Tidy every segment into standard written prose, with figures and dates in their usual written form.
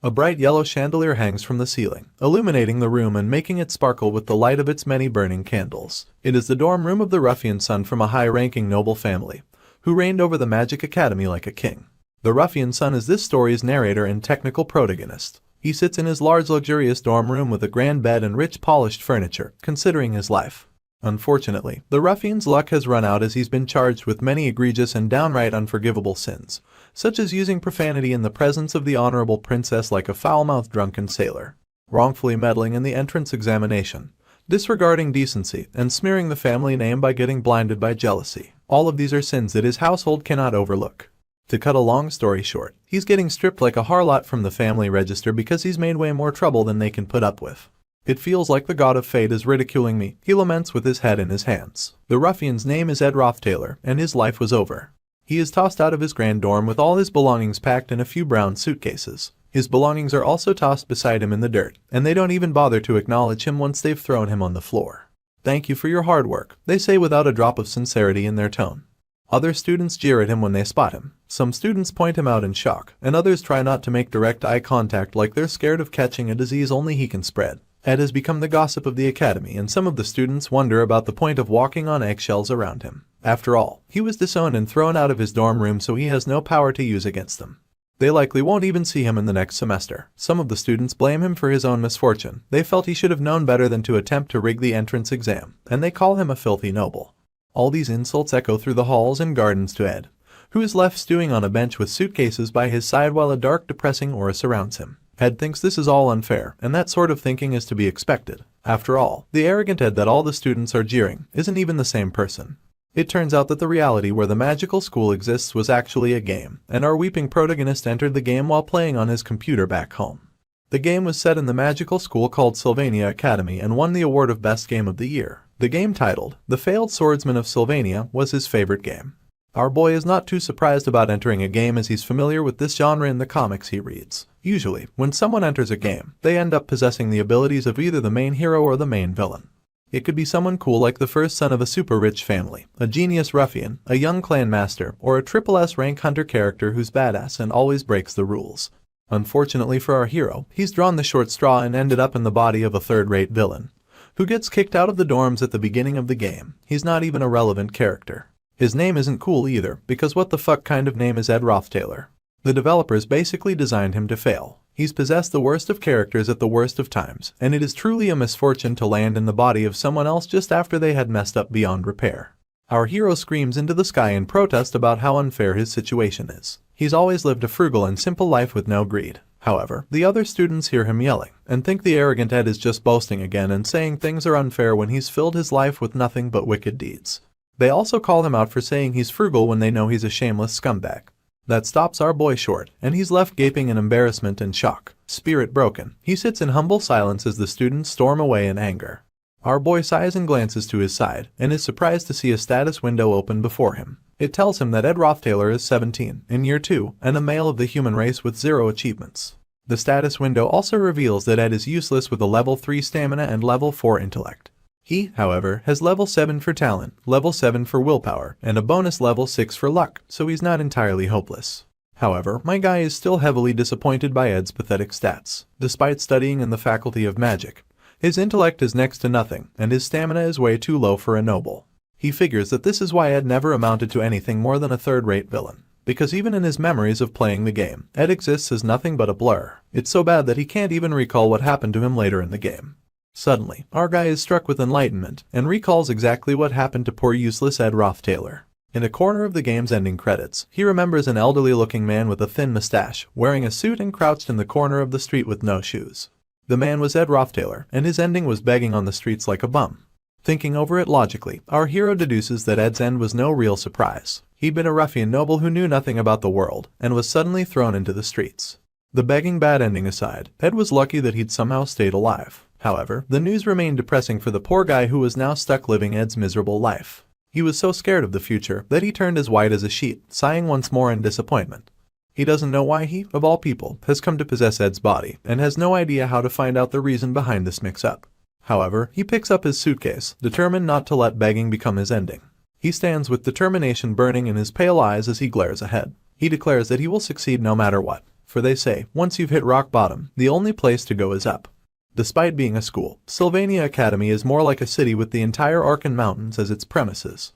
A bright yellow chandelier hangs from the ceiling, illuminating the room and making it sparkle with the light of its many burning candles. It is the dorm room of the ruffian son from a high-ranking noble family, who reigned over the Magic Academy like a king. The ruffian son is this story's narrator and technical protagonist. He sits in his large luxurious dorm room with a grand bed and rich polished furniture, considering his life. Unfortunately, the ruffian's luck has run out as he's been charged with many egregious and downright unforgivable sins, such as using profanity in the presence of the honorable princess like a foul-mouthed drunken sailor, wrongfully meddling in the entrance examination, disregarding decency, and smearing the family name by getting blinded by jealousy. All of these are sins that his household cannot overlook. To cut a long story short, he's getting stripped like a harlot from the family register because he's made way more trouble than they can put up with. It feels like the god of fate is ridiculing me, he laments with his head in his hands. The ruffian's name is Ed Rothtailor, and his life was over. He is tossed out of his grand dorm with all his belongings packed in a few brown suitcases. His belongings are also tossed beside him in the dirt, and they don't even bother to acknowledge him once they've thrown him on the floor. Thank you for your hard work, they say without a drop of sincerity in their tone. Other students jeer at him when they spot him. Some students point him out in shock, and others try not to make direct eye contact like they're scared of catching a disease only he can spread. Ed has become the gossip of the academy, and some of the students wonder about the point of walking on eggshells around him. After all, he was disowned and thrown out of his dorm room, so he has no power to use against them. They likely won't even see him in the next semester. Some of the students blame him for his own misfortune. They felt he should have known better than to attempt to rig the entrance exam, and they call him a filthy noble. All these insults echo through the halls and gardens to Ed, who is left stewing on a bench with suitcases by his side while a dark, depressing aura surrounds him. Ed thinks this is all unfair, and that sort of thinking is to be expected. After all, the arrogant Ed that all the students are jeering isn't even the same person. It turns out that the reality where the magical school exists was actually a game, and our weeping protagonist entered the game while playing on his computer back home. The game was set in the magical school called Sylvania Academy and won the award of Best Game of the Year. The game, titled The Failed Swordsman of Sylvania, was his favorite game. Our boy is not too surprised about entering a game as he's familiar with this genre in the comics he reads. Usually, when someone enters a game, they end up possessing the abilities of either the main hero or the main villain. It could be someone cool like the first son of a super rich family, a genius ruffian, a young clan master, or a triple S rank hunter character who's badass and always breaks the rules. Unfortunately for our hero, he's drawn the short straw and ended up in the body of a third-rate villain, who gets kicked out of the dorms at the beginning of the game. He's not even a relevant character. His name isn't cool either, because what the fuck kind of name is Ed Rothtailor? The developers basically designed him to fail. He's possessed the worst of characters at the worst of times, and it is truly a misfortune to land in the body of someone else just after they had messed up beyond repair. Our hero screams into the sky in protest about how unfair his situation is. He's always lived a frugal and simple life with no greed. However, the other students hear him yelling, and think the arrogant Ed is just boasting again and saying things are unfair when he's filled his life with nothing but wicked deeds. They also call him out for saying he's frugal when they know he's a shameless scumbag. That stops our boy short, and he's left gaping in embarrassment and shock. Spirit broken, he sits in humble silence as the students storm away in anger. Our boy sighs and glances to his side, and is surprised to see a status window open before him. It tells him that Ed Rothtailor is 17, in year 2, and a male of the human race with 0 achievements. The status window also reveals that Ed is useless with a level 3 stamina and level 4 intellect. He, however, has level 7 for talent, level 7 for willpower, and a bonus level 6 for luck, so he's not entirely hopeless. However, my guy is still heavily disappointed by Ed's pathetic stats. Despite studying in the Faculty of Magic, his intellect is next to nothing, and his stamina is way too low for a noble. He figures that this is why Ed never amounted to anything more than a third-rate villain. Because even in his memories of playing the game, Ed exists as nothing but a blur. It's so bad that he can't even recall what happened to him later in the game. Suddenly, our guy is struck with enlightenment, and recalls exactly what happened to poor useless Ed Rothtailor. In a corner of the game's ending credits, he remembers an elderly-looking man with a thin mustache, wearing a suit and crouched in the corner of the street with no shoes. The man was Ed Rothtailor, and his ending was begging on the streets like a bum. Thinking over it logically, our hero deduces that Ed's end was no real surprise. He'd been a ruffian noble who knew nothing about the world, and was suddenly thrown into the streets. The begging bad ending aside, Ed was lucky that he'd somehow stayed alive. However, the news remained depressing for the poor guy who was now stuck living Ed's miserable life. He was so scared of the future that he turned as white as a sheet, sighing once more in disappointment. He doesn't know why he, of all people, has come to possess Ed's body, and has no idea how to find out the reason behind this mix-up. However, he picks up his suitcase, determined not to let begging become his ending. He stands with determination burning in his pale eyes as he glares ahead. He declares that he will succeed no matter what. for they say, once you've hit rock bottom, the only place to go is up. Despite being a school, Sylvania Academy is more like a city with the entire Arkan Mountains as its premises.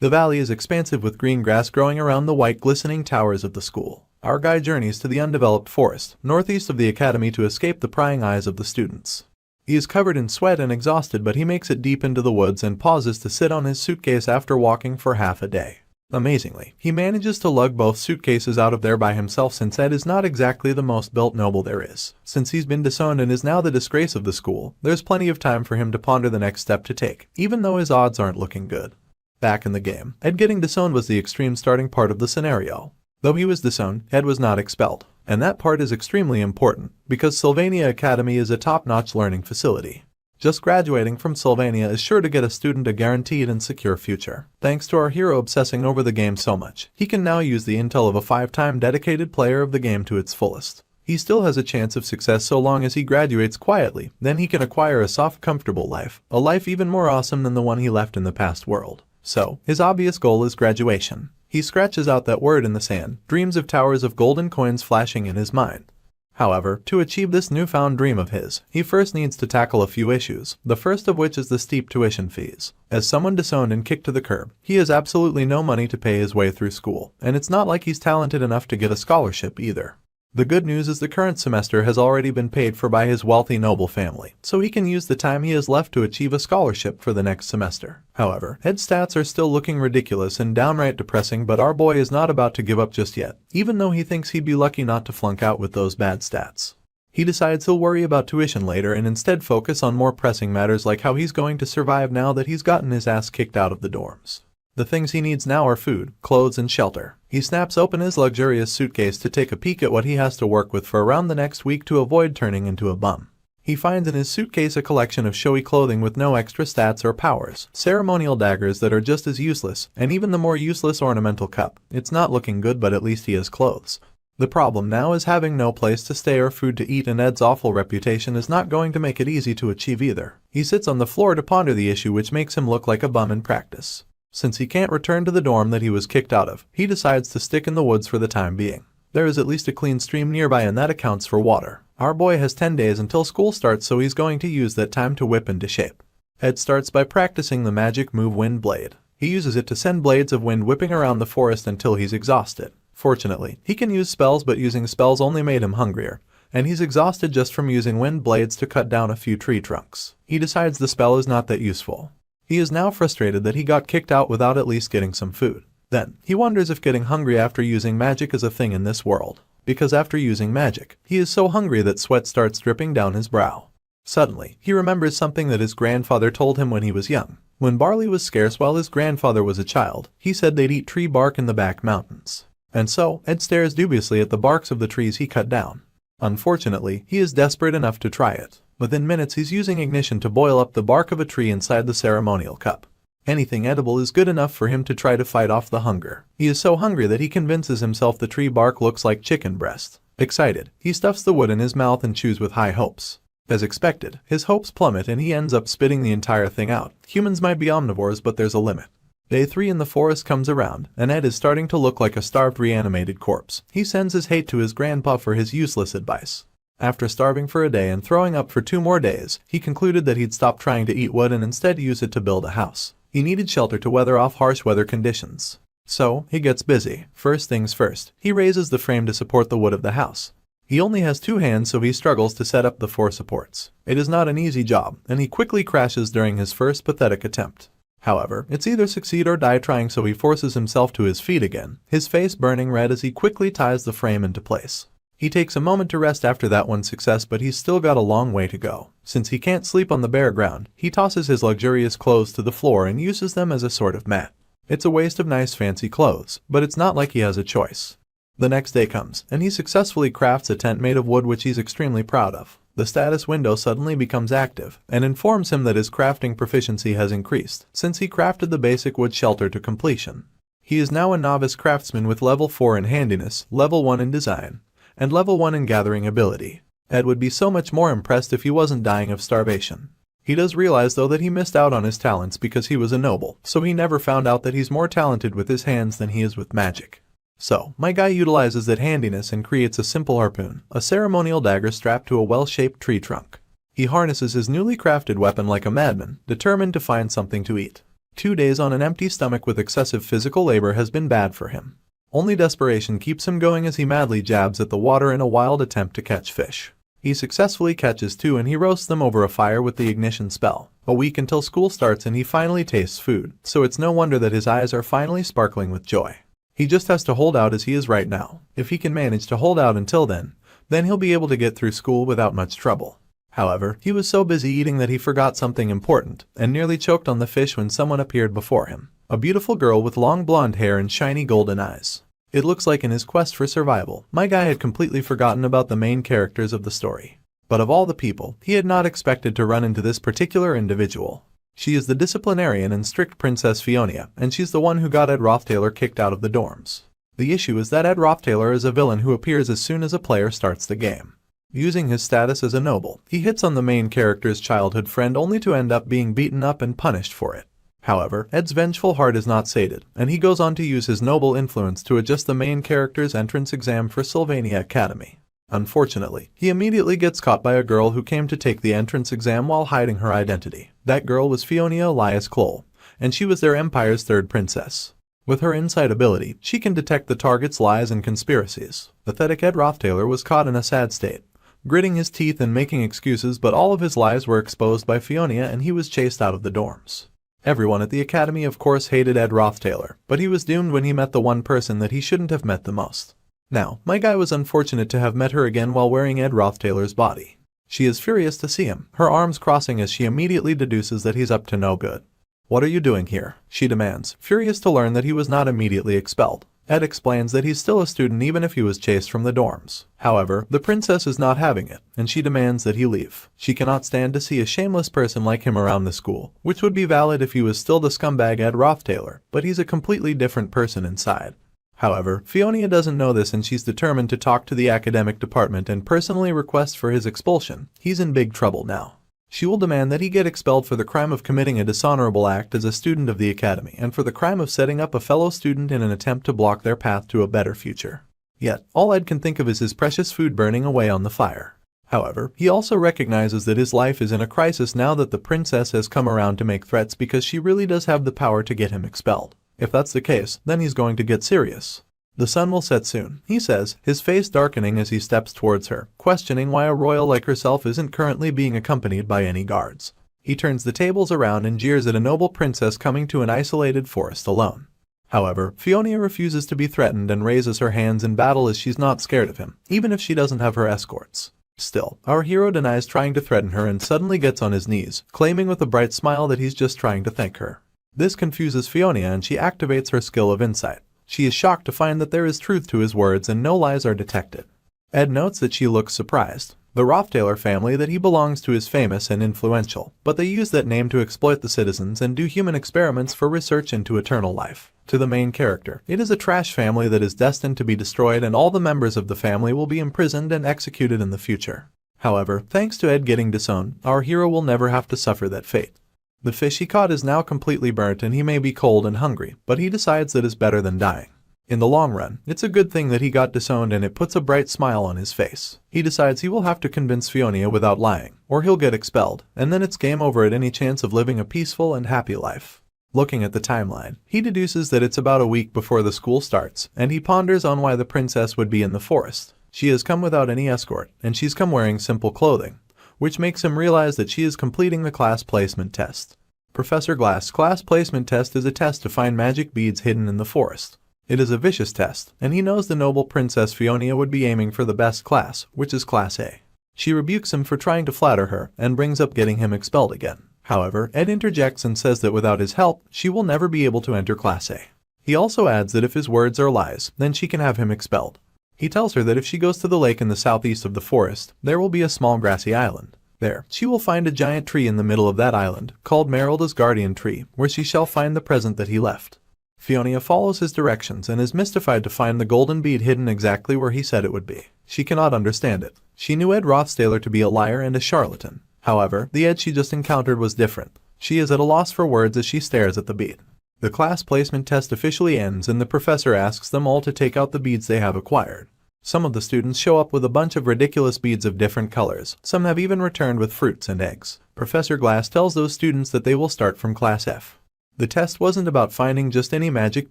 The valley is expansive with green grass growing around the white glistening towers of the school. Our guide journeys to the undeveloped forest, northeast of the academy to escape the prying eyes of the students. He is covered in sweat and exhausted, but he makes it deep into the woods and pauses to sit on his suitcase after walking for half a day. Amazingly, he manages to lug both suitcases out of there by himself since Ed is not exactly the most built noble there is. Since he's been disowned and is now the disgrace of the school, there's plenty of time for him to ponder the next step to take, even though his odds aren't looking good. Back in the game, Ed getting disowned was the extreme starting part of the scenario. Though he was disowned, Ed was not expelled. And that part is extremely important, because Sylvania Academy is a top-notch learning facility. Just graduating from Sylvania is sure to get a student a guaranteed and secure future. Thanks to our hero obsessing over the game so much, he can now use the intel of a 5-time dedicated player of the game to its fullest. He still has a chance of success so long as he graduates quietly, then he can acquire a soft, comfortable life, a life even more awesome than the one he left in the past world. So, his obvious goal is graduation. He scratches out that word in the sand, dreams of towers of golden coins flashing in his mind. However, to achieve this newfound dream of his, he first needs to tackle a few issues, the first of which is the steep tuition fees. As someone disowned and kicked to the curb, he has absolutely no money to pay his way through school, and it's not like he's talented enough to get a scholarship either. The good news is the current semester has already been paid for by his wealthy noble family, so he can use the time he has left to achieve a scholarship for the next semester. However, Ed's stats are still looking ridiculous and downright depressing, but our boy is not about to give up just yet, even though he thinks he'd be lucky not to flunk out with those bad stats. He decides he'll worry about tuition later and instead focus on more pressing matters like how he's going to survive now that he's gotten his ass kicked out of the dorms. The things he needs now are food, clothes, and shelter. He snaps open his luxurious suitcase to take a peek at what he has to work with for around the next week to avoid turning into a bum. He finds in his suitcase a collection of showy clothing with no extra stats or powers, ceremonial daggers that are just as useless, and even the more useless ornamental cup. It's not looking good, but at least he has clothes. The problem now is having no place to stay or food to eat, and Ed's awful reputation is not going to make it easy to achieve either. He sits on the floor to ponder the issue, which makes him look like a bum in practice. Since he can't return to the dorm that he was kicked out of, he decides to stick in the woods for the time being. There is at least a clean stream nearby, and that accounts for water. Our boy has 10 days until school starts, so he's going to use that time to whip into shape. Ed starts by practicing the magic move Wind Blade. He uses it to send blades of wind whipping around the forest until he's exhausted. Fortunately, he can use spells, but using spells only made him hungrier, and he's exhausted just from using wind blades to cut down a few tree trunks. He decides the spell is not that useful. He is now frustrated that he got kicked out without at least getting some food. Then, he wonders if getting hungry after using magic is a thing in this world. Because after using magic, he is so hungry that sweat starts dripping down his brow. Suddenly, he remembers something that his grandfather told him when he was young. When barley was scarce while his grandfather was a child, he said they'd eat tree bark in the back mountains. And so, Ed stares dubiously at the barks of the trees he cut down. Unfortunately, he is desperate enough to try it. Within minutes, he's using ignition to boil up the bark of a tree inside the ceremonial cup. Anything edible is good enough for him to try to fight off the hunger. He is so hungry that he convinces himself the tree bark looks like chicken breast. Excited, he stuffs the wood in his mouth and chews with high hopes. As expected, his hopes plummet and he ends up spitting the entire thing out. Humans might be omnivores, but there's a limit. Day 3 in the forest comes around, and Ed is starting to look like a starved, reanimated corpse. He sends his hate to his grandpa for his useless advice. After starving for a day and throwing up for 2 more days, he concluded that he'd stop trying to eat wood and instead use it to build a house. He needed shelter to weather off harsh weather conditions. So, he gets busy. First things first, he raises the frame to support the wood of the house. He only has 2 hands, so he struggles to set up the 4 supports. It is not an easy job, and he quickly crashes during his first pathetic attempt. However, it's either succeed or die trying, so he forces himself to his feet again, his face burning red as he quickly ties the frame into place. He takes a moment to rest after that one success, but he's still got a long way to go. Since he can't sleep on the bare ground, he tosses his luxurious clothes to the floor and uses them as a sort of mat. It's a waste of nice fancy clothes, but it's not like he has a choice. The next day comes, and he successfully crafts a tent made of wood which he's extremely proud of. The status window suddenly becomes active, and informs him that his crafting proficiency has increased, since he crafted the basic wood shelter to completion. He is now a novice craftsman with level 4 in handiness, level 1 in design, and level 1 in gathering ability. Ed would be so much more impressed if he wasn't dying of starvation. He does realize though that he missed out on his talents because he was a noble, so he never found out that he's more talented with his hands than he is with magic. So, my guy utilizes that handiness and creates a simple harpoon, a ceremonial dagger strapped to a well-shaped tree trunk. He harnesses his newly crafted weapon like a madman, determined to find something to eat. 2 days on an empty stomach with excessive physical labor has been bad for him. Only desperation keeps him going as he madly jabs at the water in a wild attempt to catch fish. He successfully catches 2 and he roasts them over a fire with the ignition spell. A week until school starts and he finally tastes food, so it's no wonder that his eyes are finally sparkling with joy. He just has to hold out as he is right now. If he can manage to hold out until then he'll be able to get through school without much trouble. However, he was so busy eating that he forgot something important, and nearly choked on the fish when someone appeared before him. A beautiful girl with long blonde hair and shiny golden eyes. It looks like in his quest for survival, my guy had completely forgotten about the main characters of the story. But of all the people, he had not expected to run into this particular individual. She is the disciplinarian and strict Princess Fiona, and she's the one who got Ed Rothtailor kicked out of the dorms. The issue is that Ed Rothtailor is a villain who appears as soon as a player starts the game. Using his status as a noble, he hits on the main character's childhood friend only to end up being beaten up and punished for it. However, Ed's vengeful heart is not sated, and he goes on to use his noble influence to adjust the main character's entrance exam for Sylvania Academy. Unfortunately, he immediately gets caught by a girl who came to take the entrance exam while hiding her identity. That girl was Fiona Elias Cole, and she was their empire's third princess. With her insight ability, she can detect the target's lies and conspiracies. Pathetic Ed Rothtailor was caught in a sad state, gritting his teeth and making excuses, but all of his lies were exposed by Fiona and he was chased out of the dorms. Everyone at the academy of course hated Ed Rothtailor, but he was doomed when he met the one person that he shouldn't have met the most. Now, my guy was unfortunate to have met her again while wearing Ed Rothtailor's body. She is furious to see him, her arms crossing as she immediately deduces that he's up to no good. "What are you doing here?" she demands, furious to learn that he was not immediately expelled. Ed explains that he's still a student even if he was chased from the dorms. However, the princess is not having it, and she demands that he leave. She cannot stand to see a shameless person like him around the school, which would be valid if he was still the scumbag Ed Rothtailor, but he's a completely different person inside. However, Fiona doesn't know this and she's determined to talk to the academic department and personally request for his expulsion. He's in big trouble now. She will demand that he get expelled for the crime of committing a dishonorable act as a student of the academy and for the crime of setting up a fellow student in an attempt to block their path to a better future. Yet, all Ed can think of is his precious food burning away on the fire. However, he also recognizes that his life is in a crisis now that the princess has come around to make threats because she really does have the power to get him expelled. If that's the case, then he's going to get serious. The sun will set soon, he says, his face darkening as he steps towards her, questioning why a royal like herself isn't currently being accompanied by any guards. He turns the tables around and jeers at a noble princess coming to an isolated forest alone. However, Fiona refuses to be threatened and raises her hands in battle as she's not scared of him, even if she doesn't have her escorts. Still, our hero denies trying to threaten her and suddenly gets on his knees, claiming with a bright smile that he's just trying to thank her. This confuses Fiona and she activates her skill of insight. She is shocked to find that there is truth to his words and no lies are detected. Ed notes that she looks surprised. The Rothtailor family that he belongs to is famous and influential, but they use that name to exploit the citizens and do human experiments for research into eternal life. To the main character, it is a trash family that is destined to be destroyed and all the members of the family will be imprisoned and executed in the future. However, thanks to Ed getting disowned, our hero will never have to suffer that fate. The fish he caught is now completely burnt and he may be cold and hungry, but he decides that is better than dying. In the long run, it's a good thing that he got disowned and it puts a bright smile on his face. He decides he will have to convince Fiona without lying, or he'll get expelled, and then it's game over at any chance of living a peaceful and happy life. Looking at the timeline, he deduces that it's about a week before the school starts, and he ponders on why the princess would be in the forest. She has come without any escort, and she's come wearing simple clothing, which makes him realize that she is completing the class placement test. Professor Glass' class placement test is a test to find magic beads hidden in the forest. It is a vicious test, and he knows the noble Princess Fiona would be aiming for the best class, which is Class A. She rebukes him for trying to flatter her, and brings up getting him expelled again. However, Ed interjects and says that without his help, she will never be able to enter Class A. He also adds that if his words are lies, then she can have him expelled. He tells her that if she goes to the lake in the southeast of the forest, there will be a small grassy island. There, she will find a giant tree in the middle of that island, called Merylda's Guardian Tree, where she shall find the present that he left. Fiona follows his directions and is mystified to find the golden bead hidden exactly where he said it would be. She cannot understand it. She knew Ed Rothtailor to be a liar and a charlatan. However, the Ed she just encountered was different. She is at a loss for words as she stares at the bead. The class placement test officially ends and the professor asks them all to take out the beads they have acquired. Some of the students show up with a bunch of ridiculous beads of different colors. Some have even returned with fruits and eggs. Professor Glass tells those students that they will start from Class F. The test wasn't about finding just any magic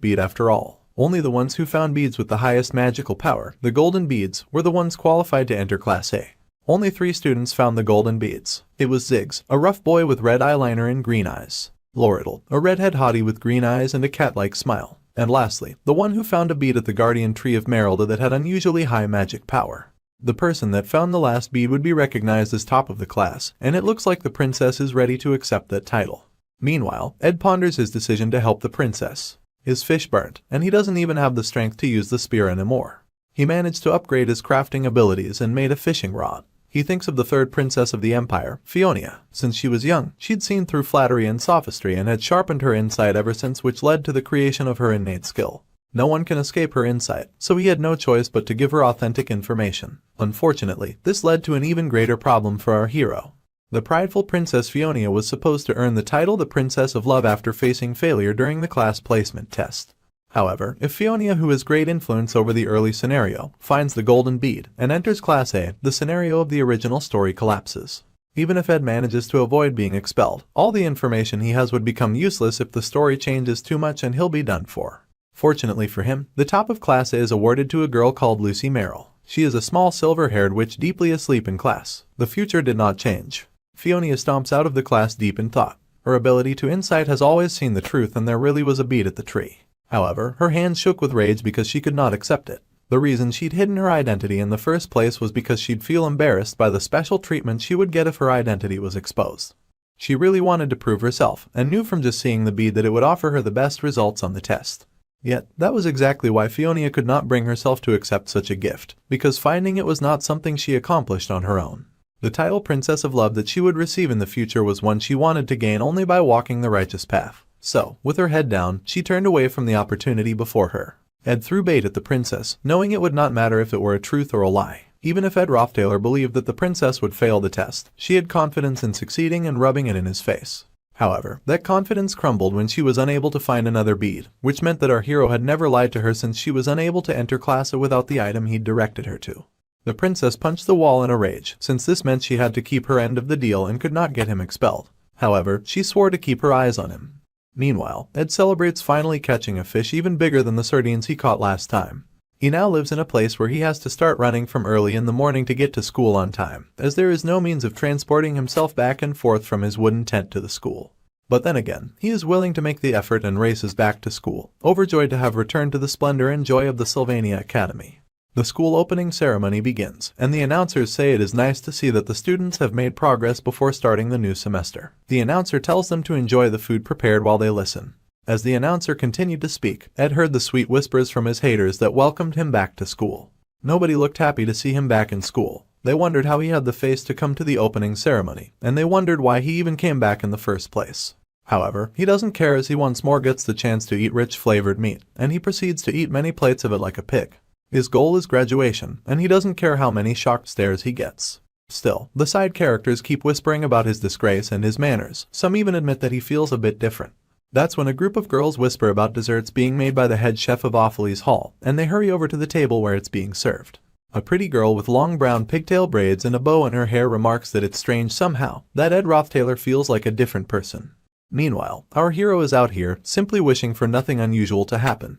bead after all. Only the ones who found beads with the highest magical power, the golden beads, were the ones qualified to enter Class A. Only 3 students found the golden beads. It was Ziggs, a rough boy with red eyeliner and green eyes. Loretal, a redhead hottie with green eyes and a cat-like smile. And lastly, the one who found a bead at the guardian tree of Merelda that had unusually high magic power. The person that found the last bead would be recognized as top of the class, and it looks like the princess is ready to accept that title. Meanwhile, Ed ponders his decision to help the princess. His fish burnt, and he doesn't even have the strength to use the spear anymore. He managed to upgrade his crafting abilities and made a fishing rod. He thinks of the third princess of the empire, Fiona. Since she was young, she'd seen through flattery and sophistry and had sharpened her insight ever since, which led to the creation of her innate skill. No one can escape her insight, so he had no choice but to give her authentic information. Unfortunately, this led to an even greater problem for our hero. The prideful Princess Fiona was supposed to earn the title the Princess of Love after facing failure during the class placement test. However, if Fiona, who has great influence over the early scenario, finds the golden bead and enters Class A, the scenario of the original story collapses. Even if Ed manages to avoid being expelled, all the information he has would become useless if the story changes too much and he'll be done for. Fortunately for him, the top of Class A is awarded to a girl called Lucy Merrill. She is a small silver-haired witch deeply asleep in class. The future did not change. Fiona stomps out of the class deep in thought. Her ability to insight has always seen the truth, and there really was a bead at the tree. However, her hands shook with rage because she could not accept it. The reason she'd hidden her identity in the first place was because she'd feel embarrassed by the special treatment she would get if her identity was exposed. She really wanted to prove herself, and knew from just seeing the bead that it would offer her the best results on the test. Yet, that was exactly why Fiona could not bring herself to accept such a gift, because finding it was not something she accomplished on her own. The title Princess of Love that she would receive in the future was one she wanted to gain only by walking the righteous path. So, with her head down, she turned away from the opportunity before her. Ed threw bait at the princess, knowing it would not matter if it were a truth or a lie. Even if Ed Rothtailor believed that the princess would fail the test, she had confidence in succeeding and rubbing it in his face. However, that confidence crumbled when she was unable to find another bead, which meant that our hero had never lied to her since she was unable to enter Class A without the item he'd directed her to. The princess punched the wall in a rage, since this meant she had to keep her end of the deal and could not get him expelled. However, she swore to keep her eyes on him. Meanwhile, Ed celebrates finally catching a fish even bigger than the sardines he caught last time. He now lives in a place where he has to start running from early in the morning to get to school on time, as there is no means of transporting himself back and forth from his wooden tent to the school. But then again, he is willing to make the effort and races back to school, overjoyed to have returned to the splendor and joy of the Sylvania Academy. The school opening ceremony begins, and the announcers say it is nice to see that the students have made progress before starting the new semester. The announcer tells them to enjoy the food prepared while they listen. As the announcer continued to speak, Ed heard the sweet whispers from his haters that welcomed him back to school. Nobody looked happy to see him back in school. They wondered how he had the face to come to the opening ceremony, and they wondered why he even came back in the first place. However, he doesn't care as he once more gets the chance to eat rich flavored meat, and he proceeds to eat many plates of it like a pig. His goal is graduation, and he doesn't care how many shocked stares he gets. Still, the side characters keep whispering about his disgrace and his manners. Some even admit that he feels a bit different. That's when a group of girls whisper about desserts being made by the head chef of Awfully's Hall, and they hurry over to the table where it's being served. A pretty girl with long brown pigtail braids and a bow in her hair remarks that it's strange somehow that Ed Rothtailor feels like a different person. Meanwhile, our hero is out here, simply wishing for nothing unusual to happen.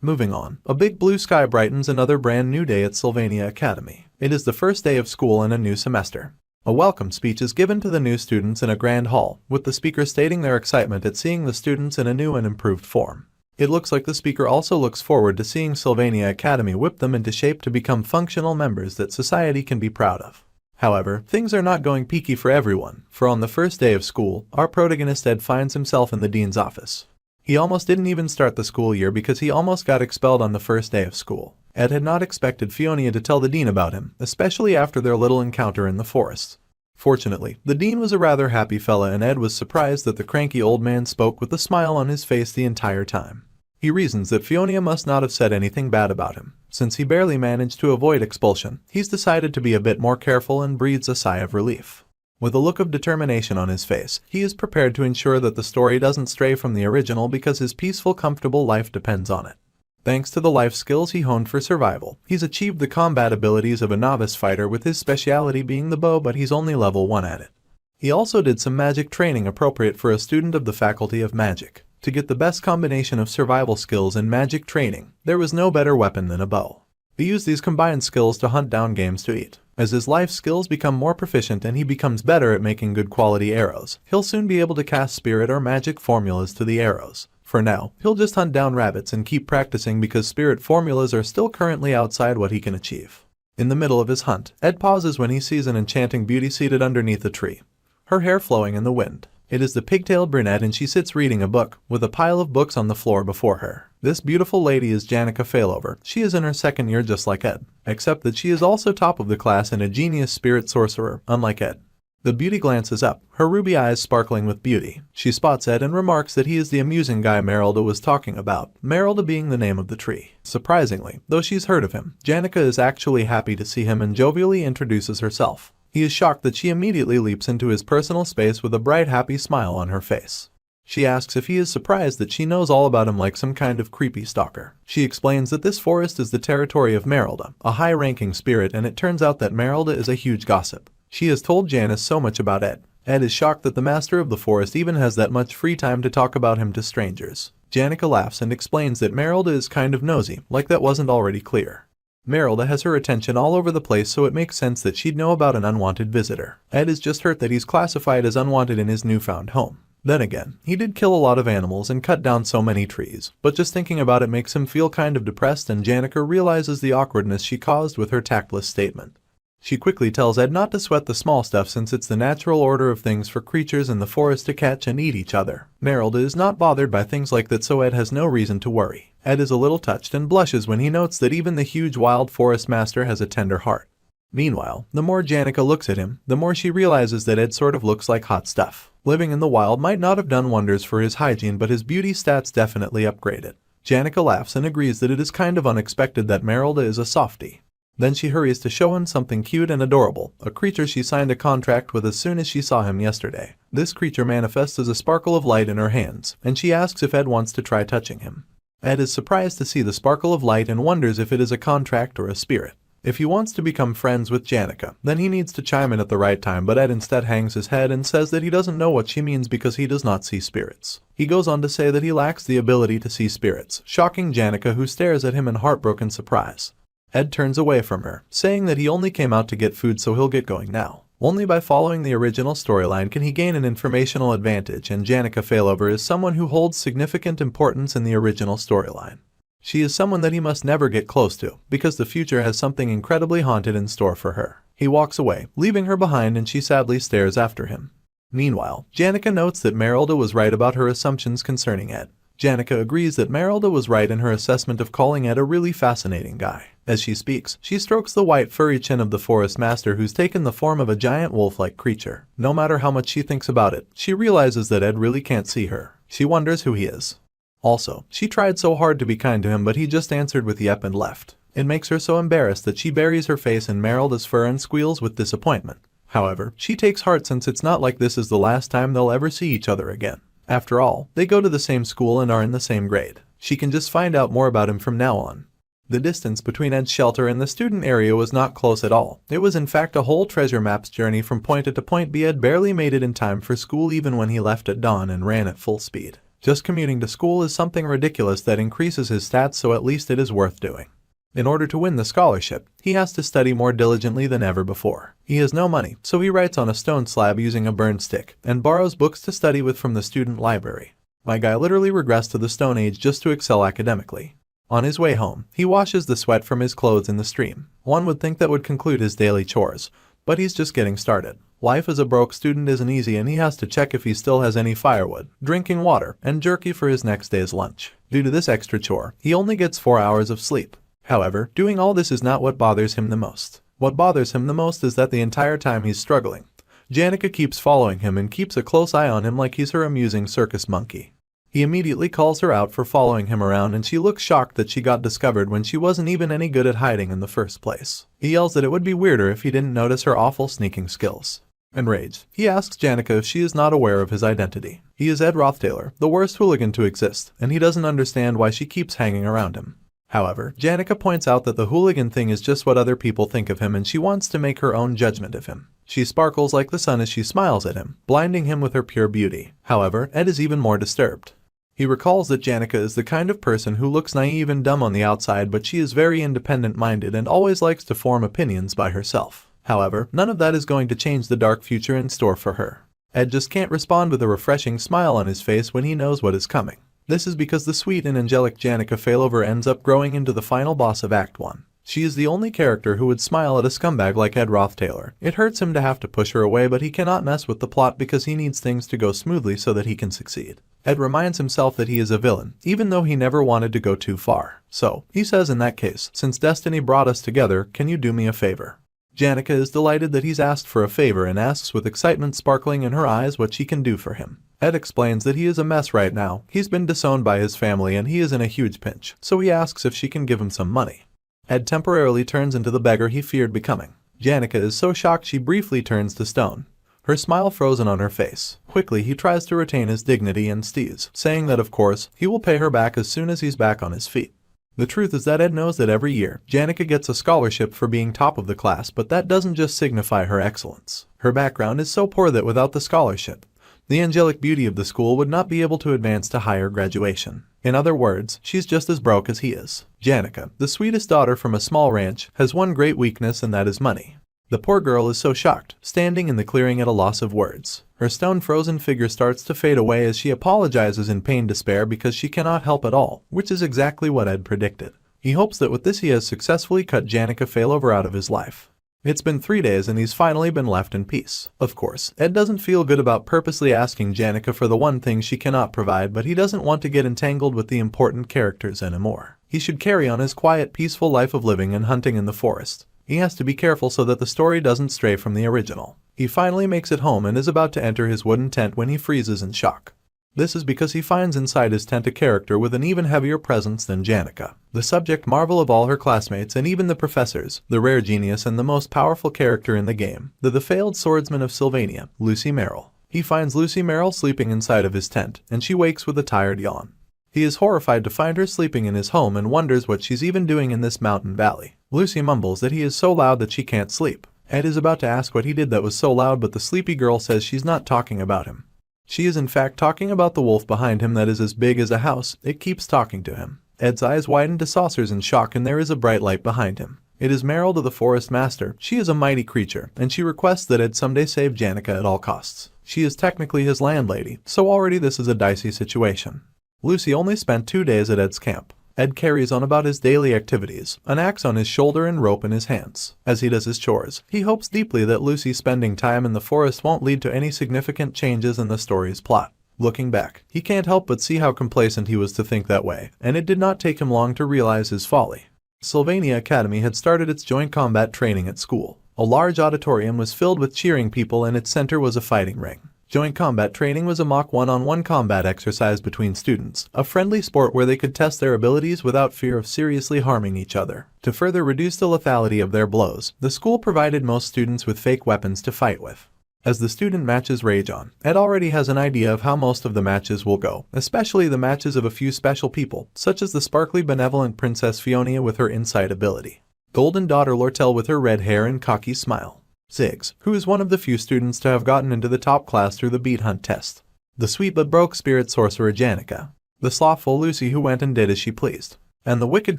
Moving on, a big blue sky brightens another brand new day at Sylvania Academy. It is the first day of school and a new semester. A welcome speech is given to the new students in a grand hall, with the speaker stating their excitement at seeing the students in a new and improved form. It looks like the speaker also looks forward to seeing Sylvania Academy whip them into shape to become functional members that society can be proud of. However, things are not going peaky for everyone, for on the first day of school, our protagonist Ed finds himself in the dean's office. He almost didn't even start the school year because he almost got expelled on the first day of school. Ed had not expected Fiona to tell the dean about him, especially after their little encounter in the forest. Fortunately, the dean was a rather happy fella, and Ed was surprised that the cranky old man spoke with a smile on his face the entire time. He reasons that Fiona must not have said anything bad about him. Since he barely managed to avoid expulsion, he's decided to be a bit more careful and breathes a sigh of relief. With a look of determination on his face, he is prepared to ensure that the story doesn't stray from the original because his peaceful, comfortable life depends on it. Thanks to the life skills he honed for survival, he's achieved the combat abilities of a novice fighter, with his speciality being the bow, but he's only level 1 at it. He also did some magic training appropriate for a student of the Faculty of Magic. To get the best combination of survival skills and magic training, there was no better weapon than a bow. He used these combined skills to hunt down games to eat. As his life skills become more proficient and he becomes better at making good quality arrows, he'll soon be able to cast spirit or magic formulas to the arrows. For now, he'll just hunt down rabbits and keep practicing because spirit formulas are still currently outside what he can achieve. In the middle of his hunt, Ed pauses when he sees an enchanting beauty seated underneath a tree, her hair flowing in the wind. It is the pigtailed brunette, and she sits reading a book, with a pile of books on the floor before her. This beautiful lady is Janica Failover. She is in her second year just like Ed, except that she is also top of the class and a genius spirit sorcerer, unlike Ed. The beauty glances up, her ruby eyes sparkling with beauty. She spots Ed and remarks that he is the amusing guy Merylda was talking about, Merylda being the name of the tree. Surprisingly, though she's heard of him, Janica is actually happy to see him and jovially introduces herself. He is shocked that she immediately leaps into his personal space with a bright, happy smile on her face. She asks if he is surprised that she knows all about him like some kind of creepy stalker. She explains that this forest is the territory of Merylda, a high-ranking spirit, and it turns out that Merylda is a huge gossip. She has told Janice so much about Ed. Ed is shocked that the master of the forest even has that much free time to talk about him to strangers. Janica laughs and explains that Merylda is kind of nosy, like that wasn't already clear. Merylda has her attention all over the place, so it makes sense that she'd know about an unwanted visitor. Ed is just hurt that he's classified as unwanted in his newfound home. Then again, he did kill a lot of animals and cut down so many trees, but just thinking about it makes him feel kind of depressed, and Janica realizes the awkwardness she caused with her tactless statement. She quickly tells Ed not to sweat the small stuff since it's the natural order of things for creatures in the forest to catch and eat each other. Merylda is not bothered by things like that, so Ed has no reason to worry. Ed is a little touched and blushes when he notes that even the huge wild forest master has a tender heart. Meanwhile, the more Janica looks at him, the more she realizes that Ed sort of looks like hot stuff. Living in the wild might not have done wonders for his hygiene, but his beauty stats definitely upgraded. Janica laughs and agrees that it is kind of unexpected that Merylda is a softie. Then she hurries to show him something cute and adorable, a creature she signed a contract with as soon as she saw him yesterday. This creature manifests as a sparkle of light in her hands, and she asks if Ed wants to try touching him. Ed is surprised to see the sparkle of light and wonders if it is a contract or a spirit. If he wants to become friends with Janica, then he needs to chime in at the right time, but Ed instead hangs his head and says that he doesn't know what she means because he does not see spirits. He goes on to say that he lacks the ability to see spirits, shocking Janica, who stares at him in heartbroken surprise. Ed turns away from her, saying that he only came out to get food, so he'll get going now. Only by following the original storyline can he gain an informational advantage, and Janica Failover is someone who holds significant importance in the original storyline. She is someone that he must never get close to, because the future has something incredibly haunted in store for her. He walks away, leaving her behind, and she sadly stares after him. Meanwhile, Janica notes that Merylda was right about her assumptions concerning Ed. Janica agrees that Merylda was right in her assessment of calling Ed a really fascinating guy. As she speaks, she strokes the white furry chin of the forest master, who's taken the form of a giant wolf-like creature. No matter how much she thinks about it, she realizes that Ed really can't see her. She wonders who he is. Also, she tried so hard to be kind to him, but he just answered with yep and left. It makes her so embarrassed that she buries her face in Merylda's fur and squeals with disappointment. However, she takes heart since it's not like this is the last time they'll ever see each other again. After all, they go to the same school and are in the same grade. She can just find out more about him from now on. The distance between Ed's shelter and the student area was not close at all. It was in fact a whole treasure map's journey from point A to point B. Ed barely made it in time for school even when he left at dawn and ran at full speed. Just commuting to school is something ridiculous that increases his stats, so at least it is worth doing. In order to win the scholarship, he has to study more diligently than ever before. He has no money, so he writes on a stone slab using a burned stick, and borrows books to study with from the student library. My guy literally regressed to the Stone Age just to excel academically. On his way home, he washes the sweat from his clothes in the stream. One would think that would conclude his daily chores, but he's just getting started. Life as a broke student isn't easy, and he has to check if he still has any firewood, drinking water, and jerky for his next day's lunch. Due to this extra chore, he only gets 4 hours of sleep. However, doing all this is not what bothers him the most. What bothers him the most is that the entire time he's struggling, Janica keeps following him and keeps a close eye on him like he's her amusing circus monkey. He immediately calls her out for following him around, and she looks shocked that she got discovered when she wasn't even any good at hiding in the first place. He yells that it would be weirder if he didn't notice her awful sneaking skills. Enraged, he asks Janica if she is not aware of his identity. He is Ed Rothtailor, the worst hooligan to exist, and he doesn't understand why she keeps hanging around him. However, Janica points out that the hooligan thing is just what other people think of him and she wants to make her own judgment of him. She sparkles like the sun as she smiles at him, blinding him with her pure beauty. However, Ed is even more disturbed. He recalls that Janica is the kind of person who looks naive and dumb on the outside, but she is very independent-minded and always likes to form opinions by herself. However, none of that is going to change the dark future in store for her. Ed just can't respond with a refreshing smile on his face when he knows what is coming. This is because the sweet and angelic Janica failover ends up growing into the final boss of Act 1. She is the only character who would smile at a scumbag like Ed Rothtailor. It hurts him to have to push her away, but he cannot mess with the plot because he needs things to go smoothly so that he can succeed. Ed reminds himself that he is a villain, even though he never wanted to go too far. So, he says, in that case, since destiny brought us together, can you do me a favor? Janica is delighted that he's asked for a favor and asks with excitement sparkling in her eyes what she can do for him. Ed explains that he is a mess right now. He's been disowned by his family and he is in a huge pinch, so he asks if she can give him some money. Ed temporarily turns into the beggar he feared becoming. Janica is so shocked she briefly turns to stone, her smile frozen on her face. Quickly he tries to retain his dignity and stees, saying that of course, he will pay her back as soon as he's back on his feet. The truth is that Ed knows that every year, Janica gets a scholarship for being top of the class, but that doesn't just signify her excellence. Her background is so poor that without the scholarship, the angelic beauty of the school would not be able to advance to higher graduation. In other words, she's just as broke as he is. Janica, the sweetest daughter from a small ranch, has one great weakness, and that is money. The poor girl is so shocked, standing in the clearing at a loss of words. Her stone-frozen figure starts to fade away as she apologizes in pain despair because she cannot help at all, which is exactly what Ed predicted. He hopes that with this he has successfully cut Janica failover out of his life. It's been 3 days and he's finally been left in peace. Of course, Ed doesn't feel good about purposely asking Janica for the one thing she cannot provide, but he doesn't want to get entangled with the important characters anymore. He should carry on his quiet, peaceful life of living and hunting in the forest. He has to be careful so that the story doesn't stray from the original. He finally makes it home and is about to enter his wooden tent when he freezes in shock. This is because he finds inside his tent a character with an even heavier presence than Janica, the subject marvel of all her classmates and even the professors, the rare genius and the most powerful character in the game, the failed swordsman of Sylvania, Lucy Merrill. He finds Lucy Merrill sleeping inside of his tent, and she wakes with a tired yawn. He is horrified to find her sleeping in his home and wonders what she's even doing in this mountain valley. Lucy mumbles that he is so loud that she can't sleep. Ed is about to ask what he did that was so loud, but the sleepy girl says she's not talking about him. She is in fact talking about the wolf behind him that is as big as a house. It keeps talking to him. Ed's eyes widen to saucers in shock, and there is a bright light behind him. It is Merrill, the forest master. She is a mighty creature, and she requests that Ed someday save Janica at all costs. She is technically his landlady, so already this is a dicey situation. Lucy only spent 2 days at Ed's camp. Ed carries on about his daily activities, an axe on his shoulder and rope in his hands. As he does his chores, he hopes deeply that Lucy spending time in the forest won't lead to any significant changes in the story's plot. Looking back, he can't help but see how complacent he was to think that way, and it did not take him long to realize his folly. Sylvania Academy had started its joint combat training at school. A large auditorium was filled with cheering people and its center was a fighting ring. Joint combat training was a mock one-on-one combat exercise between students, a friendly sport where they could test their abilities without fear of seriously harming each other. To further reduce the lethality of their blows, the school provided most students with fake weapons to fight with. As the student matches rage on, Ed already has an idea of how most of the matches will go, especially the matches of a few special people, such as the sparkly benevolent Princess Fiona with her insight ability, Golden Daughter Lortel with her red hair and cocky smile, Ziggs, who is one of the few students to have gotten into the top class through the beat hunt test, the sweet but broke spirit sorcerer Janica, the slothful Lucy who went and did as she pleased, and the wicked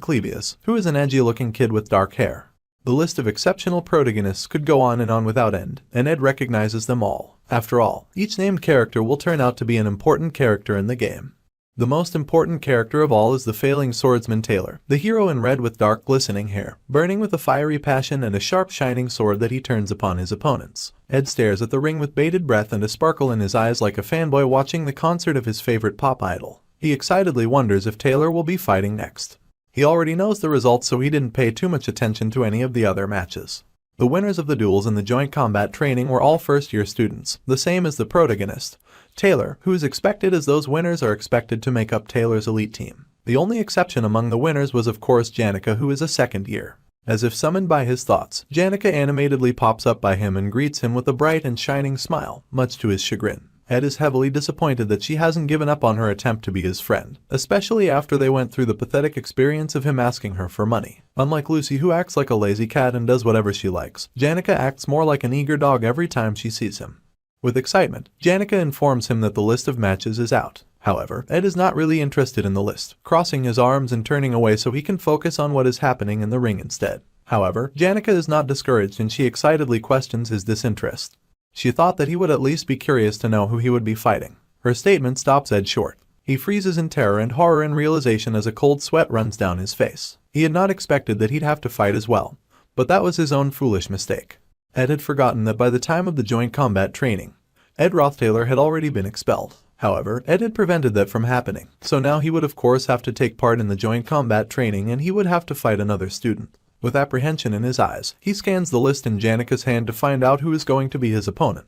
Clebius, who is an edgy-looking kid with dark hair. The list of exceptional protagonists could go on and on without end, and Ed recognizes them all. After all, each named character will turn out to be an important character in the game. The most important character of all is the failing swordsman Taylor, the hero in red with dark glistening hair, burning with a fiery passion and a sharp shining sword that he turns upon his opponents. Ed stares at the ring with bated breath and a sparkle in his eyes like a fanboy watching the concert of his favorite pop idol. He excitedly wonders if Taylor will be fighting next. He already knows the results, so he didn't pay too much attention to any of the other matches. The winners of the duels in the joint combat training were all first-year students, the same as the protagonist, Taylor, who is expected as those winners are expected to make up Taylor's elite team. The only exception among the winners was of course Janica, who is a second year. As if summoned by his thoughts, Janica animatedly pops up by him and greets him with a bright and shining smile, much to his chagrin. Ed is heavily disappointed that she hasn't given up on her attempt to be his friend, especially after they went through the pathetic experience of him asking her for money. Unlike Lucy, who acts like a lazy cat and does whatever she likes, Janica acts more like an eager dog every time she sees him. With excitement, Janica informs him that the list of matches is out. However, Ed is not really interested in the list, crossing his arms and turning away so he can focus on what is happening in the ring instead. However, Janica is not discouraged and she excitedly questions his disinterest. She thought that he would at least be curious to know who he would be fighting. Her statement stops Ed short. He freezes in terror and horror and realization as a cold sweat runs down his face. He had not expected that he'd have to fight as well, but that was his own foolish mistake. Ed had forgotten that by the time of the joint combat training, Ed Roththaler had already been expelled. However, Ed had prevented that from happening, so now he would of course have to take part in the joint combat training and he would have to fight another student. With apprehension in his eyes, he scans the list in Janica's hand to find out who is going to be his opponent.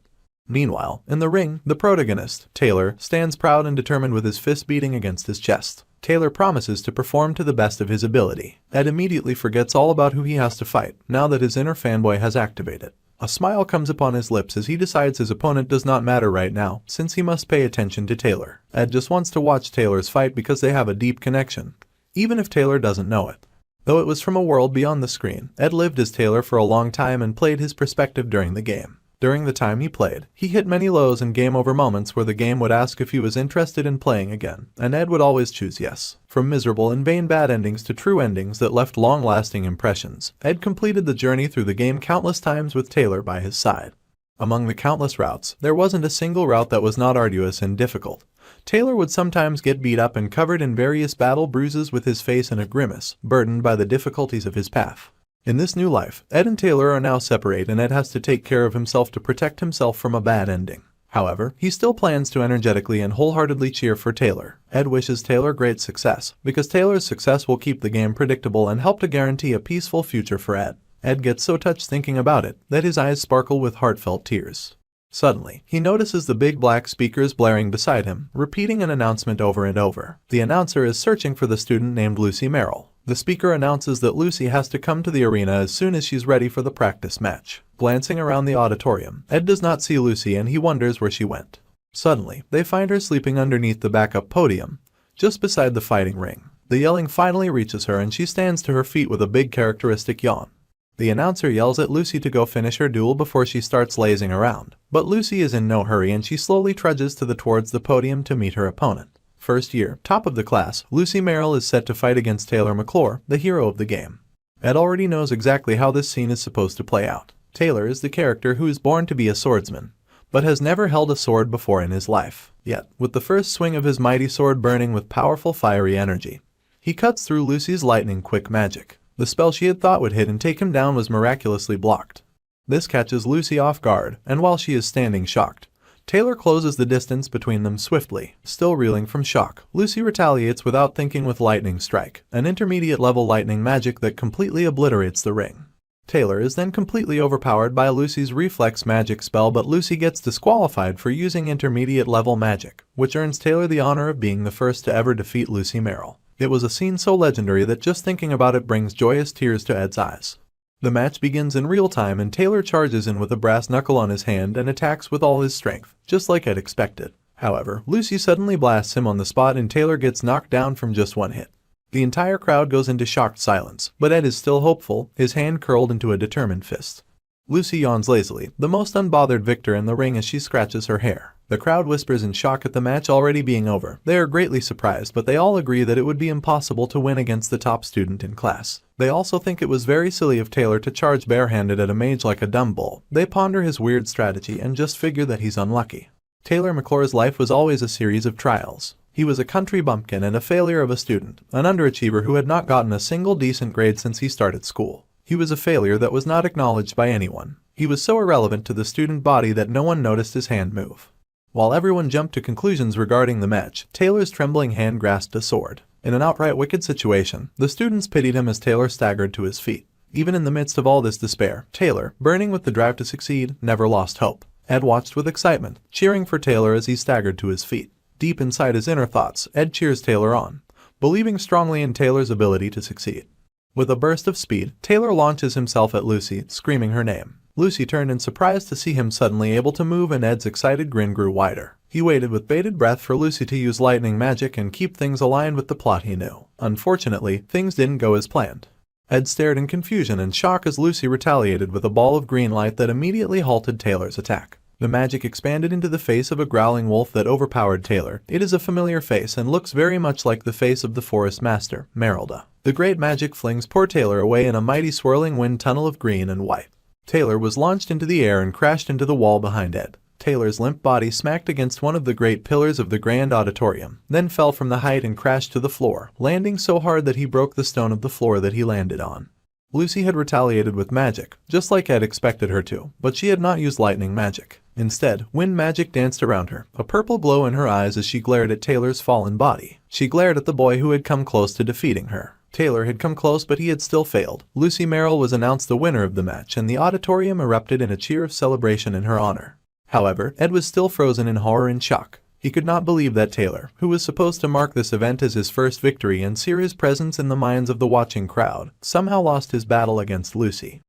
Meanwhile, in the ring, the protagonist, Taylor, stands proud and determined with his fist beating against his chest. Taylor promises to perform to the best of his ability. Ed immediately forgets all about who he has to fight, now that his inner fanboy has activated. A smile comes upon his lips as he decides his opponent does not matter right now, since he must pay attention to Taylor. Ed just wants to watch Taylor's fight because they have a deep connection, even if Taylor doesn't know it. Though it was from a world beyond the screen, Ed lived as Taylor for a long time and played his perspective during the game. During the time he played, he hit many lows and game over moments where the game would ask if he was interested in playing again, and Ed would always choose yes. From miserable and vain bad endings to true endings that left long-lasting impressions, Ed completed the journey through the game countless times with Taylor by his side. Among the countless routes, there wasn't a single route that was not arduous and difficult. Taylor would sometimes get beat up and covered in various battle bruises with his face in a grimace, burdened by the difficulties of his path. In this new life, Ed and Taylor are now separate and Ed has to take care of himself to protect himself from a bad ending. However, he still plans to energetically and wholeheartedly cheer for Taylor. Ed wishes Taylor great success, because Taylor's success will keep the game predictable and help to guarantee a peaceful future for Ed. Ed gets so touched thinking about it that his eyes sparkle with heartfelt tears. Suddenly, he notices the big black speakers blaring beside him, repeating an announcement over and over. The announcer is searching for the student named Lucy Merrill. The speaker announces that Lucy has to come to the arena as soon as she's ready for the practice match. Glancing around the auditorium, Ed does not see Lucy and he wonders where she went. Suddenly, they find her sleeping underneath the backup podium, just beside the fighting ring. The yelling finally reaches her and she stands to her feet with a big characteristic yawn. The announcer yells at Lucy to go finish her duel before she starts lazing around, but Lucy is in no hurry and she slowly trudges towards the podium to meet her opponent. First year, top of the class, Lucy Merrill is set to fight against Taylor McClure, the hero of the game. Ed already knows exactly how this scene is supposed to play out. Taylor is the character who is born to be a swordsman, but has never held a sword before in his life. Yet, with the first swing of his mighty sword burning with powerful fiery energy, he cuts through Lucy's lightning-quick magic. The spell she had thought would hit and take him down was miraculously blocked. This catches Lucy off guard, and while she is standing shocked, Taylor closes the distance between them swiftly. Still reeling from shock, Lucy retaliates without thinking with Lightning Strike, an intermediate-level lightning magic that completely obliterates the ring. Taylor is then completely overpowered by Lucy's reflex magic spell, but Lucy gets disqualified for using intermediate-level magic, which earns Taylor the honor of being the first to ever defeat Lucy Merrill. It was a scene so legendary that just thinking about it brings joyous tears to Ed's eyes. The match begins in real time and Taylor charges in with a brass knuckle on his hand and attacks with all his strength, just like Ed expected. However, Lucy suddenly blasts him on the spot and Taylor gets knocked down from just one hit. The entire crowd goes into shocked silence, but Ed is still hopeful, his hand curled into a determined fist. Lucy yawns lazily, the most unbothered victor in the ring as she scratches her hair. The crowd whispers in shock at the match already being over. They are greatly surprised, but they all agree that it would be impossible to win against the top student in class. They also think it was very silly of Taylor to charge barehanded at a mage like a dumb bull. They ponder his weird strategy and just figure that he's unlucky. Taylor McClure's life was always a series of trials. He was a country bumpkin and a failure of a student, an underachiever who had not gotten a single decent grade since he started school. He was a failure that was not acknowledged by anyone. He was so irrelevant to the student body that no one noticed his hand move. While everyone jumped to conclusions regarding the match, Taylor's trembling hand grasped a sword. In an outright wicked situation, the students pitied him as Taylor staggered to his feet. Even in the midst of all this despair, Taylor, burning with the drive to succeed, never lost hope. Ed watched with excitement, cheering for Taylor as he staggered to his feet. Deep inside his inner thoughts, Ed cheers Taylor on, believing strongly in Taylor's ability to succeed. With a burst of speed, Taylor launches himself at Lucy, screaming her name. Lucy turned in surprise to see him suddenly able to move, and Ed's excited grin grew wider. He waited with bated breath for Lucy to use lightning magic and keep things aligned with the plot he knew. Unfortunately, things didn't go as planned. Ed stared in confusion and shock as Lucy retaliated with a ball of green light that immediately halted Taylor's attack. The magic expanded into the face of a growling wolf that overpowered Taylor. It is a familiar face and looks very much like the face of the forest master, Merylda. The great magic flings poor Taylor away in a mighty swirling wind tunnel of green and white. Taylor was launched into the air and crashed into the wall behind Ed. Taylor's limp body smacked against one of the great pillars of the grand auditorium, then fell from the height and crashed to the floor, landing so hard that he broke the stone of the floor that he landed on. Lucy had retaliated with magic, just like Ed expected her to, but she had not used lightning magic. Instead, wind magic danced around her, a purple glow in her eyes as she glared at Taylor's fallen body. She glared at the boy who had come close to defeating her. Taylor had come close, but he had still failed. Lucy Merrill was announced the winner of the match, and the auditorium erupted in a cheer of celebration in her honor. However, Ed was still frozen in horror and shock. He could not believe that Taylor, who was supposed to mark this event as his first victory and sear his presence in the minds of the watching crowd, somehow lost his battle against Lucy.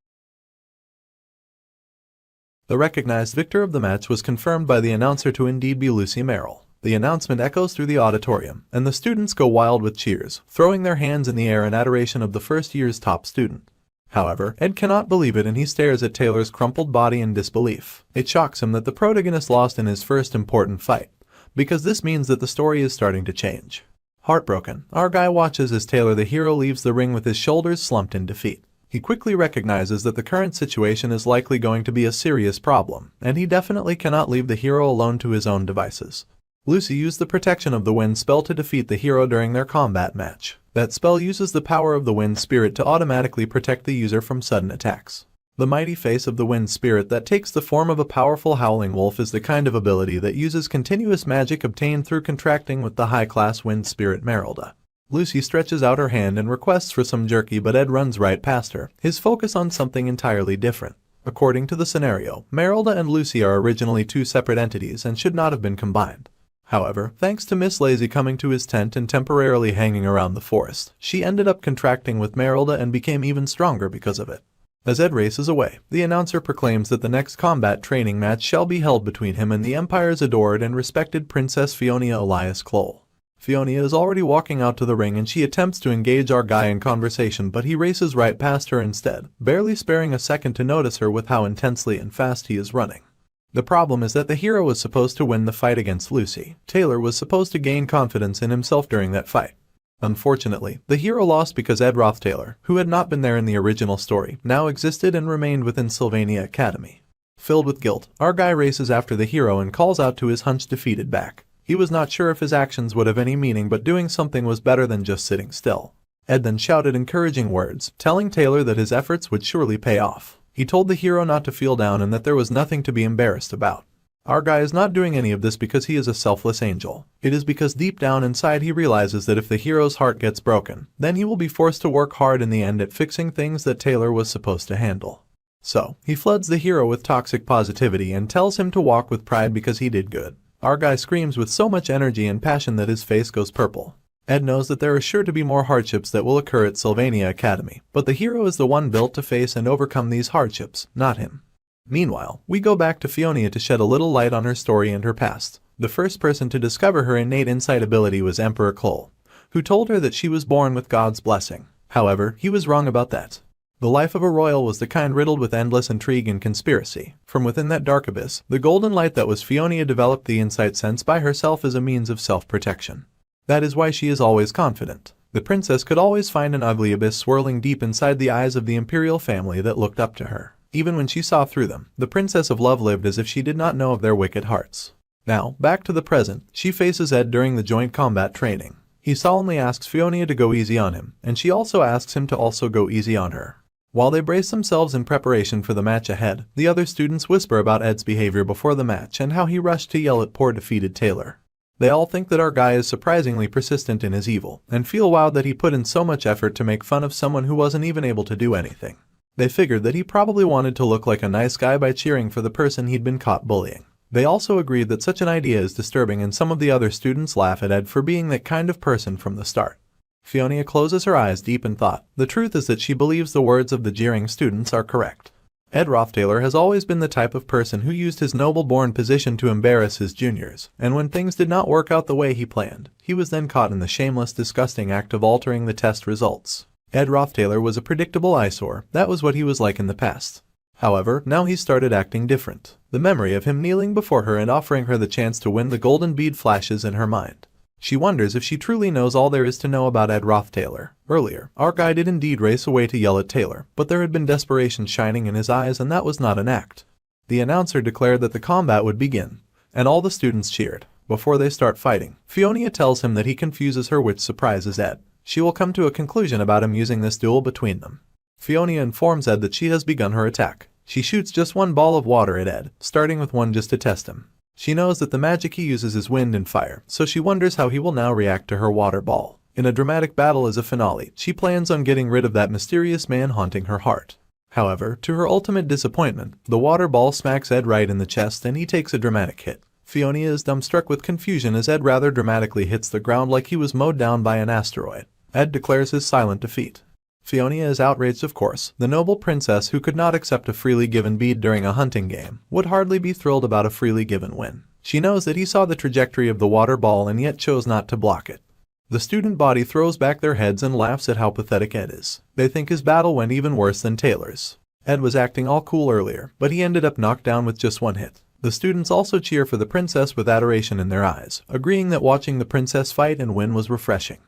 The recognized victor of the match was confirmed by the announcer to indeed be Lucy Merrill. The announcement echoes through the auditorium, and the students go wild with cheers, throwing their hands in the air in adoration of the first year's top student. However, Ed cannot believe it, and he stares at Taylor's crumpled body in disbelief. It shocks him that the protagonist lost in his first important fight, because this means that the story is starting to change. Heartbroken, our guy watches as Taylor the hero leaves the ring with his shoulders slumped in defeat. He quickly recognizes that the current situation is likely going to be a serious problem, and he definitely cannot leave the hero alone to his own devices. Lucy used the protection of the wind spell to defeat the hero during their combat match. That spell uses the power of the wind spirit to automatically protect the user from sudden attacks. The mighty face of the wind spirit that takes the form of a powerful howling wolf is the kind of ability that uses continuous magic obtained through contracting with the high-class wind spirit Merylda. Lucy stretches out her hand and requests for some jerky, but Ed runs right past her, his focus on something entirely different. According to the scenario, Merylda and Lucy are originally two separate entities and should not have been combined. However, thanks to Miss Lazy coming to his tent and temporarily hanging around the forest, she ended up contracting with Merylda and became even stronger because of it. As Ed races away, the announcer proclaims that the next combat training match shall be held between him and the Empire's adored and respected Princess Fiona Elias Clole. Fiona is already walking out to the ring and she attempts to engage our guy in conversation, but he races right past her instead, barely sparing a second to notice her with how intensely and fast he is running. The problem is that the hero was supposed to win the fight against Lucy. Taylor was supposed to gain confidence in himself during that fight. Unfortunately, the hero lost because Ed Roth Taylor, who had not been there in the original story, now existed and remained within Sylvania Academy. Filled with guilt, our guy races after the hero and calls out to his hunched defeated back. He was not sure if his actions would have any meaning, but doing something was better than just sitting still. Ed then shouted encouraging words, telling Taylor that his efforts would surely pay off. He told the hero not to feel down and that there was nothing to be embarrassed about. Our guy is not doing any of this because he is a selfless angel. It is because deep down inside he realizes that if the hero's heart gets broken, then he will be forced to work hard in the end at fixing things that Taylor was supposed to handle. So, he floods the hero with toxic positivity and tells him to walk with pride because he did good. Our guy screams with so much energy and passion that his face goes purple. Ed knows that there are sure to be more hardships that will occur at Sylvania Academy, but the hero is the one built to face and overcome these hardships, not him. Meanwhile, we go back to Fiona to shed a little light on her story and her past. The first person to discover her innate insight ability was Emperor Cole, who told her that she was born with God's blessing. However, he was wrong about that. The life of a royal was the kind riddled with endless intrigue and conspiracy. From within that dark abyss, the golden light that was Fiona developed the insight sense by herself as a means of self-protection. That is why she is always confident. The princess could always find an ugly abyss swirling deep inside the eyes of the imperial family that looked up to her. Even when she saw through them, the Princess of Love lived as if she did not know of their wicked hearts. Now, back to the present, she faces Ed during the joint combat training. He solemnly asks Fiona to go easy on him, and she also asks him to also go easy on her. While they brace themselves in preparation for the match ahead, the other students whisper about Ed's behavior before the match and how he rushed to yell at poor defeated Taylor. They all think that our guy is surprisingly persistent in his evil, and feel wowed that he put in so much effort to make fun of someone who wasn't even able to do anything. They figured that he probably wanted to look like a nice guy by cheering for the person he'd been caught bullying. They also agreed that such an idea is disturbing, and some of the other students laugh at Ed for being that kind of person from the start. Fiona closes her eyes deep in thought. The truth is that she believes the words of the jeering students are correct. Ed Rothtailor has always been the type of person who used his noble-born position to embarrass his juniors, and when things did not work out the way he planned, he was then caught in the shameless, disgusting act of altering the test results. Ed Rothtailor was a predictable eyesore. That was what he was like in the past. However, now he started acting different. The memory of him kneeling before her and offering her the chance to win the golden bead flashes in her mind. She wonders if she truly knows all there is to know about Ed Rothtailor. Earlier, our guy did indeed race away to yell at Taylor, but there had been desperation shining in his eyes, and that was not an act. The announcer declared that the combat would begin, and all the students cheered. Before they start fighting, Fiona tells him that he confuses her, which surprises Ed. She will come to a conclusion about him using this duel between them. Fiona informs Ed that she has begun her attack. She shoots just one ball of water at Ed, starting with one just to test him. She knows that the magic he uses is wind and fire, so she wonders how he will now react to her water ball. In a dramatic battle as a finale, she plans on getting rid of that mysterious man haunting her heart. However, to her ultimate disappointment, the water ball smacks Ed right in the chest and he takes a dramatic hit. Fiona is dumbstruck with confusion as Ed rather dramatically hits the ground like he was mowed down by an asteroid. Ed declares his silent defeat. Fiona is outraged, of course. The noble princess who could not accept a freely given bead during a hunting game would hardly be thrilled about a freely given win. She knows that he saw the trajectory of the water ball and yet chose not to block it. The student body throws back their heads and laughs at how pathetic Ed is. They think his battle went even worse than Taylor's. Ed was acting all cool earlier, but he ended up knocked down with just one hit. The students also cheer for the princess with adoration in their eyes, agreeing that watching the princess fight and win was refreshing.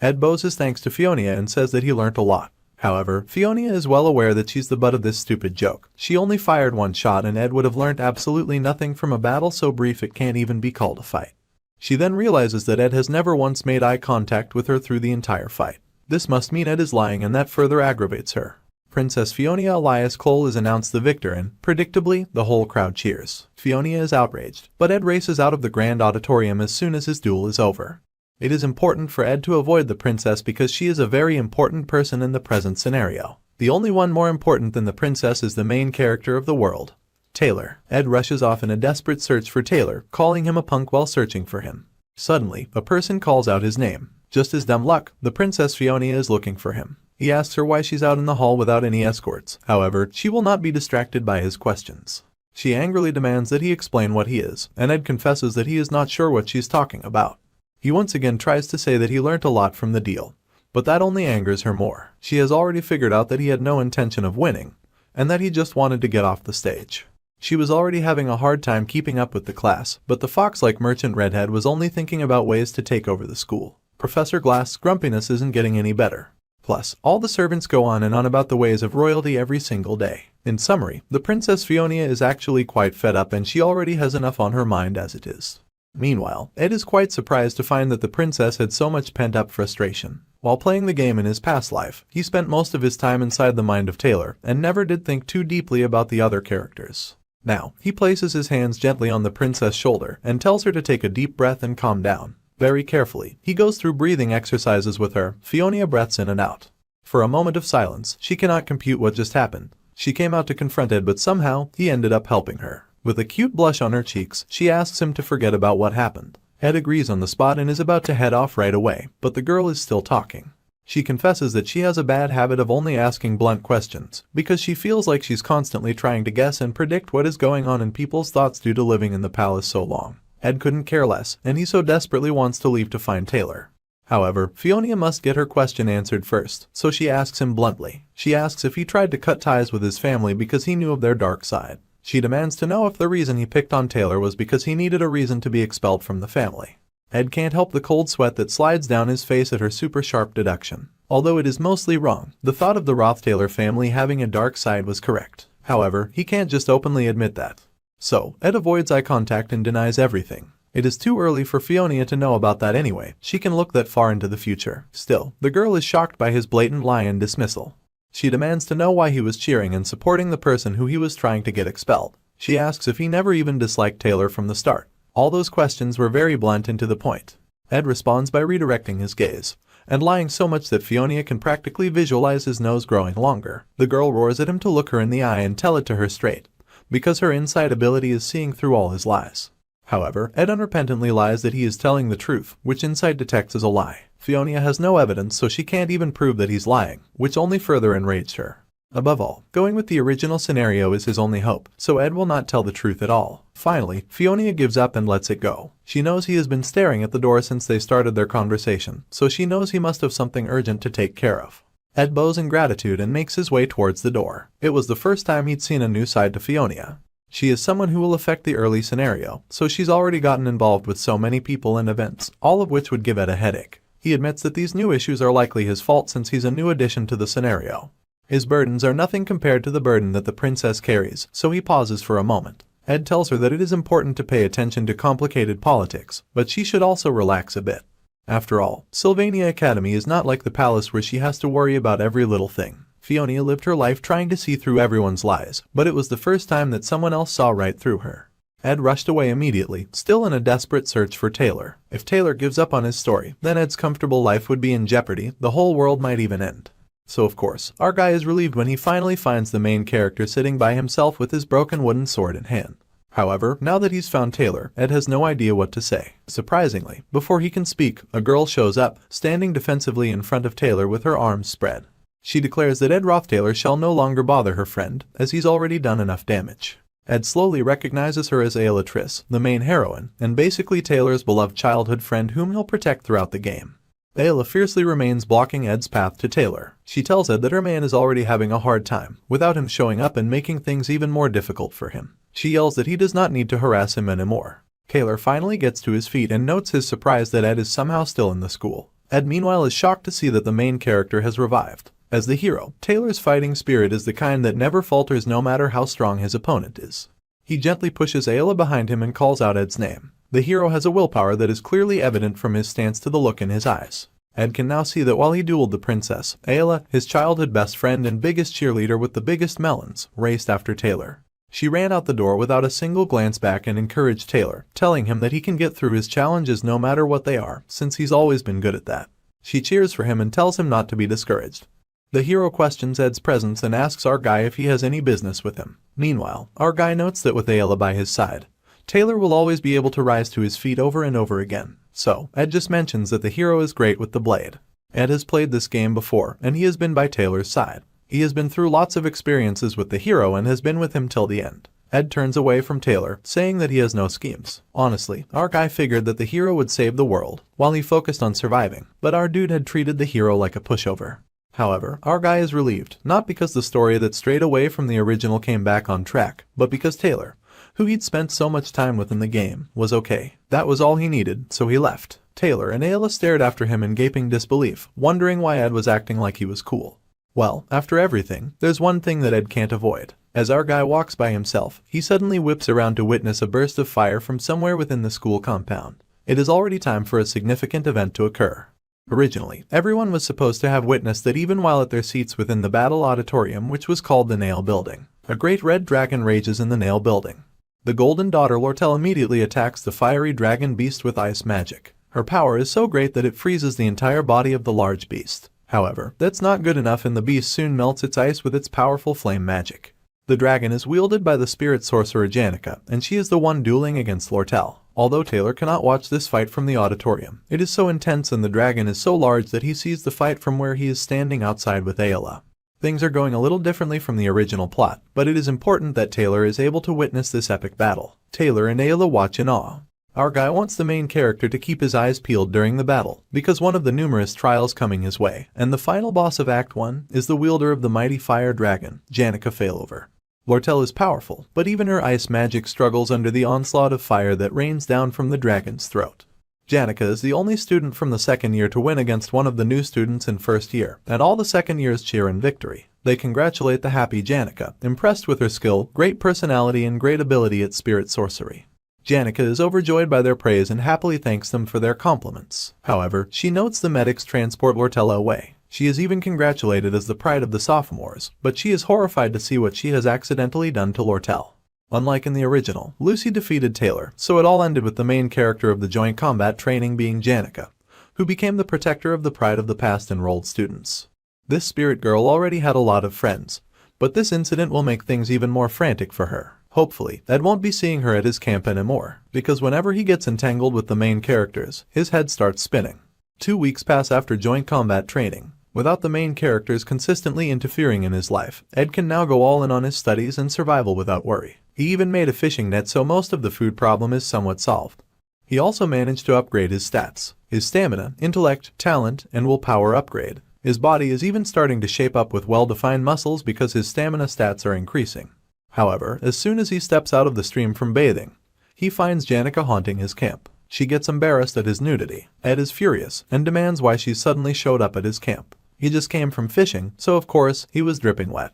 Ed bows his thanks to Fiona and says that he learnt a lot. However, Fiona is well aware that she's the butt of this stupid joke. She only fired one shot and Ed would have learnt absolutely nothing from a battle so brief it can't even be called a fight. She then realizes that Ed has never once made eye contact with her through the entire fight. This must mean Ed is lying, and that further aggravates her. Princess Fiona Elias Cole is announced the victor and, predictably, the whole crowd cheers. Fiona is outraged, but Ed races out of the grand auditorium as soon as his duel is over. It is important for Ed to avoid the princess because she is a very important person in the present scenario. The only one more important than the princess is the main character of the world, Taylor. Ed rushes off in a desperate search for Taylor, calling him a punk while searching for him. Suddenly, a person calls out his name. Just as dumb luck, the Princess Fiona is looking for him. He asks her why she's out in the hall without any escorts. However, she will not be distracted by his questions. She angrily demands that he explain what he is, and Ed confesses that he is not sure what she's talking about. He once again tries to say that he learnt a lot from the deal, but that only angers her more. She has already figured out that he had no intention of winning, and that he just wanted to get off the stage. She was already having a hard time keeping up with the class, but the fox-like merchant redhead was only thinking about ways to take over the school. Professor Glass's grumpiness isn't getting any better. Plus, all the servants go on and on about the ways of royalty every single day. In summary, the Princess Fiona is actually quite fed up and she already has enough on her mind as it is. Meanwhile, Ed is quite surprised to find that the princess had so much pent-up frustration. While playing the game in his past life, he spent most of his time inside the mind of Taylor and never did think too deeply about the other characters. Now, he places his hands gently on the princess' shoulder and tells her to take a deep breath and calm down. Very carefully, he goes through breathing exercises with her. Fiona breaths in and out. For a moment of silence, she cannot compute what just happened. She came out to confront Ed, but somehow, he ended up helping her. With a cute blush on her cheeks, she asks him to forget about what happened. Ed agrees on the spot and is about to head off right away, but the girl is still talking. She confesses that she has a bad habit of only asking blunt questions, because she feels like she's constantly trying to guess and predict what is going on in people's thoughts due to living in the palace so long. Ed couldn't care less, and he so desperately wants to leave to find Taylor. However, Fiona must get her question answered first, so she asks him bluntly. She asks if he tried to cut ties with his family because he knew of their dark side. She demands to know if the reason he picked on Taylor was because he needed a reason to be expelled from the family. Ed can't help the cold sweat that slides down his face at her super sharp deduction. Although it is mostly wrong, the thought of the Rothtailor family having a dark side was correct. However, he can't just openly admit that. So, Ed avoids eye contact and denies everything. It is too early for Fiona to know about that anyway. She can look that far into the future. Still, the girl is shocked by his blatant lie and dismissal. She demands to know why he was cheering and supporting the person who he was trying to get expelled. She asks if he never even disliked Taylor from the start. All those questions were very blunt and to the point. Ed responds by redirecting his gaze, and lying so much that Fiona can practically visualize his nose growing longer. The girl roars at him to look her in the eye and tell it to her straight, because her inside ability is seeing through all his lies. However, Ed unrepentantly lies that he is telling the truth, which Insight detects as a lie. Fiona has no evidence, so she can't even prove that he's lying, which only further enraged her. Above all, going with the original scenario is his only hope, so Ed will not tell the truth at all. Finally, Fiona gives up and lets it go. She knows he has been staring at the door since they started their conversation, so she knows he must have something urgent to take care of. Ed bows in gratitude and makes his way towards the door. It was the first time he'd seen a new side to Fiona. She is someone who will affect the early scenario, so she's already gotten involved with so many people and events, all of which would give Ed a headache. He admits that these new issues are likely his fault since he's a new addition to the scenario. His burdens are nothing compared to the burden that the princess carries, so he pauses for a moment. Ed tells her that it is important to pay attention to complicated politics, but she should also relax a bit. After all, Sylvania Academy is not like the palace where she has to worry about every little thing. Fiona lived her life trying to see through everyone's lies, but it was the first time that someone else saw right through her. Ed rushed away immediately, still in a desperate search for Taylor. If Taylor gives up on his story, then Ed's comfortable life would be in jeopardy, the whole world might even end. So of course, our guy is relieved when he finally finds the main character sitting by himself with his broken wooden sword in hand. However, now that he's found Taylor, Ed has no idea what to say. Surprisingly, before he can speak, a girl shows up, standing defensively in front of Taylor with her arms spread. She declares that Ed Rothtaylor shall no longer bother her friend, as he's already done enough damage. Ed slowly recognizes her as Ayla Triss, the main heroine, and basically Taylor's beloved childhood friend whom he'll protect throughout the game. Ayla fiercely remains blocking Ed's path to Taylor. She tells Ed that her man is already having a hard time, without him showing up and making things even more difficult for him. She yells that he does not need to harass him anymore. Taylor finally gets to his feet and notes his surprise that Ed is somehow still in the school. Ed meanwhile is shocked to see that the main character has revived. As the hero, Taylor's fighting spirit is the kind that never falters no matter how strong his opponent is. He gently pushes Ayla behind him and calls out Ed's name. The hero has a willpower that is clearly evident from his stance to the look in his eyes. Ed can now see that while he dueled the princess, Ayla, his childhood best friend and biggest cheerleader with the biggest melons, raced after Taylor. She ran out the door without a single glance back and encouraged Taylor, telling him that he can get through his challenges no matter what they are, since he's always been good at that. She cheers for him and tells him not to be discouraged. The hero questions Ed's presence and asks our guy if he has any business with him. Meanwhile, our guy notes that with Ayla by his side, Taylor will always be able to rise to his feet over and over again. So, Ed just mentions that the hero is great with the blade. Ed has played this game before, and he has been by Taylor's side. He has been through lots of experiences with the hero and has been with him till the end. Ed turns away from Taylor, saying that he has no schemes. Honestly, our guy figured that the hero would save the world, while he focused on surviving, but our dude had treated the hero like a pushover. However, our guy is relieved, not because the story that strayed away from the original came back on track, but because Taylor, who he'd spent so much time with in the game, was okay. That was all he needed, so he left. Taylor and Ayla stared after him in gaping disbelief, wondering why Ed was acting like he was cool. Well, after everything, there's one thing that Ed can't avoid. As our guy walks by himself, he suddenly whips around to witness a burst of fire from somewhere within the school compound. It is already time for a significant event to occur. Originally, everyone was supposed to have witnessed that even while at their seats within the battle auditorium, which was called the Nail Building. A great red dragon rages in the Nail Building. The Golden Daughter Lortel immediately attacks the fiery dragon beast with ice magic. Her power is so great that it freezes the entire body of the large beast. However, that's not good enough and the beast soon melts its ice with its powerful flame magic. The dragon is wielded by the spirit sorcerer Janica, and she is the one dueling against Lortel. Although Taylor cannot watch this fight from the auditorium, it is so intense and the dragon is so large that he sees the fight from where he is standing outside with Ayla. Things are going a little differently from the original plot, but it is important that Taylor is able to witness this epic battle. Taylor and Ayla watch in awe. Our guy wants the main character to keep his eyes peeled during the battle, because one of the numerous trials coming his way, and the final boss of Act 1, is the wielder of the mighty fire dragon, Janica Failover. Lortel is powerful, but even her ice magic struggles under the onslaught of fire that rains down from the dragon's throat. Janica is the only student from the second year to win against one of the new students in first year, and all the second years cheer in victory. They congratulate the happy Janica, impressed with her skill, great personality and great ability at spirit sorcery. Janica is overjoyed by their praise and happily thanks them for their compliments. However, she notes the medics transport Lortella away. She is even congratulated as the pride of the sophomores, but she is horrified to see what she has accidentally done to Lortel. Unlike in the original, Lucy defeated Taylor, so it all ended with the main character of the joint combat training being Janica, who became the protector of the pride of the past enrolled students. This spirit girl already had a lot of friends, but this incident will make things even more frantic for her. Hopefully, Ed won't be seeing her at his camp anymore, because whenever he gets entangled with the main characters, his head starts spinning. 2 weeks pass after joint combat training. Without the main characters consistently interfering in his life, Ed can now go all in on his studies and survival without worry. He even made a fishing net so most of the food problem is somewhat solved. He also managed to upgrade his stats. His stamina, intellect, talent, and willpower upgrade. His body is even starting to shape up with well-defined muscles because his stamina stats are increasing. However, as soon as he steps out of the stream from bathing, he finds Janica haunting his camp. She gets embarrassed at his nudity. Ed is furious and demands why she suddenly showed up at his camp. He just came from fishing, so of course, he was dripping wet.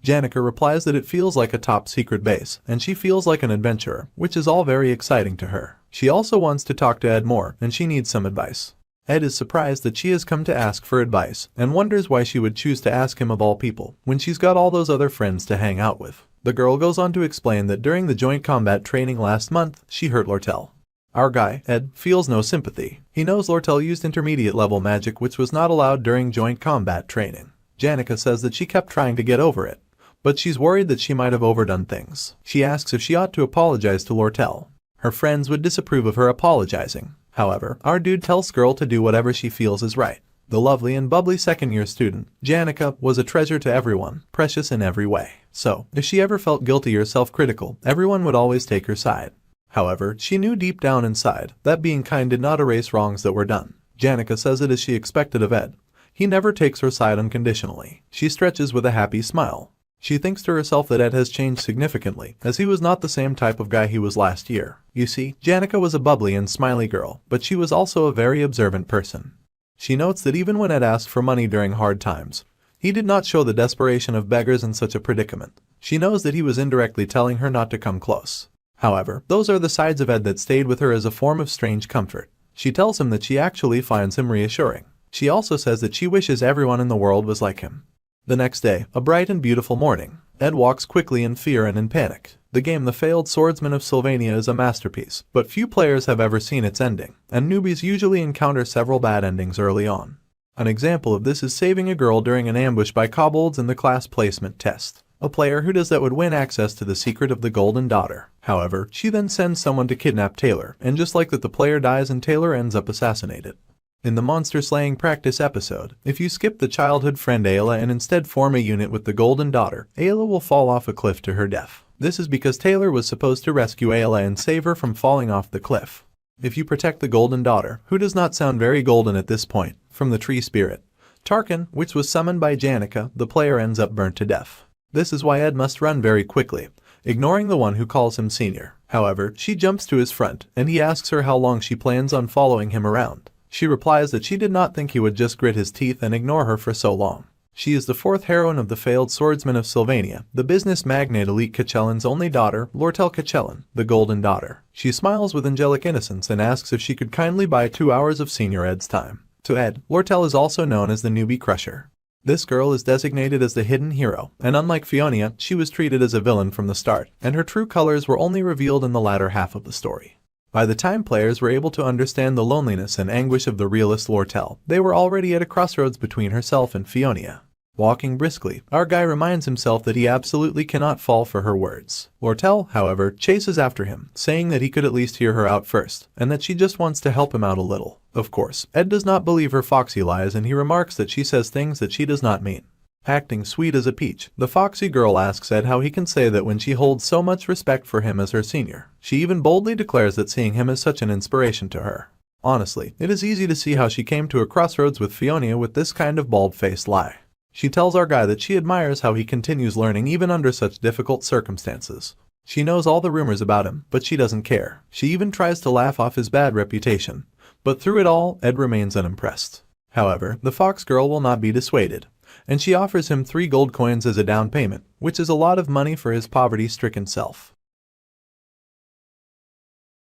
Janica replies that it feels like a top-secret base, and she feels like an adventurer, which is all very exciting to her. She also wants to talk to Ed more, and she needs some advice. Ed is surprised that she has come to ask for advice, and wonders why she would choose to ask him of all people, when she's got all those other friends to hang out with. The girl goes on to explain that during the joint combat training last month, she hurt Lortel. Our guy, Ed, feels no sympathy. He knows Lortel used intermediate-level magic which was not allowed during joint combat training. Janica says that she kept trying to get over it, but she's worried that she might have overdone things. She asks if she ought to apologize to Lortel. Her friends would disapprove of her apologizing. However, our dude tells girl to do whatever she feels is right. The lovely and bubbly second-year student, Janica, was a treasure to everyone, precious in every way. So, if she ever felt guilty or self-critical, everyone would always take her side. However, she knew deep down inside that being kind did not erase wrongs that were done. Janica says it as she expected of Ed. He never takes her side unconditionally. She stretches with a happy smile. She thinks to herself that Ed has changed significantly, as he was not the same type of guy he was last year. You see, Janica was a bubbly and smiley girl, but she was also a very observant person. She notes that even when Ed asked for money during hard times, he did not show the desperation of beggars in such a predicament. She knows that he was indirectly telling her not to come close. However, those are the sides of Ed that stayed with her as a form of strange comfort. She tells him that she actually finds him reassuring. She also says that she wishes everyone in the world was like him. The next day, a bright and beautiful morning, Ed walks quickly in fear and in panic. The game The Failed Swordsman of Sylvania is a masterpiece, but few players have ever seen its ending, and newbies usually encounter several bad endings early on. An example of this is saving a girl during an ambush by kobolds in the class placement test. A player who does that would win access to the secret of the Golden Daughter. However, she then sends someone to kidnap Taylor, and just like that the player dies and Taylor ends up assassinated. In the monster slaying practice episode, if you skip the childhood friend Ayla and instead form a unit with the Golden Daughter, Ayla will fall off a cliff to her death. This is because Taylor was supposed to rescue Ayla and save her from falling off the cliff. If you protect the Golden Daughter, who does not sound very golden at this point, from the tree spirit, Tarkin, which was summoned by Janica, the player ends up burnt to death. This is why Ed must run very quickly, ignoring the one who calls him senior. However, she jumps to his front, and he asks her how long she plans on following him around. She replies that she did not think he would just grit his teeth and ignore her for so long. She is the fourth heroine of The Failed Swordsman of Sylvania, the business magnate Elite Kachellan's only daughter, Lortel Kachellan, the Golden Daughter. She smiles with angelic innocence and asks if she could kindly buy 2 hours of Senior Ed's time. To Ed, Lortel is also known as the Newbie Crusher. This girl is designated as the hidden hero, and unlike Fiona, she was treated as a villain from the start, and her true colors were only revealed in the latter half of the story. By the time players were able to understand the loneliness and anguish of the realist Lortel, they were already at a crossroads between herself and Fiona. Walking briskly, our guy reminds himself that he absolutely cannot fall for her words. Lortel, however, chases after him, saying that he could at least hear her out first, and that she just wants to help him out a little. Of course, Ed does not believe her foxy lies and he remarks that she says things that she does not mean. Acting sweet as a peach, the foxy girl asks Ed how he can say that when she holds so much respect for him as her senior. She even boldly declares that seeing him is such an inspiration to her. Honestly, it is easy to see how she came to a crossroads with Fiona with this kind of bald-faced lie. She tells our guy that she admires how he continues learning even under such difficult circumstances. She knows all the rumors about him, but she doesn't care. She even tries to laugh off his bad reputation. But through it all, Ed remains unimpressed. However, the fox girl will not be dissuaded, and she offers him 3 gold coins as a down payment, which is a lot of money for his poverty-stricken self.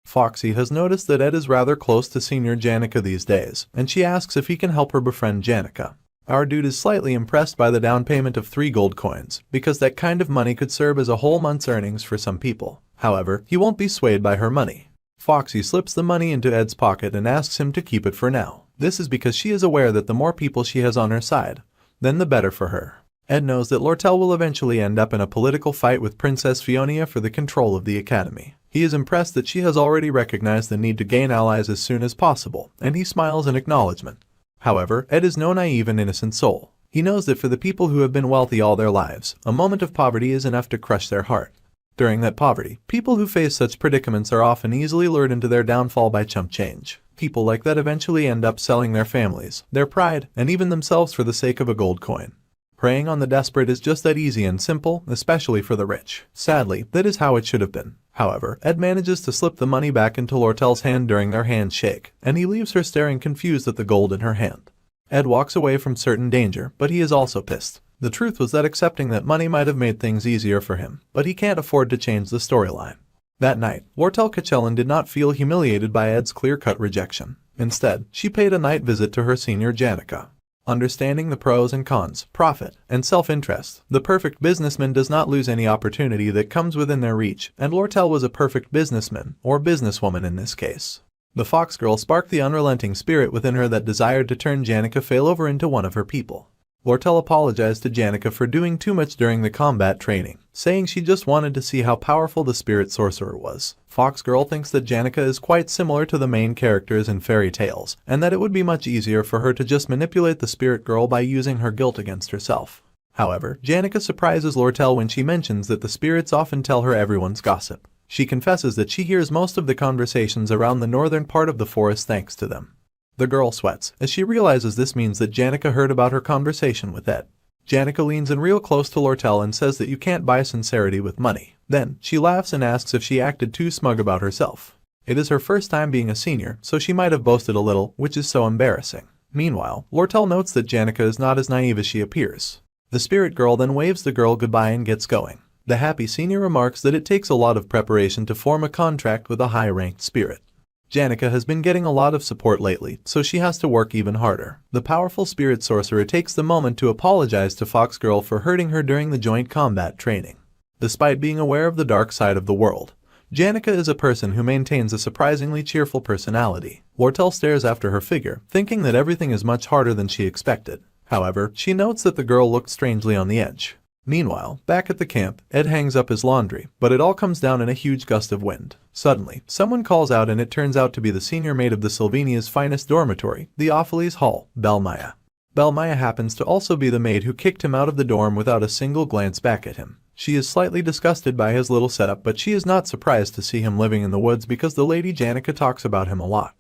Foxy has noticed that Ed is rather close to Senior Janica these days, and she asks if he can help her befriend Janica. Our dude is slightly impressed by the down payment of 3 gold coins, because that kind of money could serve as a whole month's earnings for some people. However, he won't be swayed by her money. Foxy slips the money into Ed's pocket and asks him to keep it for now. This is because she is aware that the more people she has on her side, then the better for her. Ed knows that Lortel will eventually end up in a political fight with Princess Fiona for the control of the academy. He is impressed that she has already recognized the need to gain allies as soon as possible, and he smiles in acknowledgement. However, Ed is no naive and innocent soul. He knows that for the people who have been wealthy all their lives, a moment of poverty is enough to crush their heart. During that poverty, people who face such predicaments are often easily lured into their downfall by chump change. People like that eventually end up selling their families, their pride, and even themselves for the sake of a gold coin. Preying on the desperate is just that easy and simple, especially for the rich. Sadly, that is how it should have been. However, Ed manages to slip the money back into Lortel's hand during their handshake, and he leaves her staring confused at the gold in her hand. Ed walks away from certain danger, but he is also pissed. The truth was that accepting that money might have made things easier for him, but he can't afford to change the storyline. That night, Lortel Kachellan did not feel humiliated by Ed's clear-cut rejection. Instead, she paid a night visit to her senior Janica. Understanding the pros and cons, profit, and self-interest, the perfect businessman does not lose any opportunity that comes within their reach, and Lortel was a perfect businessman, or businesswoman in this case. The fox girl sparked the unrelenting spirit within her that desired to turn Janica failover into one of her people. Lortel apologized to Janica for doing too much during the combat training, saying she just wanted to see how powerful the spirit sorcerer was. Fox Girl thinks that Janica is quite similar to the main characters in fairy tales, and that it would be much easier for her to just manipulate the spirit girl by using her guilt against herself. However, Janica surprises Lortel when she mentions that the spirits often tell her everyone's gossip. She confesses that she hears most of the conversations around the northern part of the forest thanks to them. The girl sweats, as she realizes this means that Janica heard about her conversation with Ed. Janica leans in real close to Lortel and says that you can't buy sincerity with money. Then, she laughs and asks if she acted too smug about herself. It is her first time being a senior, so she might have boasted a little, which is so embarrassing. Meanwhile, Lortel notes that Janica is not as naive as she appears. The spirit girl then waves the girl goodbye and gets going. The happy senior remarks that it takes a lot of preparation to form a contract with a high-ranked spirit. Janica has been getting a lot of support lately, so she has to work even harder. The powerful spirit sorcerer takes the moment to apologize to Fox Girl for hurting her during the joint combat training. Despite being aware of the dark side of the world, Janica is a person who maintains a surprisingly cheerful personality. Lortel stares after her figure, thinking that everything is much harder than she expected. However, she notes that the girl looked strangely on the edge. Meanwhile, back at the camp, Ed hangs up his laundry, but it all comes down in a huge gust of wind. Suddenly, someone calls out and it turns out to be the senior maid of the Sylvania's finest dormitory, the Opheles Hall, Belmaya. Belmaya happens to also be the maid who kicked him out of the dorm without a single glance back at him. She is slightly disgusted by his little setup, but she is not surprised to see him living in the woods because the lady Janica talks about him a lot.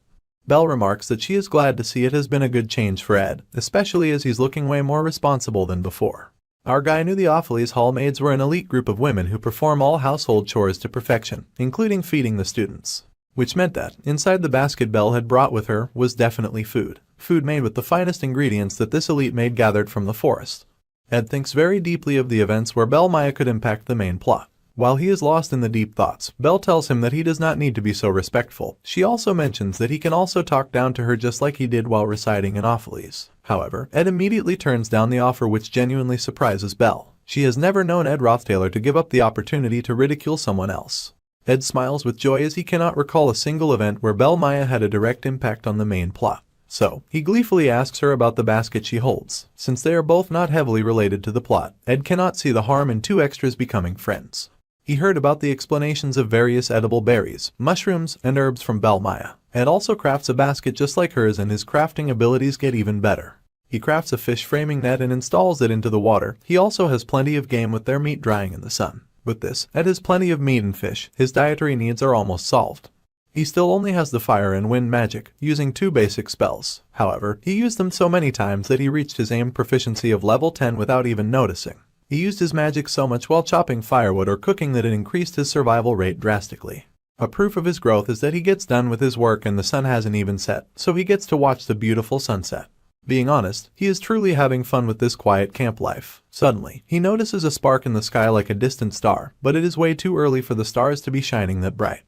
Belle remarks that she is glad to see it has been a good change for Ed, especially as he's looking way more responsible than before. Our guy knew the Opheles Hall maids were an elite group of women who perform all household chores to perfection, including feeding the students. Which meant that, inside the basket Belle had brought with her, was definitely food. Food made with the finest ingredients that this elite maid gathered from the forest. Ed thinks very deeply of the events where Belmaya could impact the main plot. While he is lost in the deep thoughts, Belle tells him that he does not need to be so respectful. She also mentions that he can also talk down to her just like he did while residing in Opheles. However, Ed immediately turns down the offer, which genuinely surprises Belle. She has never known Ed Rothtaylor to give up the opportunity to ridicule someone else. Ed smiles with joy as he cannot recall a single event where Belmaya had a direct impact on the main plot. So, he gleefully asks her about the basket she holds. Since they are both not heavily related to the plot, Ed cannot see the harm in two extras becoming friends. He heard about the explanations of various edible berries, mushrooms, and herbs from Belmaya. Ed also crafts a basket just like hers, and his crafting abilities get even better. He crafts a fish framing net and installs it into the water. He also has plenty of game with their meat drying in the sun. With this, Ed has plenty of meat and fish. His dietary needs are almost solved. He still only has the fire and wind magic, using 2 basic spells. However, he used them so many times that he reached his aim proficiency of level 10 without even noticing. He used his magic so much while chopping firewood or cooking that it increased his survival rate drastically. A proof of his growth is that he gets done with his work and the sun hasn't even set, so he gets to watch the beautiful sunset. Being honest, he is truly having fun with this quiet camp life. Suddenly, he notices a spark in the sky like a distant star, but it is way too early for the stars to be shining that bright.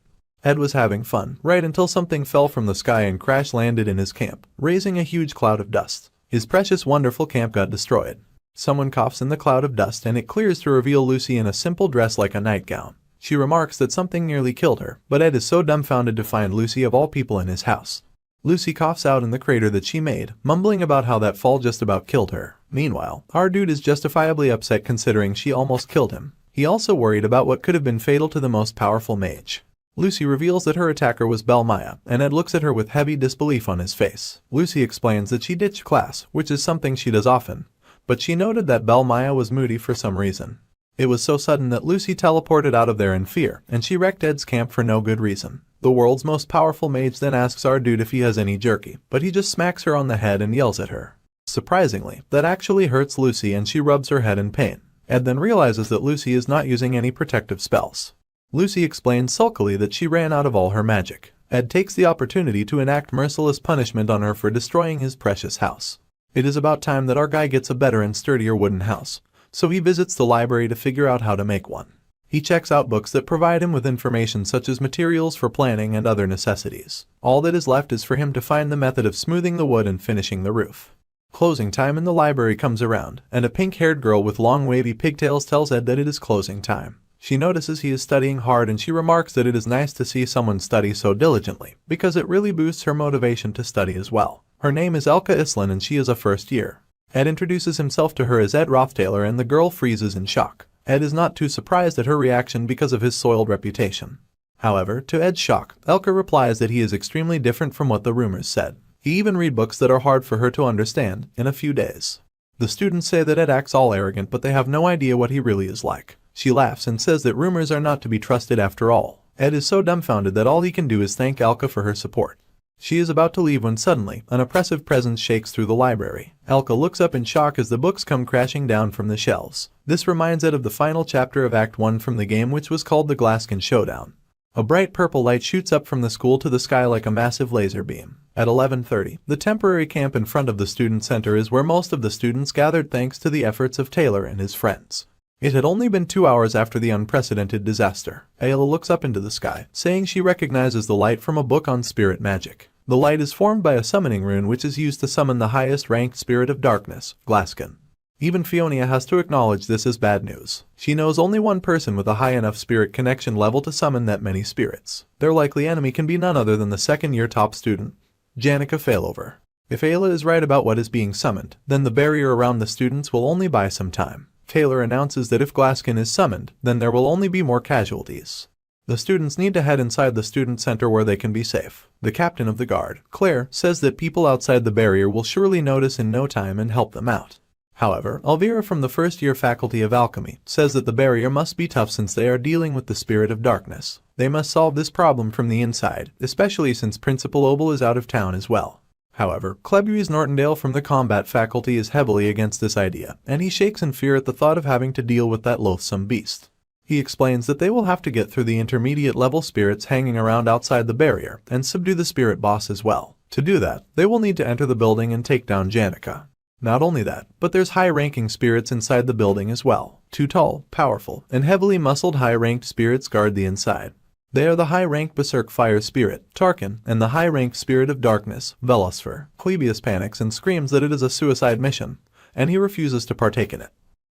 Ed was having fun, right until something fell from the sky and crash-landed in his camp, raising a huge cloud of dust. His precious wonderful camp got destroyed. Someone coughs in the cloud of dust and it clears to reveal Lucy in a simple dress like a nightgown. She remarks that something nearly killed her, but Ed is so dumbfounded to find Lucy of all people in his house. Lucy coughs out in the crater that she made, mumbling about how that fall just about killed her. Meanwhile, our dude is justifiably upset considering she almost killed him. He also worried about what could have been fatal to the most powerful mage. Lucy reveals that her attacker was Belle Maya, and Ed looks at her with heavy disbelief on his face. Lucy explains that she ditched class, which is something she does often, but she noted that Belle Maya was moody for some reason. It was so sudden that Lucy teleported out of there in fear, and she wrecked Ed's camp for no good reason. The world's most powerful mage then asks our dude if he has any jerky, but he just smacks her on the head and yells at her. Surprisingly, that actually hurts Lucy and she rubs her head in pain. Ed then realizes that Lucy is not using any protective spells. Lucy explains sulkily that she ran out of all her magic. Ed takes the opportunity to enact merciless punishment on her for destroying his precious house. It is about time that our guy gets a better and sturdier wooden house, so he visits the library to figure out how to make one. He checks out books that provide him with information such as materials for planning and other necessities. All that is left is for him to find the method of smoothing the wood and finishing the roof. Closing time in the library comes around, and a pink-haired girl with long wavy pigtails tells Ed that it is closing time. She notices he is studying hard and she remarks that it is nice to see someone study so diligently, because it really boosts her motivation to study as well. Her name is Elka Islan and she is a first year. Ed introduces himself to her as Ed Rothtailor and the girl freezes in shock. Ed is not too surprised at her reaction because of his soiled reputation. However, to Ed's shock, Elka replies that he is extremely different from what the rumors said. He even read books that are hard for her to understand in a few days. The students say that Ed acts all arrogant, but they have no idea what he really is like. She laughs and says that rumors are not to be trusted after all. Ed is so dumbfounded that all he can do is thank Elka for her support. She is about to leave when suddenly, an oppressive presence shakes through the library. Elka looks up in shock as the books come crashing down from the shelves. This reminds Ed of the final chapter of Act 1 from the game, which was called the Glaskin Showdown. A bright purple light shoots up from the school to the sky like a massive laser beam. At 11:30, the temporary camp in front of the student center is where most of the students gathered thanks to the efforts of Taylor and his friends. It had only been 2 hours after the unprecedented disaster. Ayla looks up into the sky, saying she recognizes the light from a book on spirit magic. The light is formed by a summoning rune which is used to summon the highest ranked spirit of darkness, Glaskin. Even Fiona has to acknowledge this as bad news. She knows only one person with a high enough spirit connection level to summon that many spirits. Their likely enemy can be none other than the second-year top student, Janica Failover. If Ayla is right about what is being summoned, then the barrier around the students will only buy some time. Taylor announces that if Glaskin is summoned, then there will only be more casualties. The students need to head inside the student center where they can be safe. The captain of the guard, Claire, says that people outside the barrier will surely notice in no time and help them out. However, Elvira from the first-year faculty of alchemy says that the barrier must be tough since they are dealing with the spirit of darkness. They must solve this problem from the inside, especially since Principal Obel is out of town as well. However, Clebuis Nortondale from the combat faculty is heavily against this idea, and he shakes in fear at the thought of having to deal with that loathsome beast. He explains that they will have to get through the intermediate-level spirits hanging around outside the barrier and subdue the spirit boss as well. To do that, they will need to enter the building and take down Janica. Not only that, but there's high-ranking spirits inside the building as well. 2 tall, powerful, and heavily muscled high-ranked spirits guard the inside. They are the high-ranked Berserk Fire Spirit, Tarkin, and the high-ranked Spirit of Darkness, Velosfer. Clebius panics and screams that it is a suicide mission, and he refuses to partake in it.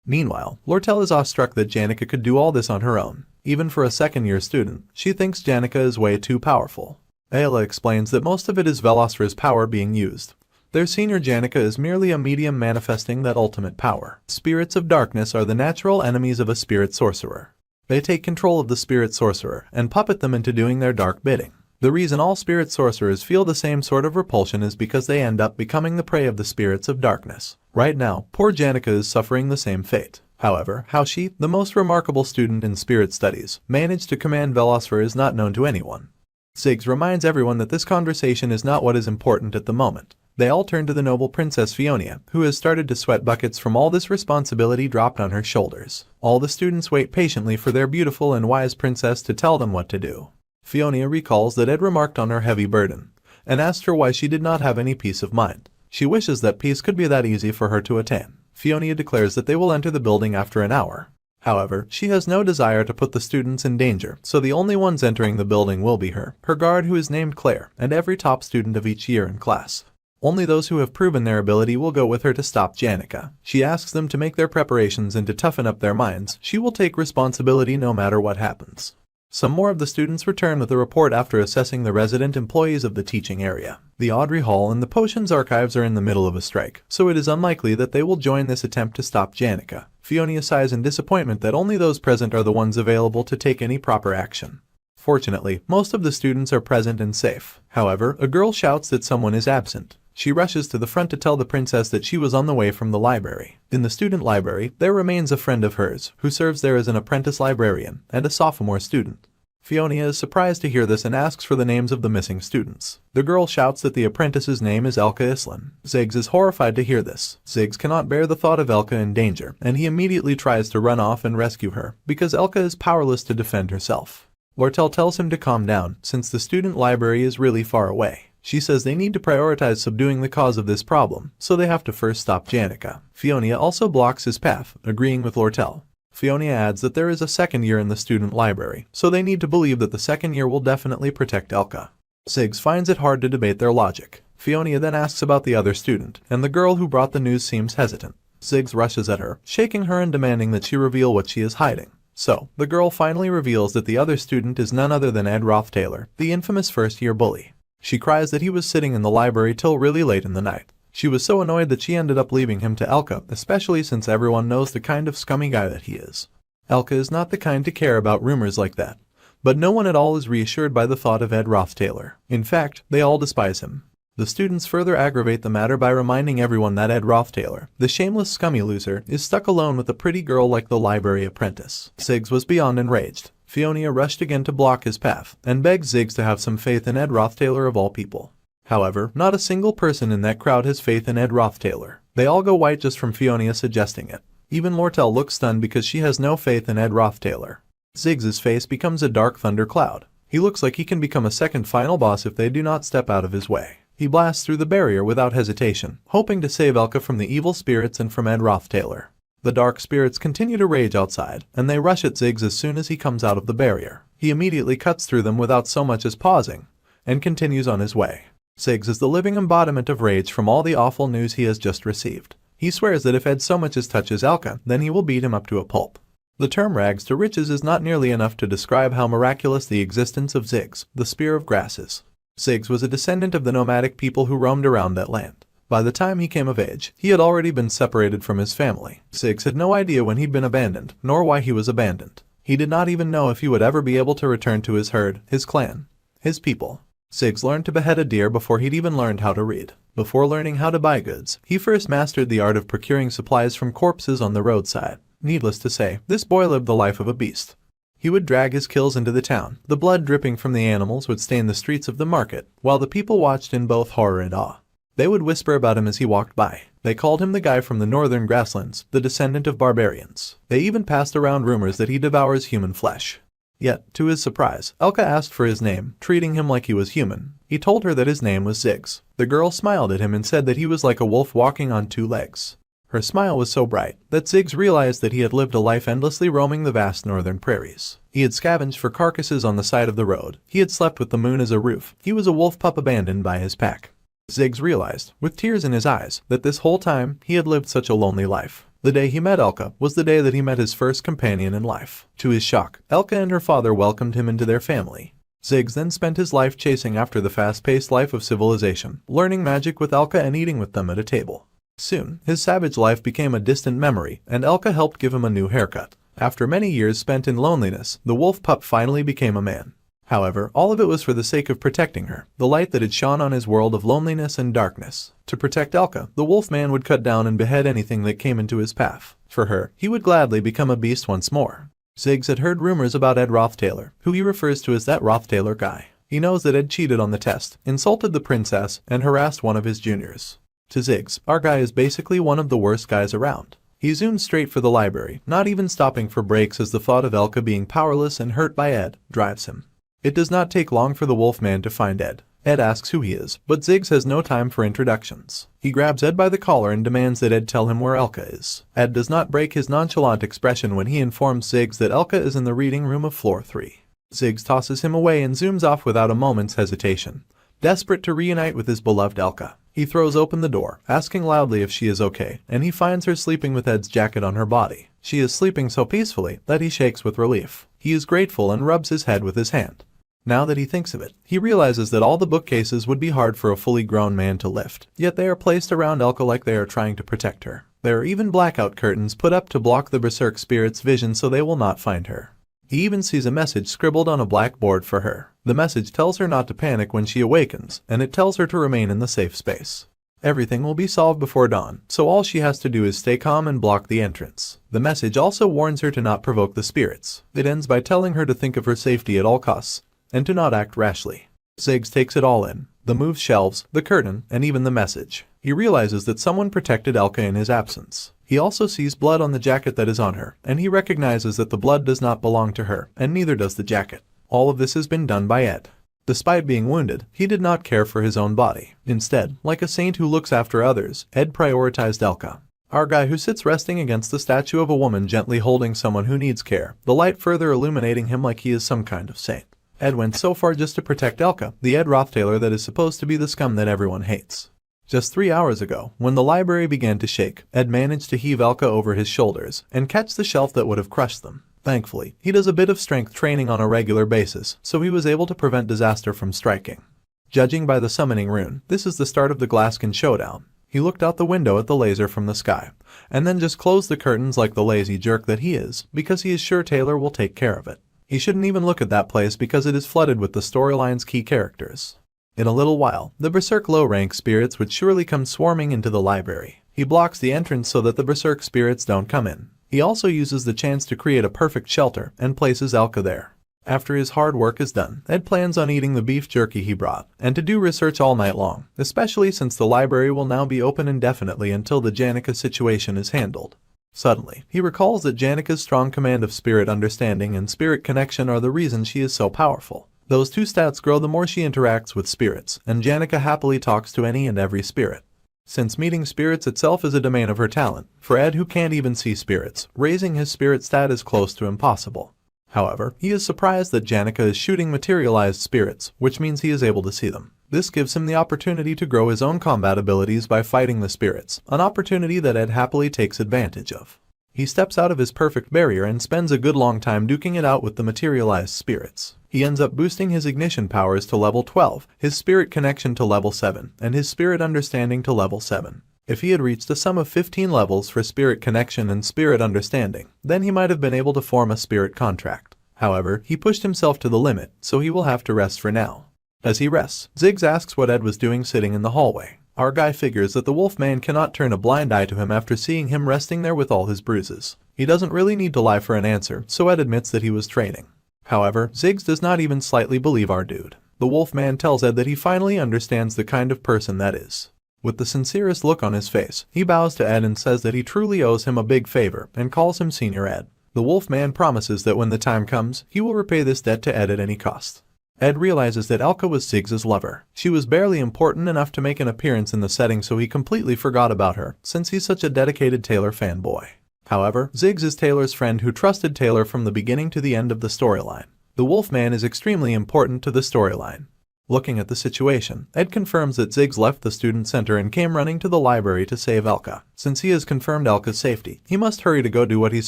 Meanwhile, Lortel is awestruck that Janica could do all this on her own. Even for a second-year student, she thinks Janica is way too powerful. Ayla explains that most of it is Velosfer's power being used. Their senior Janica is merely a medium manifesting that ultimate power. Spirits of darkness are the natural enemies of a spirit sorcerer. They take control of the spirit sorcerer and puppet them into doing their dark bidding. The reason all spirit sorcerers feel the same sort of repulsion is because they end up becoming the prey of the spirits of darkness. Right now, poor Janica is suffering the same fate. However, how she, the most remarkable student in spirit studies, managed to command Velosfer is not known to anyone. Ziggs reminds everyone that this conversation is not what is important at the moment. They all turn to the noble Princess Fiona, who has started to sweat buckets from all this responsibility dropped on her shoulders. All the students wait patiently for their beautiful and wise princess to tell them what to do. Fiona recalls that Ed remarked on her heavy burden, and asked her why she did not have any peace of mind. She wishes that peace could be that easy for her to attain. Fiona declares that they will enter the building after an hour. However, she has no desire to put the students in danger, so the only ones entering the building will be her guard who is named Claire, and every top student of each year in class. Only those who have proven their ability will go with her to stop Janica. She asks them to make their preparations and to toughen up their minds. She will take responsibility no matter what happens. Some more of the students return with a report after assessing the resident employees of the teaching area. The Audrey Hall and the Potions Archives are in the middle of a strike, so it is unlikely that they will join this attempt to stop Janica. Fiona sighs in disappointment that only those present are the ones available to take any proper action. Fortunately, most of the students are present and safe. However, a girl shouts that someone is absent. She rushes to the front to tell the princess that she was on the way from the library. In the student library, there remains a friend of hers, who serves there as an apprentice librarian and a sophomore student. Fiona is surprised to hear this and asks for the names of the missing students. The girl shouts that the apprentice's name is Elka Islan. Ziggs is horrified to hear this. Ziggs cannot bear the thought of Elka in danger, and he immediately tries to run off and rescue her, because Elka is powerless to defend herself. Lortel tells him to calm down, since the student library is really far away. She says they need to prioritize subduing the cause of this problem, so they have to first stop Janica. Fiona also blocks his path, agreeing with Lortel. Fiona adds that there is a second year in the student library, so they need to believe that the second year will definitely protect Elka. Ziggs finds it hard to debate their logic. Fiona then asks about the other student, and the girl who brought the news seems hesitant. Ziggs rushes at her, shaking her and demanding that she reveal what she is hiding. So, the girl finally reveals that the other student is none other than Ed Roth-Taylor, the infamous first-year bully. She cries that he was sitting in the library till really late in the night. She was so annoyed that she ended up leaving him to Elka, especially since everyone knows the kind of scummy guy that he is. Elka is not the kind to care about rumors like that. But no one at all is reassured by the thought of Ed Roth-Taylor. In fact, they all despise him. The students further aggravate the matter by reminding everyone that Ed Roth-Taylor, the shameless scummy loser, is stuck alone with a pretty girl like the library apprentice. Ziggs was beyond enraged. Fiona rushed again to block his path, and begged Ziggs to have some faith in Ed Roth-Taylor of all people. However, not a single person in that crowd has faith in Ed Roth-Taylor. They all go white just from Fiona suggesting it. Even Lortel looks stunned because she has no faith in Ed Roth-Taylor. Ziggs' face becomes a dark thunder cloud. He looks like he can become a second final boss if they do not step out of his way. He blasts through the barrier without hesitation, hoping to save Elka from the evil spirits and from Ed Roth-Taylor. The dark spirits continue to rage outside, and they rush at Ziggs as soon as he comes out of the barrier. He immediately cuts through them without so much as pausing, and continues on his way. Ziggs is the living embodiment of rage from all the awful news he has just received. He swears that if Ed so much as touches Elka, then he will beat him up to a pulp. The term rags to riches is not nearly enough to describe how miraculous the existence of Ziggs, the Spear of Grass, is. Ziggs was a descendant of the nomadic people who roamed around that land. By the time he came of age, he had already been separated from his family. Ziggs had no idea when he'd been abandoned, nor why he was abandoned. He did not even know if he would ever be able to return to his herd, his clan, his people. Ziggs learned to behead a deer before he'd even learned how to read. Before learning how to buy goods, he first mastered the art of procuring supplies from corpses on the roadside. Needless to say, this boy lived the life of a beast. He would drag his kills into the town. The blood dripping from the animals would stain the streets of the market, while the people watched in both horror and awe. They would whisper about him as he walked by. They called him the guy from the northern grasslands, the descendant of barbarians. They even passed around rumors that he devours human flesh. Yet, to his surprise, Elka asked for his name, treating him like he was human. He told her that his name was Ziggs. The girl smiled at him and said that he was like a wolf walking on two legs. Her smile was so bright that Ziggs realized that he had lived a life endlessly roaming the vast northern prairies. He had scavenged for carcasses on the side of the road. He had slept with the moon as a roof. He was a wolf pup abandoned by his pack. Ziggs realized, with tears in his eyes, that this whole time he had lived such a lonely life. The day he met Elka was the day that he met his first companion in life. To his shock, Elka and her father welcomed him into their family. Ziggs then spent his life chasing after the fast-paced life of civilization, learning magic with Elka and eating with them at a table. Soon, his savage life became a distant memory, and Elka helped give him a new haircut. After many years spent in loneliness, the wolf pup finally became a man. However, all of it was for the sake of protecting her, the light that had shone on his world of loneliness and darkness. To protect Elka, the wolf man would cut down and behead anything that came into his path. For her, he would gladly become a beast once more. Ziggs had heard rumors about Ed Roth-Taylor, who he refers to as that Roth-Taylor guy. He knows that Ed cheated on the test, insulted the princess, and harassed one of his juniors. To Ziggs, our guy is basically one of the worst guys around. He zoomed straight for the library, not even stopping for breaks as the thought of Elka being powerless and hurt by Ed drives him. It does not take long for the Wolfman to find Ed. Ed asks who he is, but Ziggs has no time for introductions. He grabs Ed by the collar and demands that Ed tell him where Elka is. Ed does not break his nonchalant expression when he informs Ziggs that Elka is in the reading room of floor 3. Ziggs tosses him away and zooms off without a moment's hesitation. Desperate to reunite with his beloved Elka, he throws open the door, asking loudly if she is okay, and he finds her sleeping with Ed's jacket on her body. She is sleeping so peacefully that he shakes with relief. He is grateful and rubs his head with his hand. Now that he thinks of it, he realizes that all the bookcases would be hard for a fully grown man to lift, yet they are placed around Elka like they are trying to protect her. There are even blackout curtains put up to block the berserk spirit's vision so they will not find her. He even sees a message scribbled on a blackboard for her. The message tells her not to panic when she awakens, and it tells her to remain in the safe space. Everything will be solved before dawn, so all she has to do is stay calm and block the entrance. The message also warns her to not provoke the spirits. It ends by telling her to think of her safety at all costs, and to not act rashly. Ziggs takes it all in. The moved shelves, the curtain, and even the message. He realizes that someone protected Elka in his absence. He also sees blood on the jacket that is on her, and he recognizes that the blood does not belong to her, and neither does the jacket. All of this has been done by Ed. Despite being wounded, he did not care for his own body. Instead, like a saint who looks after others, Ed prioritized Elka. Our guy who sits resting against the statue of a woman gently holding someone who needs care, the light further illuminating him like he is some kind of saint. Ed went so far just to protect Elka, the Ed Rothtailor that is supposed to be the scum that everyone hates. Just 3 hours ago, when the library began to shake, Ed managed to heave Elka over his shoulders and catch the shelf that would have crushed them. Thankfully, he does a bit of strength training on a regular basis, so he was able to prevent disaster from striking. Judging by the summoning rune, this is the start of the Glaskin showdown. He looked out the window at the laser from the sky, and then just closed the curtains like the lazy jerk that he is, because he is sure Taylor will take care of it. He shouldn't even look at that place because it is flooded with the storyline's key characters. In a little while, the berserk low-rank spirits would surely come swarming into the library. He blocks the entrance so that the berserk spirits don't come in. He also uses the chance to create a perfect shelter and places Elka there. After his hard work is done, Ed plans on eating the beef jerky he brought, and to do research all night long, especially since the library will now be open indefinitely until the Janica situation is handled. Suddenly, he recalls that Janica's strong command of spirit understanding and spirit connection are the reason she is so powerful. Those two stats grow the more she interacts with spirits, and Janica happily talks to any and every spirit. Since meeting spirits itself is a domain of her talent, for Ed who can't even see spirits, raising his spirit stat is close to impossible. However, he is surprised that Janica is shooting materialized spirits, which means he is able to see them. This gives him the opportunity to grow his own combat abilities by fighting the spirits, an opportunity that Ed happily takes advantage of. He steps out of his perfect barrier and spends a good long time duking it out with the materialized spirits. He ends up boosting his ignition powers to level 12, his spirit connection to level 7, and his spirit understanding to level 7. If he had reached a sum of 15 levels for spirit connection and spirit understanding, then he might have been able to form a spirit contract. However, he pushed himself to the limit, so he will have to rest for now. As he rests, Ziggs asks what Ed was doing sitting in the hallway. Our guy figures that the Wolfman cannot turn a blind eye to him after seeing him resting there with all his bruises. He doesn't really need to lie for an answer, so Ed admits that he was training. However, Ziggs does not even slightly believe our dude. The Wolfman tells Ed that he finally understands the kind of person that is. With the sincerest look on his face, he bows to Ed and says that he truly owes him a big favor and calls him Senior Ed. The Wolfman promises that when the time comes, he will repay this debt to Ed at any cost. Ed realizes that Elka was Ziggs' lover. She was barely important enough to make an appearance in the setting, so he completely forgot about her, since he's such a dedicated Taylor fanboy. However, Ziggs is Taylor's friend who trusted Taylor from the beginning to the end of the storyline. The Wolfman is extremely important to the storyline. Looking at the situation, Ed confirms that Ziggs left the student center and came running to the library to save Elka. Since he has confirmed Elka's safety, he must hurry to go do what he's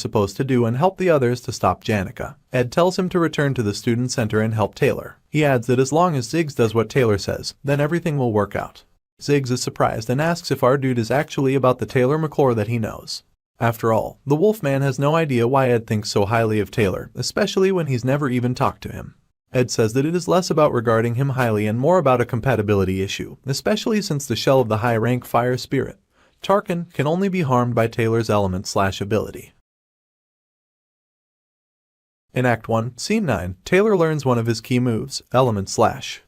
supposed to do and help the others to stop Janica. Ed tells him to return to the student center and help Taylor. He adds that as long as Ziggs does what Taylor says, then everything will work out. Ziggs is surprised and asks if our dude is actually about the Taylor McClure that he knows. After all, the Wolfman has no idea why Ed thinks so highly of Taylor, especially when he's never even talked to him. Ed says that it is less about regarding him highly and more about a compatibility issue, especially since the shell of the high-rank fire spirit, Tarkin, can only be harmed by Taylor's element/ability. In Act 1, Scene 9, Taylor learns one of his key moves, element/.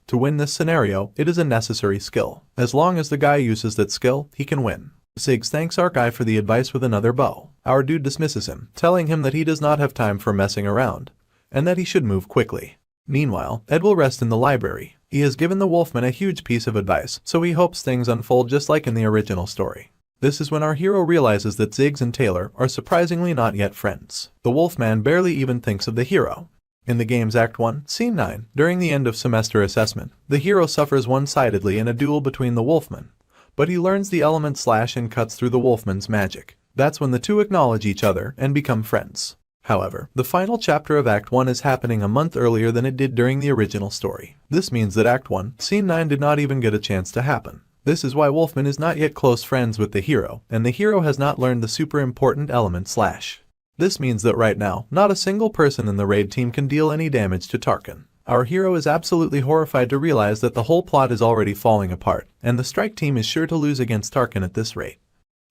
To win this scenario, it is a necessary skill. As long as the guy uses that skill, he can win. Ziggs thanks our guy for the advice with another bow. Our dude dismisses him, telling him that he does not have time for messing around, and that he should move quickly. Meanwhile, Ed will rest in the library. He has given the Wolfman a huge piece of advice, so he hopes things unfold just like in the original story. This is when our hero realizes that Ziggs and Taylor are surprisingly not yet friends. The Wolfman barely even thinks of the hero. In the game's Act 1, Scene 9, during the end of semester assessment, the hero suffers one-sidedly in a duel between the Wolfmen, but he learns the element/ and cuts through the Wolfman's magic. That's when the two acknowledge each other and become friends. However, the final chapter of Act 1 is happening a month earlier than it did during the original story. This means that Act 1, Scene 9 did not even get a chance to happen. This is why Wolfman is not yet close friends with the hero, and the hero has not learned the super important element slash. This means that right now, not a single person in the raid team can deal any damage to Tarkin. Our hero is absolutely horrified to realize that the whole plot is already falling apart, and the strike team is sure to lose against Tarkin at this rate.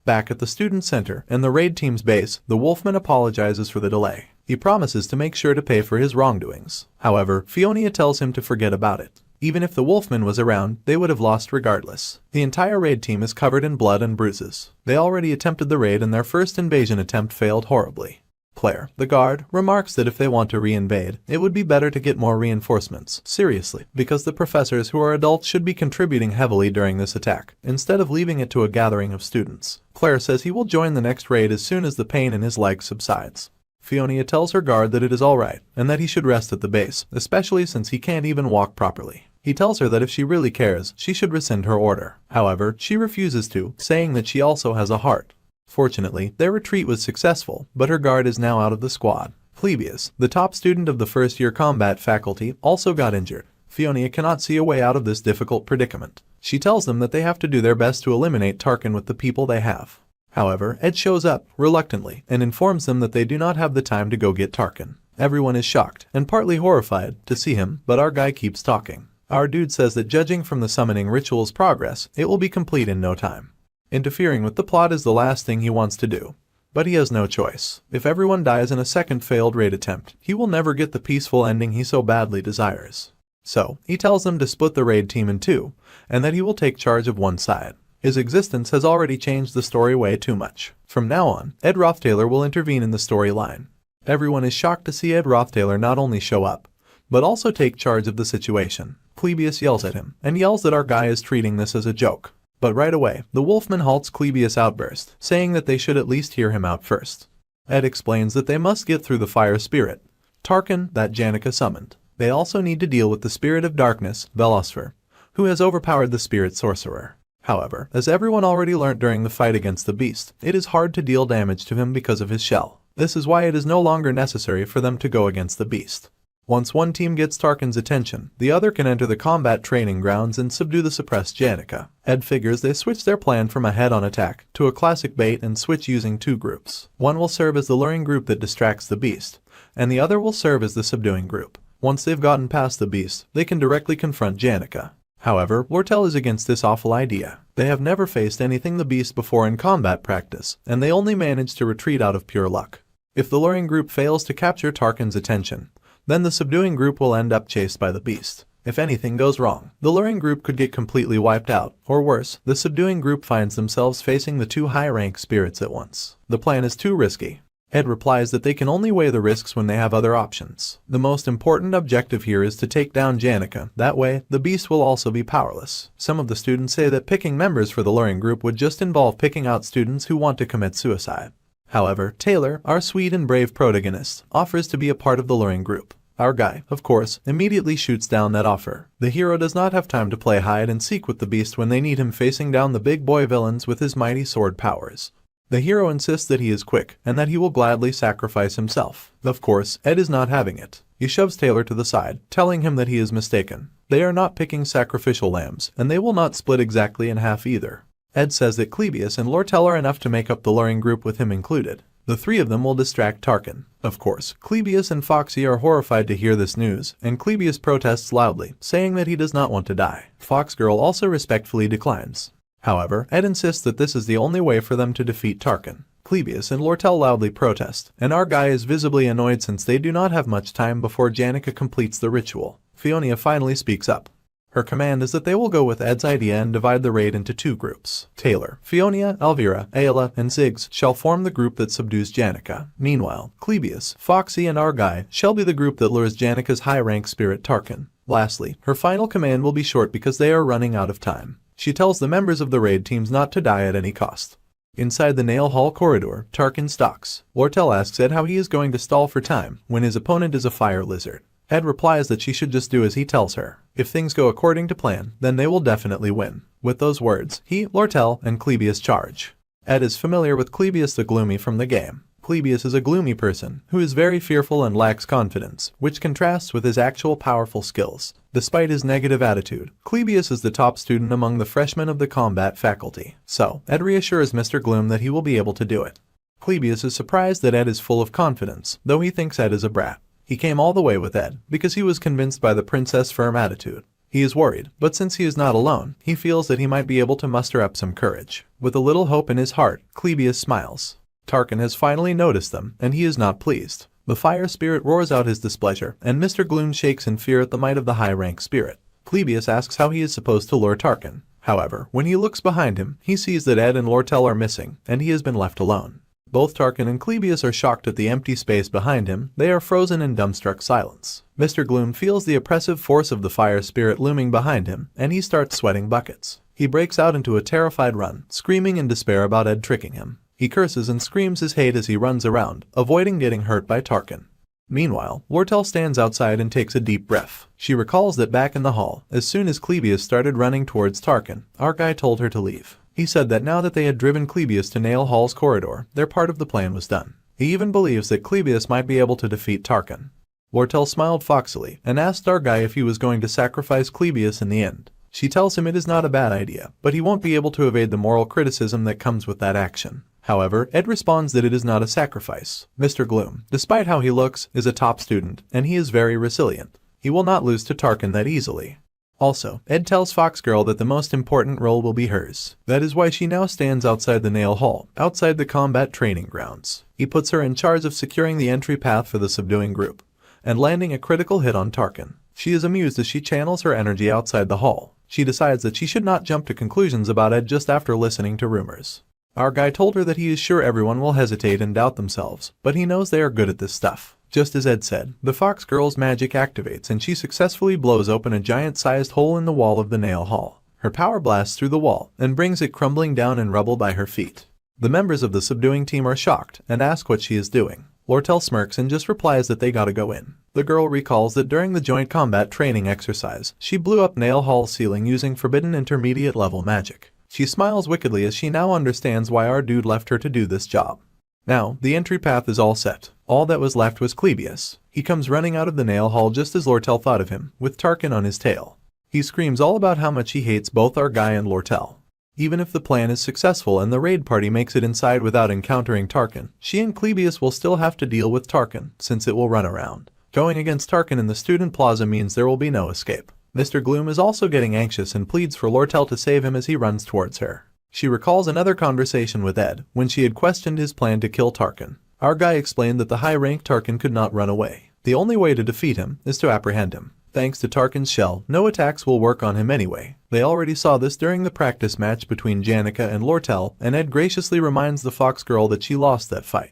Back at the student center and the raid team's base, the Wolfman apologizes for the delay. He promises to make sure to pay for his wrongdoings. However, Fiona tells him to forget about it. Even if the Wolfman was around, they would have lost regardless. The entire raid team is covered in blood and bruises. They already attempted the raid and their first invasion attempt failed horribly. Claire, the guard, remarks that if they want to re-invade, it would be better to get more reinforcements, seriously, because the professors who are adults should be contributing heavily during this attack, instead of leaving it to a gathering of students. Claire says he will join the next raid as soon as the pain in his leg subsides. Fiona tells her guard that it is alright, and that he should rest at the base, especially since he can't even walk properly. He tells her that if she really cares, she should rescind her order. However, she refuses to, saying that she also has a heart. Fortunately, their retreat was successful, but her guard is now out of the squad. Phoebius, the top student of the first-year combat faculty, also got injured. Fiona cannot see a way out of this difficult predicament. She tells them that they have to do their best to eliminate Tarkin with the people they have. However, Ed shows up, reluctantly, and informs them that they do not have the time to go get Tarkin. Everyone is shocked, and partly horrified, to see him, but our guy keeps talking. Our dude says that judging from the summoning ritual's progress, it will be complete in no time. Interfering with the plot is the last thing he wants to do. But he has no choice. If everyone dies in a second failed raid attempt, he will never get the peaceful ending he so badly desires. So, he tells them to split the raid team in two, and that he will take charge of one side. His existence has already changed the story way too much. From now on, Ed Rothtailor will intervene in the storyline. Everyone is shocked to see Ed Rothtailor not only show up, but also take charge of the situation. Clebius yells at him, and yells that our guy is treating this as a joke. But right away, the Wolfman halts Clebius' outburst, saying that they should at least hear him out first. Ed explains that they must get through the fire spirit, Tarkin, that Janica summoned. They also need to deal with the spirit of darkness, Velosfer, who has overpowered the spirit sorcerer. However, as everyone already learnt during the fight against the beast, it is hard to deal damage to him because of his shell. This is why it is no longer necessary for them to go against the beast. Once one team gets Tarkin's attention, the other can enter the combat training grounds and subdue the suppressed Janica. Ed figures they switch their plan from a head-on attack to a classic bait and switch using two groups. One will serve as the luring group that distracts the beast, and the other will serve as the subduing group. Once they've gotten past the beast, they can directly confront Janica. However, Lortel is against this awful idea. They have never faced anything the beast before in combat practice, and they only manage to retreat out of pure luck. If the luring group fails to capture Tarkin's attention, then the subduing group will end up chased by the beast. If anything goes wrong, the luring group could get completely wiped out, or worse, the subduing group finds themselves facing the two high-rank spirits at once. The plan is too risky. Ed replies that they can only weigh the risks when they have other options. The most important objective here is to take down Janica. That way, the beast will also be powerless. Some of the students say that picking members for the luring group would just involve picking out students who want to commit suicide. However, Taylor, our sweet and brave protagonist, offers to be a part of the luring group. Our guy, of course, immediately shoots down that offer. The hero does not have time to play hide and seek with the beast when they need him facing down the big boy villains with his mighty sword powers. The hero insists that he is quick, and that he will gladly sacrifice himself. Of course, Ed is not having it. He shoves Taylor to the side, telling him that he is mistaken. They are not picking sacrificial lambs, and they will not split exactly in half either. Ed says that Clebius and Lortel are enough to make up the luring group with him included. The three of them will distract Tarkin. Of course, Clebius and Foxy are horrified to hear this news, and Clebius protests loudly, saying that he does not want to die. Foxgirl also respectfully declines. However, Ed insists that this is the only way for them to defeat Tarkin. Clebius and Lortel loudly protest, and our guy is visibly annoyed since they do not have much time before Janica completes the ritual. Fiona finally speaks up. Her command is that they will go with Ed's idea and divide the raid into two groups. Taylor, Fiona, Elvira, Ayla, and Ziggs shall form the group that subdues Janica. Meanwhile, Clebius, Foxy, and our guy shall be the group that lures Janica's high-rank spirit Tarkin. Lastly, her final command will be short because they are running out of time. She tells the members of the raid teams not to die at any cost. Inside the Nail Hall corridor, Tarkin stalks. Lortel asks Ed how he is going to stall for time when his opponent is a fire lizard. Ed replies that she should just do as he tells her. If things go according to plan, then they will definitely win. With those words, he, Lortel, and Clebius charge. Ed is familiar with Clebius the Gloomy from the game. Clebius is a gloomy person who is very fearful and lacks confidence, which contrasts with his actual powerful skills. Despite his negative attitude, Clebius is the top student among the freshmen of the combat faculty, so Ed reassures Mr. Gloom that he will be able to do it. Clebius is surprised that Ed is full of confidence, though he thinks Ed is a brat. He came all the way with Ed because he was convinced by the princess' firm attitude. He is worried, but since he is not alone, he feels that he might be able to muster up some courage. With a little hope in his heart, Clebius smiles. Tarkin has finally noticed them, and he is not pleased. The fire spirit roars out his displeasure, and Mr. Gloom shakes in fear at the might of the high-rank spirit. Clebius asks how he is supposed to lure Tarkin. However, when he looks behind him, he sees that Ed and Lortel are missing, and he has been left alone. Both Tarkin and Clebius are shocked at the empty space behind him. They are frozen in dumbstruck silence. Mr. Gloom feels the oppressive force of the fire spirit looming behind him, and he starts sweating buckets. He breaks out into a terrified run, screaming in despair about Ed tricking him. He curses and screams his hate as he runs around, avoiding getting hurt by Tarkin. Meanwhile, Lortel stands outside and takes a deep breath. She recalls that back in the hall, as soon as Clebius started running towards Tarkin, our guy told her to leave. He said that now that they had driven Clebius to Nail Hall's corridor, their part of the plan was done. He even believes that Clebius might be able to defeat Tarkin. Lortel smiled foxily and asked our guy if he was going to sacrifice Clebius in the end. She tells him it is not a bad idea, but he won't be able to evade the moral criticism that comes with that action. However, Ed responds that it is not a sacrifice. Mr. Gloom, despite how he looks, is a top student, and he is very resilient. He will not lose to Tarkin that easily. Also, Ed tells Foxgirl that the most important role will be hers. That is why she now stands outside the Nail Hall, outside the combat training grounds. He puts her in charge of securing the entry path for the subduing group, and landing a critical hit on Tarkin. She is amused as she channels her energy outside the hall. She decides that she should not jump to conclusions about Ed just after listening to rumors. Our guy told her that he is sure everyone will hesitate and doubt themselves, but he knows they are good at this stuff. Just as Ed said, the Fox Girl's magic activates and she successfully blows open a giant-sized hole in the wall of the Nail Hall. Her power blasts through the wall and brings it crumbling down in rubble by her feet. The members of the subduing team are shocked and ask what she is doing. Lortel smirks and just replies that they gotta go in. The girl recalls that during the joint combat training exercise, she blew up Nail Hall's ceiling using forbidden intermediate level magic. She smiles wickedly as she now understands why our dude left her to do this job. Now, the entry path is all set. All that was left was Clebius. He comes running out of the Nail Hall just as Lortel thought of him, with Tarkin on his tail. He screams all about how much he hates both our guy and Lortel. Even if the plan is successful and the raid party makes it inside without encountering Tarkin, she and Clebius will still have to deal with Tarkin, since it will run around. Going against Tarkin in the student plaza means there will be no escape. Mr. Gloom is also getting anxious and pleads for Lortel to save him as he runs towards her. She recalls another conversation with Ed, when she had questioned his plan to kill Tarkin. Our guy explained that the high-ranked Tarkin could not run away. The only way to defeat him is to apprehend him. Thanks to Tarkin's shell, no attacks will work on him anyway. They already saw this during the practice match between Janica and Lortel, and Ed graciously reminds the Fox Girl that she lost that fight.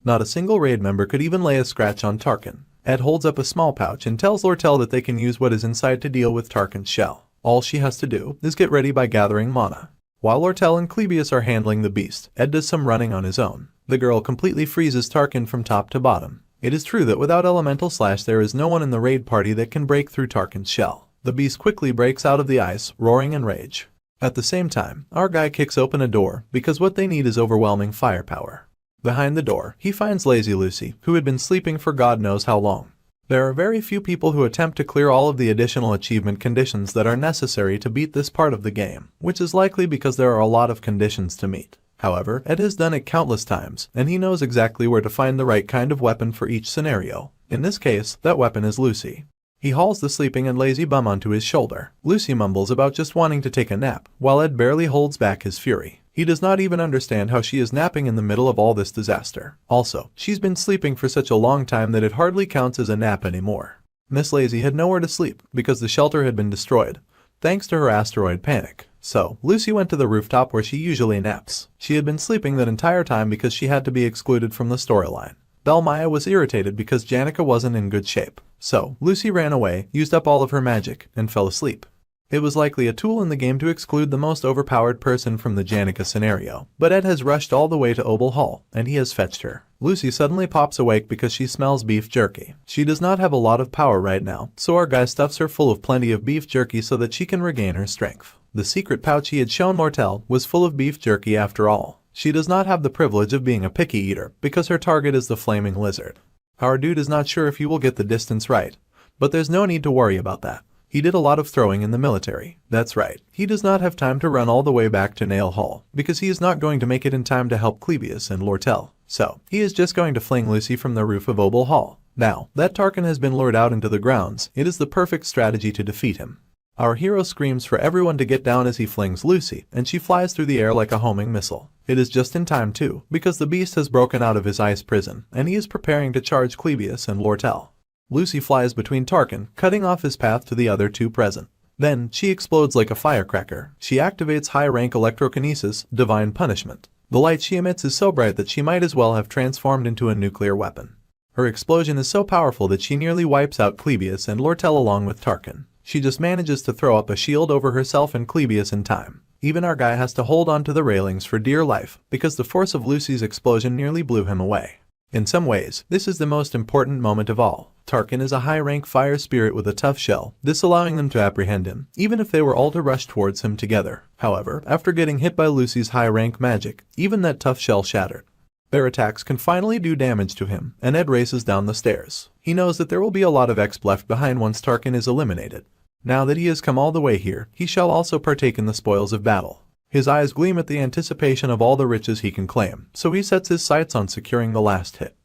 Not a single raid member could even lay a scratch on Tarkin. Ed holds up a small pouch and tells Lortel that they can use what is inside to deal with Tarkin's shell. All she has to do is get ready by gathering mana. While Lortel and Clebius are handling the beast, Ed does some running on his own. The girl completely freezes Tarkin from top to bottom. It is true that without Elemental Slash there is no one in the raid party that can break through Tarkin's shell. The beast quickly breaks out of the ice, roaring in rage. At the same time, our guy kicks open a door, because what they need is overwhelming firepower. Behind the door, he finds Lazy Lucy, who had been sleeping for God knows how long. There are very few people who attempt to clear all of the additional achievement conditions that are necessary to beat this part of the game, which is likely because there are a lot of conditions to meet. However, Ed has done it countless times, and he knows exactly where to find the right kind of weapon for each scenario. In this case, that weapon is Lucy. He hauls the sleeping and lazy bum onto his shoulder. Lucy mumbles about just wanting to take a nap, while Ed barely holds back his fury. He does not even understand how she is napping in the middle of all this disaster. Also, she's been sleeping for such a long time that it hardly counts as a nap anymore. Miss Lazy had nowhere to sleep because the shelter had been destroyed, thanks to her asteroid panic. So, Lucy went to the rooftop where she usually naps. She had been sleeping that entire time because she had to be excluded from the storyline. Belmaya was irritated because Janica wasn't in good shape. So, Lucy ran away, used up all of her magic, and fell asleep. It was likely a tool in the game to exclude the most overpowered person from the Janica scenario, but Ed has rushed all the way to Obel Hall, and he has fetched her. Lucy suddenly pops awake because she smells beef jerky. She does not have a lot of power right now, so our guy stuffs her full of plenty of beef jerky so that she can regain her strength. The secret pouch he had shown Lortel was full of beef jerky after all. She does not have the privilege of being a picky eater because her target is the flaming lizard. Our dude is not sure if he will get the distance right, but there's no need to worry about that. He did a lot of throwing in the military. That's right, he does not have time to run all the way back to Nail Hall, because he is not going to make it in time to help Clebius and Lortel. So, he is just going to fling Lucy from the roof of Opal Hall. Now, that Tarkin has been lured out into the grounds, it is the perfect strategy to defeat him. Our hero screams for everyone to get down as he flings Lucy, and she flies through the air like a homing missile. It is just in time too, because the beast has broken out of his ice prison, and he is preparing to charge Clebius and Lortel. Lucy flies between Tarkin, cutting off his path to the other two present. Then, she explodes like a firecracker. She activates high-rank electrokinesis, divine punishment. The light she emits is so bright that she might as well have transformed into a nuclear weapon. Her explosion is so powerful that she nearly wipes out Clebius and Lortel along with Tarkin. She just manages to throw up a shield over herself and Clebius in time. Even our guy has to hold on to the railings for dear life, because the force of Lucy's explosion nearly blew him away. In some ways, this is the most important moment of all. Tarkin is a high-rank fire spirit with a tough shell, disallowing them to apprehend him, even if they were all to rush towards him together. However, after getting hit by Lucy's high-rank magic, even that tough shell shattered. Their attacks can finally do damage to him, and Ed races down the stairs. He knows that there will be a lot of exp left behind once Tarkin is eliminated. Now that he has come all the way here, he shall also partake in the spoils of battle. His eyes gleam at the anticipation of all the riches he can claim, so he sets his sights on securing the last hit.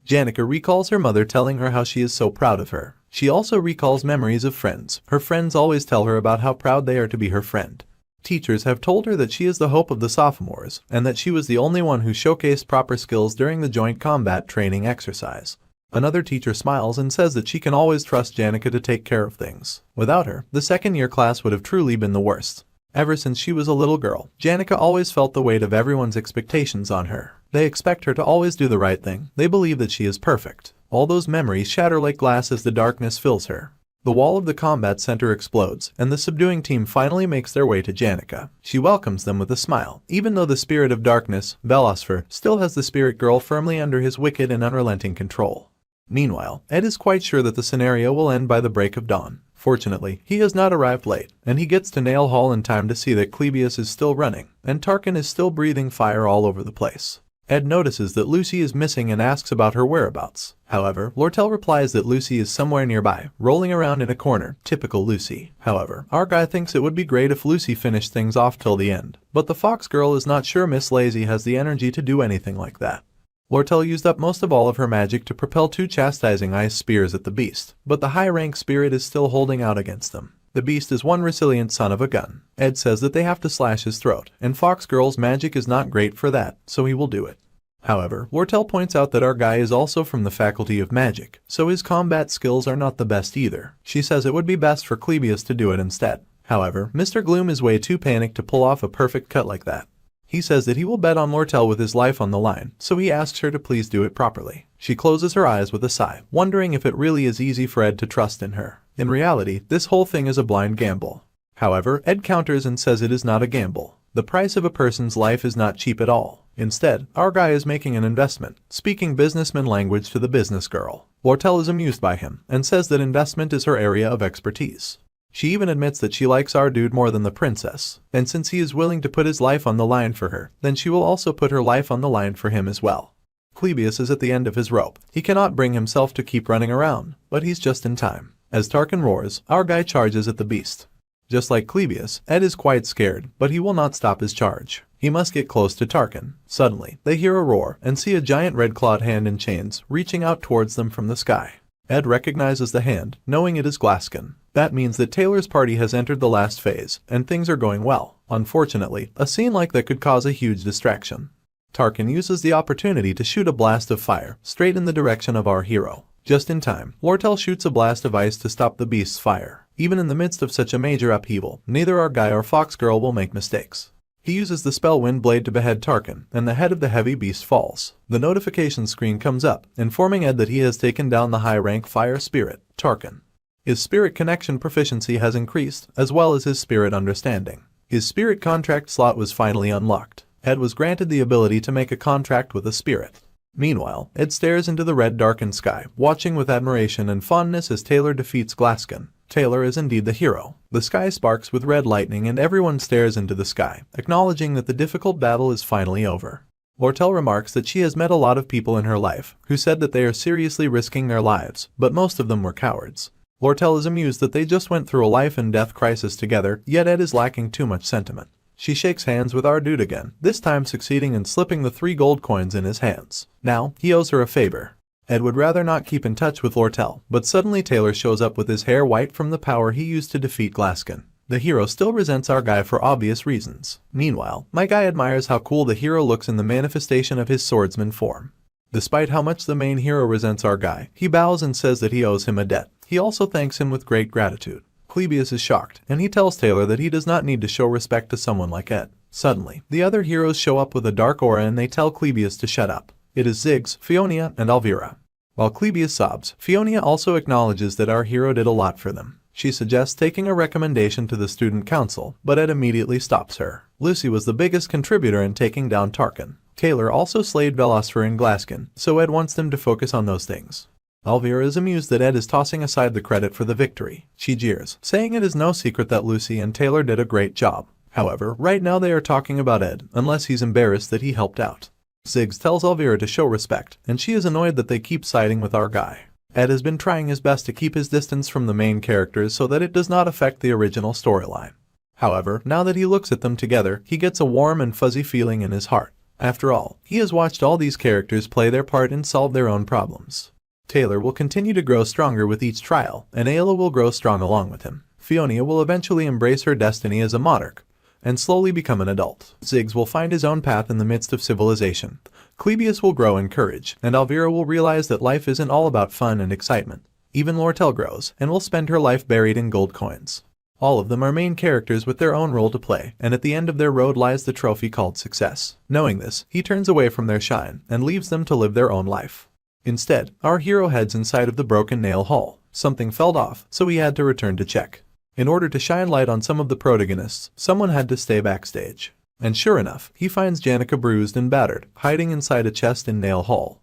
Janica recalls her mother telling her how she is so proud of her. She also recalls memories of friends. Her friends always tell her about how proud they are to be her friend. Teachers have told her that she is the hope of the sophomores, and that she was the only one who showcased proper skills during the joint combat training exercise. Another teacher smiles and says that she can always trust Janica to take care of things. Without her, the second-year class would have truly been the worst. Ever since she was a little girl, Janica always felt the weight of everyone's expectations on her. They expect her to always do the right thing. They believe that she is perfect. All those memories shatter like glass as the darkness fills her. The wall of the combat center explodes, and the subduing team finally makes their way to Janica. She welcomes them with a smile, even though the spirit of darkness, Belosfer, still has the spirit girl firmly under his wicked and unrelenting control. Meanwhile, Ed is quite sure that the scenario will end by the break of dawn. Fortunately, he has not arrived late, and he gets to Nail Hall in time to see that Clebius is still running, and Tarkin is still breathing fire all over the place. Ed notices that Lucy is missing and asks about her whereabouts. However, Lortel replies that Lucy is somewhere nearby, rolling around in a corner, typical Lucy. However, our guy thinks it would be great if Lucy finished things off till the end, but the fox girl is not sure Miss Lazy has the energy to do anything like that. Lortel used up most of all of her magic to propel two chastising ice spears at the beast, but the high-rank spirit is still holding out against them. The beast is one resilient son of a gun. Ed says that they have to slash his throat, and Fox Girl's magic is not great for that, so he will do it. However, Lortel points out that our guy is also from the Faculty of Magic, so his combat skills are not the best either. She says it would be best for Clebius to do it instead. However, Mr. Gloom is way too panicked to pull off a perfect cut like that. He says that he will bet on Lortel with his life on the line, so he asks her to please do it properly. She closes her eyes with a sigh, wondering if it really is easy for Ed to trust in her. In reality, this whole thing is a blind gamble. However, Ed counters and says it is not a gamble. The price of a person's life is not cheap at all. Instead, our guy is making an investment, speaking businessman language to the business girl. Lortel is amused by him, and says that investment is her area of expertise. She even admits that she likes our dude more than the princess, and since he is willing to put his life on the line for her, then she will also put her life on the line for him as well. Clebius is at the end of his rope. He cannot bring himself to keep running around, but he's just in time. As Tarkin roars, our guy charges at the beast. Just like Clebius, Ed is quite scared, but he will not stop his charge. He must get close to Tarkin. Suddenly, they hear a roar and see a giant red-clawed hand in chains reaching out towards them from the sky. Ed recognizes the hand, knowing it is Glaskin. That means that Taylor's party has entered the last phase, and things are going well. Unfortunately, a scene like that could cause a huge distraction. Tarkin uses the opportunity to shoot a blast of fire straight in the direction of our hero. Just in time, Lortel shoots a blast of ice to stop the beast's fire. Even in the midst of such a major upheaval, neither our guy or Fox Girl will make mistakes. He uses the spell Wind Blade to behead Tarkin, and the head of the heavy beast falls. The notification screen comes up, informing Ed that he has taken down the high-rank fire spirit, Tarkin. His spirit connection proficiency has increased, as well as his spirit understanding. His spirit contract slot was finally unlocked. Ed was granted the ability to make a contract with a spirit. Meanwhile, Ed stares into the red darkened sky, watching with admiration and fondness as Taylor defeats Glaskin. Taylor is indeed the hero. The sky sparks with red lightning and everyone stares into the sky, acknowledging that the difficult battle is finally over. Lortel remarks that she has met a lot of people in her life who said that they are seriously risking their lives, but most of them were cowards. Lortel is amused that they just went through a life and death crisis together, yet Ed is lacking too much sentiment. She shakes hands with our dude again, this time succeeding in slipping the 3 gold coins in his hands. Now, he owes her a favor. Ed would rather not keep in touch with Lortel, but suddenly Taylor shows up with his hair white from the power he used to defeat Glaskin. The hero still resents our guy for obvious reasons. Meanwhile, my guy admires how cool the hero looks in the manifestation of his swordsman form. Despite how much the main hero resents our guy, he bows and says that he owes him a debt. He also thanks him with great gratitude. Clebius is shocked, and he tells Taylor that he does not need to show respect to someone like Ed. Suddenly, the other heroes show up with a dark aura and they tell Clebius to shut up. It is Ziggs, Fiona, and Alvira. While Clebius sobs, Fiona also acknowledges that our hero did a lot for them. She suggests taking a recommendation to the student council, but Ed immediately stops her. Lucy was the biggest contributor in taking down Tarkin. Taylor also slayed Velospher and Glaskin, so Ed wants them to focus on those things. Alvira is amused that Ed is tossing aside the credit for the victory. She jeers, saying it is no secret that Lucy and Taylor did a great job. However, right now they are talking about Ed, unless he's embarrassed that he helped out. Ziggs tells Alvira to show respect, and she is annoyed that they keep siding with our guy. Ed has been trying his best to keep his distance from the main characters so that it does not affect the original storyline. However, now that he looks at them together, he gets a warm and fuzzy feeling in his heart. After all, he has watched all these characters play their part and solve their own problems. Taylor will continue to grow stronger with each trial, and Ayla will grow strong along with him. Fiona will eventually embrace her destiny as a monarch, and slowly become an adult. Ziggs will find his own path in the midst of civilization. Clebius will grow in courage, and Alvira will realize that life isn't all about fun and excitement. Even Lortel grows, and will spend her life buried in gold coins. All of them are main characters with their own role to play, and at the end of their road lies the trophy called success. Knowing this, he turns away from their shine, and leaves them to live their own life. Instead, our hero heads inside of the Broken Nail Hall. Something fell off, so he had to return to check. In order to shine light on some of the protagonists, someone had to stay backstage. And sure enough, he finds Janica bruised and battered, hiding inside a chest in Nail Hall.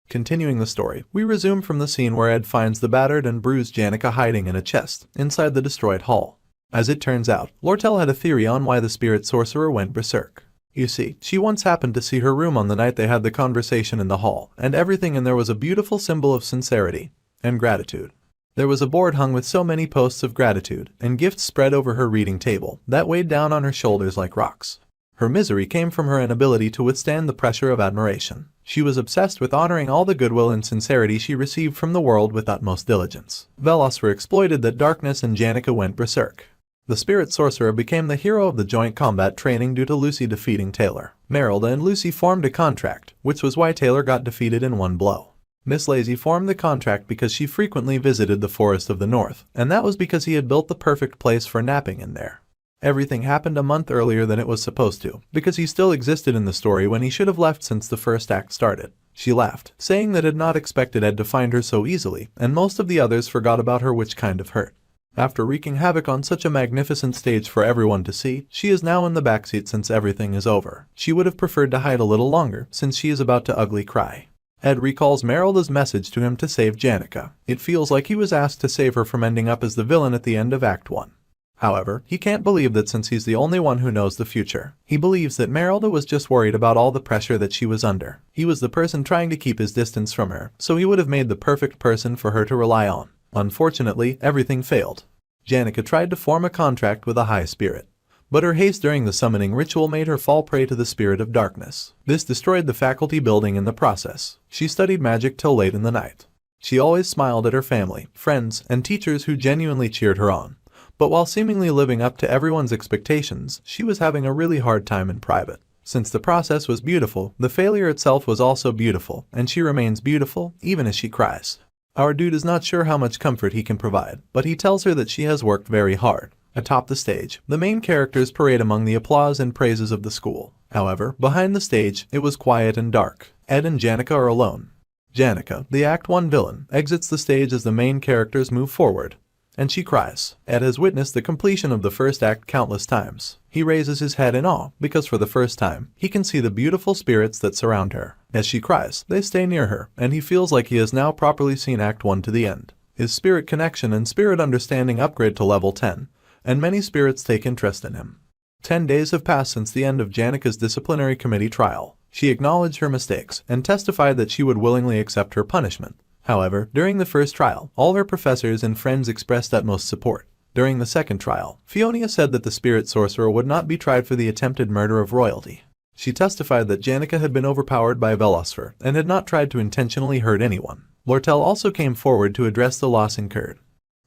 Continuing the story, we resume from the scene where Ed finds the battered and bruised Janica hiding in a chest, inside the destroyed hall. As it turns out, Lortel had a theory on why the spirit sorcerer went berserk. You see, she once happened to see her room on the night they had the conversation in the hall, and everything in there was a beautiful symbol of sincerity and gratitude. There was a board hung with so many posts of gratitude and gifts spread over her reading table that weighed down on her shoulders like rocks. Her misery came from her inability to withstand the pressure of admiration. She was obsessed with honoring all the goodwill and sincerity she received from the world with utmost diligence. Velospher exploited that darkness and Janica went berserk. The spirit sorcerer became the hero of the joint combat training due to Lucy defeating Taylor. Merylda and Lucy formed a contract, which was why Taylor got defeated in one blow. Miss Lazy formed the contract because she frequently visited the Forest of the North, and that was because he had built the perfect place for napping in there. Everything happened a month earlier than it was supposed to, because he still existed in the story when he should have left since the first act started. She laughed, saying that had not expected Ed to find her so easily, and most of the others forgot about her, which kind of hurt. After wreaking havoc on such a magnificent stage for everyone to see, she is now in the backseat since everything is over. She would have preferred to hide a little longer, since she is about to ugly cry. Ed recalls Merylda's message to him to save Janica. It feels like he was asked to save her from ending up as the villain at the end of Act 1. However, he can't believe that since he's the only one who knows the future. He believes that Merylda was just worried about all the pressure that she was under. He was the person trying to keep his distance from her, so he would have made the perfect person for her to rely on. Unfortunately, everything failed. Janica tried to form a contract with a high spirit, but her haste during the summoning ritual made her fall prey to the spirit of darkness. This destroyed the faculty building in the process. She studied magic till late in the night. She always smiled at her family, friends, and teachers who genuinely cheered her on. But while seemingly living up to everyone's expectations, she was having a really hard time in private. Since the process was beautiful, the failure itself was also beautiful, and she remains beautiful even as she cries. Our dude is not sure how much comfort he can provide, but he tells her that she has worked very hard. Atop the stage, the main characters parade among the applause and praises of the school. However, behind the stage, it was quiet and dark. Ed and Janica are alone. Janica, the Act 1 villain, exits the stage as the main characters move forward, and she cries. Ed has witnessed the completion of the first act countless times. He raises his head in awe, because for the first time, he can see the beautiful spirits that surround her. As she cries, they stay near her, and he feels like he has now properly seen Act 1 to the end. His spirit connection and spirit understanding upgrade to level 10, and many spirits take interest in him. 10 days have passed since the end of Janica's disciplinary committee trial. She acknowledged her mistakes and testified that she would willingly accept her punishment. However, during the first trial, all her professors and friends expressed utmost support. During the second trial, Fiona said that the spirit sorcerer would not be tried for the attempted murder of royalty. She testified that Janica had been overpowered by Velosfer and had not tried to intentionally hurt anyone. Lortel also came forward to address the loss incurred.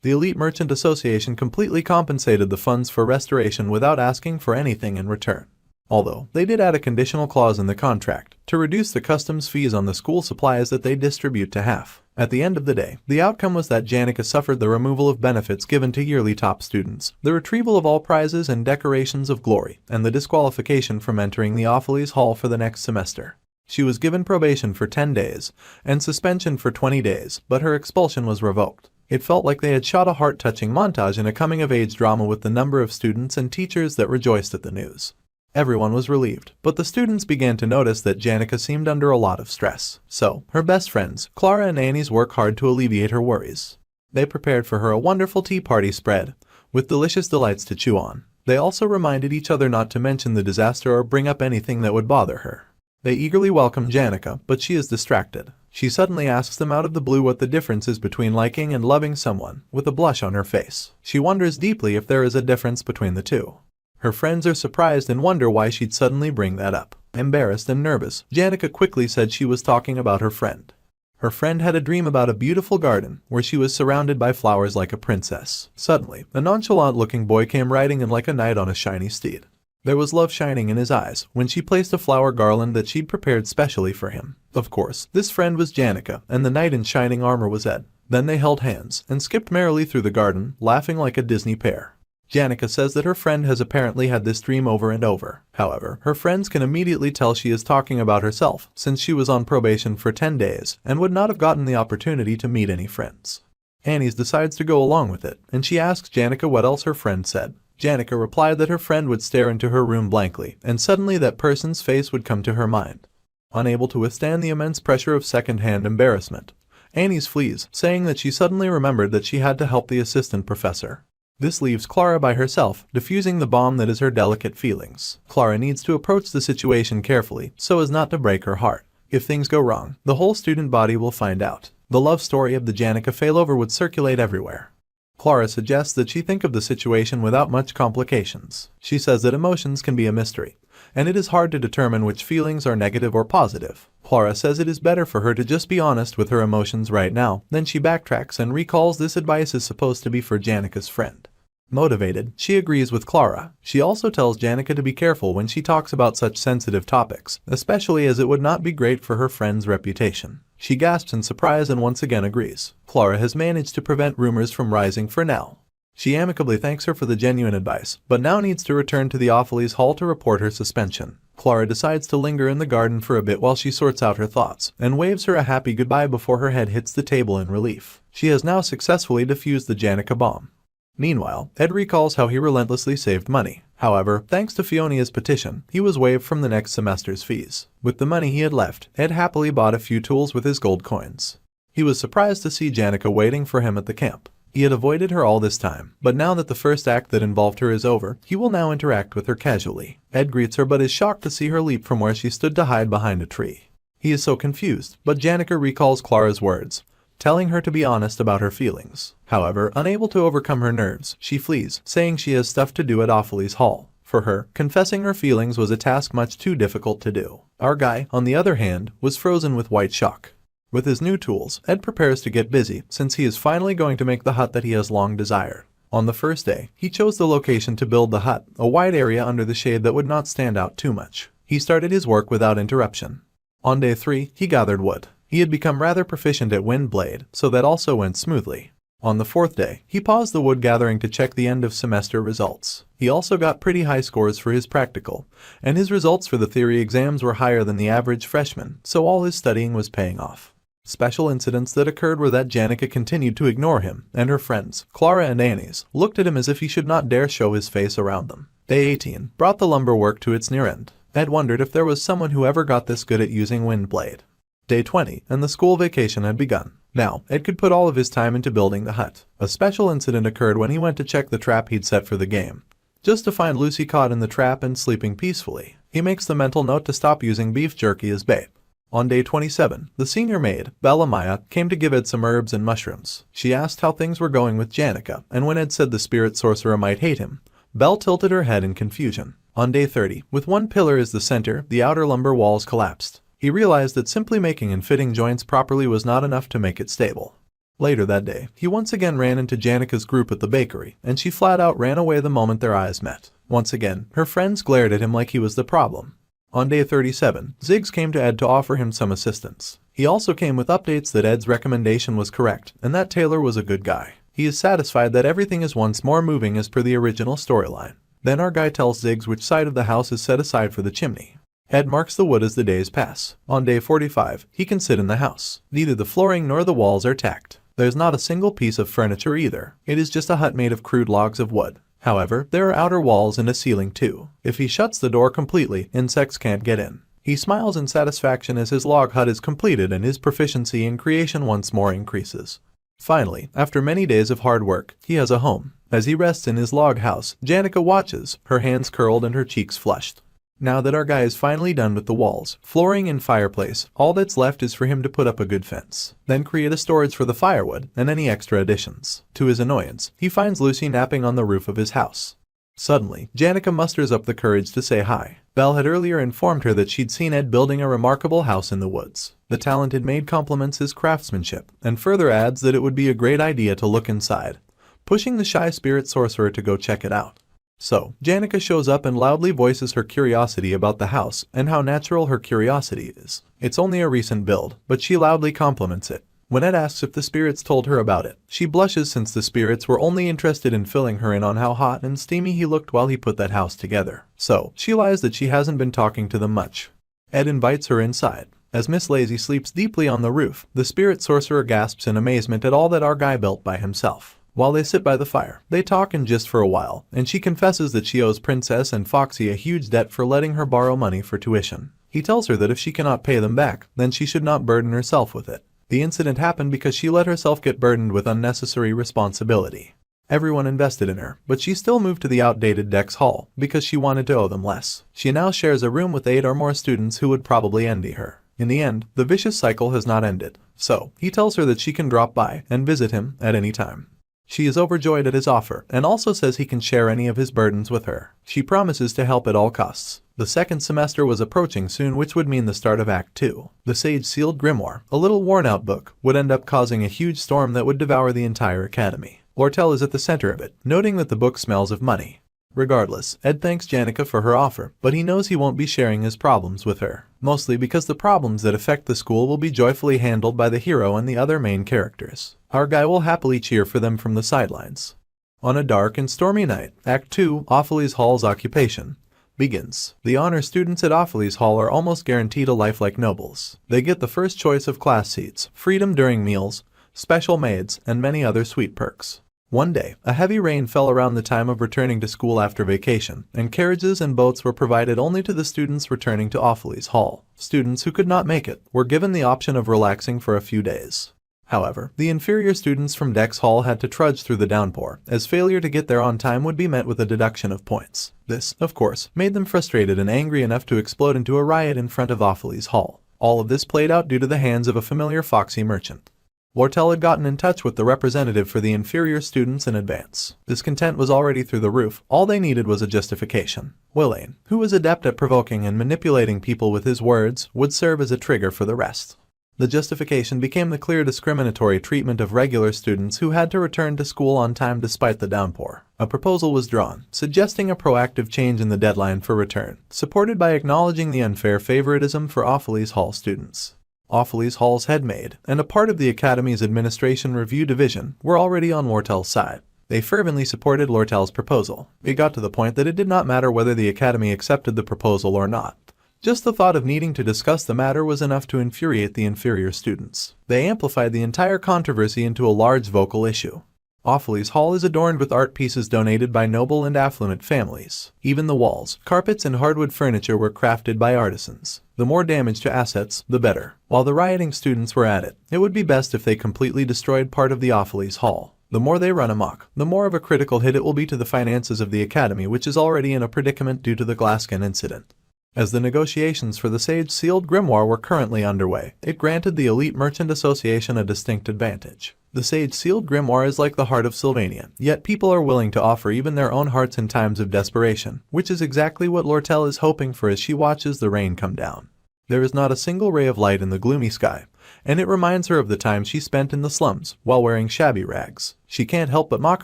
The Elite Merchant Association completely compensated the funds for restoration without asking for anything in return. Although, they did add a conditional clause in the contract to reduce the customs fees on the school supplies that they distribute to half. At the end of the day, the outcome was that Janica suffered the removal of benefits given to yearly top students, the retrieval of all prizes and decorations of glory, and the disqualification from entering the Opheles Hall for the next semester. She was given probation for 10 days and suspension for 20 days, but her expulsion was revoked. It felt like they had shot a heart-touching montage in a coming-of-age drama with the number of students and teachers that rejoiced at the news. Everyone was relieved, but the students began to notice that Janica seemed under a lot of stress. So, her best friends, Clara and Annie's, worked hard to alleviate her worries. They prepared for her a wonderful tea party spread, with delicious delights to chew on. They also reminded each other not to mention the disaster or bring up anything that would bother her. They eagerly welcome Janica, but she is distracted. She suddenly asks them out of the blue what the difference is between liking and loving someone, with a blush on her face. She wonders deeply if there is a difference between the two. Her friends are surprised and wonder why she'd suddenly bring that up. Embarrassed and nervous, Janica quickly said she was talking about her friend. Her friend had a dream about a beautiful garden where she was surrounded by flowers like a princess. Suddenly, a nonchalant-looking boy came riding in like a knight on a shiny steed. There was love shining in his eyes when she placed a flower garland that she'd prepared specially for him. Of course, this friend was Janica, and the knight in shining armor was Ed. Then they held hands and skipped merrily through the garden, laughing like a Disney pair. Janica says that her friend has apparently had this dream over and over. However, her friends can immediately tell she is talking about herself, since she was on probation for 10 days and would not have gotten the opportunity to meet any friends. Annie's decides to go along with it, and she asks Janica what else her friend said. Janica replied that her friend would stare into her room blankly, and suddenly that person's face would come to her mind. Unable to withstand the immense pressure of second-hand embarrassment, Annie's flees, saying that she suddenly remembered that she had to help the assistant professor. This leaves Clara by herself, diffusing the bomb that is her delicate feelings. Clara needs to approach the situation carefully, so as not to break her heart. If things go wrong, the whole student body will find out. The love story of the Janica failover would circulate everywhere. Clara suggests that she think of the situation without much complications. She says that emotions can be a mystery, and it is hard to determine which feelings are negative or positive. Clara says it is better for her to just be honest with her emotions right now. Then she backtracks and recalls this advice is supposed to be for Janica's friend. Motivated, she agrees with Clara. She also tells Janica to be careful when she talks about such sensitive topics, especially as it would not be great for her friend's reputation. She gasps in surprise and once again agrees. Clara has managed to prevent rumors from rising for now. She amicably thanks her for the genuine advice, but now needs to return to the Opheles Hall to report her suspension. Clara decides to linger in the garden for a bit while she sorts out her thoughts, and waves her a happy goodbye before her head hits the table in relief. She has now successfully defused the Janica bomb. Meanwhile, Ed recalls how he relentlessly saved money. However, thanks to Fiona's petition, he was waived from the next semester's fees. With the money he had left, Ed happily bought a few tools with his gold coins. He was surprised to see Janica waiting for him at the camp. He had avoided her all this time, but now that the first act that involved her is over, he will now interact with her casually. Ed greets her but is shocked to see her leap from where she stood to hide behind a tree. He is so confused, but Janica recalls Clara's words, telling her to be honest about her feelings. However, unable to overcome her nerves, she flees, saying she has stuff to do at Opheles Hall. For her, confessing her feelings was a task much too difficult to do. Our guy, on the other hand, was frozen with white shock. With his new tools, Ed prepares to get busy, since he is finally going to make the hut that he has long desired. On the first day, he chose the location to build the hut, a wide area under the shade that would not stand out too much. He started his work without interruption. On day 3, he gathered wood. He had become rather proficient at wind blade, so that also went smoothly. On the 4th day, he paused the wood gathering to check the end of semester results. He also got pretty high scores for his practical, and his results for the theory exams were higher than the average freshman, so all his studying was paying off. Special incidents that occurred were that Janica continued to ignore him, and her friends, Clara and Annie's, looked at him as if he should not dare show his face around them. Day 18 brought the lumber work to its near end. Ed wondered if there was someone who ever got this good at using wind blade. Day 20, and the school vacation had begun. Now, Ed could put all of his time into building the hut. A special incident occurred when he went to check the trap he'd set for the game. just to find Lucy caught in the trap and sleeping peacefully. He makes the mental note to stop using beef jerky as bait. On day 27, the senior maid, Bella Maya, came to give Ed some herbs and mushrooms. She asked how things were going with Janica, and when Ed said the spirit sorcerer might hate him, Belle tilted her head in confusion. On day 30, with one pillar as the center, the outer lumber walls collapsed. He realized that simply making and fitting joints properly was not enough to make it stable. Later that day, he once again ran into Janica's group at the bakery, and she flat out ran away the moment their eyes met. Once again, her friends glared at him like he was the problem. On day 37, Ziggs came to Ed to offer him some assistance. He also came with updates that Ed's recommendation was correct, and that Taylor was a good guy. He is satisfied that everything is once more moving as per the original storyline. Then our guy tells Ziggs which side of the house is set aside for the chimney. Ed marks the wood as the days pass. On day 45, he can sit in the house. Neither the flooring nor the walls are tacked. There's not a single piece of furniture either. It is just a hut made of crude logs of wood. However, there are outer walls and a ceiling too. If he shuts the door completely, insects can't get in. He smiles in satisfaction as his log hut is completed and his proficiency in creation once more increases. Finally, after many days of hard work, he has a home. As he rests in his log house, Janica watches, her hands curled and her cheeks flushed. Now that our guy is finally done with the walls, flooring, and fireplace, all that's left is for him to put up a good fence. Then create a storage for the firewood and any extra additions. To his annoyance, he finds Lucy napping on the roof of his house. Suddenly, Janica musters up the courage to say hi. Belle had earlier informed her that she'd seen Ed building a remarkable house in the woods. The talented maid compliments his craftsmanship, and further adds that it would be a great idea to look inside, pushing the shy spirit sorcerer to go check it out. So, Janica shows up and loudly voices her curiosity about the house and how natural her curiosity is. It's only a recent build, but she loudly compliments it. When Ed asks if the spirits told her about it, she blushes since the spirits were only interested in filling her in on how hot and steamy he looked while he put that house together. So, she lies that she hasn't been talking to them much. Ed invites her inside. As Miss Lazy sleeps deeply on the roof, the spirit sorcerer gasps in amazement at all that our guy built by himself. While they sit by the fire, they talk and gist for a while, and she confesses that she owes Princess and Foxy a huge debt for letting her borrow money for tuition. He tells her that if she cannot pay them back, then she should not burden herself with it. The incident happened because she let herself get burdened with unnecessary responsibility. Everyone invested in her, but she still moved to the outdated Dex Hall because she wanted to owe them less. She now shares a room with 8 or more students who would probably envy her. In the end, the vicious cycle has not ended, so he tells her that she can drop by and visit him at any time. She is overjoyed at his offer and also says he can share any of his burdens with her. She promises to help at all costs. The second semester was approaching soon, which would mean the start of Act 2. The Sage-sealed grimoire, a little worn-out book, would end up causing a huge storm that would devour the entire academy. Lortel is at the center of it, noting that the book smells of money. Regardless, Ed thanks Janica for her offer, but he knows he won't be sharing his problems with her. Mostly because the problems that affect the school will be joyfully handled by the hero and the other main characters. Our guy will happily cheer for them from the sidelines. On a dark and stormy night, Act 2, Opheles Hall's Occupation, begins. The honor students at Opheles Hall are almost guaranteed a life like nobles. They get the first choice of class seats, freedom during meals, special maids, and many other sweet perks. One day, a heavy rain fell around the time of returning to school after vacation, and carriages and boats were provided only to the students returning to Opheles Hall. Students who could not make it were given the option of relaxing for a few days. However, the inferior students from Dex Hall had to trudge through the downpour, as failure to get there on time would be met with a deduction of points. This, of course, made them frustrated and angry enough to explode into a riot in front of Opheles Hall. All of this played out due to the hands of a familiar foxy merchant. Lortel had gotten in touch with the representative for the inferior students in advance. Discontent was already through the roof. All they needed was a justification. Willain, who was adept at provoking and manipulating people with his words, would serve as a trigger for the rest. The justification became the clear discriminatory treatment of regular students who had to return to school on time despite the downpour. A proposal was drawn, suggesting a proactive change in the deadline for return, supported by acknowledging the unfair favoritism for Opheles Hall students. Opheles Hall's head maid, and a part of the Academy's Administration Review Division, were already on Lortel's side. They fervently supported Lortel's proposal. It got to the point that it did not matter whether the Academy accepted the proposal or not. Just the thought of needing to discuss the matter was enough to infuriate the inferior students. They amplified the entire controversy into a large vocal issue. Opheles Hall is adorned with art pieces donated by noble and affluent families. Even the walls, carpets, and hardwood furniture were crafted by artisans. The more damage to assets, the better. While the rioting students were at it, it would be best if they completely destroyed part of the Opheles Hall. The more they run amok, the more of a critical hit it will be to the finances of the academy, which is already in a predicament due to the Glasskin incident. As the negotiations for the Sage-sealed grimoire were currently underway, it granted the Elite Merchant Association a distinct advantage. The Sage-sealed grimoire is like the heart of Sylvania, yet people are willing to offer even their own hearts in times of desperation, which is exactly what Lortel is hoping for as she watches the rain come down. There is not a single ray of light in the gloomy sky, and it reminds her of the time she spent in the slums while wearing shabby rags. She can't help but mock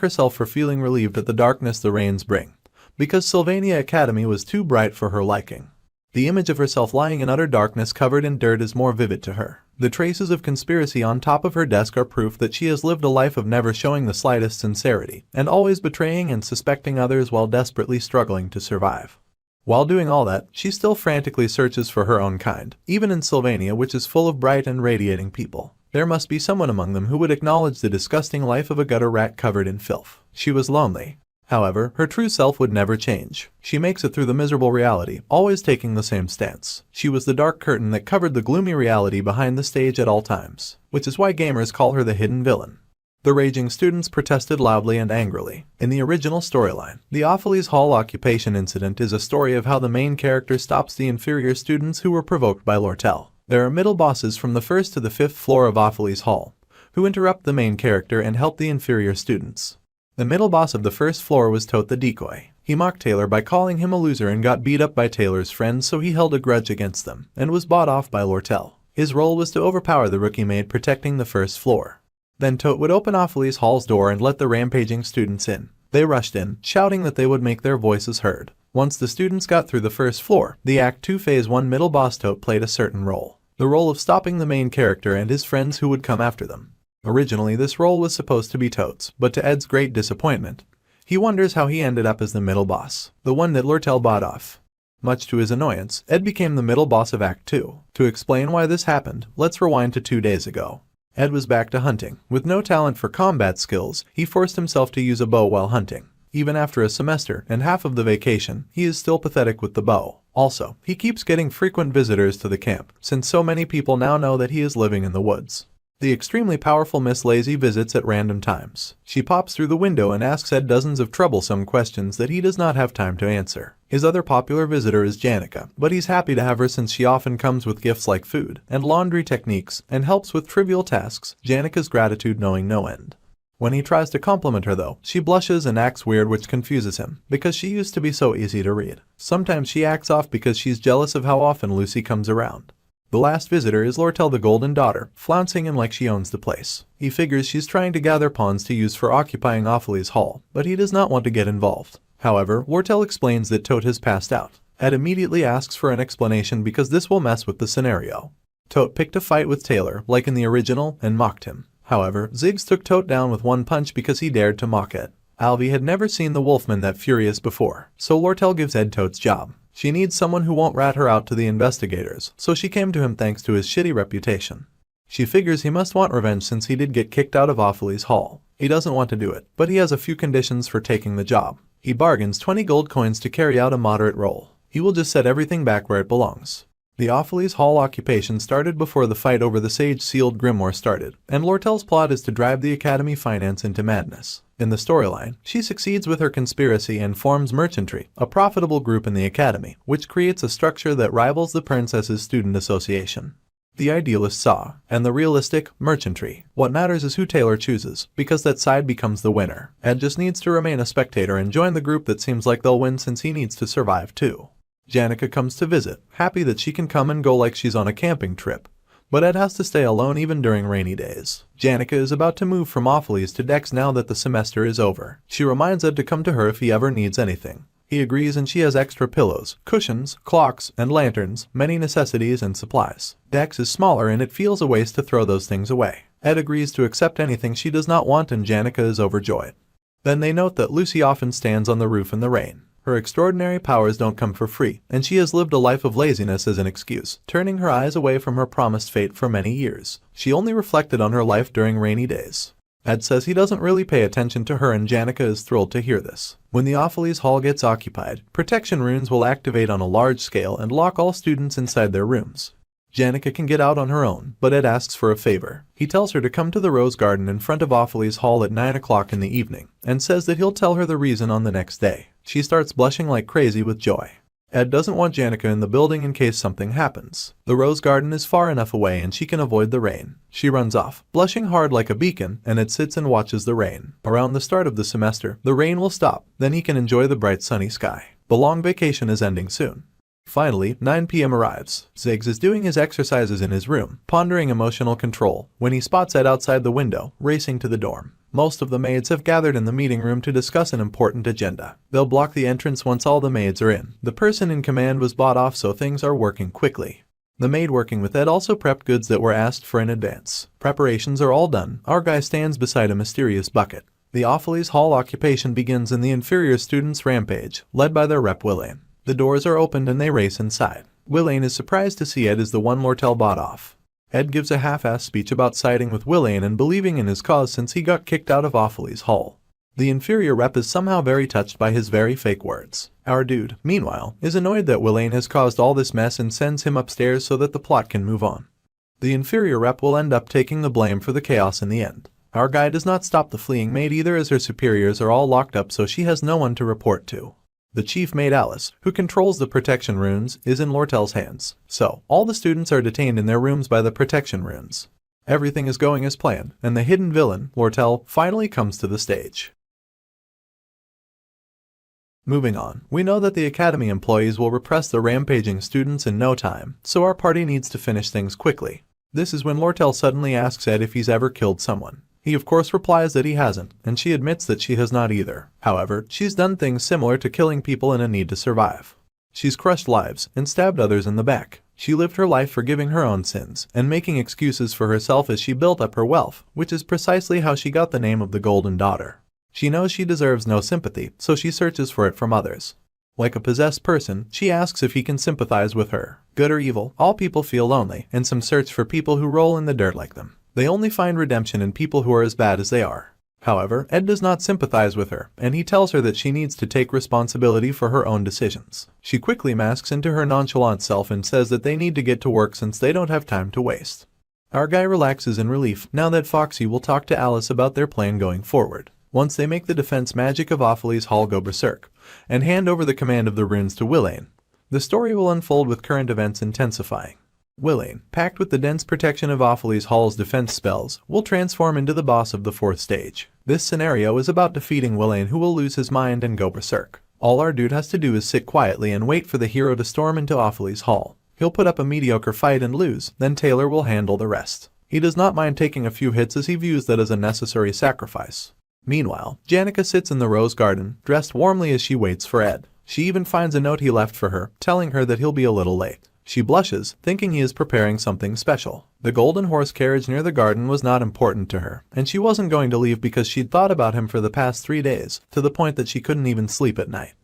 herself for feeling relieved at the darkness the rains bring, because Sylvania Academy was too bright for her liking. The image of herself lying in utter darkness covered in dirt is more vivid to her. The traces of conspiracy on top of her desk are proof that she has lived a life of never showing the slightest sincerity, and always betraying and suspecting others while desperately struggling to survive. While doing all that, she still frantically searches for her own kind, even in Sylvania, which is full of bright and radiating people. There must be someone among them who would acknowledge the disgusting life of a gutter rat covered in filth. She was lonely. However, her true self would never change. She makes it through the miserable reality, always taking the same stance. She was the dark curtain that covered the gloomy reality behind the stage at all times, which is why gamers call her the hidden villain. The raging students protested loudly and angrily. In the original storyline, the Opheles Hall occupation incident is a story of how the main character stops the inferior students who were provoked by Lortel. There are middle bosses from the 1st to the 5th floor of Opheles Hall, who interrupt the main character and help the inferior students. The middle boss of the 1st floor was Tote the Decoy. He mocked Taylor by calling him a loser and got beat up by Taylor's friends, so he held a grudge against them, and was bought off by Lortel. His role was to overpower the rookie maid protecting the 1st floor. Then Tote would open Opheles Hall's door and let the rampaging students in. They rushed in, shouting that they would make their voices heard. Once the students got through the 1st floor, the Act 2 Phase 1 middle boss Tote played a certain role. The role of stopping the main character and his friends who would come after them. Originally this role was supposed to be Tote's, but to Ed's great disappointment, he wonders how he ended up as the middle boss, the one that Lortel bought off. Much to his annoyance, Ed became the middle boss of Act 2. To explain why this happened, let's rewind to 2 days ago. Ed was back to hunting. With no talent for combat skills, he forced himself to use a bow while hunting. Even after a semester and half of the vacation, he is still pathetic with the bow. Also, he keeps getting frequent visitors to the camp, since so many people now know that he is living in the woods. The extremely powerful Miss Lazy visits at random times. She pops through the window and asks Ed dozens of troublesome questions that he does not have time to answer. His other popular visitor is Janica, but he's happy to have her since she often comes with gifts like food and laundry techniques and helps with trivial tasks, Janica's gratitude knowing no end. When he tries to compliment her though, she blushes and acts weird, which confuses him, because she used to be so easy to read. Sometimes she acts off because she's jealous of how often Lucy comes around. The last visitor is Lortel the Golden Daughter, flouncing him like she owns the place. He figures she's trying to gather pawns to use for occupying Opheles Hall, but he does not want to get involved. However, Lortel explains that Tote has passed out. Ed immediately asks for an explanation because this will mess with the scenario. Tote picked a fight with Taylor, like in the original, and mocked him. However, Ziggs took Tote down with one punch because he dared to mock Ed. Alvy had never seen the Wolfman that furious before, so Lortel gives Ed Tote's job. She needs someone who won't rat her out to the investigators, so she came to him thanks to his shitty reputation. She figures he must want revenge since he did get kicked out of Opheles Hall. He doesn't want to do it, but he has a few conditions for taking the job. He bargains 20 gold coins to carry out a moderate role. He will just set everything back where it belongs. The Opheles Hall occupation started before the fight over the Sage-sealed grimoire started, and Lortel's plot is to drive the Academy finance into madness. In the storyline, she succeeds with her conspiracy and forms Mercenary, a profitable group in the Academy, which creates a structure that rivals the Princess's Student Association. The idealist saw, and the realistic, Mercenary. What matters is who Taylor chooses, because that side becomes the winner. Ed just needs to remain a spectator and join the group that seems like they'll win since he needs to survive too. Janica comes to visit, happy that she can come and go like she's on a camping trip. But Ed has to stay alone even during rainy days. Janica is about to move from Opheles to Dex now that the semester is over. She reminds Ed to come to her if he ever needs anything. He agrees and she has extra pillows, cushions, clocks, and lanterns, many necessities and supplies. Dex is smaller and it feels a waste to throw those things away. Ed agrees to accept anything she does not want and Janica is overjoyed. Then they note that Lucy often stands on the roof in the rain. Her extraordinary powers don't come for free, and she has lived a life of laziness as an excuse, turning her eyes away from her promised fate for many years. She only reflected on her life during rainy days. Ed says he doesn't really pay attention to her and Janica is thrilled to hear this. When the Opheles Hall gets occupied, protection runes will activate on a large scale and lock all students inside their rooms. Janica can get out on her own, but Ed asks for a favor. He tells her to come to the rose garden in front of Opheles Hall at 9 o'clock in the evening, and says that he'll tell her the reason on the next day. She starts blushing like crazy with joy. Ed doesn't want Janica in the building in case something happens. The rose garden is far enough away and she can avoid the rain. She runs off, blushing hard like a beacon, and Ed sits and watches the rain. Around the start of the semester, the rain will stop, then he can enjoy the bright sunny sky. The long vacation is ending soon. Finally, 9 p.m. arrives. Ziggs is doing his exercises in his room, pondering emotional control, when he spots Ed outside the window, racing to the dorm. Most of the maids have gathered in the meeting room to discuss an important agenda. They'll block the entrance once all the maids are in. The person in command was bought off, so things are working quickly. The maid working with Ed also prepped goods that were asked for in advance. Preparations are all done. Our guy stands beside a mysterious bucket. The Opheles Hall occupation begins in the inferior students' rampage, led by their rep Willain. The doors are opened and they race inside. Willain is surprised to see Ed is the one Lortel bought off. Ed gives a half-assed speech about siding with Willain and believing in his cause since he got kicked out of Opheles Hall. The inferior rep is somehow very touched by his very fake words. Our dude, meanwhile, is annoyed that Willain has caused all this mess and sends him upstairs so that the plot can move on. The inferior rep will end up taking the blame for the chaos in the end. Our guy does not stop the fleeing maid either, as her superiors are all locked up, so she has no one to report to. The chief maid Alice, who controls the protection runes, is in Lortel's hands, so all the students are detained in their rooms by the protection runes. Everything is going as planned, and the hidden villain, Lortel, finally comes to the stage. Moving on, we know that the academy employees will repress the rampaging students in no time, so our party needs to finish things quickly. This is when Lortel suddenly asks Ed if he's ever killed someone. He of course replies that he hasn't, and she admits that she has not either. However, she's done things similar to killing people in a need to survive. She's crushed lives and stabbed others in the back. She lived her life forgiving her own sins and making excuses for herself as she built up her wealth, which is precisely how she got the name of the Golden Daughter. She knows she deserves no sympathy, so she searches for it from others. Like a possessed person, she asks if he can sympathize with her. Good or evil, all people feel lonely, and some search for people who roll in the dirt like them. They only find redemption in people who are as bad as they are. However, Ed does not sympathize with her, and he tells her that she needs to take responsibility for her own decisions. She quickly masks into her nonchalant self and says that they need to get to work since they don't have time to waste. Our guy relaxes in relief now that Foxy will talk to Alice about their plan going forward. Once they make the defense magic of Opheles Hall go berserk, and hand over the command of the runes to Willain, the story will unfold with current events intensifying. Willain, packed with the dense protection of Opheles Hall's defense spells, will transform into the boss of the 4th stage. This scenario is about defeating Willain, who will lose his mind and go berserk. All our dude has to do is sit quietly and wait for the hero to storm into Opheles Hall. He'll put up a mediocre fight and lose, then Taylor will handle the rest. He does not mind taking a few hits as he views that as a necessary sacrifice. Meanwhile, Janica sits in the rose garden, dressed warmly as she waits for Ed. She even finds a note he left for her, telling her that he'll be a little late. She blushes, thinking he is preparing something special. The golden horse carriage near the garden was not important to her, and she wasn't going to leave because she'd thought about him for the past 3 days, to the point that she couldn't even sleep at night.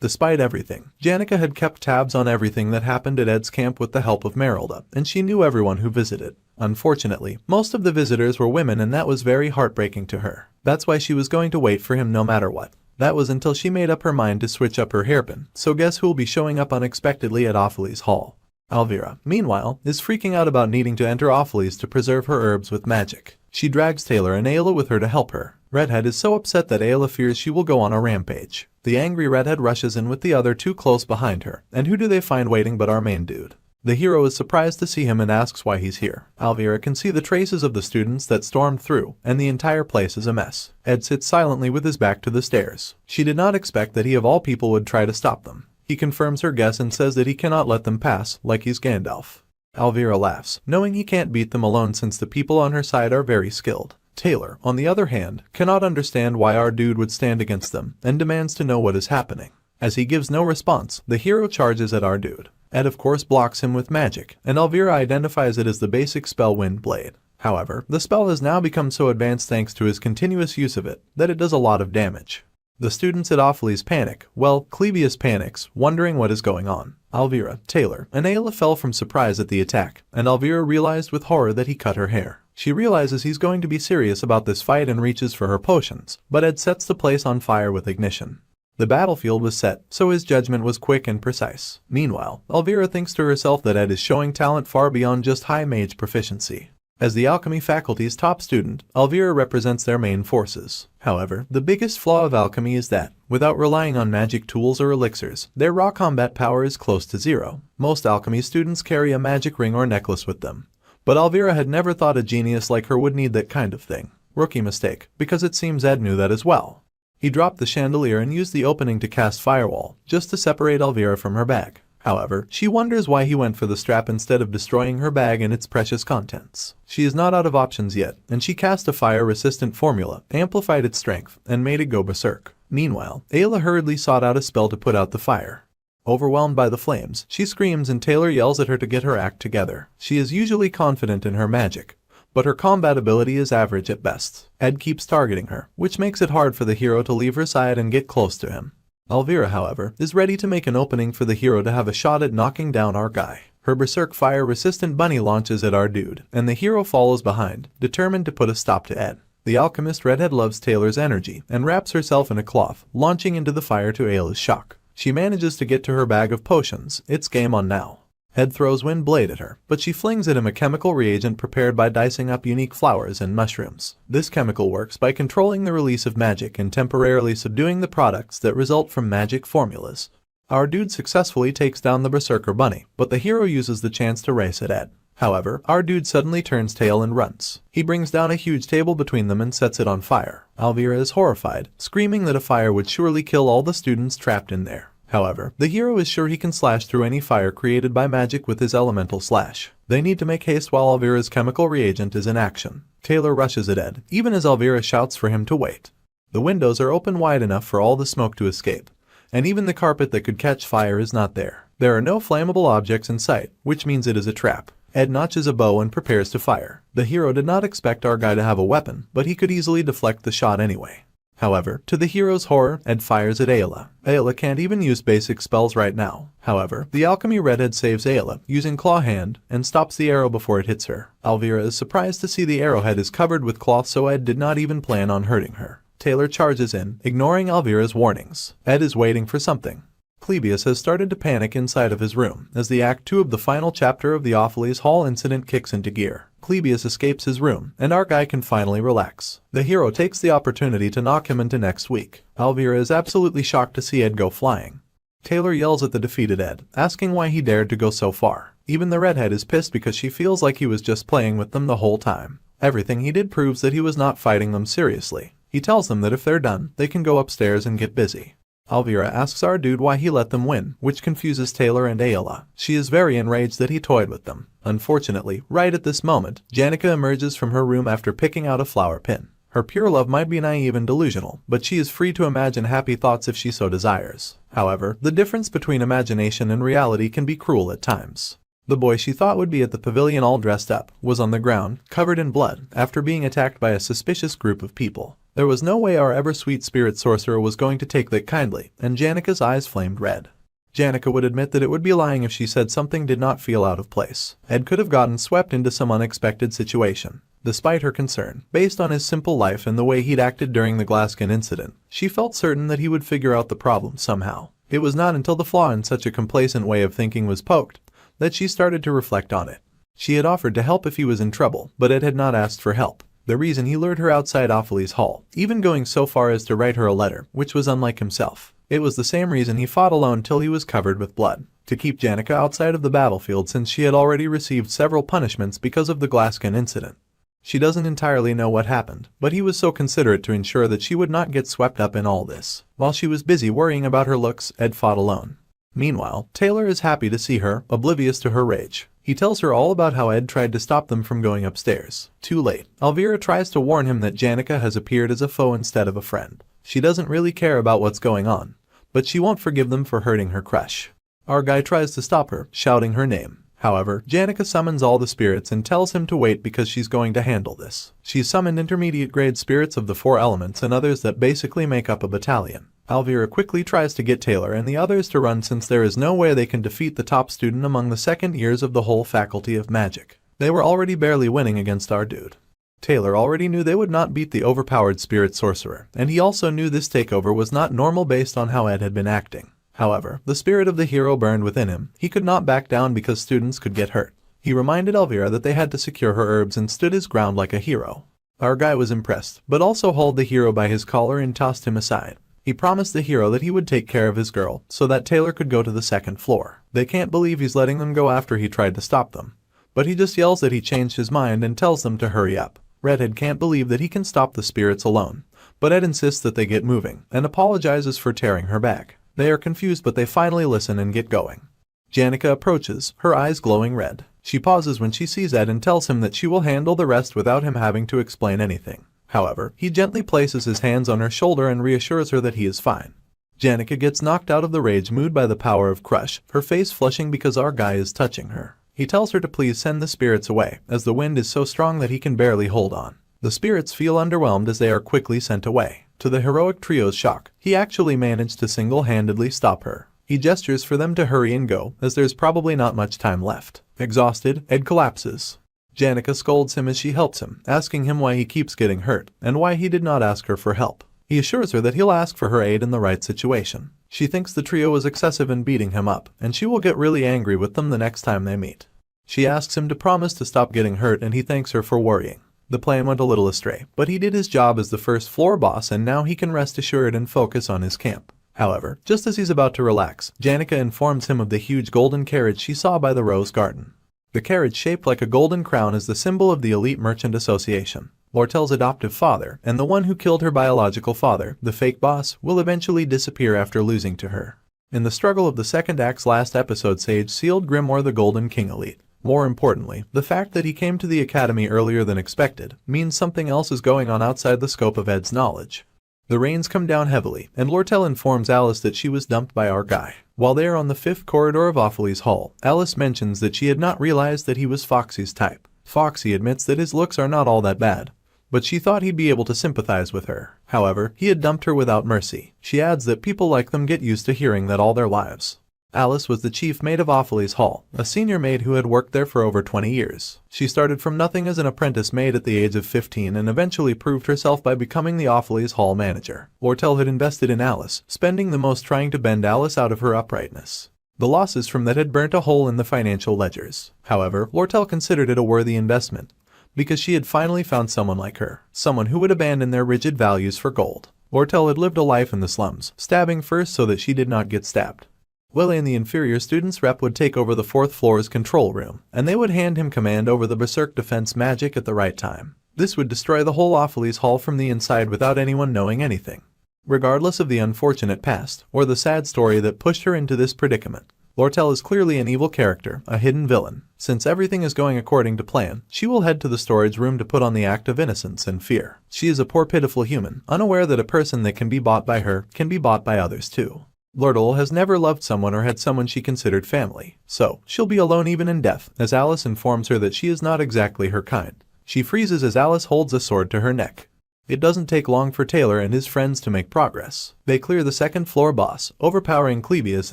Despite everything, Janica had kept tabs on everything that happened at Ed's camp with the help of Merylda, and she knew everyone who visited. Unfortunately, most of the visitors were women, and that was very heartbreaking to her. That's why she was going to wait for him no matter what. That was until she made up her mind to switch up her hairpin, so guess who'll be showing up unexpectedly at Opheles Hall? Alvira, meanwhile, is freaking out about needing to enter Opheles to preserve her herbs with magic. She drags Taylor and Ayla with her to help her. Redhead is so upset that Ayla fears she will go on a rampage. The angry Redhead rushes in with the other 2 close behind her, and who do they find waiting but our main dude? The hero is surprised to see him and asks why he's here. Alvira can see the traces of the students that stormed through, and the entire place is a mess. Ed sits silently with his back to the stairs. She did not expect that he of all people would try to stop them. He confirms her guess and says that he cannot let them pass, like he's Gandalf. Alvira laughs, knowing he can't beat them alone since the people on her side are very skilled. Taylor, on the other hand, cannot understand why our dude would stand against them, and demands to know what is happening. As he gives no response, the hero charges at our dude. Ed of course blocks him with magic, and Alvira identifies it as the basic spell Wind Blade. However, the spell has now become so advanced thanks to his continuous use of it, that it does a lot of damage. The students at Opheles panic. Well, Clebius panics, wondering what is going on. Alvira, Taylor, and Ayla fell from surprise at the attack, and Alvira realized with horror that he cut her hair. She realizes he's going to be serious about this fight and reaches for her potions, but Ed sets the place on fire with ignition. The battlefield was set, so his judgment was quick and precise. Meanwhile, Elvira thinks to herself that Ed is showing talent far beyond just high mage proficiency. As the alchemy faculty's top student, Elvira represents their main forces. However, the biggest flaw of alchemy is that, without relying on magic tools or elixirs, their raw combat power is close to zero. Most alchemy students carry a magic ring or necklace with them. But Elvira had never thought a genius like her would need that kind of thing. Rookie mistake, because it seems Ed knew that as well. He dropped the chandelier and used the opening to cast Firewall, just to separate Elvira from her bag. However, she wonders why he went for the strap instead of destroying her bag and its precious contents. She is not out of options yet, and she cast a fire-resistant formula, amplified its strength, and made it go berserk. Meanwhile, Ayla hurriedly sought out a spell to put out the fire. Overwhelmed by the flames, she screams and Taylor yells at her to get her act together. She is usually confident in her magic, but her combat ability is average at best. Ed keeps targeting her, which makes it hard for the hero to leave her side and get close to him. Elvira, however, is ready to make an opening for the hero to have a shot at knocking down our guy. Her berserk fire-resistant bunny launches at our dude, and the hero follows behind, determined to put a stop to Ed. The alchemist redhead loves Taylor's energy and wraps herself in a cloth, launching into the fire to Ayla's shock. She manages to get to her bag of potions. It's game on now. Ed throws Wind Blade at her, but she flings at him a chemical reagent prepared by dicing up unique flowers and mushrooms. This chemical works by controlling the release of magic and temporarily subduing the products that result from magic formulas. Our dude successfully takes down the Berserker Bunny, but the hero uses the chance to race at Ed. However, our dude suddenly turns tail and runs. He brings down a huge table between them and sets it on fire. Elvira is horrified, screaming that a fire would surely kill all the students trapped in there. However, the hero is sure he can slash through any fire created by magic with his elemental slash. They need to make haste while Elvira's chemical reagent is in action. Taylor rushes at Ed, even as Elvira shouts for him to wait. The windows are open wide enough for all the smoke to escape, and even the carpet that could catch fire is not there. There are no flammable objects in sight, which means it is a trap. Ed notches a bow and prepares to fire. The hero did not expect our guy to have a weapon, but he could easily deflect the shot anyway. However, to the hero's horror, Ed fires at Ayla. Ayla can't even use basic spells right now. However, the alchemy redhead saves Ayla, using Claw Hand, and stops the arrow before it hits her. Elvira is surprised to see the arrowhead is covered with cloth, so Ed did not even plan on hurting her. Taylor charges in, ignoring Elvira's warnings. Ed is waiting for something. Clebius has started to panic inside of his room, as the Act 2 of the final chapter of the Opheles Hall incident kicks into gear. Clebius escapes his room, and our guy can finally relax. The hero takes the opportunity to knock him into next week. Elvira is absolutely shocked to see Ed go flying. Taylor yells at the defeated Ed, asking why he dared to go so far. Even the redhead is pissed because she feels like he was just playing with them the whole time. Everything he did proves that he was not fighting them seriously. He tells them that if they're done, they can go upstairs and get busy. Elvira asks our dude why he let them win, which confuses Taylor and Ayla. She is very enraged that he toyed with them. Unfortunately, right at this moment, Janica emerges from her room after picking out a flower pin. Her pure love might be naive and delusional, but she is free to imagine happy thoughts if she so desires. However, the difference between imagination and reality can be cruel at times. The boy she thought would be at the pavilion all dressed up was on the ground, covered in blood, after being attacked by a suspicious group of people. There was no way our ever-sweet spirit sorcerer was going to take that kindly, and Janica's eyes flamed red. Janica would admit that it would be lying if she said something did not feel out of place. Ed could have gotten swept into some unexpected situation. Despite her concern, based on his simple life and the way he'd acted during the Glasskin incident, she felt certain that he would figure out the problem somehow. It was not until the flaw in such a complacent way of thinking was poked that she started to reflect on it. She had offered to help if he was in trouble, but Ed had not asked for help. The reason he lured her outside Opheles Hall, even going so far as to write her a letter, which was unlike himself. It was the same reason he fought alone till he was covered with blood. To keep Janica outside of the battlefield since she had already received several punishments because of the Glasskin incident. She doesn't entirely know what happened, but he was so considerate to ensure that she would not get swept up in all this. While she was busy worrying about her looks, Ed fought alone. Meanwhile, Taylor is happy to see her, oblivious to her rage. He tells her all about how Ed tried to stop them from going upstairs. Too late. Elvira tries to warn him that Janica has appeared as a foe instead of a friend. She doesn't really care about what's going on, but she won't forgive them for hurting her crush. Our guy tries to stop her, shouting her name. However, Janica summons all the spirits and tells him to wait because she's going to handle this. She's summoned intermediate grade spirits of the 4 elements and others that basically make up a battalion. Elvira quickly tries to get Taylor and the others to run since there is no way they can defeat the top student among the second years of the whole faculty of magic. They were already barely winning against our dude. Taylor already knew they would not beat the overpowered spirit sorcerer, and he also knew this takeover was not normal based on how Ed had been acting. However, the spirit of the hero burned within him. He could not back down because students could get hurt. He reminded Elvira that they had to secure her herbs and stood his ground like a hero. Our guy was impressed, but also hauled the hero by his collar and tossed him aside. He promised the hero that he would take care of his girl, so that Taylor could go to the second floor. They can't believe he's letting them go after he tried to stop them. But he just yells that he changed his mind and tells them to hurry up. Redhead can't believe that he can stop the spirits alone, but Ed insists that they get moving, and apologizes for tearing her back. They are confused, but they finally listen and get going. Janica approaches, her eyes glowing red. She pauses when she sees Ed and tells him that she will handle the rest without him having to explain anything. However, he gently places his hands on her shoulder and reassures her that he is fine. Janica gets knocked out of the rage mood by the power of Crush, her face flushing because our guy is touching her. He tells her to please send the spirits away, as the wind is so strong that he can barely hold on. The spirits feel underwhelmed as they are quickly sent away. To the heroic trio's shock, he actually managed to single-handedly stop her. He gestures for them to hurry and go, as there's probably not much time left. Exhausted, Ed collapses. Janica scolds him as she helps him, asking him why he keeps getting hurt, and why he did not ask her for help. He assures her that he'll ask for her aid in the right situation. She thinks the trio is excessive in beating him up, and she will get really angry with them the next time they meet. She asks him to promise to stop getting hurt, and he thanks her for worrying. The plan went a little astray, but he did his job as the first floor boss, and now he can rest assured and focus on his camp. However, just as he's about to relax, Janica informs him of the huge golden carriage she saw by the rose garden. The carriage shaped like a golden crown is the symbol of the Elite Merchant Association. Lortel's adoptive father, and the one who killed her biological father, the fake boss, will eventually disappear after losing to her. In the struggle of the second act's last episode, Sage sealed Grimoire the Golden King Elite. More importantly, the fact that he came to the academy earlier than expected means something else is going on outside the scope of Ed's knowledge. The rains come down heavily, and Lortel informs Alice that she was dumped by our guy. While they are on the fifth corridor of Ophely's hall, Alice mentions that she had not realized that he was Foxy's type. Foxy admits that his looks are not all that bad, but she thought he'd be able to sympathize with her. However, he had dumped her without mercy. She adds that people like them get used to hearing that all their lives. Alice was the chief maid of Ophely's hall, a senior maid who had worked there for over 20 years. She started from nothing as an apprentice maid at the age of 15 and eventually proved herself by becoming the Ophely's hall manager. Lortel had invested in Alice, spending the most trying to bend Alice out of her uprightness. The losses from that had burnt a hole in the financial ledgers. However, Lortel considered it a worthy investment, because she had finally found someone like her, someone who would abandon their rigid values for gold. Lortel had lived a life in the slums, stabbing first so that she did not get stabbed. Willie and the inferior students rep would take over the fourth floor's control room, and they would hand him command over the berserk defense magic at the right time. This would destroy the whole Ophely's hall from the inside without anyone knowing anything. Regardless of the unfortunate past, or the sad story that pushed her into this predicament, Lortel is clearly an evil character, a hidden villain. Since everything is going according to plan, she will head to the storage room to put on the act of innocence and fear. She is a poor pitiful human, unaware that a person that can be bought by her can be bought by others too. Lortel has never loved someone or had someone she considered family, so she'll be alone even in death, as Alice informs her that she is not exactly her kind. She freezes as Alice holds a sword to her neck. It doesn't take long for Taylor and his friends to make progress. They clear the second floor boss, overpowering Clebius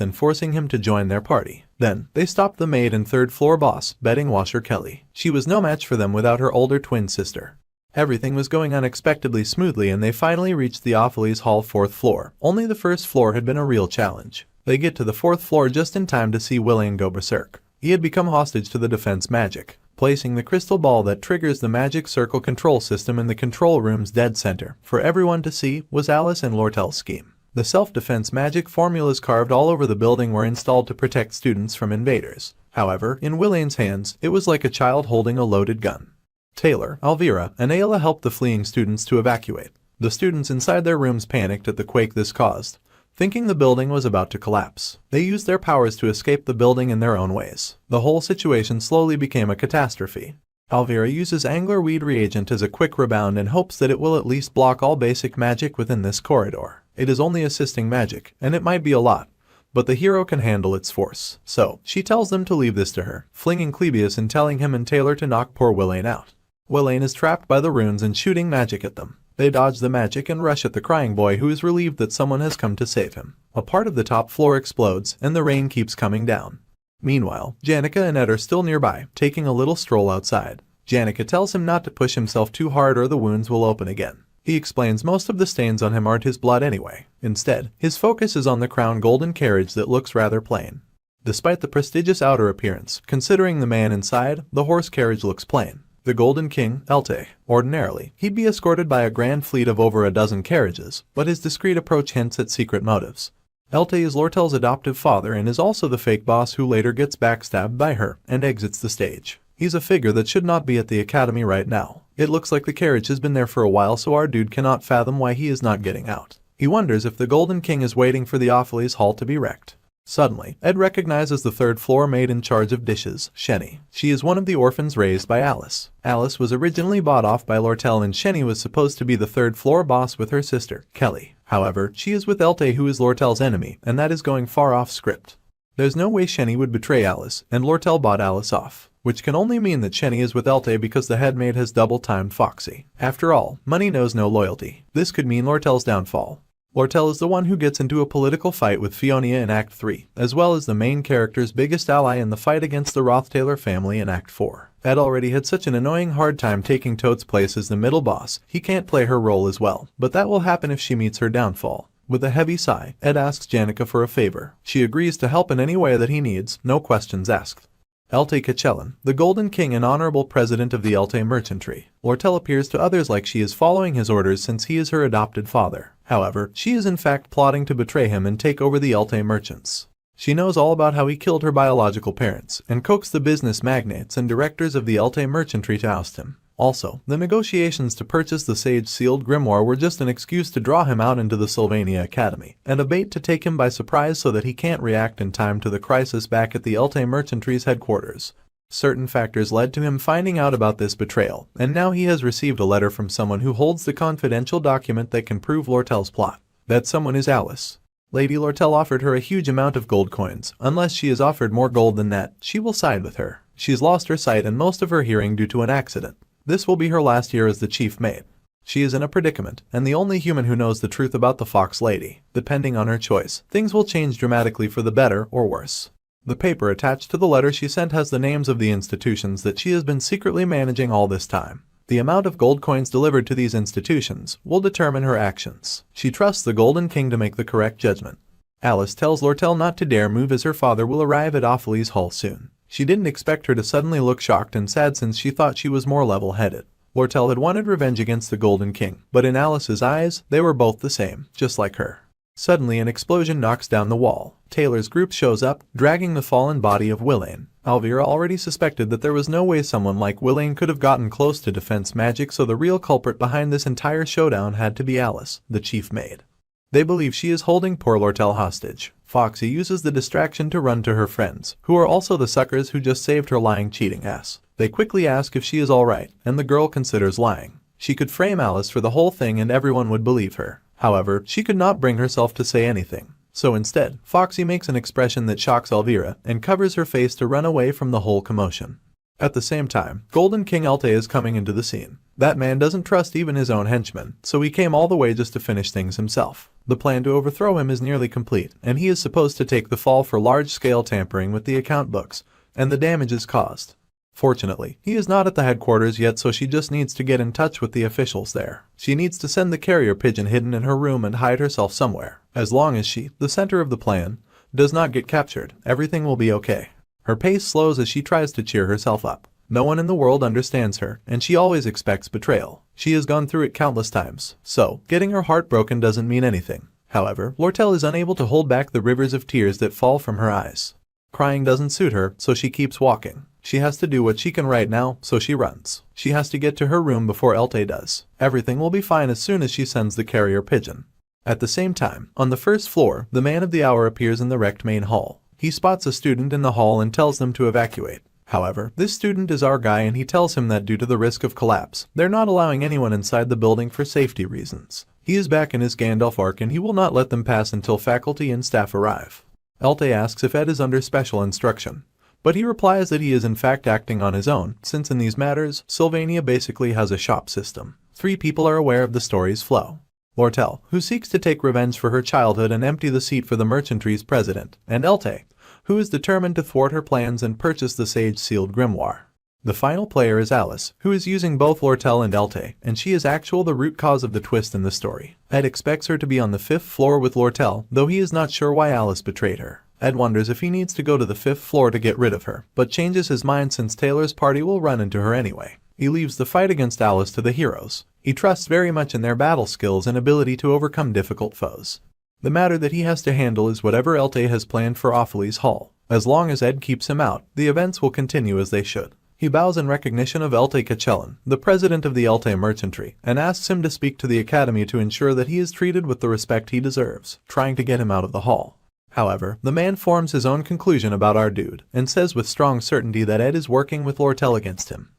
and forcing him to join their party. Then, they stop the maid and third floor boss, bedding washer Kelly. She was no match for them without her older twin sister. Everything was going unexpectedly smoothly and they finally reached the Ophely's hall fourth floor. Only the first floor had been a real challenge. They get to the fourth floor just in time to see Willian go berserk. He had become hostage to the defense magic, placing the crystal ball that triggers the magic circle control system in the control room's dead center. For everyone to see was Alice and Lortel's scheme. The self-defense magic formulas carved all over the building were installed to protect students from invaders. However, in Willian's hands, it was like a child holding a loaded gun. Taylor, Elvira, and Ayla helped the fleeing students to evacuate. The students inside their rooms panicked at the quake this caused, thinking the building was about to collapse. They used their powers to escape the building in their own ways. The whole situation slowly became a catastrophe. Elvira uses anglerweed reagent as a quick rebound and hopes that it will at least block all basic magic within this corridor. It is only assisting magic, and it might be a lot, but the hero can handle its force. So, she tells them to leave this to her, flinging Clebius and telling him and Taylor to knock poor Willian out. Willian is trapped by the runes and shooting magic at them. They dodge the magic and rush at the crying boy, who is relieved that someone has come to save him. A part of the top floor explodes and the rain keeps coming down. Meanwhile, Janica and Ed are still nearby, taking a little stroll outside. Janica tells him not to push himself too hard or the wounds will open again. He explains most of the stains on him aren't his blood anyway. Instead, his focus is on the crown golden carriage that looks rather plain. Despite the prestigious outer appearance, considering the man inside, the horse carriage looks plain. The Golden King, Elte. Ordinarily, he'd be escorted by a grand fleet of over a dozen carriages, but his discreet approach hints at secret motives. Elte is Lortel's adoptive father and is also the fake boss who later gets backstabbed by her and exits the stage. He's a figure that should not be at the academy right now. It looks like the carriage has been there for a while, so our dude cannot fathom why he is not getting out. He wonders if the Golden King is waiting for the Opheles Hall to be wrecked. Suddenly, Ed recognizes the third-floor maid in charge of dishes, Shenny. She is one of the orphans raised by Alice. Alice was originally bought off by Lortel and Shenny was supposed to be the third-floor boss with her sister, Kelly. However, she is with Elte, who is Lortel's enemy, and that is going far off script. There's no way Shenny would betray Alice, and Lortel bought Alice off, which can only mean that Shenny is with Elte because the head maid has double-timed Foxy. After all, money knows no loyalty. This could mean Lortel's downfall. Lortel is the one who gets into a political fight with Fiona in Act 3, as well as the main character's biggest ally in the fight against the Roth-Taylor family in Act 4. Ed already had such an annoying hard time taking Toad's place as the middle boss, he can't play her role as well, but that will happen if she meets her downfall. With a heavy sigh, Ed asks Janica for a favor. She agrees to help in any way that he needs, no questions asked. Elte Kachellan, the Golden King and honorable president of the Elte Merchantry. Lortel appears to others like she is following his orders since he is her adopted father. However, she is in fact plotting to betray him and take over the Elte merchants. She knows all about how he killed her biological parents and coaxed the business magnates and directors of the Elte Merchantry to oust him. Also, the negotiations to purchase the sage-sealed grimoire were just an excuse to draw him out into the Sylvania Academy, and a bait to take him by surprise so that he can't react in time to the crisis back at the Elte Merchantry's headquarters. Certain factors led to him finding out about this betrayal, and now he has received a letter from someone who holds the confidential document that can prove Lortel's plot. That someone is Alice. Lady Lortel offered her a huge amount of gold coins. Unless she is offered more gold than that, she will side with her. She's lost her sight and most of her hearing due to an accident. This will be her last year as the chief maid. She is in a predicament, and the only human who knows the truth about the Fox Lady. Depending on her choice, things will change dramatically for the better or worse. The paper attached to the letter she sent has the names of the institutions that she has been secretly managing all this time. The amount of gold coins delivered to these institutions will determine her actions. She trusts the Golden King to make the correct judgment. Alice tells Lortel not to dare move as her father will arrive at Opheles Hall soon. She didn't expect her to suddenly look shocked and sad since she thought she was more level-headed. Lortel had wanted revenge against the Golden King, but in Alice's eyes, they were both the same, just like her. Suddenly an explosion knocks down the wall. Taylor's group shows up, dragging the fallen body of Willain. Alvira already suspected that there was no way someone like Willain could have gotten close to defense magic, so the real culprit behind this entire showdown had to be Alice, the chief maid. They believe she is holding poor Lortel hostage. Foxy uses the distraction to run to her friends, who are also the suckers who just saved her lying cheating ass. They quickly ask if she is alright, and the girl considers lying. She could frame Alice for the whole thing and everyone would believe her. However, she could not bring herself to say anything. So instead, Foxy makes an expression that shocks Elvira and covers her face to run away from the whole commotion. At the same time, Golden King Elte is coming into the scene. That man doesn't trust even his own henchmen, so he came all the way just to finish things himself. The plan to overthrow him is nearly complete, and he is supposed to take the fall for large-scale tampering with the account books, and the damages caused. Fortunately, he is not at the headquarters yet, so she just needs to get in touch with the officials there. She needs to send the carrier pigeon hidden in her room and hide herself somewhere. As long as she, the center of the plan, does not get captured, everything will be okay. Her pace slows as she tries to cheer herself up. No one in the world understands her, and she always expects betrayal. She has gone through it countless times, so getting her heart broken doesn't mean anything. However, Lortel is unable to hold back the rivers of tears that fall from her eyes. Crying doesn't suit her, so she keeps walking. She has to do what she can right now, so she runs. She has to get to her room before Elte does. Everything will be fine as soon as she sends the carrier pigeon. At the same time, on the first floor, the man of the hour appears in the wrecked main hall. He spots a student in the hall and tells them to evacuate. However, this student is our guy and he tells him that due to the risk of collapse, they're not allowing anyone inside the building for safety reasons. He is back in his Gandalf arc and he will not let them pass until faculty and staff arrive. Elte asks if Ed is under special instruction, but he replies that he is in fact acting on his own, since in these matters, Sylvania basically has a shop system. 3 people are aware of the story's flow. Lortel, who seeks to take revenge for her childhood and empty the seat for the merchantry's president, and Elte, who is determined to thwart her plans and purchase the sage-sealed grimoire. The final player is Alice, who is using both Lortel and Elte, and she is the root cause of the twist in the story. Ed expects her to be on the 5th floor with Lortel, though he is not sure why Alice betrayed her. Ed wonders if he needs to go to the 5th floor to get rid of her, but changes his mind since Taylor's party will run into her anyway. He leaves the fight against Alice to the heroes. He trusts very much in their battle skills and ability to overcome difficult foes. The matter that he has to handle is whatever Elte has planned for Opheles Hall. As long as Ed keeps him out, the events will continue as they should. He bows in recognition of Elte Kachellan, the president of the Elte merchantry, and asks him to speak to the academy to ensure that he is treated with the respect he deserves, trying to get him out of the hall. However, the man forms his own conclusion about our dude, and says with strong certainty that Ed is working with Lortel against him.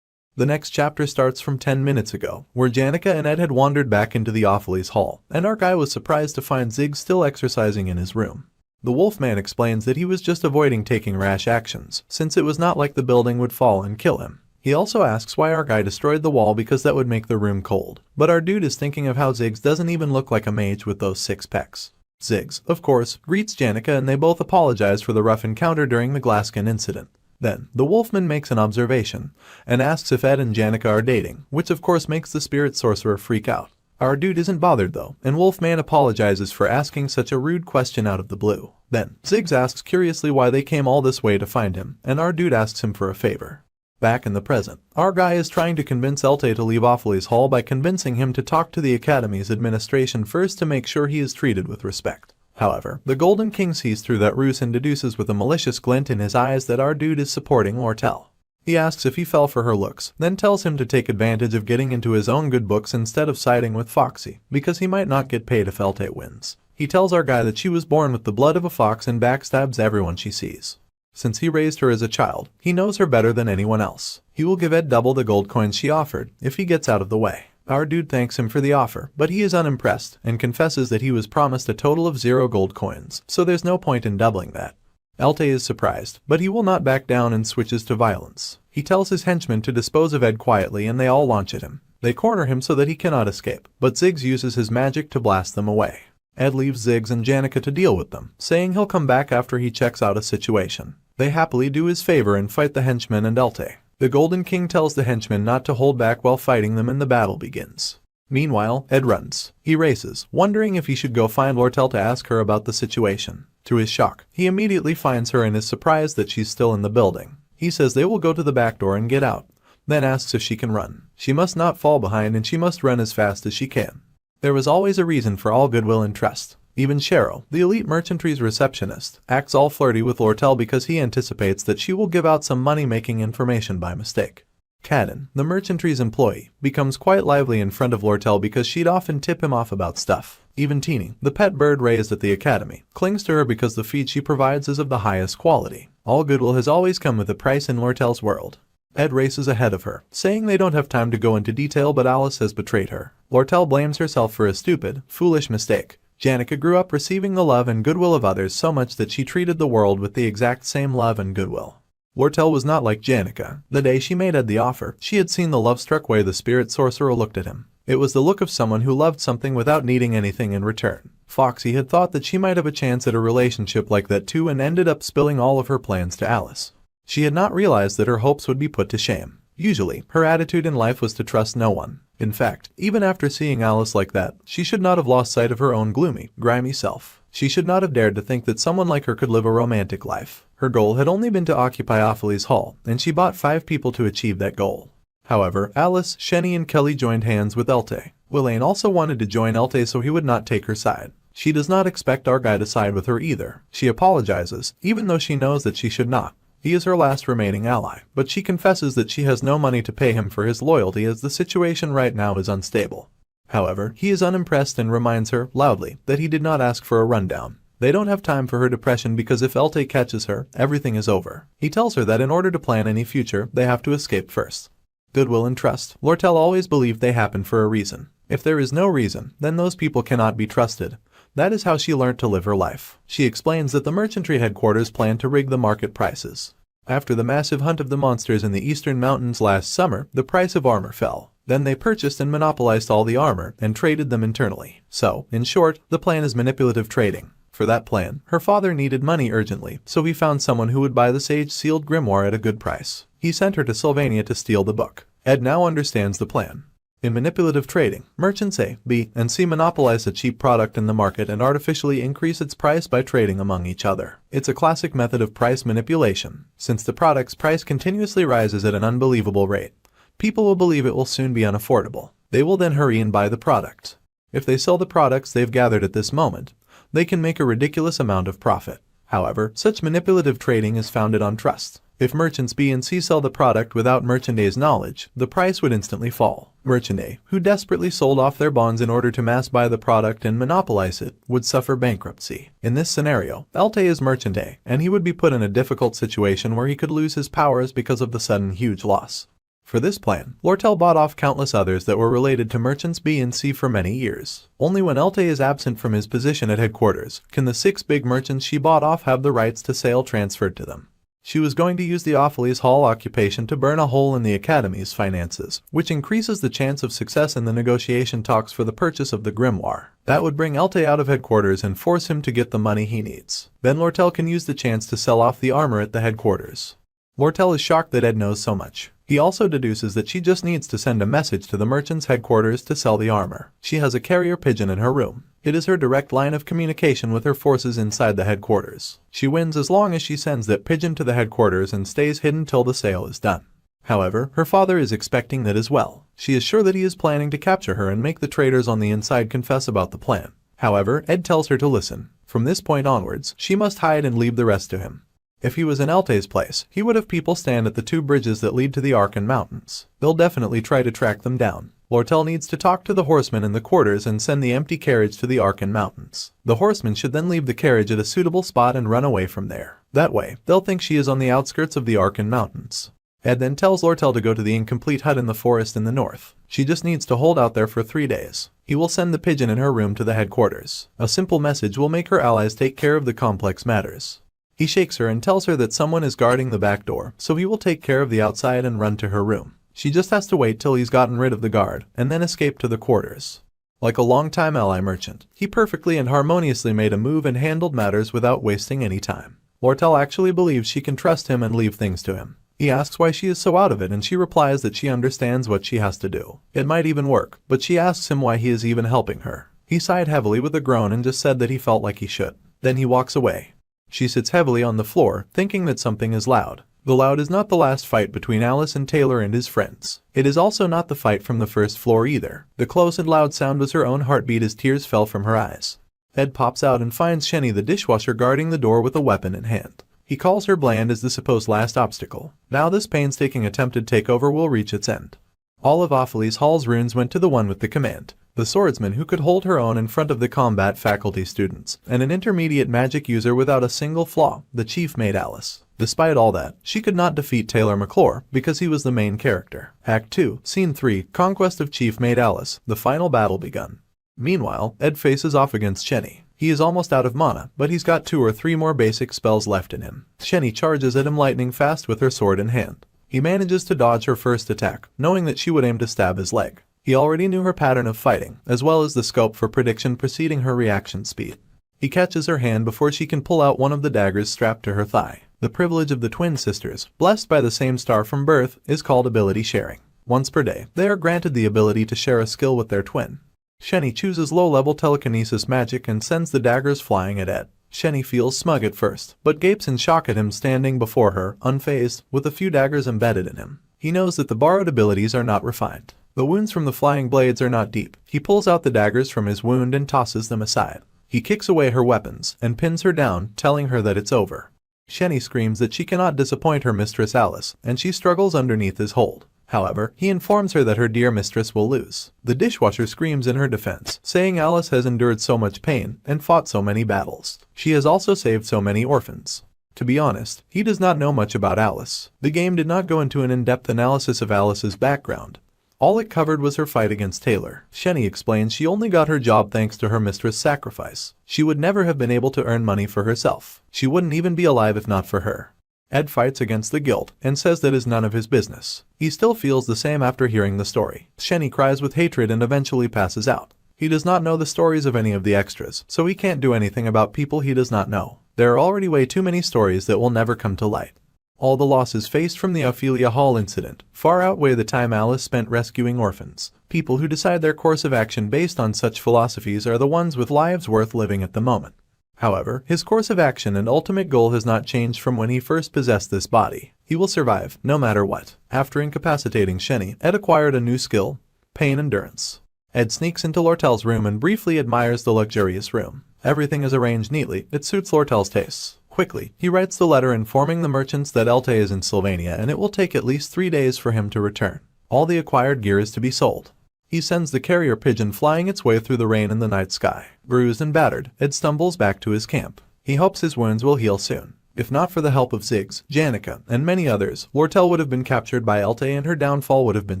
The next chapter starts from 10 minutes ago, where Janica and Ed had wandered back into the Opheles Hall, and our guy was surprised to find Zig still exercising in his room. The Wolfman explains that he was just avoiding taking rash actions, since it was not like the building would fall and kill him. He also asks why our guy destroyed the wall because that would make the room cold. But our dude is thinking of how Ziggs doesn't even look like a mage with those 6 pecs. Ziggs, of course, greets Janica and they both apologize for the rough encounter during the Glaskin incident. Then, the Wolfman makes an observation, and asks if Ed and Janica are dating, which of course makes the spirit sorcerer freak out. Our dude isn't bothered though, and Wolfman apologizes for asking such a rude question out of the blue. Then, Ziggs asks curiously why they came all this way to find him, and our dude asks him for a favor. Back in the present, our guy is trying to convince Elte to leave Opheles Hall by convincing him to talk to the Academy's administration first to make sure he is treated with respect. However, the Golden King sees through that ruse and deduces with a malicious glint in his eyes that our dude is supporting Lortel. He asks if he fell for her looks, then tells him to take advantage of getting into his own good books instead of siding with Foxy, because he might not get paid if Elte wins. He tells our guy that she was born with the blood of a fox and backstabs everyone she sees. Since he raised her as a child, he knows her better than anyone else. He will give Ed double the gold coins she offered, if he gets out of the way. Our dude thanks him for the offer, but he is unimpressed, and confesses that he was promised a total of 0 gold coins, so there's no point in doubling that. Elte is surprised, but he will not back down and switches to violence. He tells his henchmen to dispose of Ed quietly and they all launch at him. They corner him so that he cannot escape, but Ziggs uses his magic to blast them away. Ed leaves Ziggs and Janica to deal with them, saying he'll come back after he checks out a situation. They happily do his favor and fight the henchmen and Elte. The Golden King tells the henchmen not to hold back while fighting them and the battle begins. Meanwhile, Ed runs. He races, wondering if he should go find Lortel to ask her about the situation. To his shock, he immediately finds her and is surprised that she's still in the building. He says they will go to the back door and get out, then asks if she can run. She must not fall behind and she must run as fast as she can. There was always a reason for all goodwill and trust. Even Cheryl, the elite merchantry's receptionist, acts all flirty with Lortel because he anticipates that she will give out some money-making information by mistake. Cadden, the merchantry's employee, becomes quite lively in front of Lortel because she'd often tip him off about stuff. Even Teeny, the pet bird raised at the academy, clings to her because the feed she provides is of the highest quality. All goodwill has always come with a price in Lortel's world. Ed races ahead of her, saying they don't have time to go into detail but Alice has betrayed her. Lortel blames herself for a stupid, foolish mistake. Janica grew up receiving the love and goodwill of others so much that she treated the world with the exact same love and goodwill. Lortel was not like Janica. The day she made Ed the offer, she had seen the love-struck way the spirit sorcerer looked at him. It was the look of someone who loved something without needing anything in return. Foxy had thought that she might have a chance at a relationship like that too and ended up spilling all of her plans to Alice. She had not realized that her hopes would be put to shame. Usually, her attitude in life was to trust no one. In fact, even after seeing Alice like that, she should not have lost sight of her own gloomy, grimy self. She should not have dared to think that someone like her could live a romantic life. Her goal had only been to occupy Opheles Hall, and she bought 5 people to achieve that goal. However, Alice, Shenny and Kelly joined hands with Elte. Willain also wanted to join Elte so he would not take her side. She does not expect our guy to side with her either. She apologizes, even though she knows that she should not. He is her last remaining ally, but she confesses that she has no money to pay him for his loyalty as the situation right now is unstable. However, he is unimpressed and reminds her, loudly, that he did not ask for a rundown. They don't have time for her depression because if Elte catches her, everything is over. He tells her that in order to plan any future, they have to escape first. Goodwill and trust. Lortel always believed they happen for a reason. If there is no reason, then those people cannot be trusted. That is how she learned to live her life. She explains that the merchantry headquarters plan to rig the market prices. After the massive hunt of the monsters in the eastern mountains last summer, the price of armor fell. Then they purchased and monopolized all the armor and traded them internally. So, in short, the plan is manipulative trading. For that plan, her father needed money urgently, so he found someone who would buy the sage-sealed grimoire at a good price. He sent her to Sylvania to steal the book. Ed now understands the plan. In manipulative trading, merchants A, B, and C monopolize a cheap product in the market and artificially increase its price by trading among each other. It's a classic method of price manipulation. Since the product's price continuously rises at an unbelievable rate, people will believe it will soon be unaffordable. They will then hurry and buy the product. If they sell the products they've gathered at this moment, they can make a ridiculous amount of profit. However, such manipulative trading is founded on trust. If merchants B and C sell the product without merchant A's knowledge, the price would instantly fall. Merchant A, who desperately sold off their bonds in order to mass buy the product and monopolize it, would suffer bankruptcy. In this scenario, Elte is merchant A, and he would be put in a difficult situation where he could lose his powers because of the sudden huge loss. For this plan, Lortel bought off countless others that were related to merchants B and C for many years. Only when Elte is absent from his position at headquarters can the 6 big merchants she bought off have the rights to sale transferred to them. She was going to use the Opheles Hall occupation to burn a hole in the Academy's finances, which increases the chance of success in the negotiation talks for the purchase of the grimoire. That would bring Elte out of headquarters and force him to get the money he needs. Then Lortel can use the chance to sell off the armor at the headquarters. Lortel is shocked that Ed knows so much. He also deduces that she just needs to send a message to the merchant's headquarters to sell the armor. She has a carrier pigeon in her room. It is her direct line of communication with her forces inside the headquarters. She wins as long as she sends that pigeon to the headquarters and stays hidden till the sale is done. However, her father is expecting that as well. She is sure that he is planning to capture her and make the traders on the inside confess about the plan. However, Ed tells her to listen. From this point onwards, she must hide and leave the rest to him. If he was in Elte's place, he would have people stand at the 2 bridges that lead to the Arkan Mountains. They'll definitely try to track them down. Lortel needs to talk to the horsemen in the quarters and send the empty carriage to the Arkan Mountains. The horsemen should then leave the carriage at a suitable spot and run away from there. That way, they'll think she is on the outskirts of the Arkan Mountains. Ed then tells Lortel to go to the incomplete hut in the forest in the north. She just needs to hold out there for 3 days. He will send the pigeon in her room to the headquarters. A simple message will make her allies take care of the complex matters. He shakes her and tells her that someone is guarding the back door, so he will take care of the outside and run to her room. She just has to wait till he's gotten rid of the guard, and then escape to the quarters. Like a long-time ally merchant, he perfectly and harmoniously made a move and handled matters without wasting any time. Lortel actually believes she can trust him and leave things to him. He asks why she is so out of it and she replies that she understands what she has to do. It might even work, but she asks him why he is even helping her. He sighed heavily with a groan and just said that he felt like he should. Then he walks away. She sits heavily on the floor, thinking that something is loud. The loud is not the last fight between Alice and Taylor and his friends. It is also not the fight from the first floor either. The close and loud sound was her own heartbeat as tears fell from her eyes. Ed pops out and finds Shenny the dishwasher guarding the door with a weapon in hand. He calls her bland as the supposed last obstacle. Now this painstaking attempted takeover will reach its end. All of Opheles Hall's runes went to the one with the command. The swordsman who could hold her own in front of the combat faculty students, and an intermediate magic user without a single flaw, the chief made Alice. Despite all that, she could not defeat Taylor McClure because he was the main character. Act 2, Scene 3, Conquest of Chief Maid Alice, the final battle begun. Meanwhile, Ed faces off against Shenny. He is almost out of mana, but he's got 2 or 3 more basic spells left in him. Shenny charges at him lightning fast with her sword in hand. He manages to dodge her first attack, knowing that she would aim to stab his leg. He already knew her pattern of fighting, as well as the scope for prediction preceding her reaction speed. He catches her hand before she can pull out one of the daggers strapped to her thigh. The privilege of the twin sisters, blessed by the same star from birth, is called ability sharing. Once per day, they are granted the ability to share a skill with their twin. Shenny chooses low-level telekinesis magic and sends the daggers flying at Ed. Shenny feels smug at first, but gapes in shock at him standing before her, unfazed, with a few daggers embedded in him. He knows that the borrowed abilities are not refined. The wounds from the flying blades are not deep. He pulls out the daggers from his wound and tosses them aside. He kicks away her weapons and pins her down, telling her that it's over. Shenny screams that she cannot disappoint her mistress Alice, and she struggles underneath his hold. However, he informs her that her dear mistress will lose. The dishwasher screams in her defense, saying Alice has endured so much pain and fought so many battles. She has also saved so many orphans. To be honest, he does not know much about Alice. The game did not go into an in-depth analysis of Alice's background. All it covered was her fight against Taylor. Shenny explains she only got her job thanks to her mistress' sacrifice. She would never have been able to earn money for herself. She wouldn't even be alive if not for her. Ed fights against the guilt and says that is none of his business. He still feels the same after hearing the story. Shenny cries with hatred and eventually passes out. He does not know the stories of any of the extras, so he can't do anything about people he does not know. There are already way too many stories that will never come to light. All the losses faced from the Ophelia Hall incident far outweigh the time Alice spent rescuing orphans. People who decide their course of action based on such philosophies are the ones with lives worth living at the moment. However, his course of action and ultimate goal has not changed from when he first possessed this body. He will survive, no matter what. After incapacitating Shenny, Ed acquired a new skill, pain endurance. Ed sneaks into Lortel's room and briefly admires the luxurious room. Everything is arranged neatly, it suits Lortel's tastes. Quickly, he writes the letter informing the merchants that Elte is in Sylvania and it will take at least 3 days for him to return. All the acquired gear is to be sold. He sends the carrier pigeon flying its way through the rain and the night sky. Bruised and battered, Ed stumbles back to his camp. He hopes his wounds will heal soon. If not for the help of Ziggs, Janica, and many others, Lortel would have been captured by Elte and her downfall would have been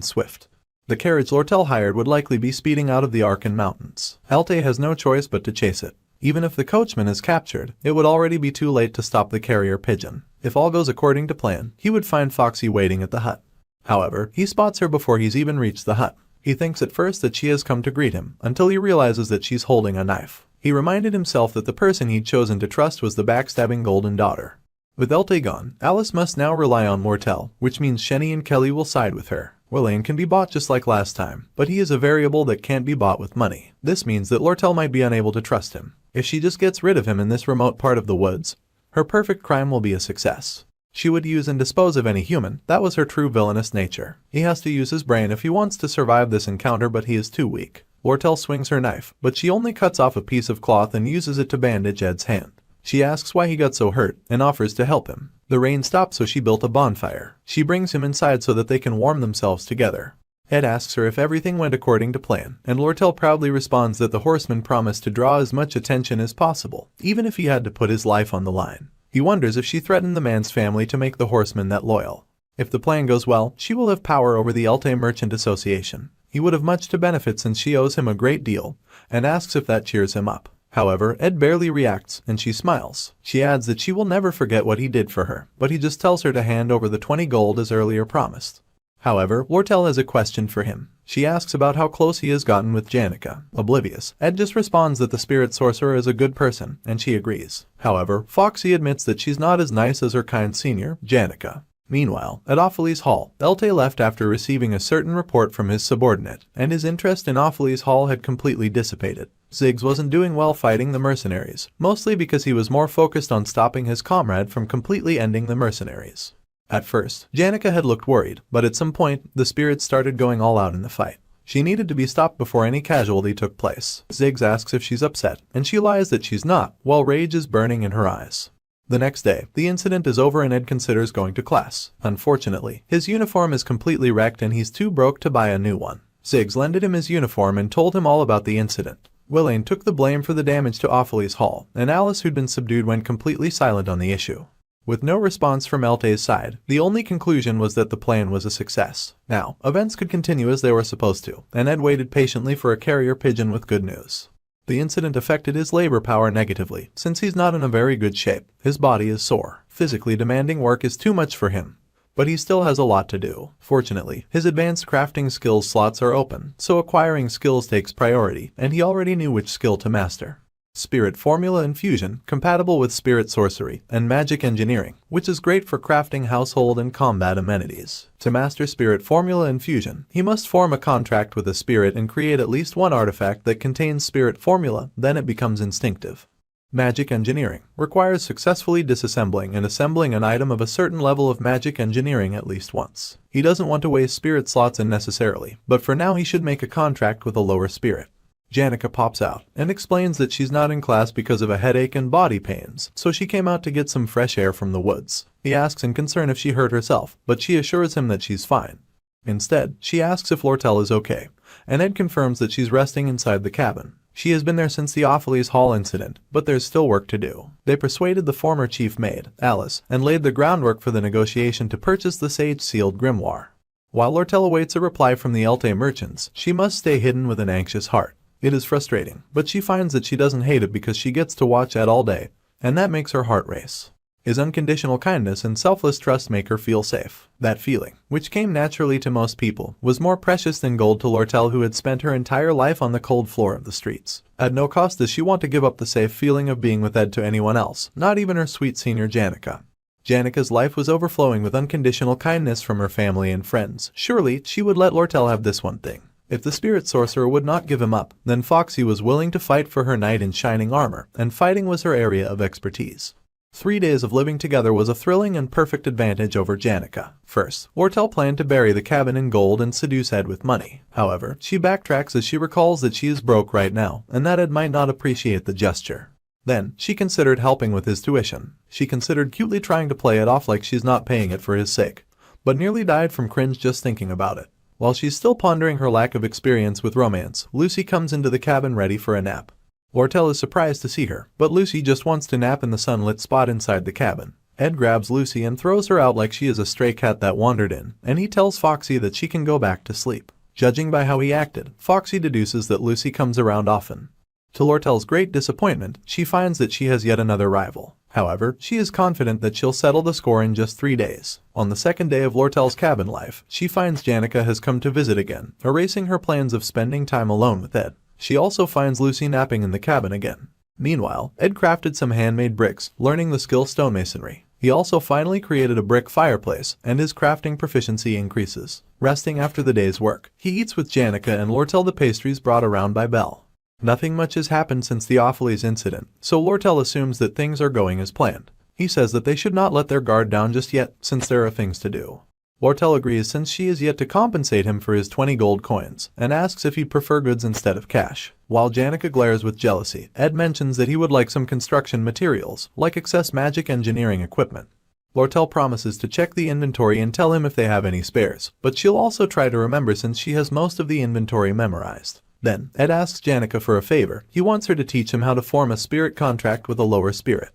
swift. The carriage Lortel hired would likely be speeding out of the Arkan Mountains. Elte has no choice but to chase it. Even if the coachman is captured, it would already be too late to stop the carrier pigeon. If all goes according to plan, he would find Foxy waiting at the hut. However, he spots her before he's even reached the hut. He thinks at first that she has come to greet him, until he realizes that she's holding a knife. He reminded himself that the person he'd chosen to trust was the backstabbing golden daughter. With Elte gone, Alice must now rely on Lortel, which means Shenny and Kelly will side with her. Willain can be bought just like last time, but he is a variable that can't be bought with money. This means that Lortel might be unable to trust him. If she just gets rid of him in this remote part of the woods, her perfect crime will be a success. She would use and dispose of any human. That was her true villainous nature. He has to use his brain if he wants to survive this encounter, but he is too weak. Lortel swings her knife, but she only cuts off a piece of cloth and uses it to bandage Ed's hand. She asks why he got so hurt and offers to help him. The rain stops, so she built a bonfire. She brings him inside so that they can warm themselves together. Ed asks her if everything went according to plan, and Lortel proudly responds that the horseman promised to draw as much attention as possible, even if he had to put his life on the line. He wonders if she threatened the man's family to make the horseman that loyal. If the plan goes well, she will have power over the Elte Merchant Association. He would have much to benefit since she owes him a great deal, and asks if that cheers him up. However, Ed barely reacts, and she smiles. She adds that she will never forget what he did for her, but he just tells her to hand over the 20 gold as earlier promised. However, Lortel has a question for him. She asks about how close he has gotten with Janica. Oblivious, Ed just responds that the spirit sorcerer is a good person, and she agrees. However, Foxy admits that she's not as nice as her kind senior, Janica. Meanwhile, at Ophelie's Hall, Elte left after receiving a certain report from his subordinate, and his interest in Ophelie's Hall had completely dissipated. Ziggs wasn't doing well fighting the mercenaries, mostly because he was more focused on stopping his comrade from completely ending the mercenaries. At first, Janica had looked worried, but at some point, the spirits started going all out in the fight. She needed to be stopped before any casualty took place. Ziggs asks if she's upset, and she lies that she's not, while rage is burning in her eyes. The next day, the incident is over and Ed considers going to class. Unfortunately, his uniform is completely wrecked and he's too broke to buy a new one. Ziggs lended him his uniform and told him all about the incident. Willain took the blame for the damage to Ophelie's Hall, and Alice, who'd been subdued, went completely silent on the issue. With no response from Elte's side, the only conclusion was that the plan was a success. Now, events could continue as they were supposed to, and Ed waited patiently for a carrier pigeon with good news. The incident affected his labor power negatively, since he's not in a very good shape. His body is sore. Physically demanding work is too much for him. But he still has a lot to do. Fortunately, his advanced crafting skills slots are open, so acquiring skills takes priority, and he already knew which skill to master. Spirit Formula Infusion, compatible with Spirit Sorcery and Magic Engineering, which is great for crafting household and combat amenities. To master Spirit Formula Infusion, he must form a contract with a spirit and create at least one artifact that contains Spirit Formula, then it becomes instinctive. Magic Engineering requires successfully disassembling and assembling an item of a certain level of magic engineering at least once. He doesn't want to waste spirit slots unnecessarily, but for now he should make a contract with a lower spirit. Janica pops out and explains that she's not in class because of a headache and body pains, so she came out to get some fresh air from the woods. He asks in concern if she hurt herself, but she assures him that she's fine. Instead, she asks if Lortel is okay, and Ed confirms that she's resting inside the cabin. She has been there since the Ophelie's Hall incident, but there's still work to do. They persuaded the former chief maid, Alice, and laid the groundwork for the negotiation to purchase the sage-sealed grimoire. While Lortel awaits a reply from the Elte merchants, she must stay hidden with an anxious heart. It is frustrating, but she finds that she doesn't hate it because she gets to watch Ed all day, and that makes her heart race. His unconditional kindness and selfless trust make her feel safe. That feeling, which came naturally to most people, was more precious than gold to Lortel, who had spent her entire life on the cold floor of the streets. At no cost does she want to give up the safe feeling of being with Ed to anyone else, not even her sweet senior Janica. Janica's life was overflowing with unconditional kindness from her family and friends. Surely, she would let Lortel have this one thing. If the spirit sorcerer would not give him up, then Foxy was willing to fight for her knight in shining armor, and fighting was her area of expertise. 3 days of living together was a thrilling and perfect advantage over Janica. First, Lortel planned to bury the cabin in gold and seduce Ed with money. However, she backtracks as she recalls that she is broke right now, and that Ed might not appreciate the gesture. Then, she considered helping with his tuition. She considered cutely trying to play it off like she's not paying it for his sake, but nearly died from cringe just thinking about it. While she's still pondering her lack of experience with romance, Lucy comes into the cabin ready for a nap. Lortel is surprised to see her, but Lucy just wants to nap in the sunlit spot inside the cabin. Ed grabs Lucy and throws her out like she is a stray cat that wandered in, and he tells Foxy that she can go back to sleep. Judging by how he acted, Foxy deduces that Lucy comes around often. To Lortel's great disappointment, she finds that she has yet another rival. However, she is confident that she'll settle the score in just 3 days. On the second day of Lortel's cabin life, she finds Janica has come to visit again, erasing her plans of spending time alone with Ed. She also finds Lucy napping in the cabin again. Meanwhile, Ed crafted some handmade bricks, learning the skill stonemasonry. He also finally created a brick fireplace, and his crafting proficiency increases. Resting after the day's work, he eats with Janica and Lortel the pastries brought around by Belle. Nothing much has happened since the Opheles incident, so Lortel assumes that things are going as planned. He says that they should not let their guard down just yet, since there are things to do. Lortel agrees since she is yet to compensate him for his 20 gold coins, and asks if he'd prefer goods instead of cash. While Janica glares with jealousy, Ed mentions that he would like some construction materials, like excess magic engineering equipment. Lortel promises to check the inventory and tell him if they have any spares, but she'll also try to remember since she has most of the inventory memorized. Then, Ed asks Janica for a favor. He wants her to teach him how to form a spirit contract with a lower spirit.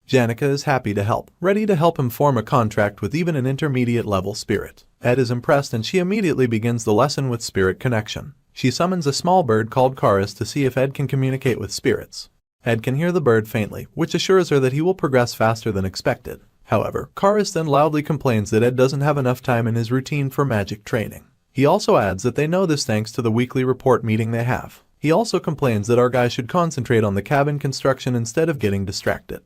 Janica is happy to help, ready to help him form a contract with even an intermediate level spirit. Ed is impressed and she immediately begins the lesson with spirit connection. She summons a small bird called Karis to see if Ed can communicate with spirits. Ed can hear the bird faintly, which assures her that he will progress faster than expected. However, Karis then loudly complains that Ed doesn't have enough time in his routine for magic training. He also adds that they know this thanks to the weekly report meeting they have. He also complains that our guy should concentrate on the cabin construction instead of getting distracted.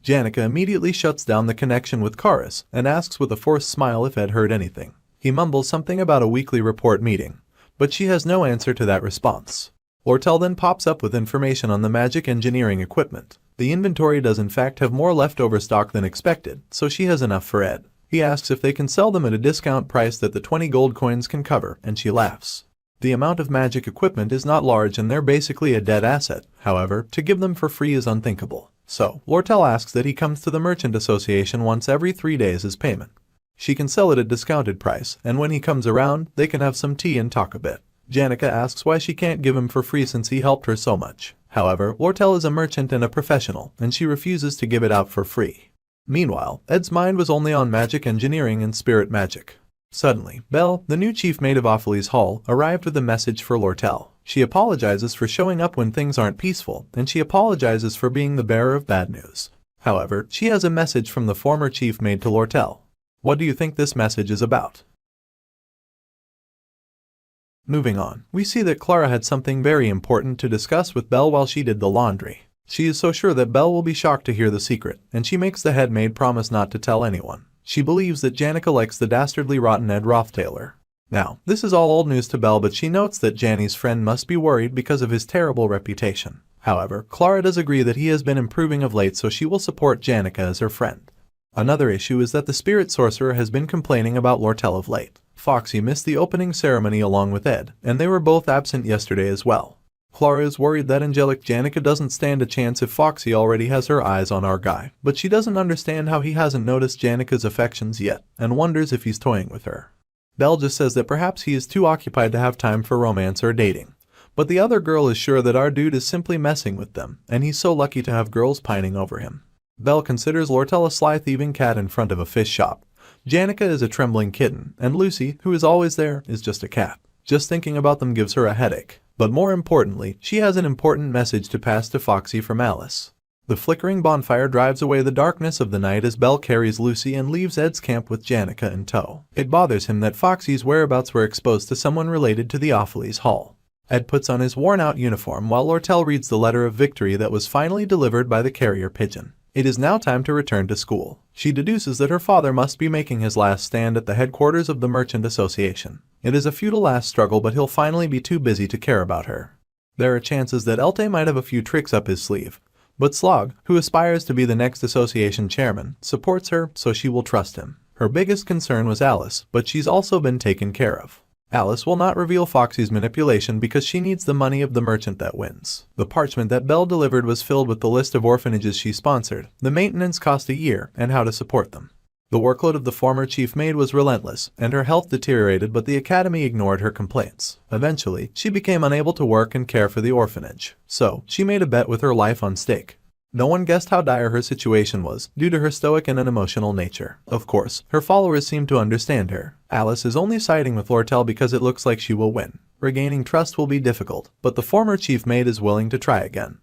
Janica immediately shuts down the connection with Karis and asks with a forced smile if Ed heard anything. He mumbles something about a weekly report meeting, but she has no answer to that response. Lortel then pops up with information on the magic engineering equipment. The inventory does in fact have more leftover stock than expected, so she has enough for Ed. He asks if they can sell them at a discount price that the 20 gold coins can cover, and she laughs. The amount of magic equipment is not large and they're basically a dead asset. However, to give them for free is unthinkable. So, Lortel asks that he comes to the Merchant Association once every 3 days as payment. She can sell it at discounted price, and when he comes around, they can have some tea and talk a bit. Janica asks why she can't give him for free since he helped her so much. However, Lortel is a merchant and a professional, and she refuses to give it out for free. Meanwhile, Ed's mind was only on magic engineering and spirit magic. Suddenly, Belle, the new chief mate of Opheles Hall, arrived with a message for Lortel. She apologizes for showing up when things aren't peaceful, and she apologizes for being the bearer of bad news. However, she has a message from the former chief mate to Lortel. What do you think this message is about? Moving on, we see that Clara had something very important to discuss with Belle while she did the laundry. She is so sure that Belle will be shocked to hear the secret, and she makes the head maid promise not to tell anyone. She believes that Janica likes the dastardly rotten Ed Rothtailor. Now, this is all old news to Belle, but she notes that Janny's friend must be worried because of his terrible reputation. However, Clara does agree that he has been improving of late, so she will support Janica as her friend. Another issue is that the spirit sorcerer has been complaining about Lortel of late. Foxy missed the opening ceremony along with Ed, and they were both absent yesterday as well. Clara is worried that angelic Janica doesn't stand a chance if Foxy already has her eyes on our guy, but she doesn't understand how he hasn't noticed Janica's affections yet, and wonders if he's toying with her. Belle just says that perhaps he is too occupied to have time for romance or dating. But the other girl is sure that our dude is simply messing with them, and he's so lucky to have girls pining over him. Belle considers Lortel a sly thieving cat in front of a fish shop. Janica is a trembling kitten, and Lucy, who is always there, is just a cat. Just thinking about them gives her a headache. But more importantly, she has an important message to pass to Foxy from Alice. The flickering bonfire drives away the darkness of the night as Belle carries Lucy and leaves Ed's camp with Janica in tow. It bothers him that Foxy's whereabouts were exposed to someone related to the Opheles Hall. Ed puts on his worn-out uniform while Lortel reads the letter of victory that was finally delivered by the carrier pigeon. It is now time to return to school. She deduces that her father must be making his last stand at the headquarters of the Merchant Association. It is a futile last struggle, but he'll finally be too busy to care about her. There are chances that Elte might have a few tricks up his sleeve, but Slog, who aspires to be the next association chairman, supports her, so she will trust him. Her biggest concern was Alice, but she's also been taken care of. Alice will not reveal Foxy's manipulation because she needs the money of the merchant that wins. The parchment that Belle delivered was filled with the list of orphanages she sponsored, the maintenance cost a year, and how to support them. The workload of the former chief maid was relentless, and her health deteriorated, but the academy ignored her complaints. Eventually, she became unable to work and care for the orphanage, so she made a bet with her life on stake. No one guessed how dire her situation was, due to her stoic and unemotional nature. Of course, her followers seem to understand her. Alice is only siding with Lortel because it looks like she will win. Regaining trust will be difficult, but the former chief maid is willing to try again.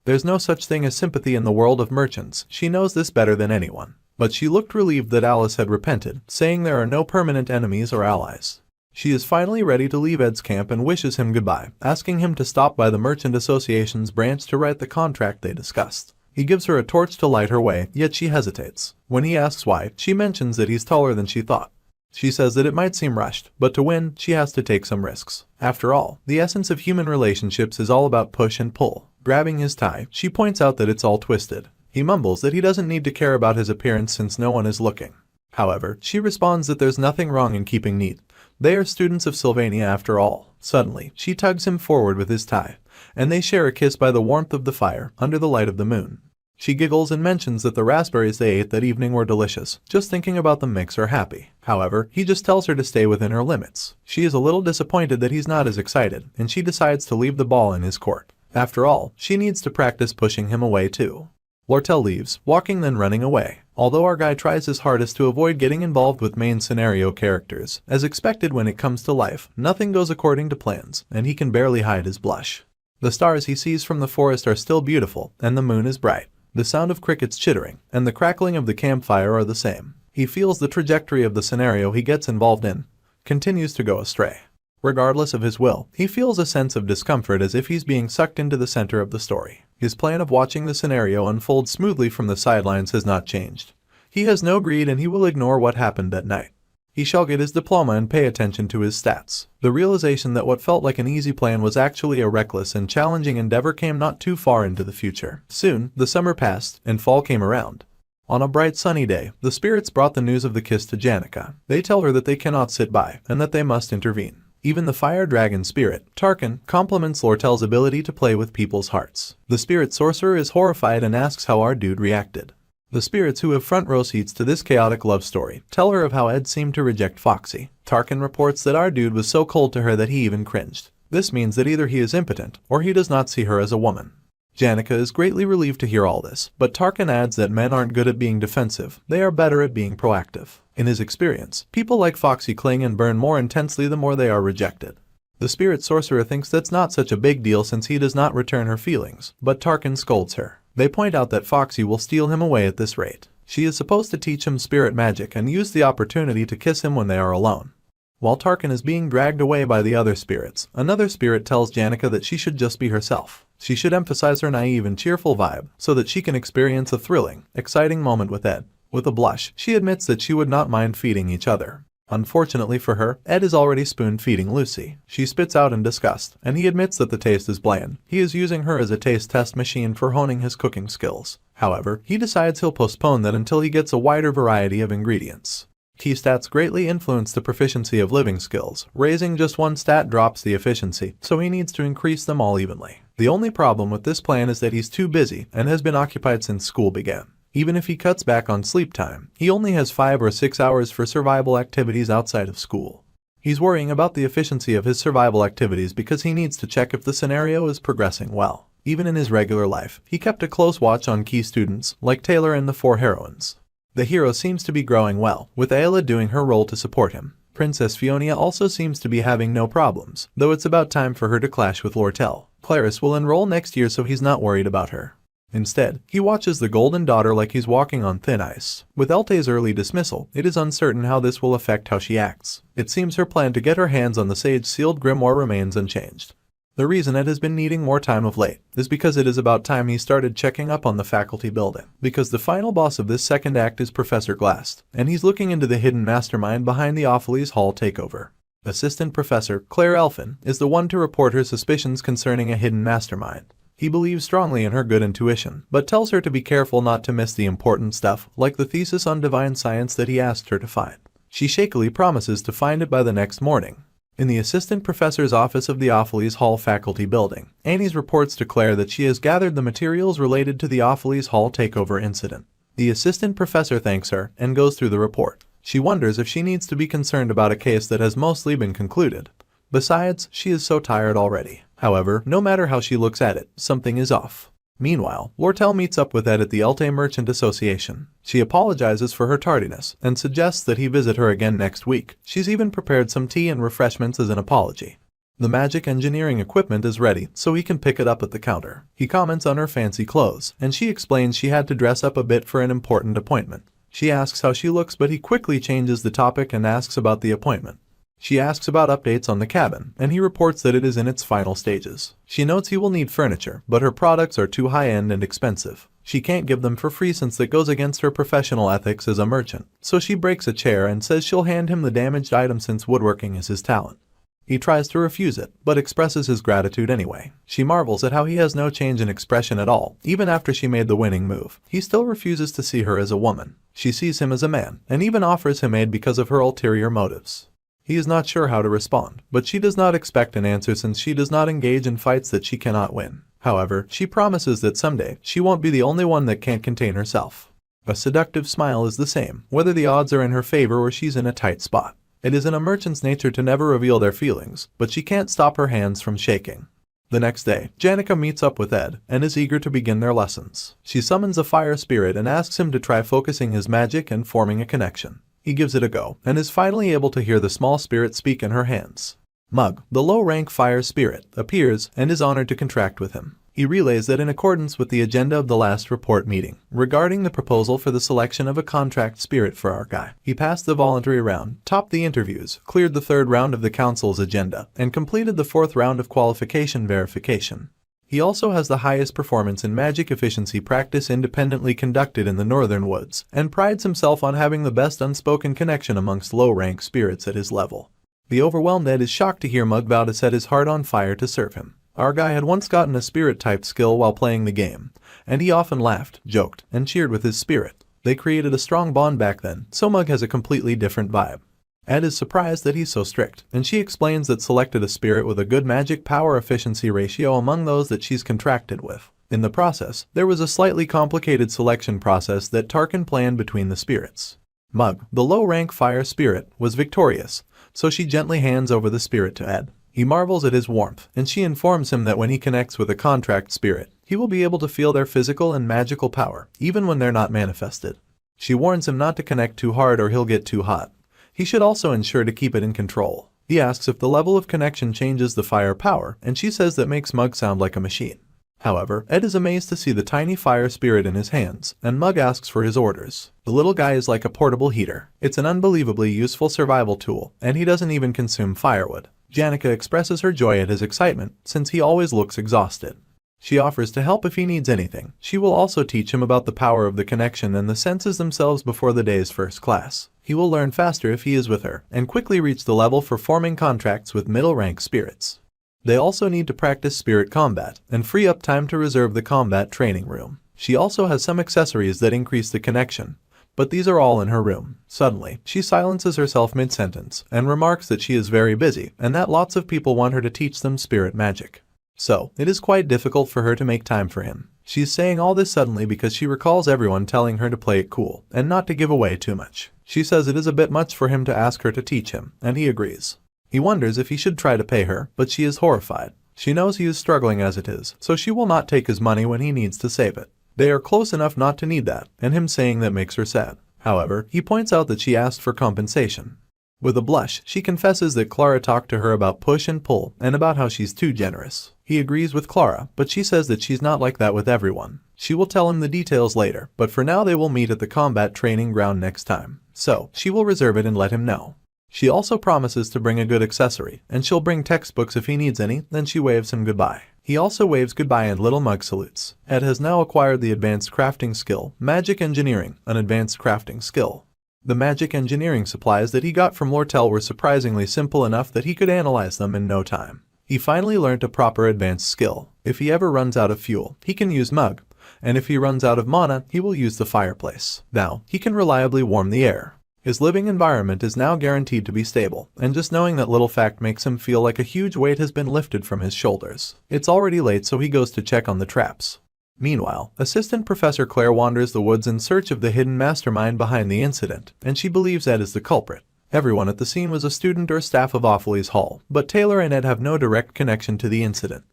There's no such thing as sympathy in the world of merchants. She knows this better than anyone. But she looked relieved that Alice had repented, saying there are no permanent enemies or allies. She is finally ready to leave Ed's camp and wishes him goodbye, asking him to stop by the Merchant Association's branch to write the contract they discussed. He gives her a torch to light her way, yet she hesitates. When he asks why, she mentions that he's taller than she thought. She says that it might seem rushed, but to win, she has to take some risks. After all, the essence of human relationships is all about push and pull. Grabbing his tie, she points out that it's all twisted. He mumbles that he doesn't need to care about his appearance since no one is looking. However, she responds that there's nothing wrong in keeping neat. They are students of Sylvania after all. Suddenly, she tugs him forward with his tie, and they share a kiss by the warmth of the fire, under the light of the moon. She giggles and mentions that the raspberries they ate that evening were delicious. Just thinking about them makes her happy. However, he just tells her to stay within her limits. She is a little disappointed that he's not as excited, and she decides to leave the ball in his court. After all, she needs to practice pushing him away too. Lortel leaves, walking then running away. Although our guy tries his hardest to avoid getting involved with main scenario characters, as expected when it comes to life, nothing goes according to plans, and he can barely hide his blush. The stars he sees from the forest are still beautiful, and the moon is bright. The sound of crickets chittering, and the crackling of the campfire are the same. He feels the trajectory of the scenario he gets involved in continues to go astray. Regardless of his will, he feels a sense of discomfort as if he's being sucked into the center of the story. His plan of watching the scenario unfold smoothly from the sidelines has not changed. He has no greed and he will ignore what happened that night. He shall get his diploma and pay attention to his stats. The realization that what felt like an easy plan was actually a reckless and challenging endeavor came not too far into the future. Soon, the summer passed, and fall came around. On a bright sunny day, the spirits brought the news of the kiss to Janica. They tell her that they cannot sit by, and that they must intervene. Even the fire dragon spirit, Tarkin, compliments Lortel's ability to play with people's hearts. The spirit sorcerer is horrified and asks how our dude reacted. The spirits who have front row seats to this chaotic love story tell her of how Ed seemed to reject Foxy. Tarkin reports that our dude was so cold to her that he even cringed. This means that either he is impotent, or he does not see her as a woman. Janica is greatly relieved to hear all this, but Tarkin adds that men aren't good at being defensive, they are better at being proactive. In his experience, people like Foxy cling and burn more intensely the more they are rejected. The spirit sorcerer thinks that's not such a big deal since he does not return her feelings, but Tarkin scolds her. They point out that Foxy will steal him away at this rate. She is supposed to teach him spirit magic and use the opportunity to kiss him when they are alone. While Tarkin is being dragged away by the other spirits, another spirit tells Janica that she should just be herself. She should emphasize her naive and cheerful vibe so that she can experience a thrilling, exciting moment with Ed. With a blush, she admits that she would not mind feeding each other. Unfortunately for her, Ed is already spoon-feeding Lucy. She spits out in disgust, and he admits that the taste is bland. He is using her as a taste test machine for honing his cooking skills. However, he decides he'll postpone that until he gets a wider variety of ingredients. Key stats greatly influence the proficiency of living skills. Raising just one stat drops the efficiency, so he needs to increase them all evenly. The only problem with this plan is that he's too busy and has been occupied since school began. Even if he cuts back on sleep time, he only has 5 or 6 hours for survival activities outside of school. He's worrying about the efficiency of his survival activities because he needs to check if the scenario is progressing well. Even in his regular life, he kept a close watch on key students, like Taylor and the 4 heroines. The hero seems to be growing well, with Ayla doing her role to support him. Princess Fiona also seems to be having no problems, though it's about time for her to clash with Lortel. Clarice will enroll next year, so he's not worried about her. Instead, he watches the Golden Daughter like he's walking on thin ice. With Elte's early dismissal, it is uncertain how this will affect how she acts. It seems her plan to get her hands on the sage-sealed grimoire remains unchanged. The reason Ed has been needing more time of late is because it is about time he started checking up on the faculty building. Because the final boss of this second act is Professor Glast, and he's looking into the hidden mastermind behind the Awfully's Hall takeover. Assistant Professor Claire Elfin is the one to report her suspicions concerning a hidden mastermind. He believes strongly in her good intuition, but tells her to be careful not to miss the important stuff, like the thesis on divine science that he asked her to find. She shakily promises to find it by the next morning. In the assistant professor's office of the Awfully's Hall faculty building, Annie's reports to Claire that she has gathered the materials related to the Awfully's Hall takeover incident. The assistant professor thanks her and goes through the report. She wonders if she needs to be concerned about a case that has mostly been concluded. Besides, she is so tired already. However, no matter how she looks at it, something is off. Meanwhile, Lortel meets up with Ed at the Elte Merchant Association. She apologizes for her tardiness and suggests that he visit her again next week. She's even prepared some tea and refreshments as an apology. The magic engineering equipment is ready, so he can pick it up at the counter. He comments on her fancy clothes, and she explains she had to dress up a bit for an important appointment. She asks how she looks, but he quickly changes the topic and asks about the appointment. She asks about updates on the cabin, and he reports that it is in its final stages. She notes he will need furniture, but her products are too high-end and expensive. She can't give them for free since that goes against her professional ethics as a merchant, so she breaks a chair and says she'll hand him the damaged item since woodworking is his talent. He tries to refuse it, but expresses his gratitude anyway. She marvels at how he has no change in expression at all, even after she made the winning move. He still refuses to see her as a woman. She sees him as a man, and even offers him aid because of her ulterior motives. He is not sure how to respond, but she does not expect an answer since she does not engage in fights that she cannot win. However, she promises that someday she won't be the only one that can't contain herself. A seductive smile is the same, whether the odds are in her favor or she's in a tight spot. It is in a merchant's nature to never reveal their feelings, but she can't stop her hands from shaking. The next day, Janica meets up with Ed and is eager to begin their lessons. She summons a fire spirit and asks him to try focusing his magic and forming a connection. He gives it a go, and is finally able to hear the small spirit speak in her hands. Mug, the low-rank fire spirit, appears and is honored to contract with him. He relays that in accordance with the agenda of the last report meeting, regarding the proposal for the selection of a contract spirit for our guy, he passed the voluntary round, topped the interviews, cleared the third round of the council's agenda, and completed the fourth round of qualification verification. He also has the highest performance in magic efficiency practice independently conducted in the Northern Woods, and prides himself on having the best unspoken connection amongst low-rank spirits at his level. The overwhelmed Ed is shocked to hear Mug vow to set his heart on fire to serve him. Our guy had once gotten a spirit-type skill while playing the game, and he often laughed, joked, and cheered with his spirit. They created a strong bond back then, so Mug has a completely different vibe. Ed is surprised that he's so strict, and she explains that selected a spirit with a good magic power efficiency ratio among those that she's contracted with. In the process, there was a slightly complicated selection process that Tarkin planned between the spirits. Mug, the low-rank fire spirit, was victorious, so she gently hands over the spirit to Ed. He marvels at his warmth, and she informs him that when he connects with a contract spirit, he will be able to feel their physical and magical power, even when they're not manifested. She warns him not to connect too hard or he'll get too hot. He should also ensure to keep it in control. He asks if the level of connection changes the fire power, and she says that makes Mug sound like a machine. However, Ed is amazed to see the tiny fire spirit in his hands, and Mug asks for his orders. The little guy is like a portable heater. It's an unbelievably useful survival tool, and he doesn't even consume firewood. Janica expresses her joy at his excitement, since he always looks exhausted. She offers to help if he needs anything. She will also teach him about the power of the connection and the senses themselves before the day's first class. He will learn faster if he is with her, and quickly reach the level for forming contracts with middle-rank spirits. They also need to practice spirit combat, and free up time to reserve the combat training room. She also has some accessories that increase the connection, but these are all in her room. Suddenly, she silences herself mid-sentence, and remarks that she is very busy, and that lots of people want her to teach them spirit magic. So, it is quite difficult for her to make time for him. She's saying all this suddenly because she recalls everyone telling her to play it cool, and not to give away too much. She says it is a bit much for him to ask her to teach him, and he agrees. He wonders if he should try to pay her, but she is horrified. She knows he is struggling as it is, so she will not take his money when he needs to save it. They are close enough not to need that, and him saying that makes her sad. However, he points out that she asked for compensation. With a blush, she confesses that Clara talked to her about push and pull and about how she's too generous. He agrees with Clara, but she says that she's not like that with everyone. She will tell him the details later, but for now they will meet at the combat training ground next time. So, she will reserve it and let him know. She also promises to bring a good accessory, and she'll bring textbooks if he needs any, then she waves him goodbye. He also waves goodbye and little Mug salutes. Ed has now acquired the advanced crafting skill, Magic Engineering, an advanced crafting skill. The magic engineering supplies that he got from Lortel were surprisingly simple enough that he could analyze them in no time. He finally learned a proper advanced skill. If he ever runs out of fuel, he can use Mug, and if he runs out of mana, he will use the fireplace. Now, he can reliably warm the air. His living environment is now guaranteed to be stable, and just knowing that little fact makes him feel like a huge weight has been lifted from his shoulders. It's already late, so he goes to check on the traps. Meanwhile, Assistant Professor Claire wanders the woods in search of the hidden mastermind behind the incident, and she believes Ed is the culprit. Everyone at the scene was a student or staff of Awfully's Hall, but Taylor and Ed have no direct connection to the incident.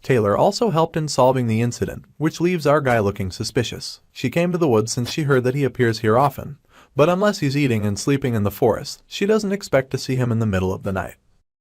Taylor also helped in solving the incident, which leaves our guy looking suspicious. She came to the woods since she heard that he appears here often, but unless he's eating and sleeping in the forest, she doesn't expect to see him in the middle of the night.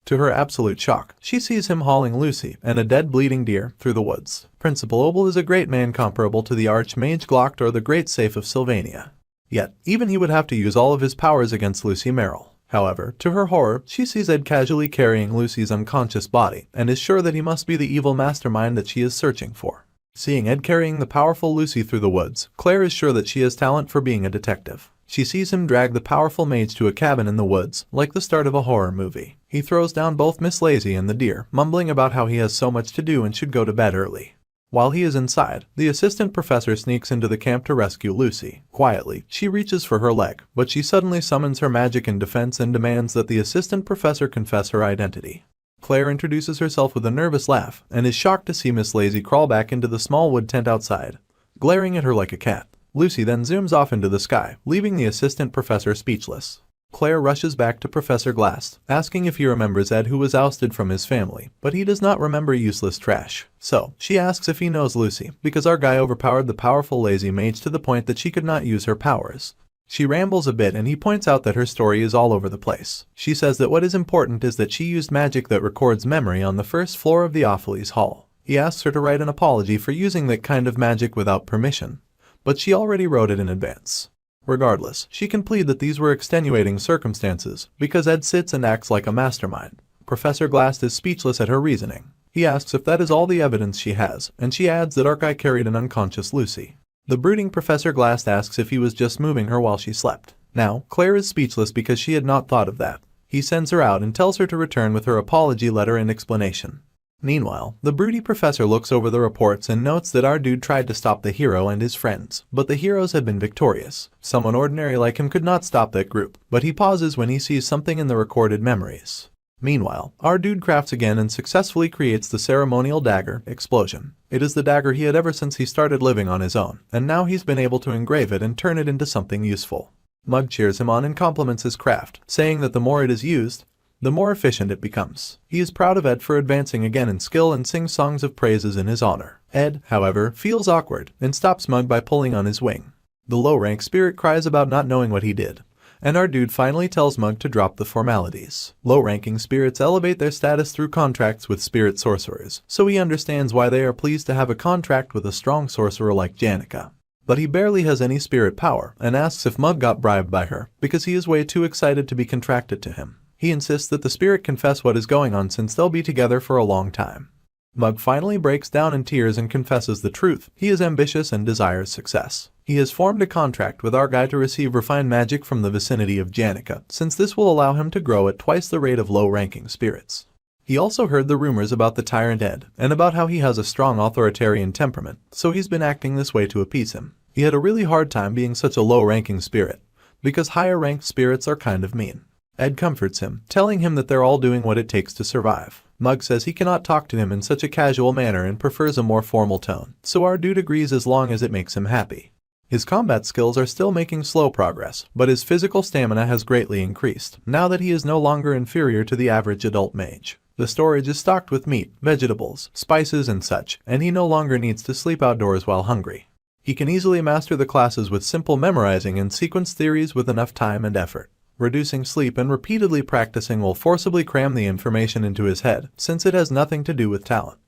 To her absolute shock, she sees him hauling Lucy and a dead bleeding deer through the woods. Principal Obel is a great man comparable to the Archmage Glocked or the Great Safe of Sylvania. Yet, even he would have to use all of his powers against Lucy Merrill. However, to her horror, she sees Ed casually carrying Lucy's unconscious body and is sure that he must be the evil mastermind that she is searching for. Seeing Ed carrying the powerful Lucy through the woods, Claire is sure that she has talent for being a detective. She sees him drag the powerful mage to a cabin in the woods, like the start of a horror movie. He throws down both Miss Lazy and the deer, mumbling about how he has so much to do and should go to bed early. While he is inside, the assistant professor sneaks into the camp to rescue Lucy. Quietly, she reaches for her leg, but she suddenly summons her magic in defense and demands that the assistant professor confess her identity. Claire introduces herself with a nervous laugh, and is shocked to see Miss Lazy crawl back into the small wood tent outside, glaring at her like a cat. Lucy then zooms off into the sky, leaving the assistant professor speechless. Claire rushes back to Professor Glass, asking if he remembers Ed, who was ousted from his family, but he does not remember useless trash. So, she asks if he knows Lucy, because our guy overpowered the powerful lazy mage to the point that she could not use her powers. She rambles a bit and he points out that her story is all over the place. She says that what is important is that she used magic that records memory on the first floor of the Awfully's Hall. He asks her to write an apology for using that kind of magic without permission, but she already wrote it in advance. Regardless, she can plead that these were extenuating circumstances, because Ed sits and acts like a mastermind. Professor Glass is speechless at her reasoning. He asks if that is all the evidence she has, and she adds that Arkai carried an unconscious Lucy. The brooding Professor Glass asks if he was just moving her while she slept. Now, Claire is speechless because she had not thought of that. He sends her out and tells her to return with her apology letter and explanation. Meanwhile, the broody professor looks over the reports and notes that our dude tried to stop the hero and his friends, but the heroes had been victorious. Someone ordinary like him could not stop that group, but he pauses when he sees something in the recorded memories. Meanwhile, our dude crafts again and successfully creates the ceremonial dagger, Explosion. It is the dagger he had ever since he started living on his own, and now he's been able to engrave it and turn it into something useful. Mug cheers him on and compliments his craft, saying that the more it is used, the more efficient it becomes. He is proud of Ed for advancing again in skill and sings songs of praises in his honor. Ed, however, feels awkward and stops Mug by pulling on his wing. The low-rank spirit cries about not knowing what he did, and our dude finally tells Mug to drop the formalities. Low-ranking spirits elevate their status through contracts with spirit sorcerers, so he understands why they are pleased to have a contract with a strong sorcerer like Janica. But he barely has any spirit power and asks if Mug got bribed by her, because he is way too excited to be contracted to him. He insists that the spirit confess what is going on since they'll be together for a long time. Mug finally breaks down in tears and confesses the truth. He is ambitious and desires success. He has formed a contract with our guy to receive refined magic from the vicinity of Janica, since this will allow him to grow at twice the rate of low-ranking spirits. He also heard the rumors about the tyrant Ed, and about how he has a strong authoritarian temperament, so he's been acting this way to appease him. He had a really hard time being such a low-ranking spirit, because higher-ranked spirits are kind of mean. Ed comforts him, telling him that they're all doing what it takes to survive. Mug says he cannot talk to him in such a casual manner and prefers a more formal tone, so our dude agrees as long as it makes him happy. His combat skills are still making slow progress, but his physical stamina has greatly increased, now that he is no longer inferior to the average adult mage. The storage is stocked with meat, vegetables, spices and such, and he no longer needs to sleep outdoors while hungry. He can easily master the classes with simple memorizing and sequence theories with enough time and effort. Reducing sleep and repeatedly practicing will forcibly cram the information into his head, since it has nothing to do with talent.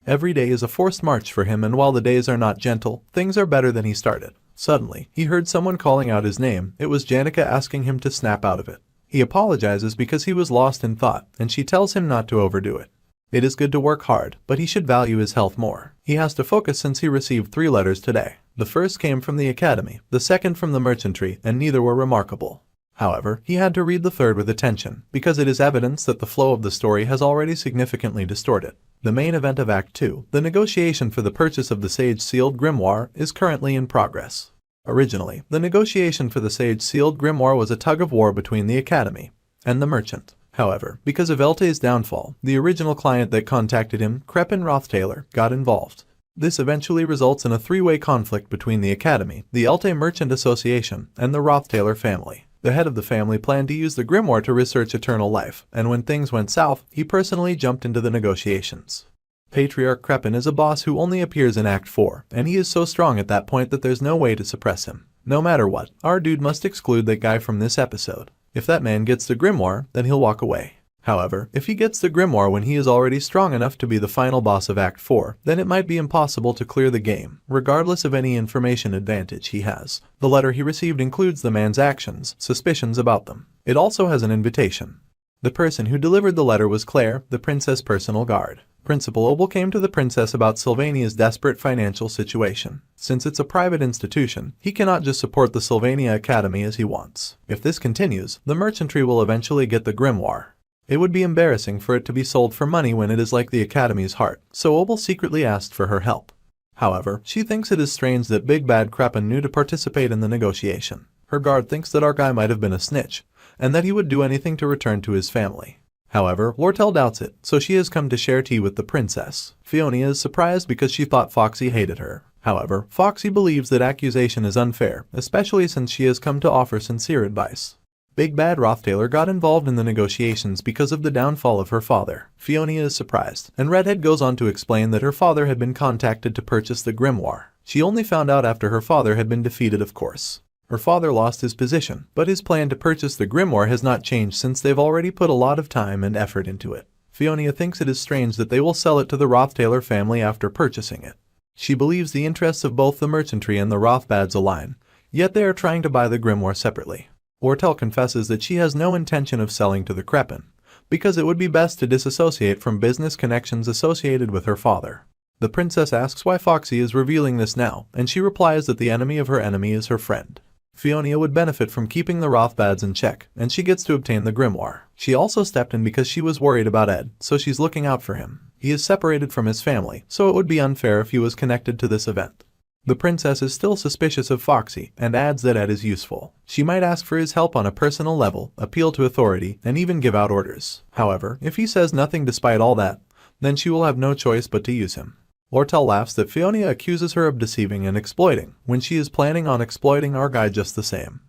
Every day is a forced march for him, and while the days are not gentle, things are better than he started. Suddenly, he heard someone calling out his name. It was Janica asking him to snap out of it. He apologizes because he was lost in thought, and she tells him not to overdo it. It is good to work hard, but he should value his health more. He has to focus since he received 3 letters today. The first came from the academy, the second from the merchantry, and neither were remarkable. However, he had to read the third with attention, because it is evidence that the flow of the story has already significantly distorted. The main event of Act 2, the negotiation for the purchase of the Sage-sealed grimoire, is currently in progress. Originally, the negotiation for the Sage-sealed grimoire was a tug-of-war between the academy and the merchant. However, because of Elte's downfall, the original client that contacted him, Crepin Rothtailor, got involved. This eventually results in a 3-way conflict between the academy, the Elte Merchant Association, and the Rothtailor family. The head of the family planned to use the grimoire to research eternal life, and when things went south, he personally jumped into the negotiations. Patriarch Crepin is a boss who only appears in Act 4, and he is so strong at that point that there's no way to suppress him. No matter what, our dude must exclude that guy from this episode. If that man gets the grimoire, then he'll walk away. However, if he gets the grimoire when he is already strong enough to be the final boss of Act 4, then it might be impossible to clear the game, regardless of any information advantage he has. The letter he received includes the man's actions, suspicions about them. It also has an invitation. The person who delivered the letter was Claire, the princess' personal guard. Principal Obel came to the princess about Sylvania's desperate financial situation. Since it's a private institution, he cannot just support the Sylvania Academy as he wants. If this continues, the merchantry will eventually get the grimoire. It would be embarrassing for it to be sold for money when it is like the Academy's heart, so Obel secretly asked for her help. However, she thinks it is strange that Big Bad Crepin knew to participate in the negotiation. Her guard thinks that our guy might have been a snitch, and that he would do anything to return to his family. However, Lortel doubts it, so she has come to share tea with the princess. Fiona is surprised because she thought Foxy hated her. However, Foxy believes that accusation is unfair, especially since she has come to offer sincere advice. Big Bad Rothtailor got involved in the negotiations because of the downfall of her father. Fiona is surprised, and Redhead goes on to explain that her father had been contacted to purchase the grimoire. She only found out after her father had been defeated, of course. Her father lost his position, but his plan to purchase the grimoire has not changed since they've already put a lot of time and effort into it. Fiona thinks it is strange that they will sell it to the Rothtailor family after purchasing it. She believes the interests of both the merchantry and the Rothbads align, yet they are trying to buy the grimoire separately. Lortel confesses that she has no intention of selling to the Crepin, because it would be best to disassociate from business connections associated with her father. The princess asks why Foxy is revealing this now, and she replies that the enemy of her enemy is her friend. Fiona would benefit from keeping the Rothbads in check, and she gets to obtain the grimoire. She also stepped in because she was worried about Ed, so she's looking out for him. He is separated from his family, so it would be unfair if he was connected to this event. The princess is still suspicious of Foxy, and adds that Ed is useful. She might ask for his help on a personal level, appeal to authority, and even give out orders. However, if he says nothing despite all that, then she will have no choice but to use him. Lortel laughs that Fiona accuses her of deceiving and exploiting, when she is planning on exploiting our guy just the same.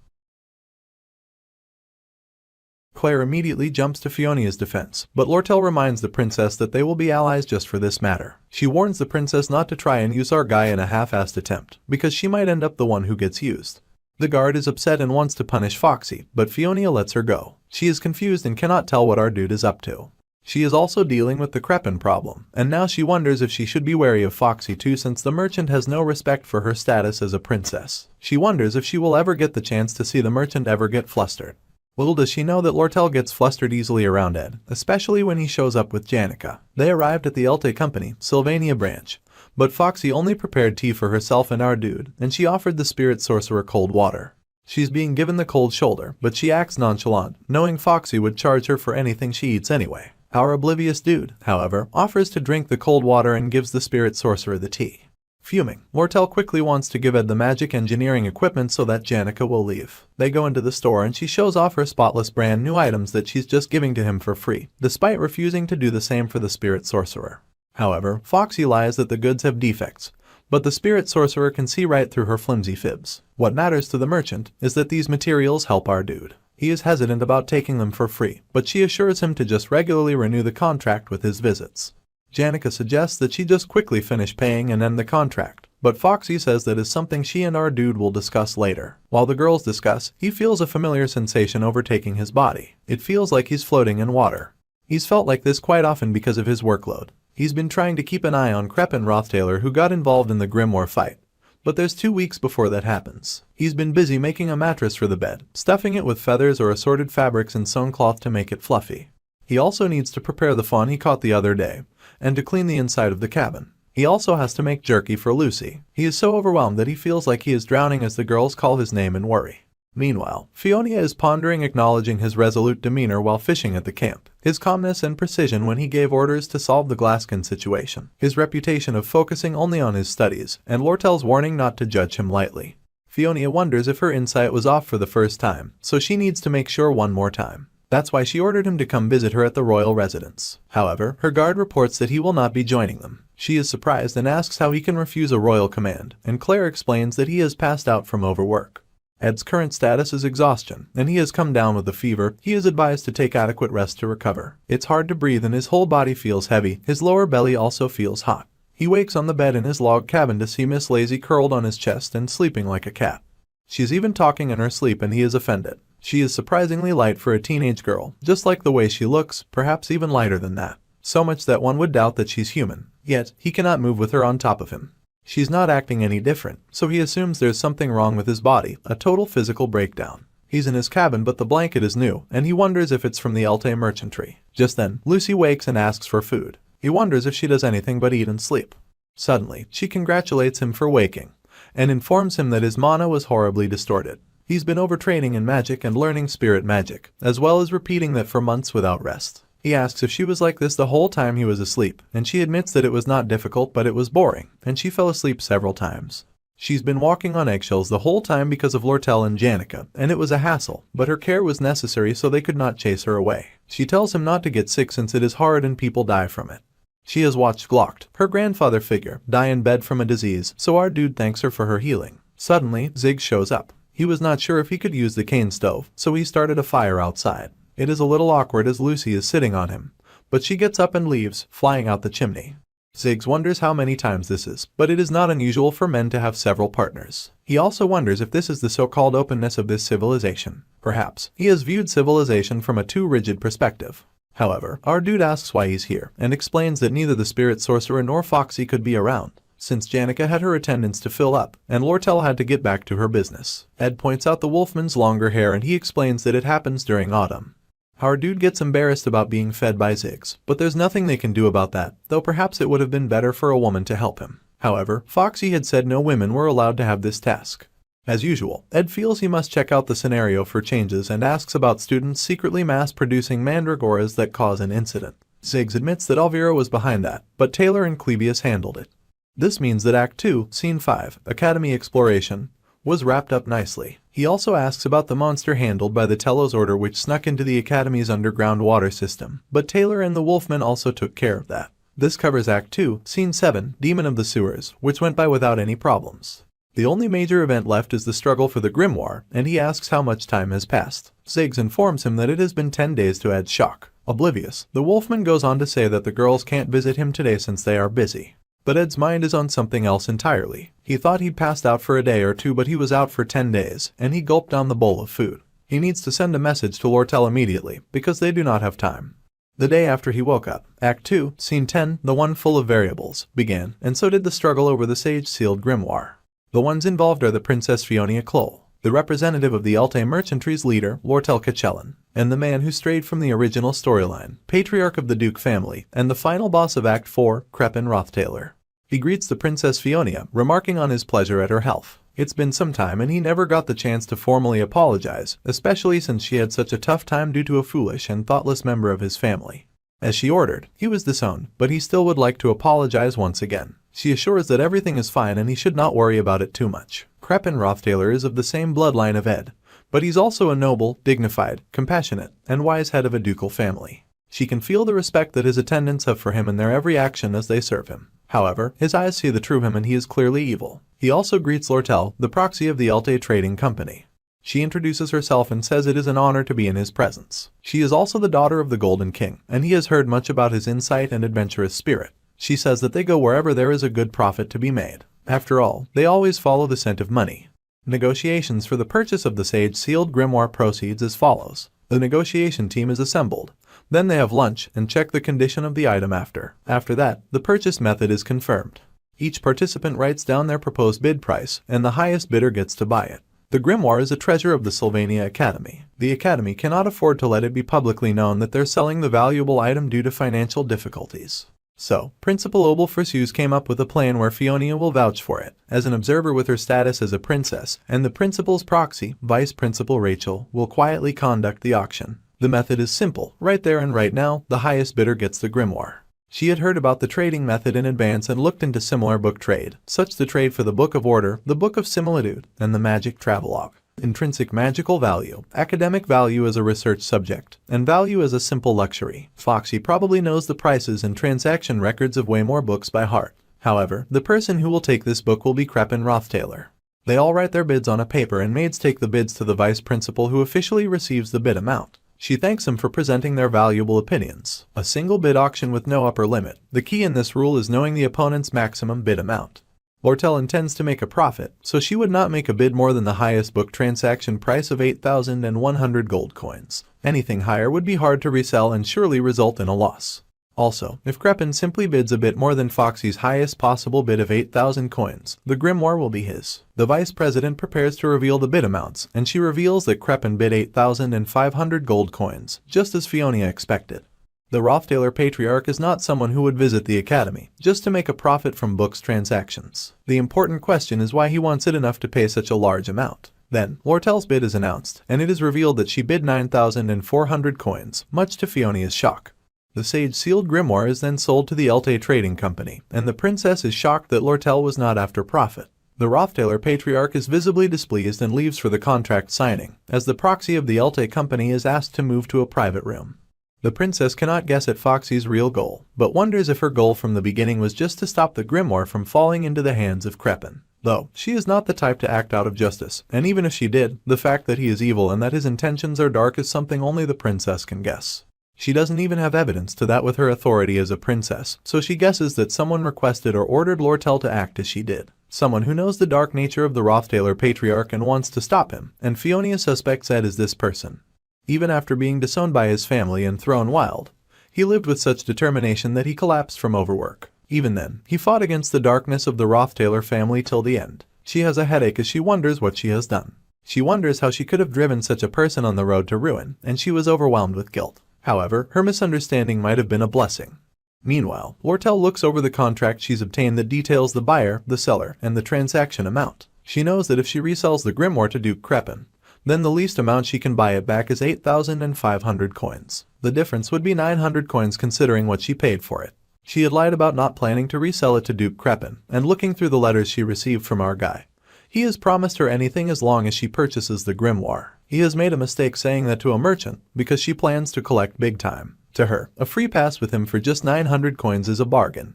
Claire immediately jumps to Fiona's defense, but Lortel reminds the princess that they will be allies just for this matter. She warns the princess not to try and use our guy in a half-assed attempt, because she might end up the one who gets used. The guard is upset and wants to punish Foxy, but Fiona lets her go. She is confused and cannot tell what our dude is up to. She is also dealing with the Crepin problem, and now she wonders if she should be wary of Foxy too, since the merchant has no respect for her status as a princess. She wonders if she will ever get the chance to see the merchant ever get flustered. Little does she know that Lortel gets flustered easily around Ed, especially when he shows up with Janica. They arrived at the Elte Company, Sylvania branch, but Foxy only prepared tea for herself and our dude, and she offered the spirit sorcerer cold water. She's being given the cold shoulder, but she acts nonchalant, knowing Foxy would charge her for anything she eats anyway. Our oblivious dude, however, offers to drink the cold water and gives the spirit sorcerer the tea. Fuming, Lortel quickly wants to give Ed the magic engineering equipment so that Janica will leave. They go into the store and she shows off her spotless brand new items that she's just giving to him for free, despite refusing to do the same for the spirit sorcerer. However, Foxy lies that the goods have defects, but the spirit sorcerer can see right through her flimsy fibs. What matters to the merchant is that these materials help our dude. He is hesitant about taking them for free, but she assures him to just regularly renew the contract with his visits. Janica suggests that she just quickly finish paying and end the contract, but Foxy says that is something she and our dude will discuss later. While the girls discuss, he feels a familiar sensation overtaking his body. It feels like he's floating in water. He's felt like this quite often because of his workload. He's been trying to keep an eye on Crep and Rothtailor, who got involved in the Grimoire fight. But there's 2 weeks before that happens. He's been busy making a mattress for the bed, stuffing it with feathers or assorted fabrics and sewn cloth to make it fluffy. He also needs to prepare the fawn he caught the other day, and to clean the inside of the cabin. He also has to make jerky for Lucy. He is so overwhelmed that he feels like he is drowning as the girls call his name in worry. Meanwhile, Fiona is pondering, acknowledging his resolute demeanor while fishing at the camp, his calmness and precision when he gave orders to solve the glasskin situation, his reputation of focusing only on his studies, and Lortel's warning not to judge him lightly. Fiona wonders if her insight was off for the first time, so she needs to make sure one more time. That's why she ordered him to come visit her at the royal residence. However, her guard reports that he will not be joining them. She is surprised and asks how he can refuse a royal command, and Claire explains that he has passed out from overwork. Ed's current status is exhaustion, and he has come down with a fever. He is advised to take adequate rest to recover. It's hard to breathe and his whole body feels heavy. His lower belly also feels hot. He wakes on the bed in his log cabin to see Miss Lazy curled on his chest and sleeping like a cat. She's even talking in her sleep and he is offended. She is surprisingly light for a teenage girl, just like the way she looks, perhaps even lighter than that. So much that one would doubt that she's human. Yet, he cannot move with her on top of him. She's not acting any different, so he assumes there's something wrong with his body, a total physical breakdown. He's in his cabin but the blanket is new, and he wonders if it's from the Elte merchantry. Just then, Lucy wakes and asks for food. He wonders if she does anything but eat and sleep. Suddenly, she congratulates him for waking, and informs him that his mana was horribly distorted. He's been overtraining in magic and learning spirit magic, as well as repeating that for months without rest. He asks if she was like this the whole time he was asleep, and she admits that it was not difficult but it was boring, and she fell asleep several times. She's been walking on eggshells the whole time because of Lortel and Janica, and it was a hassle, but her care was necessary so they could not chase her away. She tells him not to get sick since it is hard and people die from it. She has watched Glocked, her grandfather figure, die in bed from a disease, so our dude thanks her for her healing. Suddenly, Zig shows up. He was not sure if he could use the cane stove, so he started a fire outside. It is a little awkward as Lucy is sitting on him, but she gets up and leaves, flying out the chimney. Ziggs wonders how many times this is, but it is not unusual for men to have several partners. He also wonders if this is the so-called openness of this civilization. Perhaps he has viewed civilization from a too rigid perspective. However, our dude asks why he's here, and explains that neither the spirit sorcerer nor Foxy could be around, since Janica had her attendance to fill up, and Lortel had to get back to her business. Ed points out the wolfman's longer hair and he explains that it happens during autumn. Our dude gets embarrassed about being fed by Ziggs, but there's nothing they can do about that, though perhaps it would have been better for a woman to help him. However, Foxy had said no women were allowed to have this task. As usual, Ed feels he must check out the scenario for changes and asks about students secretly mass-producing mandragoras that cause an incident. Ziggs admits that Alvira was behind that, but Taylor and Clebius handled it. This means that Act 2, Scene 5, Academy Exploration, was wrapped up nicely. He also asks about the monster handled by the Telos Order which snuck into the Academy's underground water system, but Taylor and the Wolfman also took care of that. This covers Act 2, Scene 7, Demon of the Sewers, which went by without any problems. The only major event left is the struggle for the grimoire, and he asks how much time has passed. Ziggs informs him that it has been 10 days to Ed's shock. Oblivious, the Wolfman goes on to say that the girls can't visit him today since they are busy. But Ed's mind is on something else entirely. He thought he'd passed out for a day or two, but he was out for 10 days, and he gulped down the bowl of food. He needs to send a message to Lortel immediately, because they do not have time. The day after he woke up, Act 2, Scene 10, the one full of variables, began, and so did the struggle over the sage-sealed grimoire. The ones involved are the Princess Fiona Clole, the representative of the Elte Merchantry's leader, Lortel Kachellan, and the man who strayed from the original storyline, patriarch of the Duke family, and the final boss of Act 4, Crepin Rothtailor. He greets the Princess Fiona, remarking on his pleasure at her health. It's been some time and he never got the chance to formally apologize, especially since she had such a tough time due to a foolish and thoughtless member of his family. As she ordered, he was disowned, but he still would like to apologize once again. She assures that everything is fine and he should not worry about it too much. Crepin Rothtailor is of the same bloodline of Ed, but he's also a noble, dignified, compassionate, and wise head of a ducal family. She can feel the respect that his attendants have for him in their every action as they serve him. However, his eyes see the true him and he is clearly evil. He also greets Lortel, the proxy of the Elte Trading Company. She introduces herself and says it is an honor to be in his presence. She is also the daughter of the Golden King, and he has heard much about his insight and adventurous spirit. She says that they go wherever there is a good profit to be made. After all, they always follow the scent of money. Negotiations for the purchase of the sage-sealed grimoire proceeds as follows. The negotiation team is assembled. Then they have lunch and check the condition of the item after. After that, the purchase method is confirmed. Each participant writes down their proposed bid price, and the highest bidder gets to buy it. The grimoire is a treasure of the Sylvania Academy. The Academy cannot afford to let it be publicly known that they're selling the valuable item due to financial difficulties. So, Principal Obelfrisues came up with a plan where Fiona will vouch for it, as an observer with her status as a princess, and the principal's proxy, Vice Principal Rachel, will quietly conduct the auction. The method is simple. Right there and right now, the highest bidder gets the grimoire. She had heard about the trading method in advance and looked into similar book trade, such the trade for the Book of Order, the Book of Similitude, and the Magic Travelogue. Intrinsic magical value, academic value as a research subject, and value as a simple luxury. Foxy probably knows the prices and transaction records of way more books by heart. However, the person who will take this book will be Crepin Rothtailor. They all write their bids on a paper and maids take the bids to the vice principal who officially receives the bid amount. She thanks him for presenting their valuable opinions. A single bid auction with no upper limit. The key in this rule is knowing the opponent's maximum bid amount. Lortel intends to make a profit, so she would not make a bid more than the highest book transaction price of 8,100 gold coins. Anything higher would be hard to resell and surely result in a loss. Also, if Crepin simply bids a bit more than Foxy's highest possible bid of 8,000 coins, the grimoire will be his. The vice president prepares to reveal the bid amounts, and she reveals that Crepin bid 8,500 gold coins, just as Fiona expected. The Rothtailor Patriarch is not someone who would visit the academy, just to make a profit from books transactions. The important question is why he wants it enough to pay such a large amount. Then, Lortel's bid is announced, and it is revealed that she bid 9,400 coins, much to Fiona's shock. The sage-sealed grimoire is then sold to the Elte Trading Company, and the princess is shocked that Lortel was not after profit. The Rothtailor Patriarch is visibly displeased and leaves for the contract signing, as the proxy of the Elte Company is asked to move to a private room. The princess cannot guess at Foxy's real goal, but wonders if her goal from the beginning was just to stop the grimoire from falling into the hands of Crepin. Though, she is not the type to act out of justice, and even if she did, the fact that he is evil and that his intentions are dark is something only the princess can guess. She doesn't even have evidence to that with her authority as a princess, so she guesses that someone requested or ordered Lortel to act as she did. Someone who knows the dark nature of the Rothtailor Patriarch and wants to stop him, and Fiona suspects Ed is this person. Even after being disowned by his family and thrown wild, he lived with such determination that he collapsed from overwork. Even then, he fought against the darkness of the Rothtailor family till the end. She has a headache as she wonders what she has done. She wonders how she could have driven such a person on the road to ruin, and she was overwhelmed with guilt. However, her misunderstanding might have been a blessing. Meanwhile, Lortel looks over the contract she's obtained that details the buyer, the seller, and the transaction amount. She knows that if she resells the grimoire to Duke Crepin, then the least amount she can buy it back is 8,500 coins. The difference would be 900 coins considering what she paid for it. She had lied about not planning to resell it to Duke Crepin, and looking through the letters she received from our guy, he has promised her anything as long as she purchases the grimoire. He has made a mistake saying that to a merchant, because she plans to collect big time. To her, a free pass with him for just 900 coins is a bargain.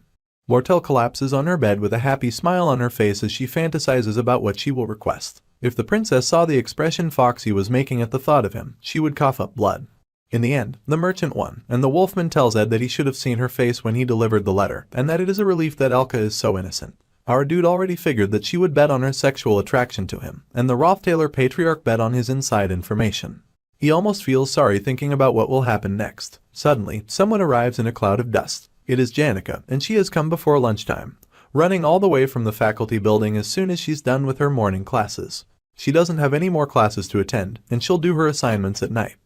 Lortel collapses on her bed with a happy smile on her face as she fantasizes about what she will request. If the princess saw the expression Foxy was making at the thought of him, she would cough up blood. In the end, the merchant won, and the wolfman tells Ed that he should have seen her face when he delivered the letter, and that it is a relief that Elka is so innocent. Our dude already figured that she would bet on her sexual attraction to him, and the Rothtailor Patriarch bet on his inside information. He almost feels sorry thinking about what will happen next. Suddenly, someone arrives in a cloud of dust. It is Janica, and she has come before lunchtime, running all the way from the faculty building as soon as she's done with her morning classes. She doesn't have any more classes to attend, and she'll do her assignments at night.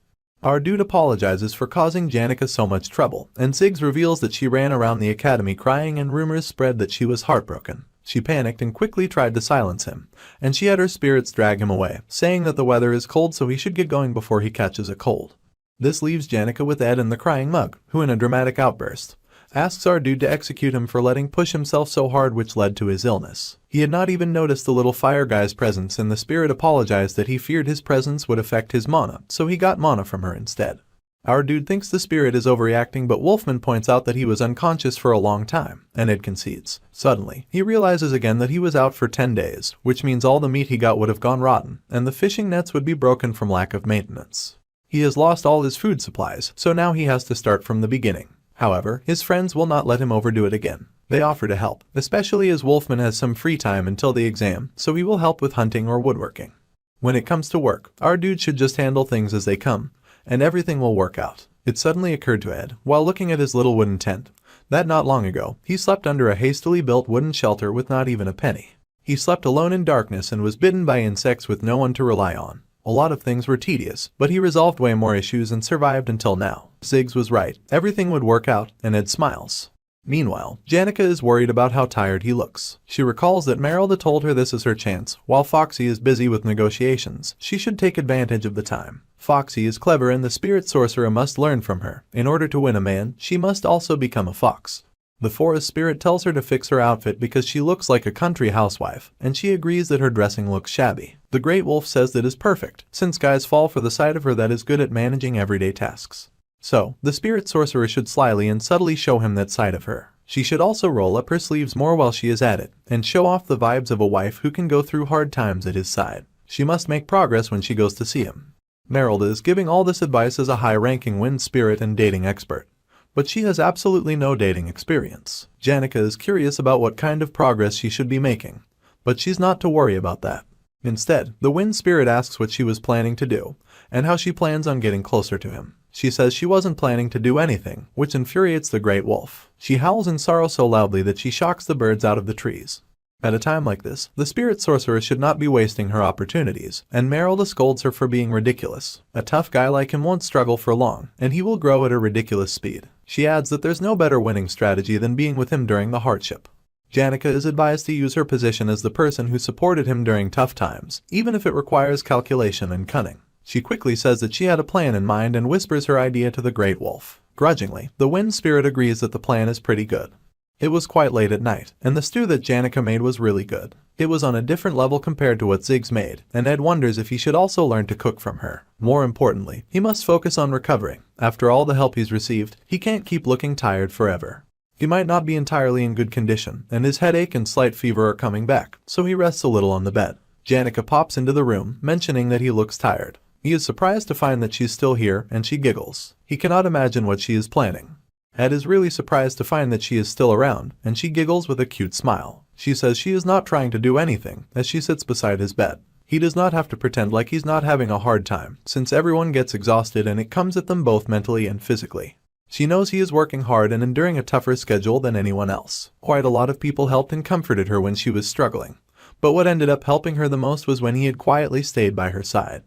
Our dude apologizes for causing Janica so much trouble, and Ziggs reveals that she ran around the academy crying and rumors spread that she was heartbroken. She panicked and quickly tried to silence him, and she had her spirits drag him away, saying that the weather is cold so he should get going before he catches a cold. This leaves Janica with Ed and the crying mug, who in a dramatic outburst asks our dude to execute him for letting push himself so hard which led to his illness. He had not even noticed the little fire guy's presence and the spirit apologized that he feared his presence would affect his mana, so he got mana from her instead. Our dude thinks the spirit is overreacting but Wolfman points out that he was unconscious for a long time, and Ed concedes. Suddenly, he realizes again that he was out for 10 days, which means all the meat he got would have gone rotten, and the fishing nets would be broken from lack of maintenance. He has lost all his food supplies, so now he has to start from the beginning. However, his friends will not let him overdo it again. They offer to help, especially as Wolfman has some free time until the exam, so he will help with hunting or woodworking. When it comes to work, our dude should just handle things as they come, and everything will work out. It suddenly occurred to Ed, while looking at his little wooden tent, that not long ago, he slept under a hastily built wooden shelter with not even a penny. He slept alone in darkness and was bitten by insects with no one to rely on. A lot of things were tedious, but he resolved way more issues and survived until now. Ziggs was right, everything would work out, and Ed smiles. Meanwhile, Janica is worried about how tired he looks. She recalls that Merylda told her this is her chance. While Foxy is busy with negotiations, she should take advantage of the time. Foxy is clever and the spirit sorcerer must learn from her. In order to win a man, she must also become a fox. The forest spirit tells her to fix her outfit because she looks like a country housewife, and she agrees that her dressing looks shabby. The great wolf says that is perfect, since guys fall for the side of her that is good at managing everyday tasks. So, the spirit sorcerer should slyly and subtly show him that side of her. She should also roll up her sleeves more while she is at it, and show off the vibes of a wife who can go through hard times at his side. She must make progress when she goes to see him. Merylda is giving all this advice as a high-ranking wind spirit and dating expert. But she has absolutely no dating experience. Janica is curious about what kind of progress she should be making, but she's not to worry about that. Instead, the wind spirit asks what she was planning to do, and how she plans on getting closer to him. She says she wasn't planning to do anything, which infuriates the great wolf. She howls in sorrow so loudly that she shocks the birds out of the trees. At a time like this, the spirit sorcerer should not be wasting her opportunities, and Merylda scolds her for being ridiculous. A tough guy like him won't struggle for long, and he will grow at a ridiculous speed. She adds that there's no better winning strategy than being with him during the hardship. Janica is advised to use her position as the person who supported him during tough times, even if it requires calculation and cunning. She quickly says that she had a plan in mind and whispers her idea to the great wolf. Grudgingly, the wind spirit agrees that the plan is pretty good. It was quite late at night, and the stew that Janica made was really good. It was on a different level compared to what Ziggs made, and Ed wonders if he should also learn to cook from her. More importantly, he must focus on recovering. After all the help he's received, he can't keep looking tired forever. He might not be entirely in good condition, and his headache and slight fever are coming back, so he rests a little on the bed. Janica pops into the room, mentioning that he looks tired. He is surprised to find that she's still here, and she giggles. He cannot imagine what she is planning. Ed is really surprised to find that she is still around, and she giggles with a cute smile. She says she is not trying to do anything, as she sits beside his bed. He does not have to pretend like he's not having a hard time, since everyone gets exhausted and it comes at them both mentally and physically. She knows he is working hard and enduring a tougher schedule than anyone else. Quite a lot of people helped and comforted her when she was struggling, but what ended up helping her the most was when he had quietly stayed by her side.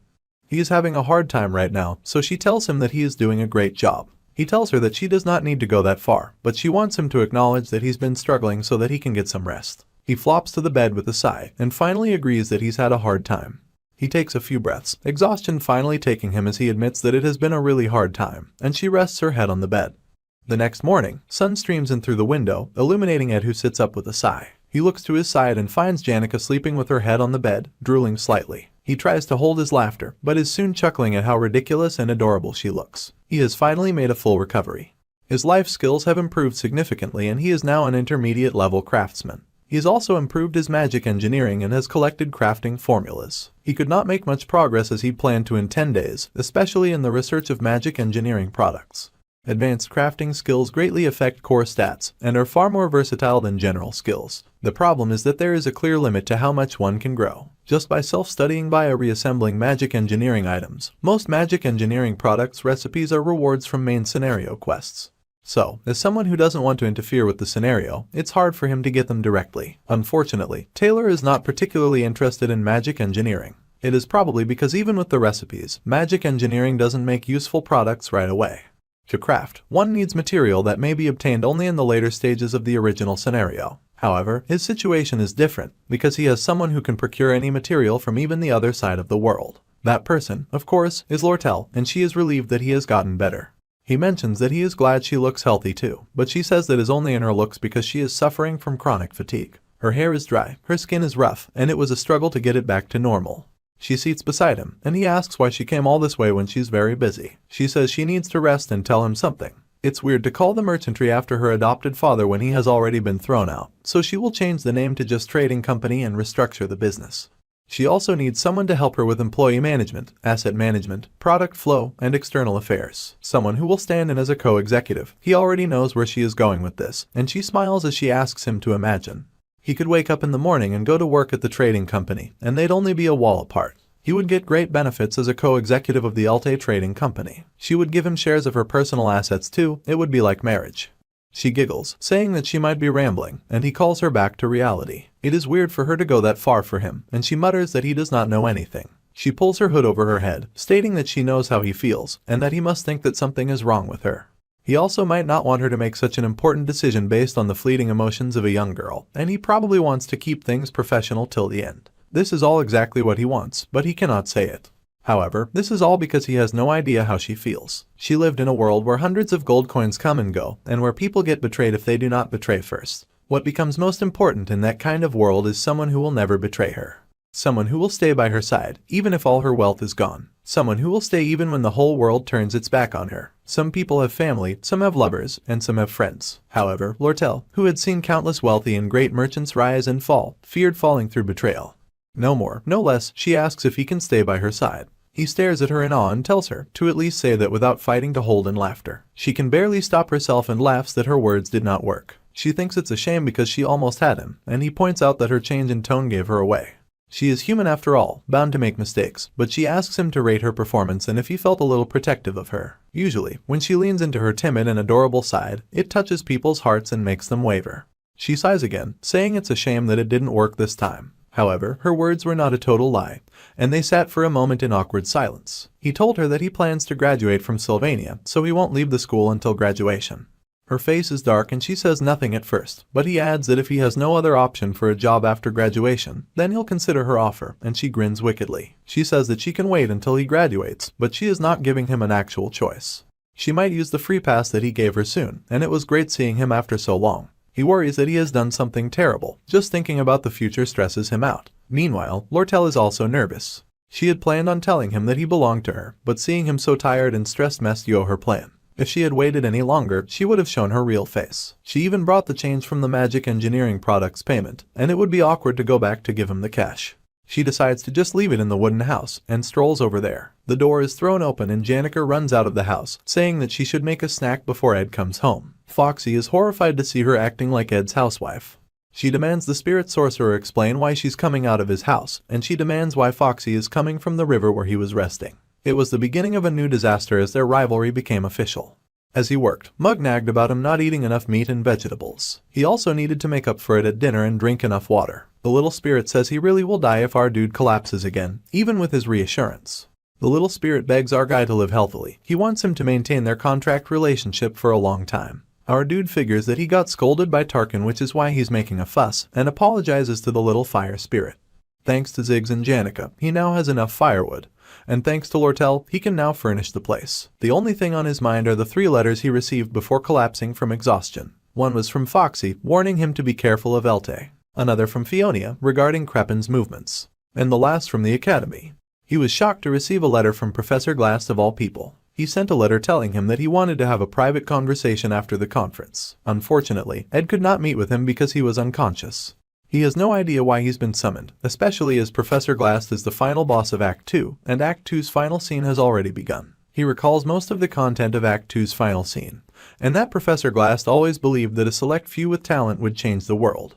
He is having a hard time right now, so she tells him that he is doing a great job. He tells her that she does not need to go that far, but she wants him to acknowledge that he's been struggling so that he can get some rest. He flops to the bed with a sigh, and finally agrees that he's had a hard time. He takes a few breaths, exhaustion finally taking him as he admits that it has been a really hard time, and she rests her head on the bed. The next morning, sun streams in through the window, illuminating Ed, who sits up with a sigh. He looks to his side and finds Janica sleeping with her head on the bed, drooling slightly. He tries to hold his laughter, but is soon chuckling at how ridiculous and adorable she looks. He has finally made a full recovery. His life skills have improved significantly and he is now an intermediate-level craftsman. He has also improved his magic engineering and has collected crafting formulas. He could not make much progress as he planned to in 10 days, especially in the research of magic engineering products. Advanced crafting skills greatly affect core stats and are far more versatile than general skills. The problem is that there is a clear limit to how much one can grow. Just by self-studying via reassembling magic engineering items, most magic engineering products recipes are rewards from main scenario quests. So, as someone who doesn't want to interfere with the scenario, it's hard for him to get them directly. Unfortunately, Taylor is not particularly interested in magic engineering. It is probably because even with the recipes, magic engineering doesn't make useful products right away. To craft, one needs material that may be obtained only in the later stages of the original scenario. However, his situation is different, because he has someone who can procure any material from even the other side of the world. That person, of course, is Lortel, and she is relieved that he has gotten better. He mentions that he is glad she looks healthy too, but she says that is only in her looks because she is suffering from chronic fatigue. Her hair is dry, her skin is rough, and it was a struggle to get it back to normal. She seats beside him, and he asks why she came all this way when she's very busy. She says she needs to rest and tell him something. It's weird to call the merchantry after her adopted father when he has already been thrown out, so she will change the name to just Trading Company and restructure the business. She also needs someone to help her with employee management, asset management, product flow, and external affairs. Someone who will stand in as a co-executive. He already knows where she is going with this, and she smiles as she asks him to imagine. He could wake up in the morning and go to work at the trading company, and they'd only be a wall apart. He would get great benefits as a co-executive of the Alte trading company. She would give him shares of her personal assets too. It would be like marriage. She giggles, saying that she might be rambling, and he calls her back to reality. It is weird for her to go that far for him, and she mutters that he does not know anything. She pulls her hood over her head, stating that she knows how he feels, and that he must think that something is wrong with her. He also might not want her to make such an important decision based on the fleeting emotions of a young girl, and he probably wants to keep things professional till the end. This is all exactly what he wants, but he cannot say it. However, this is all because he has no idea how she feels. She lived in a world where hundreds of gold coins come and go, and where people get betrayed if they do not betray first. What becomes most important in that kind of world is someone who will never betray her. Someone who will stay by her side, even if all her wealth is gone. Someone who will stay even when the whole world turns its back on her. Some people have family, some have lovers, and some have friends. However, Lortel, who had seen countless wealthy and great merchants rise and fall, feared falling through betrayal. No more, no less, she asks if he can stay by her side. He stares at her in awe and tells her to at least say that without fighting to hold in laughter. She can barely stop herself and laughs that her words did not work. She thinks it's a shame because she almost had him, and he points out that her change in tone gave her away. She is human after all, bound to make mistakes, but she asks him to rate her performance and if he felt a little protective of her. Usually, when she leans into her timid and adorable side, it touches people's hearts and makes them waver. She sighs again, saying it's a shame that it didn't work this time. However, her words were not a total lie, and they sat for a moment in awkward silence. He told her that he plans to graduate from Sylvania, so he won't leave the school until graduation. Her face is dark and she says nothing at first, but he adds that if he has no other option for a job after graduation, then he'll consider her offer, and she grins wickedly. She says that she can wait until he graduates, but she is not giving him an actual choice. She might use the free pass that he gave her soon, and it was great seeing him after so long. He worries that he has done something terrible. Just thinking about the future stresses him out. Meanwhile, Lortel is also nervous. She had planned on telling him that he belonged to her, but seeing him so tired and stressed messed up her plan. If she had waited any longer, she would have shown her real face. She even brought the change from the magic engineering products payment, and it would be awkward to go back to give him the cash. She decides to just leave it in the wooden house, and strolls over there. The door is thrown open and Janica runs out of the house, saying that she should make a snack before Ed comes home. Foxy is horrified to see her acting like Ed's housewife. She demands the spirit sorcerer explain why she's coming out of his house, and she demands why Foxy is coming from the river where he was resting. It was the beginning of a new disaster as their rivalry became official. As he worked, Mug nagged about him not eating enough meat and vegetables. He also needed to make up for it at dinner and drink enough water. The little spirit says he really will die if our dude collapses again, even with his reassurance. The little spirit begs our guy to live healthily. He wants him to maintain their contract relationship for a long time. Our dude figures that he got scolded by Tarkin, which is why he's making a fuss, and apologizes to the little fire spirit. Thanks to Ziggs and Janica, he now has enough firewood. And thanks to Lortel, he can now furnish the place. The only thing on his mind are the 3 letters he received before collapsing from exhaustion. One was from Foxy, warning him to be careful of Elte. Another from Fiona, regarding Crepin's movements. And the last from the Academy. He was shocked to receive a letter from Professor Glass of all people. He sent a letter telling him that he wanted to have a private conversation after the conference. Unfortunately, Ed could not meet with him because he was unconscious. He has no idea why he's been summoned, especially as Professor Glass is the final boss of Act 2, and Act 2's final scene has already begun. He recalls most of the content of Act 2's final scene, and that Professor Glass always believed that a select few with talent would change the world.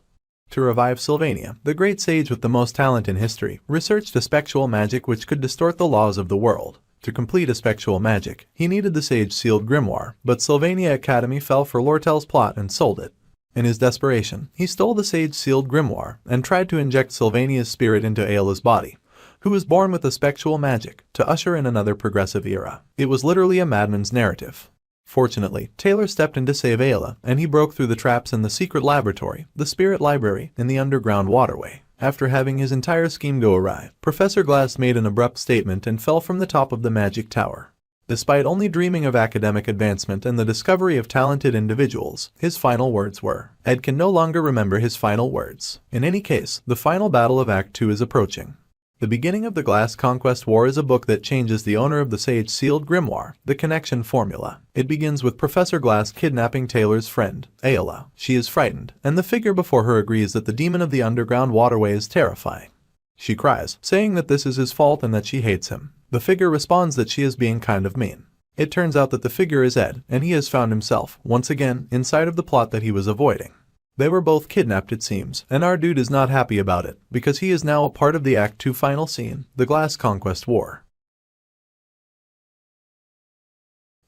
To revive Sylvania, the great sage with the most talent in history researched a spectral magic which could distort the laws of the world. To complete a spectral magic, he needed the sage-sealed grimoire, but Sylvania Academy fell for Lortel's plot and sold it. In his desperation, he stole the sage-sealed grimoire and tried to inject Sylvania's spirit into Ayla's body, who was born with a spectral magic, to usher in another progressive era. It was literally a madman's narrative. Fortunately, Taylor stepped in to save Ayla, and he broke through the traps in the secret laboratory, the spirit library, in the underground waterway. After having his entire scheme go awry, Professor Glass made an abrupt statement and fell from the top of the magic tower. Despite only dreaming of academic advancement and the discovery of talented individuals, his final words were, Ed can no longer remember his final words. In any case, the final battle of Act 2 is approaching. The Beginning of the Glass Conquest War is a book that changes the owner of the sage-sealed grimoire, the connection formula. It begins with Professor Glass kidnapping Taylor's friend, Ayla. She is frightened, and the figure before her agrees that the demon of the underground waterway is terrifying. She cries, saying that this is his fault and that she hates him. The figure responds that she is being kind of mean. It turns out that the figure is Ed, and he has found himself, once again, inside of the plot that he was avoiding. They were both kidnapped, it seems, and our dude is not happy about it, because he is now a part of the Act 2 final scene, the Glass Conquest War.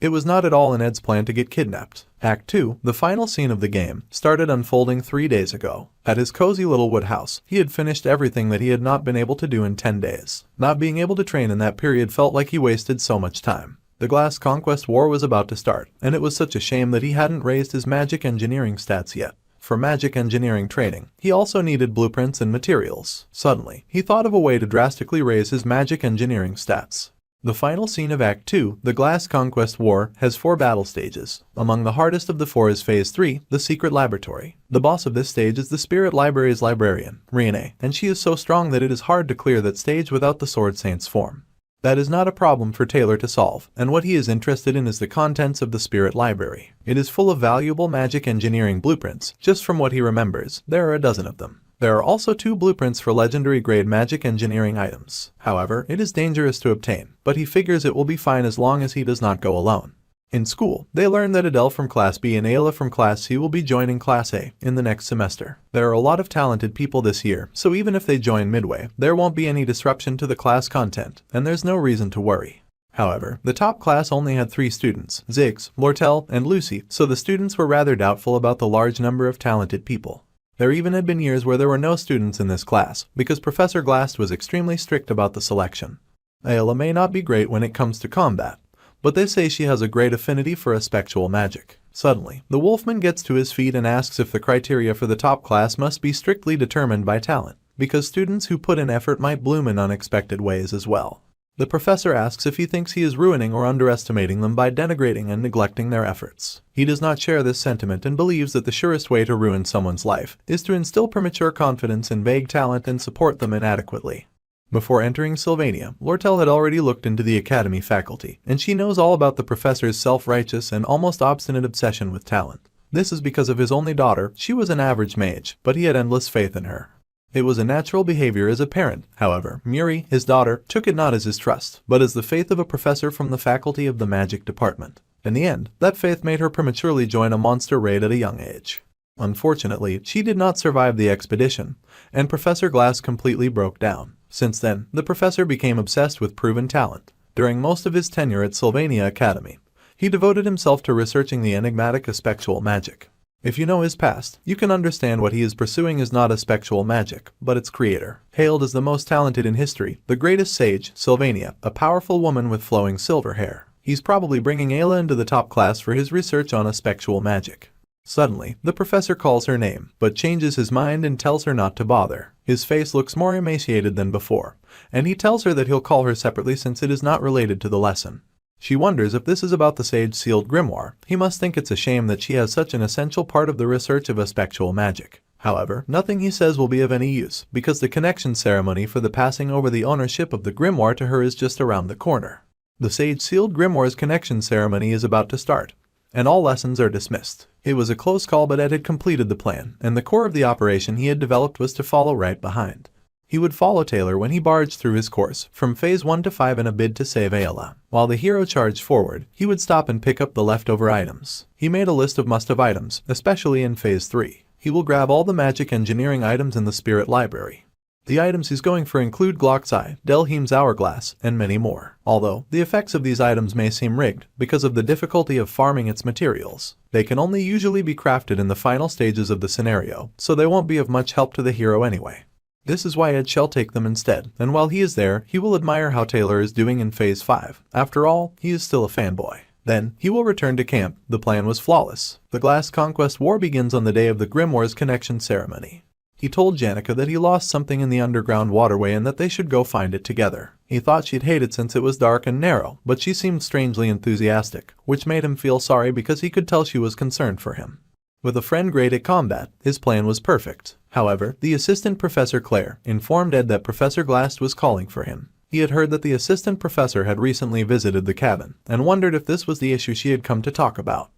It was not at all in Ed's plan to get kidnapped. Act 2, the final scene of the game, started unfolding 3 days ago. At his cozy little wood house, he had finished everything that he had not been able to do in 10 days. Not being able to train in that period felt like he wasted so much time. The Glass Conquest War was about to start, and it was such a shame that he hadn't raised his magic engineering stats yet. For magic engineering training, he also needed blueprints and materials. Suddenly, he thought of a way to drastically raise his magic engineering stats. The final scene of Act 2, the Glass Conquest War, has 4 battle stages. Among the hardest of the 4 is Phase 3, the Secret Laboratory. The boss of this stage is the Spirit Library's librarian, Riene, and she is so strong that it is hard to clear that stage without the Sword Saint's form. That is not a problem for Taylor to solve, and what he is interested in is the contents of the Spirit Library. It is full of valuable magic engineering blueprints. Just from what he remembers, there are a dozen of them. There are also 2 blueprints for legendary-grade magic engineering items. However, it is dangerous to obtain, but he figures it will be fine as long as he does not go alone. In school, they learn that Adele from Class B and Ayla from Class C will be joining Class A in the next semester. There are a lot of talented people this year, so even if they join midway, there won't be any disruption to the class content, and there's no reason to worry. However, the top class only had 3 students, Ziggs, Lortel, and Lucy, so the students were rather doubtful about the large number of talented people. There even had been years where there were no students in this class, because Professor Glast was extremely strict about the selection. Ayla may not be great when it comes to combat, but they say she has a great affinity for spectral magic. Suddenly, the Wolfman gets to his feet and asks if the criteria for the top class must be strictly determined by talent, because students who put in effort might bloom in unexpected ways as well. The professor asks if he thinks he is ruining or underestimating them by denigrating and neglecting their efforts. He does not share this sentiment and believes that the surest way to ruin someone's life is to instill premature confidence in vague talent and support them inadequately. Before entering Sylvania, Lortel had already looked into the academy faculty, and she knows all about the professor's self-righteous and almost obstinate obsession with talent. This is because of his only daughter. She was an average mage, but he had endless faith in her. It was a natural behavior as a parent. However, Muri, his daughter, took it not as his trust, but as the faith of a professor from the faculty of the magic department. In the end, that faith made her prematurely join a monster raid at a young age. Unfortunately, she did not survive the expedition, and Professor Glass completely broke down. Since then, the professor became obsessed with proven talent. During most of his tenure at Sylvania Academy, he devoted himself to researching the enigmatic spectral magic. If you know his past, you can understand what he is pursuing is not spectral magic, but its creator. Hailed as the most talented in history, the greatest sage, Sylvania, a powerful woman with flowing silver hair. He's probably bringing Ayla into the top class for his research on spectral magic. Suddenly, the professor calls her name, but changes his mind and tells her not to bother. His face looks more emaciated than before, and he tells her that he'll call her separately since it is not related to the lesson. She wonders if this is about the Sage's sealed grimoire. He must think it's a shame that she has such an essential part of the research of spectral magic. However, nothing he says will be of any use, because the connection ceremony for the passing over the ownership of the grimoire to her is just around the corner. The Sage sealed grimoire's connection ceremony is about to start, and all lessons are dismissed. It was a close call, but Ed had completed the plan, and the core of the operation he had developed was to follow right behind. He would follow Taylor when he barged through his course, from Phase 1 to 5 in a bid to save Ayla. While the hero charged forward, he would stop and pick up the leftover items. He made a list of must-have items, especially in Phase 3. He will grab all the magic engineering items in the Spirit Library. The items he's going for include Glock's Eye, Delheim's Hourglass, and many more. Although, the effects of these items may seem rigged because of the difficulty of farming its materials. They can only usually be crafted in the final stages of the scenario, so they won't be of much help to the hero anyway. This is why Ed shall take them instead, and while he is there, he will admire how Taylor is doing in Phase 5. After all, he is still a fanboy. Then, he will return to camp. The plan was flawless. The Glass Conquest War begins on the day of the Grimoire's connection ceremony. He told Janica that he lost something in the underground waterway and that they should go find it together. He thought she'd hate it since it was dark and narrow, but she seemed strangely enthusiastic, which made him feel sorry because he could tell she was concerned for him. With a friend great at combat, his plan was perfect. However, the assistant Professor Claire informed Ed that Professor Glast was calling for him. He had heard that the assistant professor had recently visited the cabin, and wondered if this was the issue she had come to talk about.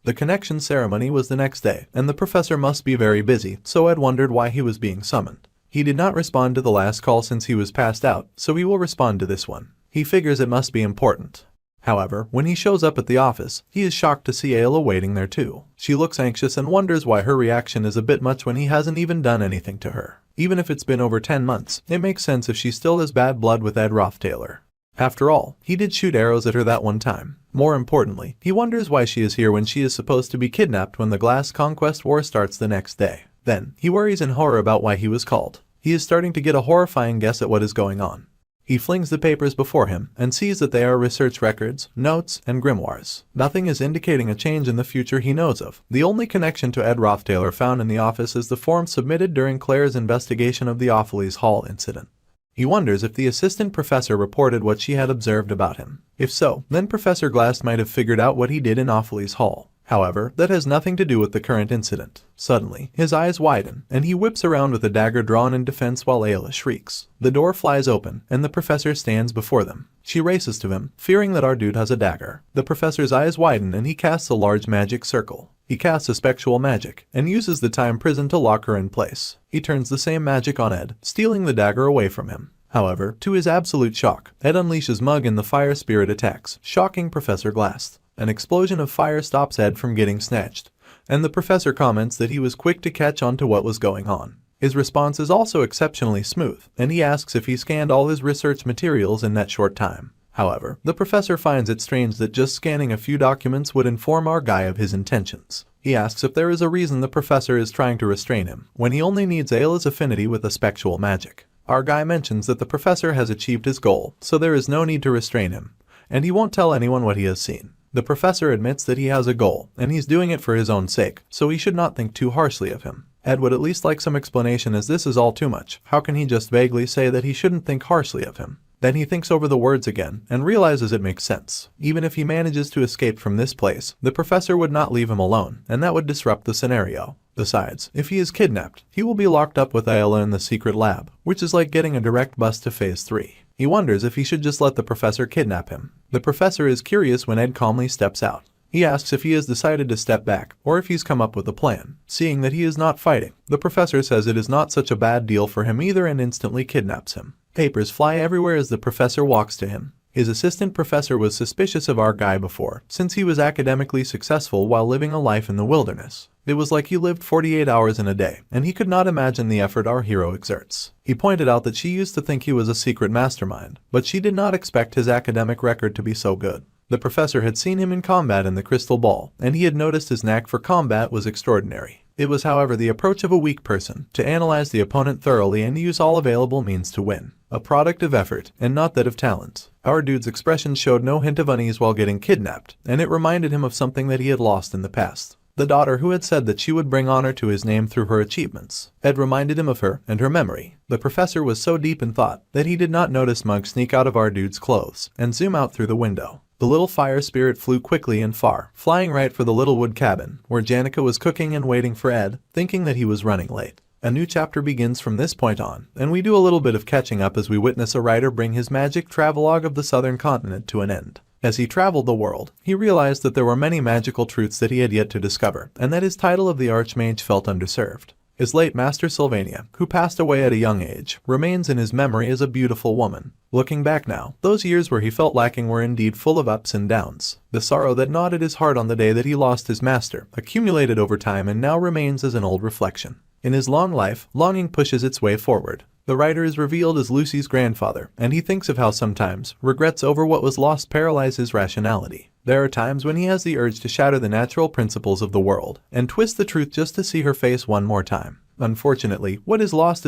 The connection ceremony was the next day, and the professor must be very busy, so Ed wondered why he was being summoned. He did not respond to the last call since he was passed out, so he will respond to this one. He figures it must be important. However, when he shows up at the office, he is shocked to see Ayla waiting there too. She looks anxious and wonders why her reaction is a bit much when he hasn't even done anything to her. Even if it's been over 10 months, it makes sense if she still has bad blood with Ed Rothtailor. After all, he did shoot arrows at her that one time. More importantly, he wonders why she is here when she is supposed to be kidnapped when the Glass Conquest War starts the next day. Then, he worries in horror about why he was called. He is starting to get a horrifying guess at what is going on. He flings the papers before him and sees that they are research records, notes, and grimoires. Nothing is indicating a change in the future he knows of. The only connection to Ed Rothtailor found in the office is the form submitted during Claire's investigation of the Opheles Hall incident. He wonders if the assistant professor reported what she had observed about him. If so, then Professor Glass might have figured out what he did in Opheles Hall. However, that has nothing to do with the current incident. Suddenly, his eyes widen, and he whips around with a dagger drawn in defense while Ayla shrieks. The door flies open, and the professor stands before them. She races to him, fearing that our dude has a dagger. The professor's eyes widen and he casts a large magic circle. He casts a spectral magic, and uses the time prison to lock her in place. He turns the same magic on Ed, stealing the dagger away from him. However, to his absolute shock, Ed unleashes Mug and the fire spirit attacks, shocking Professor Glass. An explosion of fire stops Ed from getting snatched, and the professor comments that he was quick to catch on to what was going on. His response is also exceptionally smooth, and he asks if he scanned all his research materials in that short time. However, the professor finds it strange that just scanning a few documents would inform our guy of his intentions. He asks if there is a reason the professor is trying to restrain him, when he only needs Ayla's affinity with a spectral magic. Our guy mentions that the professor has achieved his goal, so there is no need to restrain him, and he won't tell anyone what he has seen. The professor admits that he has a goal, and he's doing it for his own sake, so he should not think too harshly of him. Ed would at least like some explanation, as this is all too much. How can he just vaguely say that he shouldn't think harshly of him? Then he thinks over the words again, and realizes it makes sense. Even if he manages to escape from this place, the professor would not leave him alone, and that would disrupt the scenario. Besides, if he is kidnapped, he will be locked up with Ayla in the secret lab, which is like getting a direct bus to Phase 3. He wonders if he should just let the professor kidnap him. The professor is curious when Ed calmly steps out. He asks if he has decided to step back, or if he's come up with a plan. Seeing that he is not fighting, the professor says it is not such a bad deal for him either and instantly kidnaps him. Papers fly everywhere as the professor walks to him. His assistant professor was suspicious of our guy before, since he was academically successful while living a life in the wilderness. It was like he lived 48 hours in a day, and he could not imagine the effort our hero exerts. He pointed out that she used to think he was a secret mastermind, but she did not expect his academic record to be so good. The professor had seen him in combat in the Crystal Ball, and he had noticed his knack for combat was extraordinary. It was, however, the approach of a weak person, to analyze the opponent thoroughly and use all available means to win. A product of effort, and not that of talent. Our dude's expression showed no hint of unease while getting kidnapped, and it reminded him of something that he had lost in the past. The daughter who had said that she would bring honor to his name through her achievements. Ed reminded him of her and her memory. The professor was so deep in thought that he did not notice Mug sneak out of our dude's clothes and zoom out through the window. The little fire spirit flew quickly and far, flying right for the little wood cabin, where Janica was cooking and waiting for Ed, thinking that he was running late. A new chapter begins from this point on, and we do a little bit of catching up as we witness a writer bring his magic travelogue of the southern continent to an end. As he traveled the world, he realized that there were many magical truths that he had yet to discover, and that his title of the Archmage felt underserved. His late master Sylvania, who passed away at a young age, remains in his memory as a beautiful woman. Looking back now, those years where he felt lacking were indeed full of ups and downs. The sorrow that gnawed at his heart on the day that he lost his master accumulated over time and now remains as an old reflection. In his long life, longing pushes its way forward. The writer is revealed as Lucy's grandfather, and he thinks of how sometimes regrets over what was lost paralyze his rationality. There are times when he has the urge to shatter the natural principles of the world and twist the truth just to see her face one more time. Unfortunately, what is lost,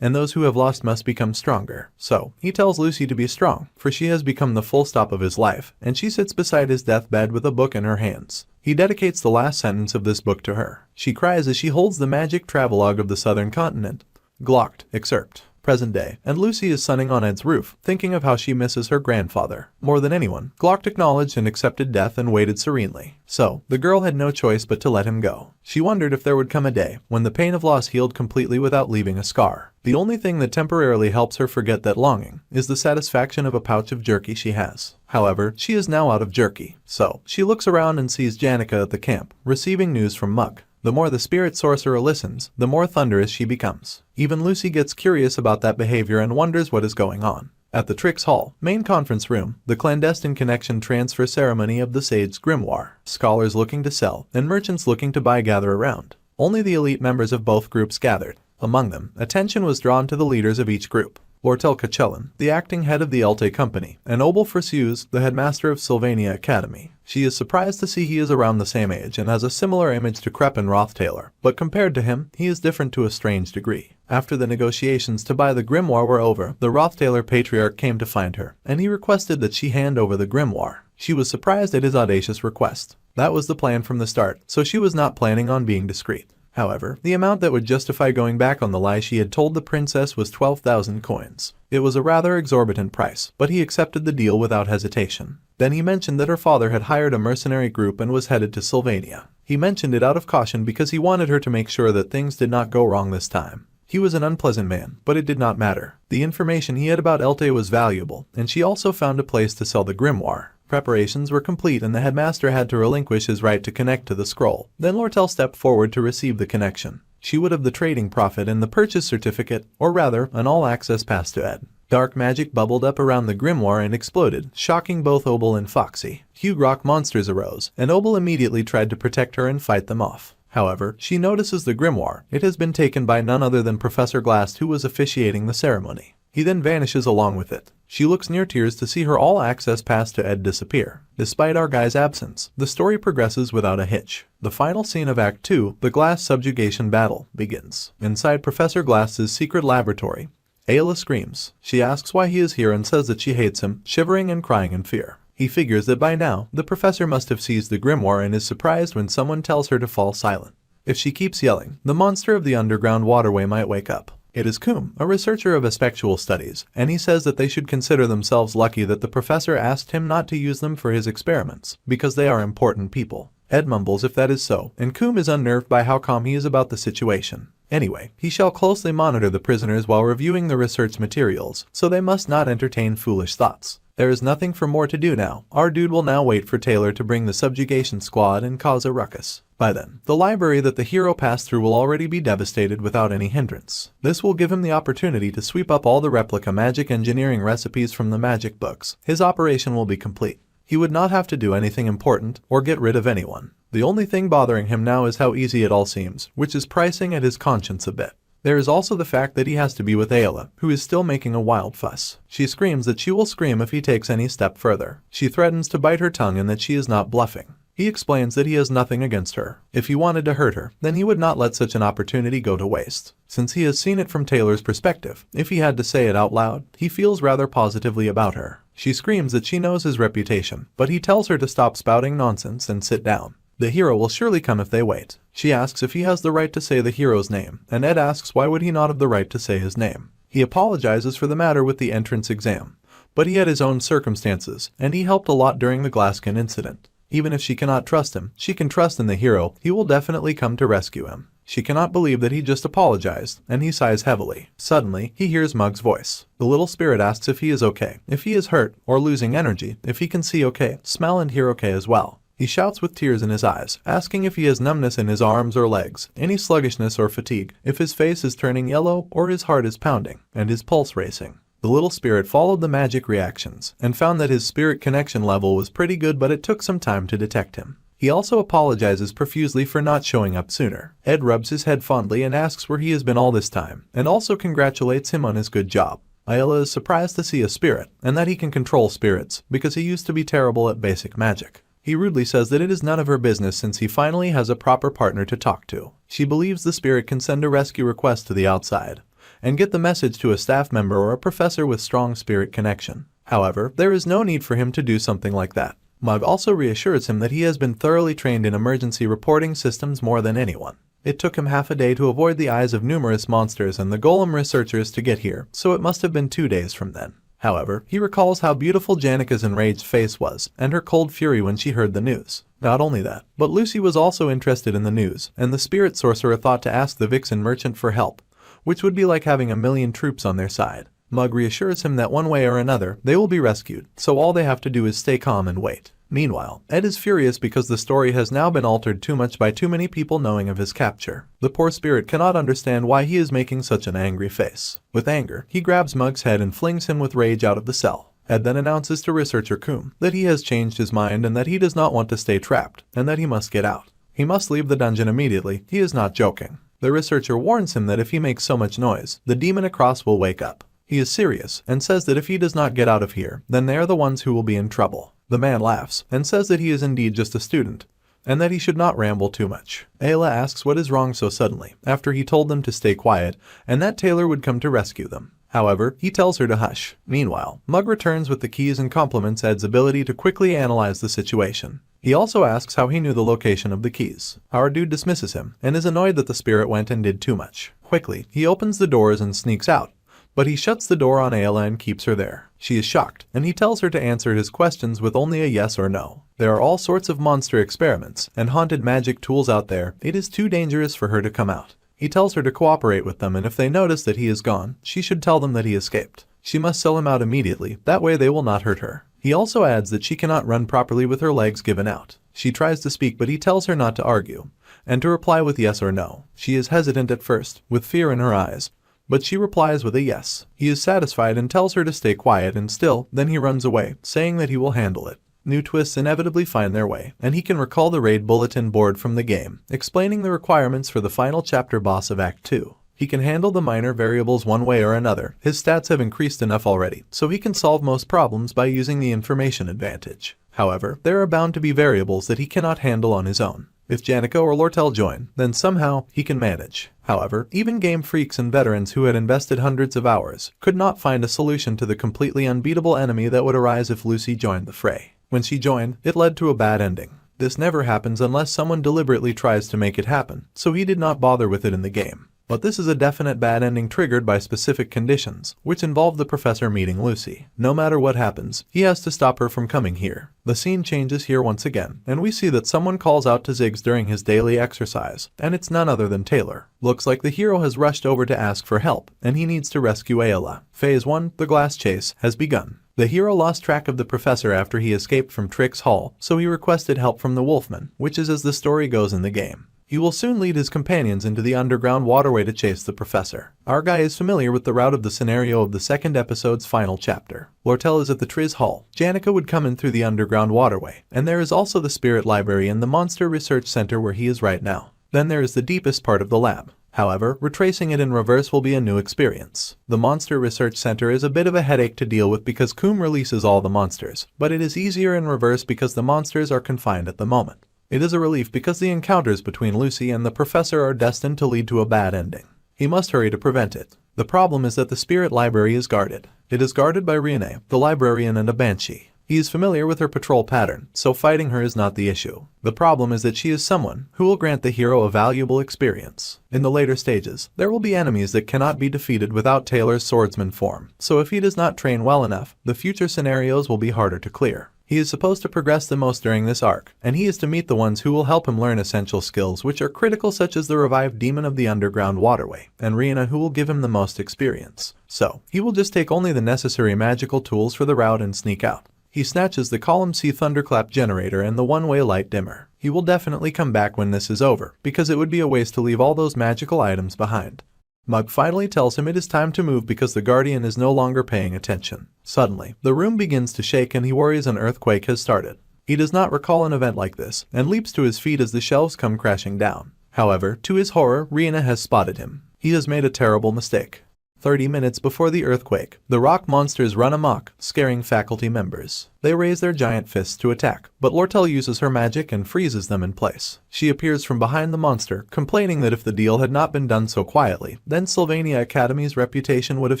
and those who have lost must become stronger. So, he tells Lucy to be strong, for she has become the full stop of his life, and she sits beside his deathbed with a book in her hands. He dedicates the last sentence of this book to her. She cries as she holds the magic travelogue of the southern continent. Glocked, excerpt. Present day, and Lucy is sunning on Ed's roof, thinking of how she misses her grandfather. More than anyone, Glocked acknowledged and accepted death and waited serenely. So, the girl had no choice but to let him go. She wondered if there would come a day when the pain of loss healed completely without leaving a scar. The only thing that temporarily helps her forget that longing is the satisfaction of a pouch of jerky she has. However, she is now out of jerky, so she looks around and sees Janica at the camp, receiving news from Mug. The more the spirit sorcerer listens, the more thunderous she becomes. Even Lucy gets curious about that behavior and wonders what is going on. At the Tricks Hall, main conference room, the clandestine connection transfer ceremony of the Sage's grimoire. Scholars looking to sell and merchants looking to buy gather around. Only the elite members of both groups gathered. Among them, attention was drawn to the leaders of each group. Lortel Kachellan, the acting head of the Elte Company, and Obel Frasius, the headmaster of Sylvania Academy. She is surprised to see he is around the same age and has a similar image to Crepin Rothtailor, but compared to him, he is different to a strange degree. After the negotiations to buy the grimoire were over, the Rothtailor patriarch came to find her, and he requested that she hand over the grimoire. She was surprised at his audacious request. That was the plan from the start, so she was not planning on being discreet. However, the amount that would justify going back on the lie she had told the princess was 12,000 coins. It was a rather exorbitant price, but he accepted the deal without hesitation. Then he mentioned that her father had hired a mercenary group and was headed to Sylvania. He mentioned it out of caution because he wanted her to make sure that things did not go wrong this time. He was an unpleasant man, but it did not matter. The information he had about Elte was valuable, and she also found a place to sell the grimoire. Preparations were complete and the headmaster had to relinquish his right to connect to the scroll. Then Lortel stepped forward to receive the connection. She would have the trading profit and the purchase certificate, or rather, an all-access pass to Ed. Dark magic bubbled up around the grimoire and exploded, shocking both Obel and Foxy. Huge rock monsters arose, and Obel immediately tried to protect her and fight them off. However, she notices the grimoire. It has been taken by none other than Professor Glass, who was officiating the ceremony. He then vanishes along with it. She looks near tears to see her all-access pass to Ed disappear. Despite our guy's absence, the story progresses without a hitch. The final scene of Act 2, the Glass subjugation battle, begins. Inside Professor Glass's secret laboratory, Ayla screams. She asks why he is here and says that she hates him, shivering and crying in fear. He figures that by now, the professor must have seized the grimoire and is surprised when someone tells her to fall silent. If she keeps yelling, the monster of the underground waterway might wake up. It is Coombe, a researcher of aspectual studies, and he says that they should consider themselves lucky that the professor asked him not to use them for his experiments, because they are important people. Ed mumbles if that is so, and Coombe is unnerved by how calm he is about the situation. Anyway, he shall closely monitor the prisoners while reviewing the research materials, so they must not entertain foolish thoughts. There is nothing for more to do now. Our dude will now wait for Taylor to bring the subjugation squad and cause a ruckus. By then, the library that the hero passed through will already be devastated without any hindrance. This will give him the opportunity to sweep up all the replica magic engineering recipes from the magic books. His operation will be complete. He would not have to do anything important or get rid of anyone. The only thing bothering him now is how easy it all seems, which is pricing at his conscience a bit. There is also the fact that he has to be with Ayla, who is still making a wild fuss. She screams that she will scream if he takes any step further. She threatens to bite her tongue and that she is not bluffing. He explains that he has nothing against her. If he wanted to hurt her, then he would not let such an opportunity go to waste. Since he has seen it from Taylor's perspective, if he had to say it out loud, he feels rather positively about her. She screams that she knows his reputation, but he tells her to stop spouting nonsense and sit down. The hero will surely come if they wait. She asks if he has the right to say the hero's name, and Ed asks why would he not have the right to say his name. He apologizes for the matter with the entrance exam, but he had his own circumstances, and he helped a lot during the Glasskin incident. Even if she cannot trust him, she can trust in the hero. He will definitely come to rescue him. She cannot believe that he just apologized, and he sighs heavily. Suddenly, he hears Mug's voice. The little spirit asks if he is okay, if he is hurt or losing energy, if he can see okay, smell and hear okay as well. He shouts with tears in his eyes, asking if he has numbness in his arms or legs, any sluggishness or fatigue, if his face is turning yellow or his heart is pounding, and his pulse racing. The little spirit followed the magic reactions, and found that his spirit connection level was pretty good, but it took some time to detect him. He also apologizes profusely for not showing up sooner. Ed rubs his head fondly and asks where he has been all this time, and also congratulates him on his good job. Ayla is surprised to see a spirit, and that he can control spirits, because he used to be terrible at basic magic. He rudely says that it is none of her business since he finally has a proper partner to talk to. She believes the spirit can send a rescue request to the outside, and get the message to a staff member or a professor with strong spirit connection. However, there is no need for him to do something like that. Mug also reassures him that he has been thoroughly trained in emergency reporting systems more than anyone. It took him half a day to avoid the eyes of numerous monsters and the golem researchers to get here, so it must have been 2 days from then. However, he recalls how beautiful Janica's enraged face was, and her cold fury when she heard the news. Not only that, but Lucy was also interested in the news, and the spirit sorcerer thought to ask the Vixen merchant for help, which would be like having 1,000,000 troops on their side. Mug reassures him that one way or another, they will be rescued, so all they have to do is stay calm and wait. Meanwhile, Ed is furious because the story has now been altered too much by too many people knowing of his capture. The poor spirit cannot understand why he is making such an angry face. With anger, he grabs Mug's head and flings him with rage out of the cell. Ed then announces to researcher Coom that he has changed his mind and that he does not want to stay trapped, and that he must get out. He must leave the dungeon immediately. He is not joking. The researcher warns him that if he makes so much noise, the demon across will wake up. He is serious and says that if he does not get out of here, then they are the ones who will be in trouble. The man laughs and says that he is indeed just a student, and that he should not ramble too much. Ayla asks what is wrong so suddenly, after he told them to stay quiet, and that Taylor would come to rescue them. However, he tells her to hush. Meanwhile, Mug returns with the keys and compliments Ed's ability to quickly analyze the situation. He also asks how he knew the location of the keys. Our dude dismisses him, and is annoyed that the spirit went and did too much. Quickly, he opens the doors and sneaks out. But he shuts the door on Ayla and keeps her there. She is shocked, and he tells her to answer his questions with only a yes or no. There are all sorts of monster experiments and haunted magic tools out there. It is too dangerous for her to come out. He tells her to cooperate with them, and if they notice that he is gone, she should tell them that he escaped. She must sell him out immediately, that way they will not hurt her. He also adds that she cannot run properly with her legs given out. She tries to speak, but he tells her not to argue, and to reply with yes or no. She is hesitant at first, with fear in her eyes, but she replies with a yes. He is satisfied and tells her to stay quiet and still, then he runs away, saying that he will handle it. New twists inevitably find their way, and he can recall the raid bulletin board from the game, explaining the requirements for the final chapter boss of Act 2. He can handle the minor variables one way or another. His stats have increased enough already, so he can solve most problems by using the information advantage. However, there are bound to be variables that he cannot handle on his own. If Janica or Lortel join, then somehow he can manage. However, even game freaks and veterans who had invested hundreds of hours could not find a solution to the completely unbeatable enemy that would arise if Lucy joined the fray. When she joined, it led to a bad ending. This never happens unless someone deliberately tries to make it happen, so he did not bother with it in the game. But this is a definite bad ending triggered by specific conditions, which involve the professor meeting Lucy. No matter what happens, he has to stop her from coming here. The scene changes here once again, and we see that someone calls out to Ziggs during his daily exercise, and it's none other than Taylor. Looks like the hero has rushed over to ask for help, and he needs to rescue Ayla. Phase 1, the glass chase, has begun. The hero lost track of the professor after he escaped from Trick's Hall, so he requested help from the Wolfman, which is as the story goes in the game. He will soon lead his companions into the underground waterway to chase the professor. Our guy is familiar with the route of the scenario of the second episode's final chapter. Lortel is at the Triz Hall. Janica would come in through the underground waterway, and there is also the Spirit Library and the Monster Research Center where he is right now. Then there is the deepest part of the lab. However, retracing it in reverse will be a new experience. The Monster Research Center is a bit of a headache to deal with because Coom releases all the monsters, but it is easier in reverse because the monsters are confined at the moment. It is a relief because the encounters between Lucy and the professor are destined to lead to a bad ending. He must hurry to prevent it. The problem is that the Spirit Library is guarded. It is guarded by Rene, the librarian, and a banshee. He is familiar with her patrol pattern, so fighting her is not the issue. The problem is that she is someone who will grant the hero a valuable experience. In the later stages, there will be enemies that cannot be defeated without Taylor's swordsman form, so if he does not train well enough, the future scenarios will be harder to clear. He is supposed to progress the most during this arc, and he is to meet the ones who will help him learn essential skills which are critical, such as the revived demon of the underground waterway, and Rihanna, who will give him the most experience. So, he will just take only the necessary magical tools for the route and sneak out. He snatches the Column C thunderclap generator and the one-way light dimmer. He will definitely come back when this is over, because it would be a waste to leave all those magical items behind. Mug finally tells him it is time to move because the Guardian is no longer paying attention. Suddenly, the room begins to shake and he worries an earthquake has started. He does not recall an event like this, and leaps to his feet as the shelves come crashing down. However, to his horror, Rihanna has spotted him. He has made a terrible mistake. 30 minutes before the earthquake, the rock monsters run amok, scaring faculty members. They raise their giant fists to attack, but Lortel uses her magic and freezes them in place. She appears from behind the monster, complaining that if the deal had not been done so quietly, then Sylvania Academy's reputation would have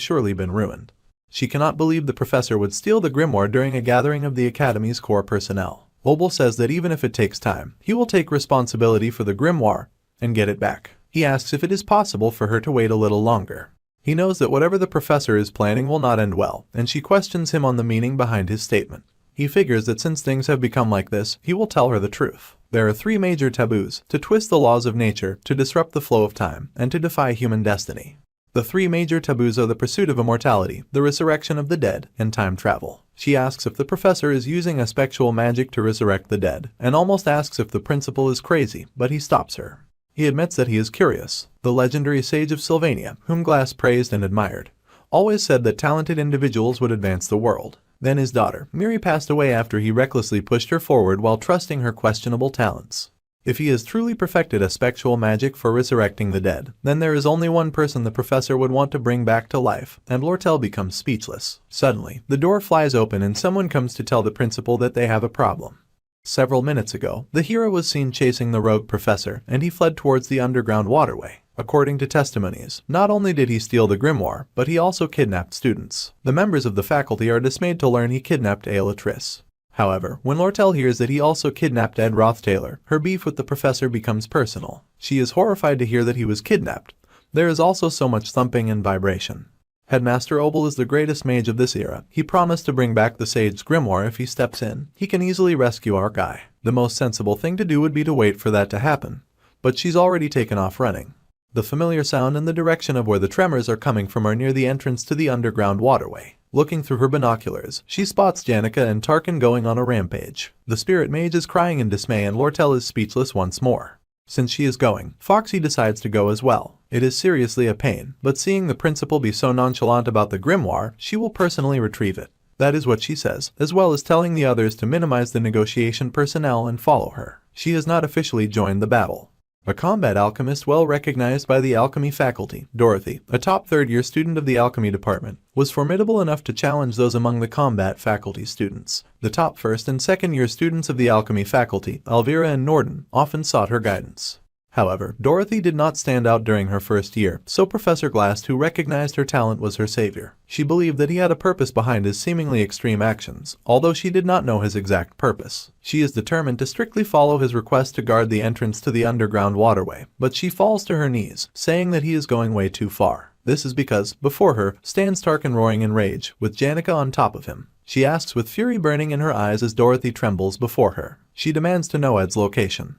surely been ruined. She cannot believe the professor would steal the grimoire during a gathering of the Academy's core personnel. Obel says that even if it takes time, he will take responsibility for the grimoire and get it back. He asks if it is possible for her to wait a little longer. He knows that whatever the professor is planning will not end well, and she questions him on the meaning behind his statement. He figures that since things have become like this, he will tell her the truth. There are 3 major taboos: to twist the laws of nature, to disrupt the flow of time, and to defy human destiny. The three major taboos are the pursuit of immortality, the resurrection of the dead, and time travel. She asks if the professor is using a spectral magic to resurrect the dead, and almost asks if the principal is crazy, but he stops her. He admits that he is curious. The legendary sage of Sylvania, whom Glass praised and admired, always said that talented individuals would advance the world. Then his daughter, Miri, passed away after he recklessly pushed her forward while trusting her questionable talents. If he has truly perfected a spectral magic for resurrecting the dead, then there is only one person the professor would want to bring back to life, and Lortel becomes speechless. Suddenly, the door flies open and someone comes to tell the principal that they have a problem. Several minutes ago, the hero was seen chasing the rogue professor, and he fled towards the underground waterway. According to testimonies, not only did he steal the grimoire, but he also kidnapped students. The members of the faculty are dismayed to learn he kidnapped Aelatrice. However, when Lortel hears that he also kidnapped Ed Roth-Taylor, her beef with the professor becomes personal. She is horrified to hear that he was kidnapped. There is also so much thumping and vibration. Headmaster Obel is the greatest mage of this era. He promised to bring back the Sage's grimoire if he steps in. He can easily rescue our guy. The most sensible thing to do would be to wait for that to happen. But she's already taken off running. The familiar sound and the direction of where the tremors are coming from are near the entrance to the underground waterway. Looking through her binoculars, she spots Janica and Tarkin going on a rampage. The spirit mage is crying in dismay and Lortel is speechless once more. Since she is going, Foxy decides to go as well. It is seriously a pain, but seeing the principal be so nonchalant about the grimoire, she will personally retrieve it. That is what she says, as well as telling the others to minimize the negotiation personnel and follow her. She has not officially joined the battle. A combat alchemist well recognized by the alchemy faculty, Dorothy, a top third-year student of the alchemy department, was formidable enough to challenge those among the combat faculty students. The top first and second-year students of the alchemy faculty, Elvira and Norden, often sought her guidance. However, Dorothy did not stand out during her first year, so Professor Glass, who recognized her talent, was her savior. She believed that he had a purpose behind his seemingly extreme actions, although she did not know his exact purpose. She is determined to strictly follow his request to guard the entrance to the underground waterway, but she falls to her knees, saying that he is going way too far. This is because, before her, stands Tarkin roaring in rage, with Janica on top of him. She asks with fury burning in her eyes as Dorothy trembles before her. She demands to know Ed's location.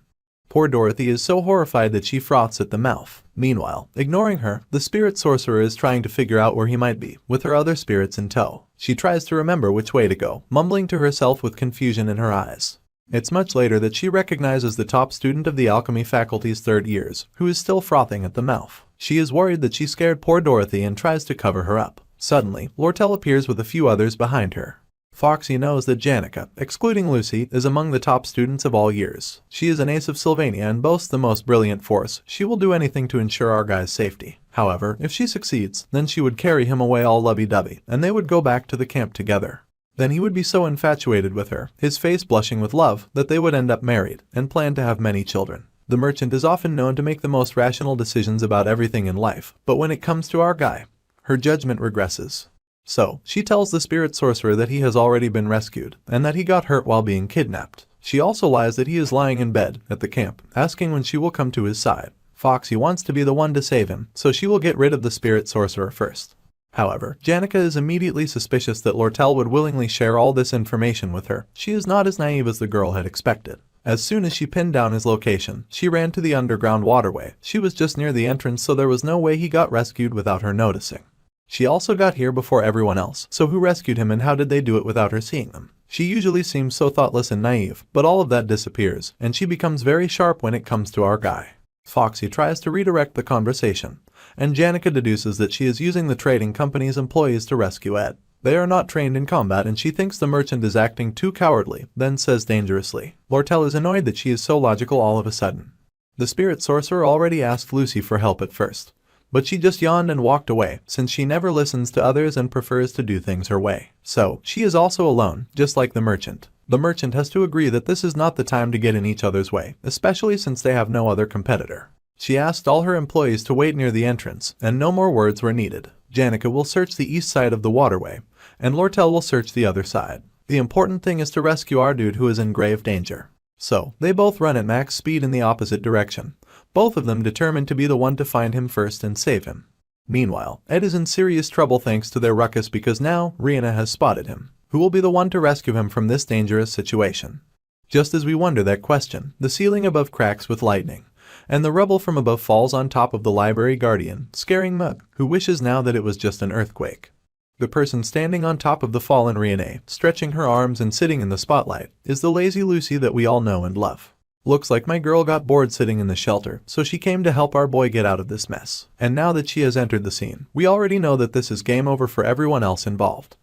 Poor Dorothy is so horrified that she froths at the mouth. Meanwhile, ignoring her, the spirit sorcerer is trying to figure out where he might be, with her other spirits in tow. She tries to remember which way to go, mumbling to herself with confusion in her eyes. It's much later that she recognizes the top student of the alchemy faculty's third years, who is still frothing at the mouth. She is worried that she scared poor Dorothy and tries to cover her up. Suddenly, Lortel appears with a few others behind her. Foxy knows that Janica, excluding Lucy, is among the top students of all years. She is an ace of Sylvania and boasts the most brilliant force. She will do anything to ensure our guy's safety. However, if she succeeds, then she would carry him away all lovey-dovey, and they would go back to the camp together. Then he would be so infatuated with her, his face blushing with love, that they would end up married, and plan to have many children. The merchant is often known to make the most rational decisions about everything in life, but when it comes to our guy, her judgment regresses. So, she tells the spirit sorcerer that he has already been rescued, and that he got hurt while being kidnapped. She also lies that he is lying in bed at the camp, asking when she will come to his side. Foxy wants to be the one to save him, so she will get rid of the spirit sorcerer first. However, Janica is immediately suspicious that Lortel would willingly share all this information with her. She is not as naive as the girl had expected. As soon as she pinned down his location, she ran to the underground waterway. She was just near the entrance, so there was no way he got rescued without her noticing. She also got here before everyone else, so who rescued him and how did they do it without her seeing them? She usually seems so thoughtless and naive, but all of that disappears, and she becomes very sharp when it comes to our guy. Foxy tries to redirect the conversation, and Janica deduces that she is using the trading company's employees to rescue Ed. They are not trained in combat and she thinks the merchant is acting too cowardly, then says dangerously. Lortel is annoyed that she is so logical all of a sudden. The spirit sorcerer already asked Lucy for help at first, but she just yawned and walked away, since she never listens to others and prefers to do things her way. So, she is also alone, just like the merchant. The merchant has to agree that this is not the time to get in each other's way, especially since they have no other competitor. She asked all her employees to wait near the entrance, and no more words were needed. Janica will search the east side of the waterway, and Lortel will search the other side. The important thing is to rescue our dude who is in grave danger. So, they both run at max speed in the opposite direction, both of them determined to be the one to find him first and save him. Meanwhile, Ed is in serious trouble thanks to their ruckus because now Rihanna has spotted him. Who will be the one to rescue him from this dangerous situation? Just as we wonder that question, the ceiling above cracks with lightning, and the rubble from above falls on top of the library guardian, scaring Mug, who wishes now that it was just an earthquake. The person standing on top of the fallen Riene, stretching her arms and sitting in the spotlight, is the lazy Lucy that we all know and love. Looks like my girl got bored sitting in the shelter, so she came to help our boy get out of this mess. And now that she has entered the scene, we already know that this is game over for everyone else involved.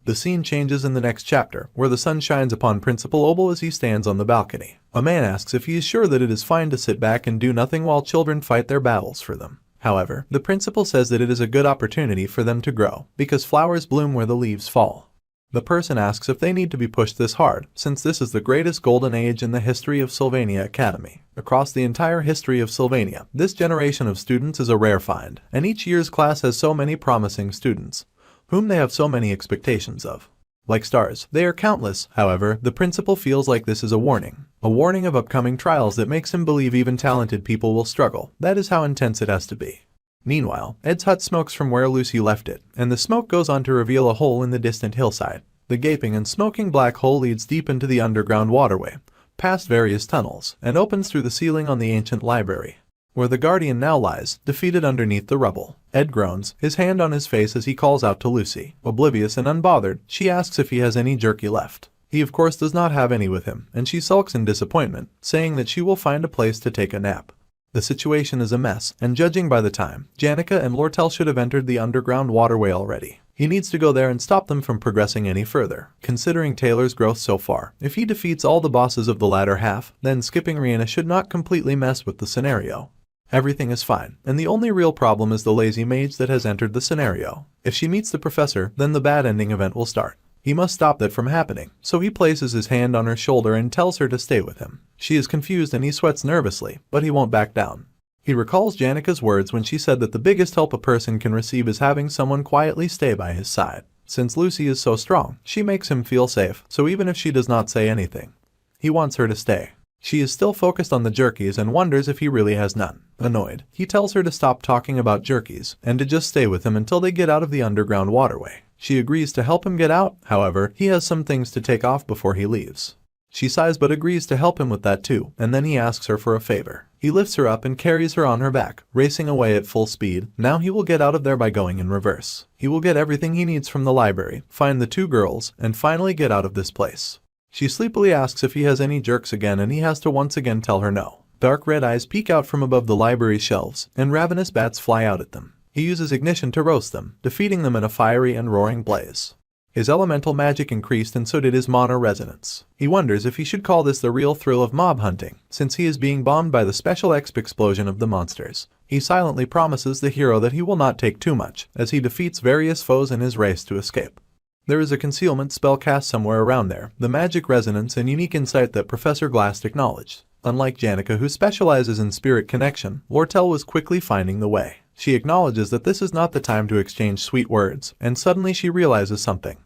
The scene changes in the next chapter, where the sun shines upon Principal Obel as he stands on the balcony. A man asks if he is sure that it is fine to sit back and do nothing while children fight their battles for them. However, the principal says that it is a good opportunity for them to grow, because flowers bloom where the leaves fall. The person asks if they need to be pushed this hard, since this is the greatest golden age in the history of Sylvania Academy. Across the entire history of Sylvania, this generation of students is a rare find, and each year's class has so many promising students, whom they have so many expectations of. Like stars, they are countless. However, the principal feels like this is a warning of upcoming trials that makes him believe even talented people will struggle. That is how intense it has to be. Meanwhile, Ed's hut smokes from where Lucy left it, and the smoke goes on to reveal a hole in the distant hillside. The gaping and smoking black hole leads deep into the underground waterway, past various tunnels, and opens through the ceiling on the ancient library, where the guardian now lies, defeated underneath the rubble. Ed groans, his hand on his face as he calls out to Lucy. Oblivious and unbothered, she asks if he has any jerky left. He of course does not have any with him, and she sulks in disappointment, saying that she will find a place to take a nap. The situation is a mess, and judging by the time, Janica and Lortel should have entered the underground waterway already. He needs to go there and stop them from progressing any further. Considering Taylor's growth so far, if he defeats all the bosses of the latter half, then skipping Rihanna should not completely mess with the scenario. Everything is fine, and the only real problem is the lazy mage that has entered the scenario. If she meets the professor, then the bad ending event will start. He must stop that from happening, so he places his hand on her shoulder and tells her to stay with him. She is confused and he sweats nervously, but he won't back down. He recalls Janica's words when she said that the biggest help a person can receive is having someone quietly stay by his side. Since Lucy is so strong, she makes him feel safe, so even if she does not say anything, he wants her to stay. She is still focused on the jerkies and wonders if he really has none. Annoyed, he tells her to stop talking about jerkies and to just stay with him until they get out of the underground waterway. She agrees to help him get out. However, he has some things to take off before he leaves. She sighs but agrees to help him with that too, and then he asks her for a favor. He lifts her up and carries her on her back, racing away at full speed. Now he will get out of there by going in reverse. He will get everything he needs from the library, find the two girls, and finally get out of this place. She sleepily asks if he has any jerks again, and he has to once again tell her no. Dark red eyes peek out from above the library shelves, and ravenous bats fly out at them. He uses ignition to roast them, defeating them in a fiery and roaring blaze. His elemental magic increased, and so did his mana resonance. He wonders if he should call this the real thrill of mob hunting, since he is being bombed by the special exp explosion of the monsters. He silently promises the hero that he will not take too much, as he defeats various foes in his race to escape. There is a concealment spell cast somewhere around there, the magic resonance and unique insight that Professor Glass acknowledged. Unlike Janica, who specializes in spirit connection, Lortel was quickly finding the way. She acknowledges that this is not the time to exchange sweet words, and suddenly she realizes something.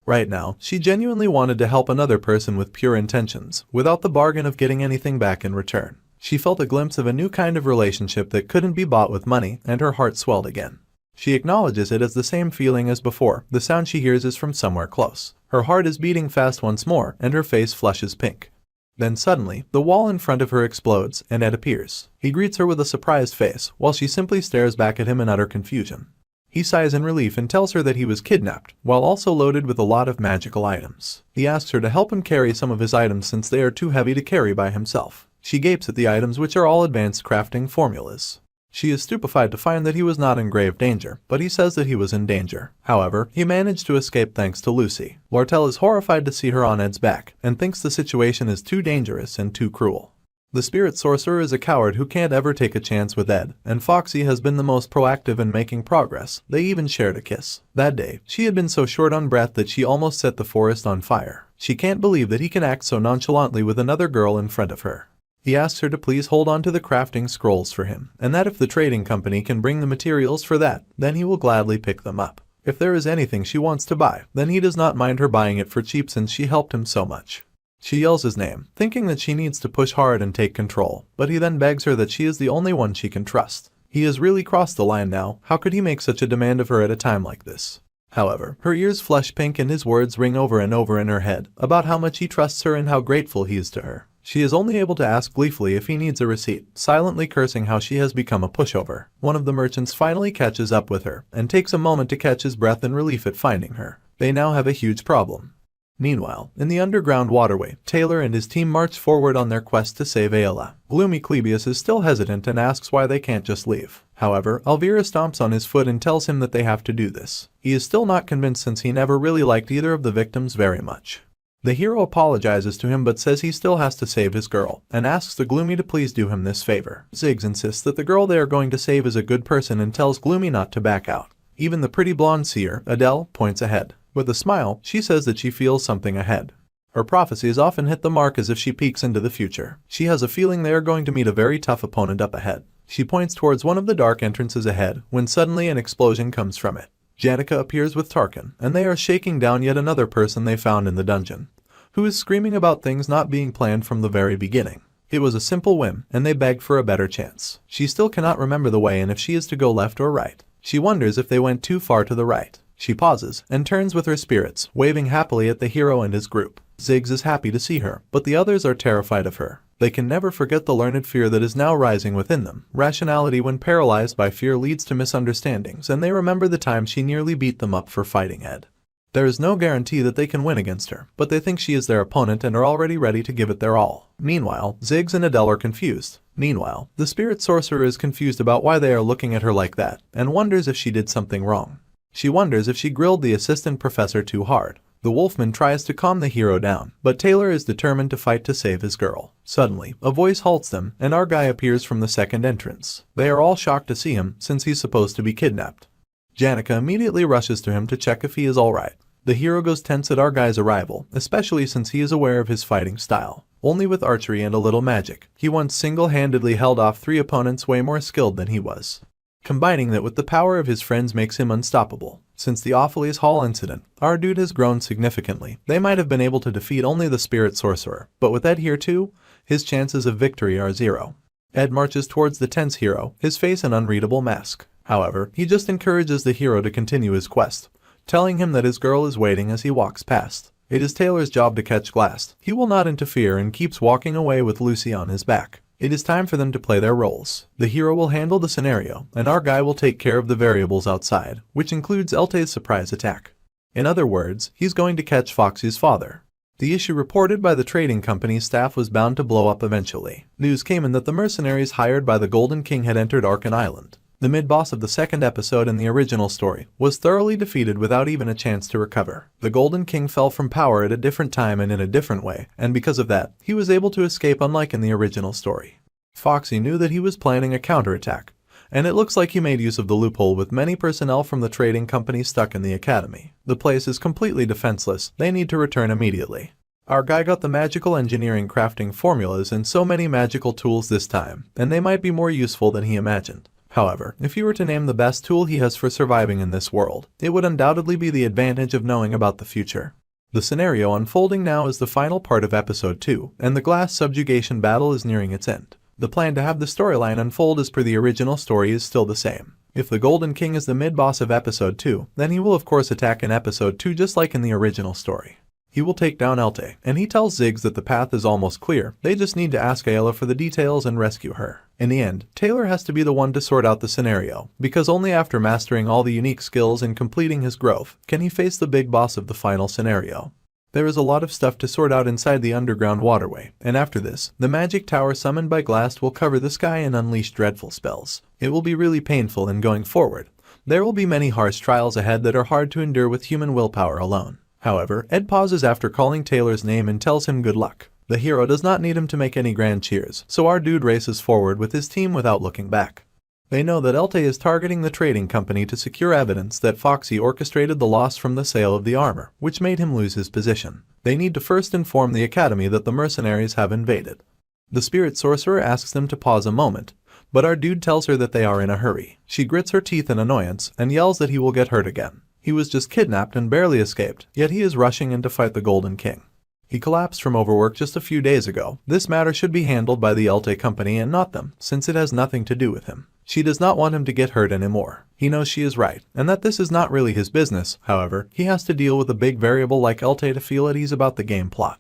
Right now, she genuinely wanted to help another person with pure intentions, without the bargain of getting anything back in return. She felt a glimpse of a new kind of relationship that couldn't be bought with money, and her heart swelled again. She acknowledges it as the same feeling as before. The sound she hears is from somewhere close. Her heart is beating fast once more, and her face flushes pink. Then suddenly, the wall in front of her explodes, and Ed appears. He greets her with a surprised face, while she simply stares back at him in utter confusion. He sighs in relief and tells her that he was kidnapped, while also loaded with a lot of magical items. He asks her to help him carry some of his items since they are too heavy to carry by himself. She gapes at the items, which are all advanced crafting formulas. She is stupefied to find that he was not in grave danger, but he says that he was in danger. However, he managed to escape thanks to Lucy. Lortel is horrified to see her on Ed's back, and thinks the situation is too dangerous and too cruel. The spirit sorcerer is a coward who can't ever take a chance with Ed, and Foxy has been the most proactive in making progress. They even shared a kiss. That day, she had been so short on breath that she almost set the forest on fire. She can't believe that he can act so nonchalantly with another girl in front of her. He asks her to please hold on to the crafting scrolls for him, and that if the trading company can bring the materials for that, then he will gladly pick them up. If there is anything she wants to buy, then he does not mind her buying it for cheap since she helped him so much. She yells his name, thinking that she needs to push hard and take control, but he then begs her that she is the only one she can trust. He has really crossed the line now. How could he make such a demand of her at a time like this? However, her ears flush pink and his words ring over and over in her head about how much he trusts her and how grateful he is to her. She is only able to ask gleefully if he needs a receipt, silently cursing how she has become a pushover. One of the merchants finally catches up with her and takes a moment to catch his breath in relief at finding her. They now have a huge problem. Meanwhile, in the underground waterway, Taylor and his team march forward on their quest to save Ayla. Gloomy Clebius is still hesitant and asks why they can't just leave. However, Elvira stomps on his foot and tells him that they have to do this. He is still not convinced since he never really liked either of the victims very much. The hero apologizes to him but says he still has to save his girl, and asks the Gloomy to please do him this favor. Ziggs insists that the girl they are going to save is a good person and tells Gloomy not to back out. Even the pretty blonde seer, Adele, points ahead. With a smile, she says that she feels something ahead. Her prophecies often hit the mark as if she peeks into the future. She has a feeling they are going to meet a very tough opponent up ahead. She points towards one of the dark entrances ahead, when suddenly an explosion comes from it. Janica appears with Tarkin, and they are shaking down yet another person they found in the dungeon, who is screaming about things not being planned from the very beginning. It was a simple whim, and they begged for a better chance. She still cannot remember the way and if she is to go left or right. She wonders if they went too far to the right. She pauses and turns with her spirits, waving happily at the hero and his group. Ziggs is happy to see her, but the others are terrified of her. They can never forget the learned fear that is now rising within them. Rationality when paralyzed by fear leads to misunderstandings, and they remember the time she nearly beat them up for fighting Ed. There is no guarantee that they can win against her, but they think she is their opponent and are already ready to give it their all. Meanwhile, Ziggs and Adele are confused. Meanwhile, the spirit sorcerer is confused about why they are looking at her like that, and wonders if she did something wrong. She wonders if she grilled the assistant professor too hard. The wolfman tries to calm the hero down, but Taylor is determined to fight to save his girl. Suddenly, a voice halts them, and our guy appears from the second entrance. They are all shocked to see him, since he's supposed to be kidnapped. Janica immediately rushes to him to check if he is alright. The hero goes tense at our guy's arrival, especially since he is aware of his fighting style. Only with archery and a little magic, he once single-handedly held off 3 opponents way more skilled than he was. Combining that with the power of his friends makes him unstoppable. Since the Opheles Hall incident, our dude has grown significantly. They might have been able to defeat only the spirit sorcerer, but with Ed here too, his chances of victory are 0. Ed marches towards the tense hero, his face an unreadable mask. However, he just encourages the hero to continue his quest, telling him that his girl is waiting as he walks past. It is Taylor's job to catch Glass. He will not interfere and keeps walking away with Lucy on his back. It is time for them to play their roles. The hero will handle the scenario, and our guy will take care of the variables outside, which includes Elte's surprise attack. In other words, he's going to catch Foxy's father. The issue reported by the trading company's staff was bound to blow up eventually. News came in that the mercenaries hired by the Golden King had entered Arkan Island. The mid-boss of the second episode in the original story was thoroughly defeated without even a chance to recover. The Golden King fell from power at a different time and in a different way, and because of that, he was able to escape unlike in the original story. Foxy knew that he was planning a counterattack, and it looks like he made use of the loophole with many personnel from the trading company stuck in the academy. The place is completely defenseless. They need to return immediately. Our guy got the magical engineering crafting formulas and so many magical tools this time, and they might be more useful than he imagined. However, if you were to name the best tool he has for surviving in this world, it would undoubtedly be the advantage of knowing about the future. The scenario unfolding now is the final part of episode 2, and the glass subjugation battle is nearing its end. The plan to have the storyline unfold as per the original story is still the same. If the Golden King is the mid-boss of episode 2, then he will of course attack in episode 2 just like in the original story. He will take down Elte, and he tells Ziggs that the path is almost clear. They just need to ask Ayla for the details and rescue her. In the end, Taylor has to be the one to sort out the scenario, because only after mastering all the unique skills and completing his growth can he face the big boss of the final scenario. There is a lot of stuff to sort out inside the underground waterway, and after this, the magic tower summoned by Glast will cover the sky and unleash dreadful spells. It will be really painful in going forward. There will be many harsh trials ahead that are hard to endure with human willpower alone. However, Ed pauses after calling Taylor's name and tells him good luck. The hero does not need him to make any grand cheers, so our dude races forward with his team without looking back. They know that Elte is targeting the trading company to secure evidence that Foxy orchestrated the loss from the sale of the armor, which made him lose his position. They need to first inform the academy that the mercenaries have invaded. The spirit sorcerer asks them to pause a moment, but our dude tells her that they are in a hurry. She grits her teeth in annoyance and yells that he will get hurt again. He was just kidnapped and barely escaped, yet he is rushing in to fight the Golden King. He collapsed from overwork just a few days ago. This matter should be handled by the Elte company and not them, since it has nothing to do with him. She does not want him to get hurt anymore. He knows she is right, and that this is not really his business. However, he has to deal with a big variable like Elte to feel at ease about the game plot.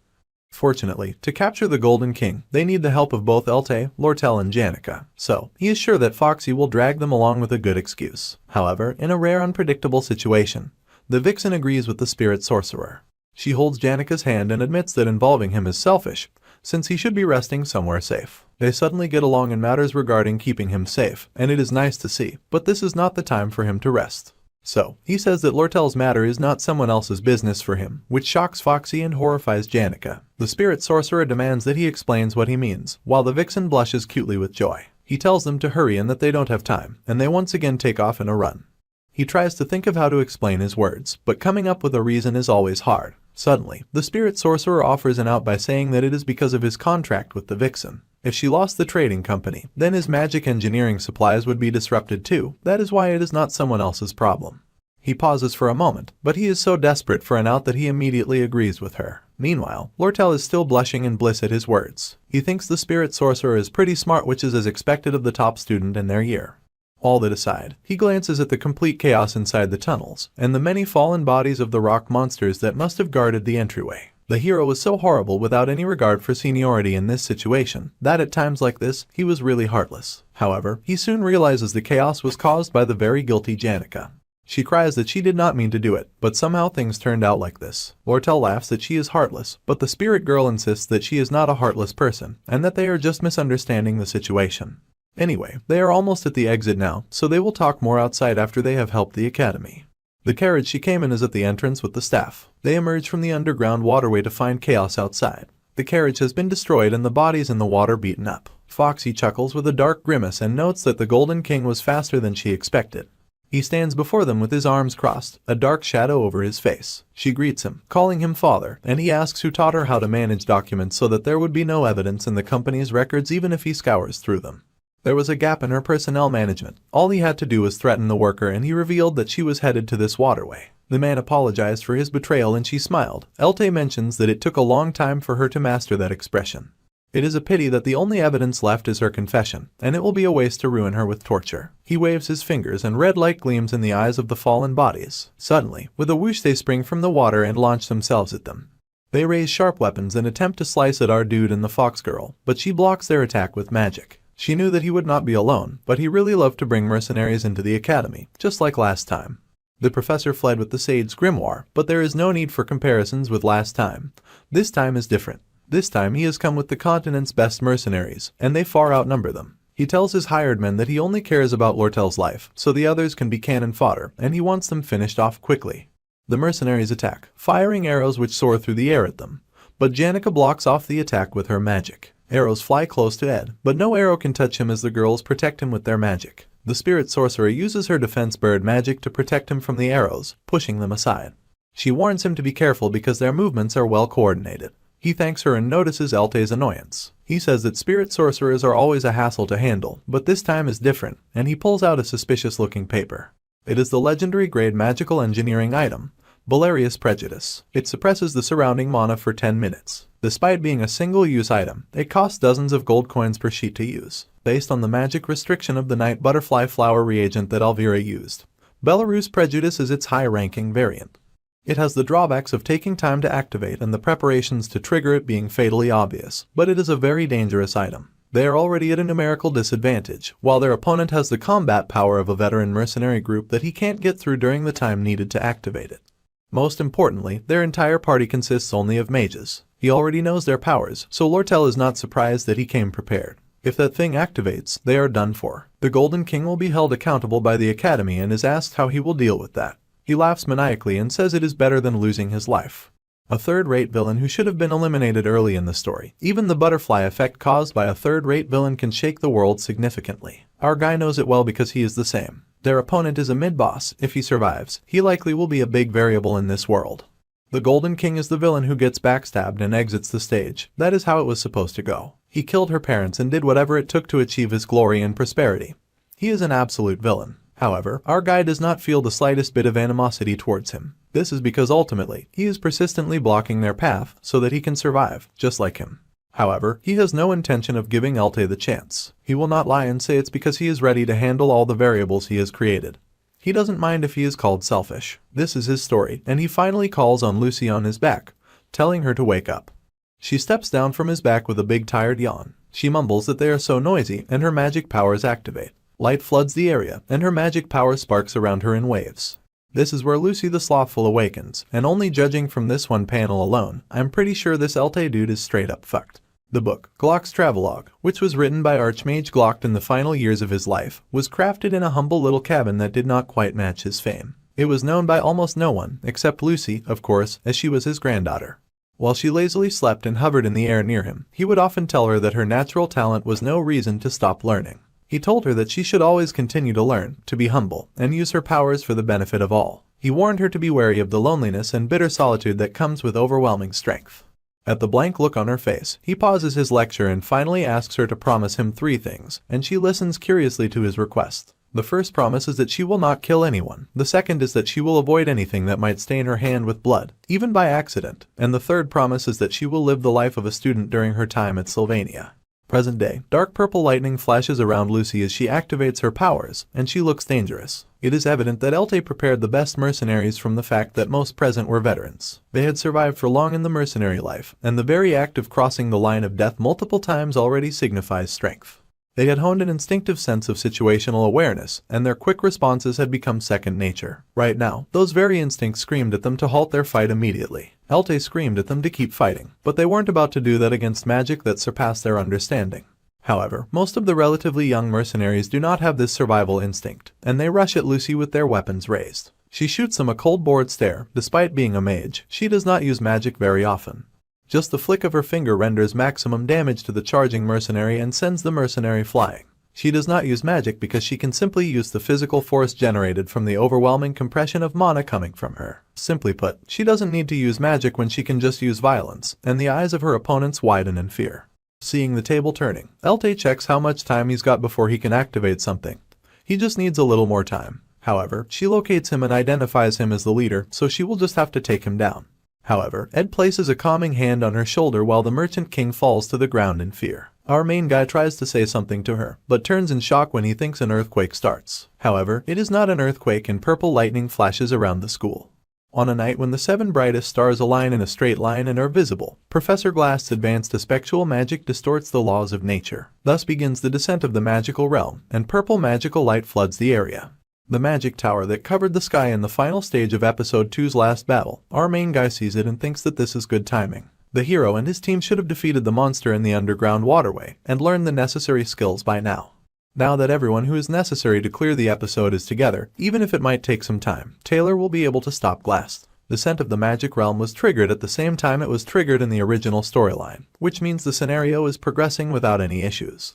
Fortunately, to capture the Golden King, they need the help of both Elte, Lortel and Janica, so he is sure that Foxy will drag them along with a good excuse. However, in a rare unpredictable situation, the vixen agrees with the spirit sorcerer. She holds Janica's hand and admits that involving him is selfish, since he should be resting somewhere safe. They suddenly get along in matters regarding keeping him safe, and it is nice to see, but this is not the time for him to rest. So, he says that Lortel's matter is not someone else's business for him, which shocks Foxy and horrifies Janica. The spirit sorcerer demands that he explains what he means, while the vixen blushes cutely with joy. He tells them to hurry and that they don't have time, and they once again take off in a run. He tries to think of how to explain his words, but coming up with a reason is always hard. Suddenly, the spirit sorcerer offers an out by saying that it is because of his contract with the vixen. If she lost the trading company, then his magic engineering supplies would be disrupted too. That is why it is not someone else's problem. He pauses for a moment, but he is so desperate for an out that he immediately agrees with her. Meanwhile, Lortel is still blushing in bliss at his words. He thinks the spirit sorcerer is pretty smart, which is as expected of the top student in their year. All that aside, he glances at the complete chaos inside the tunnels, and the many fallen bodies of the rock monsters that must have guarded the entryway. The hero was so horrible without any regard for seniority in this situation, that at times like this, he was really heartless. However, he soon realizes the chaos was caused by the very guilty Janica. She cries that she did not mean to do it, but somehow things turned out like this. Lortel laughs that she is heartless, but the spirit girl insists that she is not a heartless person, and that they are just misunderstanding the situation. Anyway, they are almost at the exit now, so they will talk more outside after they have helped the academy. The carriage she came in is at the entrance with the staff. They emerge from the underground waterway to find chaos outside. The carriage has been destroyed and the bodies in the water beaten up. Foxy chuckles with a dark grimace and notes that the Golden King was faster than she expected. He stands before them with his arms crossed, a dark shadow over his face. She greets him, calling him father, and he asks who taught her how to manage documents so that there would be no evidence in the company's records even if he scours through them. There was a gap in her personnel management. All he had to do was threaten the worker and he revealed that she was headed to this waterway. The man apologized for his betrayal and she smiled. Elte mentions that it took a long time for her to master that expression. It is a pity that the only evidence left is her confession, and it will be a waste to ruin her with torture. He waves his fingers and red light gleams in the eyes of the fallen bodies. Suddenly, with a whoosh they spring from the water and launch themselves at them. They raise sharp weapons and attempt to slice at our dude and the fox girl, but she blocks their attack with magic. She knew that he would not be alone, but he really loved to bring mercenaries into the academy, just like last time. The professor fled with the Sage's grimoire, but there is no need for comparisons with last time. This time is different. This time he has come with the continent's best mercenaries, and they far outnumber them. He tells his hired men that he only cares about Lortel's life, so the others can be cannon fodder, and he wants them finished off quickly. The mercenaries attack, firing arrows which soar through the air at them, but Janica blocks off the attack with her magic. Arrows fly close to Ed, but no arrow can touch him as the girls protect him with their magic. The spirit sorcerer uses her defense bird magic to protect him from the arrows, pushing them aside. She warns him to be careful because their movements are well coordinated. He thanks her and notices Elte's annoyance. He says that spirit sorcerers are always a hassle to handle, but this time is different, and he pulls out a suspicious-looking paper. It is the legendary grade magical engineering item, Valerius Prejudice. It suppresses the surrounding mana for 10 minutes. Despite being a single-use item, it costs dozens of gold coins per sheet to use, based on the magic restriction of the night butterfly flower reagent that Elvira used. Belarus Prejudice is its high-ranking variant. It has the drawbacks of taking time to activate and the preparations to trigger it being fatally obvious, but it is a very dangerous item. They are already at a numerical disadvantage, while their opponent has the combat power of a veteran mercenary group that he can't get through during the time needed to activate it. Most importantly, their entire party consists only of mages. He already knows their powers, so Lortel is not surprised that he came prepared. If that thing activates, they are done for. The Golden King will be held accountable by the Academy and is asked how he will deal with that. He laughs maniacally and says it is better than losing his life. A third-rate villain who should have been eliminated early in the story. Even the butterfly effect caused by a third-rate villain can shake the world significantly. Our guy knows it well because he is the same. Their opponent is a mid-boss. If he survives, he likely will be a big variable in this world. The Golden King is the villain who gets backstabbed and exits the stage. That is how it was supposed to go. He killed her parents and did whatever it took to achieve his glory and prosperity. He is an absolute villain. However, our guy does not feel the slightest bit of animosity towards him. This is because ultimately, he is persistently blocking their path so that he can survive, just like him. However, he has no intention of giving Elte the chance. He will not lie and say it's because he is ready to handle all the variables he has created. He doesn't mind if he is called selfish. This is his story, and he finally calls on Lucy on his back, telling her to wake up. She steps down from his back with a big tired yawn. She mumbles that they are so noisy and her magic powers activate. Light floods the area and her magic power sparks around her in waves. This is where Lucy the Slothful awakens, and only judging from this one panel alone, I'm pretty sure this Elte dude is straight up fucked. The book, Glock's Travelogue, which was written by Archmage Glock in the final years of his life, was crafted in a humble little cabin that did not quite match his fame. It was known by almost no one, except Lucy, of course, as she was his granddaughter. While she lazily slept and hovered in the air near him, he would often tell her that her natural talent was no reason to stop learning. He told her that she should always continue to learn, to be humble, and use her powers for the benefit of all. He warned her to be wary of the loneliness and bitter solitude that comes with overwhelming strength. At the blank look on her face, he pauses his lecture and finally asks her to promise him 3 things, and she listens curiously to his request. The first promise is that she will not kill anyone, the second is that she will avoid anything that might stain her hand with blood, even by accident, and the third promise is that she will live the life of a student during her time at Sylvania. Present day, dark purple lightning flashes around Lucy as she activates her powers, and she looks dangerous. It is evident that Elte prepared the best mercenaries from the fact that most present were veterans. They had survived for long in the mercenary life, and the very act of crossing the line of death multiple times already signifies strength. They had honed an instinctive sense of situational awareness, and their quick responses had become second nature. Right now, those very instincts screamed at them to halt their fight immediately. Elte screamed at them to keep fighting, but they weren't about to do that against magic that surpassed their understanding. However, most of the relatively young mercenaries do not have this survival instinct, and they rush at Lucy with their weapons raised. She shoots them a cold bored stare. Despite being a mage, she does not use magic very often. Just the flick of her finger renders maximum damage to the charging mercenary and sends the mercenary flying. She does not use magic because she can simply use the physical force generated from the overwhelming compression of mana coming from her. Simply put, she doesn't need to use magic when she can just use violence, and the eyes of her opponents widen in fear. Seeing the table turning, Elte checks how much time he's got before he can activate something. He just needs a little more time. However, she locates him and identifies him as the leader, so she will just have to take him down. However, Ed places a calming hand on her shoulder while the Merchant King falls to the ground in fear. Our main guy tries to say something to her, but turns in shock when he thinks an earthquake starts. However, it is not an earthquake and purple lightning flashes around the school. On a night when the 7 brightest stars align in a straight line and are visible, Professor Glass's advanced spectral magic distorts the laws of nature. Thus begins the descent of the magical realm, and purple magical light floods the area. The magic tower that covered the sky in the final stage of Episode 2's last battle, our main guy sees it and thinks that this is good timing. The hero and his team should have defeated the monster in the underground waterway and learned the necessary skills by now. Now that everyone who is necessary to clear the episode is together, even if it might take some time, Taylor will be able to stop Glass. The scent of the magic realm was triggered at the same time it was triggered in the original storyline, which means the scenario is progressing without any issues.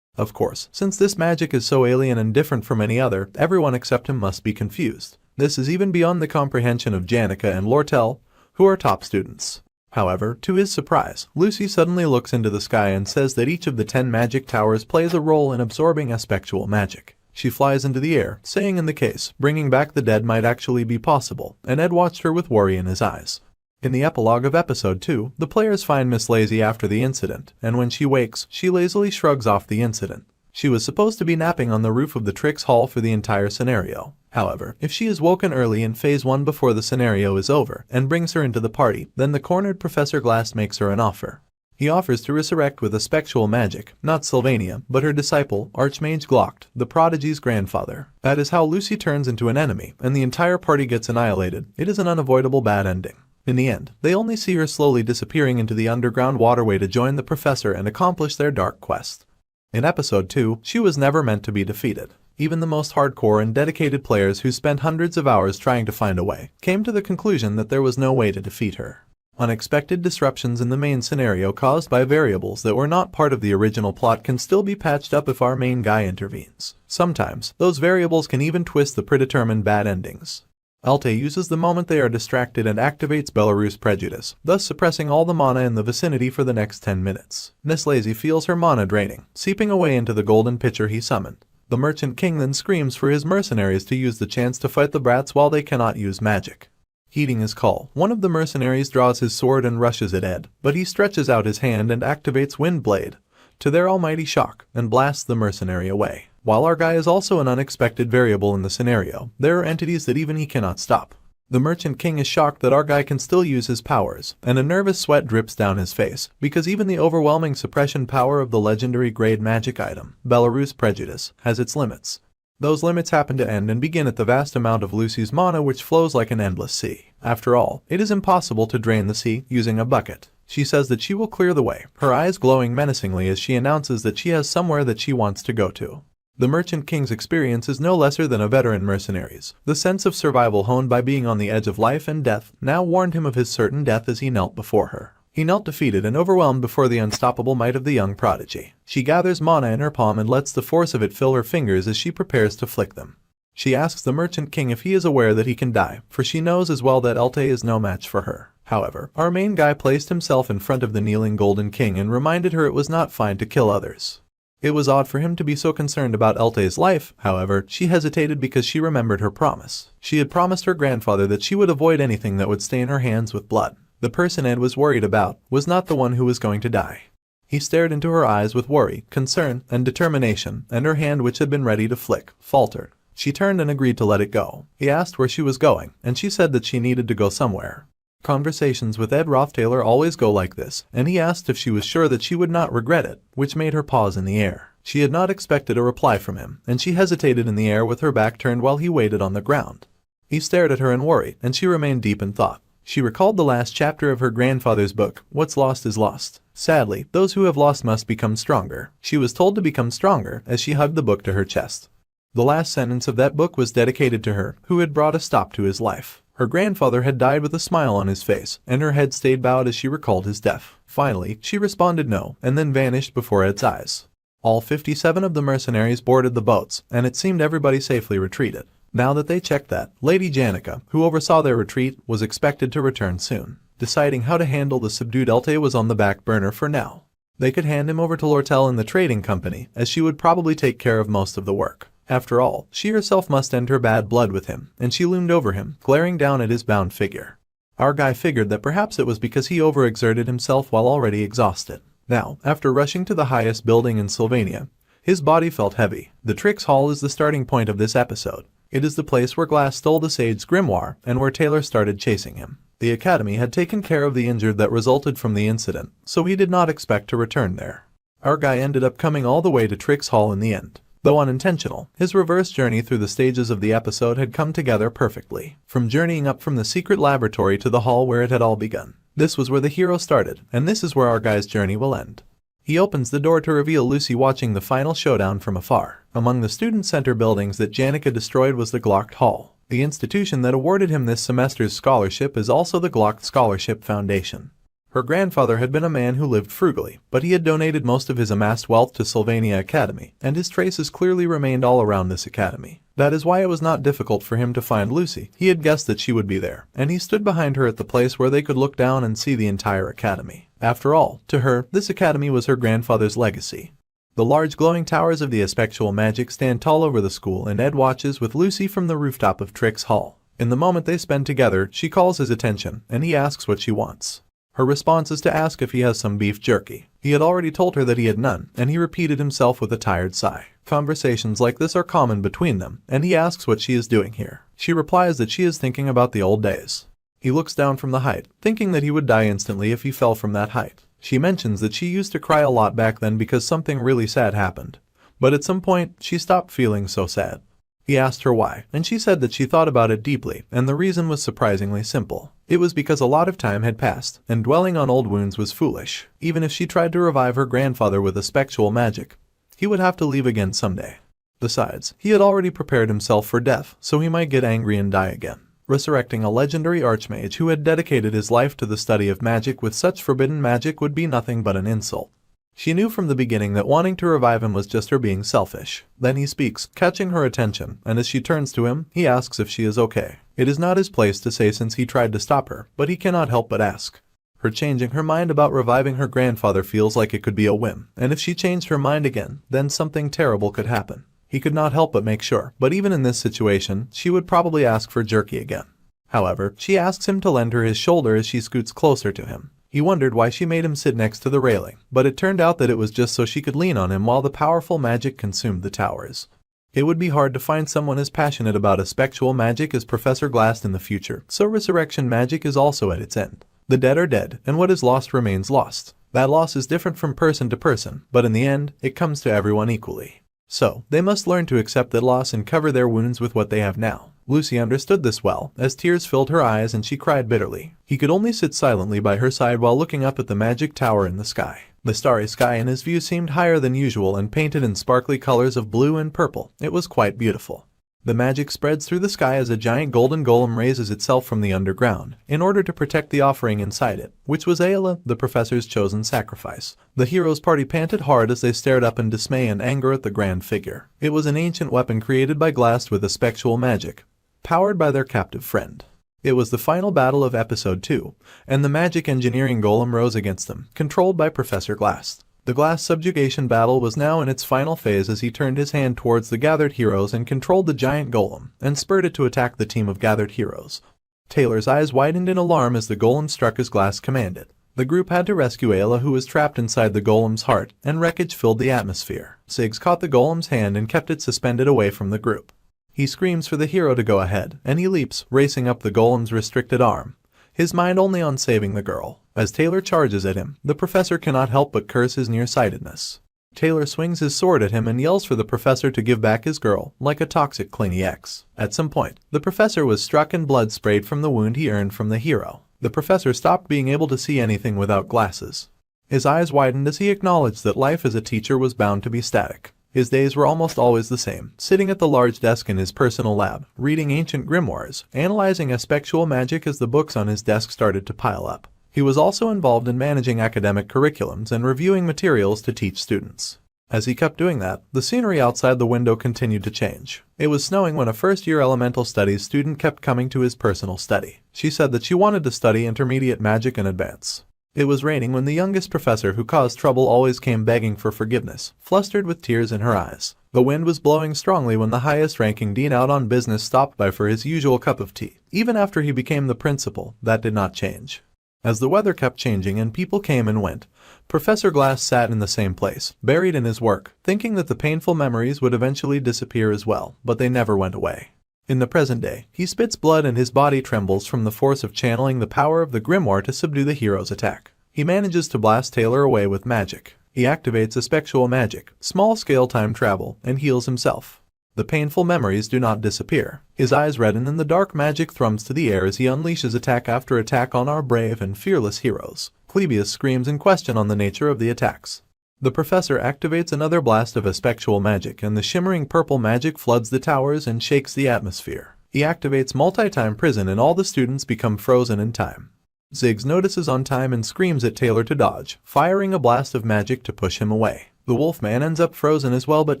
Of course, since this magic is so alien and different from any other, everyone except him must be confused. This is even beyond the comprehension of Janica and Lortel, who are top students. However, to his surprise, Lucy suddenly looks into the sky and says that each of the 10 magic towers plays a role in absorbing aspectual magic. She flies into the air, saying in the case, bringing back the dead might actually be possible, and Ed watched her with worry in his eyes. In the epilogue of Episode 2, the players find Miss Lazy after the incident, and when she wakes, she lazily shrugs off the incident. She was supposed to be napping on the roof of the Tricks Hall for the entire scenario. However, if she is woken early in Phase 1 before the scenario is over, and brings her into the party, then the cornered Professor Glass makes her an offer. He offers to resurrect with a spectral magic, not Sylvania, but her disciple, Archmage Glock, the prodigy's grandfather. That is how Lucy turns into an enemy, and the entire party gets annihilated. It is an unavoidable bad ending. In the end, they only see her slowly disappearing into the underground waterway to join the professor and accomplish their dark quest. In Episode 2, she was never meant to be defeated. Even the most hardcore and dedicated players who spent hundreds of hours trying to find a way, came to the conclusion that there was no way to defeat her. Unexpected disruptions in the main scenario caused by variables that were not part of the original plot can still be patched up if our main guy intervenes. Sometimes, those variables can even twist the predetermined bad endings. Elte uses the moment they are distracted and activates Belarus Prejudice, thus suppressing all the mana in the vicinity for the next 10 minutes. Miss Lazy feels her mana draining, seeping away into the golden pitcher he summoned. The Merchant King then screams for his mercenaries to use the chance to fight the brats while they cannot use magic. Heeding his call, one of the mercenaries draws his sword and rushes at Ed, but he stretches out his hand and activates Windblade, to their almighty shock, and blasts the mercenary away. While our guy is also an unexpected variable in the scenario, there are entities that even he cannot stop. The Merchant King is shocked that our guy can still use his powers, and a nervous sweat drips down his face, because even the overwhelming suppression power of the legendary grade magic item, Belarus Prejudice, has its limits. Those limits happen to end and begin at the vast amount of Lucy's mana which flows like an endless sea. After all, it is impossible to drain the sea using a bucket. She says that she will clear the way, her eyes glowing menacingly as she announces that she has somewhere that she wants to go to. The Merchant King's experience is no lesser than a veteran mercenary's. The sense of survival honed by being on the edge of life and death now warned him of his certain death as he knelt before her. He knelt defeated and overwhelmed before the unstoppable might of the young prodigy. She gathers mana in her palm and lets the force of it fill her fingers as she prepares to flick them. She asks the Merchant King if he is aware that he can die, for she knows as well that Elte is no match for her. However, our main guy placed himself in front of the kneeling Golden King and reminded her it was not fine to kill others. It was odd for him to be so concerned about Elte's life, however, she hesitated because she remembered her promise. She had promised her grandfather that she would avoid anything that would stain her hands with blood. The person Ed was worried about was not the one who was going to die. He stared into her eyes with worry, concern, and determination, and her hand which had been ready to flick, faltered. She turned and agreed to let it go. He asked where she was going, and she said that she needed to go somewhere. Conversations with Ed Rothtaylor always go like this, and he asked if she was sure that she would not regret it, which made her pause in the air. She had not expected a reply from him, and she hesitated in the air with her back turned while he waited on the ground. He stared at her in worry, and she remained deep in thought. She recalled the last chapter of her grandfather's book, What's Lost is Lost. Sadly, those who have lost must become stronger. She was told to become stronger as she hugged the book to her chest. The last sentence of that book was dedicated to her, who had brought a stop to his life. Her grandfather had died with a smile on his face, and her head stayed bowed as she recalled his death. Finally, she responded no, and then vanished before Ed's eyes. All 57 of the mercenaries boarded the boats, and it seemed everybody safely retreated. Now that they checked that, Lady Janica, who oversaw their retreat, was expected to return soon. Deciding how to handle the subdued Elte was on the back burner for now. They could hand him over to Lortel in the trading company, as she would probably take care of most of the work. After all, she herself must end her bad blood with him, and she loomed over him, glaring down at his bound figure. Our guy figured that perhaps it was because he overexerted himself while already exhausted. Now, after rushing to the highest building in Sylvania, his body felt heavy. The Trix Hall is the starting point of this episode. It is the place where Glass stole the Sage's grimoire, and where Taylor started chasing him. The Academy had taken care of the injured that resulted from the incident, so he did not expect to return there. Our guy ended up coming all the way to Trix Hall in the end. Though unintentional, his reverse journey through the stages of the episode had come together perfectly. From journeying up from the secret laboratory to the hall where it had all begun. This was where the hero started, and this is where our guy's journey will end. He opens the door to reveal Lucy watching the final showdown from afar. Among the student center buildings that Janica destroyed was the Glocked Hall. The institution that awarded him this semester's scholarship is also the Glocked Scholarship Foundation. Her grandfather had been a man who lived frugally, but he had donated most of his amassed wealth to Sylvania Academy, and his traces clearly remained all around this academy. That is why it was not difficult for him to find Lucy. He had guessed that she would be there, and he stood behind her at the place where they could look down and see the entire academy. After all, to her, this academy was her grandfather's legacy. The large glowing towers of the Aspectual Magic stand tall over the school, and Ed watches with Lucy from the rooftop of Trix Hall. In the moment they spend together, she calls his attention, and he asks what she wants. Her response is to ask if he has some beef jerky. He had already told her that he had none, and he repeated himself with a tired sigh. Conversations like this are common between them, and he asks what she is doing here. She replies that she is thinking about the old days. He looks down from the height, thinking that he would die instantly if he fell from that height. She mentions that she used to cry a lot back then because something really sad happened. But at some point, she stopped feeling so sad. He asked her why, and she said that she thought about it deeply, and the reason was surprisingly simple. It was because a lot of time had passed, and dwelling on old wounds was foolish. Even if she tried to revive her grandfather with Aspectual magic, he would have to leave again someday. Besides, he had already prepared himself for death, so he might get angry and die again. Resurrecting a legendary archmage who had dedicated his life to the study of magic with such forbidden magic would be nothing but an insult. She knew from the beginning that wanting to revive him was just her being selfish. Then he speaks, catching her attention, and as she turns to him, he asks if she is okay. It is not his place to say since he tried to stop her, but he cannot help but ask. Her changing her mind about reviving her grandfather feels like it could be a whim, and if she changed her mind again, then something terrible could happen. He could not help but make sure, but even in this situation, she would probably ask for jerky again. However, she asks him to lend her his shoulder as she scoots closer to him. He wondered why she made him sit next to the railing, but it turned out that it was just so she could lean on him while the powerful magic consumed the towers. It would be hard to find someone as passionate about spectral magic as Professor Glass in the future, so resurrection magic is also at its end. The dead are dead, and what is lost remains lost. That loss is different from person to person, but in the end, it comes to everyone equally. So, they must learn to accept that loss and cover their wounds with what they have now. Lucy understood this well, as tears filled her eyes and she cried bitterly. He could only sit silently by her side while looking up at the magic tower in the sky. The starry sky in his view seemed higher than usual and painted in sparkly colors of blue and purple. It was quite beautiful. The magic spreads through the sky as a giant golden golem raises itself from the underground, in order to protect the offering inside it, which was Ayla, the professor's chosen sacrifice. The heroes' party panted hard as they stared up in dismay and anger at the grand figure. It was an ancient weapon created by Glass with a spectral magic, powered by their captive friend. It was the final battle of Episode 2, and the magic engineering golem rose against them, controlled by Professor Glass. The Glass subjugation battle was now in its final phase as he turned his hand towards the gathered heroes and controlled the giant golem, and spurred it to attack the team of gathered heroes. Taylor's eyes widened in alarm as the golem struck as Glass commanded. The group had to rescue Ayla, who was trapped inside the golem's heart, and wreckage filled the atmosphere. Ziggs caught the golem's hand and kept it suspended away from the group. He screams for the hero to go ahead, and he leaps, racing up the golem's restricted arm, his mind only on saving the girl. As Taylor charges at him, the professor cannot help but curse his nearsightedness. Taylor swings his sword at him and yells for the professor to give back his girl, like a toxic clingy ex. At some point, the professor was struck and blood sprayed from the wound he earned from the hero. The professor stopped being able to see anything without glasses. His eyes widened as he acknowledged that life as a teacher was bound to be static. His days were almost always the same, sitting at the large desk in his personal lab, reading ancient grimoires, analyzing spectral magic as the books on his desk started to pile up. He was also involved in managing academic curriculums and reviewing materials to teach students. As he kept doing that, the scenery outside the window continued to change. It was snowing when a first-year elemental studies student kept coming to his personal study. She said that she wanted to study intermediate magic and advance. It was raining when the youngest professor who caused trouble always came begging for forgiveness, flustered with tears in her eyes. The wind was blowing strongly when the highest-ranking dean out on business stopped by for his usual cup of tea. Even after he became the principal, that did not change. As the weather kept changing and people came and went, Professor Glass sat in the same place, buried in his work, thinking that the painful memories would eventually disappear as well, but they never went away. In the present day, he spits blood and his body trembles from the force of channeling the power of the grimoire to subdue the hero's attack. He manages to blast Taylor away with magic. He activates a spectral magic, small-scale time travel, and heals himself. The painful memories do not disappear. His eyes redden and the dark magic thrums to the air as he unleashes attack after attack on our brave and fearless heroes. Clebius screams in question on the nature of the attacks. The professor activates another blast of spectral magic and the shimmering purple magic floods the towers and shakes the atmosphere. He activates multi-time prison and all the students become frozen in time. Ziggs notices on time and screams at Taylor to dodge, firing a blast of magic to push him away. The Wolfman ends up frozen as well, but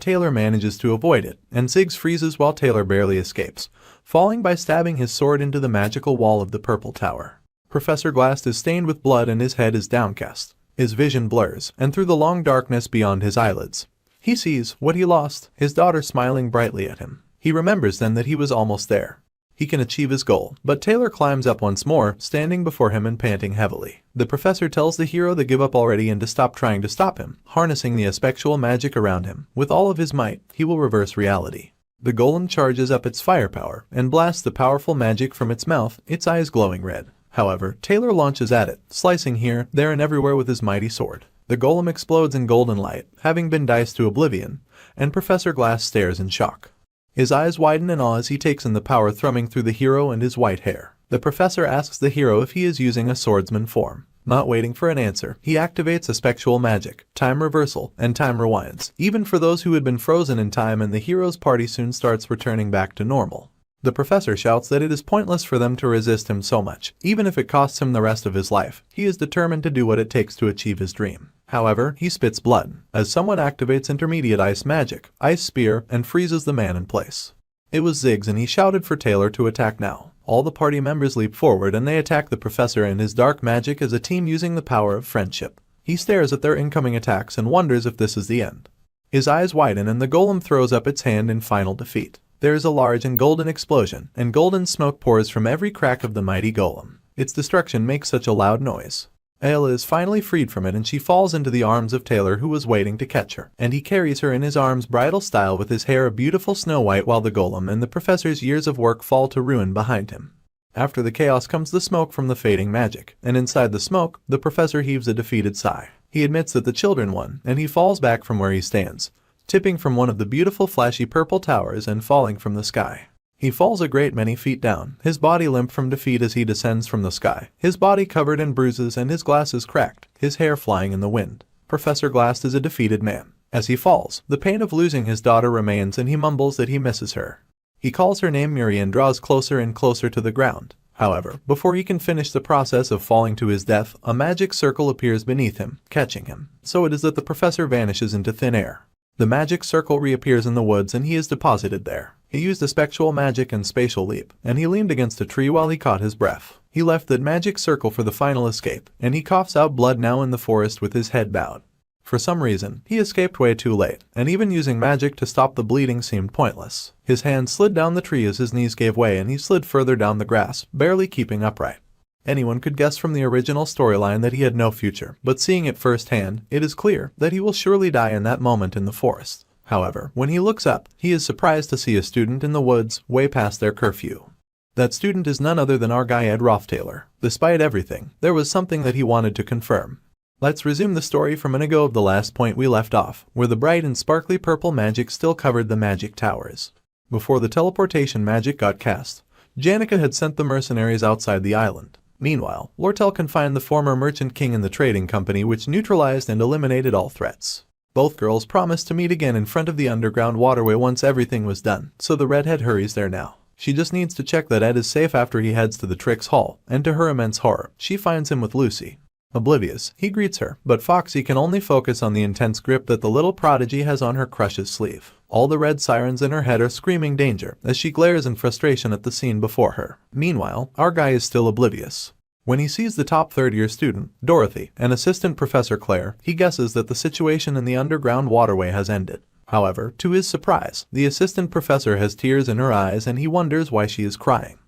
Taylor manages to avoid it, and Ziggs freezes while Taylor barely escapes, falling by stabbing his sword into the magical wall of the purple tower. Professor Glass is stained with blood and his head is downcast. His vision blurs, and through the long darkness beyond his eyelids, he sees what he lost, his daughter smiling brightly at him. He remembers then that he was almost there. He can achieve his goal, but Taylor climbs up once more, standing before him and panting heavily. The professor tells the hero to give up already and to stop trying to stop him. Harnessing the spectral magic around him, with all of his might, he will reverse reality. The golem charges up its firepower and blasts the powerful magic from its mouth, its eyes glowing red. However, Taylor launches at it, slicing here, there and everywhere with his mighty sword. The golem explodes in golden light, having been diced to oblivion, and Professor Glass stares in shock. His eyes widen in awe as he takes in the power thrumming through the hero and his white hair. The professor asks the hero if he is using a swordsman form. Not waiting for an answer, he activates a spectral magic, time reversal, and time rewinds, even for those who had been frozen in time, and the hero's party soon starts returning back to normal. The professor shouts that it is pointless for them to resist him so much. Even if it costs him the rest of his life, he is determined to do what it takes to achieve his dream. However, he spits blood, as someone activates intermediate ice magic, ice spear, and freezes the man in place. It was Ziggs, and he shouted for Taylor to attack now. All the party members leap forward and they attack the professor and his dark magic as a team using the power of friendship. He stares at their incoming attacks and wonders if this is the end. His eyes widen and the golem throws up its hand in final defeat. There is a large and golden explosion, and golden smoke pours from every crack of the mighty golem. Its destruction makes such a loud noise. Ayla is finally freed from it and she falls into the arms of Taylor, who was waiting to catch her, and he carries her in his arms bridal style with his hair a beautiful snow white, while the golem and the professor's years of work fall to ruin behind him. After the chaos comes the smoke from the fading magic, and inside the smoke, the professor heaves a defeated sigh. He admits that the children won, and he falls back from where he stands, tipping from one of the beautiful flashy purple towers and falling from the sky. He falls a great many feet down, his body limp from defeat as he descends from the sky, his body covered in bruises and his glasses cracked, his hair flying in the wind. Professor Glass is a defeated man. As he falls, the pain of losing his daughter remains and he mumbles that he misses her. He calls her name Miri and draws closer and closer to the ground. However, before he can finish the process of falling to his death, a magic circle appears beneath him, catching him. So it is that the professor vanishes into thin air. The magic circle reappears in the woods and he is deposited there. He used a spectral magic and spatial leap, and he leaned against a tree while he caught his breath. He left that magic circle for the final escape, and he coughs out blood now in the forest with his head bowed. For some reason, he escaped way too late, and even using magic to stop the bleeding seemed pointless. His hand slid down the tree as his knees gave way and he slid further down the grass, barely keeping upright. Anyone could guess from the original storyline that he had no future, but seeing it firsthand, it is clear that he will surely die in that moment in the forest. However, when he looks up, he is surprised to see a student in the woods, way past their curfew. That student is none other than our guy Ed Rothtailor. Despite everything, there was something that he wanted to confirm. Let's resume the story from an ago of the last point we left off, where the bright and sparkly purple magic still covered the magic towers. Before the teleportation magic got cast, Janica had sent the mercenaries outside the island. Meanwhile, Lortel confined the former merchant king in the trading company, which neutralized and eliminated all threats. Both girls promised to meet again in front of the underground waterway once everything was done, so the redhead hurries there now. She just needs to check that Ed is safe after he heads to the Tricks Hall, and to her immense horror, she finds him with Lucy. Oblivious, he greets her, but Foxy can only focus on the intense grip that the little prodigy has on her crush's sleeve. All the red sirens in her head are screaming danger as she glares in frustration at the scene before her. Meanwhile, our guy is still oblivious. When he sees the top third-year student, Dorothy, and assistant Professor Claire, he guesses that the situation in the underground waterway has ended. However, to his surprise, the assistant professor has tears in her eyes and he wonders why she is crying.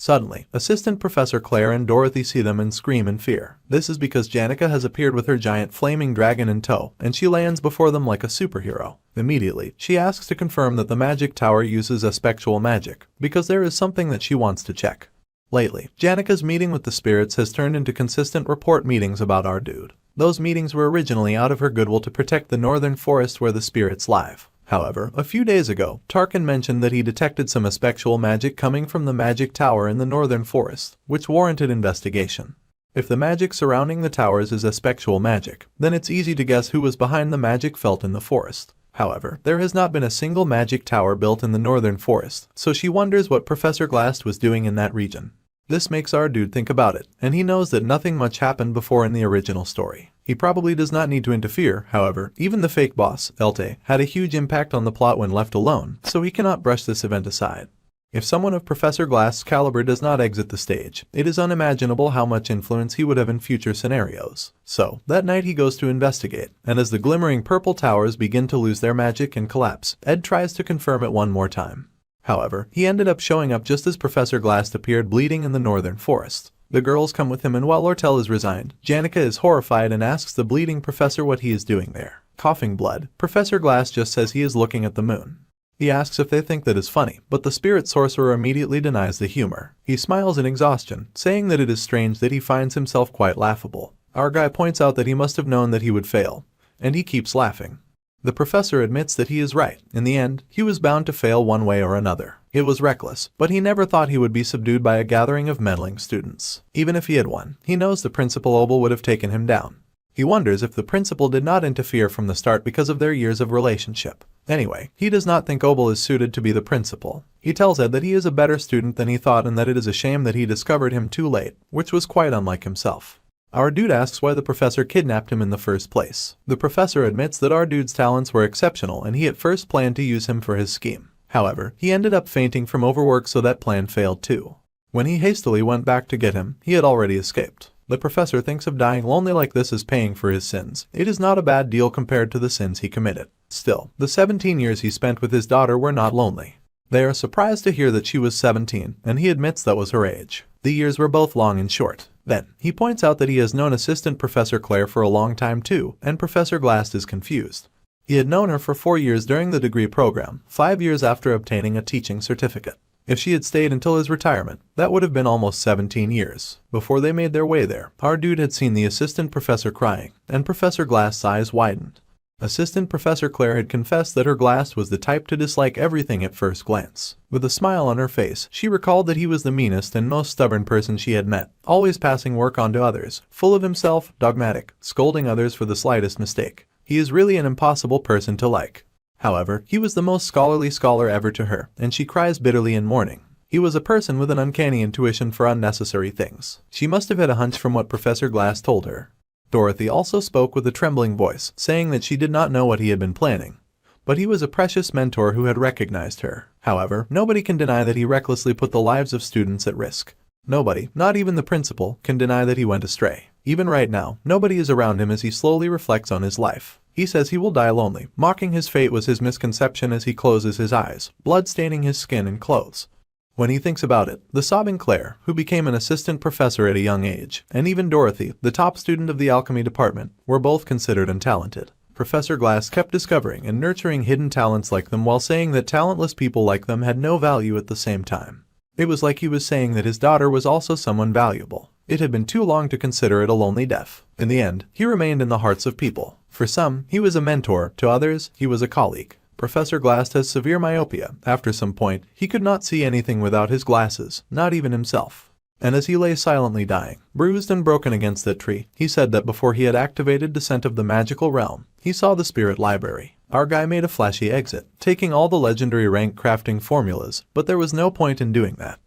Suddenly, Assistant Professor Claire and Dorothy see them and scream in fear. This is because Janica has appeared with her giant flaming dragon in tow, and she lands before them like a superhero. Immediately, she asks to confirm that the magic tower uses a spectral magic, because there is something that she wants to check. Lately, Janica's meeting with the spirits has turned into consistent report meetings about our dude. Those meetings were originally out of her goodwill to protect the northern forest where the spirits live. However, a few days ago, Tarkin mentioned that he detected some spectral magic coming from the magic tower in the northern forest, which warranted investigation. If the magic surrounding the towers is spectral magic, then it's easy to guess who was behind the magic felt in the forest. However, there has not been a single magic tower built in the northern forest, so she wonders what Professor Glass was doing in that region. This makes our dude think about it, and he knows that nothing much happened before in the original story. He probably does not need to interfere, however, even the fake boss, Elte, had a huge impact on the plot when left alone, so he cannot brush this event aside. If someone of Professor Glass's caliber does not exit the stage, it is unimaginable how much influence he would have in future scenarios. So, that night he goes to investigate, and as the glimmering purple towers begin to lose their magic and collapse, Ed tries to confirm it one more time. However, he ended up showing up just as Professor Glass appeared bleeding in the northern forest. The girls come with him, and while Lortel is resigned, Janica is horrified and asks the bleeding professor what he is doing there. Coughing blood, Professor Glass just says he is looking at the moon. He asks if they think that is funny, but the spirit sorcerer immediately denies the humor. He smiles in exhaustion, saying that it is strange that he finds himself quite laughable. Our guy points out that he must have known that he would fail, and he keeps laughing. The professor admits that he is right. In the end, he was bound to fail one way or another. It was reckless, but he never thought he would be subdued by a gathering of meddling students. Even if he had won, he knows the principal Obel would have taken him down. He wonders if the principal did not interfere from the start because of their years of relationship. Anyway, he does not think Obel is suited to be the principal. He tells Ed that he is a better student than he thought and that it is a shame that he discovered him too late, which was quite unlike himself. Our dude asks why the professor kidnapped him in the first place. The professor admits that our dude's talents were exceptional and he at first planned to use him for his scheme. However, he ended up fainting from overwork, so that plan failed too. When he hastily went back to get him, he had already escaped. The professor thinks of dying lonely like this as paying for his sins. It is not a bad deal compared to the sins he committed. Still, the 17 years he spent with his daughter were not lonely. They are surprised to hear that she was 17, and he admits that was her age. The years were both long and short. Then, he points out that he has known Assistant Professor Claire for a long time too, and Professor Glass is confused. He had known her for 4 years during the degree program, 5 years after obtaining a teaching certificate. If she had stayed until his retirement, that would have been almost 17 years. Before they made their way there, our dude had seen the assistant professor crying, and Professor Glass' eyes widened. Assistant Professor Claire had confessed that her Glass was the type to dislike everything at first glance. With a smile on her face, she recalled that he was the meanest and most stubborn person she had met, always passing work on to others, full of himself, dogmatic, scolding others for the slightest mistake. He is really an impossible person to like. However, he was the most scholarly scholar ever to her, and she cries bitterly in mourning. He was a person with an uncanny intuition for unnecessary things. She must have had a hunch from what Professor Glass told her. Dorothy also spoke with a trembling voice, saying that she did not know what he had been planning. But he was a precious mentor who had recognized her. However, nobody can deny that he recklessly put the lives of students at risk. Nobody, not even the principal, can deny that he went astray. Even right now, nobody is around him as he slowly reflects on his life. He says he will die lonely. Mocking his fate was his misconception as he closes his eyes, blood staining his skin and clothes. When he thinks about it, the sobbing Claire, who became an assistant professor at a young age, and even Dorothy, the top student of the alchemy department, were both considered untalented. Professor Glass kept discovering and nurturing hidden talents like them while saying that talentless people like them had no value at the same time. It was like he was saying that his daughter was also someone valuable. It had been too long to consider it a lonely death. In the end, he remained in the hearts of people. For some, he was a mentor, to others, he was a colleague. Professor Glass has severe myopia. After some point, he could not see anything without his glasses, not even himself. And as he lay silently dying, bruised and broken against that tree, he said that before he had activated Descent of the Magical Realm, he saw the Spirit Library. Our guy made a flashy exit, taking all the legendary rank crafting formulas, but there was no point in doing that.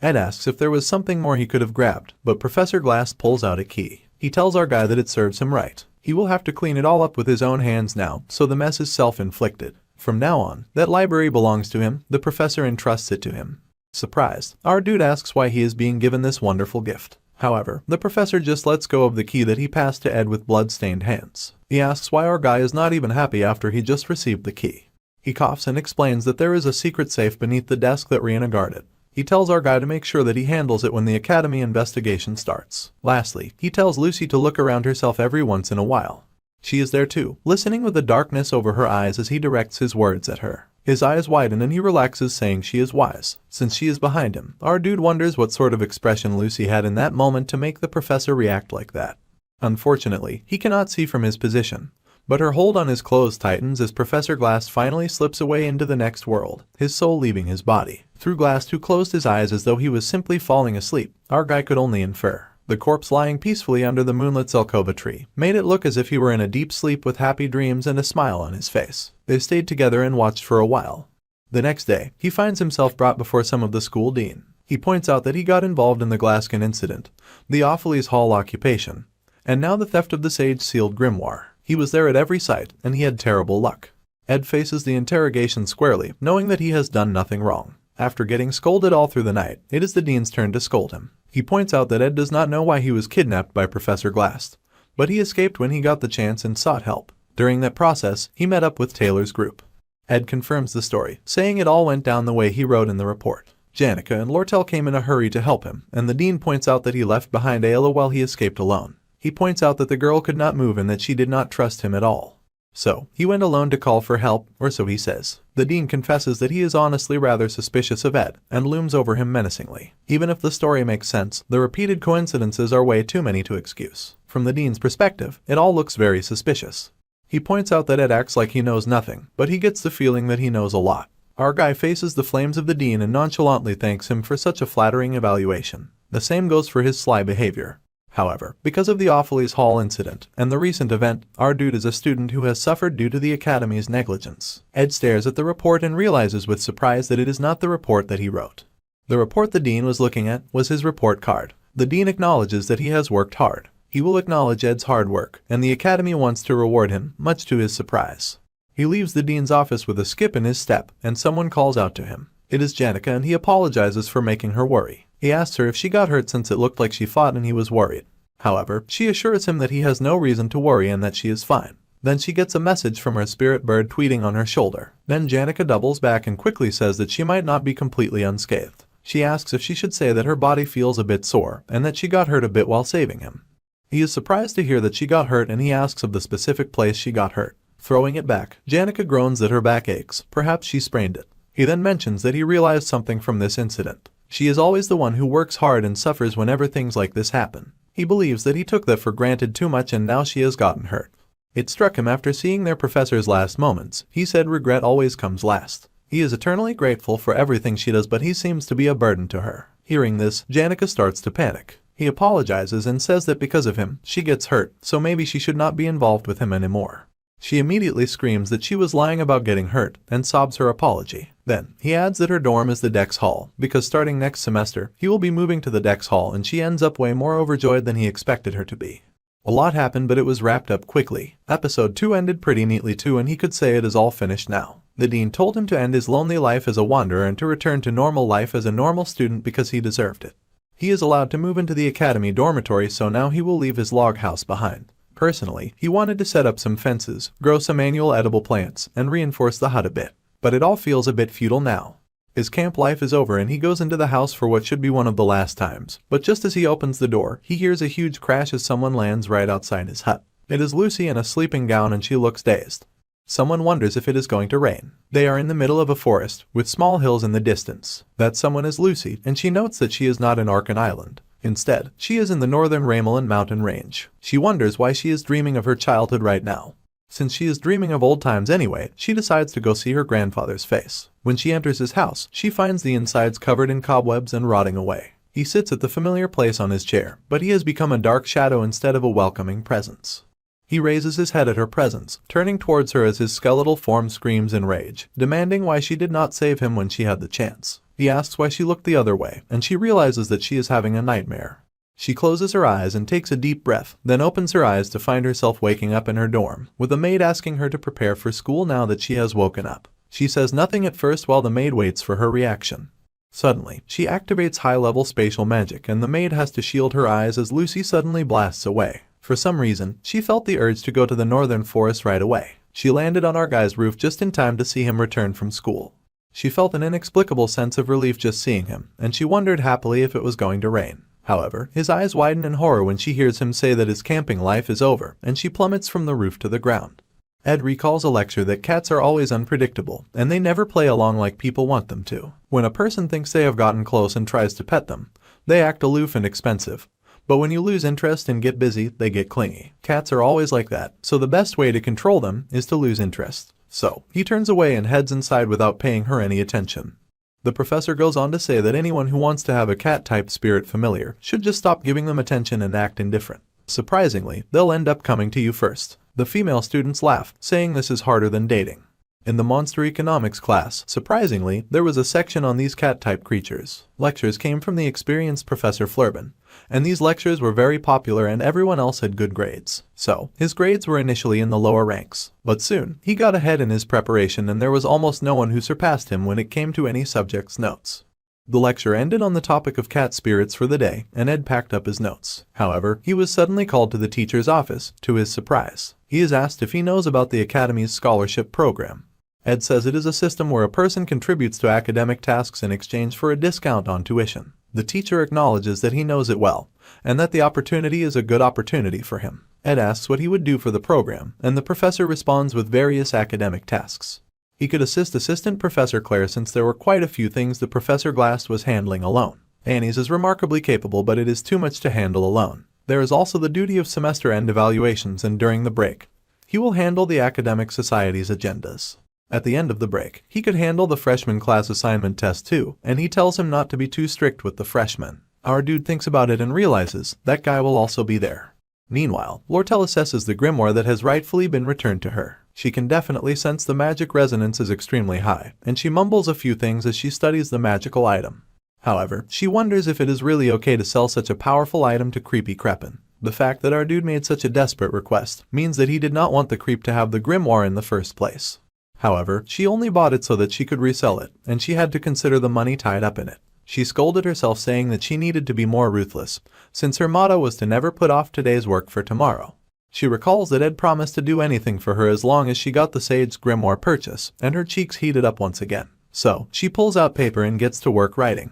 Ed asks if there was something more he could have grabbed, but Professor Glass pulls out a key. He tells our guy that it serves him right. He will have to clean it all up with his own hands now, so the mess is self-inflicted. From now on, that library belongs to him, the professor entrusts it to him. Surprised, our dude asks why he is being given this wonderful gift. However, the professor just lets go of the key that he passed to Ed with blood-stained hands. He asks why our guy is not even happy after he just received the key. He coughs and explains that there is a secret safe beneath the desk that Rihanna guarded. He tells our guy to make sure that he handles it when the academy investigation starts. Lastly, he tells Lucy to look around herself every once in a while. She is there too, listening with the darkness over her eyes as he directs his words at her. His eyes widen and he relaxes, saying she is wise. Since she is behind him, our dude wonders what sort of expression Lucy had in that moment to make the professor react like that. Unfortunately, he cannot see from his position, but her hold on his clothes tightens as Professor Glass finally slips away into the next world, his soul leaving his body. Through Glass, who closed his eyes as though he was simply falling asleep, our guy could only infer. The corpse lying peacefully under the moonlit Zelkova tree made it look as if he were in a deep sleep with happy dreams and a smile on his face. They stayed together and watched for a while. The next day, he finds himself brought before some of the school dean. He points out that he got involved in the Glaskin incident, the Opheles Hall occupation, and now the theft of the sage-sealed grimoire. He was there at every site, and he had terrible luck. Ed faces the interrogation squarely, knowing that he has done nothing wrong. After getting scolded all through the night, it is the dean's turn to scold him. He points out that Ed does not know why he was kidnapped by Professor Glass, but he escaped when he got the chance and sought help. During that process, he met up with Taylor's group. Ed confirms the story, saying it all went down the way he wrote in the report. Janica and Lortel came in a hurry to help him, and the dean points out that he left behind Ayla while he escaped alone. He points out that the girl could not move and that she did not trust him at all. So, he went alone to call for help, or so he says. The dean confesses that he is honestly rather suspicious of Ed, and looms over him menacingly. Even if the story makes sense, the repeated coincidences are way too many to excuse. From the dean's perspective, it all looks very suspicious. He points out that Ed acts like he knows nothing, but he gets the feeling that he knows a lot. Our guy faces the flames of the dean and nonchalantly thanks him for such a flattering evaluation. The same goes for his sly behavior. However, because of the Opheles Hall incident and the recent event, our dude is a student who has suffered due to the Academy's negligence. Ed stares at the report and realizes with surprise that it is not the report that he wrote. The report the dean was looking at was his report card. The dean acknowledges that he has worked hard. He will acknowledge Ed's hard work, and the Academy wants to reward him, much to his surprise. He leaves the dean's office with a skip in his step, and someone calls out to him. It is Janica, and he apologizes for making her worry. He asks her if she got hurt since it looked like she fought and he was worried. However, she assures him that he has no reason to worry and that she is fine. Then she gets a message from her spirit bird tweeting on her shoulder. Then Janica doubles back and quickly says that she might not be completely unscathed. She asks if she should say that her body feels a bit sore and that she got hurt a bit while saving him. He is surprised to hear that she got hurt and he asks of the specific place she got hurt. Throwing it back, Janica groans that her back aches, perhaps she sprained it. He then mentions that he realized something from this incident. She is always the one who works hard and suffers whenever things like this happen. He believes that he took that for granted too much and now she has gotten hurt. It struck him after seeing their professor's last moments. He said regret always comes last. He is eternally grateful for everything she does, but he seems to be a burden to her. Hearing this, Janica starts to panic. He apologizes and says that because of him, she gets hurt, so maybe she should not be involved with him anymore. She immediately screams that she was lying about getting hurt and sobs her apology. Then, he adds that her dorm is the Dex Hall, because starting next semester, he will be moving to the Dex Hall and she ends up way more overjoyed than he expected her to be. A lot happened, but it was wrapped up quickly. Episode 2 ended pretty neatly too, and he could say it is all finished now. The dean told him to end his lonely life as a wanderer and to return to normal life as a normal student because he deserved it. He is allowed to move into the academy dormitory, so now he will leave his log house behind. Personally, he wanted to set up some fences, grow some annual edible plants, and reinforce the hut a bit. But it all feels a bit futile now. His camp life is over and he goes into the house for what should be one of the last times. But just as he opens the door, he hears a huge crash as someone lands right outside his hut. It is Lucy in a sleeping gown and she looks dazed. Someone wonders if it is going to rain. They are in the middle of a forest, with small hills in the distance. That someone is Lucy, and she notes that she is not in Arkan Island. Instead, she is in the northern Ramelan mountain range. She wonders why she is dreaming of her childhood right now. Since she is dreaming of old times anyway, she decides to go see her grandfather's face. When she enters his house, she finds the insides covered in cobwebs and rotting away. He sits at the familiar place on his chair, but he has become a dark shadow instead of a welcoming presence. He raises his head at her presence, turning towards her as his skeletal form screams in rage, demanding why she did not save him when she had the chance. He asks why she looked the other way, and she realizes that she is having a nightmare. She closes her eyes and takes a deep breath, then opens her eyes to find herself waking up in her dorm, with a maid asking her to prepare for school now that she has woken up. She says nothing at first while the maid waits for her reaction. Suddenly, she activates high-level spatial magic and the maid has to shield her eyes as Lucy suddenly blasts away. For some reason, she felt the urge to go to the northern forest right away. She landed on our guy's roof just in time to see him return from school. She felt an inexplicable sense of relief just seeing him, and she wondered happily if it was going to rain. However, his eyes widen in horror when she hears him say that his camping life is over, and she plummets from the roof to the ground. Ed recalls a lecture that cats are always unpredictable, and they never play along like people want them to. When a person thinks they have gotten close and tries to pet them, they act aloof and expensive. But when you lose interest and get busy, they get clingy. Cats are always like that, so the best way to control them is to lose interest. So, he turns away and heads inside without paying her any attention. The professor goes on to say that anyone who wants to have a cat-type spirit familiar should just stop giving them attention and act indifferent. Surprisingly, they'll end up coming to you first. The female students laugh, saying this is harder than dating. In the monster economics class, surprisingly, there was a section on these cat-type creatures. Lectures came from the experienced Professor Flurbin, and these lectures were very popular and everyone else had good grades. So, his grades were initially in the lower ranks. But soon, he got ahead in his preparation and there was almost no one who surpassed him when it came to any subject's notes. The lecture ended on the topic of cat spirits for the day, and Ed packed up his notes. However, he was suddenly called to the teacher's office, to his surprise. He is asked if he knows about the Academy's scholarship program. Ed says it is a system where a person contributes to academic tasks in exchange for a discount on tuition. The teacher acknowledges that he knows it well, and that the opportunity is a good opportunity for him. Ed asks what he would do for the program, and the professor responds with various academic tasks. He could assist Assistant Professor Claire since there were quite a few things the Professor Glass was handling alone. Annie's is remarkably capable, but it is too much to handle alone. There is also the duty of semester-end evaluations, and during the break, he will handle the academic society's agendas. At the end of the break, he could handle the freshman class assignment test too, and he tells him not to be too strict with the freshmen. Our dude thinks about it and realizes that guy will also be there. Meanwhile, Lortel assesses the grimoire that has rightfully been returned to her. She can definitely sense the magic resonance is extremely high, and she mumbles a few things as she studies the magical item. However, she wonders if it is really okay to sell such a powerful item to creepy Crepin. The fact that our dude made such a desperate request means that he did not want the creep to have the grimoire in the first place. However, she only bought it so that she could resell it, and she had to consider the money tied up in it. She scolded herself, saying that she needed to be more ruthless, since her motto was to never put off today's work for tomorrow. She recalls that Ed promised to do anything for her as long as she got the Sage Grimoire purchase, and her cheeks heated up once again. So, she pulls out paper and gets to work writing.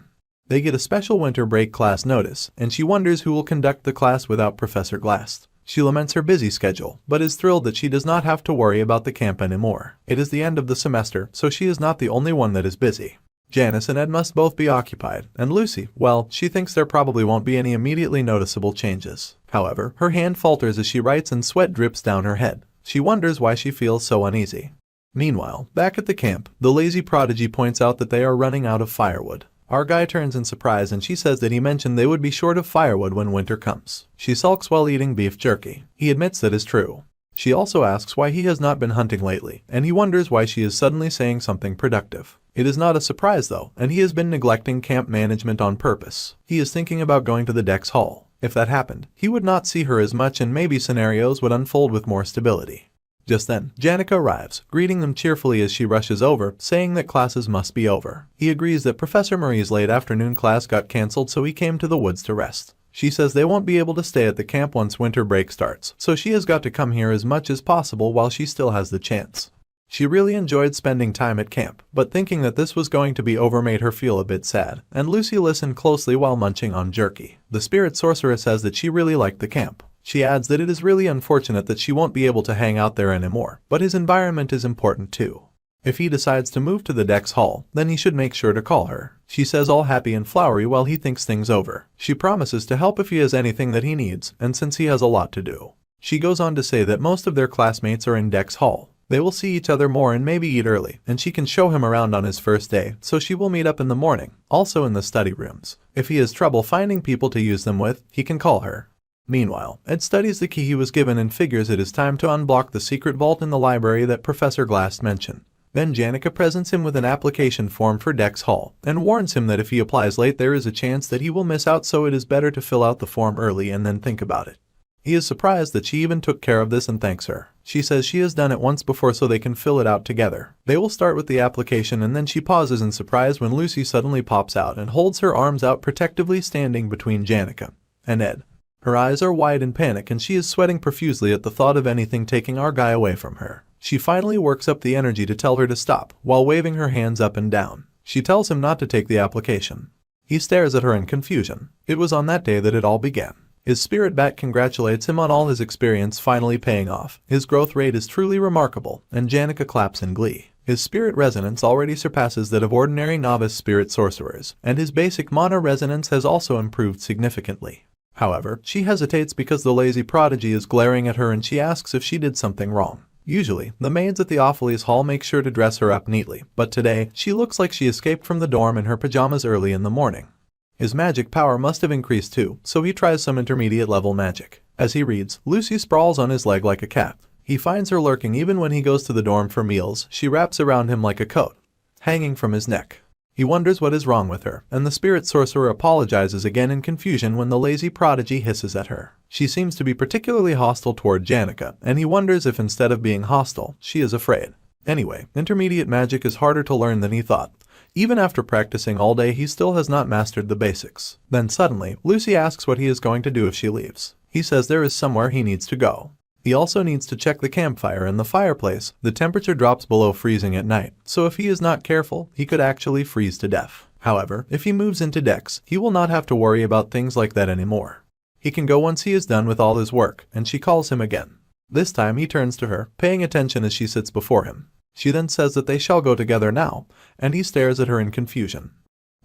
They get a special winter break class notice, and she wonders who will conduct the class without Professor Glass. She laments her busy schedule, but is thrilled that she does not have to worry about the camp anymore. It is the end of the semester, so she is not the only one that is busy. Janice and Ed must both be occupied, and Lucy, well, she thinks there probably won't be any immediately noticeable changes. However, her hand falters as she writes and sweat drips down her head. She wonders why she feels so uneasy. Meanwhile, back at the camp, the lazy prodigy points out that they are running out of firewood. Our guy turns in surprise and she says that he mentioned they would be short of firewood when winter comes. She sulks while eating beef jerky. He admits that is true. She also asks why he has not been hunting lately, and he wonders why she is suddenly saying something productive. It is not a surprise though, and he has been neglecting camp management on purpose. He is thinking about going to the Dex Hall. If that happened, he would not see her as much and maybe scenarios would unfold with more stability. Just then, Janica arrives, greeting them cheerfully as she rushes over, saying that classes must be over. He agrees that Professor Marie's late afternoon class got cancelled, so he came to the woods to rest. She says they won't be able to stay at the camp once winter break starts, so she has got to come here as much as possible while she still has the chance. She really enjoyed spending time at camp, but thinking that this was going to be over made her feel a bit sad, and Lucy listened closely while munching on jerky. The spirit sorcerer says that she really liked the camp. She adds that it is really unfortunate that she won't be able to hang out there anymore, but his environment is important too. If he decides to move to the Dex Hall, then he should make sure to call her. She says all happy and flowery while he thinks things over. She promises to help if he has anything that he needs, and since he has a lot to do. She goes on to say that most of their classmates are in Dex Hall. They will see each other more and maybe eat early, and she can show him around on his first day, so she will meet up in the morning, also in the study rooms. If he has trouble finding people to use them with, he can call her. Meanwhile, Ed studies the key he was given and figures it is time to unblock the secret vault in the library that Professor Glass mentioned. Then Janica presents him with an application form for Dex Hall, and warns him that if he applies late there is a chance that he will miss out, so it is better to fill out the form early and then think about it. He is surprised that she even took care of this and thanks her. She says she has done it once before so they can fill it out together. They will start with the application and then she pauses in surprise when Lucy suddenly pops out and holds her arms out protectively, standing between Janica and Ed. Her eyes are wide in panic and she is sweating profusely at the thought of anything taking our guy away from her. She finally works up the energy to tell her to stop, while waving her hands up and down. She tells him not to take the application. He stares at her in confusion. It was on that day that it all began. His spirit bat congratulates him on all his experience finally paying off. His growth rate is truly remarkable, and Janica claps in glee. His spirit resonance already surpasses that of ordinary novice spirit sorcerers, and his basic mana resonance has also improved significantly. However, she hesitates because the lazy prodigy is glaring at her and she asks if she did something wrong. Usually, the maids at the Opheles Hall make sure to dress her up neatly, but today, she looks like she escaped from the dorm in her pajamas early in the morning. His magic power must have increased too, so he tries some intermediate level magic. As he reads, Lucy sprawls on his leg like a cat. He finds her lurking even when he goes to the dorm for meals. She wraps around him like a coat, hanging from his neck. He wonders what is wrong with her, and the spirit sorcerer apologizes again in confusion when the lazy prodigy hisses at her. She seems to be particularly hostile toward Janica, and he wonders if instead of being hostile, she is afraid. Anyway, intermediate magic is harder to learn than he thought. Even after practicing all day, he still has not mastered the basics. Then suddenly, Lucy asks what he is going to do if she leaves. He says there is somewhere he needs to go. He also needs to check the campfire and the fireplace. The temperature drops below freezing at night, so if he is not careful, he could actually freeze to death. However, if he moves into Dex, he will not have to worry about things like that anymore. He can go once he is done with all his work, and she calls him again. This time he turns to her, paying attention as she sits before him. She then says that they shall go together now, and he stares at her in confusion.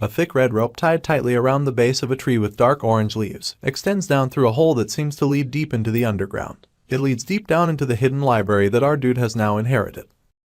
A thick red rope tied tightly around the base of a tree with dark orange leaves extends down through a hole that seems to lead deep into the underground. It leads deep down into the hidden library that our dude has now inherited.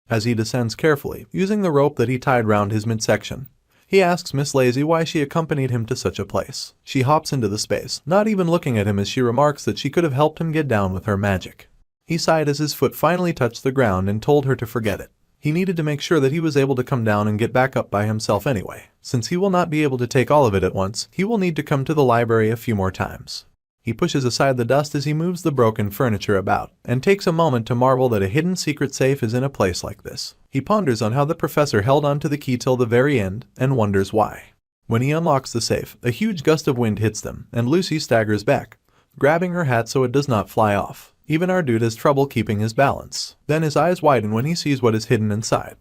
As he descends carefully, using the rope that he tied round his midsection, he asks Miss Lazy why she accompanied him to such a place. She hops into the space, not even looking at him as she remarks that she could have helped him get down with her magic. He sighed as his foot finally touched the ground and told her to forget it. He needed to make sure that he was able to come down and get back up by himself anyway. Since he will not be able to take all of it at once, he will need to come to the library a few more times. He pushes aside the dust as he moves the broken furniture about, and takes a moment to marvel that a hidden secret safe is in a place like this. He ponders on how the professor held on to the key till the very end, and wonders why. When he unlocks the safe, a huge gust of wind hits them, and Lucy staggers back, grabbing her hat so it does not fly off. Even our dude has trouble keeping his balance. Then his eyes widen when he sees what is hidden inside.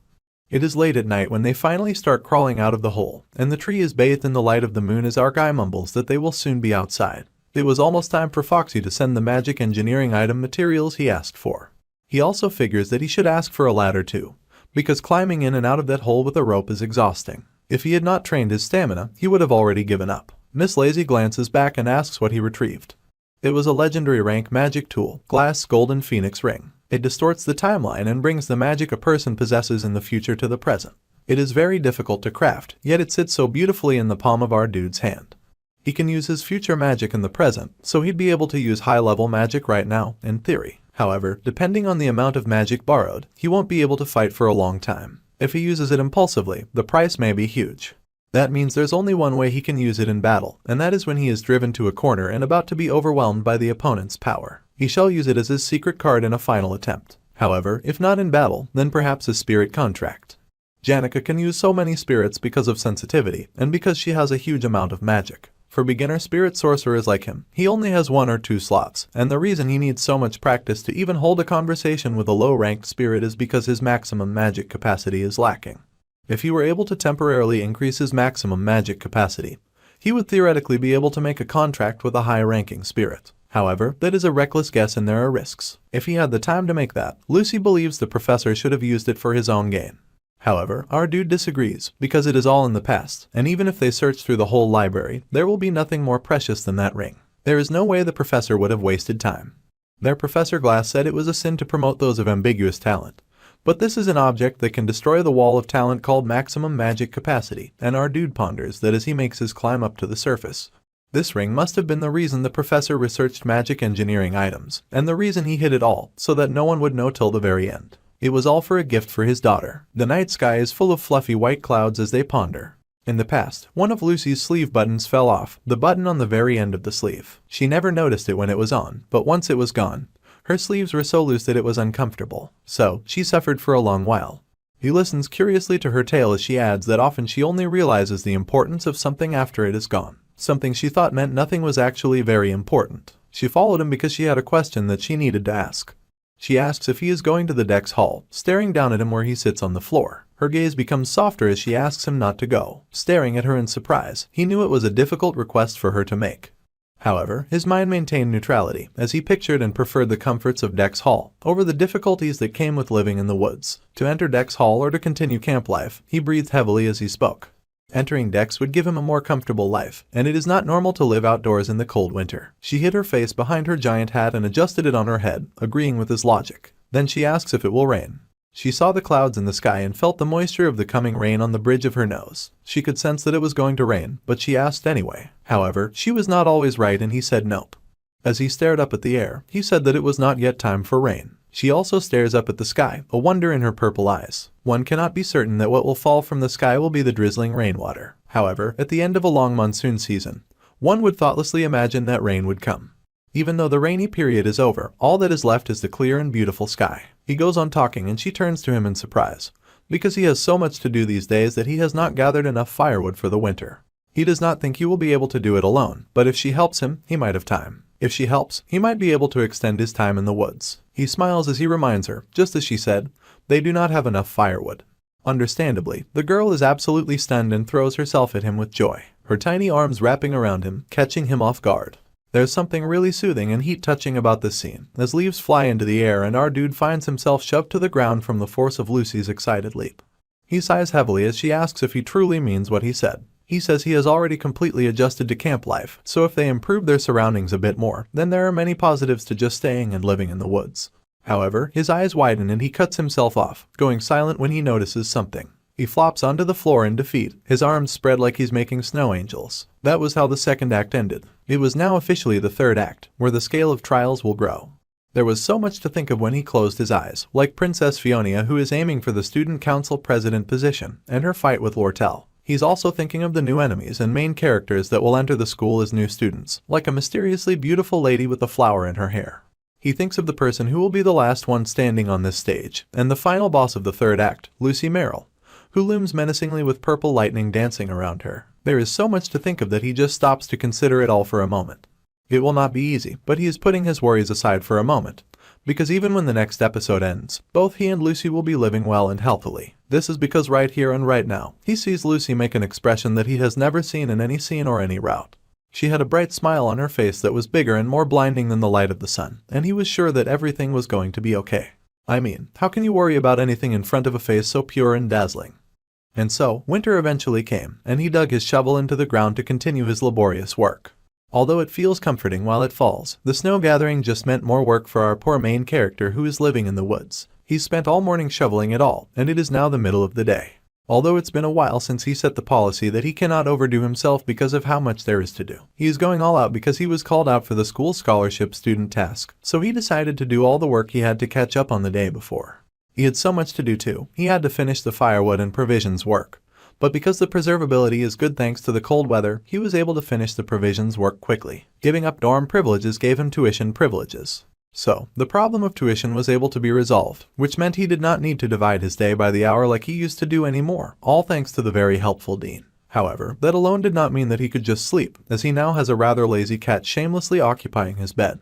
It is late at night when they finally start crawling out of the hole, and the tree is bathed in the light of the moon as our guy mumbles that they will soon be outside. It was almost time for Foxy to send the magic engineering item materials he asked for. He also figures that he should ask for a ladder too, because climbing in and out of that hole with a rope is exhausting. If he had not trained his stamina, he would have already given up. Miss Lazy glances back and asks what he retrieved. It was a legendary rank magic tool, Glass Golden Phoenix Ring. It distorts the timeline and brings the magic a person possesses in the future to the present. It is very difficult to craft, yet it sits so beautifully in the palm of our dude's hand. He can use his future magic in the present, so he'd be able to use high-level magic right now, in theory. However, depending on the amount of magic borrowed, he won't be able to fight for a long time. If he uses it impulsively, the price may be huge. That means there's only one way he can use it in battle, and that is when he is driven to a corner and about to be overwhelmed by the opponent's power. He shall use it as his secret card in a final attempt. However, if not in battle, then perhaps a spirit contract. Janica can use so many spirits because of sensitivity, and because she has a huge amount of magic. For beginner spirit sorcerers like him, he only has 1 or 2 slots, and the reason he needs so much practice to even hold a conversation with a low-ranked spirit is because his maximum magic capacity is lacking. If he were able to temporarily increase his maximum magic capacity, he would theoretically be able to make a contract with a high-ranking spirit. However, that is a reckless guess and there are risks. If he had the time to make that, Lucy believes the professor should have used it for his own gain. However, our dude disagrees, because it is all in the past, and even if they search through the whole library, there will be nothing more precious than that ring. There is no way the professor would have wasted time. Their Professor Glass said it was a sin to promote those of ambiguous talent. But this is an object that can destroy the wall of talent called maximum magic capacity, and our dude ponders that as he makes his climb up to the surface. This ring must have been the reason the professor researched magic engineering items, and the reason he hid it all, so that no one would know till the very end. It was all for a gift for his daughter. The night sky is full of fluffy white clouds as they ponder. In the past, one of Lucy's sleeve buttons fell off, the button on the very end of the sleeve. She never noticed it when it was on, but once it was gone, her sleeves were so loose that it was uncomfortable. So, she suffered for a long while. He listens curiously to her tale as she adds that often she only realizes the importance of something after it is gone. Something she thought meant nothing was actually very important. She followed him because she had a question that she needed to ask. She asks if he is going to the Dex Hall, staring down at him where he sits on the floor. Her gaze becomes softer as she asks him not to go, staring at her in surprise. He knew it was a difficult request for her to make. However, his mind maintained neutrality, as he pictured and preferred the comforts of Dex Hall over the difficulties that came with living in the woods. To enter Dex Hall or to continue camp life, he breathed heavily as he spoke. Entering Dex would give him a more comfortable life, and it is not normal to live outdoors in the cold winter. She hid her face behind her giant hat and adjusted it on her head, agreeing with his logic. Then she asks if it will rain. She saw the clouds in the sky and felt the moisture of the coming rain on the bridge of her nose. She could sense that it was going to rain, but she asked anyway. However, she was not always right and he said nope. As he stared up at the air, he said that it was not yet time for rain. She also stares up at the sky, a wonder in her purple eyes. One cannot be certain that what will fall from the sky will be the drizzling rainwater. However, at the end of a long monsoon season, one would thoughtlessly imagine that rain would come. Even though the rainy period is over, all that is left is the clear and beautiful sky. He goes on talking and she turns to him in surprise, because he has so much to do these days that he has not gathered enough firewood for the winter. He does not think he will be able to do it alone, but if she helps him, he might have time. If she helps, he might be able to extend his time in the woods. He smiles as he reminds her, just as she said, they do not have enough firewood. Understandably, the girl is absolutely stunned and throws herself at him with joy, her tiny arms wrapping around him, catching him off guard. There's something really soothing and heat-touching about this scene, as leaves fly into the air and our dude finds himself shoved to the ground from the force of Lucy's excited leap. He sighs heavily as she asks if he truly means what he said. He says he has already completely adjusted to camp life, so if they improve their surroundings a bit more, then there are many positives to just staying and living in the woods. However, his eyes widen and he cuts himself off, going silent when he notices something. He flops onto the floor in defeat, his arms spread like he's making snow angels. That was how the second act ended. It was now officially the third act, where the scale of trials will grow. There was so much to think of when he closed his eyes, like Princess Fiona who is aiming for the student council president position, and her fight with Lortel. He's also thinking of the new enemies and main characters that will enter the school as new students, like a mysteriously beautiful lady with a flower in her hair. He thinks of the person who will be the last one standing on this stage, and the final boss of the third act, Lucy Merrill, who looms menacingly with purple lightning dancing around her. There is so much to think of that he just stops to consider it all for a moment. It will not be easy, but he is putting his worries aside for a moment, because even when the next episode ends, both he and Lucy will be living well and healthily. This is because right here and right now, he sees Lucy make an expression that he has never seen in any scene or any route. She had a bright smile on her face that was bigger and more blinding than the light of the sun, and he was sure that everything was going to be okay. I mean, how can you worry about anything in front of a face so pure and dazzling? And so, winter eventually came, and he dug his shovel into the ground to continue his laborious work. Although it feels comforting while it falls, the snow gathering just meant more work for our poor main character who is living in the woods. He's spent all morning shoveling it all, and it is now the middle of the day. Although it's been a while since he set the policy that he cannot overdo himself because of how much there is to do. He is going all out because he was called out for the school scholarship student task, so he decided to do all the work he had to catch up on the day before. He had so much to do too. He had to finish the firewood and provisions work. But because the preservability is good thanks to the cold weather, he was able to finish the provisions work quickly. Giving up dorm privileges gave him tuition privileges. So, the problem of tuition was able to be resolved, which meant he did not need to divide his day by the hour like he used to do anymore, all thanks to the very helpful dean. However, that alone did not mean that he could just sleep, as he now has a rather lazy cat shamelessly occupying his bed.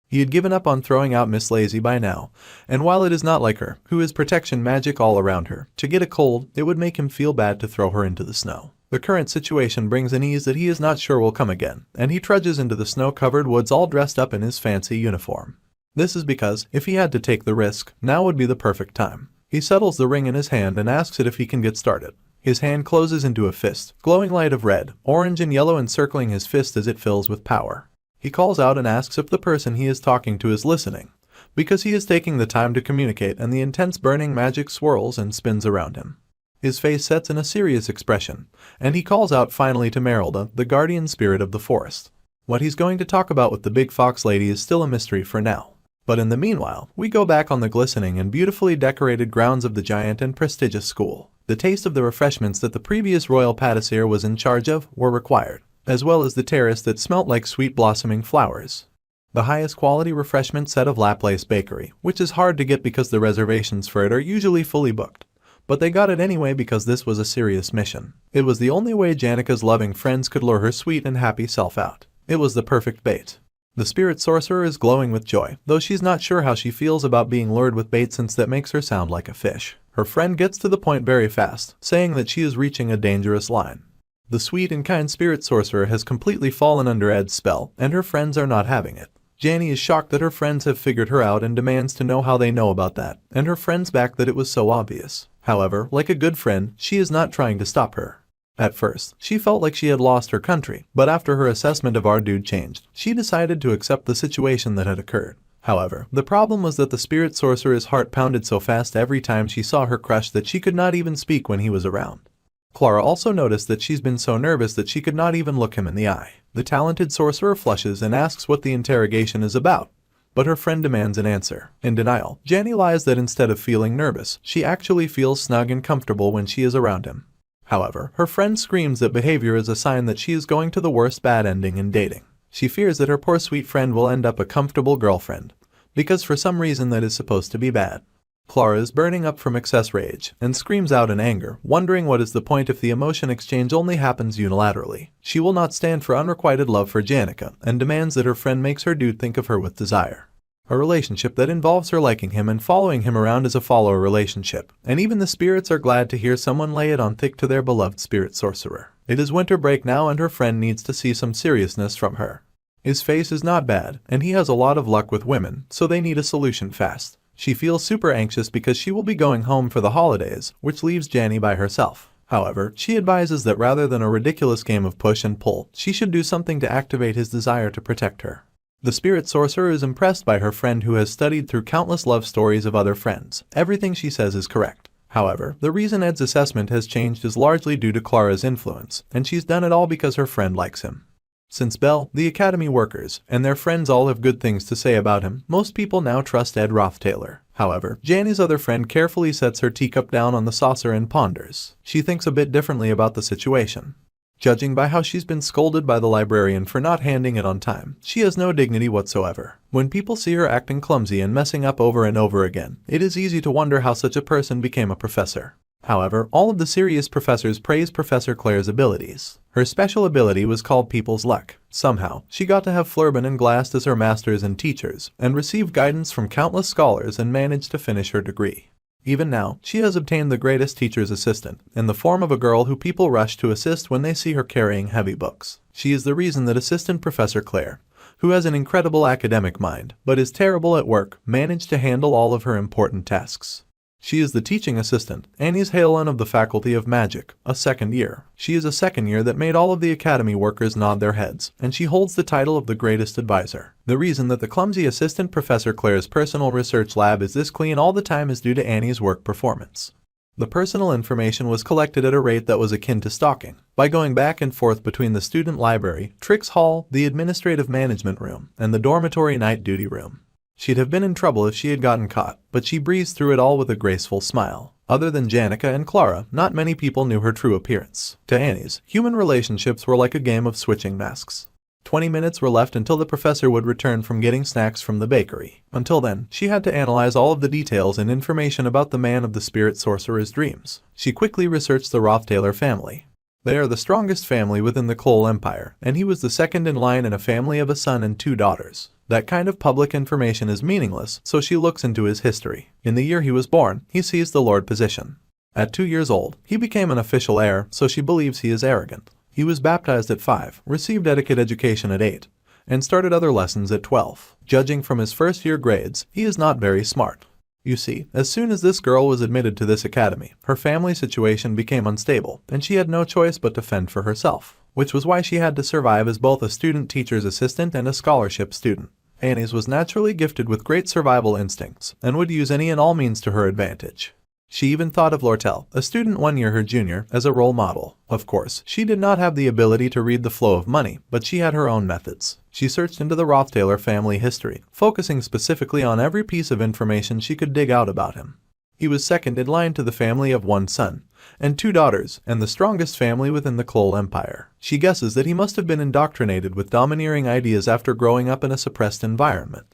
He had given up on throwing out Miss Lazy by now, and while it is not like her, who is protection magic all around her, to get a cold, it would make him feel bad to throw her into the snow. The current situation brings an ease that he is not sure will come again, and he trudges into the snow-covered woods all dressed up in his fancy uniform. This is because, if he had to take the risk, now would be the perfect time. He settles the ring in his hand and asks it if he can get started. His hand closes into a fist, glowing light of red, orange and yellow encircling his fist as it fills with power. He calls out and asks if the person he is talking to is listening, because he is taking the time to communicate and the intense burning magic swirls and spins around him. His face sets in a serious expression, and he calls out finally to Merylda, the guardian spirit of the forest. What he's going to talk about with the big fox lady is still a mystery for now. But in the meanwhile, we go back on the glistening and beautifully decorated grounds of the giant and prestigious school. The taste of the refreshments that the previous royal patissier was in charge of were required, as well as the terrace that smelt like sweet blossoming flowers. The highest quality refreshment set of Laplace Bakery, which is hard to get because the reservations for it are usually fully booked. But they got it anyway because this was a serious mission. It was the only way Janica's loving friends could lure her sweet and happy self out. It was the perfect bait. The spirit sorcerer is glowing with joy, though she's not sure how she feels about being lured with bait since that makes her sound like a fish. Her friend gets to the point very fast, saying that she is reaching a dangerous line. The sweet and kind spirit sorcerer has completely fallen under Ed's spell, and her friends are not having it. Janny is shocked that her friends have figured her out and demands to know how they know about that, and her friends back that it was so obvious. However, like a good friend, she is not trying to stop her. At first, she felt like she had lost her country, but after her assessment of our dude changed, she decided to accept the situation that had occurred. However, the problem was that the spirit sorcerer's heart pounded so fast every time she saw her crush that she could not even speak when he was around. Clara also noticed that she's been so nervous that she could not even look him in the eye. The talented sorcerer flushes and asks what the interrogation is about, but her friend demands an answer. In denial, Janny lies that instead of feeling nervous, she actually feels snug and comfortable when she is around him. However, her friend screams that behavior is a sign that she is going to the worst bad ending in dating. She fears that her poor sweet friend will end up a comfortable girlfriend, because for some reason that is supposed to be bad. Clara is burning up from excess rage, and screams out in anger, wondering what is the point if the emotion exchange only happens unilaterally. She will not stand for unrequited love for Janica, and demands that her friend makes her dude think of her with desire. A relationship that involves her liking him and following him around is a follower relationship, and even the spirits are glad to hear someone lay it on thick to their beloved spirit sorcerer. It is winter break now and her friend needs to see some seriousness from her. His face is not bad, and he has a lot of luck with women, so they need a solution fast. She feels super anxious because she will be going home for the holidays, which leaves Janny by herself. However, she advises that rather than a ridiculous game of push and pull, she should do something to activate his desire to protect her. The spirit sorcerer is impressed by her friend who has studied through countless love stories of other friends. Everything she says is correct. However, the reason Ed's assessment has changed is largely due to Clara's influence, and she's done it all because her friend likes him. Since Belle, the academy workers, and their friends all have good things to say about him, most people now trust Ed Rothtaylor. However, Janny's other friend carefully sets her teacup down on the saucer and ponders. She thinks a bit differently about the situation. Judging by how she's been scolded by the librarian for not handing it on time, she has no dignity whatsoever. When people see her acting clumsy and messing up over and over again, it is easy to wonder how such a person became a professor. However, all of the serious professors praise Professor Claire's abilities. Her special ability was called People's Luck. Somehow, she got to have Flurbin and Glast as her masters and teachers, and received guidance from countless scholars and managed to finish her degree. Even now, she has obtained the greatest teacher's assistant, in the form of a girl who people rush to assist when they see her carrying heavy books. She is the reason that Assistant Professor Claire, who has an incredible academic mind, but is terrible at work, managed to handle all of her important tasks. She is the teaching assistant, Annie's Halen of the Faculty of Magic, a second year. She is a second year that made all of the academy workers nod their heads, and she holds the title of the greatest advisor. The reason that the clumsy Assistant Professor Claire's personal research lab is this clean all the time is due to Annie's work performance. The personal information was collected at a rate that was akin to stalking, by going back and forth between the student library, Trix Hall, the administrative management room, and the dormitory night duty room. She'd have been in trouble if she had gotten caught, but she breezed through it all with a graceful smile. Other than Janica and Clara, not many people knew her true appearance. To Annie's, human relationships were like a game of switching masks. 20 minutes were left until the professor would return from getting snacks from the bakery. Until then, she had to analyze all of the details and information about the man of the spirit sorcerer's dreams. She quickly researched the Rothtaler family. They are the strongest family within the Klol Empire, and he was the second in line in a family of a son and 2 daughters. That kind of public information is meaningless, so she looks into his history. In the year he was born, he seized the Lord position. At 2 years old, he became an official heir, so she believes he is arrogant. He was baptized at 5, received etiquette education at 8, and started other lessons at 12. Judging from his first-year grades, he is not very smart. You see, as soon as this girl was admitted to this academy, her family situation became unstable, and she had no choice but to fend for herself, which was why she had to survive as both a student teacher's assistant and a scholarship student. Annie's was naturally gifted with great survival instincts, and would use any and all means to her advantage. She even thought of Lortel, a student 1 year her junior, as a role model. Of course, she did not have the ability to read the flow of money, but she had her own methods. She searched into the Rothtaler family history, focusing specifically on every piece of information she could dig out about him. He was second in line to the family of 1 son and 2 daughters, and the strongest family within the Klol Empire. She guesses that he must have been indoctrinated with domineering ideas after growing up in a suppressed environment.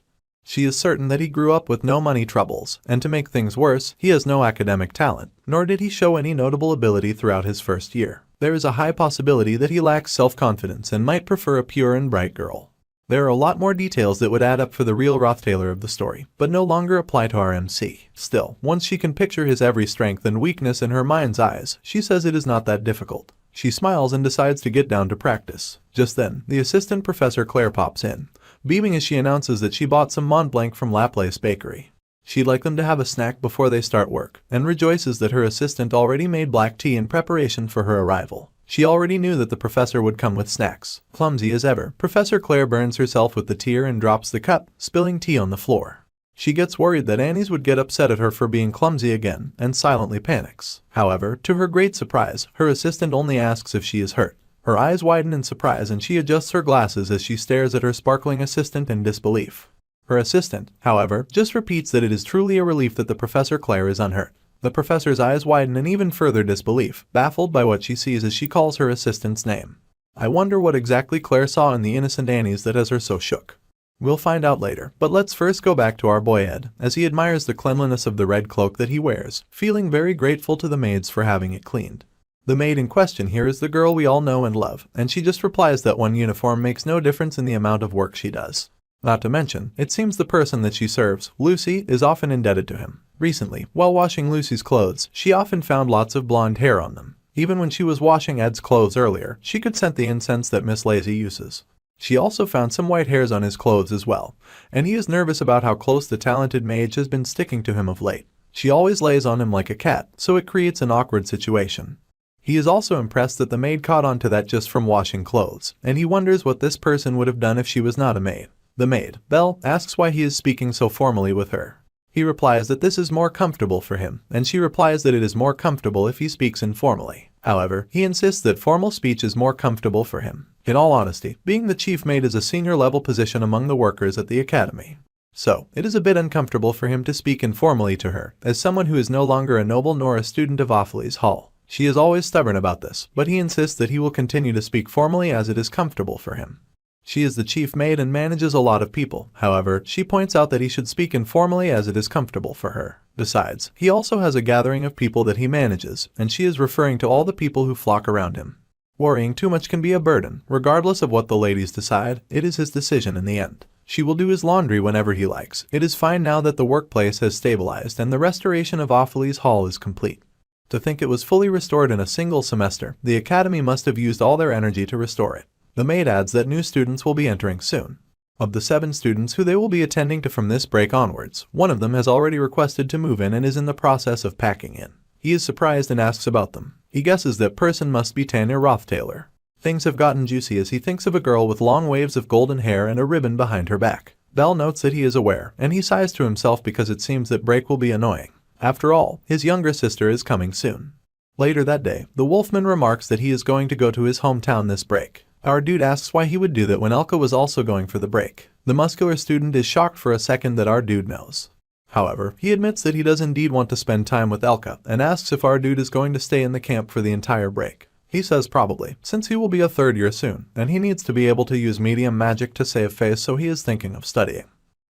She is certain that he grew up with no money troubles, and to make things worse, he has no academic talent, nor did he show any notable ability throughout his first year. There is a high possibility that he lacks self-confidence and might prefer a pure and bright girl. There are a lot more details that would add up for the real Rothtaler of the story, but no longer apply to our MC. Still, once she can picture his every strength and weakness in her mind's eyes, she says it is not that difficult. She smiles and decides to get down to practice. Just then, the assistant Professor Claire pops in, beaming as she announces that she bought some Mont Blanc from Laplace Bakery. She'd like them to have a snack before they start work, and rejoices that her assistant already made black tea in preparation for her arrival. She already knew that the professor would come with snacks. Clumsy as ever, Professor Claire burns herself with the tear and drops the cup, spilling tea on the floor. She gets worried that Annie's would get upset at her for being clumsy again, and silently panics. However, to her great surprise, her assistant only asks if she is hurt. Her eyes widen in surprise and she adjusts her glasses as she stares at her sparkling assistant in disbelief. Her assistant, however, just repeats that it is truly a relief that the Professor Claire is unhurt. The professor's eyes widen in even further disbelief, baffled by what she sees as she calls her assistant's name. I wonder what exactly Claire saw in the innocent Annie's that has her so shook. We'll find out later, but let's first go back to our boy Ed, as he admires the cleanliness of the red cloak that he wears, feeling very grateful to the maids for having it cleaned. The maid in question here is the girl we all know and love, and she just replies that one uniform makes no difference in the amount of work she does. Not to mention, it seems the person that she serves, Lucy, is often indebted to him. Recently, while washing Lucy's clothes, she often found lots of blonde hair on them. Even when she was washing Ed's clothes earlier, she could scent the incense that Miss Lazy uses. She also found some white hairs on his clothes as well, and he is nervous about how close the talented mage has been sticking to him of late. She always lays on him like a cat, so it creates an awkward situation. He is also impressed that the maid caught on to that just from washing clothes, and he wonders what this person would have done if she was not a maid. The maid, Belle, asks why he is speaking so formally with her. He replies that this is more comfortable for him, and she replies that it is more comfortable if he speaks informally. However, he insists that formal speech is more comfortable for him. In all honesty, being the chief maid is a senior level position among the workers at the academy. So, it is a bit uncomfortable for him to speak informally to her, as someone who is no longer a noble nor a student of Opheles Hall. She is always stubborn about this, but he insists that he will continue to speak formally as it is comfortable for him. She is the chief maid and manages a lot of people. However, she points out that he should speak informally as it is comfortable for her. Besides, he also has a gathering of people that he manages, and she is referring to all the people who flock around him. Worrying too much can be a burden. Regardless of what the ladies decide, it is his decision in the end. She will do his laundry whenever he likes. It is fine now that the workplace has stabilized and the restoration of Opheles Hall is complete. To think it was fully restored in a single semester, the academy must have used all their energy to restore it. The maid adds that new students will be entering soon. Of the 7 students who they will be attending to from this break onwards, one of them has already requested to move in and is in the process of packing in. He is surprised and asks about them. He guesses that person must be Tanya Rothtaylor. Things have gotten juicy as he thinks of a girl with long waves of golden hair and a ribbon behind her back. Bell notes that he is aware, and he sighs to himself because it seems that break will be annoying. After all, his younger sister is coming soon. Later that day, the Wolfman remarks that he is going to go to his hometown this break. Our dude asks why he would do that when Elka was also going for the break. The muscular student is shocked for a second that our dude knows. However, he admits that he does indeed want to spend time with Elka and asks if our dude is going to stay in the camp for the entire break. He says probably, since he will be a 3rd year soon, and he needs to be able to use medium magic to save face, so he is thinking of studying.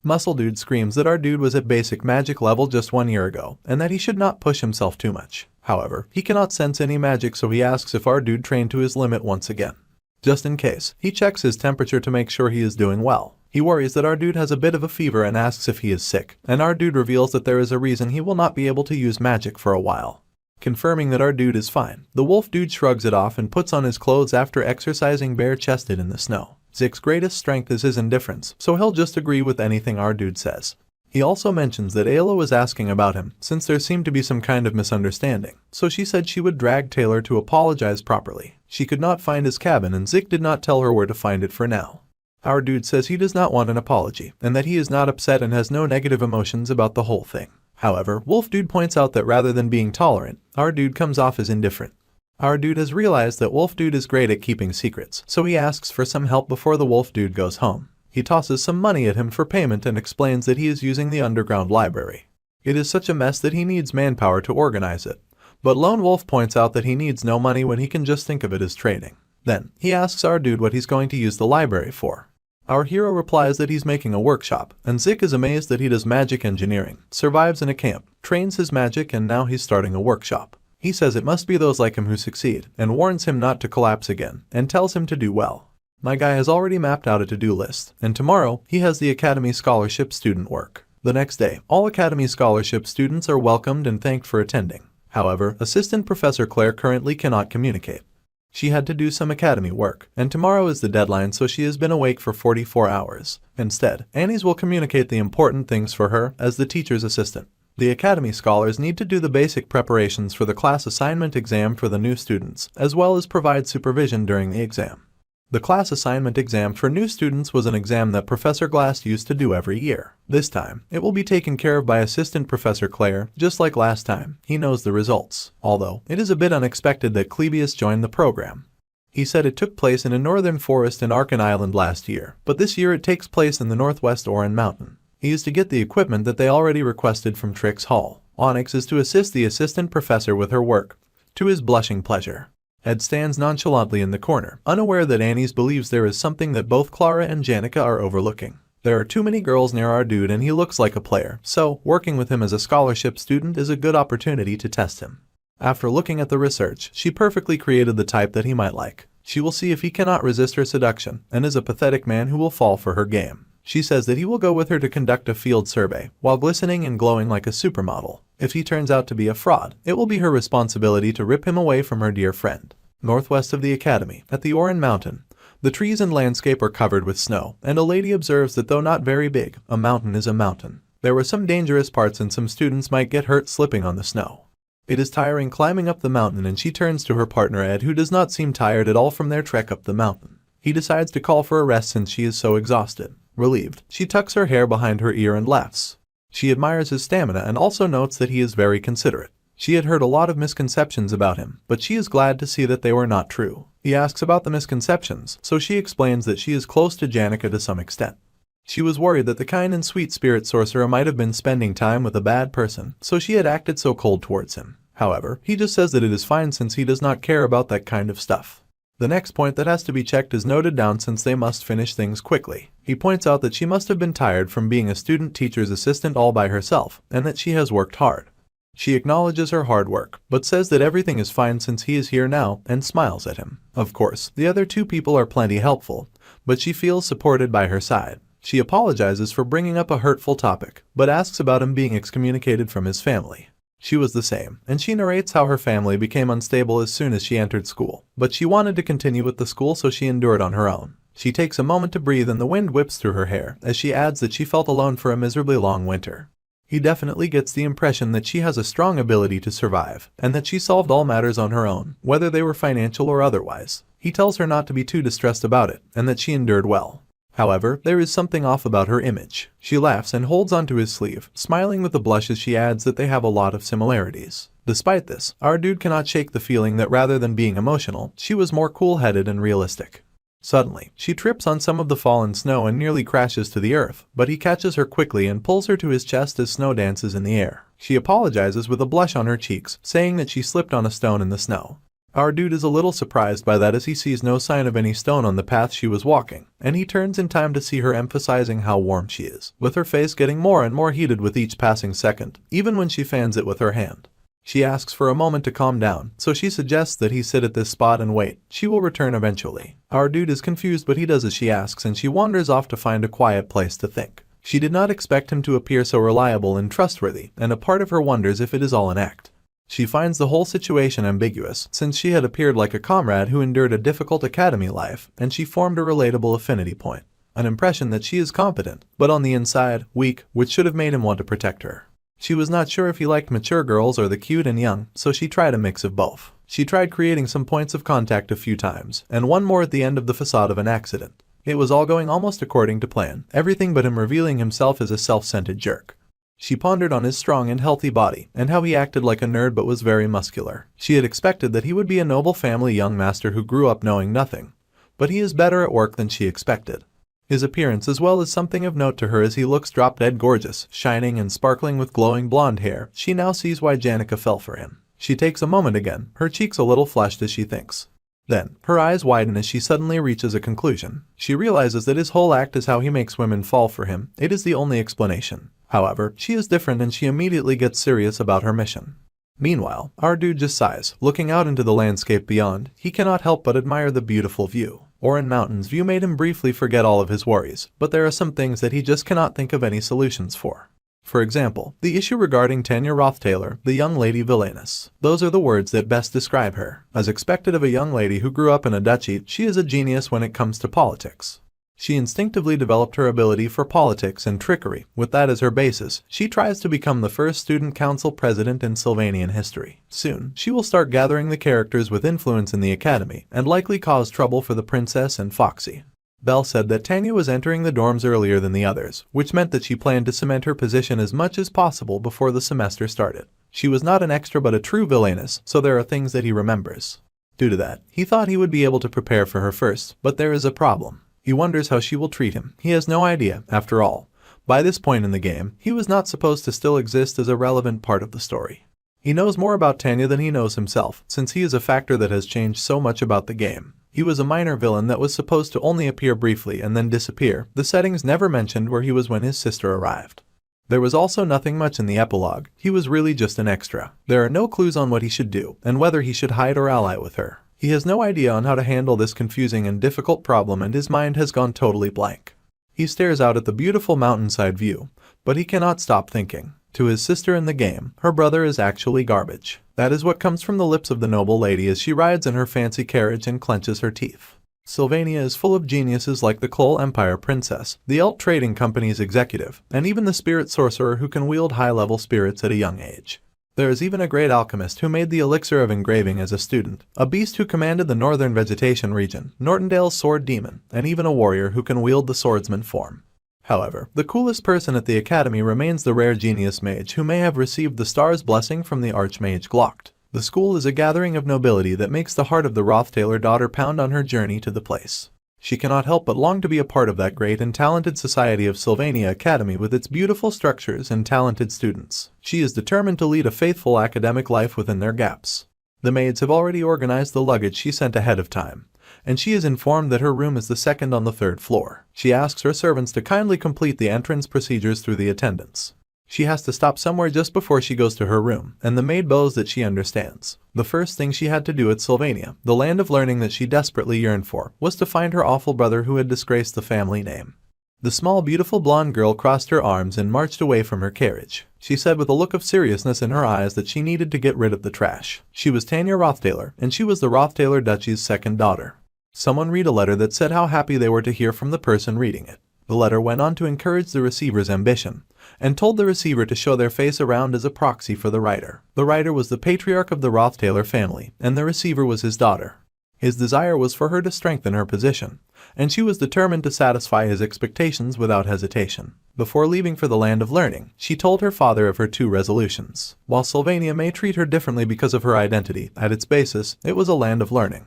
Muscle Dude screams that our dude was at basic magic level just 1 year ago, and that he should not push himself too much. However, he cannot sense any magic, so he asks if our dude trained to his limit once again. Just in case, he checks his temperature to make sure he is doing well. He worries that our dude has a bit of a fever and asks if he is sick, and our dude reveals that there is a reason he will not be able to use magic for a while. Confirming that our dude is fine, the wolf dude shrugs it off and puts on his clothes after exercising bare-chested in the snow. Zick's greatest strength is his indifference, so he'll just agree with anything our dude says. He also mentions that Ayla was asking about him, since there seemed to be some kind of misunderstanding, so she said she would drag Taylor to apologize properly. She could not find his cabin and Zick did not tell her where to find it for now. Our dude says he does not want an apology, and that he is not upset and has no negative emotions about the whole thing. However, Wolf Dude points out that rather than being tolerant, our dude comes off as indifferent. Our dude has realized that Wolf Dude is great at keeping secrets, so he asks for some help before the Wolf Dude goes home. He tosses some money at him for payment and explains that he is using the underground library. It is such a mess that he needs manpower to organize it. But Lone Wolf points out that he needs no money when he can just think of it as trading. Then, he asks our dude what he's going to use the library for. Our hero replies that he's making a workshop, and Zick is amazed that he does magic engineering, survives in a camp, trains his magic, and now he's starting a workshop. He says it must be those like him who succeed, and warns him not to collapse again, and tells him to do well. My guy has already mapped out a to-do list, and tomorrow, he has the Academy Scholarship student work. The next day, all Academy Scholarship students are welcomed and thanked for attending. However, Assistant Professor Claire currently cannot communicate. She had to do some academy work, and tomorrow is the deadline, so she has been awake for 44 hours. Instead, Annie's will communicate the important things for her as the teacher's assistant. The academy scholars need to do the basic preparations for the class assignment exam for the new students, as well as provide supervision during the exam. The class assignment exam for new students was an exam that Professor Glass used to do every year. This time, it will be taken care of by Assistant Professor Claire, just like last time. He knows the results, although it is a bit unexpected that Clebius joined the program. He said it took place in a northern forest in Arkan Island last year, but this year it takes place in the northwest Oran Mountain. He is to get the equipment that they already requested from Trix Hall. Onyx is to assist the assistant professor with her work, to his blushing pleasure. Ed stands nonchalantly in the corner, unaware that Annie's believes there is something that both Clara and Janica are overlooking. There are too many girls near our dude and he looks like a player, so working with him as a scholarship student is a good opportunity to test him. After looking at the research, she perfectly created the type that he might like. She will see if he cannot resist her seduction, and is a pathetic man who will fall for her game. She says that he will go with her to conduct a field survey, while glistening and glowing like a supermodel. If he turns out to be a fraud, it will be her responsibility to rip him away from her dear friend. Northwest of the academy, at the Oran Mountain, the trees and landscape are covered with snow, and a lady observes that though not very big, a mountain is a mountain. There were some dangerous parts and some students might get hurt slipping on the snow. It is tiring climbing up the mountain, and she turns to her partner Ed, who does not seem tired at all from their trek up the mountain. He decides to call for a rest since she is so exhausted. Relieved, she tucks her hair behind her ear and laughs. She admires his stamina and also notes that he is very considerate. She had heard a lot of misconceptions about him, but she is glad to see that they were not true. He asks about the misconceptions, so she explains that she is close to Janica to some extent. She was worried that the kind and sweet spirit sorcerer might have been spending time with a bad person, so she had acted so cold towards him. However, he just says that it is fine since he does not care about that kind of stuff. The next point that has to be checked is noted down since they must finish things quickly. He points out that she must have been tired from being a student teacher's assistant all by herself, and that she has worked hard. She acknowledges her hard work, but says that everything is fine since he is here now, and smiles at him. Of course, the other two people are plenty helpful, but she feels supported by her side. She apologizes for bringing up a hurtful topic, but asks about him being excommunicated from his family. She was the same, and she narrates how her family became unstable as soon as she entered school, but she wanted to continue with the school so she endured on her own. She takes a moment to breathe and the wind whips through her hair as she adds that she felt alone for a miserably long winter. He definitely gets the impression that she has a strong ability to survive, and that she solved all matters on her own, whether they were financial or otherwise. He tells her not to be too distressed about it, and that she endured well. However, there is something off about her image. She laughs and holds onto his sleeve, smiling with a blush as she adds that they have a lot of similarities. Despite this, our dude cannot shake the feeling that rather than being emotional, she was more cool-headed and realistic. Suddenly, she trips on some of the fallen snow and nearly crashes to the earth, but he catches her quickly and pulls her to his chest as snow dances in the air. She apologizes with a blush on her cheeks, saying that she slipped on a stone in the snow. Our dude is a little surprised by that as he sees no sign of any stone on the path she was walking, and he turns in time to see her emphasizing how warm she is, with her face getting more and more heated with each passing second, even when she fans it with her hand. She asks for a moment to calm down, so she suggests that he sit at this spot and wait. She will return eventually. Our dude is confused, but he does as she asks, and she wanders off to find a quiet place to think. She did not expect him to appear so reliable and trustworthy, and a part of her wonders if it is all an act. She finds the whole situation ambiguous, since she had appeared like a comrade who endured a difficult academy life, and she formed a relatable affinity point. An impression that she is competent, but on the inside, weak, which should have made him want to protect her. She was not sure if he liked mature girls or the cute and young, so she tried a mix of both. She tried creating some points of contact a few times, and one more at the end of the facade of an accident. It was all going almost according to plan, everything but him revealing himself as a self-centered jerk. She pondered on his strong and healthy body, and how he acted like a nerd but was very muscular. She had expected that he would be a noble family young master who grew up knowing nothing. But he is better at work than she expected. His appearance as well is something of note to her as he looks drop-dead gorgeous, shining and sparkling with glowing blonde hair. She now sees why Janica fell for him. She takes a moment again, her cheeks a little flushed as she thinks. Then, her eyes widen as she suddenly reaches a conclusion. She realizes that his whole act is how he makes women fall for him. It is the only explanation. However, she is different and she immediately gets serious about her mission. Meanwhile, our dude just sighs, looking out into the landscape beyond. He cannot help but admire the beautiful view. Oran Mountain's view made him briefly forget all of his worries, but there are some things that he just cannot think of any solutions for. For example, the issue regarding Tanya Rothtaylor, the young lady villainess. Those are the words that best describe her. As expected of a young lady who grew up in a duchy, she is a genius when it comes to politics. She instinctively developed her ability for politics and trickery. With that as her basis, she tries to become the first student council president in Sylvanian history. Soon, she will start gathering the characters with influence in the academy, and likely cause trouble for the princess and Foxy. Belle said that Tanya was entering the dorms earlier than the others, which meant that she planned to cement her position as much as possible before the semester started. She was not an extra but a true villainess, so there are things that he remembers. Due to that, he thought he would be able to prepare for her first, but there is a problem. He wonders how she will treat him. He has no idea, after all. By this point in the game, he was not supposed to still exist as a relevant part of the story. He knows more about Tanya than he knows himself, since he is a factor that has changed so much about the game. He was a minor villain that was supposed to only appear briefly and then disappear. The settings never mentioned where he was when his sister arrived. There was also nothing much in the epilogue. He was really just an extra. There are no clues on what he should do, and whether he should hide or ally with her. He has no idea on how to handle this confusing and difficult problem, and his mind has gone totally blank. He stares out at the beautiful mountainside view, but he cannot stop thinking. To his sister in the game, her brother is actually garbage. That is what comes from the lips of the noble lady as she rides in her fancy carriage and clenches her teeth. Sylvania is full of geniuses like the Klol Empire princess, the Elt Trading Company's executive, and even the spirit sorcerer who can wield high-level spirits at a young age. There is even a great alchemist who made the elixir of engraving as a student, a beast who commanded the northern vegetation region, Nortondale's sword demon, and even a warrior who can wield the swordsman form. However, the coolest person at the academy remains the rare genius mage who may have received the star's blessing from the archmage Glocked. The school is a gathering of nobility that makes the heart of the Rothtaylor daughter pound on her journey to the place. She cannot help but long to be a part of that great and talented society of Sylvania Academy with its beautiful structures and talented students. She is determined to lead a faithful academic life within their gaps. The maids have already organized the luggage she sent ahead of time, and she is informed that her room is the second on the third floor. She asks her servants to kindly complete the entrance procedures through the attendants. She has to stop somewhere just before she goes to her room, and the maid bows that she understands. The first thing she had to do at Sylvania, the land of learning that she desperately yearned for, was to find her awful brother who had disgraced the family name. The small beautiful blonde girl crossed her arms and marched away from her carriage. She said with a look of seriousness in her eyes that she needed to get rid of the trash. She was Tanya Roththaler, and she was the Roththaler Duchy's second daughter. Someone read a letter that said how happy they were to hear from the person reading it. The letter went on to encourage the receiver's ambition, and told the receiver to show their face around as a proxy for the writer. The writer was the patriarch of the Roththaler family, and the receiver was his daughter. His desire was for her to strengthen her position, and she was determined to satisfy his expectations without hesitation. Before leaving for the land of learning, she told her father of her two resolutions. While Sylvania may treat her differently because of her identity, at its basis, it was a land of learning.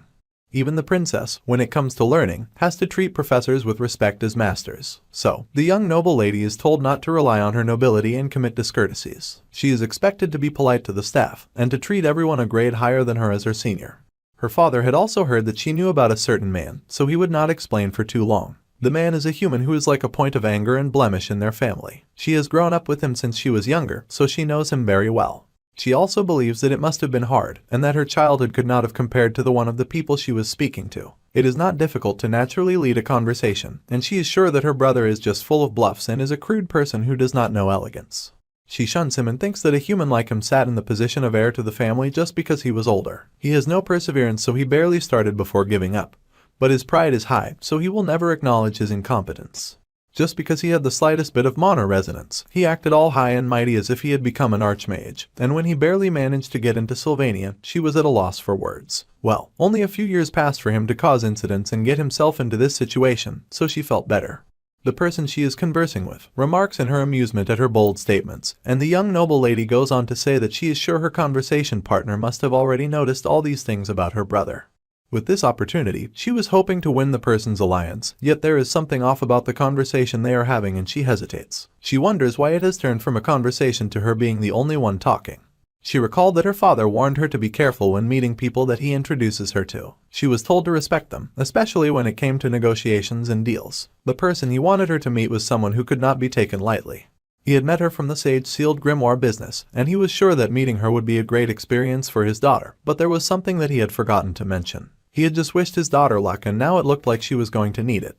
Even the princess, when it comes to learning, has to treat professors with respect as masters. So, the young noble lady is told not to rely on her nobility and commit discourtesies. She is expected to be polite to the staff, and to treat everyone a grade higher than her as her senior. Her father had also heard that she knew about a certain man, so he would not explain for too long. The man is a human who is like a point of anger and blemish in their family. She has grown up with him since she was younger, so she knows him very well. She also believes that it must have been hard, and that her childhood could not have compared to the one of the people she was speaking to. It is not difficult to naturally lead a conversation, and she is sure that her brother is just full of bluffs and is a crude person who does not know elegance. She shuns him and thinks that a human like him sat in the position of heir to the family just because he was older. He has no perseverance, so he barely started before giving up. But his pride is high, so he will never acknowledge his incompetence. Just because he had the slightest bit of mana resonance, he acted all high and mighty as if he had become an archmage, and when he barely managed to get into Sylvania, she was at a loss for words. Well, only a few years passed for him to cause incidents and get himself into this situation, so she felt better. The person she is conversing with remarks in her amusement at her bold statements, and the young noble lady goes on to say that she is sure her conversation partner must have already noticed all these things about her brother. With this opportunity, she was hoping to win the person's alliance, yet there is something off about the conversation they are having and she hesitates. She wonders why it has turned from a conversation to her being the only one talking. She recalled that her father warned her to be careful when meeting people that he introduces her to. She was told to respect them, especially when it came to negotiations and deals. The person he wanted her to meet was someone who could not be taken lightly. He had met her from the sage-sealed grimoire business, and he was sure that meeting her would be a great experience for his daughter, but there was something that he had forgotten to mention. He had just wished his daughter luck, and now it looked like she was going to need it.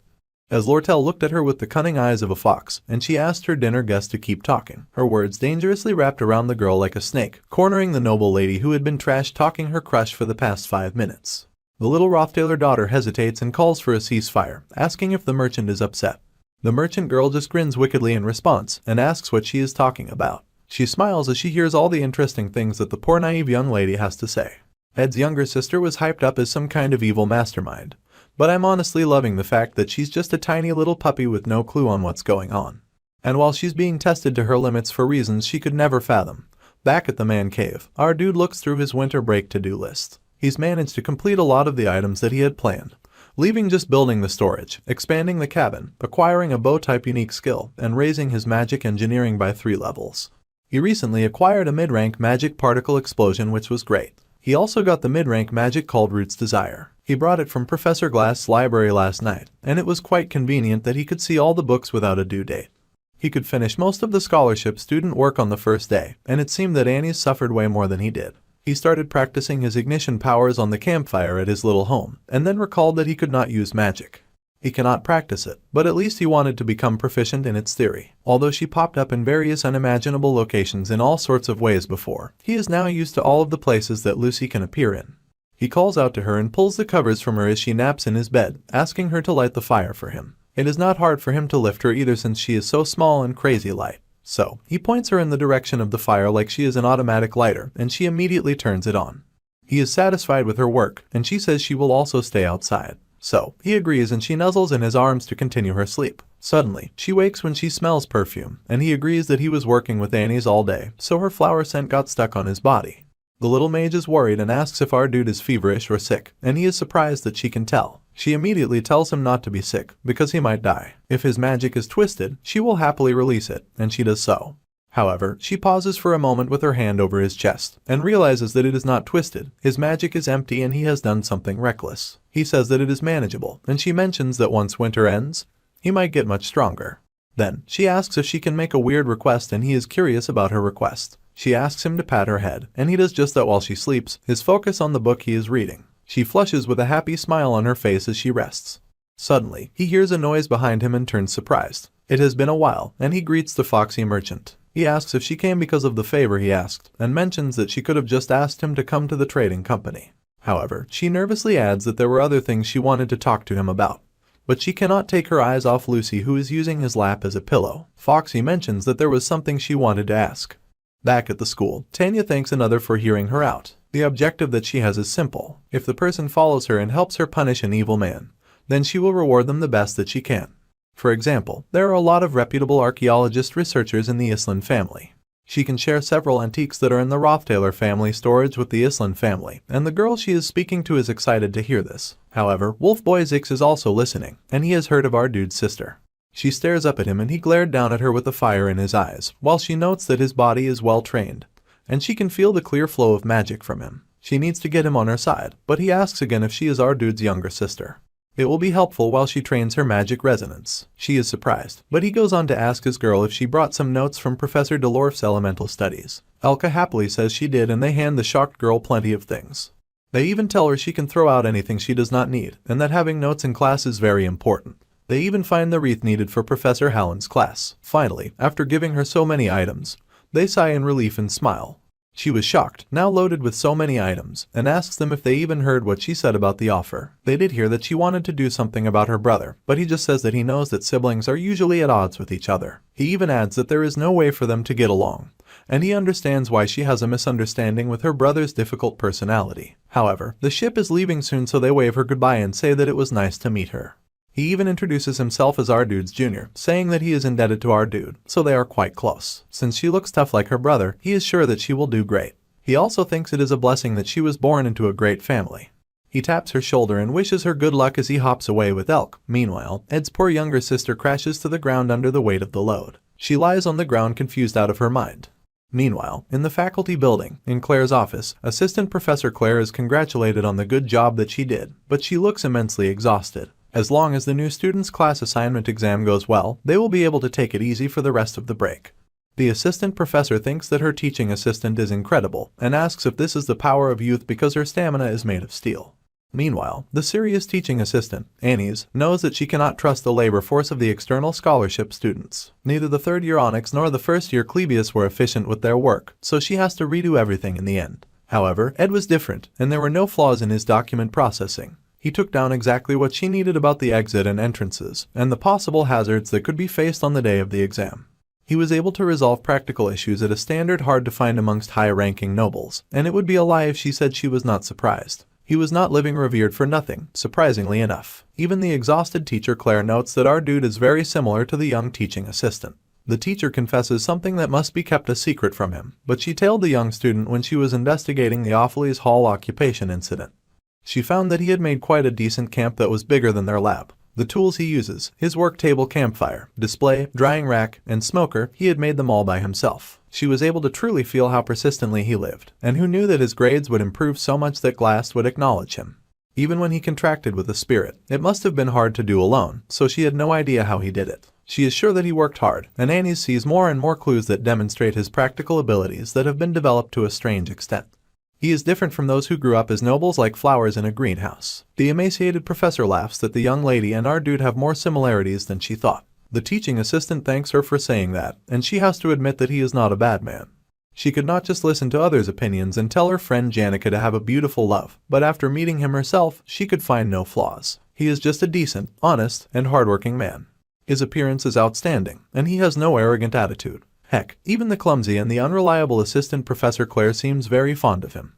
As Lortel looked at her with the cunning eyes of a fox, and she asked her dinner guest to keep talking, her words dangerously wrapped around the girl like a snake, cornering the noble lady who had been trash-talking her crush for the past 5 minutes. The little Roththaler daughter hesitates and calls for a ceasefire, asking if the merchant is upset. The merchant girl just grins wickedly in response, and asks what she is talking about. She smiles as she hears all the interesting things that the poor naive young lady has to say. Ed's younger sister was hyped up as some kind of evil mastermind, but I'm honestly loving the fact that she's just a tiny little puppy with no clue on what's going on. And while she's being tested to her limits for reasons she could never fathom, back at the man cave, our dude looks through his winter break to-do list. He's managed to complete a lot of the items that he had planned, leaving just building the storage, expanding the cabin, acquiring a bow-type unique skill, and raising his magic engineering by 3 levels. He recently acquired a mid-rank magic particle explosion, which was great. He also got the mid-rank magic called Root's Desire. He brought it from Professor Glass's library last night, and it was quite convenient that he could see all the books without a due date. He could finish most of the scholarship student work on the first day, and it seemed that Annie's suffered way more than he did. He started practicing his ignition powers on the campfire at his little home, and then recalled that he could not use magic. He cannot practice it, but at least he wanted to become proficient in its theory. Although she popped up in various unimaginable locations in all sorts of ways before, he is now used to all of the places that Lucy can appear in. He calls out to her and pulls the covers from her as she naps in his bed, asking her to light the fire for him. It is not hard for him to lift her either, since she is so small and crazy light. So, he points her in the direction of the fire like she is an automatic lighter, and she immediately turns it on. He is satisfied with her work, and she says she will also stay outside. So, he agrees and she nuzzles in his arms to continue her sleep. Suddenly, she wakes when she smells perfume, and he agrees that he was working with Annie's all day, so her flower scent got stuck on his body. The little mage is worried and asks if our dude is feverish or sick, and he is surprised that she can tell. She immediately tells him not to be sick, because he might die. If his magic is twisted, she will happily release it, and she does so. However, she pauses for a moment with her hand over his chest, and realizes that it is not twisted. His magic is empty and he has done something reckless. He says that it is manageable, and she mentions that once winter ends, he might get much stronger. Then, she asks if she can make a weird request and he is curious about her request. She asks him to pat her head, and he does just that while she sleeps, his focus on the book he is reading. She flushes with a happy smile on her face as she rests. Suddenly, he hears a noise behind him and turns surprised. It has been a while, and he greets the foxy merchant. He asks if she came because of the favor he asked, and mentions that she could have just asked him to come to the trading company. However, she nervously adds that there were other things she wanted to talk to him about. But she cannot take her eyes off Lucy, who is using his lap as a pillow. Foxy mentions that there was something she wanted to ask. Back at the school, Tanya thanks another for hearing her out. The objective that she has is simple. If the person follows her and helps her punish an evil man, then she will reward them the best that she can. For example, there are a lot of reputable archaeologist researchers in the Island family. She can share several antiques that are in the Rothtaler family storage with the Island family, and the girl she is speaking to is excited to hear this. However, Wolf Boy Zix is also listening, and he has heard of our dude's sister. She stares up at him and he glared down at her with the fire in his eyes, while she notes that his body is well trained, and she can feel the clear flow of magic from him. She needs to get him on her side, but he asks again if she is our dude's younger sister. It will be helpful while she trains her magic resonance. She is surprised, but he goes on to ask his girl if she brought some notes from Professor Delorf's elemental studies. Elka happily says she did, and they hand the shocked girl plenty of things. They even tell her she can throw out anything she does not need, and that having notes in class is very important. They even find the wreath needed for Professor Hallen's class. Finally, after giving her so many items, they sigh in relief and smile. She was shocked, now loaded with so many items, and asks them if they even heard what she said about the offer. They did hear that she wanted to do something about her brother, but he just says that he knows that siblings are usually at odds with each other. He even adds that there is no way for them to get along, and he understands why she has a misunderstanding with her brother's difficult personality. However, the ship is leaving soon, so they wave her goodbye and say that it was nice to meet her. He even introduces himself as our dude's junior, saying that he is indebted to our dude, so they are quite close. Since she looks tough like her brother, he is sure that she will do great. He also thinks it is a blessing that she was born into a great family. He taps her shoulder and wishes her good luck as he hops away with Elk. Meanwhile, Ed's poor younger sister crashes to the ground under the weight of the load. She lies on the ground confused out of her mind. Meanwhile, in the faculty building, in Claire's office, Assistant Professor Claire is congratulated on the good job that she did, but she looks immensely exhausted. As long as the new student's class assignment exam goes well, they will be able to take it easy for the rest of the break. The assistant professor thinks that her teaching assistant is incredible, and asks if this is the power of youth because her stamina is made of steel. Meanwhile, the serious teaching assistant, Annie's, knows that she cannot trust the labor force of the external scholarship students. Neither the third-year Onyx nor the first-year Clebius were efficient with their work, so she has to redo everything in the end. However, Ed was different, and there were no flaws in his document processing. He took down exactly what she needed about the exit and entrances, and the possible hazards that could be faced on the day of the exam. He was able to resolve practical issues at a standard hard to find amongst high-ranking nobles, and it would be a lie if she said she was not surprised. He was not living revered for nothing, surprisingly enough. Even the exhausted teacher Claire notes that our dude is very similar to the young teaching assistant. The teacher confesses something that must be kept a secret from him, but she told the young student when she was investigating the Opheles Hall occupation incident. She found that he had made quite a decent camp that was bigger than their lab. The tools he uses, his work table, campfire, display, drying rack, and smoker, he had made them all by himself. She was able to truly feel how persistently he lived, and who knew that his grades would improve so much that Glass would acknowledge him. Even when he contracted with the spirit, it must have been hard to do alone, so she had no idea how he did it. She is sure that he worked hard, and Annie sees more and more clues that demonstrate his practical abilities that have been developed to a strange extent. He is different from those who grew up as nobles like flowers in a greenhouse. The emaciated professor laughs that the young lady and our dude have more similarities than she thought. The teaching assistant thanks her for saying that, and she has to admit that he is not a bad man. She could not just listen to others' opinions and tell her friend Janica to have a beautiful love, but after meeting him herself, she could find no flaws. He is just a decent, honest, and hardworking man. His appearance is outstanding, and he has no arrogant attitude. Heck, even the clumsy and the unreliable assistant Professor Claire seems very fond of him.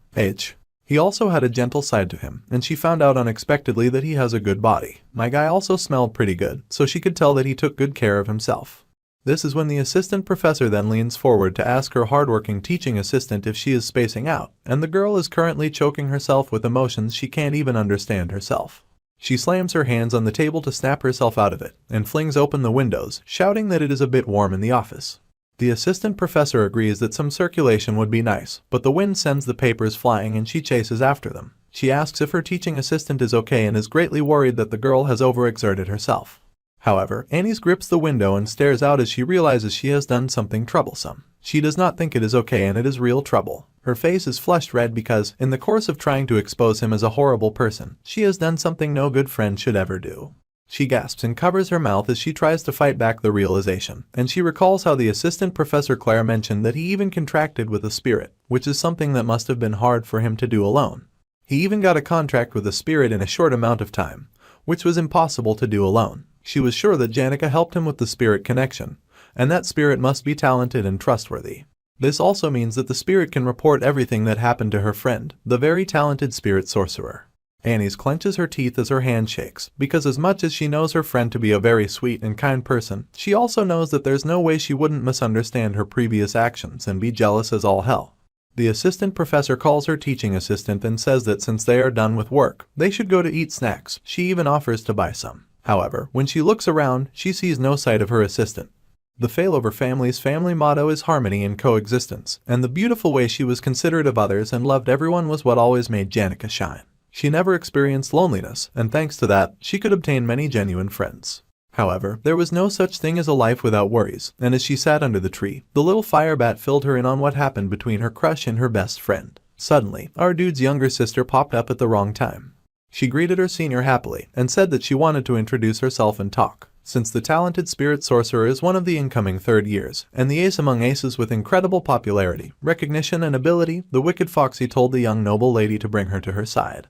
He also had a gentle side to him, and she found out unexpectedly that he has a good body. My guy also smelled pretty good, so she could tell that he took good care of himself. This is when the assistant professor then leans forward to ask her hardworking teaching assistant if she is spacing out, and the girl is currently choking herself with emotions she can't even understand herself. She slams her hands on the table to snap herself out of it, and flings open the windows, shouting that it is a bit warm in the office. The assistant professor agrees that some circulation would be nice, but the wind sends the papers flying and she chases after them. She asks if her teaching assistant is okay and is greatly worried that the girl has overexerted herself. However, Annie's grips the window and stares out as she realizes she has done something troublesome. She does not think it is okay and it is real trouble. Her face is flushed red because, in the course of trying to expose him as a horrible person, she has done something no good friend should ever do. She gasps and covers her mouth as she tries to fight back the realization, and she recalls how the assistant Professor Claire mentioned that he even contracted with a spirit, which is something that must have been hard for him to do alone. He even got a contract with a spirit in a short amount of time, which was impossible to do alone. She was sure that Janica helped him with the spirit connection, and that spirit must be talented and trustworthy. This also means that the spirit can report everything that happened to her friend, the very talented spirit sorcerer. Annie clenches her teeth as her hand shakes, because as much as she knows her friend to be a very sweet and kind person, she also knows that there's no way she wouldn't misunderstand her previous actions and be jealous as all hell. The assistant professor calls her teaching assistant and says that since they are done with work, they should go to eat snacks. She even offers to buy some. However, when she looks around, she sees no sight of her assistant. The Failover family's family motto is harmony and coexistence, and the beautiful way she was considerate of others and loved everyone was what always made Janica shine. She never experienced loneliness, and thanks to that, she could obtain many genuine friends. However, there was no such thing as a life without worries, and as she sat under the tree, the little fire bat filled her in on what happened between her crush and her best friend. Suddenly, our dude's younger sister popped up at the wrong time. She greeted her senior happily, and said that she wanted to introduce herself and talk. Since the talented spirit sorcerer is one of the incoming third years, and the ace among aces with incredible popularity, recognition, and ability, the wicked Foxy told the young noble lady to bring her to her side.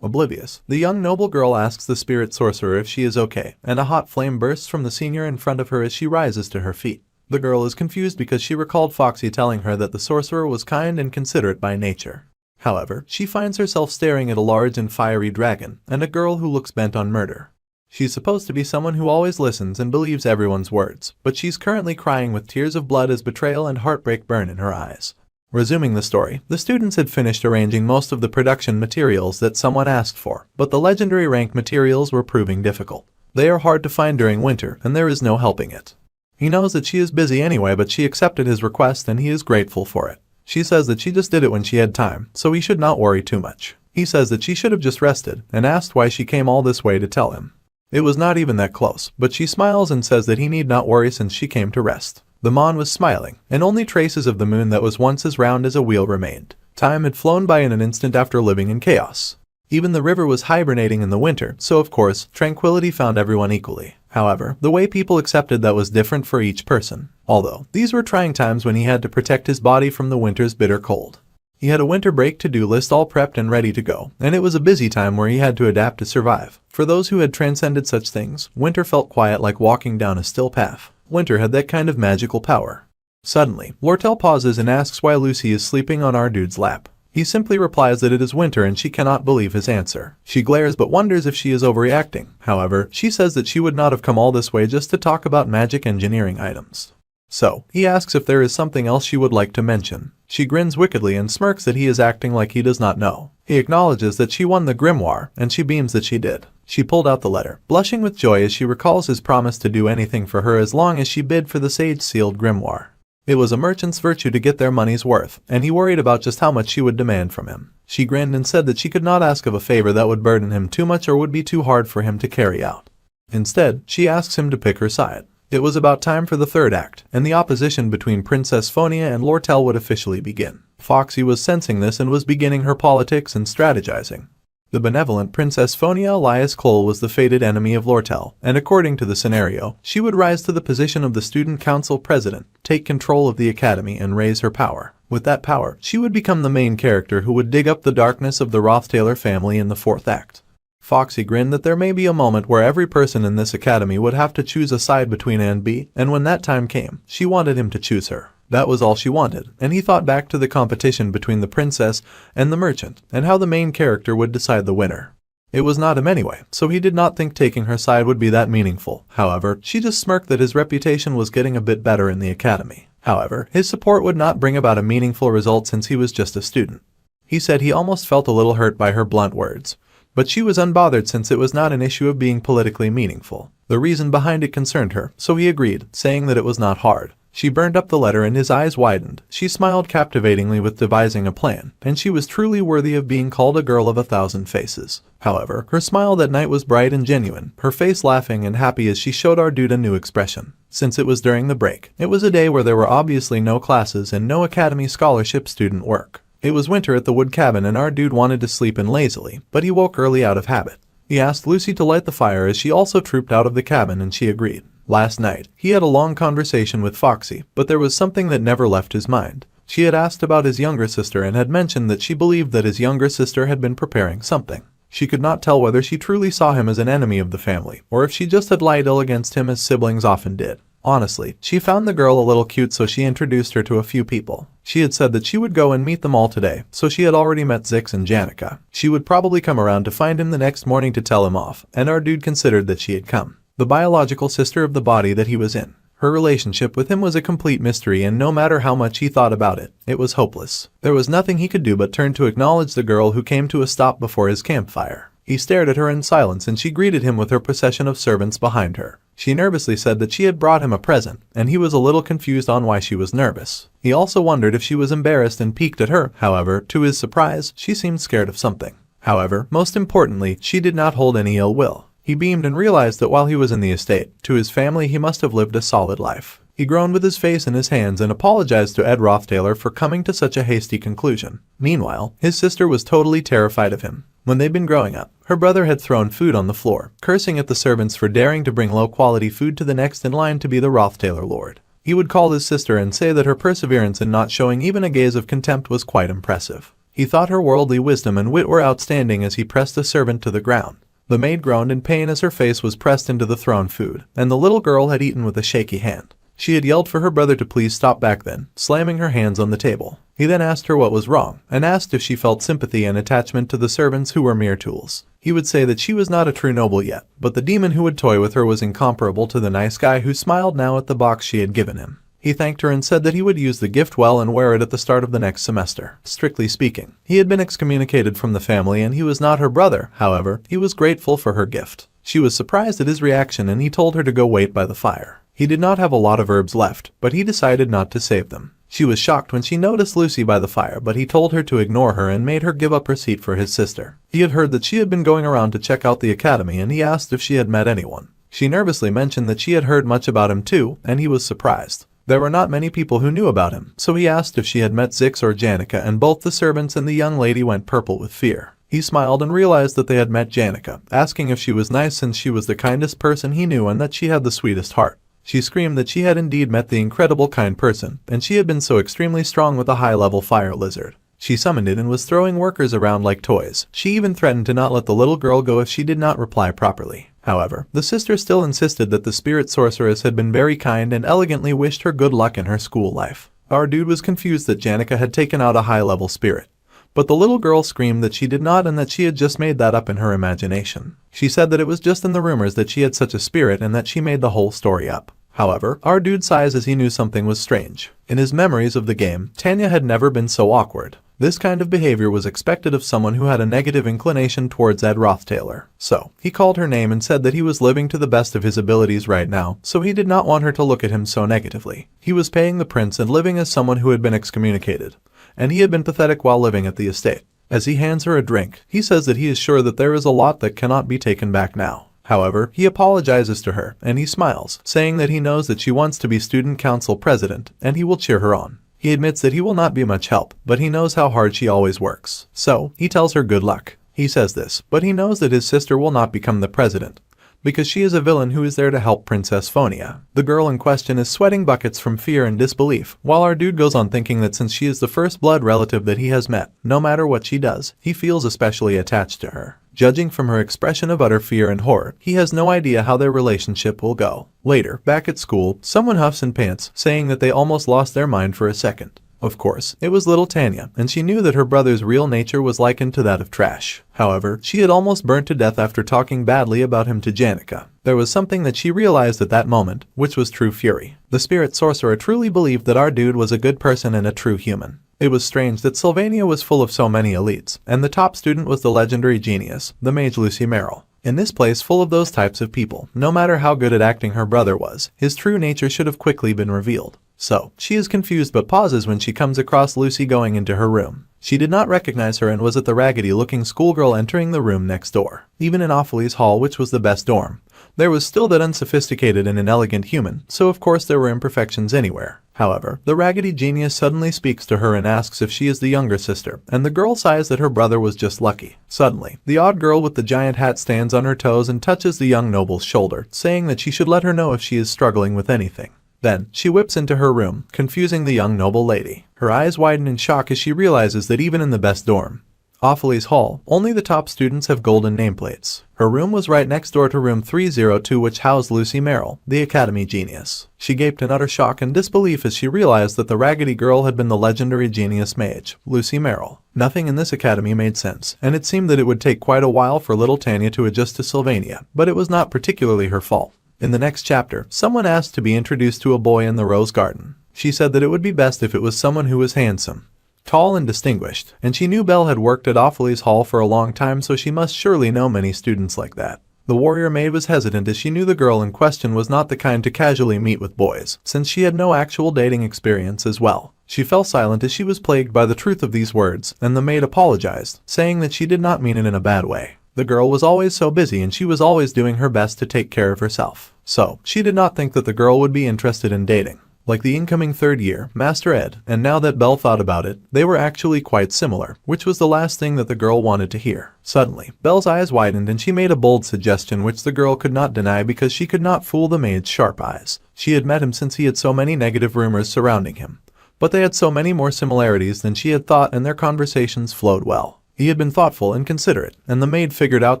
Oblivious, the young noble girl asks the spirit sorcerer if she is okay, and a hot flame bursts from the senior in front of her as she rises to her feet. The girl is confused because she recalled Foxy telling her that the sorcerer was kind and considerate by nature. However, she finds herself staring at a large and fiery dragon, and a girl who looks bent on murder. She's supposed to be someone who always listens and believes everyone's words, but she's currently crying with tears of blood as betrayal and heartbreak burn in her eyes. Resuming the story, the students had finished arranging most of the production materials that someone asked for, but the legendary rank materials were proving difficult. They are hard to find during winter, and there is no helping it. He knows that she is busy anyway, but she accepted his request and he is grateful for it. She says that she just did it when she had time, so he should not worry too much. He says that she should have just rested, and asked why she came all this way to tell him. It was not even that close, but she smiles and says that he need not worry since she came to rest. The Mon was smiling, and only traces of the moon that was once as round as a wheel remained. Time had flown by in an instant after living in chaos. Even the river was hibernating in the winter, so of course, tranquility found everyone equally. However, the way people accepted that was different for each person. Although, these were trying times when he had to protect his body from the winter's bitter cold. He had a winter break to-do list all prepped and ready to go, and it was a busy time where he had to adapt to survive. For those who had transcended such things, winter felt quiet like walking down a still path. Winter had that kind of magical power. Suddenly, Lortel pauses and asks why Lucy is sleeping on our dude's lap. He simply replies that it is winter and she cannot believe his answer. She glares but wonders if she is overreacting. However, she says that she would not have come all this way just to talk about magic engineering items. So, he asks if there is something else she would like to mention. She grins wickedly and smirks that he is acting like he does not know. He acknowledges that she won the grimoire, and she beams that she did. She pulled out the letter, blushing with joy as she recalls his promise to do anything for her as long as she bid for the sage-sealed grimoire. It was a merchant's virtue to get their money's worth, and he worried about just how much she would demand from him. She grinned and said that she could not ask of a favor that would burden him too much or would be too hard for him to carry out. Instead, she asks him to pick her side. It was about time for the third act, and the opposition between Princess Phonia and Lortel would officially begin. Foxy was sensing this and was beginning her politics and strategizing. The benevolent Princess Phonia Elias Cole was the fated enemy of Lortel, and according to the scenario, she would rise to the position of the Student Council President, take control of the Academy and raise her power. With that power, she would become the main character who would dig up the darkness of the Rothtailor family in the fourth act. Foxy grinned that there may be a moment where every person in this academy would have to choose a side between A and B, and when that time came, she wanted him to choose her. That was all she wanted, and he thought back to the competition between the princess and the merchant, and how the main character would decide the winner. It was not him anyway, so he did not think taking her side would be that meaningful. However, she just smirked that his reputation was getting a bit better in the academy. However, his support would not bring about a meaningful result since he was just a student. He said he almost felt a little hurt by her blunt words. But she was unbothered since it was not an issue of being politically meaningful. The reason behind it concerned her, so he agreed, saying that it was not hard. She burned up the letter and his eyes widened. She smiled captivatingly with devising a plan, and she was truly worthy of being called a girl of 1,000 faces. However, her smile that night was bright and genuine, her face laughing and happy as she showed our dude a new expression. Since it was during the break, it was a day where there were obviously no classes and no academy scholarship student work. It was winter at the wood cabin and our dude wanted to sleep in lazily, but he woke early out of habit. He asked Lucy to light the fire as she also trooped out of the cabin and she agreed. Last night, he had a long conversation with Foxy, but there was something that never left his mind. She had asked about his younger sister and had mentioned that she believed that his younger sister had been preparing something. She could not tell whether she truly saw him as an enemy of the family, or if she just had lied ill against him as siblings often did. Honestly, she found the girl a little cute, so she introduced her to a few people. She had said that she would go and meet them all today, so she had already met Zix and Janica. She would probably come around to find him the next morning to tell him off, and our dude considered that she had come. The biological sister of the body that he was in. Her relationship with him was a complete mystery, and no matter how much he thought about it, it was hopeless. There was nothing he could do but turn to acknowledge the girl who came to a stop before his campfire. He stared at her in silence and she greeted him with her procession of servants behind her. She nervously said that she had brought him a present, and he was a little confused on why she was nervous. He also wondered if she was embarrassed and piqued at her. However, to his surprise, she seemed scared of something. However, most importantly, she did not hold any ill will. He beamed and realized that while he was in the estate, to his family he must have lived a solid life. He groaned with his face in his hands and apologized to Ed Rothtailor for coming to such a hasty conclusion. Meanwhile, his sister was totally terrified of him. When they'd been growing up, her brother had thrown food on the floor, cursing at the servants for daring to bring low-quality food to the next in line to be the Rothtailor lord. He would call his sister and say that her perseverance in not showing even a gaze of contempt was quite impressive. He thought her worldly wisdom and wit were outstanding as he pressed the servant to the ground. The maid groaned in pain as her face was pressed into the thrown food, and the little girl had eaten with a shaky hand. She had yelled for her brother to please stop back then, slamming her hands on the table. He then asked her what was wrong, and asked if she felt sympathy and attachment to the servants who were mere tools. He would say that she was not a true noble yet, but the demon who would toy with her was incomparable to the nice guy who smiled now at the box she had given him. He thanked her and said that he would use the gift well and wear it at the start of the next semester. Strictly speaking, he had been excommunicated from the family and he was not her brother. However, he was grateful for her gift. She was surprised at his reaction and he told her to go wait by the fire. He did not have a lot of herbs left, but he decided not to save them. She was shocked when she noticed Lucy by the fire, but he told her to ignore her and made her give up her seat for his sister. He had heard that she had been going around to check out the academy and he asked if she had met anyone. She nervously mentioned that she had heard much about him too, and he was surprised. There were not many people who knew about him, so he asked if she had met Zix or Janica, and both the servants and the young lady went purple with fear. He smiled and realized that they had met Janica, asking if she was nice since she was the kindest person he knew and that she had the sweetest heart. She screamed that she had indeed met the incredible kind person, and she had been so extremely strong with a high-level fire lizard. She summoned it and was throwing workers around like toys. She even threatened to not let the little girl go if she did not reply properly. However, the sister still insisted that the spirit sorceress had been very kind and elegantly wished her good luck in her school life. Our dude was confused that Janica had taken out a high-level spirit. But the little girl screamed that she did not and that she had just made that up in her imagination. She said that it was just in the rumors that she had such a spirit and that she made the whole story up. However, our dude sighs as he knew something was strange. In his memories of the game, Tanya had never been so awkward. This kind of behavior was expected of someone who had a negative inclination towards Ed Rothtailor. So, he called her name and said that he was living to the best of his abilities right now, so he did not want her to look at him so negatively. He was paying the prince and living as someone who had been excommunicated, and he had been pathetic while living at the estate. As he hands her a drink, he says that he is sure that there is a lot that cannot be taken back now. However, he apologizes to her, and he smiles, saying that he knows that she wants to be student council president, and he will cheer her on. He admits that he will not be much help, but he knows how hard she always works. So, he tells her good luck. He says this, but he knows that his sister will not become the president, because she is a villain who is there to help Princess Phonia. The girl in question is sweating buckets from fear and disbelief, while our dude goes on thinking that since she is the first blood relative that he has met, no matter what she does, he feels especially attached to her. Judging from her expression of utter fear and horror, he has no idea how their relationship will go. Later, back at school, someone huffs and pants, saying that they almost lost their mind for a second. Of course, it was little Tanya, and she knew that her brother's real nature was likened to that of trash. However, she had almost burnt to death after talking badly about him to Janica. There was something that she realized at that moment, which was true fury. The spirit sorcerer truly believed that our dude was a good person and a true human. It was strange that Sylvania was full of so many elites, and the top student was the legendary genius, the mage Lucy Merrill. In this place full of those types of people, no matter how good at acting her brother was, his true nature should have quickly been revealed. So, she is confused but pauses when she comes across Lucy going into her room. She did not recognize her and was at the raggedy-looking schoolgirl entering the room next door. Even in Ophely's hall, which was the best dorm, there was still that unsophisticated and inelegant human, so of course there were imperfections anywhere. However, the raggedy genius suddenly speaks to her and asks if she is the younger sister, and the girl sighs that her brother was just lucky. Suddenly, the odd girl with the giant hat stands on her toes and touches the young noble's shoulder, saying that she should let her know if she is struggling with anything. Then, she whips into her room, confusing the young noble lady. Her eyes widen in shock as she realizes that even in the best dorm, Ophely's hall, only the top students have golden nameplates. Her room was right next door to room 302, which housed Lucy Merrill, the academy genius. She gaped in utter shock and disbelief as she realized that the raggedy girl had been the legendary genius mage, Lucy Merrill. Nothing in this academy made sense, and it seemed that it would take quite a while for little Tanya to adjust to Sylvania, but it was not particularly her fault. In the next chapter, someone asked to be introduced to a boy in the rose garden. She said that it would be best if it was someone who was handsome, tall and distinguished, and she knew Belle had worked at Ophely's hall for a long time, so she must surely know many students like that. The warrior maid was hesitant as she knew the girl in question was not the kind to casually meet with boys, since she had no actual dating experience as well. She fell silent as she was plagued by the truth of these words, and the maid apologized, saying that she did not mean it in a bad way. The girl was always so busy and she was always doing her best to take care of herself. So, she did not think that the girl would be interested in dating. Like the incoming third year, Master Ed, and now that Belle thought about it, they were actually quite similar, which was the last thing that the girl wanted to hear. Suddenly, Belle's eyes widened and she made a bold suggestion which the girl could not deny because she could not fool the maid's sharp eyes. She had met him since he had so many negative rumors surrounding him. But they had so many more similarities than she had thought and their conversations flowed well. He had been thoughtful and considerate, and the maid figured out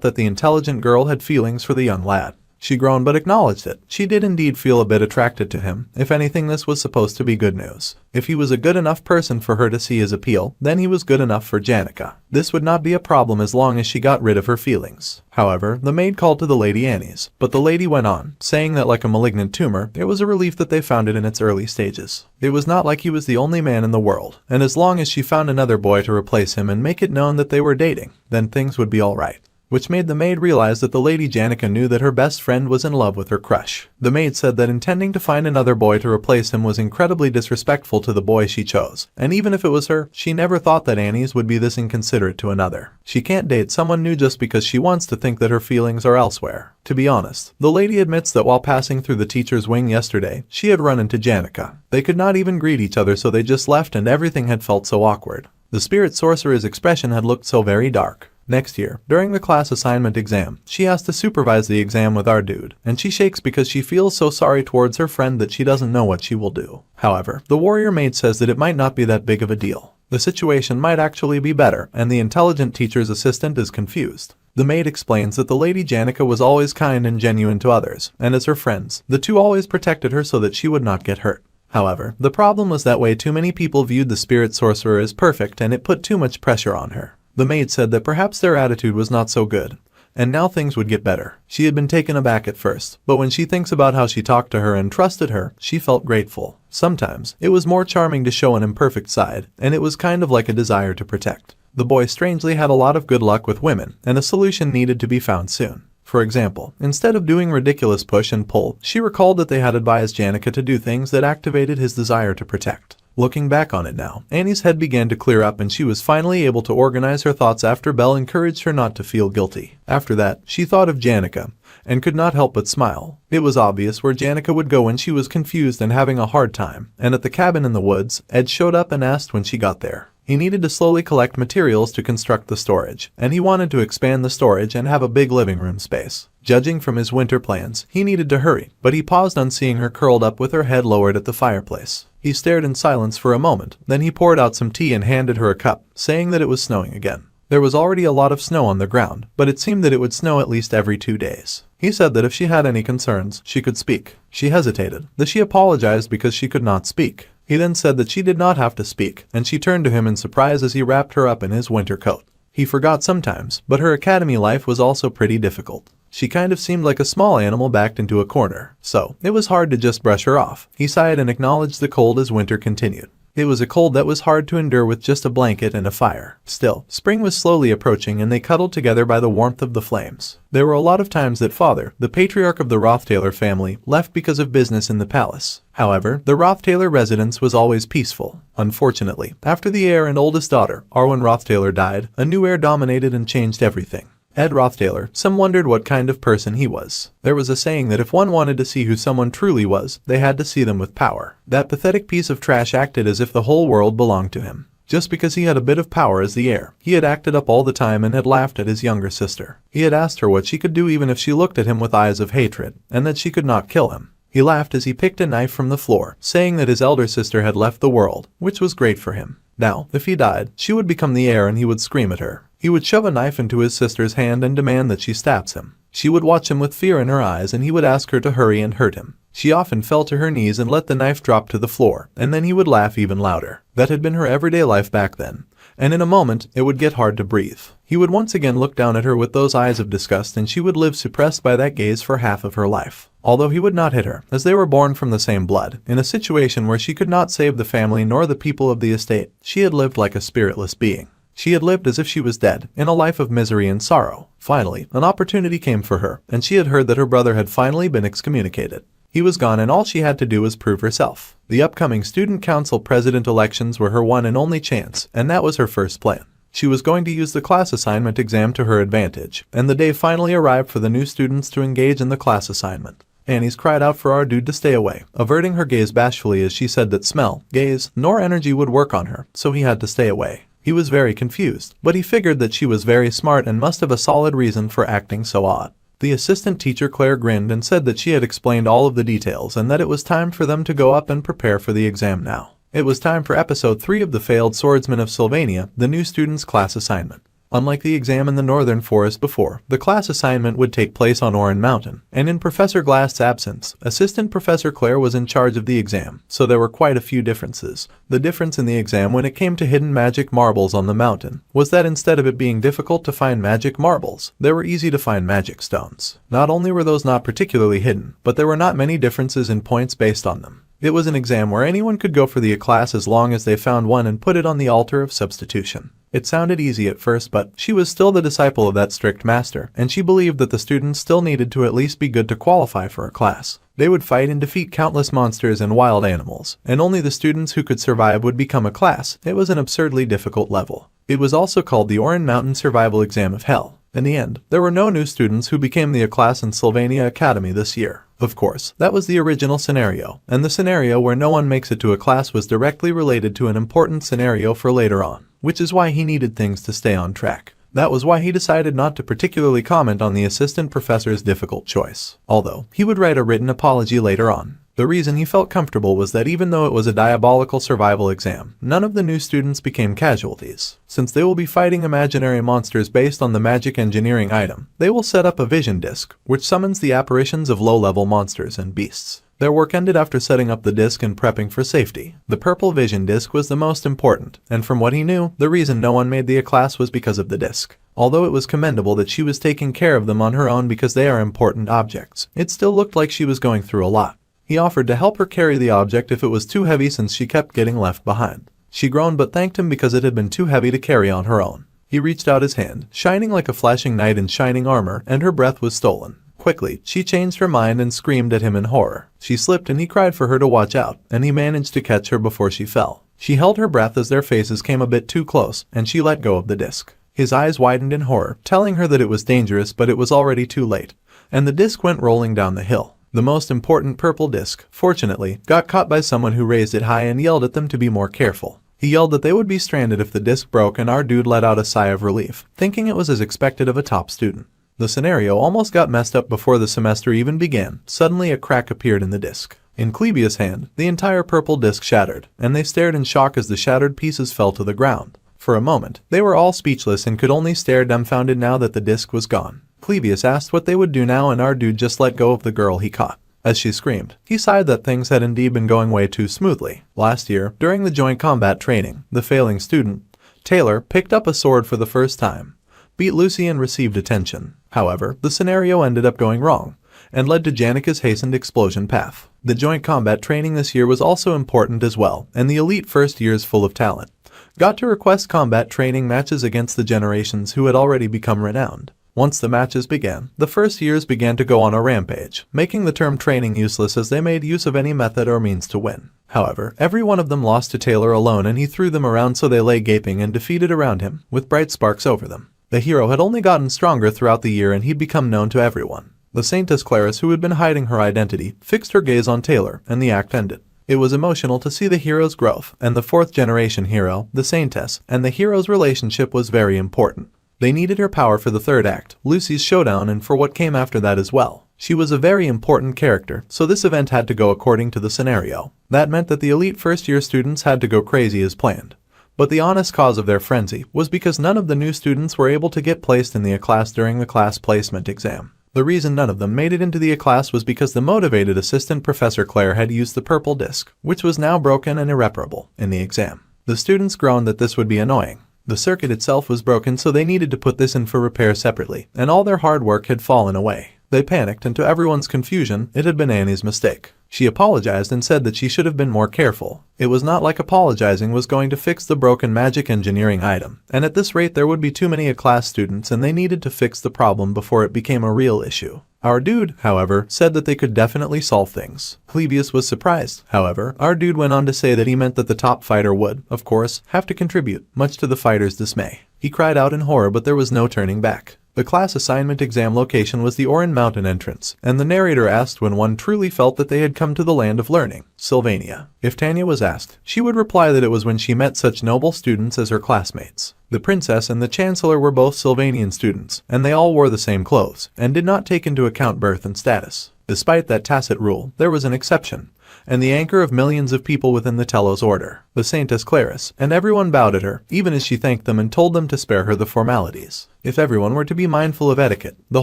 that the intelligent girl had feelings for the young lad. She groaned but acknowledged it. She did indeed feel a bit attracted to him. If anything, this was supposed to be good news. If he was a good enough person for her to see his appeal, then he was good enough for Janica. This would not be a problem as long as she got rid of her feelings. However, the maid called to the Lady Annie's, but the lady went on, saying that like a malignant tumor, it was a relief that they found it in its early stages. It was not like he was the only man in the world, and as long as she found another boy to replace him and make it known that they were dating, then things would be alright. Which made the maid realize that the Lady Janica knew that her best friend was in love with her crush. The maid said that intending to find another boy to replace him was incredibly disrespectful to the boy she chose, and even if it was her, she never thought that Annie's would be this inconsiderate to another. She can't date someone new just because she wants to think that her feelings are elsewhere. To be honest, the lady admits that while passing through the teacher's wing yesterday, she had run into Janica. They could not even greet each other, so they just left and everything had felt so awkward. The spirit sorcerer's expression had looked so very dark. Next year, during the class assignment exam, she has to supervise the exam with our dude, and she shakes because she feels so sorry towards her friend that she doesn't know what she will do. However, the warrior maid says that it might not be that big of a deal. The situation might actually be better, and the intelligent teacher's assistant is confused. The maid explains that the Lady Janica was always kind and genuine to others, and as her friends, the two always protected her so that she would not get hurt. However, the problem was that way too many people viewed the spirit sorcerer as perfect and it put too much pressure on her. The maid said that perhaps their attitude was not so good, and now things would get better. She had been taken aback at first, but when she thinks about how she talked to her and trusted her, she felt grateful. Sometimes, it was more charming to show an imperfect side, and it was kind of like a desire to protect. The boy strangely had a lot of good luck with women, and a solution needed to be found soon. For example, instead of doing ridiculous push and pull, she recalled that they had advised Janica to do things that activated his desire to protect. Looking back on it now, Annie's head began to clear up and she was finally able to organize her thoughts after Belle encouraged her not to feel guilty. After that, she thought of Janica, and could not help but smile. It was obvious where Janica would go when she was confused and having a hard time, and at the cabin in the woods, Ed showed up and asked when she got there. He needed to slowly collect materials to construct the storage, and he wanted to expand the storage and have a big living room space. Judging from his winter plans, he needed to hurry, but he paused on seeing her curled up with her head lowered at the fireplace. He stared in silence for a moment, then he poured out some tea and handed her a cup, saying that it was snowing again. There was already a lot of snow on the ground, but it seemed that it would snow at least every 2 days. He said that if she had any concerns, she could speak. She hesitated, that she apologized because she could not speak. He then said that she did not have to speak, and she turned to him in surprise as he wrapped her up in his winter coat. He forgot sometimes, but her academy life was also pretty difficult. She kind of seemed like a small animal backed into a corner, so it was hard to just brush her off. He sighed and acknowledged the cold as winter continued. It was a cold that was hard to endure with just a blanket and a fire. Still, spring was slowly approaching and they cuddled together by the warmth of the flames. There were a lot of times that father, the patriarch of the Roththaler family, left because of business in the palace. However, the Roththaler residence was always peaceful. Unfortunately, after the heir and oldest daughter, Arwen Roththaler, died, a new heir dominated and changed everything. Ed Roththaler, some wondered what kind of person he was. There was a saying that if one wanted to see who someone truly was, they had to see them with power. That pathetic piece of trash acted as if the whole world belonged to him. Just because he had a bit of power as the heir, he had acted up all the time and had laughed at his younger sister. He had asked her what she could do even if she looked at him with eyes of hatred, and that she could not kill him. He laughed as he picked a knife from the floor, saying that his elder sister had left the world, which was great for him. Now, if he died, she would become the heir and he would scream at her. He would shove a knife into his sister's hand and demand that she stabs him. She would watch him with fear in her eyes and he would ask her to hurry and hurt him. She often fell to her knees and let the knife drop to the floor, and then he would laugh even louder. That had been her everyday life back then. And in a moment, it would get hard to breathe. He would once again look down at her with those eyes of disgust and she would live suppressed by that gaze for half of her life. Although he would not hit her, as they were born from the same blood, in a situation where she could not save the family nor the people of the estate, she had lived like a spiritless being. She had lived as if she was dead, in a life of misery and sorrow. Finally, an opportunity came for her, and she had heard that her brother had finally been excommunicated. He was gone and all she had to do was prove herself. The upcoming student council president elections were her one and only chance, and that was her first plan. She was going to use the class assignment exam to her advantage, and the day finally arrived for the new students to engage in the class assignment. Annie's cried out for our dude to stay away, averting her gaze bashfully as she said that smell, gaze, nor energy would work on her, so he had to stay away. He was very confused, but he figured that she was very smart and must have a solid reason for acting so odd. The assistant teacher Claire grinned and said that she had explained all of the details and that it was time for them to go up and prepare for the exam now. It was time for episode 3 of The Failed Swordsman of Sylvania, the new student's class assignment. Unlike the exam in the Northern Forest before, the class assignment would take place on Oran Mountain, and in Professor Glass's absence, Assistant Professor Claire was in charge of the exam, so there were quite a few differences. The difference in the exam when it came to hidden magic marbles on the mountain was that instead of it being difficult to find magic marbles, there were easy to find magic stones. Not only were those not particularly hidden, but there were not many differences in points based on them. It was an exam where anyone could go for the class as long as they found one and put it on the altar of substitution. It sounded easy at first, but she was still the disciple of that strict master, and she believed that the students still needed to at least be good to qualify for a class. They would fight and defeat countless monsters and wild animals, and only the students who could survive would become a class. It was an absurdly difficult level. It was also called the Oran Mountain Survival Exam of Hell. In the end, there were no new students who became the class in Sylvania Academy this year. Of course, that was the original scenario, and the scenario where no one makes it to a class was directly related to an important scenario for later on, which is why he needed things to stay on track. That was why he decided not to particularly comment on the assistant professor's difficult choice, although he would write a written apology later on. The reason he felt comfortable was that even though it was a diabolical survival exam, none of the new students became casualties. Since they will be fighting imaginary monsters based on the magic engineering item, they will set up a vision disc, which summons the apparitions of low-level monsters and beasts. Their work ended after setting up the disc and prepping for safety. The purple vision disc was the most important, and from what he knew, the reason no one made the class was because of the disc. Although it was commendable that she was taking care of them on her own because they are important objects, it still looked like she was going through a lot. He offered to help her carry the object if it was too heavy since she kept getting left behind. She groaned but thanked him because it had been too heavy to carry on her own. He reached out his hand, shining like a flashing knight in shining armor, and her breath was stolen. Quickly, she changed her mind and screamed at him in horror. She slipped and he cried for her to watch out, and he managed to catch her before she fell. She held her breath as their faces came a bit too close, and she let go of the disc. His eyes widened in horror, telling her that it was dangerous, but it was already too late, and the disc went rolling down the hill. The most important purple disc, fortunately, got caught by someone who raised it high and yelled at them to be more careful. He yelled that they would be stranded if the disc broke, and our dude let out a sigh of relief, thinking it was as expected of a top student. The scenario almost got messed up before the semester even began. Suddenly a crack appeared in the disc. In Clebia's hand, the entire purple disc shattered, and they stared in shock as the shattered pieces fell to the ground. For a moment, they were all speechless and could only stare dumbfounded now that the disc was gone. Clebius asked what they would do now, and our dude just let go of the girl he caught. As she screamed, he sighed that things had indeed been going way too smoothly. Last year, during the joint combat training, the failing student, Taylor, picked up a sword for the first time, beat Lucy and received attention. However, the scenario ended up going wrong, and led to Janika's hastened explosion path. The joint combat training this year was also important as well, and the elite first years full of talent got to request combat training matches against the generations who had already become renowned. Once the matches began, the first years began to go on a rampage, making the term training useless as they made use of any method or means to win. However, every one of them lost to Taylor alone, and he threw them around so they lay gaping and defeated around him, with bright sparks over them. The hero had only gotten stronger throughout the year and he'd become known to everyone. The Saintess Clarice, who had been hiding her identity, fixed her gaze on Taylor, and the act ended. It was emotional to see the hero's growth, and the fourth-generation hero, the Saintess, and the hero's relationship was very important. They needed her power for the third act, Lucy's showdown, and for what came after that as well. She was a very important character, so this event had to go according to the scenario. That meant that the elite first-year students had to go crazy as planned. But the honest cause of their frenzy was because none of the new students were able to get placed in the A-class during the class placement exam. The reason none of them made it into the A-class was because the motivated assistant Professor Claire had used the purple disc, which was now broken and irreparable, in the exam. The students groaned that this would be annoying. The circuit itself was broken, so they needed to put this in for repair separately, and all their hard work had fallen away. They panicked, and to everyone's confusion, it had been Annie's mistake. She apologized and said that she should have been more careful. It was not like apologizing was going to fix the broken magic engineering item, and at this rate there would be too many A-class students and they needed to fix the problem before it became a real issue. Our dude, however, said that they could definitely solve things. Plebius was surprised. However, our dude went on to say that he meant that the top fighter would, of course, have to contribute, much to the fighter's dismay. He cried out in horror, but there was no turning back. The class assignment exam location was the Oran Mountain entrance, and the narrator asked when one truly felt that they had come to the land of learning, Sylvania. If Tanya was asked, she would reply that it was when she met such noble students as her classmates. The princess and the chancellor were both Sylvanian students, and they all wore the same clothes, and did not take into account birth and status. Despite that tacit rule, there was an exception, and the anchor of millions of people within the Telos order, the Saintess Clarice, and everyone bowed at her, even as she thanked them and told them to spare her the formalities. If everyone were to be mindful of etiquette, the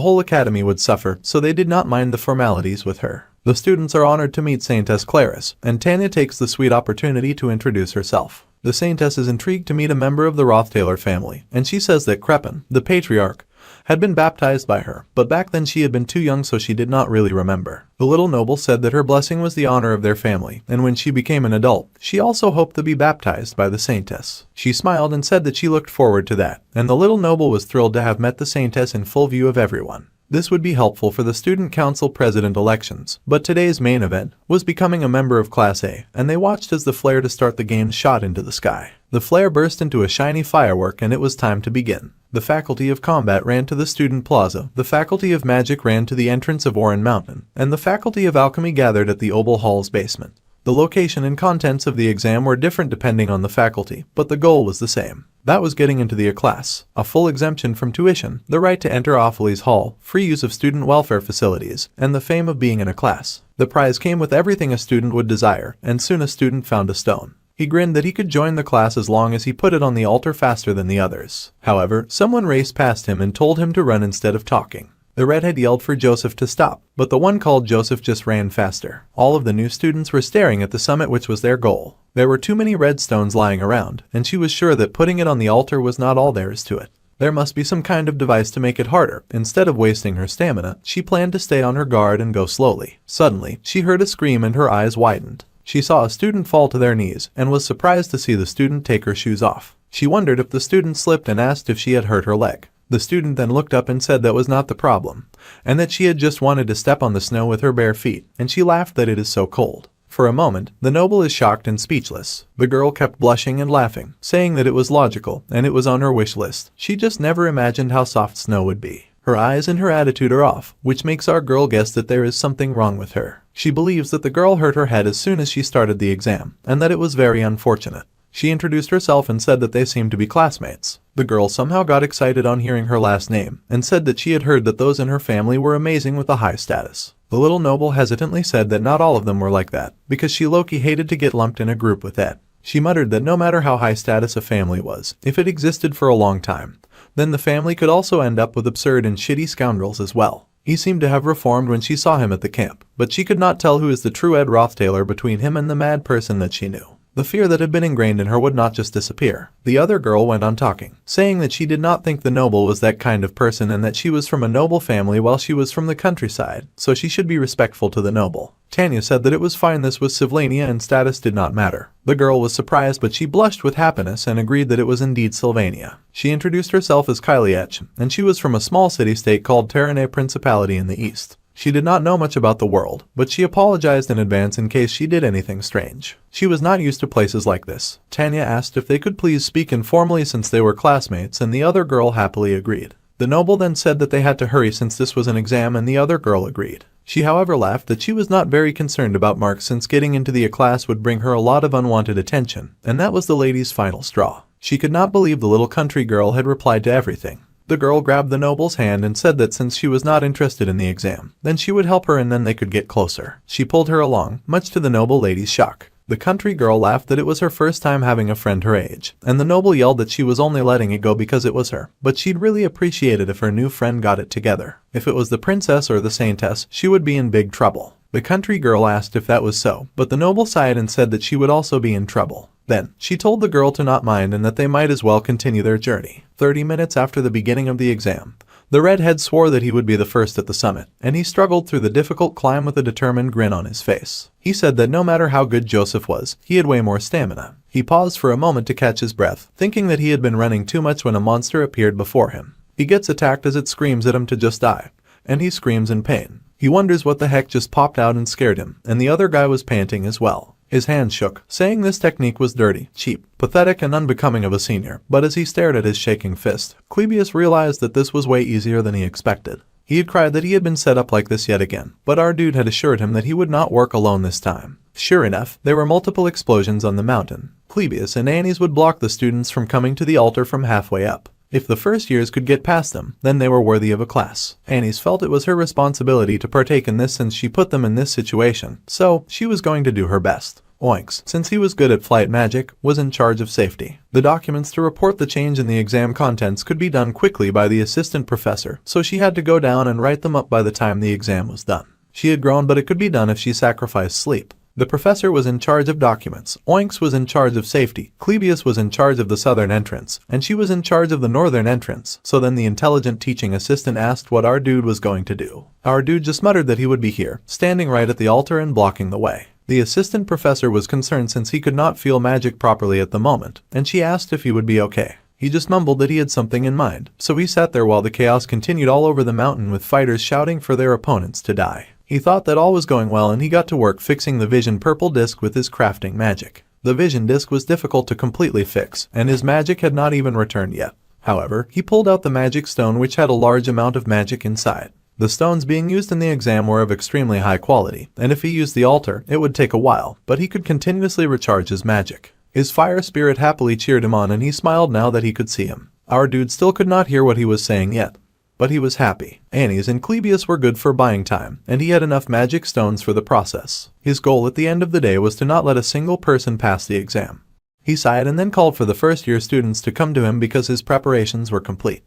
whole academy would suffer, so they did not mind the formalities with her. The students are honored to meet Saintess Clarice, and Tanya takes the sweet opportunity to introduce herself. The Saintess is intrigued to meet a member of the Rothtaylor family, and she says that Crepin, the patriarch, had been baptized by her, but back then she had been too young, so she did not really remember. The little noble said that her blessing was the honor of their family, and when she became an adult, she also hoped to be baptized by the Saintess. She smiled and said that she looked forward to that, and the little noble was thrilled to have met the Saintess in full view of everyone. This would be helpful for the student council president elections, but today's main event was becoming a member of Class A, and they watched as the flare to start the game shot into the sky. The flare burst into a shiny firework, and it was time to begin. The Faculty of Combat ran to the Student Plaza, the Faculty of Magic ran to the entrance of Oran Mountain, and the Faculty of Alchemy gathered at the Obel Hall's basement. The location and contents of the exam were different depending on the faculty, but the goal was the same. That was getting into the A-class, a full exemption from tuition, the right to enter Opheles Hall, free use of student welfare facilities, and the fame of being in a class. The prize came with everything a student would desire, and soon a student found a stone. He grinned that he could join the class as long as he put it on the altar faster than the others. However, someone raced past him and told him to run instead of talking. The redhead yelled for Joseph to stop, but the one called Joseph just ran faster. All of the new students were staring at the summit, which was their goal. There were too many red stones lying around, and she was sure that putting it on the altar was not all there is to it. There must be some kind of device to make it harder. Instead of wasting her stamina, she planned to stay on her guard and go slowly. Suddenly, she heard a scream and her eyes widened. She saw a student fall to their knees and was surprised to see the student take her shoes off. She wondered if the student slipped and asked if she had hurt her leg. The student then looked up and said that was not the problem, and that she had just wanted to step on the snow with her bare feet, and she laughed that it is so cold. For a moment, the noble is shocked and speechless. The girl kept blushing and laughing, saying that it was logical, and it was on her wish list. She just never imagined how soft snow would be. Her eyes and her attitude are off, which makes our girl guess that there is something wrong with her. She believes that the girl hurt her head as soon as she started the exam, and that it was very unfortunate. She introduced herself and said that they seemed to be classmates. The girl somehow got excited on hearing her last name, and said that she had heard that those in her family were amazing with a high status. The little noble hesitantly said that not all of them were like that, because she low-key hated to get lumped in a group with Ed. She muttered that no matter how high status a family was, if it existed for a long time, then the family could also end up with absurd and shitty scoundrels as well. He seemed to have reformed when she saw him at the camp, but she could not tell who is the true Ed Rothtaylor between him and the mad person that she knew. The fear that had been ingrained in her would not just disappear. The other girl went on talking, saying that she did not think the noble was that kind of person and that she was from a noble family while she was from the countryside, so she should be respectful to the noble. Tanya said that it was fine, this was Sylvania and status did not matter. The girl was surprised, but she blushed with happiness and agreed that it was indeed Sylvania. She introduced herself as Kyliech, and she was from a small city-state called Terranea Principality in the east. She did not know much about the world, but she apologized in advance in case she did anything strange. She was not used to places like this. Tanya asked if they could please speak informally since they were classmates, and the other girl happily agreed. The noble then said that they had to hurry since this was an exam, and the other girl agreed. She however laughed that she was not very concerned about marks since getting into the class would bring her a lot of unwanted attention, and that was the lady's final straw. She could not believe the little country girl had replied to everything. The girl grabbed the noble's hand and said that since she was not interested in the exam, then she would help her and then they could get closer. She pulled her along, much to the noble lady's shock. The country girl laughed that it was her first time having a friend her age, and the noble yelled that she was only letting it go because it was her, but she'd really appreciate it if her new friend got it together. If it was the princess or the saintess, she would be in big trouble. The country girl asked if that was so, but the noble sighed and said that she would also be in trouble. Then, she told the girl to not mind and that they might as well continue their journey. 30 minutes after the beginning of the exam, the redhead swore that he would be the first at the summit, and he struggled through the difficult climb with a determined grin on his face. He said that no matter how good Joseph was, he had way more stamina. He paused for a moment to catch his breath, thinking that he had been running too much when a monster appeared before him. He gets attacked as it screams at him to just die, and he screams in pain. He wonders what the heck just popped out and scared him, and the other guy was panting as well. His hands shook, saying this technique was dirty, cheap, pathetic and unbecoming of a senior, but as he stared at his shaking fist, Clebius realized that this was way easier than he expected. He had cried that he had been set up like this yet again, but our dude had assured him that he would not work alone this time. Sure enough, there were multiple explosions on the mountain. Clebius and Annie's would block the students from coming to the altar from halfway up. If the first years could get past them, then they were worthy of a class. Annie's felt it was her responsibility to partake in this since she put them in this situation, so she was going to do her best. Oinks, since he was good at flight magic, was in charge of safety. The documents to report the change in the exam contents could be done quickly by the assistant professor, so she had to go down and write them up by the time the exam was done. She had grown, but it could be done if she sacrificed sleep. The professor was in charge of documents, Oinks was in charge of safety, Clebius was in charge of the southern entrance, and she was in charge of the northern entrance. So then the intelligent teaching assistant asked what our dude was going to do. Our dude just muttered that he would be here, standing right at the altar and blocking the way. The assistant professor was concerned since he could not feel magic properly at the moment, and she asked if he would be okay. He just mumbled that he had something in mind, so he sat there while the chaos continued all over the mountain with fighters shouting for their opponents to die. He thought that all was going well and he got to work fixing the vision purple disc with his crafting magic. The vision disc was difficult to completely fix, and his magic had not even returned yet. However, he pulled out the magic stone which had a large amount of magic inside. The stones being used in the exam were of extremely high quality, and if he used the altar, it would take a while, but he could continuously recharge his magic. His fire spirit happily cheered him on and he smiled now that he could see him. Our dude still could not hear what he was saying yet, but he was happy. Annie's and Clebius were good for buying time, and he had enough magic stones for the process. His goal at the end of the day was to not let a single person pass the exam. He sighed and then called for the first-year students to come to him because his preparations were complete.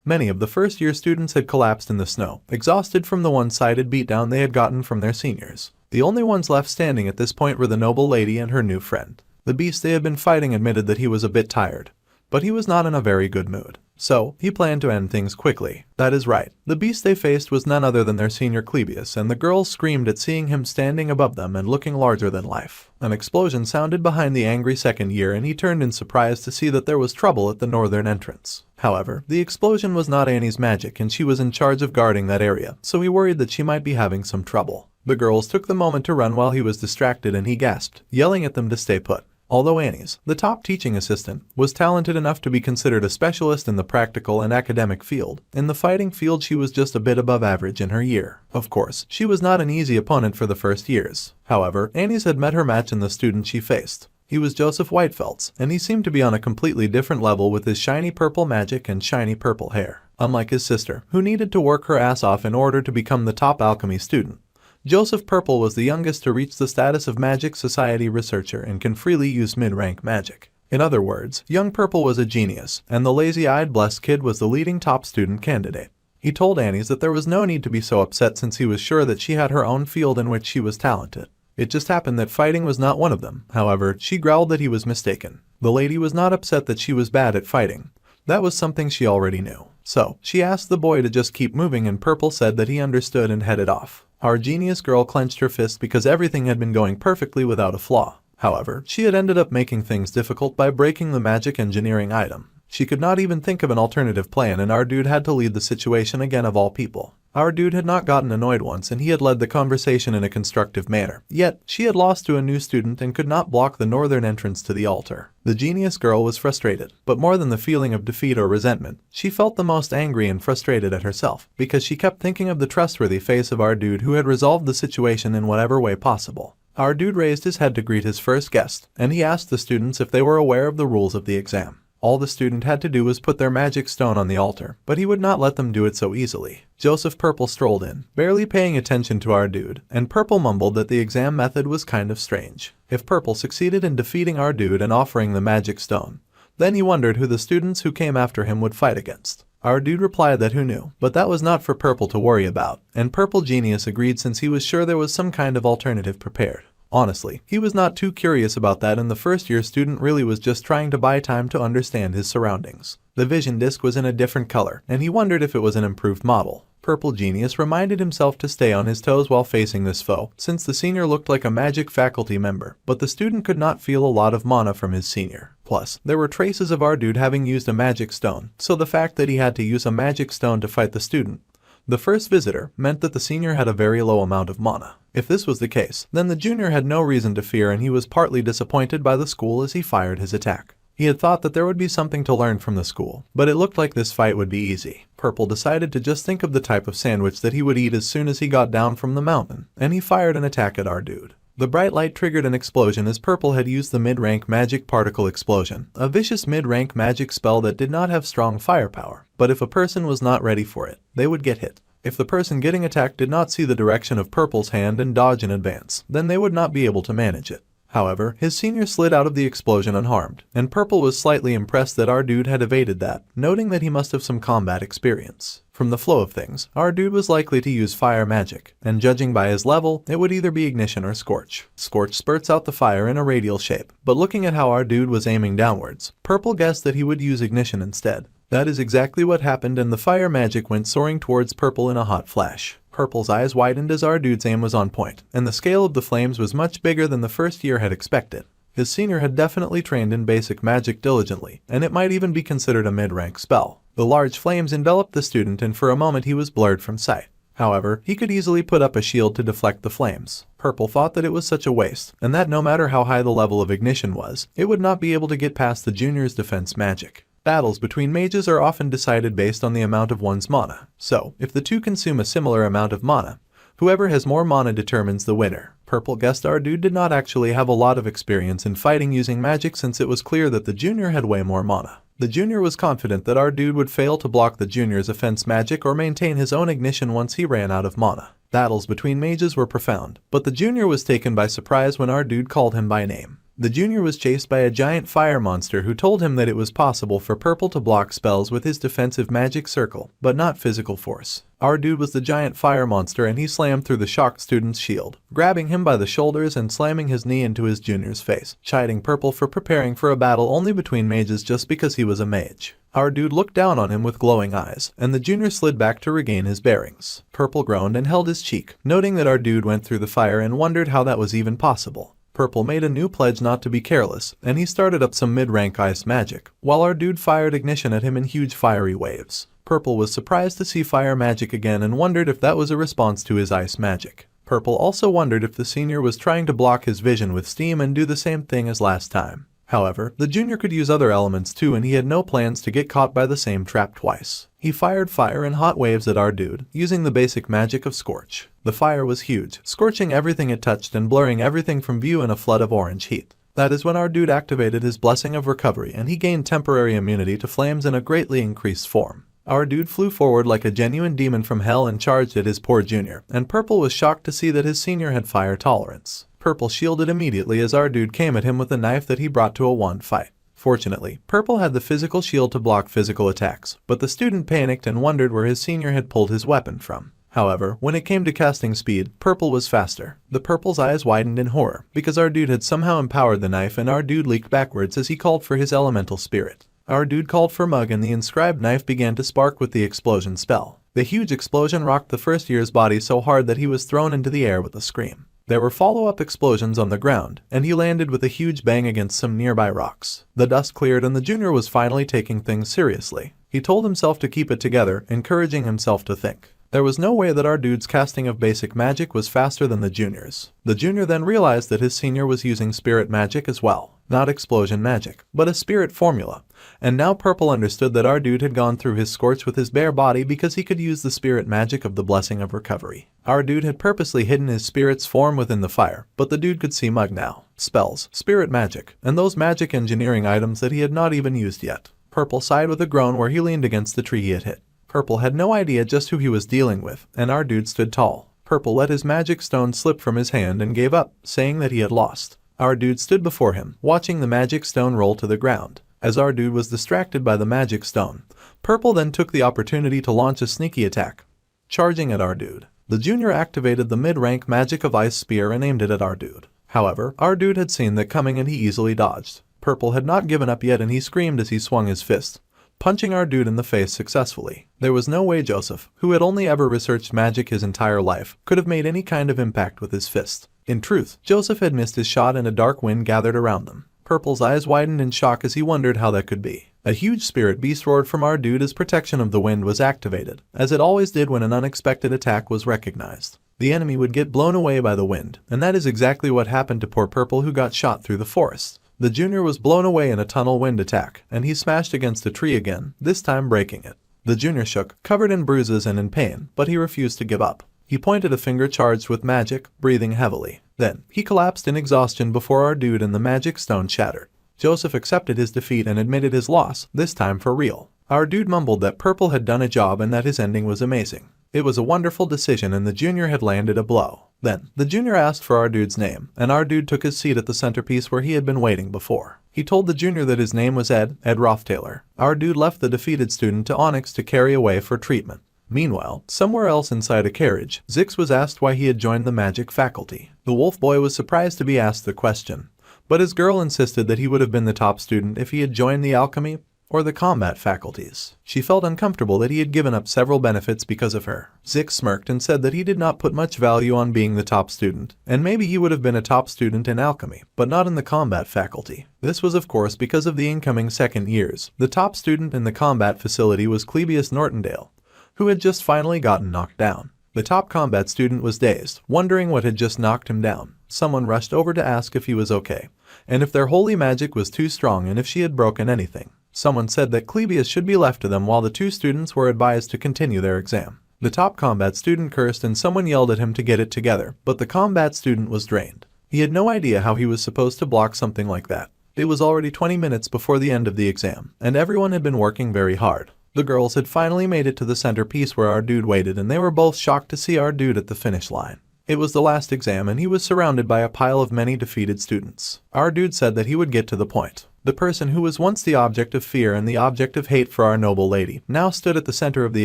Many of the first-year students had collapsed in the snow, exhausted from the one-sided beatdown they had gotten from their seniors. The only ones left standing at this point were the noble lady and her new friend. The beast they had been fighting admitted that he was a bit tired, but he was not in a very good mood. So, he planned to end things quickly. That is right. The beast they faced was none other than their senior Clebius, and the girls screamed at seeing him standing above them and looking larger than life. An explosion sounded behind the angry second year and he turned in surprise to see that there was trouble at the northern entrance. However, the explosion was not Annie's magic and she was in charge of guarding that area, so he worried that she might be having some trouble. The girls took the moment to run while he was distracted and he gasped, yelling at them to stay put. Although Annie's, the top teaching assistant, was talented enough to be considered a specialist in the practical and academic field, in the fighting field she was just a bit above average in her year. Of course, she was not an easy opponent for the first years. However, Annie's had met her match in the student she faced. He was Joseph Whitefeltz, and he seemed to be on a completely different level with his shiny purple magic and shiny purple hair. Unlike his sister, who needed to work her ass off in order to become the top alchemy student, Joseph Purple was the youngest to reach the status of Magic Society researcher and can freely use mid-rank magic. In other words, young Purple was a genius, and the lazy-eyed blessed kid was the leading top student candidate. He told Annie's that there was no need to be so upset since he was sure that she had her own field in which she was talented. It just happened that fighting was not one of them. However, she growled that he was mistaken. The lady was not upset that she was bad at fighting. That was something she already knew. So, she asked the boy to just keep moving and Purple said that he understood and headed off. Our genius girl clenched her fist because everything had been going perfectly without a flaw. However, she had ended up making things difficult by breaking the magic engineering item. She could not even think of an alternative plan and our dude had to lead the situation again of all people. Our dude had not gotten annoyed once and he had led the conversation in a constructive manner. Yet, she had lost to a new student and could not block the northern entrance to the altar. The genius girl was frustrated, but more than the feeling of defeat or resentment, she felt the most angry and frustrated at herself, because she kept thinking of the trustworthy face of our dude who had resolved the situation in whatever way possible. Our dude raised his head to greet his first guest, and he asked the students if they were aware of the rules of the exam. All the student had to do was put their magic stone on the altar, but he would not let them do it so easily. Joseph Purple strolled in, barely paying attention to our dude, and Purple mumbled that the exam method was kind of strange. If Purple succeeded in defeating our dude and offering the magic stone, then he wondered who the students who came after him would fight against. Our dude replied that who knew, but that was not for Purple to worry about, and Purple Genius agreed since he was sure there was some kind of alternative prepared. Honestly, he was not too curious about that and the first-year student really was just trying to buy time to understand his surroundings. The vision disc was in a different color, and he wondered if it was an improved model. Purple Genius reminded himself to stay on his toes while facing this foe, since the senior looked like a magic faculty member, but the student could not feel a lot of mana from his senior. Plus, there were traces of our dude having used a magic stone, so the fact that he had to use a magic stone to fight the student, the first visitor, meant that the senior had a very low amount of mana. If this was the case, then the junior had no reason to fear and he was partly disappointed by the school as he fired his attack. He had thought that there would be something to learn from the school, but it looked like this fight would be easy. Purple decided to just think of the type of sandwich that he would eat as soon as he got down from the mountain, and he fired an attack at our dude. The bright light triggered an explosion as Purple had used the mid-rank magic particle explosion, a vicious mid-rank magic spell that did not have strong firepower, but if a person was not ready for it, they would get hit. If the person getting attacked did not see the direction of Purple's hand and dodge in advance, then they would not be able to manage it. However, his senior slid out of the explosion unharmed, and Purple was slightly impressed that our dude had evaded that, noting that he must have some combat experience. From the flow of things, our dude was likely to use fire magic, and judging by his level, it would either be ignition or scorch. Scorch spurts out the fire in a radial shape, but looking at how our dude was aiming downwards, Purple guessed that he would use ignition instead. That is exactly what happened and the fire magic went soaring towards Purple in a hot flash. Purple's eyes widened as our dude's aim was on point, and the scale of the flames was much bigger than the first year had expected. His senior had definitely trained in basic magic diligently, and it might even be considered a mid-rank spell. The large flames enveloped the student and for a moment he was blurred from sight. However, he could easily put up a shield to deflect the flames. Purple thought that it was such a waste, and that no matter how high the level of ignition was, it would not be able to get past the junior's defense magic. Battles between mages are often decided based on the amount of one's mana, so if the two consume a similar amount of mana, whoever has more mana determines the winner. Purple guessed our dude did not actually have a lot of experience in fighting using magic since it was clear that the junior had way more mana. The junior was confident that our dude would fail to block the junior's offense magic or maintain his own ignition once he ran out of mana. Battles between mages were profound, but the junior was taken by surprise when our dude called him by name. The junior was chased by a giant fire monster who told him that it was possible for Purple to block spells with his defensive magic circle, but not physical force. Our dude was the giant fire monster and he slammed through the shocked student's shield, grabbing him by the shoulders and slamming his knee into his junior's face, chiding Purple for preparing for a battle only between mages just because he was a mage. Our dude looked down on him with glowing eyes, and the junior slid back to regain his bearings. Purple groaned and held his cheek, noting that our dude went through the fire and wondered how that was even possible. Purple made a new pledge not to be careless, and he started up some mid-rank ice magic, while our dude fired ignition at him in huge fiery waves. Purple was surprised to see fire magic again and wondered if that was a response to his ice magic. Purple also wondered if the senior was trying to block his vision with steam and do the same thing as last time. However, the junior could use other elements too and he had no plans to get caught by the same trap twice. He fired fire in hot waves at our dude, using the basic magic of Scorch. The fire was huge, scorching everything it touched and blurring everything from view in a flood of orange heat. That is when our dude activated his Blessing of Recovery and he gained temporary immunity to flames in a greatly increased form. Our dude flew forward like a genuine demon from hell and charged at his poor junior, and Purple was shocked to see that his senior had fire tolerance. Purple shielded immediately as our dude came at him with a knife that he brought to a wand fight. Fortunately, Purple had the physical shield to block physical attacks, but the student panicked and wondered where his senior had pulled his weapon from. However, when it came to casting speed, Purple was faster. The Purple's eyes widened in horror, because our dude had somehow empowered the knife and our dude leaked backwards as he called for his elemental spirit. Our dude called for Mug and the inscribed knife began to spark with the explosion spell. The huge explosion rocked the first year's body so hard that he was thrown into the air with a scream. There were follow-up explosions on the ground, and he landed with a huge bang against some nearby rocks. The dust cleared and the junior was finally taking things seriously. He told himself to keep it together, encouraging himself to think. There was no way that our dude's casting of basic magic was faster than the junior's. The junior then realized that his senior was using spirit magic as well. Not explosion magic, but a spirit formula. And now Purple understood that our dude had gone through his scorch with his bare body because he could use the spirit magic of the blessing of recovery. Our dude had purposely hidden his spirit's form within the fire, but the dude could see Mug now. Spells, spirit magic, and those magic engineering items that he had not even used yet. Purple sighed with a groan where he leaned against the tree he had hit. Purple had no idea just who he was dealing with, and our dude stood tall. Purple let his magic stone slip from his hand and gave up, saying that he had lost. Our dude stood before him, watching the magic stone roll to the ground. As our dude was distracted by the magic stone, Purple then took the opportunity to launch a sneaky attack, charging at our dude. The junior activated the mid-rank magic of Ice Spear and aimed it at our dude. However, our dude had seen that coming and he easily dodged. Purple had not given up yet and he screamed as he swung his fist, punching our dude in the face successfully. There was no way Joseph, who had only ever researched magic his entire life, could have made any kind of impact with his fist. In truth, Joseph had missed his shot and a dark wind gathered around them. Purple's eyes widened in shock as he wondered how that could be. A huge spirit beast roared from our dude as protection of the wind was activated, as it always did when an unexpected attack was recognized. The enemy would get blown away by the wind, and that is exactly what happened to poor Purple who got shot through the forest. The junior was blown away in a tunnel wind attack, and he smashed against a tree again, this time breaking it. The junior shook, covered in bruises and in pain, but he refused to give up. He pointed a finger charged with magic, breathing heavily. Then, he collapsed in exhaustion before our dude and the magic stone shattered. Joseph accepted his defeat and admitted his loss, this time for real. Our dude mumbled that Purple had done a job and that his ending was amazing. It was a wonderful decision and the junior had landed a blow. Then, the junior asked for our dude's name, and our dude took his seat at the centerpiece where he had been waiting before. He told the junior that his name was Ed Rothtailor. Our dude left the defeated student to Onyx to carry away for treatment. Meanwhile, somewhere else inside a carriage, Zix was asked why he had joined the magic faculty. The wolf boy was surprised to be asked the question, but his girl insisted that he would have been the top student if he had joined the alchemy or the combat faculties. She felt uncomfortable that he had given up several benefits because of her. Zix smirked and said that he did not put much value on being the top student, and maybe he would have been a top student in alchemy, but not in the combat faculty. This was of course because of the incoming second years. The top student in the combat facility was Clebius Nortondale, who had just finally gotten knocked down. The top combat student was dazed, wondering what had just knocked him down. Someone rushed over to ask if he was okay, and if their holy magic was too strong and if she had broken anything. Someone said that Clebius should be left to them while the two students were advised to continue their exam. The top combat student cursed and someone yelled at him to get it together, but the combat student was drained. He had no idea how he was supposed to block something like that. It was already 20 minutes before the end of the exam, and everyone had been working very hard. The girls had finally made it to the centerpiece where our dude waited and they were both shocked to see our dude at the finish line. It was the last exam and he was surrounded by a pile of many defeated students. Our dude said that he would get to the point. The person who was once the object of fear and the object of hate for our noble lady now stood at the center of the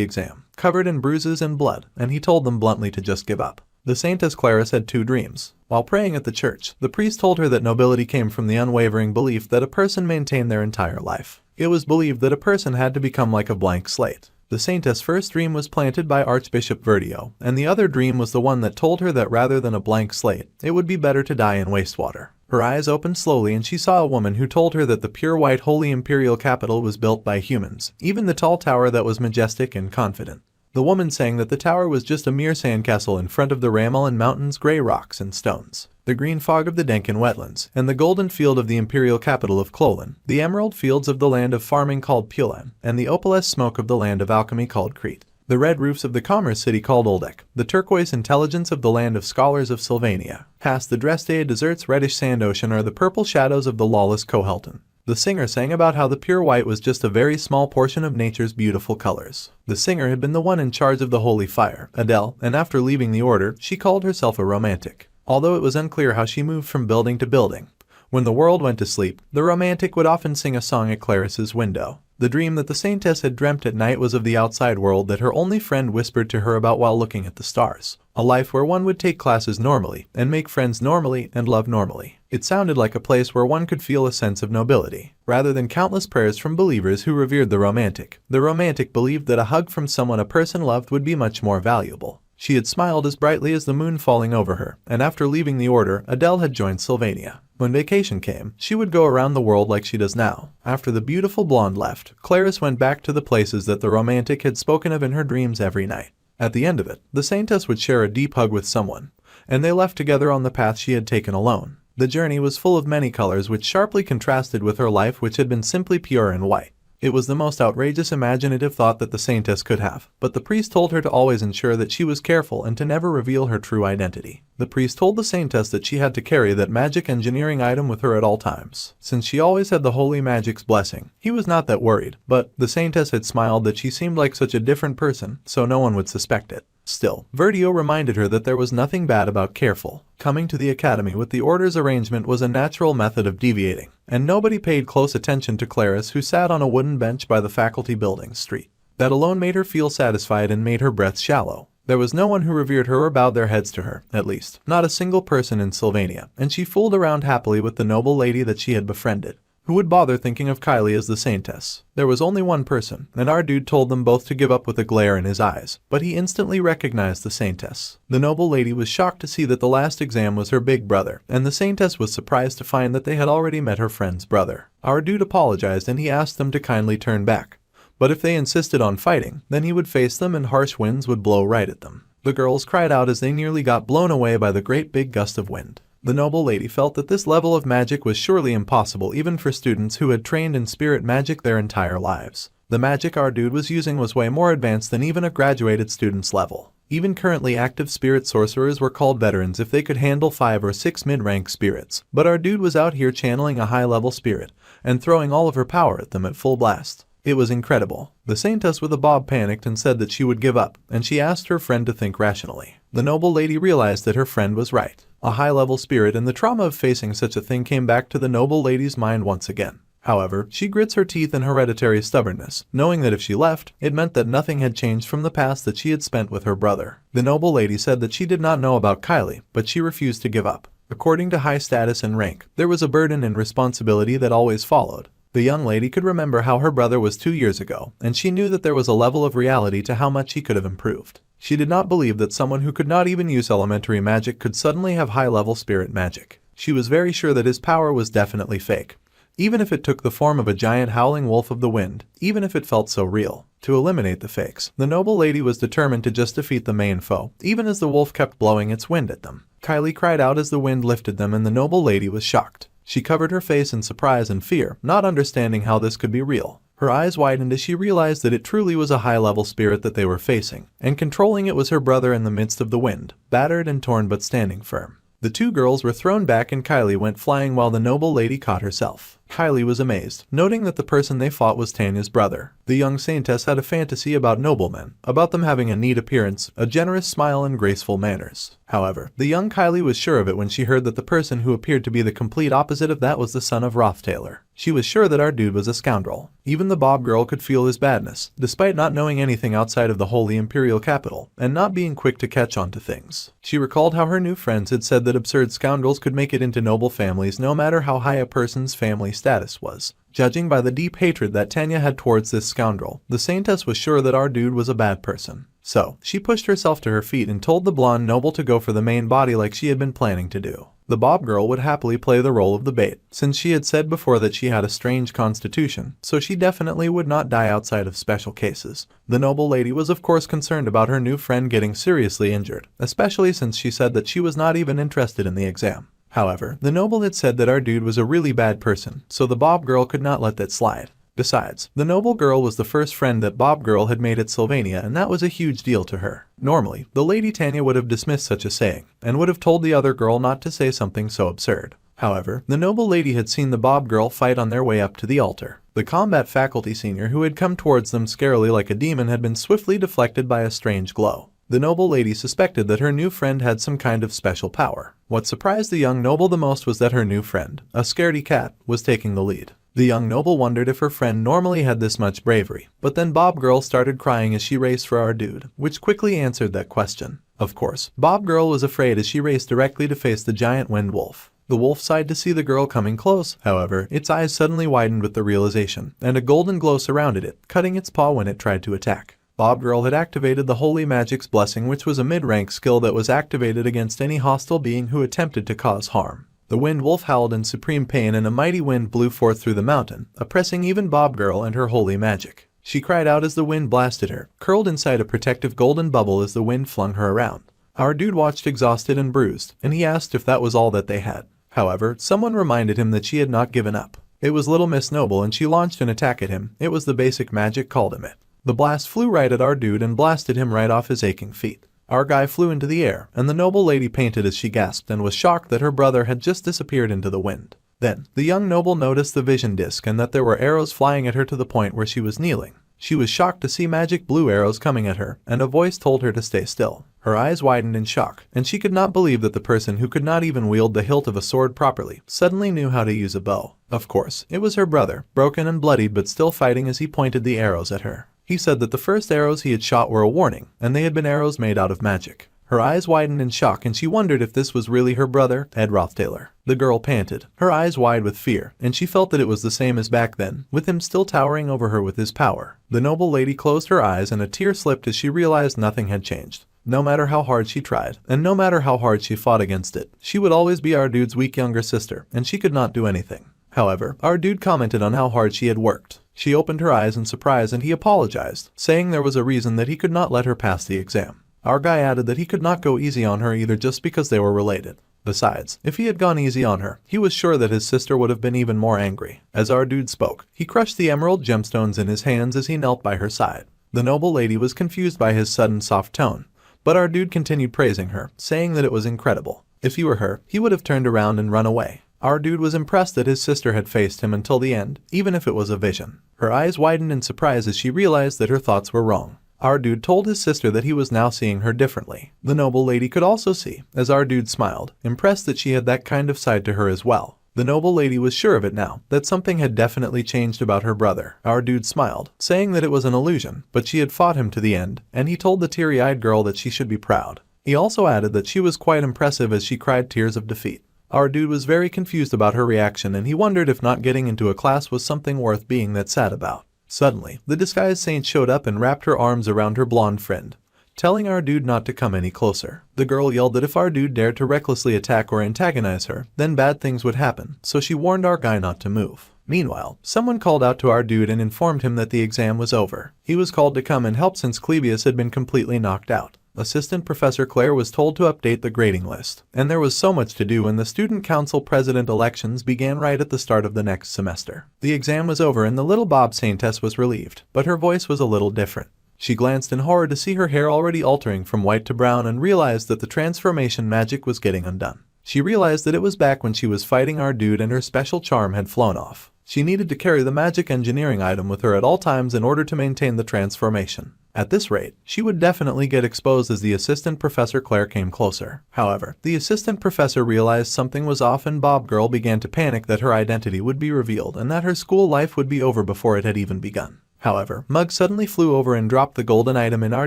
exam, covered in bruises and blood, and he told them bluntly to just give up. The Saintess Clarice had two dreams. While praying at the church, the priest told her that nobility came from the unwavering belief that a person maintained their entire life. It was believed that a person had to become like a blank slate. The Saintess' first dream was planted by Archbishop Verdio, and the other dream was the one that told her that rather than a blank slate, it would be better to die in wastewater. Her eyes opened slowly and she saw a woman who told her that the pure white holy imperial capital was built by humans, even the tall tower that was majestic and confident. The woman sang that the tower was just a mere sandcastle in front of the Ramelin Mountains' gray rocks and stones, the green fog of the Denkin wetlands, and the golden field of the imperial capital of Clolan, the emerald fields of the land of farming called Pulan, and the opalescent smoke of the land of alchemy called Crete, the red roofs of the commerce city called Oldek, the turquoise intelligence of the land of scholars of Sylvania, past the Dresde desert's reddish sand ocean are the purple shadows of the lawless Cohelton. The singer sang about how the pure white was just a very small portion of nature's beautiful colors. The singer had been the one in charge of the holy fire, Adele, and after leaving the order, she called herself a romantic. Although it was unclear how she moved from building to building, When the world went to sleep, the romantic would often sing a song at Clarice's window. The dream that the saintess had dreamt at night was of the outside world that her only friend whispered to her about while looking at the stars. A life where one would take classes normally, and make friends normally, and love normally. It sounded like a place where one could feel a sense of nobility, rather than countless prayers from believers who revered the romantic. The romantic believed that a hug from someone a person loved would be much more valuable. She had smiled as brightly as the moon falling over her, and after leaving the order, Adele had joined Sylvania. When vacation came, she would go around the world like she does now. After the beautiful blonde left, Clarice went back to the places that the romantic had spoken of in her dreams every night. At the end of it, the saintess would share a deep hug with someone, and they left together on the path she had taken alone. The journey was full of many colors which sharply contrasted with her life, which had been simply pure and white. It was the most outrageous imaginative thought that the saintess could have, but the priest told her to always ensure that she was careful and to never reveal her true identity. The priest told the saintess that she had to carry that magic engineering item with her at all times. Since she always had the holy magic's blessing, he was not that worried, but the saintess had smiled that she seemed like such a different person, so no one would suspect it. Still, Verdio reminded her that there was nothing bad about careful. Coming to the academy with the order's arrangement was a natural method of deviating, and nobody paid close attention to Clarice, who sat on a wooden bench by the faculty building's street. That alone made her feel satisfied and made her breath shallow. There was no one who revered her or bowed their heads to her, at least, not a single person in Sylvania, and she fooled around happily with the noble lady that she had befriended. Who would bother thinking of Kylie as the saintess? There was only one person, and our dude told them both to give up with a glare in his eyes, but he instantly recognized the saintess. The noble lady was shocked to see that the last exam was her big brother, and the saintess was surprised to find that they had already met her friend's brother. Our dude apologized and he asked them to kindly turn back. But if they insisted on fighting, then he would face them and harsh winds would blow right at them. The girls cried out as they nearly got blown away by the great big gust of wind. The noble lady felt that this level of magic was surely impossible even for students who had trained in spirit magic their entire lives. The magic our dude was using was way more advanced than even a graduated student's level. Even currently active spirit sorcerers were called veterans if they could handle 5 or 6 mid-rank spirits, but our dude was out here channeling a high-level spirit and throwing all of her power at them at full blast. It was incredible. The saintess with a bob panicked and said that she would give up, and she asked her friend to think rationally. The noble lady realized that her friend was right. A high-level spirit and the trauma of facing such a thing came back to the noble lady's mind once again. However, she grits her teeth in hereditary stubbornness, knowing that if she left, it meant that nothing had changed from the past that she had spent with her brother. The noble lady said that she did not know about Kylie, but she refused to give up. According to high status and rank, there was a burden and responsibility that always followed. The young lady could remember how her brother was 2 years ago, and she knew that there was a level of reality to how much he could have improved. She did not believe that someone who could not even use elementary magic could suddenly have high-level spirit magic. She was very sure that his power was definitely fake, even if it took the form of a giant howling wolf of the wind, even if it felt so real. To eliminate the fakes, the noble lady was determined to just defeat the main foe, even as the wolf kept blowing its wind at them. Kylie cried out as the wind lifted them, and the noble lady was shocked. She covered her face in surprise and fear, not understanding how this could be real. Her eyes widened as she realized that it truly was a high-level spirit that they were facing, and controlling it was her brother in the midst of the wind, battered and torn but standing firm. The two girls were thrown back and Kylie went flying while the noble lady caught herself. Kylie was amazed, noting that the person they fought was Tanya's brother. The young saintess had a fantasy about noblemen, about them having a neat appearance, a generous smile and graceful manners. However, the young Kylie was sure of it when she heard that the person who appeared to be the complete opposite of that was the son of Rothtailor. She was sure that our dude was a scoundrel. Even the Bob girl could feel his badness, despite not knowing anything outside of the holy imperial capital, and not being quick to catch on to things. She recalled how her new friends had said that absurd scoundrels could make it into noble families no matter how high a person's family status was. Judging by the deep hatred that Tanya had towards this scoundrel, the saintess was sure that our dude was a bad person. So, she pushed herself to her feet and told the blonde noble to go for the main body like she had been planning to do. The Bob girl would happily play the role of the bait, since she had said before that she had a strange constitution, so she definitely would not die outside of special cases. The noble lady was of course concerned about her new friend getting seriously injured, especially since she said that she was not even interested in the exam. However, the noble had said that our dude was a really bad person, so the Bob girl could not let that slide. Besides, the noble girl was the first friend that Bob girl had made at Sylvania, and that was a huge deal to her. Normally, the Lady Tanya would have dismissed such a saying, and would have told the other girl not to say something so absurd. However, the noble lady had seen the Bob girl fight on their way up to the altar. The combat faculty senior who had come towards them scarily like a demon had been swiftly deflected by a strange glow. The noble lady suspected that her new friend had some kind of special power. What surprised the young noble the most was that her new friend, a scaredy cat, was taking the lead. The young noble wondered if her friend normally had this much bravery, but then Bob Girl started crying as she raced for our dude, which quickly answered that question. Of course, Bob Girl was afraid as she raced directly to face the giant wind wolf. The wolf sighed to see the girl coming close, however, its eyes suddenly widened with the realization, and a golden glow surrounded it, cutting its paw when it tried to attack. Bob Girl had activated the Holy Magic's Blessing, which was a mid-rank skill that was activated against any hostile being who attempted to cause harm. The wind wolf howled in supreme pain and a mighty wind blew forth through the mountain, oppressing even Bob Girl and her holy magic. She cried out as the wind blasted her, curled inside a protective golden bubble as the wind flung her around. Our dude watched exhausted and bruised, and he asked if that was all that they had. However, someone reminded him that she had not given up. It was Little Miss Noble and she launched an attack at him. It was the basic magic called him it. The blast flew right at our dude and blasted him right off his aching feet. Our guy flew into the air, and the noble lady painted as she gasped and was shocked that her brother had just disappeared into the wind. Then, the young noble noticed the vision disc and that there were arrows flying at her to the point where she was kneeling. She was shocked to see magic blue arrows coming at her, and a voice told her to stay still. Her eyes widened in shock, and she could not believe that the person who could not even wield the hilt of a sword properly suddenly knew how to use a bow. Of course, it was her brother, broken and bloodied but still fighting as he pointed the arrows at her. He said that the first arrows he had shot were a warning, and they had been arrows made out of magic. Her eyes widened in shock and she wondered if this was really her brother, Ed Rothtailor. The girl panted, her eyes wide with fear, and she felt that it was the same as back then, with him still towering over her with his power. The noble lady closed her eyes and a tear slipped as she realized nothing had changed. No matter how hard she tried, and no matter how hard she fought against it, she would always be our dude's weak younger sister, and she could not do anything. However, our dude commented on how hard she had worked. She opened her eyes in surprise and he apologized, saying there was a reason that he could not let her pass the exam. Our guy added that he could not go easy on her either just because they were related. Besides, if he had gone easy on her, he was sure that his sister would have been even more angry. As our dude spoke, he crushed the emerald gemstones in his hands as he knelt by her side. The noble lady was confused by his sudden soft tone, but our dude continued praising her, saying that it was incredible. If he were her, he would have turned around and run away. Our dude was impressed that his sister had faced him until the end, even if it was a vision. Her eyes widened in surprise as she realized that her thoughts were wrong. Our dude told his sister that he was now seeing her differently. The noble lady could also see, as our dude smiled, impressed that she had that kind of side to her as well. The noble lady was sure of it now, that something had definitely changed about her brother. Our dude smiled, saying that it was an illusion, but she had fought him to the end, and he told the teary-eyed girl that she should be proud. He also added that she was quite impressive as she cried tears of defeat. Our dude was very confused about her reaction and he wondered if not getting into a class was something worth being that sad about. Suddenly, the disguised saint showed up and wrapped her arms around her blonde friend, telling our dude not to come any closer. The girl yelled that if our dude dared to recklessly attack or antagonize her, then bad things would happen, so she warned our guy not to move. Meanwhile, someone called out to our dude and informed him that the exam was over. He was called to come and help since Clebius had been completely knocked out. Assistant Professor Claire was told to update the grading list, and there was so much to do when the student council president elections began right at the start of the next semester. The exam was over and the little Bob Saintess was relieved, but her voice was a little different. She glanced in horror to see her hair already altering from white to brown and realized that the transformation magic was getting undone. She realized that it was back when she was fighting our dude and her special charm had flown off. She needed to carry the magic engineering item with her at all times in order to maintain the transformation. At this rate, she would definitely get exposed as the assistant professor Claire came closer. However, the assistant professor realized something was off and Bob Girl began to panic that her identity would be revealed and that her school life would be over before it had even begun. However, Mug suddenly flew over and dropped the golden item in our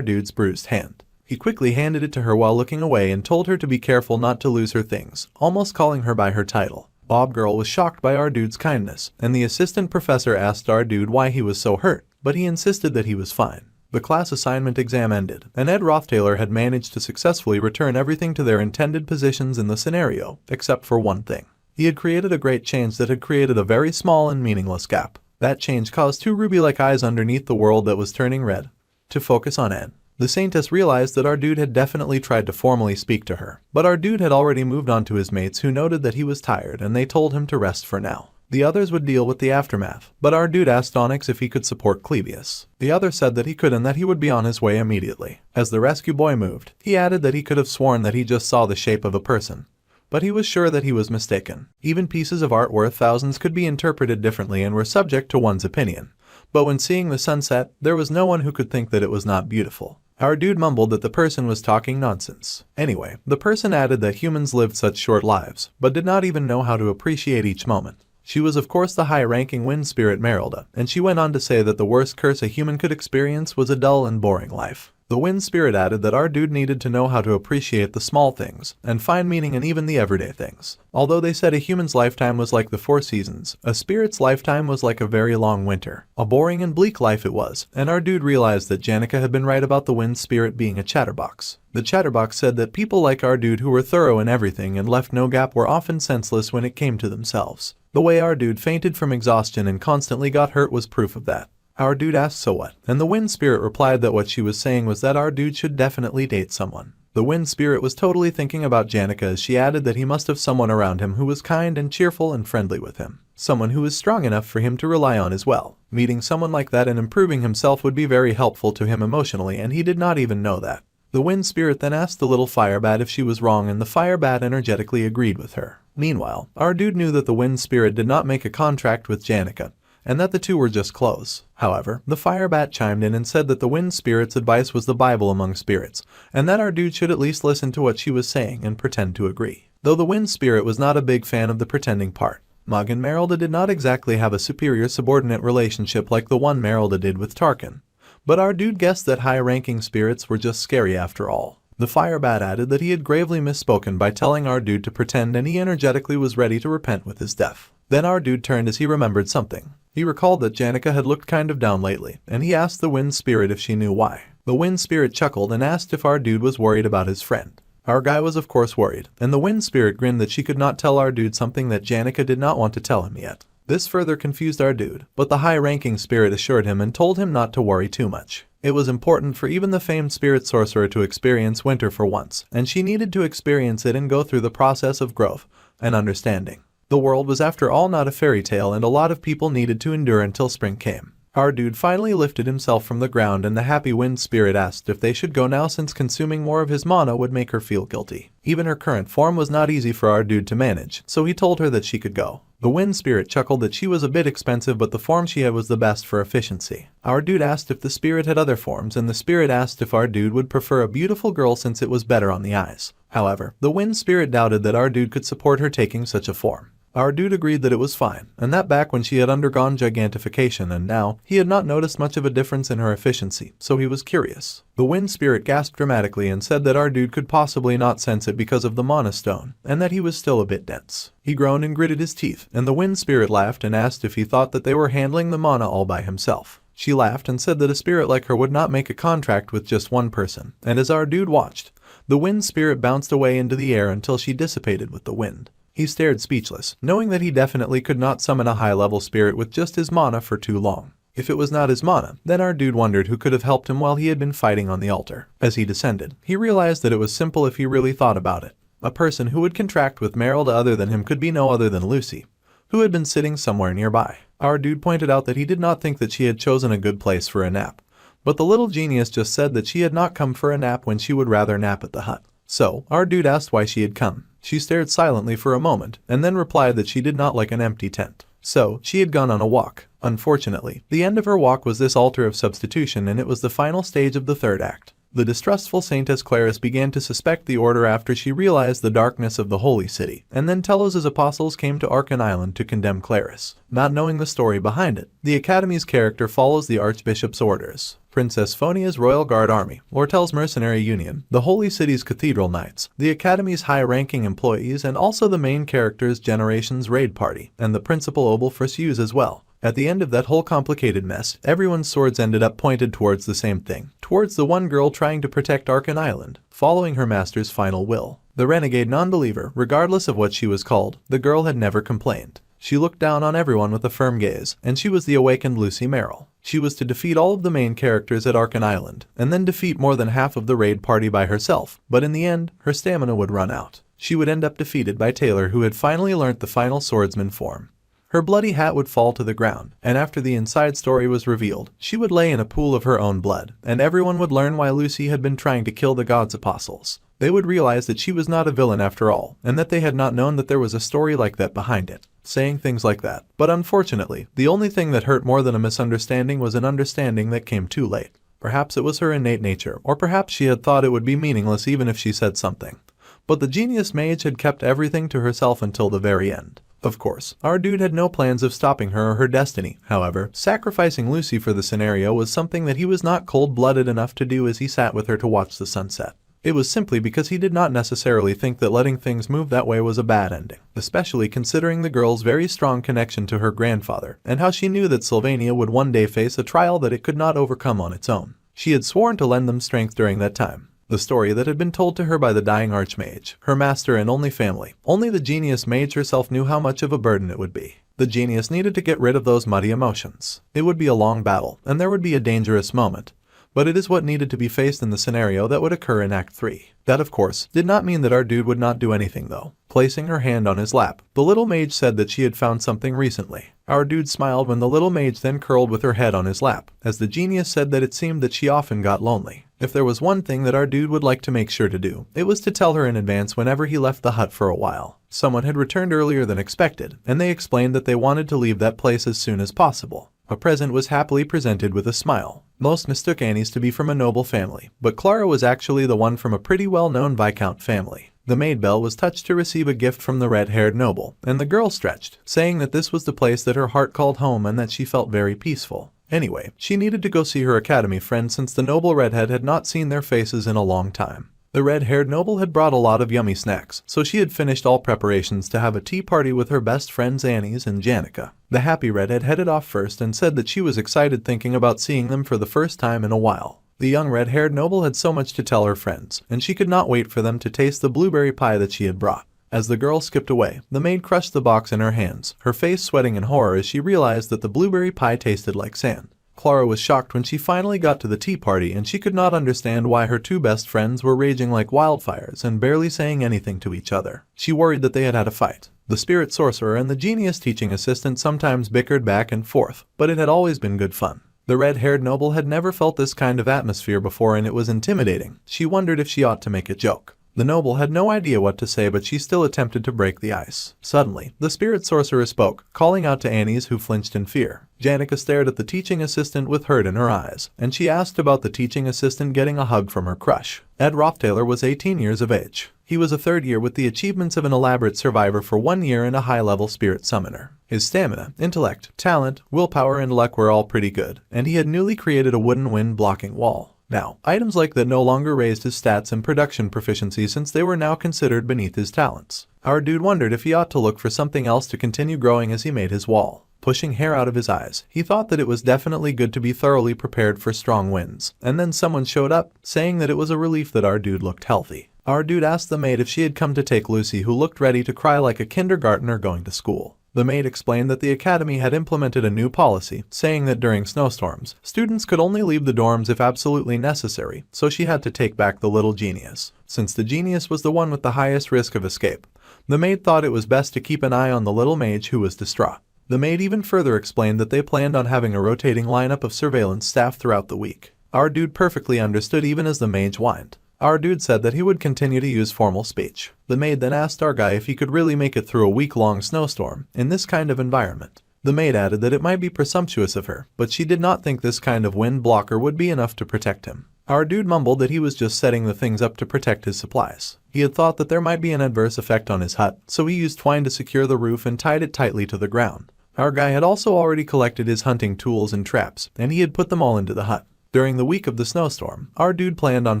dude's bruised hand. He quickly handed it to her while looking away and told her to be careful not to lose her things, almost calling her by her title. Bob Girl was shocked by our dude's kindness, and the assistant professor asked our dude why he was so hurt, but he insisted that he was fine. The class assignment exam ended, and Ed Rothtailor had managed to successfully return everything to their intended positions in the scenario, except for one thing. He had created a great change that had created a very small and meaningless gap. That change caused two ruby-like eyes underneath the world that was turning red to focus on Ed. The Saintess realized that our dude had definitely tried to formally speak to her, but our dude had already moved on to his mates who noted that he was tired and they told him to rest for now. The others would deal with the aftermath, but our dude asked Onyx if he could support Clebius. The other said that he could and that he would be on his way immediately. As the rescue boy moved, he added that he could have sworn that he just saw the shape of a person, but he was sure that he was mistaken. Even pieces of art worth thousands could be interpreted differently and were subject to one's opinion. But when seeing the sunset, there was no one who could think that it was not beautiful. Our dude mumbled that the person was talking nonsense. Anyway, the person added that humans lived such short lives, but did not even know how to appreciate each moment. She was of course the high-ranking wind spirit Merylda, and she went on to say that the worst curse a human could experience was a dull and boring life. The wind spirit added that our dude needed to know how to appreciate the small things, and find meaning in even the everyday things. Although they said a human's lifetime was like the 4 seasons, a spirit's lifetime was like a very long winter. A boring and bleak life it was, and our dude realized that Janica had been right about the wind spirit being a chatterbox. The chatterbox said that people like our dude who were thorough in everything and left no gap were often senseless when it came to themselves. The way our dude fainted from exhaustion and constantly got hurt was proof of that. Our dude asked so what, and the wind spirit replied that what she was saying was that our dude should definitely date someone. The wind spirit was totally thinking about Janica as she added that he must have someone around him who was kind and cheerful and friendly with him. Someone who was strong enough for him to rely on as well. Meeting someone like that and improving himself would be very helpful to him emotionally, and he did not even know that. The wind spirit then asked the little fire bat if she was wrong, and the fire bat energetically agreed with her. Meanwhile, our dude knew that the wind spirit did not make a contract with Janica, and that the two were just close. However, the fire bat chimed in and said that the wind spirit's advice was the Bible among spirits, and that our dude should at least listen to what she was saying and pretend to agree. Though the wind spirit was not a big fan of the pretending part. Mog and Merylda did not exactly have a superior-subordinate relationship like the one Merylda did with Tarkin. But our dude guessed that high-ranking spirits were just scary after all. The fire bat added that he had gravely misspoken by telling our dude to pretend, and he energetically was ready to repent with his death. Then our dude turned as he remembered something. He recalled that Janica had looked kind of down lately, and he asked the wind spirit if she knew why. The wind spirit chuckled and asked if our dude was worried about his friend. Our guy was of course worried, and the wind spirit grinned that she could not tell our dude something that Janica did not want to tell him yet. This further confused our dude, but the high-ranking spirit assured him and told him not to worry too much. It was important for even the famed spirit sorcerer to experience winter for once, and she needed to experience it and go through the process of growth and understanding. The world was after all not a fairy tale, and a lot of people needed to endure until spring came. Our dude finally lifted himself from the ground, and the happy wind spirit asked if they should go now since consuming more of his mana would make her feel guilty. Even her current form was not easy for our dude to manage, so he told her that she could go. The wind spirit chuckled that she was a bit expensive, but the form she had was the best for efficiency. Our dude asked if the spirit had other forms, and the spirit asked if our dude would prefer a beautiful girl since it was better on the eyes. However, the wind spirit doubted that our dude could support her taking such a form. Our dude agreed that it was fine, and that back when she had undergone gigantification, and now, he had not noticed much of a difference in her efficiency, so he was curious. The wind spirit gasped dramatically and said that our dude could possibly not sense it because of the mana stone, and that he was still a bit dense. He groaned and gritted his teeth, and the wind spirit laughed and asked if he thought that they were handling the mana all by himself. She laughed and said that a spirit like her would not make a contract with just one person, and as our dude watched, the wind spirit bounced away into the air until she dissipated with the wind. He stared speechless, knowing that he definitely could not summon a high-level spirit with just his mana for too long. If it was not his mana, then our dude wondered who could have helped him while he had been fighting on the altar. As he descended, he realized that it was simple if he really thought about it. A person who would contract with Merylda other than him could be no other than Lucy, who had been sitting somewhere nearby. Our dude pointed out that he did not think that she had chosen a good place for a nap, but the little genius just said that she had not come for a nap when she would rather nap at the hut. So, our dude asked why she had come. She stared silently for a moment, and then replied that she did not like an empty tent. So, she had gone on a walk. Unfortunately, the end of her walk was this altar of substitution, and it was the final stage of the third act. The distrustful Saintess Claris began to suspect the order after she realized the darkness of the holy city, and then Telos' apostles came to Arkan Island to condemn Claris. Not knowing the story behind it, the Academy's character follows the Archbishop's orders. Princess Phonia's Royal Guard Army, Lortel's Mercenary Union, the Holy City's Cathedral Knights, the Academy's high-ranking employees, and also the main character's Generations Raid Party, and the Principal Obel Frisues as well. At the end of that whole complicated mess, everyone's swords ended up pointed towards the same thing, towards the one girl trying to protect Arkan Island, following her master's final will. The renegade non-believer, regardless of what she was called, the girl had never complained. She looked down on everyone with a firm gaze, and she was the awakened Lucy Merrill. She was to defeat all of the main characters at Arkan Island, and then defeat more than half of the raid party by herself, but in the end, her stamina would run out. She would end up defeated by Taylor, who had finally learnt the final swordsman form. Her bloody hat would fall to the ground, and after the inside story was revealed, she would lay in a pool of her own blood, and everyone would learn why Lucy had been trying to kill the god's apostles. They would realize that she was not a villain after all, and that they had not known that there was a story like that behind it. Saying things like that. But unfortunately, the only thing that hurt more than a misunderstanding was an understanding that came too late. Perhaps it was her innate nature, or perhaps she had thought it would be meaningless even if she said something. But the genius mage had kept everything to herself until the very end. Of course, our dude had no plans of stopping her or her destiny. However, sacrificing Lucy for the scenario was something that he was not cold-blooded enough to do as he sat with her to watch the sunset. It was simply because he did not necessarily think that letting things move that way was a bad ending, especially considering the girl's very strong connection to her grandfather, and how she knew that Sylvania would one day face a trial that it could not overcome on its own. She had sworn to lend them strength during that time. The story that had been told to her by the dying archmage, her master and only family. Only the genius mage herself knew how much of a burden it would be. The genius needed to get rid of those muddy emotions. It would be a long battle, and there would be a dangerous moment. But it is what needed to be faced in the scenario that would occur in Act 3. That, of course, did not mean that our dude would not do anything though. Placing her hand on his lap, the little mage said that she had found something recently. Our dude smiled when the little mage then curled with her head on his lap, as the genius said that it seemed that she often got lonely. If there was one thing that our dude would like to make sure to do, it was to tell her in advance whenever he left the hut for a while. Someone had returned earlier than expected, and they explained that they wanted to leave that place as soon as possible. A present was happily presented with a smile. Most mistook Annie's to be from a noble family, but Clara was actually the one from a pretty well-known Viscount family. The maid Belle was touched to receive a gift from the red-haired noble, and the girl stretched, saying that this was the place that her heart called home and that she felt very peaceful. Anyway, she needed to go see her academy friend since the noble redhead had not seen their faces in a long time. The red-haired noble had brought a lot of yummy snacks, so she had finished all preparations to have a tea party with her best friends Annie's and Janica. The happy redhead headed off first and said that she was excited thinking about seeing them for the first time in a while. The young red-haired noble had so much to tell her friends, and she could not wait for them to taste the blueberry pie that she had brought. As the girl skipped away, the maid crushed the box in her hands, her face sweating in horror as she realized that the blueberry pie tasted like sand. Clara was shocked when she finally got to the tea party, and she could not understand why her two best friends were raging like wildfires and barely saying anything to each other. She worried that they had had a fight. The spirit sorcerer and the genius teaching assistant sometimes bickered back and forth, but it had always been good fun. The red-haired noble had never felt this kind of atmosphere before, and it was intimidating. She wondered if she ought to make a joke. The noble had no idea what to say, but she still attempted to break the ice. Suddenly, the spirit sorcerer spoke, calling out to Annie's, who flinched in fear. Janica stared at the teaching assistant with hurt in her eyes, and she asked about the teaching assistant getting a hug from her crush. Ed Rothtaylor was 18 years of age. He was a third year with the achievements of an elaborate survivor for 1 year and a high-level spirit summoner. His stamina, intellect, talent, willpower, and luck were all pretty good, and he had newly created a wooden wind-blocking wall. Now, items like that no longer raised his stats and production proficiency since they were now considered beneath his talents. Our dude wondered if he ought to look for something else to continue growing as he made his wall. Pushing hair out of his eyes, he thought that it was definitely good to be thoroughly prepared for strong winds. And then someone showed up, saying that it was a relief that our dude looked healthy. Our dude asked the maid if she had come to take Lucy, who looked ready to cry like a kindergartner going to school. The maid explained that the academy had implemented a new policy, saying that during snowstorms, students could only leave the dorms if absolutely necessary, so she had to take back the little genius. Since the genius was the one with the highest risk of escape, the maid thought it was best to keep an eye on the little mage, who was distraught. The maid even further explained that they planned on having a rotating lineup of surveillance staff throughout the week. Our dude perfectly understood even as the mage whined. Our dude said that he would continue to use formal speech. The maid then asked our guy if he could really make it through a week-long snowstorm in this kind of environment. The maid added that it might be presumptuous of her, but she did not think this kind of wind blocker would be enough to protect him. Our dude mumbled that he was just setting the things up to protect his supplies. He had thought that there might be an adverse effect on his hut, so he used twine to secure the roof and tied it tightly to the ground. Our guy had also already collected his hunting tools and traps, and he had put them all into the hut. During the week of the snowstorm, our dude planned on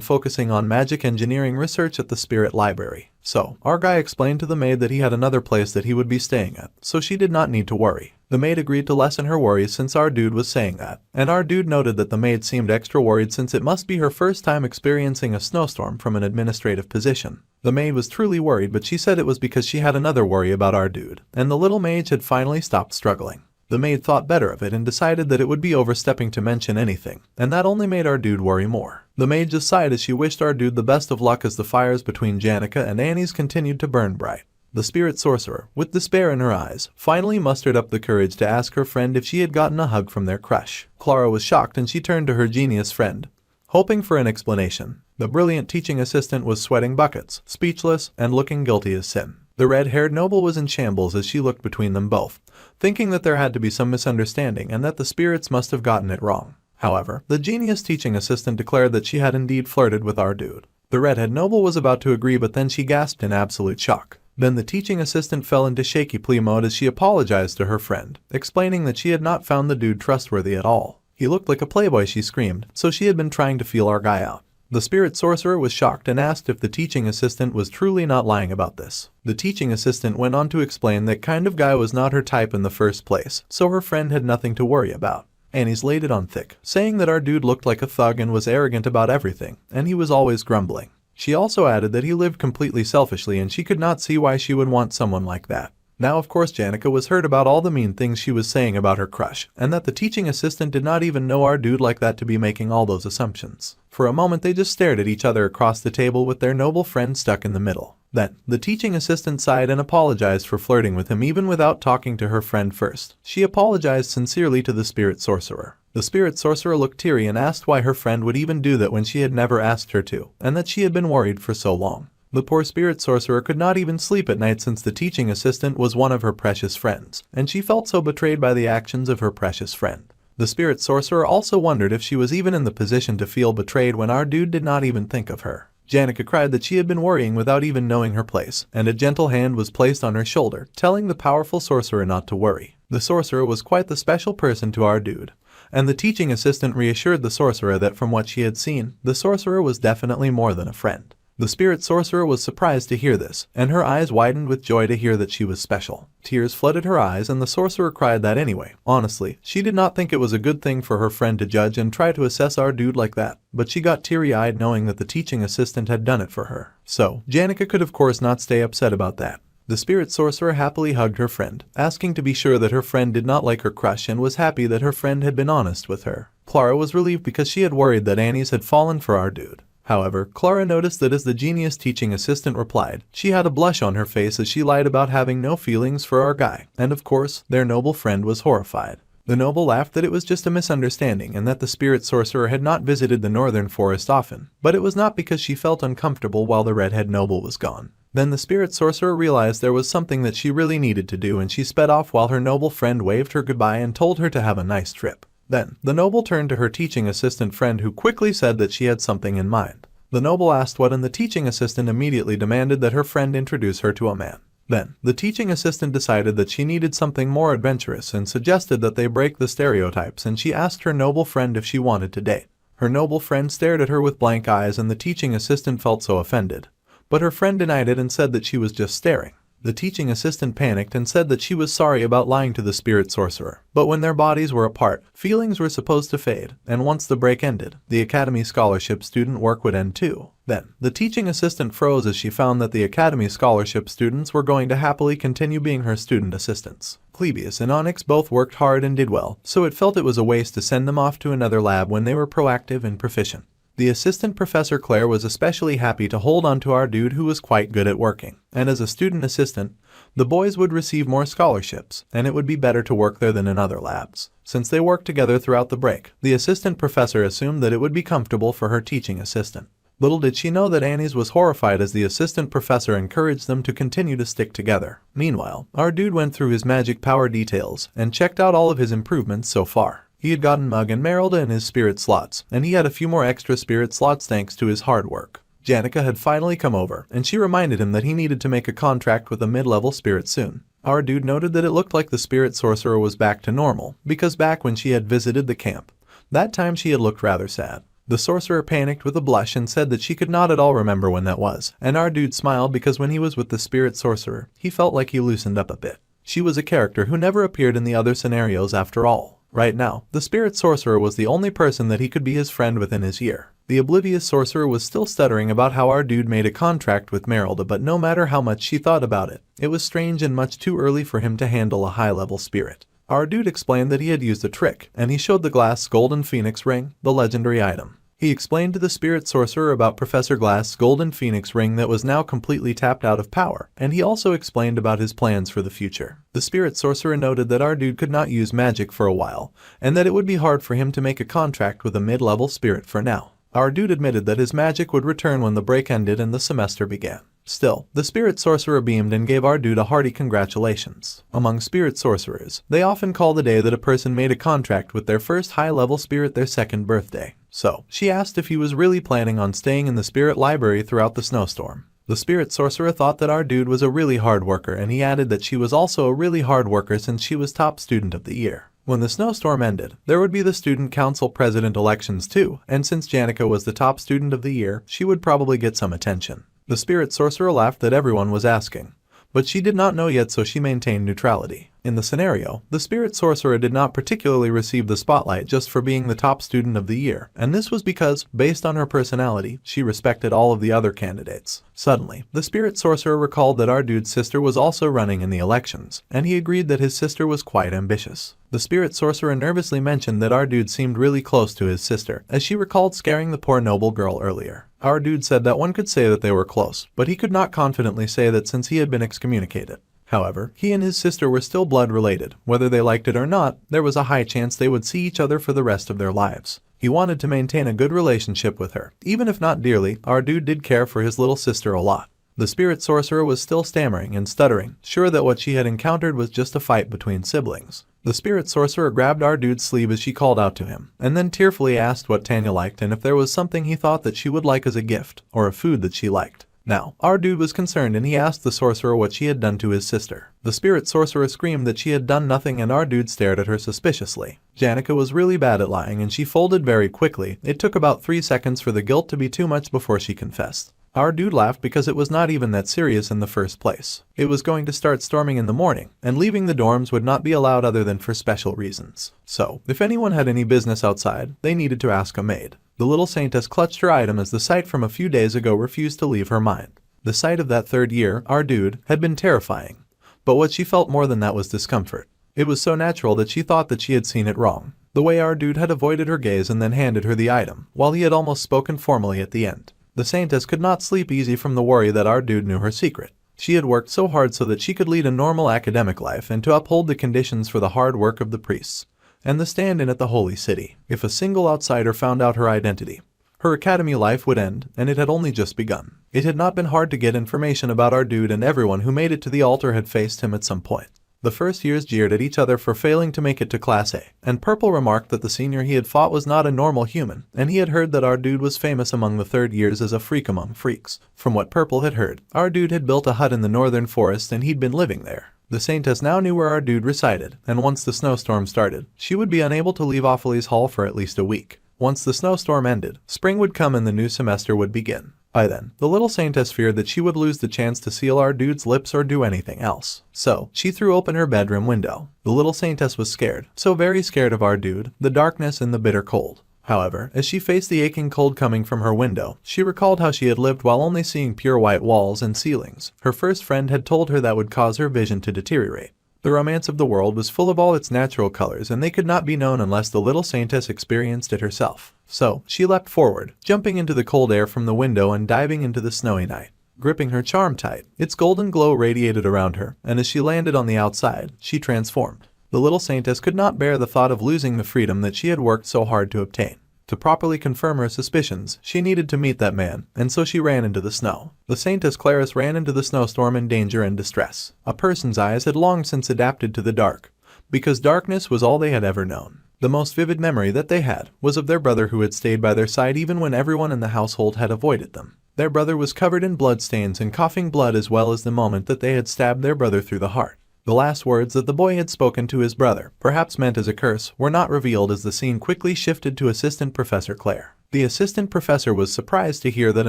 focusing on magic engineering research at the spirit library. So, our guy explained to the maid that he had another place that he would be staying at, so she did not need to worry. The maid agreed to lessen her worries since our dude was saying that, and our dude noted that the maid seemed extra worried since it must be her first time experiencing a snowstorm from an administrative position. The maid was truly worried, but she said it was because she had another worry about our dude, and the little mage had finally stopped struggling. The maid thought better of it and decided that it would be overstepping to mention anything, and that only made our dude worry more. The maid just sighed as she wished our dude the best of luck as the fires between Janica and Annie's continued to burn bright. The spirit sorcerer, with despair in her eyes, finally mustered up the courage to ask her friend if she had gotten a hug from their crush. Clara was shocked and she turned to her genius friend, hoping for an explanation. The brilliant teaching assistant was sweating buckets, speechless, and looking guilty as sin. The red-haired noble was in shambles as she looked between them both, thinking that there had to be some misunderstanding and that the spirits must have gotten it wrong. However, the genius teaching assistant declared that she had indeed flirted with our dude. The redhead noble was about to agree, but then she gasped in absolute shock. Then the teaching assistant fell into shaky plea mode as she apologized to her friend, explaining that she had not found the dude trustworthy at all. He looked like a playboy, she screamed, so she had been trying to feel our guy out. The spirit sorcerer was shocked and asked if the teaching assistant was truly not lying about this. The teaching assistant went on to explain that kind of guy was not her type in the first place, so her friend had nothing to worry about. Annie's laid it on thick, saying that our dude looked like a thug and was arrogant about everything, and he was always grumbling. She also added that he lived completely selfishly and she could not see why she would want someone like that. Now of course Janica was heard about all the mean things she was saying about her crush, and that the teaching assistant did not even know our dude like that to be making all those assumptions. For a moment they just stared at each other across the table with their noble friend stuck in the middle. Then, the teaching assistant sighed and apologized for flirting with him even without talking to her friend first. She apologized sincerely to the spirit sorcerer. The spirit sorcerer looked teary and asked why her friend would even do that when she had never asked her to, and that she had been worried for so long. The poor spirit sorcerer could not even sleep at night since the teaching assistant was one of her precious friends, and she felt so betrayed by the actions of her precious friend. The spirit sorcerer also wondered if she was even in the position to feel betrayed when our dude did not even think of her. Janica cried that she had been worrying without even knowing her place, and a gentle hand was placed on her shoulder, telling the powerful sorcerer not to worry. The sorcerer was quite the special person to our dude, and the teaching assistant reassured the sorcerer that from what she had seen, the sorcerer was definitely more than a friend. The spirit sorcerer was surprised to hear this, and her eyes widened with joy to hear that she was special. Tears flooded her eyes and the sorcerer cried that anyway. Honestly, she did not think it was a good thing for her friend to judge and try to assess our dude like that, but she got teary-eyed knowing that the teaching assistant had done it for her. So, Janica could of course not stay upset about that. The spirit sorcerer happily hugged her friend, asking to be sure that her friend did not like her crush and was happy that her friend had been honest with her. Clara was relieved because she had worried that Annie's had fallen for our dude. However, Clara noticed that as the genius teaching assistant replied, she had a blush on her face as she lied about having no feelings for our guy, and of course, their noble friend was horrified. The noble laughed that it was just a misunderstanding and that the spirit sorcerer had not visited the northern forest often, but it was not because she felt uncomfortable while the redhead noble was gone. Then the spirit sorcerer realized there was something that she really needed to do and she sped off while her noble friend waved her goodbye and told her to have a nice trip. Then, the noble turned to her teaching assistant friend who quickly said that she had something in mind. The noble asked what and the teaching assistant immediately demanded that her friend introduce her to a man. Then, the teaching assistant decided that she needed something more adventurous and suggested that they break the stereotypes and she asked her noble friend if she wanted to date. Her noble friend stared at her with blank eyes and the teaching assistant felt so offended. But her friend denied it and said that she was just staring. The teaching assistant panicked and said that she was sorry about lying to the spirit sorcerer. But when their bodies were apart, feelings were supposed to fade, and once the break ended, the Academy Scholarship student work would end too. Then, the teaching assistant froze as she found that the Academy Scholarship students were going to happily continue being her student assistants. Clebius and Onyx both worked hard and did well, so it felt it was a waste to send them off to another lab when they were proactive and proficient. The assistant professor Claire was especially happy to hold on to our dude who was quite good at working, and as a student assistant, the boys would receive more scholarships, and it would be better to work there than in other labs. Since they worked together throughout the break, the assistant professor assumed that it would be comfortable for her teaching assistant. Little did she know that Annie's was horrified as the assistant professor encouraged them to continue to stick together. Meanwhile, our dude went through his magic power details and checked out all of his improvements so far. He had gotten Mug and Merylda in his spirit slots, and he had a few more extra spirit slots thanks to his hard work. Janica had finally come over, and she reminded him that he needed to make a contract with a mid-level spirit soon. Our dude noted that it looked like the spirit sorcerer was back to normal, because back when she had visited the camp, that time she had looked rather sad. The sorcerer panicked with a blush and said that she could not at all remember when that was, and our dude smiled because when he was with the spirit sorcerer, he felt like he loosened up a bit. She was a character who never appeared in the other scenarios after all. Right now, the spirit sorcerer was the only person that he could be his friend within his year. The oblivious sorcerer was still stuttering about how our dude made a contract with Merylda, but no matter how much she thought about it, it was strange and much too early for him to handle a high-level spirit. Our dude explained that he had used a trick, and he showed the glass golden phoenix ring, the legendary item. He explained to the spirit sorcerer about Professor Glass's golden phoenix ring that was now completely tapped out of power, and he also explained about his plans for the future. The spirit sorcerer noted that our dude could not use magic for a while, and that it would be hard for him to make a contract with a mid-level spirit for now. Our dude admitted that his magic would return when the break ended and the semester began. Still, the spirit sorcerer beamed and gave our dude a hearty congratulations. Among spirit sorcerers, they often call the day that a person made a contract with their first high-level spirit their second birthday. So, she asked if he was really planning on staying in the spirit library throughout the snowstorm. The spirit sorcerer thought that our dude was a really hard worker, and he added that she was also a really hard worker since she was top student of the year. When the snowstorm ended, there would be the student council president elections too, and since Janica was the top student of the year, she would probably get some attention. The spirit sorcerer laughed that everyone was asking, but she did not know yet, so she maintained neutrality. In the scenario, the spirit sorcerer did not particularly receive the spotlight just for being the top student of the year, and this was because, based on her personality, she respected all of the other candidates. Suddenly, the spirit sorcerer recalled that our dude's sister was also running in the elections, and he agreed that his sister was quite ambitious. The spirit sorcerer nervously mentioned that our dude seemed really close to his sister, as she recalled scaring the poor noble girl earlier. Our dude said that one could say that they were close, but he could not confidently say that since he had been excommunicated. However, he and his sister were still blood related. Whether they liked it or not, there was a high chance they would see each other for the rest of their lives. He wanted to maintain a good relationship with her. Even if not dearly, our dude did care for his little sister a lot. The spirit sorcerer was still stammering and stuttering, sure that what she had encountered was just a fight between siblings. The spirit sorcerer grabbed our dude's sleeve as she called out to him, and then tearfully asked what Tanya liked and if there was something he thought that she would like as a gift, or a food that she liked. Now, our dude was concerned and he asked the sorcerer what she had done to his sister. The spirit sorcerer screamed that she had done nothing, and our dude stared at her suspiciously. Janica was really bad at lying and she folded very quickly. It took about 3 seconds for the guilt to be too much before she confessed. Our dude laughed because it was not even that serious in the first place. It was going to start storming in the morning, and leaving the dorms would not be allowed other than for special reasons. So, if anyone had any business outside, they needed to ask a maid. The little saintess clutched her item as the sight from a few days ago refused to leave her mind. The sight of that third year, our dude, had been terrifying. But what she felt more than that was discomfort. It was so natural that she thought that she had seen it wrong. The way our dude had avoided her gaze and then handed her the item, while he had almost spoken formally at the end. The saintess could not sleep easy from the worry that our dude knew her secret. She had worked so hard so that she could lead a normal academic life and to uphold the conditions for the hard work of the priests and the stand-in at the holy city. If a single outsider found out her identity, her academy life would end, and it had only just begun. It had not been hard to get information about our dude, and everyone who made it to the altar had faced him at some point. The first years jeered at each other for failing to make it to Class A, and Purple remarked that the senior he had fought was not a normal human, and he had heard that our dude was famous among the third years as a freak among freaks. From what Purple had heard, our dude had built a hut in the northern forest and he'd been living there. The saintess now knew where our dude resided, and once the snowstorm started, she would be unable to leave Opheles Hall for at least a week. Once the snowstorm ended, spring would come and the new semester would begin. By then, the little saintess feared that she would lose the chance to seal our dude's lips or do anything else. So, she threw open her bedroom window. The little saintess was scared, so very scared of our dude, the darkness and the bitter cold. However, as she faced the aching cold coming from her window, she recalled how she had lived while only seeing pure white walls and ceilings. Her first friend had told her that would cause her vision to deteriorate. The romance of the world was full of all its natural colors, and they could not be known unless the little saintess experienced it herself. So, she leapt forward, jumping into the cold air from the window and diving into the snowy night. Gripping her charm tight, its golden glow radiated around her, and as she landed on the outside, she transformed. The little saintess could not bear the thought of losing the freedom that she had worked so hard to obtain. To properly confirm her suspicions, she needed to meet that man, and so she ran into the snow. The saintess Clarice ran into the snowstorm in danger and distress. A person's eyes had long since adapted to the dark, because darkness was all they had ever known. The most vivid memory that they had was of their brother who had stayed by their side even when everyone in the household had avoided them. Their brother was covered in bloodstains and coughing blood, as well as the moment that they had stabbed their brother through the heart. The last words that the boy had spoken to his brother, perhaps meant as a curse, were not revealed as the scene quickly shifted to Assistant Professor Claire. The assistant professor was surprised to hear that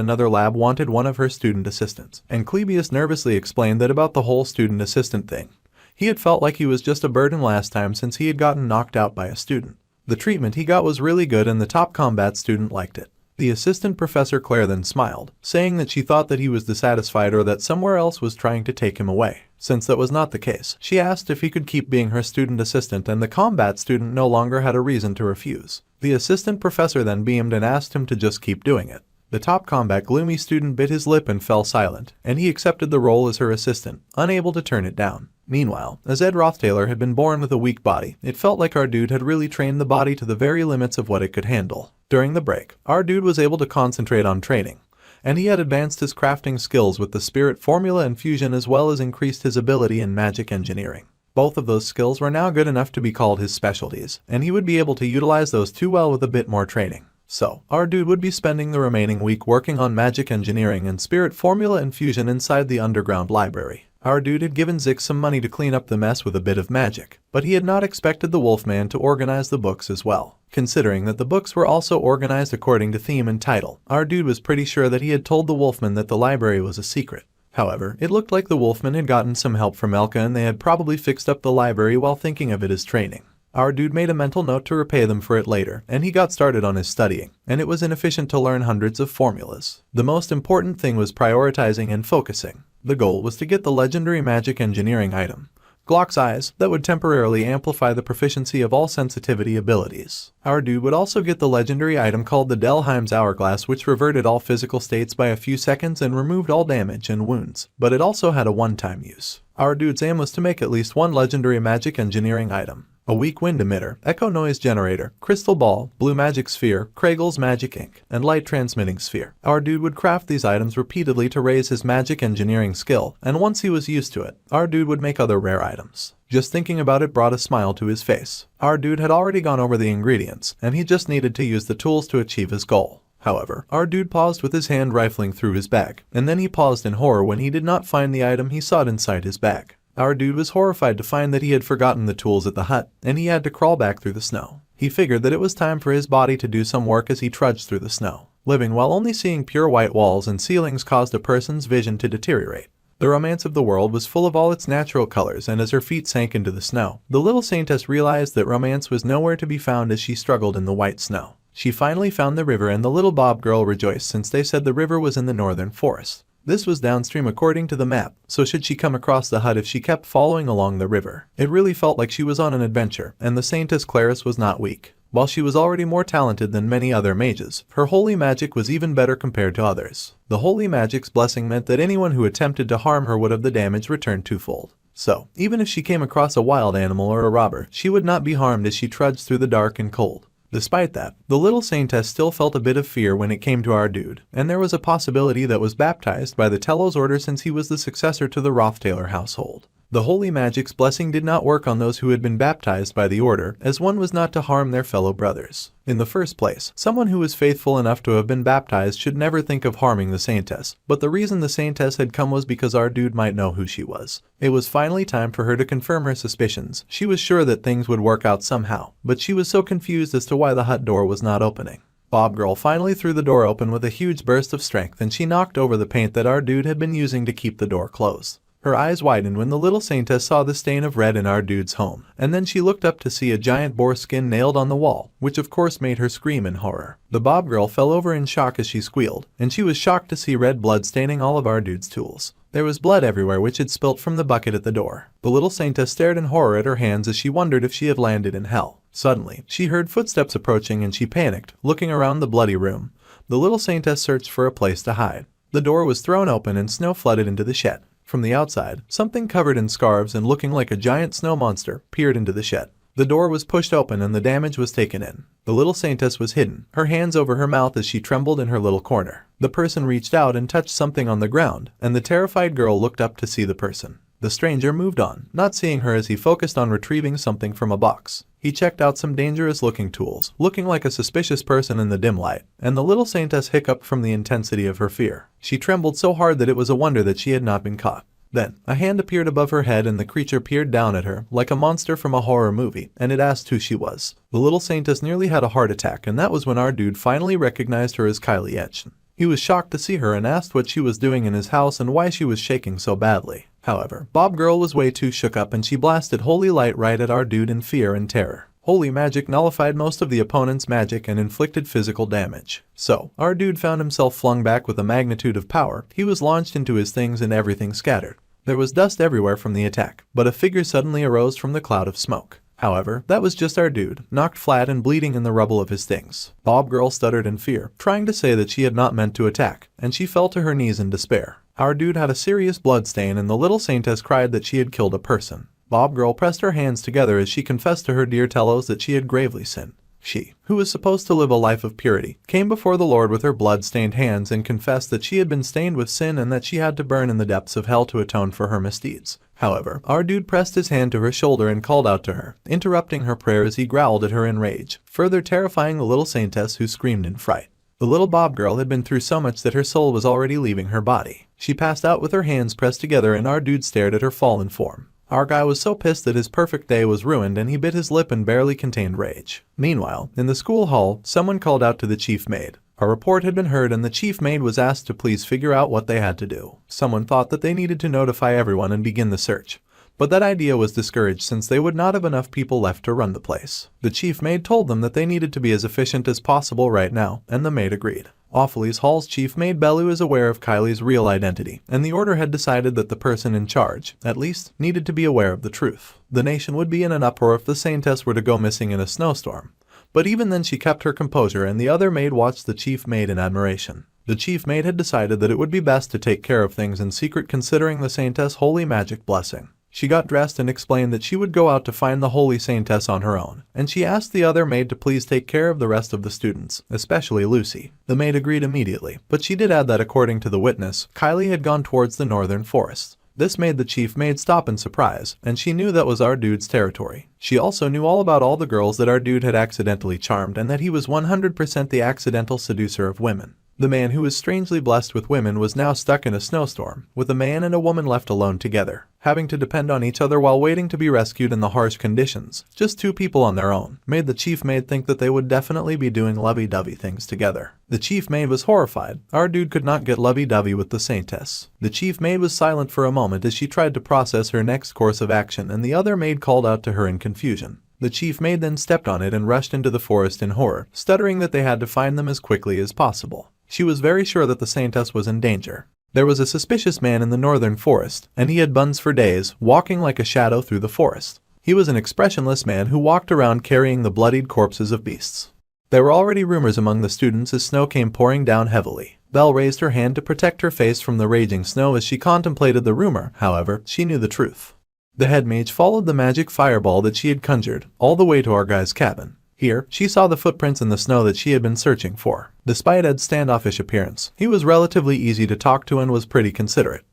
another lab wanted one of her student assistants, and Clebius nervously explained that about the whole student assistant thing. He had felt like he was just a burden last time since he had gotten knocked out by a student. The treatment he got was really good and the top combat student liked it. The assistant Professor Claire then smiled, saying that she thought that he was dissatisfied or that somewhere else was trying to take him away. Since that was not the case, she asked if he could keep being her student assistant, and the combat student no longer had a reason to refuse. The assistant professor then beamed and asked him to just keep doing it. The top combat gloomy student bit his lip and fell silent, and he accepted the role as her assistant, unable to turn it down. Meanwhile, as Ed Roththaler had been born with a weak body, it felt like our dude had really trained the body to the very limits of what it could handle. During the break, our dude was able to concentrate on training, and he had advanced his crafting skills with the spirit formula infusion as well as increased his ability in magic engineering. Both of those skills were now good enough to be called his specialties, and he would be able to utilize those too well with a bit more training. So, our dude would be spending the remaining week working on magic engineering and spirit formula infusion inside the underground library. Our dude had given Zix some money to clean up the mess with a bit of magic, but he had not expected the Wolfman to organize the books as well. Considering that the books were also organized according to theme and title, our dude was pretty sure that he had told the Wolfman that the library was a secret. However, it looked like the Wolfman had gotten some help from Elka and they had probably fixed up the library while thinking of it as training. Our dude made a mental note to repay them for it later, and he got started on his studying, and it was inefficient to learn hundreds of formulas. The most important thing was prioritizing and focusing. The goal was to get the legendary magic engineering item, Glock's Eyes, that would temporarily amplify the proficiency of all sensitivity abilities. Our dude would also get the legendary item called the Delheim's Hourglass, which reverted all physical states by a few seconds and removed all damage and wounds, but it also had a one-time use. Our dude's aim was to make at least one legendary magic engineering item. A weak wind emitter, echo noise generator, crystal ball, blue magic sphere, Kragel's magic ink, and light transmitting sphere. Our dude would craft these items repeatedly to raise his magic engineering skill, and once he was used to it, our dude would make other rare items. Just thinking about it brought a smile to his face. Our dude had already gone over the ingredients, and he just needed to use the tools to achieve his goal. However, our dude paused with his hand rifling through his bag, and then he paused in horror when he did not find the item he sought inside his bag. Our dude was horrified to find that he had forgotten the tools at the hut, and he had to crawl back through the snow. He figured that it was time for his body to do some work as he trudged through the snow. Living while only seeing pure white walls and ceilings caused a person's vision to deteriorate. The romance of the world was full of all its natural colors, and as her feet sank into the snow, the little saintess realized that romance was nowhere to be found as she struggled in the white snow. She finally found the river, and the little Bob girl rejoiced since they said the river was in the northern forest. This was downstream according to the map, so should she come across the hut if she kept following along the river? It really felt like she was on an adventure, and the Saintess Claris was not weak. While she was already more talented than many other mages, her holy magic was even better compared to others. The holy magic's blessing meant that anyone who attempted to harm her would have the damage returned twofold. So, even if she came across a wild animal or a robber, she would not be harmed as she trudged through the dark and cold. Despite that, the little saintess still felt a bit of fear when it came to our dude, and there was a possibility that was baptized by the Telos order since he was the successor to the Rothtaler household. The holy magic's blessing did not work on those who had been baptized by the order, as one was not to harm their fellow brothers. In the first place, someone who was faithful enough to have been baptized should never think of harming the saintess, but the reason the saintess had come was because our dude might know who she was. It was finally time for her to confirm her suspicions. She was sure that things would work out somehow, but she was so confused as to why the hut door was not opening. Bob Girl finally threw the door open with a huge burst of strength, and she knocked over the paint that our dude had been using to keep the door closed. Her eyes widened when the little saintess saw the stain of red in our dude's home, and then she looked up to see a giant boar skin nailed on the wall, which of course made her scream in horror. The Bob Girl fell over in shock as she squealed, and she was shocked to see red blood staining all of our dude's tools. There was blood everywhere which had spilt from the bucket at the door. The little saintess stared in horror at her hands as she wondered if she had landed in hell. Suddenly, she heard footsteps approaching and she panicked, looking around the bloody room. The little saintess searched for a place to hide. The door was thrown open and snow flooded into the shed. From the outside, something covered in scarves and looking like a giant snow monster peered into the shed. The door was pushed open and the damage was taken in. The little saintess was hidden, her hands over her mouth as she trembled in her little corner. The person reached out and touched something on the ground, and the terrified girl looked up to see the person. The stranger moved on, not seeing her as he focused on retrieving something from a box. He checked out some dangerous-looking tools, looking like a suspicious person in the dim light, and the little saintess hiccuped from the intensity of her fear. She trembled so hard that it was a wonder that she had not been caught. Then, a hand appeared above her head and the creature peered down at her, like a monster from a horror movie, and it asked who she was. The little saintess nearly had a heart attack, and that was when our dude finally recognized her as Kylie Etchen. He was shocked to see her and asked what she was doing in his house and why she was shaking so badly. However, Bob Girl was way too shook up and she blasted holy light right at our dude in fear and terror. Holy magic nullified most of the opponent's magic and inflicted physical damage. So, our dude found himself flung back with a magnitude of power. He was launched into his things and everything scattered. There was dust everywhere from the attack, but a figure suddenly arose from the cloud of smoke. However, that was just our dude, knocked flat and bleeding in the rubble of his things. Bob Girl stuttered in fear, trying to say that she had not meant to attack, and she fell to her knees in despair. Our dude had a serious blood stain and the little saintess cried that she had killed a person. Bob Girl pressed her hands together as she confessed to her dear Telos that she had gravely sinned. She, who was supposed to live a life of purity, came before the Lord with her blood-stained hands and confessed that she had been stained with sin and that she had to burn in the depths of hell to atone for her misdeeds. However, our dude pressed his hand to her shoulder and called out to her, interrupting her prayer as he growled at her in rage, further terrifying the little saintess who screamed in fright. The little Bob girl had been through so much that her soul was already leaving her body. She passed out with her hands pressed together and our dude stared at her fallen form. Our guy was so pissed that his perfect day was ruined and he bit his lip and barely contained rage. Meanwhile, in the school hall, someone called out to the chief maid. A report had been heard and the chief maid was asked to please figure out what they had to do. Someone thought that they needed to notify everyone and begin the search. But that idea was discouraged since they would not have enough people left to run the place. The chief maid told them that they needed to be as efficient as possible right now, and the maid agreed. Awfully's Hall's chief maid Bellu is aware of Kylie's real identity, and the order had decided that the person in charge, at least, needed to be aware of the truth. The nation would be in an uproar if the saintess were to go missing in a snowstorm. But even then she kept her composure and the other maid watched the chief maid in admiration. The chief maid had decided that it would be best to take care of things in secret considering the saintess' holy magic blessing. She got dressed and explained that she would go out to find the holy saintess on her own, and she asked the other maid to please take care of the rest of the students, especially Lucy. The maid agreed immediately, but she did add that according to the witness, Kylie had gone towards the northern forests. This made the chief maid stop in surprise, and she knew that was our dude's territory. She also knew all about all the girls that our dude had accidentally charmed and that he was 100% the accidental seducer of women. The man who was strangely blessed with women was now stuck in a snowstorm, with a man and a woman left alone together, having to depend on each other while waiting to be rescued in the harsh conditions. Just two people on their own made the chief maid think that they would definitely be doing lovey-dovey things together. The chief maid was horrified. Our dude could not get lovey-dovey with the saintess. The chief maid was silent for a moment as she tried to process her next course of action, and the other maid called out to her in confusion. The chief maid then stepped on it and rushed into the forest in horror, stuttering that they had to find them as quickly as possible. She was very sure that the saintess was in danger. There was a suspicious man in the northern forest, and he had buns for days, walking like a shadow through the forest. He was an expressionless man who walked around carrying the bloodied corpses of beasts. There were already rumors among the students as snow came pouring down heavily. Belle raised her hand to protect her face from the raging snow as she contemplated the rumor. However, she knew the truth. The head mage followed the magic fireball that she had conjured, all the way to our guy's cabin. Here, she saw the footprints in the snow that she had been searching for. Despite Ed's standoffish appearance, he was relatively easy to talk to and was pretty considerate.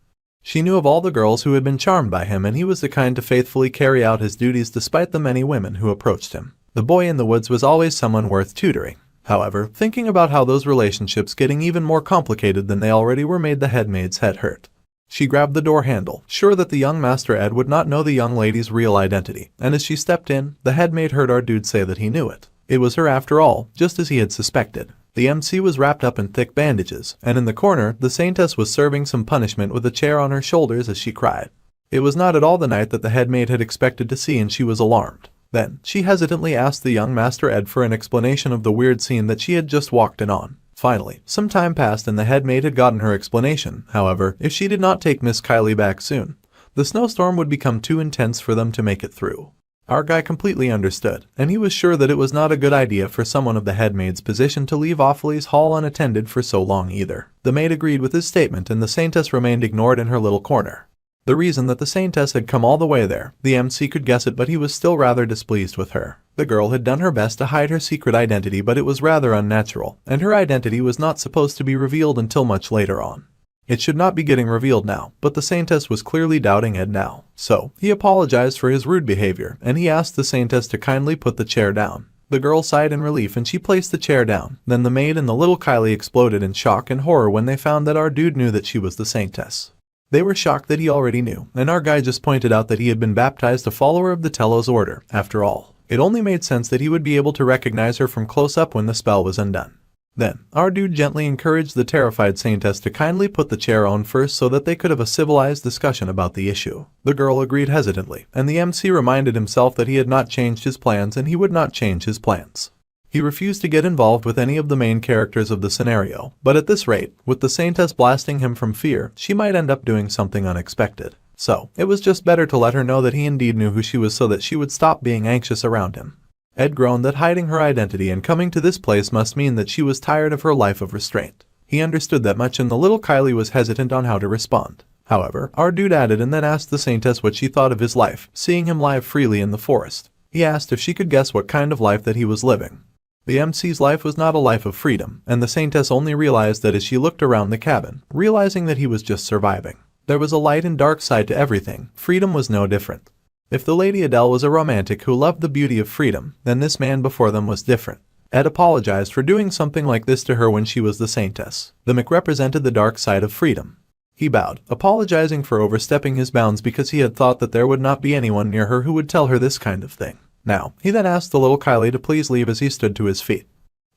She knew of all the girls who had been charmed by him and he was the kind to faithfully carry out his duties despite the many women who approached him. The boy in the woods was always someone worth tutoring. However, thinking about how those relationships getting even more complicated than they already were made the head maid's head hurt. She grabbed the door handle, sure that the young Master Ed would not know the young lady's real identity, and as she stepped in, the head maid heard our dude say that he knew it. It was her after all, just as he had suspected. The MC was wrapped up in thick bandages, and in the corner, the saintess was serving some punishment with a chair on her shoulders as she cried. It was not at all the night that the head maid had expected to see and she was alarmed. Then, she hesitantly asked the young Master Ed for an explanation of the weird scene that she had just walked in on. Finally, some time passed and the head maid had gotten her explanation. However, if she did not take Miss Kylie back soon, the snowstorm would become too intense for them to make it through. Our guy completely understood, and he was sure that it was not a good idea for someone of the head maid's position to leave Awfully's Hall unattended for so long either. The maid agreed with his statement and the saintess remained ignored in her little corner. The reason that the saintess had come all the way there, the MC could guess it, but he was still rather displeased with her. The girl had done her best to hide her secret identity, but it was rather unnatural, and her identity was not supposed to be revealed until much later on. It should not be getting revealed now, but the saintess was clearly doubting Ed now. So, he apologized for his rude behavior, and he asked the saintess to kindly put the chair down. The girl sighed in relief and she placed the chair down. Then the maid and the little Kylie exploded in shock and horror when they found that our dude knew that she was the saintess. They were shocked that he already knew, and our guy just pointed out that he had been baptized a follower of the Telos order, after all. It only made sense that he would be able to recognize her from close up when the spell was undone. Then, our dude gently encouraged the terrified saintess to kindly put the chair on first so that they could have a civilized discussion about the issue. The girl agreed hesitantly, and the MC reminded himself that he had not changed his plans and he would not change his plans. He refused to get involved with any of the main characters of the scenario, but at this rate, with the saintess blasting him from fear, she might end up doing something unexpected. So, it was just better to let her know that he indeed knew who she was so that she would stop being anxious around him. Ed groaned that hiding her identity and coming to this place must mean that she was tired of her life of restraint. He understood that much and the little Kylie was hesitant on how to respond. However, our dude added and then asked the saintess what she thought of his life, seeing him live freely in the forest. He asked if she could guess what kind of life that he was living. The MC's life was not a life of freedom, and the Saintess only realized that as she looked around the cabin, realizing that he was just surviving. There was a light and dark side to everything. Freedom was no different. If the Lady Adele was a romantic who loved the beauty of freedom, then this man before them was different. Ed apologized for doing something like this to her when she was the Saintess. The Mac represented the dark side of freedom. He bowed, apologizing for overstepping his bounds because he had thought that there would not be anyone near her who would tell her this kind of thing. Now, he then asked the little Kylie to please leave as he stood to his feet.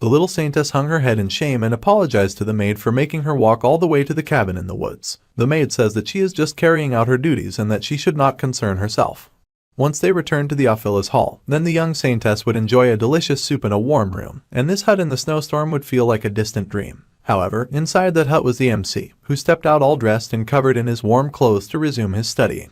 The little Saintess hung her head in shame and apologized to the maid for making her walk all the way to the cabin in the woods. The maid says that she is just carrying out her duties and that she should not concern herself. Once they returned to the Ophilas Hall, then the young Saintess would enjoy a delicious soup in a warm room, and this hut in the snowstorm would feel like a distant dream. However, inside that hut was the MC, who stepped out all dressed and covered in his warm clothes to resume his studying.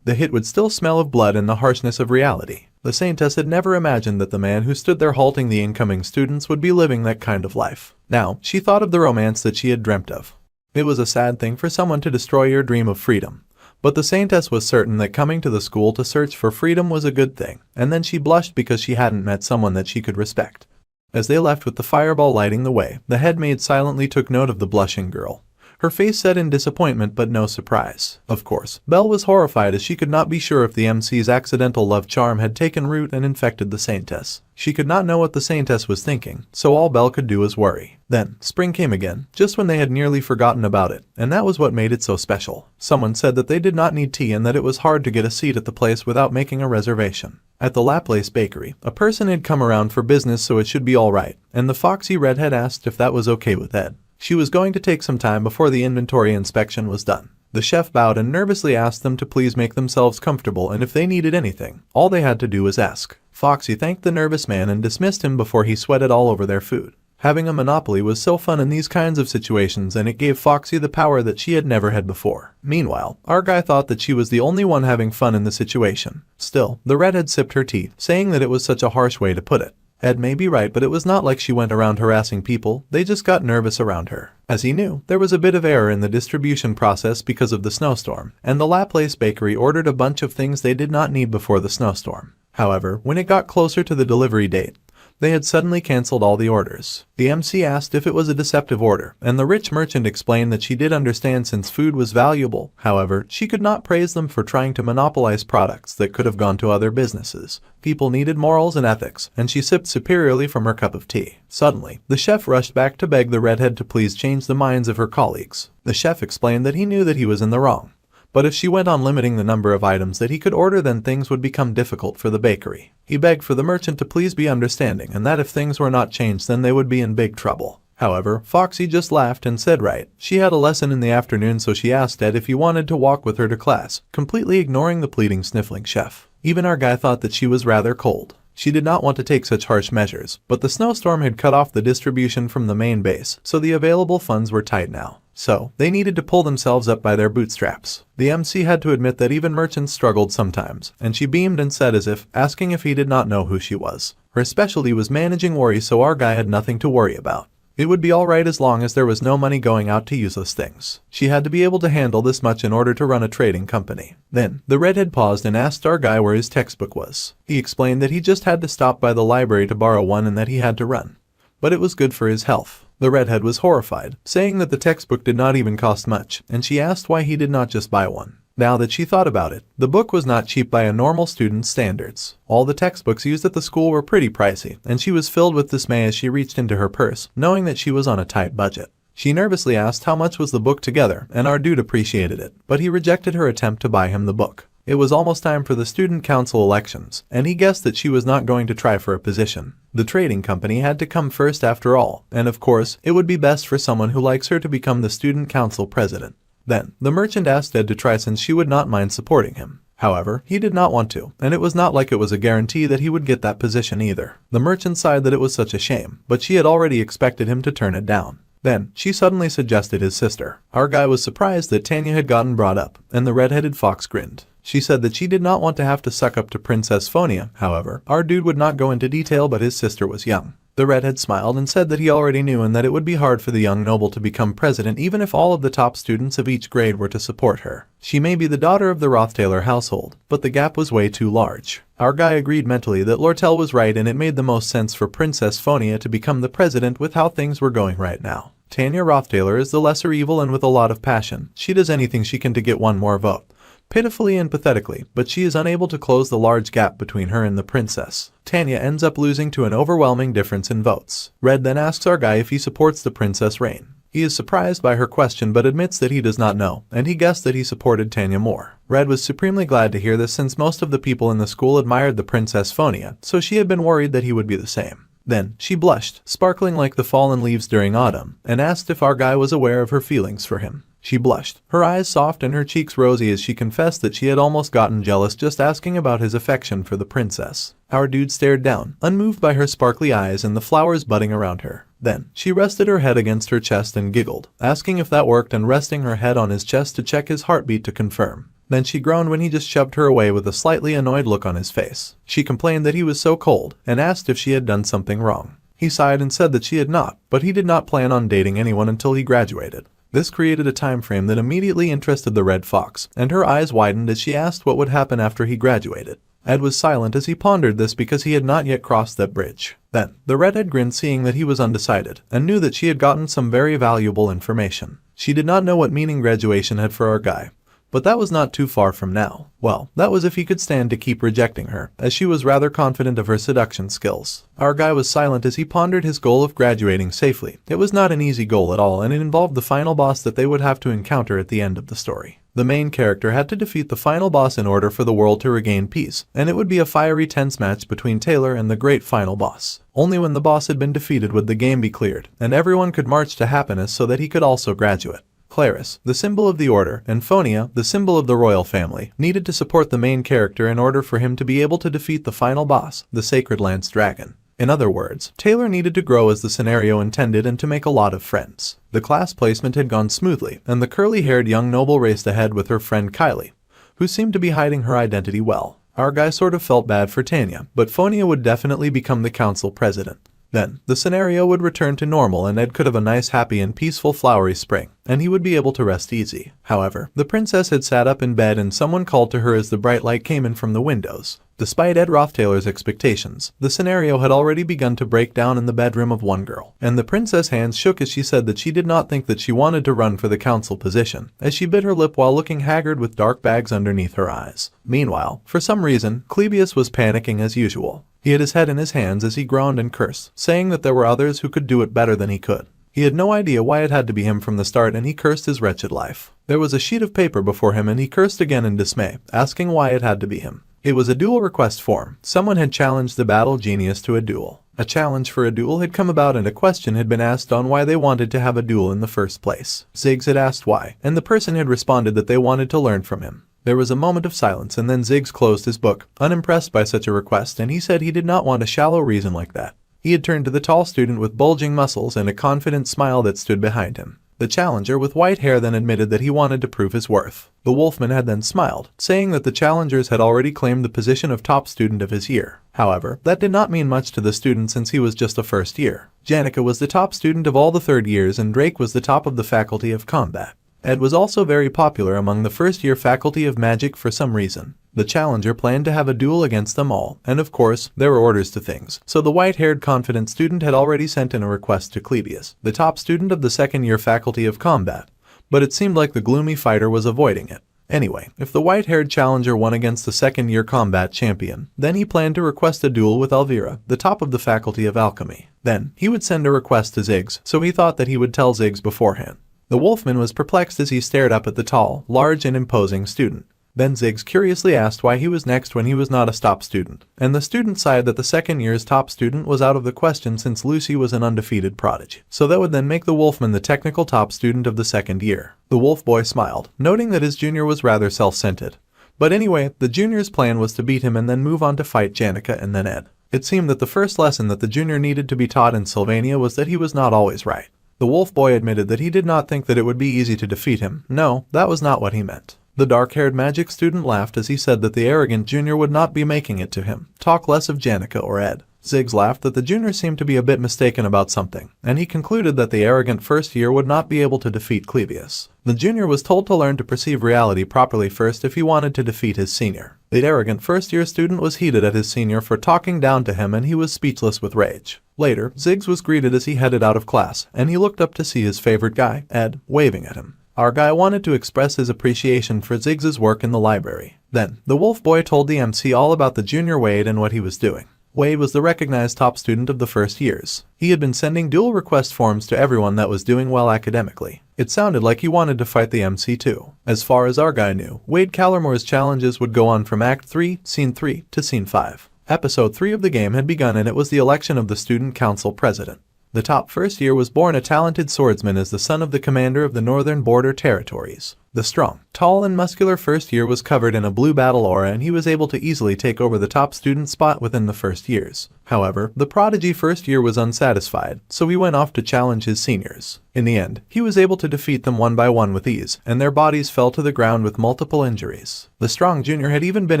The hut would still smell of blood and the harshness of reality. The Saintess had never imagined that the man who stood there halting the incoming students would be living that kind of life. Now, she thought of the romance that she had dreamt of. It was a sad thing for someone to destroy your dream of freedom. But the Saintess was certain that coming to the school to search for freedom was a good thing, and then she blushed because she hadn't met someone that she could respect. As they left with the fireball lighting the way, the head maid silently took note of the blushing girl. Her face set in disappointment but no surprise. Of course, Belle was horrified as she could not be sure if the MC's accidental love charm had taken root and infected the Saintess. She could not know what the Saintess was thinking, so all Belle could do was worry. Then, spring came again, just when they had nearly forgotten about it, and that was what made it so special. Someone said that they did not need tea and that it was hard to get a seat at the place without making a reservation. At the Laplace bakery, a person had come around for business so it should be alright, and the foxy redhead asked if that was okay with Ed. She was going to take some time before the inventory inspection was done. The chef bowed and nervously asked them to please make themselves comfortable, and if they needed anything, all they had to do was ask. Foxy thanked the nervous man and dismissed him before he sweated all over their food. Having a monopoly was so fun in these kinds of situations, and it gave Foxy the power that she had never had before. Meanwhile, our guy thought that she was the only one having fun in the situation. Still, the redhead sipped her tea, saying that it was such a harsh way to put it. Ed may be right, but it was not like she went around harassing people, they just got nervous around her. As he knew, there was a bit of error in the distribution process because of the snowstorm, and the Laplace bakery ordered a bunch of things they did not need before the snowstorm. However, when it got closer to the delivery date, they had suddenly cancelled all the orders. The MC asked if it was a deceptive order, and the rich merchant explained that she did understand since food was valuable. However, she could not praise them for trying to monopolize products that could have gone to other businesses. People needed morals and ethics, and she sipped superiorly from her cup of tea. Suddenly, the chef rushed back to beg the redhead to please change the minds of her colleagues. The chef explained that he knew that he was in the wrong. But if she went on limiting the number of items that he could order, then things would become difficult for the bakery. He begged for the merchant to please be understanding, and that if things were not changed then they would be in big trouble. However, Foxy just laughed and said right. She had a lesson in the afternoon, so she asked Ed if he wanted to walk with her to class, completely ignoring the pleading sniffling chef. Even our guy thought that she was rather cold. She did not want to take such harsh measures, but the snowstorm had cut off the distribution from the main base, so the available funds were tight now. So, they needed to pull themselves up by their bootstraps. The MC had to admit that even merchants struggled sometimes, and she beamed and said as if, asking if he did not know who she was. Her specialty was managing worry, so our guy had nothing to worry about. It would be alright as long as there was no money going out to useless things. She had to be able to handle this much in order to run a trading company. Then, the redhead paused and asked our guy where his textbook was. He explained that he just had to stop by the library to borrow one and that he had to run. But it was good for his health. The redhead was horrified, saying that the textbook did not even cost much, and she asked why he did not just buy one. Now that she thought about it, the book was not cheap by a normal student's standards. All the textbooks used at the school were pretty pricey, and she was filled with dismay as she reached into her purse, knowing that she was on a tight budget. She nervously asked how much was the book together, and our dude appreciated it, but he rejected her attempt to buy him the book. It was almost time for the student council elections, and he guessed that she was not going to try for a position. The trading company had to come first after all, and of course, it would be best for someone who likes her to become the student council president. Then, the merchant asked Ed to try since she would not mind supporting him. However, he did not want to, and it was not like it was a guarantee that he would get that position either. The merchant sighed that it was such a shame, but she had already expected him to turn it down. Then, she suddenly suggested his sister. Our guy was surprised that Tanya had gotten brought up, and the red-headed fox grinned. She said that she did not want to have to suck up to Princess Phonia. However, our dude would not go into detail, but his sister was young. The redhead smiled and said that he already knew and that it would be hard for the young noble to become president even if all of the top students of each grade were to support her. She may be the daughter of the Rothtaler household, but the gap was way too large. Our guy agreed mentally that Lortel was right and it made the most sense for Princess Phonia to become the president with how things were going right now. Tanya Rothtaler is the lesser evil and with a lot of passion. She does anything she can to get one more vote. Pitifully and pathetically, but she is unable to close the large gap between her and the princess. Tanya ends up losing to an overwhelming difference in votes. Red then asks our guy if he supports the princess reign. He is surprised by her question but admits that he does not know, and he guessed that he supported Tanya more. Red was supremely glad to hear this since most of the people in the school admired the Princess Phonia, so she had been worried that he would be the same. Then, she blushed, sparkling like the fallen leaves during autumn, and asked if our guy was aware of her feelings for him. She blushed, her eyes soft and her cheeks rosy as she confessed that she had almost gotten jealous just asking about his affection for the princess. Our dude stared down, unmoved by her sparkly eyes and the flowers budding around her. Then, she rested her head against her chest and giggled, asking if that worked and resting her head on his chest to check his heartbeat to confirm. Then she groaned when he just shoved her away with a slightly annoyed look on his face. She complained that he was so cold, and asked if she had done something wrong. He sighed and said that she had not, but he did not plan on dating anyone until he graduated. This created a time frame that immediately interested the Red Fox, and her eyes widened as she asked what would happen after he graduated. Ed was silent as he pondered this because he had not yet crossed that bridge. Then, the redhead grinned seeing that he was undecided, and knew that she had gotten some very valuable information. She did not know what meaning graduation had for our guy. But that was not too far from now. Well, that was if he could stand to keep rejecting her, as she was rather confident of her seduction skills. Our guy was silent as he pondered his goal of graduating safely. It was not an easy goal at all, and it involved the final boss that they would have to encounter at the end of the story. The main character had to defeat the final boss in order for the world to regain peace, and it would be a fiery tense match between Taylor and the great final boss. Only when the boss had been defeated would the game be cleared, and everyone could march to happiness so that he could also graduate. Claris, the symbol of the order, and Phonia, the symbol of the royal family, needed to support the main character in order for him to be able to defeat the final boss, the Sacred Lance Dragon. In other words, Taylor needed to grow as the scenario intended and to make a lot of friends. The class placement had gone smoothly, and the curly-haired young noble raced ahead with her friend Kylie, who seemed to be hiding her identity well. Our guy sort of felt bad for Tanya, but Phonia would definitely become the council president. Then, the scenario would return to normal and Ed could have a nice happy and peaceful flowery spring, and he would be able to rest easy. However, the princess had sat up in bed and someone called to her as the bright light came in from the windows. Despite Ed Rothtaler's expectations, the scenario had already begun to break down in the bedroom of one girl, and the princess' hands shook as she said that she did not think that she wanted to run for the council position, as she bit her lip while looking haggard with dark bags underneath her eyes. Meanwhile, for some reason, Clebius was panicking as usual. He had his head in his hands as he groaned and cursed, saying that there were others who could do it better than he could. He had no idea why it had to be him from the start and he cursed his wretched life. There was a sheet of paper before him and he cursed again in dismay, asking why it had to be him. It was a duel request form. Someone had challenged the battle genius to a duel. A challenge for a duel had come about and a question had been asked on why they wanted to have a duel in the first place. Ziggs had asked why, and the person had responded that they wanted to learn from him. There was a moment of silence and then Ziggs closed his book, unimpressed by such a request, and he said he did not want a shallow reason like that. He had turned to the tall student with bulging muscles and a confident smile that stood behind him. The challenger with white hair then admitted that he wanted to prove his worth. The wolfman had then smiled, saying that the challengers had already claimed the position of top student of his year. However, that did not mean much to the student since he was just a first year. Janica was the top student of all the third years and Drake was the top of the faculty of combat. Ed was also very popular among the first-year faculty of magic for some reason. The challenger planned to have a duel against them all, and of course, there were orders to things, so the white-haired confident student had already sent in a request to Clebius, the top student of the second-year faculty of combat, but it seemed like the gloomy fighter was avoiding it. Anyway, if the white-haired challenger won against the second-year combat champion, then he planned to request a duel with Elvira, the top of the faculty of alchemy. Then, he would send a request to Ziggs, so he thought that he would tell Ziggs beforehand. The wolfman was perplexed as he stared up at the tall, large and imposing student. Then Ziggs curiously asked why he was next when he was not a top student, and the student sighed that the second year's top student was out of the question since Lucy was an undefeated prodigy. So that would then make the wolfman the technical top student of the second year. The wolf boy smiled, noting that his junior was rather self-centered. But anyway, the junior's plan was to beat him and then move on to fight Janica and then Ed. It seemed that the first lesson that the junior needed to be taught in Sylvania was that he was not always right. The wolf boy admitted that he did not think that it would be easy to defeat him. No, that was not what he meant. The dark-haired magic student laughed as he said that the arrogant junior would not be making it to him. Talk less of Janica or Ed. Ziggs laughed that the junior seemed to be a bit mistaken about something, and he concluded that the arrogant first year would not be able to defeat Clevius. The junior was told to learn to perceive reality properly first if he wanted to defeat his senior. The arrogant first-year student was heated at his senior for talking down to him, and he was speechless with rage. Later, Ziggs was greeted as he headed out of class, and he looked up to see his favorite guy, Ed, waving at him. Our guy wanted to express his appreciation for Ziggs's work in the library. Then, the wolf boy told the MC all about the junior Wade and what he was doing. Wade was the recognized top student of the first years. He had been sending duel request forms to everyone that was doing well academically. It sounded like he wanted to fight the MC too. As far as our guy knew, Wade Callermore's challenges would go on from Act 3, Scene 3 to Scene 5. Episode 3 of the game had begun, and it was the election of the student council president. The top first year was born a talented swordsman as the son of the commander of the northern border territories. The strong, tall and muscular first year was covered in a blue battle aura, and he was able to easily take over the top student spot within the first years. However, the prodigy first year was unsatisfied, so he went off to challenge his seniors. In the end, he was able to defeat them one by one with ease, and their bodies fell to the ground with multiple injuries. The strong junior had even been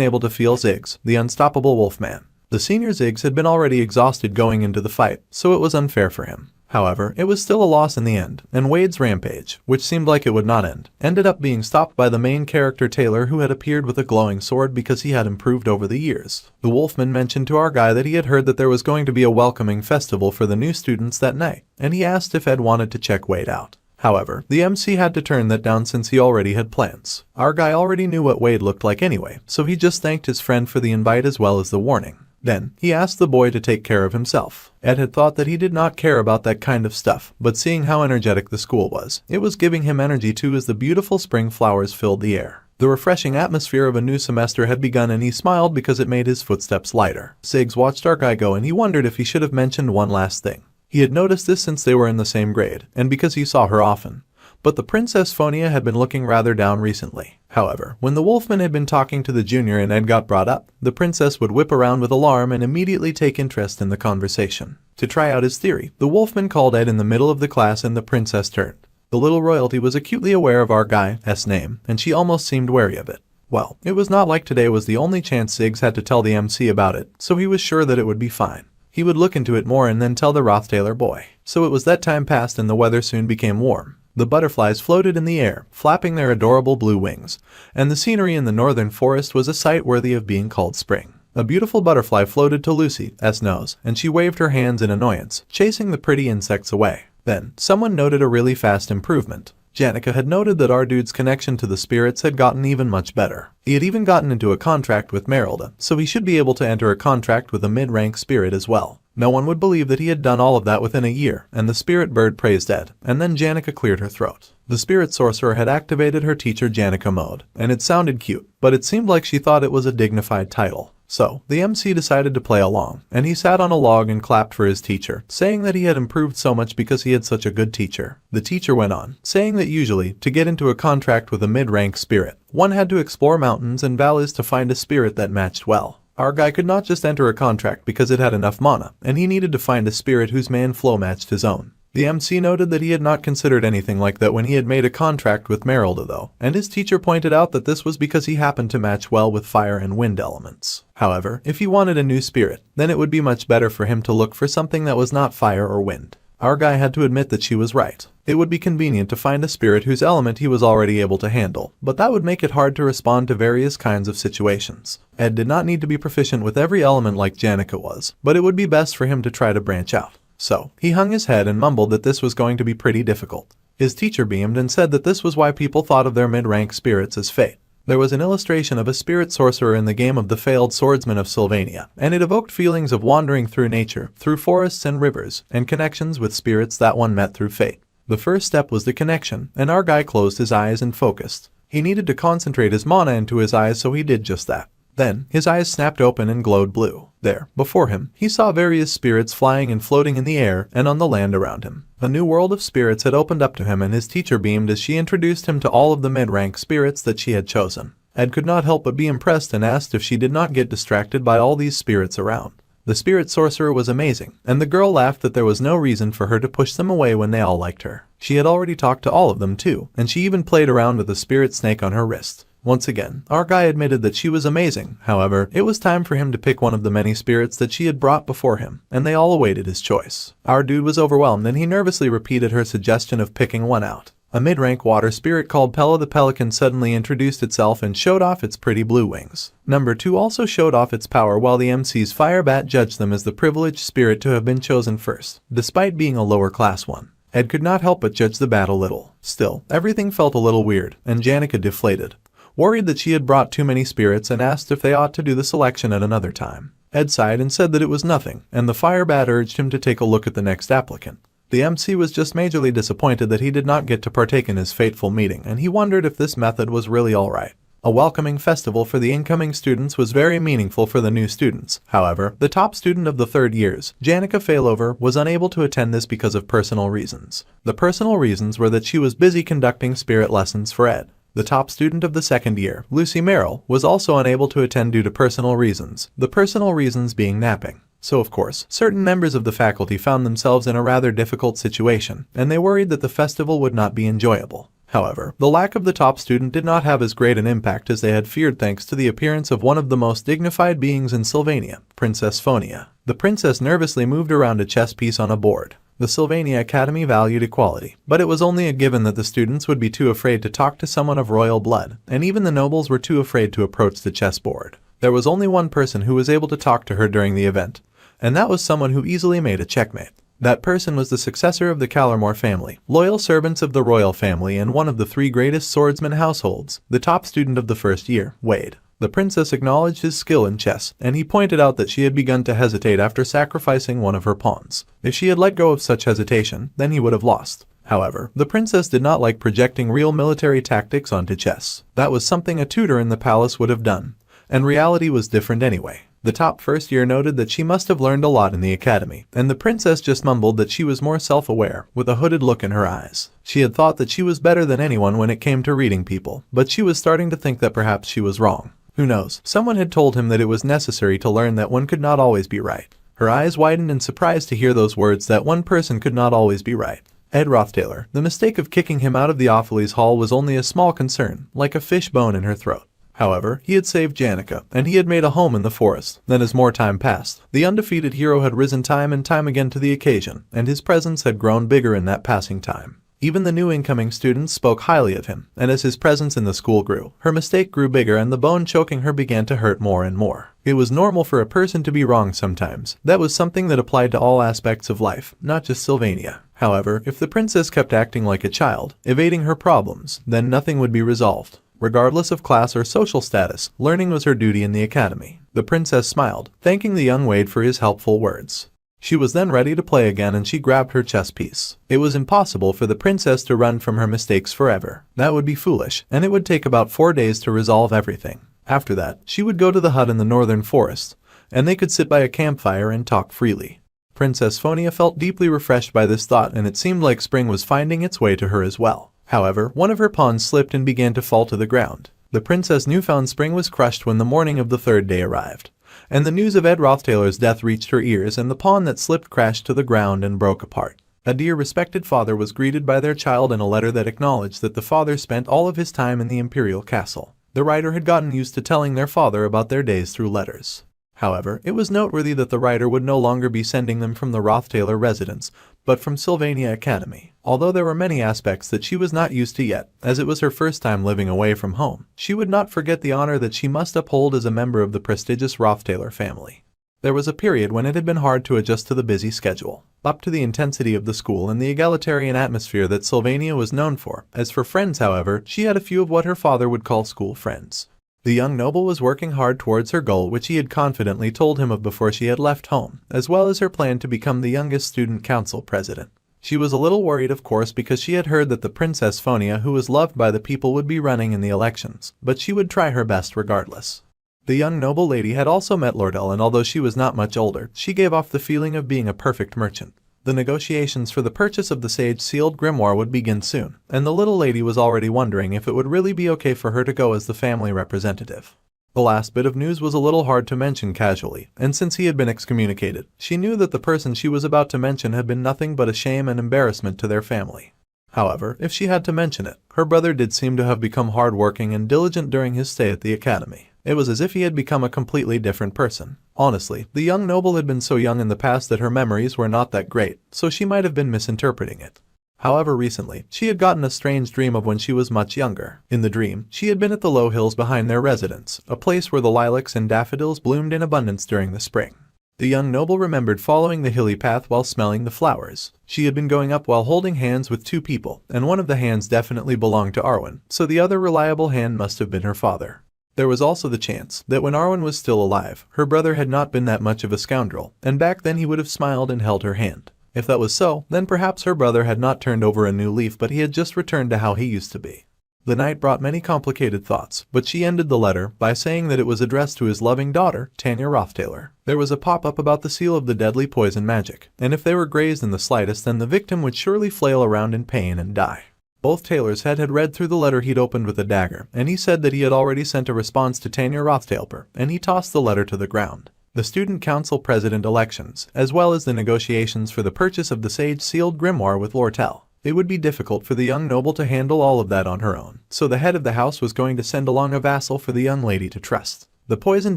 able to feel Ziggs, the unstoppable wolfman. The senior Ziggs had been already exhausted going into the fight, so it was unfair for him. However, it was still a loss in the end, and Wade's rampage, which seemed like it would not end, ended up being stopped by the main character Taylor, who had appeared with a glowing sword because he had improved over the years. The wolfman mentioned to our guy that he had heard that there was going to be a welcoming festival for the new students that night, and he asked if Ed wanted to check Wade out. However, the MC had to turn that down since he already had plans. Our guy already knew what Wade looked like anyway, so he just thanked his friend for the invite as well as the warning. Then, he asked the boy to take care of himself. Ed had thought that he did not care about that kind of stuff, but seeing how energetic the school was, it was giving him energy too as the beautiful spring flowers filled the air. The refreshing atmosphere of a new semester had begun, and he smiled because it made his footsteps lighter. Ziggs watched our guy go, and he wondered if he should have mentioned one last thing. He had noticed this since they were in the same grade, and because he saw her often. But the Princess Fiona had been looking rather down recently. However, when the wolfman had been talking to the junior and Ed got brought up, the princess would whip around with alarm and immediately take interest in the conversation. To try out his theory, the wolfman called Ed in the middle of the class, and the princess turned. The little royalty was acutely aware of our guy's name, and she almost seemed wary of it. Well, it was not like today was the only chance Ziggs had to tell the MC about it, so he was sure that it would be fine. He would look into it more and then tell the Rothtailor boy. So it was that time passed, and the weather soon became warm. The butterflies floated in the air, flapping their adorable blue wings, and the scenery in the northern forest was a sight worthy of being called spring. A beautiful butterfly floated to Lucy's nose, and she waved her hands in annoyance, chasing the pretty insects away. Then, someone noted a really fast improvement. Janica had noted that our dude's connection to the spirits had gotten even much better. He had even gotten into a contract with Merylda, so he should be able to enter a contract with a mid-rank spirit as well. No one would believe that he had done all of that within a year, and the spirit bird praised Ed, and then Janica cleared her throat. The spirit sorcerer had activated her teacher Janica mode, and it sounded cute, but it seemed like she thought it was a dignified title. So, the MC decided to play along, and he sat on a log and clapped for his teacher, saying that he had improved so much because he had such a good teacher. The teacher went on, saying that usually, to get into a contract with a mid-rank spirit, one had to explore mountains and valleys to find a spirit that matched well. Our guy could not just enter a contract because it had enough mana, and he needed to find a spirit whose man flow matched his own. The MC noted that he had not considered anything like that when he had made a contract with Merylda though, and his teacher pointed out that this was because he happened to match well with fire and wind elements. However, if he wanted a new spirit, then it would be much better for him to look for something that was not fire or wind. Our guy had to admit that she was right. It would be convenient to find a spirit whose element he was already able to handle, but that would make it hard to respond to various kinds of situations. Ed did not need to be proficient with every element like Janica was, but it would be best for him to try to branch out. So, he hung his head and mumbled that this was going to be pretty difficult. His teacher beamed and said that this was why people thought of their mid-rank spirits as fate. There was an illustration of a spirit sorcerer in the game of the failed swordsman of Sylvania, and it evoked feelings of wandering through nature, through forests and rivers, and connections with spirits that one met through fate. The first step was the connection, and our guy closed his eyes and focused. He needed to concentrate his mana into his eyes, so he did just that. Then, his eyes snapped open and glowed blue. There, before him, he saw various spirits flying and floating in the air and on the land around him. A new world of spirits had opened up to him, and his teacher beamed as she introduced him to all of the mid-rank spirits that she had chosen. Ed could not help but be impressed and asked if she did not get distracted by all these spirits around. The spirit sorcerer was amazing, and the girl laughed that there was no reason for her to push them away when they all liked her. She had already talked to all of them too, and she even played around with the spirit snake on her wrist. Once again, our guy admitted that she was amazing. However, it was time for him to pick one of the many spirits that she had brought before him, and they all awaited his choice. Our dude was overwhelmed and he nervously repeated her suggestion of picking one out. A mid-rank water spirit called Pella the Pelican suddenly introduced itself and showed off its pretty blue wings. Number 2 also showed off its power while the MC's Firebat judged them as the privileged spirit to have been chosen first, despite being a lower class one. Ed could not help but judge the bat a little. Still, everything felt a little weird, and Janica deflated, worried that she had brought too many spirits and asked if they ought to do the selection at another time. Ed sighed and said that it was nothing, and the Firebat urged him to take a look at the next applicant. The MC was just majorly disappointed that he did not get to partake in his fateful meeting, and he wondered if this method was really alright. A welcoming festival for the incoming students was very meaningful for the new students. However, the top student of the third years, Janica Failover, was unable to attend this because of personal reasons. The personal reasons were that she was busy conducting spirit lessons for Ed. The top student of the second year, Lucy Merrill, was also unable to attend due to personal reasons, the personal reasons being napping. So of course, certain members of the faculty found themselves in a rather difficult situation, and they worried that the festival would not be enjoyable. However, the lack of the top student did not have as great an impact as they had feared thanks to the appearance of one of the most dignified beings in Sylvania, Princess Phonia. The princess nervously moved around a chess piece on a board. The Sylvania Academy valued equality, but it was only a given that the students would be too afraid to talk to someone of royal blood, and even the nobles were too afraid to approach the chessboard. There was only one person who was able to talk to her during the event, and that was someone who easily made a checkmate. That person was the successor of the Callermore family, loyal servants of the royal family and one of the 3 greatest swordsman households, the top student of the first year, Wade. The princess acknowledged his skill in chess, and he pointed out that she had begun to hesitate after sacrificing one of her pawns. If she had let go of such hesitation, then he would have lost. However, the princess did not like projecting real military tactics onto chess. That was something a tutor in the palace would have done, and reality was different anyway. The top first year noted that she must have learned a lot in the academy, and the princess just mumbled that she was more self-aware, with a hooded look in her eyes. She had thought that she was better than anyone when it came to reading people, but she was starting to think that perhaps she was wrong. Who knows? Someone had told him that it was necessary to learn that one could not always be right. Her eyes widened in surprise to hear those words, that one person could not always be right. Ed Rothtaylor, the mistake of kicking him out of the Opheles Hall was only a small concern, like a fish bone in her throat. However, he had saved Janica, and he had made a home in the forest. Then as more time passed, the undefeated hero had risen time and time again to the occasion, and his presence had grown bigger in that passing time. Even the new incoming students spoke highly of him, and as his presence in the school grew, her mistake grew bigger and the bone choking her began to hurt more and more. It was normal for a person to be wrong sometimes. That was something that applied to all aspects of life, not just Sylvania. However, if the princess kept acting like a child, evading her problems, then nothing would be resolved. Regardless of class or social status, learning was her duty in the academy. The princess smiled, thanking the young Wade for his helpful words. She was then ready to play again and she grabbed her chess piece. It was impossible for the princess to run from her mistakes forever. That would be foolish, and it would take about 4 days to resolve everything. After that, she would go to the hut in the northern forest, and they could sit by a campfire and talk freely. Princess Phonia felt deeply refreshed by this thought, and it seemed like spring was finding its way to her as well. However, one of her pawns slipped and began to fall to the ground. The princess' newfound spring was crushed when the morning of the third day arrived, and the news of Ed Rothtaylor's death reached her ears, and the pawn that slipped crashed to the ground and broke apart. A dear respected father was greeted by their child in a letter that acknowledged that the father spent all of his time in the imperial castle. The writer had gotten used to telling their father about their days through letters. However, it was noteworthy that the writer would no longer be sending them from the Rothtaylor residence, but from Sylvania Academy. Although there were many aspects that she was not used to yet, as it was her first time living away from home, she would not forget the honor that she must uphold as a member of the prestigious Rothtaylor family. There was a period when it had been hard to adjust to the busy schedule, up to the intensity of the school and the egalitarian atmosphere that Sylvania was known for. As for friends, however, she had a few of what her father would call school friends. The young noble was working hard towards her goal, which he had confidently told him of before she had left home, as well as her plan to become the youngest student council president. She was a little worried, of course, because she had heard that the Princess Phonia, who was loved by the people, would be running in the elections, but she would try her best regardless. The young noble lady had also met Lordell, and although she was not much older, she gave off the feeling of being a perfect merchant. The negotiations for the purchase of the sage-sealed grimoire would begin soon, and the little lady was already wondering if it would really be okay for her to go as the family representative. The last bit of news was a little hard to mention casually, and since he had been excommunicated, she knew that the person she was about to mention had been nothing but a shame and embarrassment to their family. However, if she had to mention it, her brother did seem to have become hardworking and diligent during his stay at the academy. It was as if he had become a completely different person. Honestly, the young noble had been so young in the past that her memories were not that great, so she might have been misinterpreting it. However, recently, she had gotten a strange dream of when she was much younger. In the dream, she had been at the low hills behind their residence, a place where the lilacs and daffodils bloomed in abundance during the spring. The young noble remembered following the hilly path while smelling the flowers. She had been going up while holding hands with two people, and one of the hands definitely belonged to Arwen, so the other reliable hand must have been her father. There was also the chance that when Arwen was still alive, her brother had not been that much of a scoundrel, and back then he would have smiled and held her hand. If that was so, then perhaps her brother had not turned over a new leaf but he had just returned to how he used to be. The night brought many complicated thoughts, but she ended the letter by saying that it was addressed to his loving daughter, Tanya Rothtailor. There was a pop-up about the seal of the deadly poison magic, and if they were grazed in the slightest then the victim would surely flail around in pain and die. Both Taylor's had read through the letter he'd opened with a dagger, and he said that he had already sent a response to Tanya Rothtailor, and he tossed the letter to the ground. The Student Council President elections, as well as the negotiations for the purchase of the Sage-sealed grimoire with Lortel. It would be difficult for the young noble to handle all of that on her own, so the head of the house was going to send along a vassal for the young lady to trust. The poison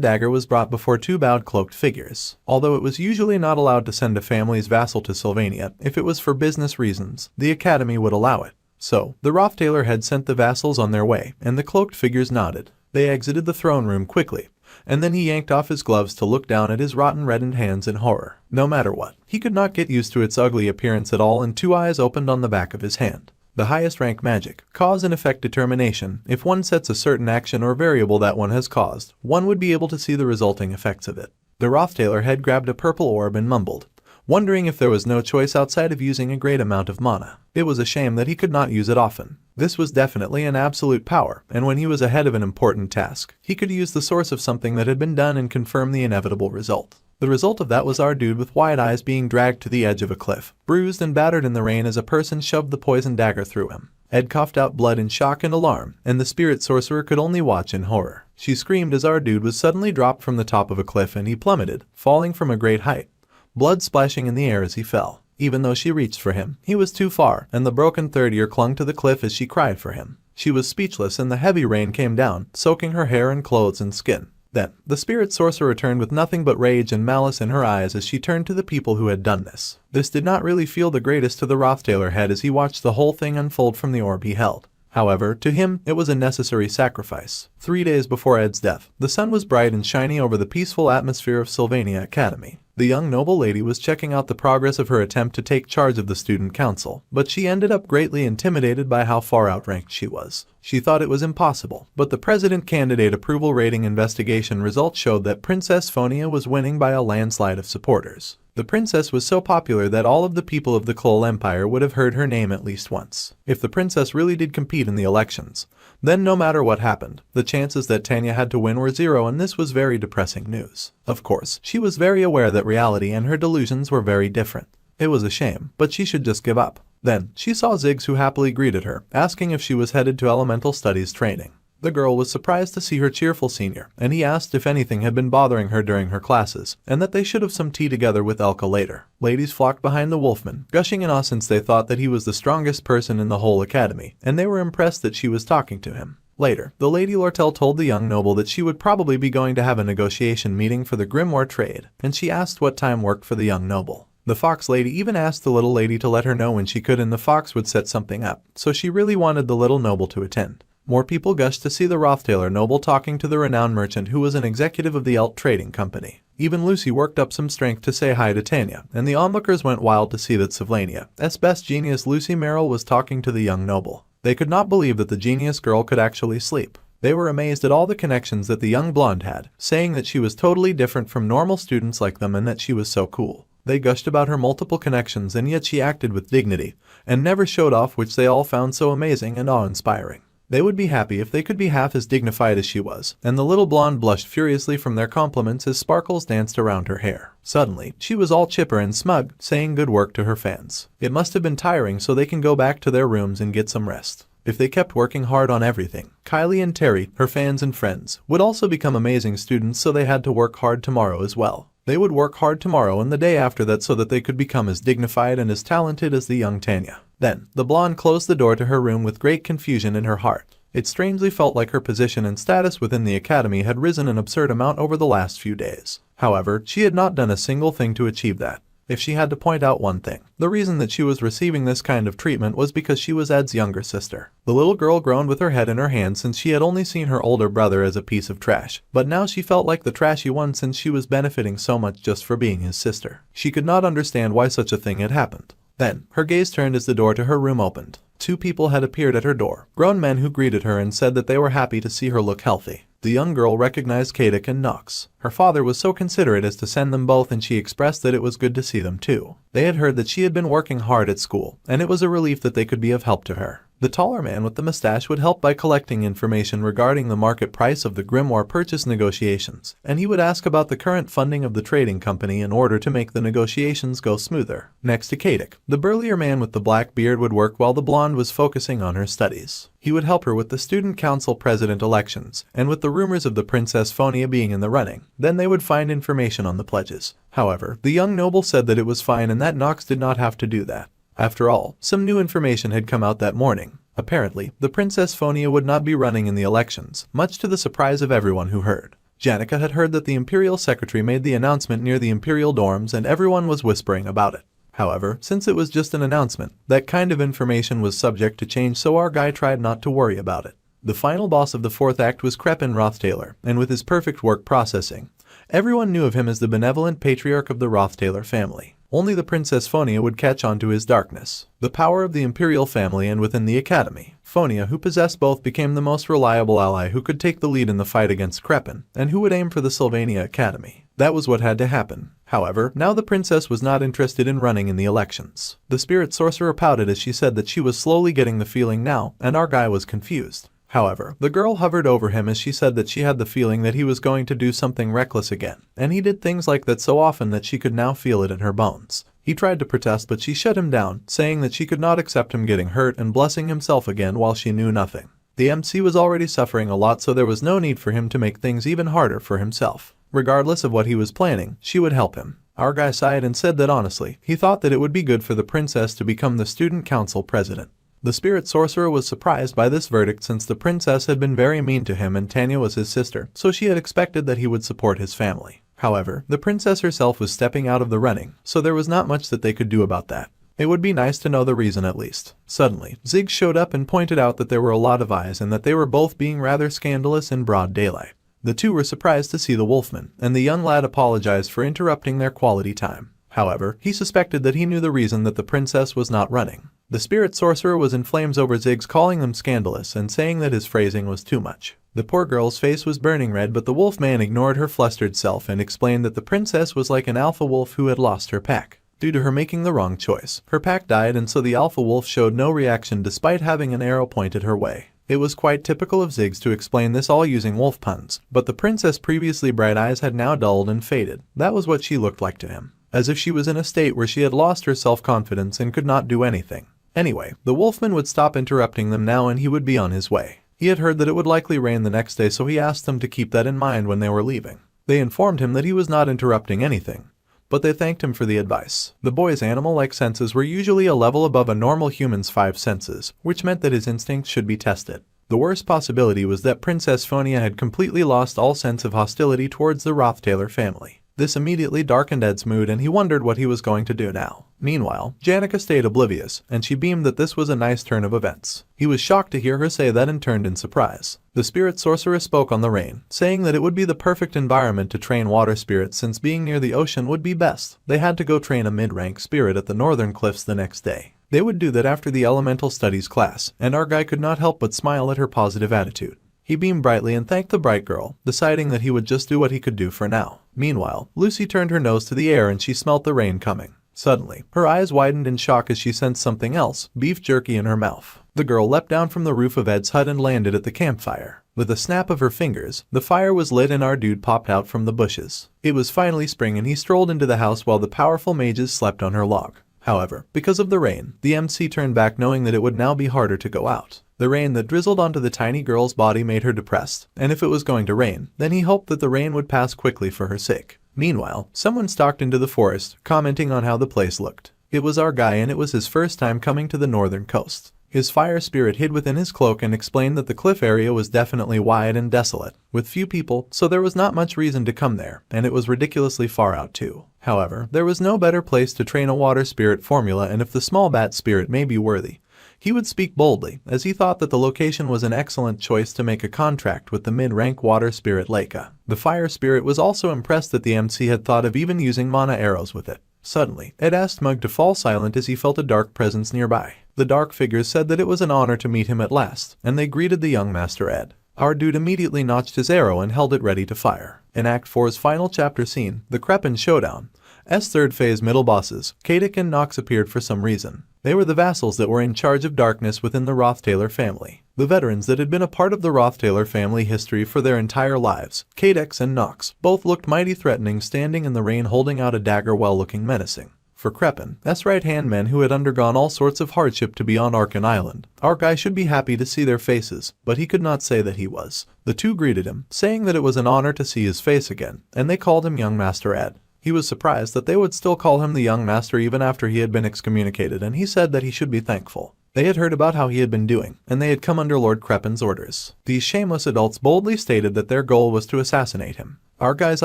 dagger was brought before two bowed cloaked figures. Although it was usually not allowed to send a family's vassal to Sylvania, if it was for business reasons, the academy would allow it. So, the Rothtailor had sent the vassals on their way, and the cloaked figures nodded. They exited the throne room quickly, and then he yanked off his gloves to look down at his rotten reddened hands in horror. No matter what, he could not get used to its ugly appearance at all, and two eyes opened on the back of his hand. The highest rank magic, cause and effect determination. If one sets a certain action or variable that one has caused, one would be able to see the resulting effects of it. The Rothtailor had grabbed a purple orb and mumbled, wondering if there was no choice outside of using a great amount of mana. It was a shame that he could not use it often. This was definitely an absolute power, and when he was ahead of an important task, he could use the source of something that had been done and confirm the inevitable result. The result of that was our dude with wide eyes being dragged to the edge of a cliff, bruised and battered in the rain as a person shoved the poison dagger through him. Ed coughed out blood in shock and alarm, and the spirit sorcerer could only watch in horror. She screamed as our dude was suddenly dropped from the top of a cliff and he plummeted, falling from a great height, blood splashing in the air as he fell. Even though she reached for him, he was too far, and the broken third ear clung to the cliff as she cried for him. She was speechless and the heavy rain came down, soaking her hair and clothes and skin. Then, the spirit sorcerer returned with nothing but rage and malice in her eyes as she turned to the people who had done this. This did not really feel the greatest to the Rothtailor head as he watched the whole thing unfold from the orb he held. However, to him, it was a necessary sacrifice. 3 days before Ed's death, the sun was bright and shiny over the peaceful atmosphere of Sylvania Academy. The young noble lady was checking out the progress of her attempt to take charge of the student council, but she ended up greatly intimidated by how far outranked she was. She thought it was impossible, but the president candidate approval rating investigation results showed that Princess Phonia was winning by a landslide of supporters. The princess was so popular that all of the people of the Klol Empire would have heard her name at least once. If the princess really did compete in the elections, then no matter what happened, the chances that Tanya had to win were zero, and this was very depressing news. Of course, she was very aware that reality and her delusions were very different. It was a shame, but she should just give up. Then, she saw Ziggs, who happily greeted her, asking if she was headed to elemental studies training. The girl was surprised to see her cheerful senior, and he asked if anything had been bothering her during her classes, and that they should have some tea together with Elka later. Ladies flocked behind the wolfman, gushing in awe since they thought that he was the strongest person in the whole academy, and they were impressed that she was talking to him. Later, the Lady Lortel told the young noble that she would probably be going to have a negotiation meeting for the grimoire trade, and she asked what time worked for the young noble. The fox lady even asked the little lady to let her know when she could and the fox would set something up, so she really wanted the little noble to attend. More people gushed to see the Rothtailor noble talking to the renowned merchant who was an executive of the Elt Trading Company. Even Lucy worked up some strength to say hi to Tanya, and the onlookers went wild to see that Sylvania's best genius Lucy Merrill was talking to the young noble. They could not believe that the genius girl could actually sleep. They were amazed at all the connections that the young blonde had, saying that she was totally different from normal students like them and that she was so cool. They gushed about her multiple connections, and yet she acted with dignity and never showed off, which they all found so amazing and awe-inspiring. They would be happy if they could be half as dignified as she was, and the little blonde blushed furiously from their compliments as sparkles danced around her hair. Suddenly, she was all chipper and smug, saying good work to her fans. It must have been tiring, so they can go back to their rooms and get some rest. If they kept working hard on everything, Kylie and Terry, her fans and friends, would also become amazing students, so they had to work hard tomorrow as well. They would work hard tomorrow and the day after that so that they could become as dignified and as talented as the young Tanya. Then, the blonde closed the door to her room with great confusion in her heart. It strangely felt like her position and status within the academy had risen an absurd amount over the last few days. However, she had not done a single thing to achieve that. If she had to point out one thing, the reason that she was receiving this kind of treatment was because she was Ed's younger sister. The little girl groaned with her head in her hand since she had only seen her older brother as a piece of trash, but now she felt like the trashy one since she was benefiting so much just for being his sister. She could not understand why such a thing had happened. Then, her gaze turned as the door to her room opened. Two people had appeared at her door, grown men who greeted her and said that they were happy to see her look healthy. The young girl recognized Kadik and Nox. Her father was so considerate as to send them both, and she expressed that it was good to see them too. They had heard that she had been working hard at school, and it was a relief that they could be of help to her. The taller man with the mustache would help by collecting information regarding the market price of the grimoire purchase negotiations, and he would ask about the current funding of the trading company in order to make the negotiations go smoother. Next to Kadik, the burlier man with the black beard would work while the blonde was focusing on her studies. He would help her with the student council president elections, and with the rumors of the Princess Phonia being in the running. Then they would find information on the pledges. However, the young noble said that it was fine and that Nox did not have to do that. After all, some new information had come out that morning. Apparently, the Princess Phonia would not be running in the elections, much to the surprise of everyone who heard. Janica had heard that the Imperial Secretary made the announcement near the Imperial dorms and everyone was whispering about it. However, since it was just an announcement, that kind of information was subject to change, so our guy tried not to worry about it. The final boss of the fourth act was Crepin Rothtailor, and with his perfect work processing, everyone knew of him as the benevolent patriarch of the Rothtailor family. Only the Princess Phonia would catch on to his darkness. The power of the Imperial family and within the Academy. Phonia, who possessed both, became the most reliable ally who could take the lead in the fight against Crepin, and who would aim for the Sylvania Academy. That was what had to happen. However, now the princess was not interested in running in the elections. The spirit sorcerer pouted as she said that she was slowly getting the feeling now, and our guy was confused. However, the girl hovered over him as she said that she had the feeling that he was going to do something reckless again, and he did things like that so often that she could now feel it in her bones. He tried to protest, but she shut him down, saying that she could not accept him getting hurt and blessing himself again while she knew nothing. The MC was already suffering a lot, so there was no need for him to make things even harder for himself. Regardless of what he was planning, she would help him. Our guy sighed and said that honestly, he thought that it would be good for the princess to become the student council president. The spirit sorcerer was surprised by this verdict since the princess had been very mean to him and Tanya was his sister, so she had expected that he would support his family. However, the princess herself was stepping out of the running, so there was not much that they could do about that. It would be nice to know the reason at least. Suddenly, Zig showed up and pointed out that there were a lot of eyes and that they were both being rather scandalous in broad daylight. The two were surprised to see the wolfman, and the young lad apologized for interrupting their quality time. However, he suspected that he knew the reason that the princess was not running. The spirit sorcerer was in flames over Ziggs calling them scandalous and saying that his phrasing was too much. The poor girl's face was burning red, but the wolfman ignored her flustered self and explained that the princess was like an alpha wolf who had lost her pack. Due to her making the wrong choice, her pack died, and so the alpha wolf showed no reaction despite having an arrow pointed her way. It was quite typical of Ziggs to explain this all using wolf puns, but the princess' previously bright eyes had now dulled and faded. That was what she looked like to him. As if she was in a state where she had lost her self-confidence and could not do anything. Anyway, the wolfman would stop interrupting them now and he would be on his way. He had heard that it would likely rain the next day, so he asked them to keep that in mind when they were leaving. They informed him that he was not interrupting anything, but they thanked him for the advice. The boy's animal-like senses were usually a level above a normal human's 5 senses, which meant that his instincts should be tested. The worst possibility was that Princess Phonia had completely lost all sense of hostility towards the Rothtailor family. This immediately darkened Ed's mood and he wondered what he was going to do now. Meanwhile, Janica stayed oblivious, and she beamed that this was a nice turn of events. He was shocked to hear her say that and turned in surprise. The spirit sorcerer spoke on the rain, saying that it would be the perfect environment to train water spirits since being near the ocean would be best. They had to go train a mid-rank spirit at the northern cliffs the next day. They would do that after the elemental studies class, and our guy could not help but smile at her positive attitude. He beamed brightly and thanked the bright girl, deciding that he would just do what he could do for now. Meanwhile, Lucy turned her nose to the air and she smelt the rain coming. Suddenly, her eyes widened in shock as she sensed something else, beef jerky in her mouth. The girl leapt down from the roof of Ed's hut and landed at the campfire. With a snap of her fingers, the fire was lit and our dude popped out from the bushes. It was finally spring and he strolled into the house while the powerful mages slept on her log. However, because of the rain, the MC turned back knowing that it would now be harder to go out. The rain that drizzled onto the tiny girl's body made her depressed, and if it was going to rain, then he hoped that the rain would pass quickly for her sake. Meanwhile, someone stalked into the forest, commenting on how the place looked. It was our guy, and it was his first time coming to the northern coast. His fire spirit hid within his cloak and explained that the cliff area was definitely wide and desolate, with few people, so there was not much reason to come there, and it was ridiculously far out too. However, there was no better place to train a water spirit formula, and if the small bat spirit may be worthy, he would speak boldly, as he thought that the location was an excellent choice to make a contract with the mid-rank water spirit Leica. The fire spirit was also impressed that the MC had thought of even using mana arrows with it. Suddenly, Ed asked Mug to fall silent as he felt a dark presence nearby. The dark figures said that it was an honor to meet him at last, and they greeted the young Master Ed. Our dude immediately notched his arrow and held it ready to fire. In Act 4's final chapter scene, the Crepan Showdown, third phase middle bosses, Kadic and Nox appeared for some reason. They were the vassals that were in charge of darkness within the Rothtailor family. The veterans that had been a part of the Rothtailor family history for their entire lives, Kadic and Nox, both looked mighty threatening, standing in the rain holding out a dagger while looking menacing. For Crepan's right-hand men who had undergone all sorts of hardship to be on Arkan Island, our guy should be happy to see their faces, but he could not say that he was. The two greeted him, saying that it was an honor to see his face again, and they called him Young Master Ed. He was surprised that they would still call him the Young Master even after he had been excommunicated, and he said that he should be thankful. They had heard about how he had been doing, and they had come under Lord Crepan's orders. These shameless adults boldly stated that their goal was to assassinate him. Our guy's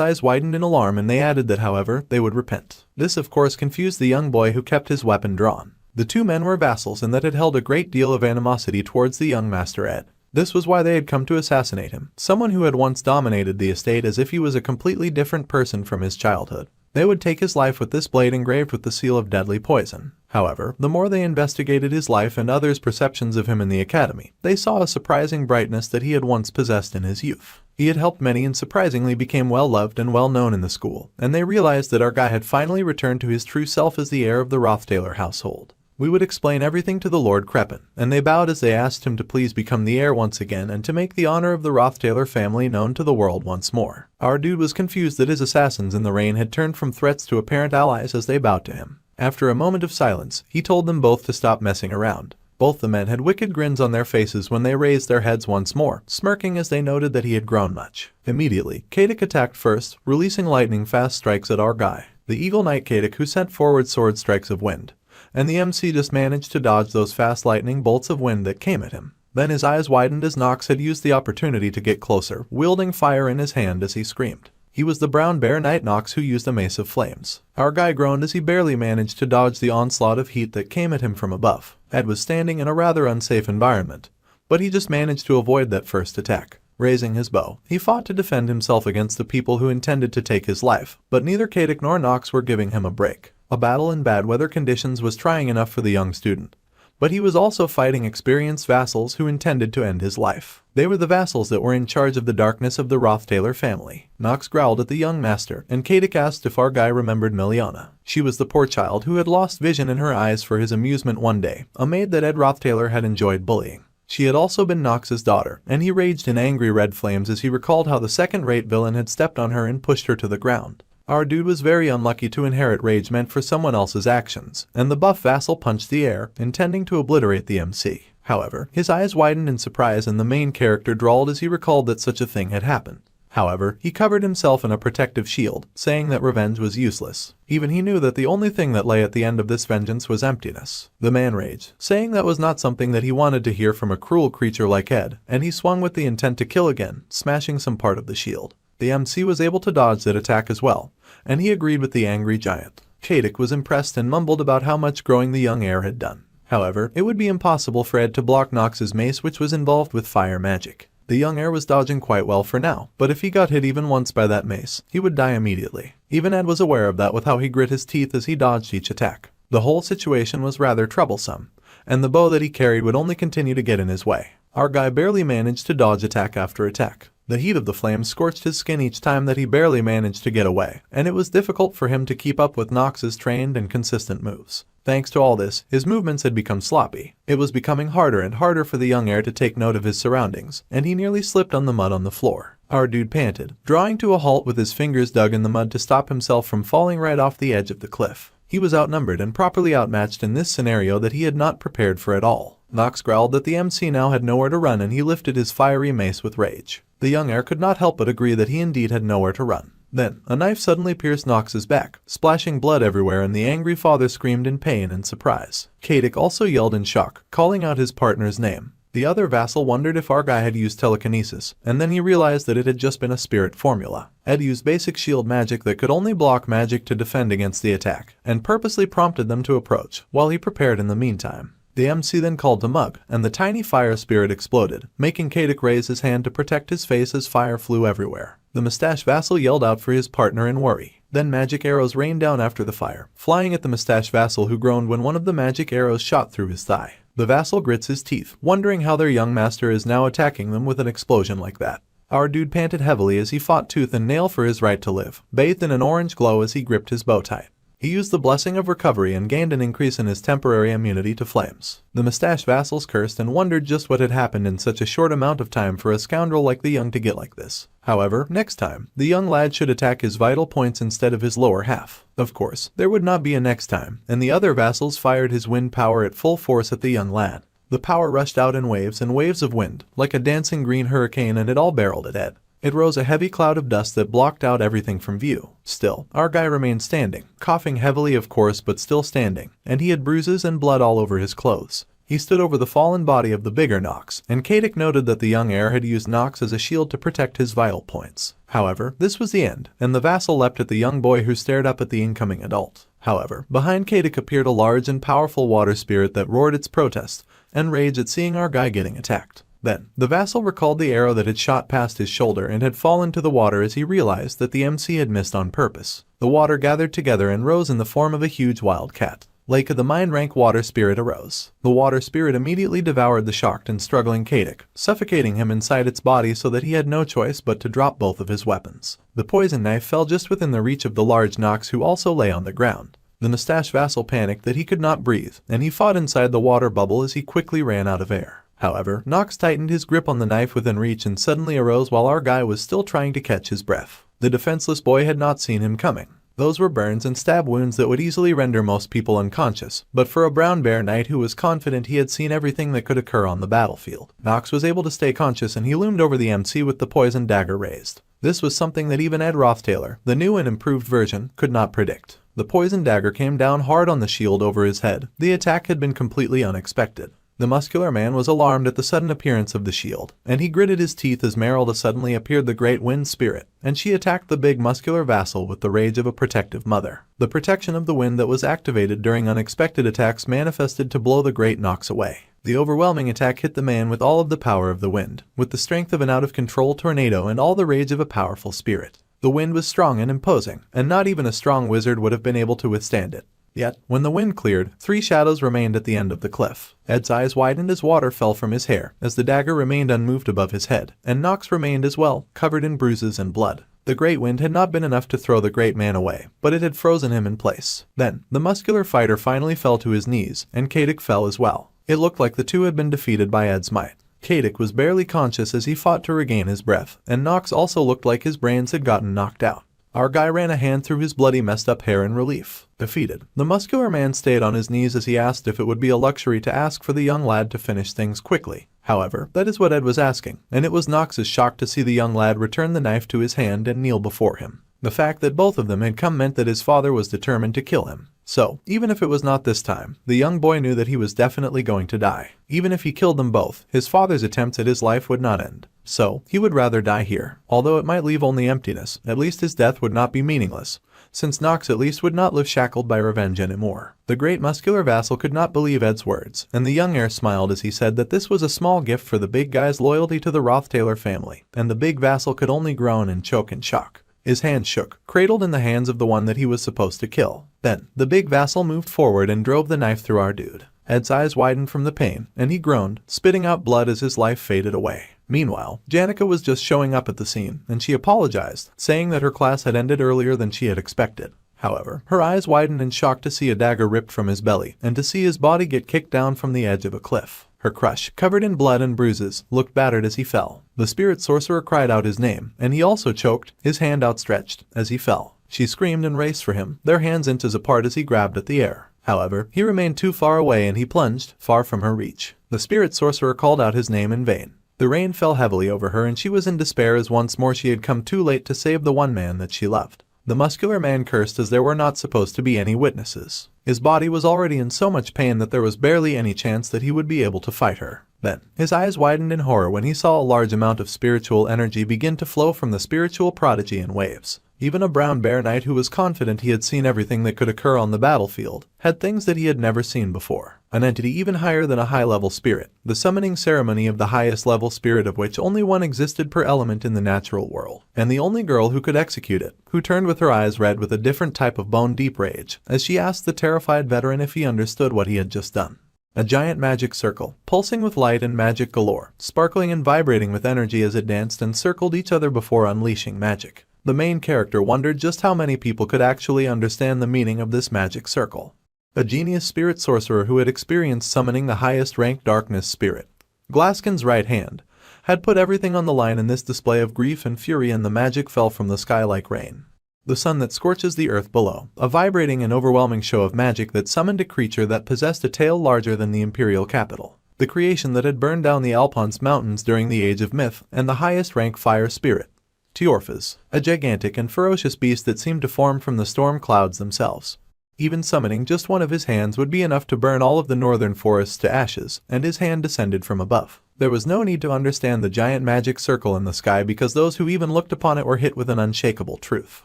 eyes widened in alarm, and they added that, however, they would repent. This of course confused the young boy, who kept his weapon drawn. The two men were vassals and that had held a great deal of animosity towards the young Master Ed. This was why they had come to assassinate him, someone who had once dominated the estate as if he was a completely different person from his childhood. They would take his life with this blade engraved with the seal of deadly poison. However, the more they investigated his life and others' perceptions of him in the academy, they saw a surprising brightness that he had once possessed in his youth. He had helped many and surprisingly became well-loved and well-known in the school, and they realized that our guy had finally returned to his true self as the heir of the Rothtailor household. We would explain everything to the Lord Crepan, and they bowed as they asked him to please become the heir once again and to make the honor of the Rothtailor family known to the world once more. Our dude was confused that his assassins in the rain had turned from threats to apparent allies as they bowed to him. After a moment of silence, he told them both to stop messing around. Both the men had wicked grins on their faces when they raised their heads once more, smirking as they noted that he had grown much. Immediately, Kadic attacked first, releasing lightning-fast strikes at our guy. The Eagle Knight Kadic, who sent forward sword strikes of wind, and the MC just managed to dodge those fast lightning bolts of wind that came at him. Then his eyes widened as Nox had used the opportunity to get closer, wielding fire in his hand as he screamed. He was the Brown Bear Knight Nox, who used a mace of flames. Our guy groaned as he barely managed to dodge the onslaught of heat that came at him from above. Ed was standing in a rather unsafe environment, but he just managed to avoid that first attack. Raising his bow, he fought to defend himself against the people who intended to take his life, but neither Kadic nor Nox were giving him a break. A battle in bad weather conditions was trying enough for the young student, but he was also fighting experienced vassals who intended to end his life. They were the vassals that were in charge of the darkness of the Rothtailor family. Nox growled at the young master, and Kadic asked if our guy remembered Miliana. She was the poor child who had lost vision in her eyes for his amusement one day, a maid that Ed Rothtailor had enjoyed bullying. She had also been Nox's daughter, and he raged in angry red flames as he recalled how the second-rate villain had stepped on her and pushed her to the ground. Our dude was very unlucky to inherit rage meant for someone else's actions, and the buff vassal punched the air, intending to obliterate the MC. However, his eyes widened in surprise and the main character drawled as he recalled that such a thing had happened. However, he covered himself in a protective shield, saying that revenge was useless. Even he knew that the only thing that lay at the end of this vengeance was emptiness. The man raged, saying that was not something that he wanted to hear from a cruel creature like Ed, and he swung with the intent to kill again, smashing some part of the shield. The MC was able to dodge that attack as well, and he agreed with the angry giant. Kadic was impressed and mumbled about how much growing the young heir had done. However, it would be impossible for Ed to block Nox's mace, which was involved with fire magic. The young heir was dodging quite well for now, but if he got hit even once by that mace, he would die immediately. Even Ed was aware of that with how he grit his teeth as he dodged each attack. The whole situation was rather troublesome, and the bow that he carried would only continue to get in his way. Our guy barely managed to dodge attack after attack. The heat of the flames scorched his skin each time that he barely managed to get away, and it was difficult for him to keep up with Nox's trained and consistent moves. Thanks to all this, his movements had become sloppy. It was becoming harder and harder for the young heir to take note of his surroundings, and he nearly slipped on the mud on the floor. Our dude panted, drawing to a halt with his fingers dug in the mud to stop himself from falling right off the edge of the cliff. He was outnumbered and properly outmatched in this scenario that he had not prepared for at all. Nox growled that the MC now had nowhere to run, and he lifted his fiery mace with rage. The young heir could not help but agree that he indeed had nowhere to run. Then, a knife suddenly pierced Nox's back, splashing blood everywhere, and the angry father screamed in pain and surprise. Kadek also yelled in shock, calling out his partner's name. The other vassal wondered if our guy had used telekinesis, and then he realized that it had just been a spirit formula. Ed used basic shield magic that could only block magic to defend against the attack, and purposely prompted them to approach, while he prepared in the meantime. The MC then called to Mug, and the tiny fire spirit exploded, making Kadek raise his hand to protect his face as fire flew everywhere. The mustache vassal yelled out for his partner in worry. Then magic arrows rained down after the fire, flying at the mustache vassal, who groaned when one of the magic arrows shot through his thigh. The vassal grits his teeth, wondering how their young master is now attacking them with an explosion like that. Our dude panted heavily as he fought tooth and nail for his right to live, bathed in an orange glow as he gripped his bow tight. He used the blessing of recovery and gained an increase in his temporary immunity to flames. The mustache vassals cursed and wondered just what had happened in such a short amount of time for a scoundrel like the young to get like this. However, next time, the young lad should attack his vital points instead of his lower half. Of course, there would not be a next time, and the other vassals fired his wind power at full force at the young lad. The power rushed out in waves and waves of wind, like a dancing green hurricane, and it all barreled at Ed. It rose a heavy cloud of dust that blocked out everything from view. Still, our guy remained standing, coughing heavily of course, but still standing, and he had bruises and blood all over his clothes. He stood over the fallen body of the bigger Nox, and Kadek noted that the young heir had used Nox as a shield to protect his vital points. However, this was the end, and the vassal leapt at the young boy, who stared up at the incoming adult. However, behind Kadek appeared a large and powerful water spirit that roared its protest and rage at seeing our guy getting attacked. Then, the vassal recalled the arrow that had shot past his shoulder and had fallen to the water as he realized that the MC had missed on purpose. The water gathered together and rose in the form of a huge wild cat. Lake of the Mind rank water spirit arose. The water spirit immediately devoured the shocked and struggling Kadek, suffocating him inside its body so that he had no choice but to drop both of his weapons. The poison knife fell just within the reach of the large Nox, who also lay on the ground. The mustache vassal panicked that he could not breathe, and he fought inside the water bubble as he quickly ran out of air. However, Nox tightened his grip on the knife within reach and suddenly arose while our guy was still trying to catch his breath. The defenseless boy had not seen him coming. Those were burns and stab wounds that would easily render most people unconscious, but for a brown bear knight who was confident he had seen everything that could occur on the battlefield, Nox was able to stay conscious, and he loomed over the MC with the poison dagger raised. This was something that even Ed Rothtailor, the new and improved version, could not predict. The poison dagger came down hard on the shield over his head. The attack had been completely unexpected. The muscular man was alarmed at the sudden appearance of the shield, and he gritted his teeth as Merylda suddenly appeared, the great wind spirit, and she attacked the big muscular vassal with the rage of a protective mother. The protection of the wind that was activated during unexpected attacks manifested to blow the great Nox away. The overwhelming attack hit the man with all of the power of the wind, with the strength of an out-of-control tornado and all the rage of a powerful spirit. The wind was strong and imposing, and not even a strong wizard would have been able to withstand it. Yet, when the wind cleared, 3 shadows remained at the end of the cliff. Ed's eyes widened as water fell from his hair, as the dagger remained unmoved above his head, and Nox remained as well, covered in bruises and blood. The great wind had not been enough to throw the great man away, but it had frozen him in place. Then, the muscular fighter finally fell to his knees, and Kadek fell as well. It looked like the two had been defeated by Ed's might. Kadek was barely conscious as he fought to regain his breath, and Nox also looked like his brains had gotten knocked out. Our guy ran a hand through his bloody, messed up hair in relief. Defeated, the muscular man stayed on his knees as he asked if it would be a luxury to ask for the young lad to finish things quickly. However, that is what Ed was asking, and it was Nox's shock to see the young lad return the knife to his hand and kneel before him. The fact that both of them had come meant that his father was determined to kill him. So, even if it was not this time, the young boy knew that he was definitely going to die. Even if he killed them both, his father's attempts at his life would not end. So, he would rather die here. Although it might leave only emptiness, at least his death would not be meaningless, since Nox at least would not live shackled by revenge anymore. The great muscular vassal could not believe Ed's words, and the young heir smiled as he said that this was a small gift for the big guy's loyalty to the Rothtailor family, and the big vassal could only groan and choke in shock. His hand shook, cradled in the hands of the one that he was supposed to kill. Then, the big vassal moved forward and drove the knife through our dude. Ed's eyes widened from the pain, and he groaned, spitting out blood as his life faded away. Meanwhile, Janica was just showing up at the scene, and she apologized, saying that her class had ended earlier than she had expected. However, her eyes widened in shock to see a dagger ripped from his belly, and to see his body get kicked down from the edge of a cliff. Her crush, covered in blood and bruises, looked battered as he fell. The spirit sorcerer cried out his name, and he also choked, his hand outstretched, as he fell. She screamed and raced for him, their hands inches apart as he grabbed at the air. However, he remained too far away and he plunged, far from her reach. The spirit sorcerer called out his name in vain. The rain fell heavily over her and she was in despair as once more she had come too late to save the one man that she loved. The muscular man cursed as there were not supposed to be any witnesses. His body was already in so much pain that there was barely any chance that he would be able to fight her. Then, his eyes widened in horror when he saw a large amount of spiritual energy begin to flow from the spiritual prodigy in waves. Even a brown bear knight who was confident he had seen everything that could occur on the battlefield had things that he had never seen before. An entity even higher than a high-level spirit, the summoning ceremony of the highest level spirit of which only one existed per element in the natural world, and the only girl who could execute it, who turned with her eyes red with a different type of bone-deep rage, as she asked the terrified veteran if he understood what he had just done. A giant magic circle, pulsing with light and magic galore, sparkling and vibrating with energy as it danced and circled each other before unleashing magic. The main character wondered just how many people could actually understand the meaning of this magic circle. A genius spirit sorcerer who had experienced summoning the highest ranked darkness spirit, Glaskin's right hand, had put everything on the line in this display of grief and fury, and the magic fell from the sky like rain. The sun that scorches the earth below, a vibrating and overwhelming show of magic that summoned a creature that possessed a tail larger than the imperial capital, the creation that had burned down the Alphonse mountains during the age of myth, and the highest rank fire spirit, Teorphas, a gigantic and ferocious beast that seemed to form from the storm clouds themselves. Even summoning just one of his hands would be enough to burn all of the northern forests to ashes, and his hand descended from above. There was no need to understand the giant magic circle in the sky because those who even looked upon it were hit with an unshakable truth.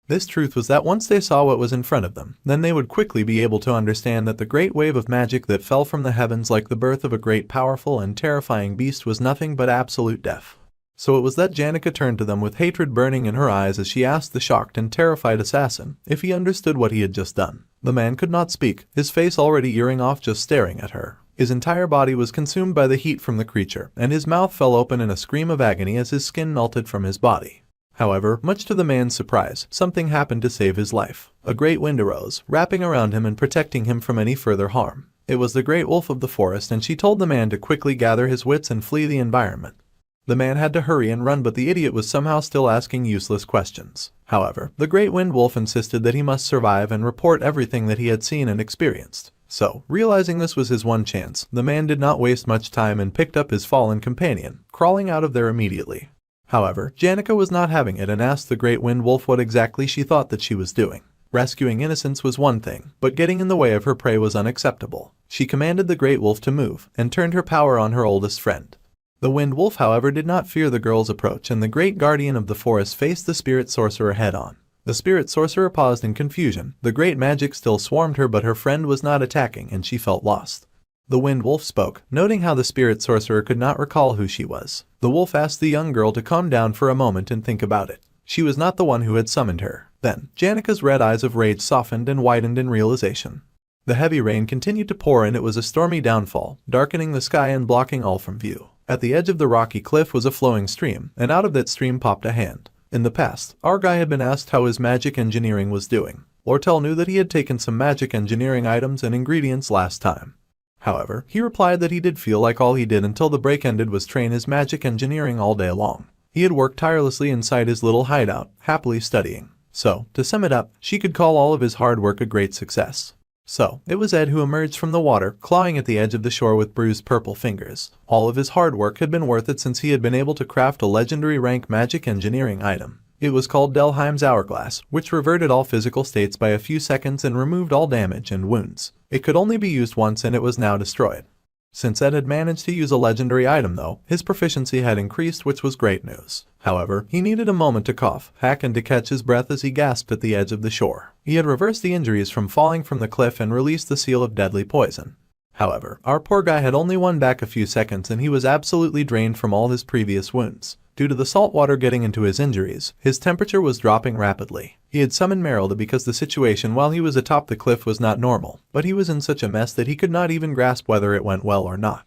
This truth was that once they saw what was in front of them, then they would quickly be able to understand that the great wave of magic that fell from the heavens like the birth of a great powerful and terrifying beast was nothing but absolute death. So it was that Janica turned to them with hatred burning in her eyes as she asked the shocked and terrified assassin if he understood what he had just done. The man could not speak, his face already earing off just staring at her. His entire body was consumed by the heat from the creature, and his mouth fell open in a scream of agony as his skin melted from his body. However, much to the man's surprise, something happened to save his life. A great wind arose, wrapping around him and protecting him from any further harm. It was the great wolf of the forest, and she told the man to quickly gather his wits and flee the environment. The man had to hurry and run, but the idiot was somehow still asking useless questions. However, the great wind wolf insisted that he must survive and report everything that he had seen and experienced. So, realizing this was his one chance, the man did not waste much time and picked up his fallen companion, crawling out of there immediately. However, Janica was not having it and asked the great wind wolf what exactly she thought that she was doing. Rescuing innocents was one thing, but getting in the way of her prey was unacceptable. She commanded the great wolf to move, and turned her power on her oldest friend. The wind wolf, however, did not fear the girl's approach, and the great guardian of the forest faced the spirit sorcerer head-on. The spirit sorcerer paused in confusion. The great magic still swarmed her, but her friend was not attacking, and she felt lost. The wind wolf spoke, noting how the spirit sorcerer could not recall who she was. The wolf asked the young girl to calm down for a moment and think about it. She was not the one who had summoned her. Then, Janica's red eyes of rage softened and widened in realization. The heavy rain continued to pour, and it was a stormy downfall, darkening the sky and blocking all from view. At the edge of the rocky cliff was a flowing stream, and out of that stream popped a hand. In the past, our guy had been asked how his magic engineering was doing. Lortel knew that he had taken some magic engineering items and ingredients last time. However, he replied that he did feel like all he did until the break ended was train his magic engineering all day long. He had worked tirelessly inside his little hideout, happily studying. So, to sum it up, she could call all of his hard work a great success. So, it was Ed who emerged from the water, clawing at the edge of the shore with bruised purple fingers. All of his hard work had been worth it since he had been able to craft a legendary rank magic engineering item. It was called Delheim's Hourglass, which reverted all physical states by a few seconds and removed all damage and wounds. It could only be used once, and it was now destroyed. Since Ed had managed to use a legendary item though, his proficiency had increased, which was great news. However, he needed a moment to cough, hack, and to catch his breath as he gasped at the edge of the shore. He had reversed the injuries from falling from the cliff and released the seal of deadly poison. However, our poor guy had only won back a few seconds, and he was absolutely drained from all his previous wounds. Due to the salt water getting into his injuries, his temperature was dropping rapidly. He had summoned Merylda because the situation while he was atop the cliff was not normal, but he was in such a mess that he could not even grasp whether it went well or not.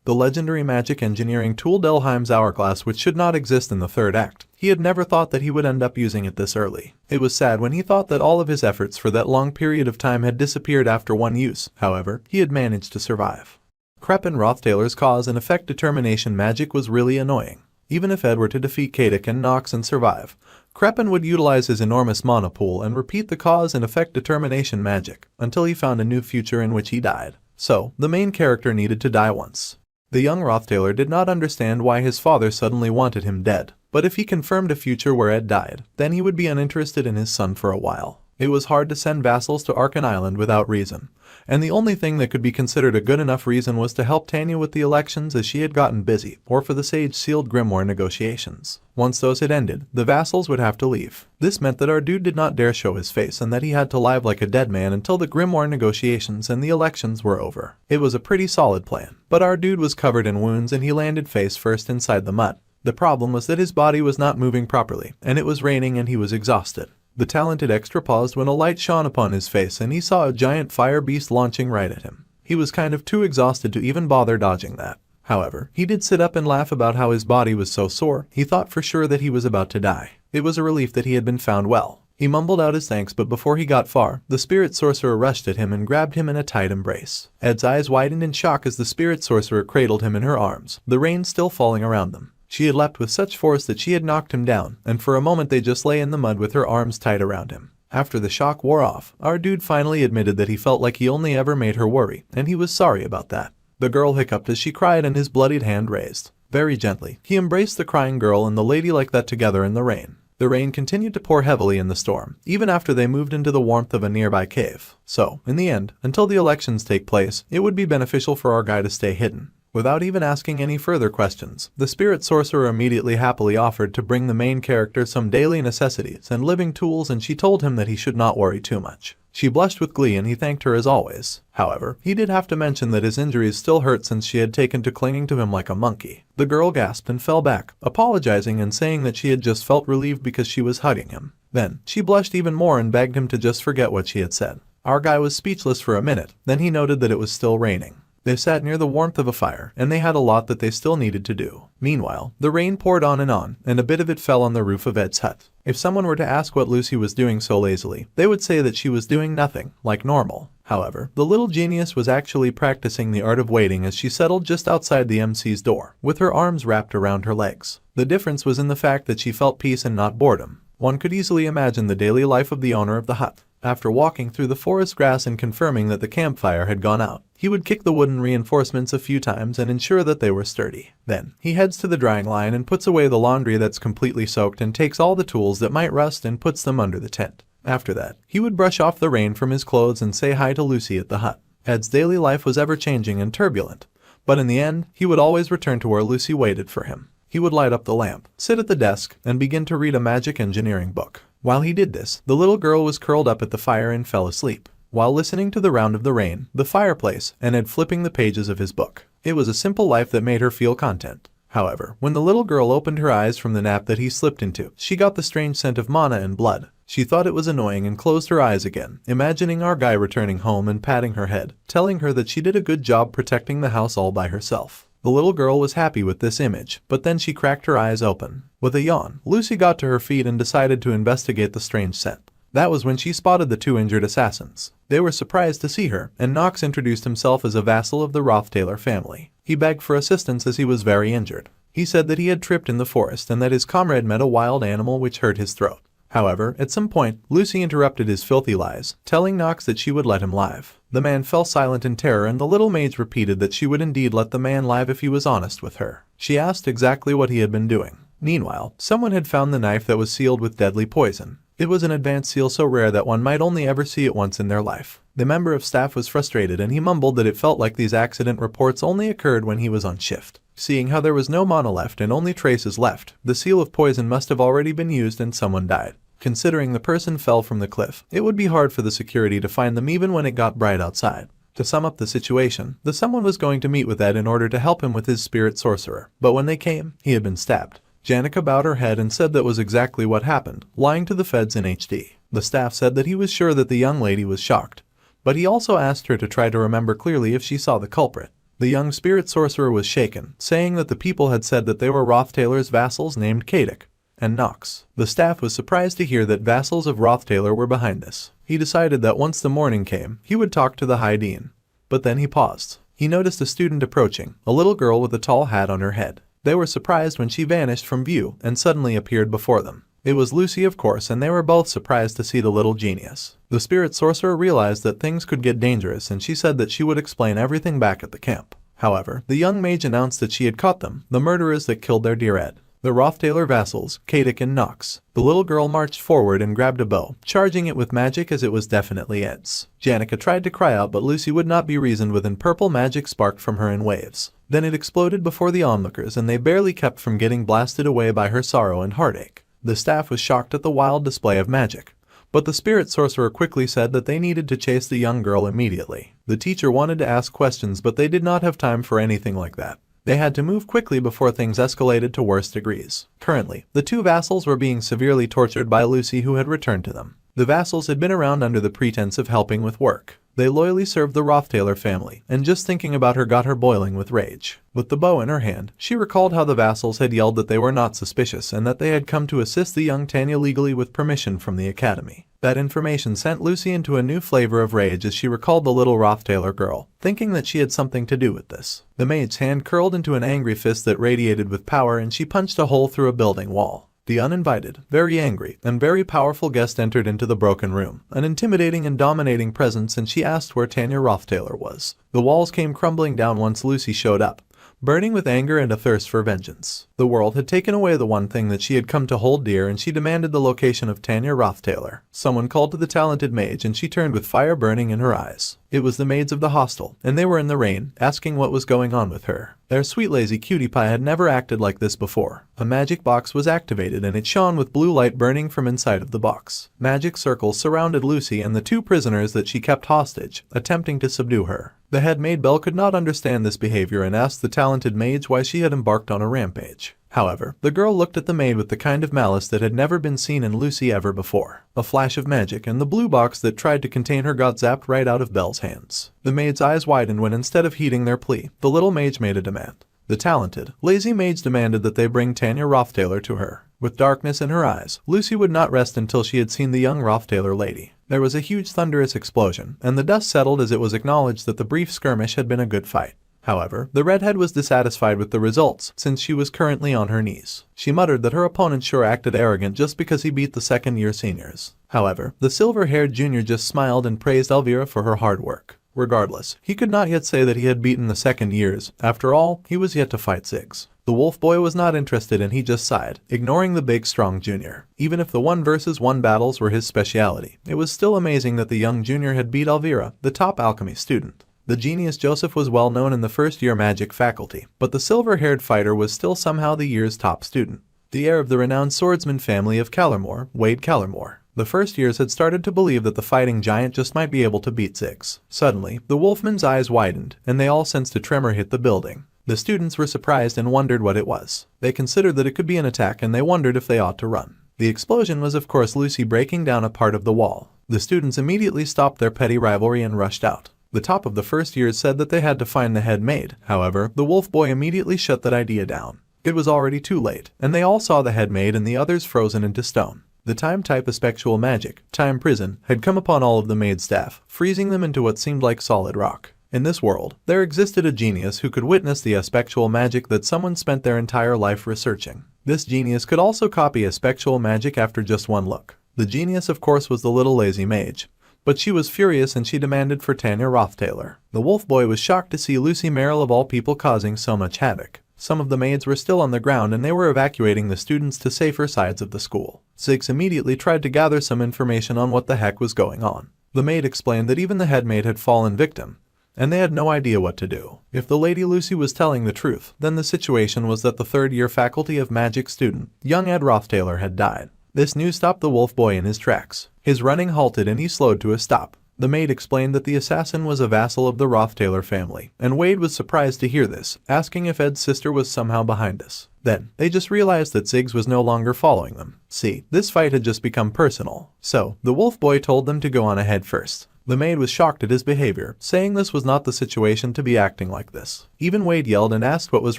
The legendary magic engineering tool Delheim's Hourglass, which should not exist in the third act. He had never thought that he would end up using it this early. It was sad when he thought that all of his efforts for that long period of time had disappeared after one use. However, he had managed to survive. Kreppen Rothtailor's cause and effect determination magic was really annoying. Even if Ed were to defeat Kadik and Nox and survive, Kreppen would utilize his enormous mana pool and repeat the cause and effect determination magic until he found a new future in which he died. So, the main character needed to die once. The young Rothtailer did not understand why his father suddenly wanted him dead, but if he confirmed a future where Ed died, then he would be uninterested in his son for a while. It was hard to send vassals to Arkan Island without reason, and the only thing that could be considered a good enough reason was to help Tanya with the elections as she had gotten busy, or for the sage-sealed grimoire negotiations. Once those had ended, the vassals would have to leave. This meant that our dude did not dare show his face and that he had to live like a dead man until the grimoire negotiations and the elections were over. It was a pretty solid plan, but our dude was covered in wounds and he landed face first inside the mud. The problem was that his body was not moving properly, and it was raining and he was exhausted. The talented extra paused when a light shone upon his face and he saw a giant fire beast launching right at him. He was kind of too exhausted to even bother dodging that. However, he did sit up and laugh about how his body was so sore, he thought for sure that he was about to die. It was a relief that he had been found well. He mumbled out his thanks, but before he got far, the spirit sorcerer rushed at him and grabbed him in a tight embrace. Ed's eyes widened in shock as the spirit sorcerer cradled him in her arms, the rain still falling around them. She had leapt with such force that she had knocked him down, and for a moment they just lay in the mud with her arms tight around him. After the shock wore off, our dude finally admitted that he felt like he only ever made her worry, and he was sorry about that. The girl hiccuped as she cried and his bloodied hand raised. Very gently, he embraced the crying girl and the lady like that together in the rain. The rain continued to pour heavily in the storm, even after they moved into the warmth of a nearby cave. So, in the end, until the elections take place, it would be beneficial for our guy to stay hidden. Without even asking any further questions, the spirit sorcerer immediately happily offered to bring the main character some daily necessities and living tools, and she told him that he should not worry too much. She blushed with glee and he thanked her as always. However, he did have to mention that his injuries still hurt since she had taken to clinging to him like a monkey. The girl gasped and fell back, apologizing and saying that she had just felt relieved because she was hugging him. Then, she blushed even more and begged him to just forget what she had said. Our guy was speechless for a minute, then he noted that it was still raining. They sat near the warmth of a fire, and they had a lot that they still needed to do. Meanwhile, the rain poured on, and a bit of it fell on the roof of Ed's hut. If someone were to ask what Lucy was doing so lazily, they would say that she was doing nothing, like normal. However, the little genius was actually practicing the art of waiting as she settled just outside the MC's door, with her arms wrapped around her legs. The difference was in the fact that she felt peace and not boredom. One could easily imagine the daily life of the owner of the hut. After walking through the forest grass and confirming that the campfire had gone out, he would kick the wooden reinforcements a few times and ensure that they were sturdy. Then, he heads to the drying line and puts away the laundry that's completely soaked and takes all the tools that might rust and puts them under the tent. After that, he would brush off the rain from his clothes and say hi to Lucy at the hut. Ed's daily life was ever-changing and turbulent, but in the end, he would always return to where Lucy waited for him. He would light up the lamp, sit at the desk, and begin to read a magic engineering book. While he did this, the little girl was curled up at the fire and fell asleep, while listening to the round of the rain, the fireplace, and Ed flipping the pages of his book. It was a simple life that made her feel content. However, when the little girl opened her eyes from the nap that he slipped into, she got the strange scent of mana and blood. She thought it was annoying and closed her eyes again, imagining our guy returning home and patting her head, telling her that she did a good job protecting the house all by herself. The little girl was happy with this image, but then she cracked her eyes open. With a yawn, Lucy got to her feet and decided to investigate the strange scent. That was when she spotted the two injured assassins. They were surprised to see her, and Knox introduced himself as a vassal of the Rothtailer family. He begged for assistance as he was very injured. He said that he had tripped in the forest and that his comrade met a wild animal which hurt his throat. However, at some point, Lucy interrupted his filthy lies, telling Knox that she would let him live. The man fell silent in terror and the little mage repeated that she would indeed let the man live if he was honest with her. She asked exactly what he had been doing. Meanwhile, someone had found the knife that was sealed with deadly poison. It was an advanced seal so rare that one might only ever see it once in their life. The member of staff was frustrated and he mumbled that it felt like these accident reports only occurred when he was on shift. Seeing how there was no mana left and only traces left, the seal of poison must have already been used and someone died. Considering the person fell from the cliff, it would be hard for the security to find them even when it got bright outside. To sum up the situation, the someone was going to meet with Ed in order to help him with his spirit sorcerer, but when they came, he had been stabbed. Janica bowed her head and said that was exactly what happened, lying to the feds in HD. The staff said that he was sure that the young lady was shocked, but he also asked her to try to remember clearly if she saw the culprit. The young spirit sorcerer was shaken, saying that the people had said that they were Rothtailer's vassals named Kadik and Knox. The staff was surprised to hear that vassals of Rothtailer were behind this. He decided that once the morning came, he would talk to the High Dean. But then he paused. He noticed a student approaching, a little girl with a tall hat on her head. They were surprised when she vanished from view and suddenly appeared before them. It was Lucy, of course, and they were both surprised to see the little genius. The spirit sorcerer realized that things could get dangerous and she said that she would explain everything back at the camp. However, the young mage announced that she had caught them, the murderers that killed their dear Ed. The Rothtaler vassals, Kadik and Nox. The little girl marched forward and grabbed a bow, charging it with magic as it was definitely Ed's. Janica tried to cry out, but Lucy would not be reasoned with, and purple magic sparked from her in waves. Then it exploded before the onlookers, and they barely kept from getting blasted away by her sorrow and heartache. The staff was shocked at the wild display of magic, but the spirit sorcerer quickly said that they needed to chase the young girl immediately. The teacher wanted to ask questions, but they did not have time for anything like that. They had to move quickly before things escalated to worse degrees. Currently, the two vassals were being severely tortured by Lucy, who had returned to them. The vassals had been around under the pretense of helping with work. They loyally served the Rothtaler family, and just thinking about her got her boiling with rage. With the bow in her hand, she recalled how the vassals had yelled that they were not suspicious and that they had come to assist the young Tanya legally with permission from the academy. That information sent Lucy into a new flavor of rage as she recalled the little Rothtaler girl, thinking that she had something to do with this. The maid's hand curled into an angry fist that radiated with power, and she punched a hole through a building wall. The uninvited, very angry, and very powerful guest entered into the broken room, an intimidating and dominating presence, and she asked where Tanya Rothtaler was. The walls came crumbling down once Lucy showed up, burning with anger and a thirst for vengeance. The world had taken away the one thing that she had come to hold dear, and she demanded the location of Tanya Rothtaler. Someone called to the talented mage, and she turned with fire burning in her eyes. It was the maids of the hostel, and they were in the rain, asking what was going on with her. Their sweet lazy cutie pie had never acted like this before. A magic box was activated, and it shone with blue light burning from inside of the box. Magic circles surrounded Lucy and the two prisoners that she kept hostage, attempting to subdue her. The head maid Belle could not understand this behavior and asked the talented mage why she had embarked on a rampage. However, the girl looked at the maid with the kind of malice that had never been seen in Lucy ever before. A flash of magic, and the blue box that tried to contain her got zapped right out of Belle's hands. The maid's eyes widened when, instead of heeding their plea, the little mage made a demand. The talented, lazy mage demanded that they bring Tanya Rothtaler to her. With darkness in her eyes, Lucy would not rest until she had seen the young Rothtaler lady. There was a huge thunderous explosion, and the dust settled as it was acknowledged that the brief skirmish had been a good fight. However, the redhead was dissatisfied with the results, since she was currently on her knees. She muttered that her opponent sure acted arrogant just because he beat the second-year seniors. However, the silver-haired junior just smiled and praised Elvira for her hard work. Regardless, he could not yet say that he had beaten the second years. After all, he was yet to fight Ziggs. The wolf boy was not interested, and he just sighed, ignoring the big strong junior. Even if the 1-versus-1 battles were his speciality, it was still amazing that the young junior had beat Elvira, the top alchemy student. The genius Joseph was well known in the first-year magic faculty, but the silver-haired fighter was still somehow the year's top student. The heir of the renowned swordsman family of Callermore, Wade Callermore. The first years had started to believe that the fighting giant just might be able to beat Ziggs. Suddenly, the wolfman's eyes widened, and they all sensed a tremor hit the building. The students were surprised and wondered what it was. They considered that it could be an attack, and they wondered if they ought to run. The explosion was of course Lucy breaking down a part of the wall. The students immediately stopped their petty rivalry and rushed out. The top of the first years said that they had to find the head maid. However, the wolf boy immediately shut that idea down. It was already too late, and they all saw the head maid and the others frozen into stone. The time type of spectral magic, time prison, had come upon all of the maid staff, freezing them into what seemed like solid rock. In this world, there existed a genius who could witness the spectral magic that someone spent their entire life researching. This genius could also copy a spectral magic after just one look. The genius, of course, was the little lazy mage. But she was furious, and she demanded for Tanya Rothtaler. The wolf boy was shocked to see Lucy Merrill of all people causing so much havoc. Some of the maids were still on the ground, and they were evacuating the students to safer sides of the school. Ziggs immediately tried to gather some information on what the heck was going on. The maid explained that even the head maid had fallen victim, and they had no idea what to do. If the Lady Lucy was telling the truth, then the situation was that the third-year faculty of magic student, young Ed Rothtaler, had died. This news stopped the wolf boy in his tracks. His running halted, and he slowed to a stop. The maid explained that the assassin was a vassal of the Rothtaler family, and Wade was surprised to hear this, asking if Ed's sister was somehow behind us. Then, they just realized that Ziggs was no longer following them. See, this fight had just become personal. So, the wolf boy told them to go on ahead first. The maid was shocked at his behavior, saying this was not the situation to be acting like this. Even Wade yelled and asked what was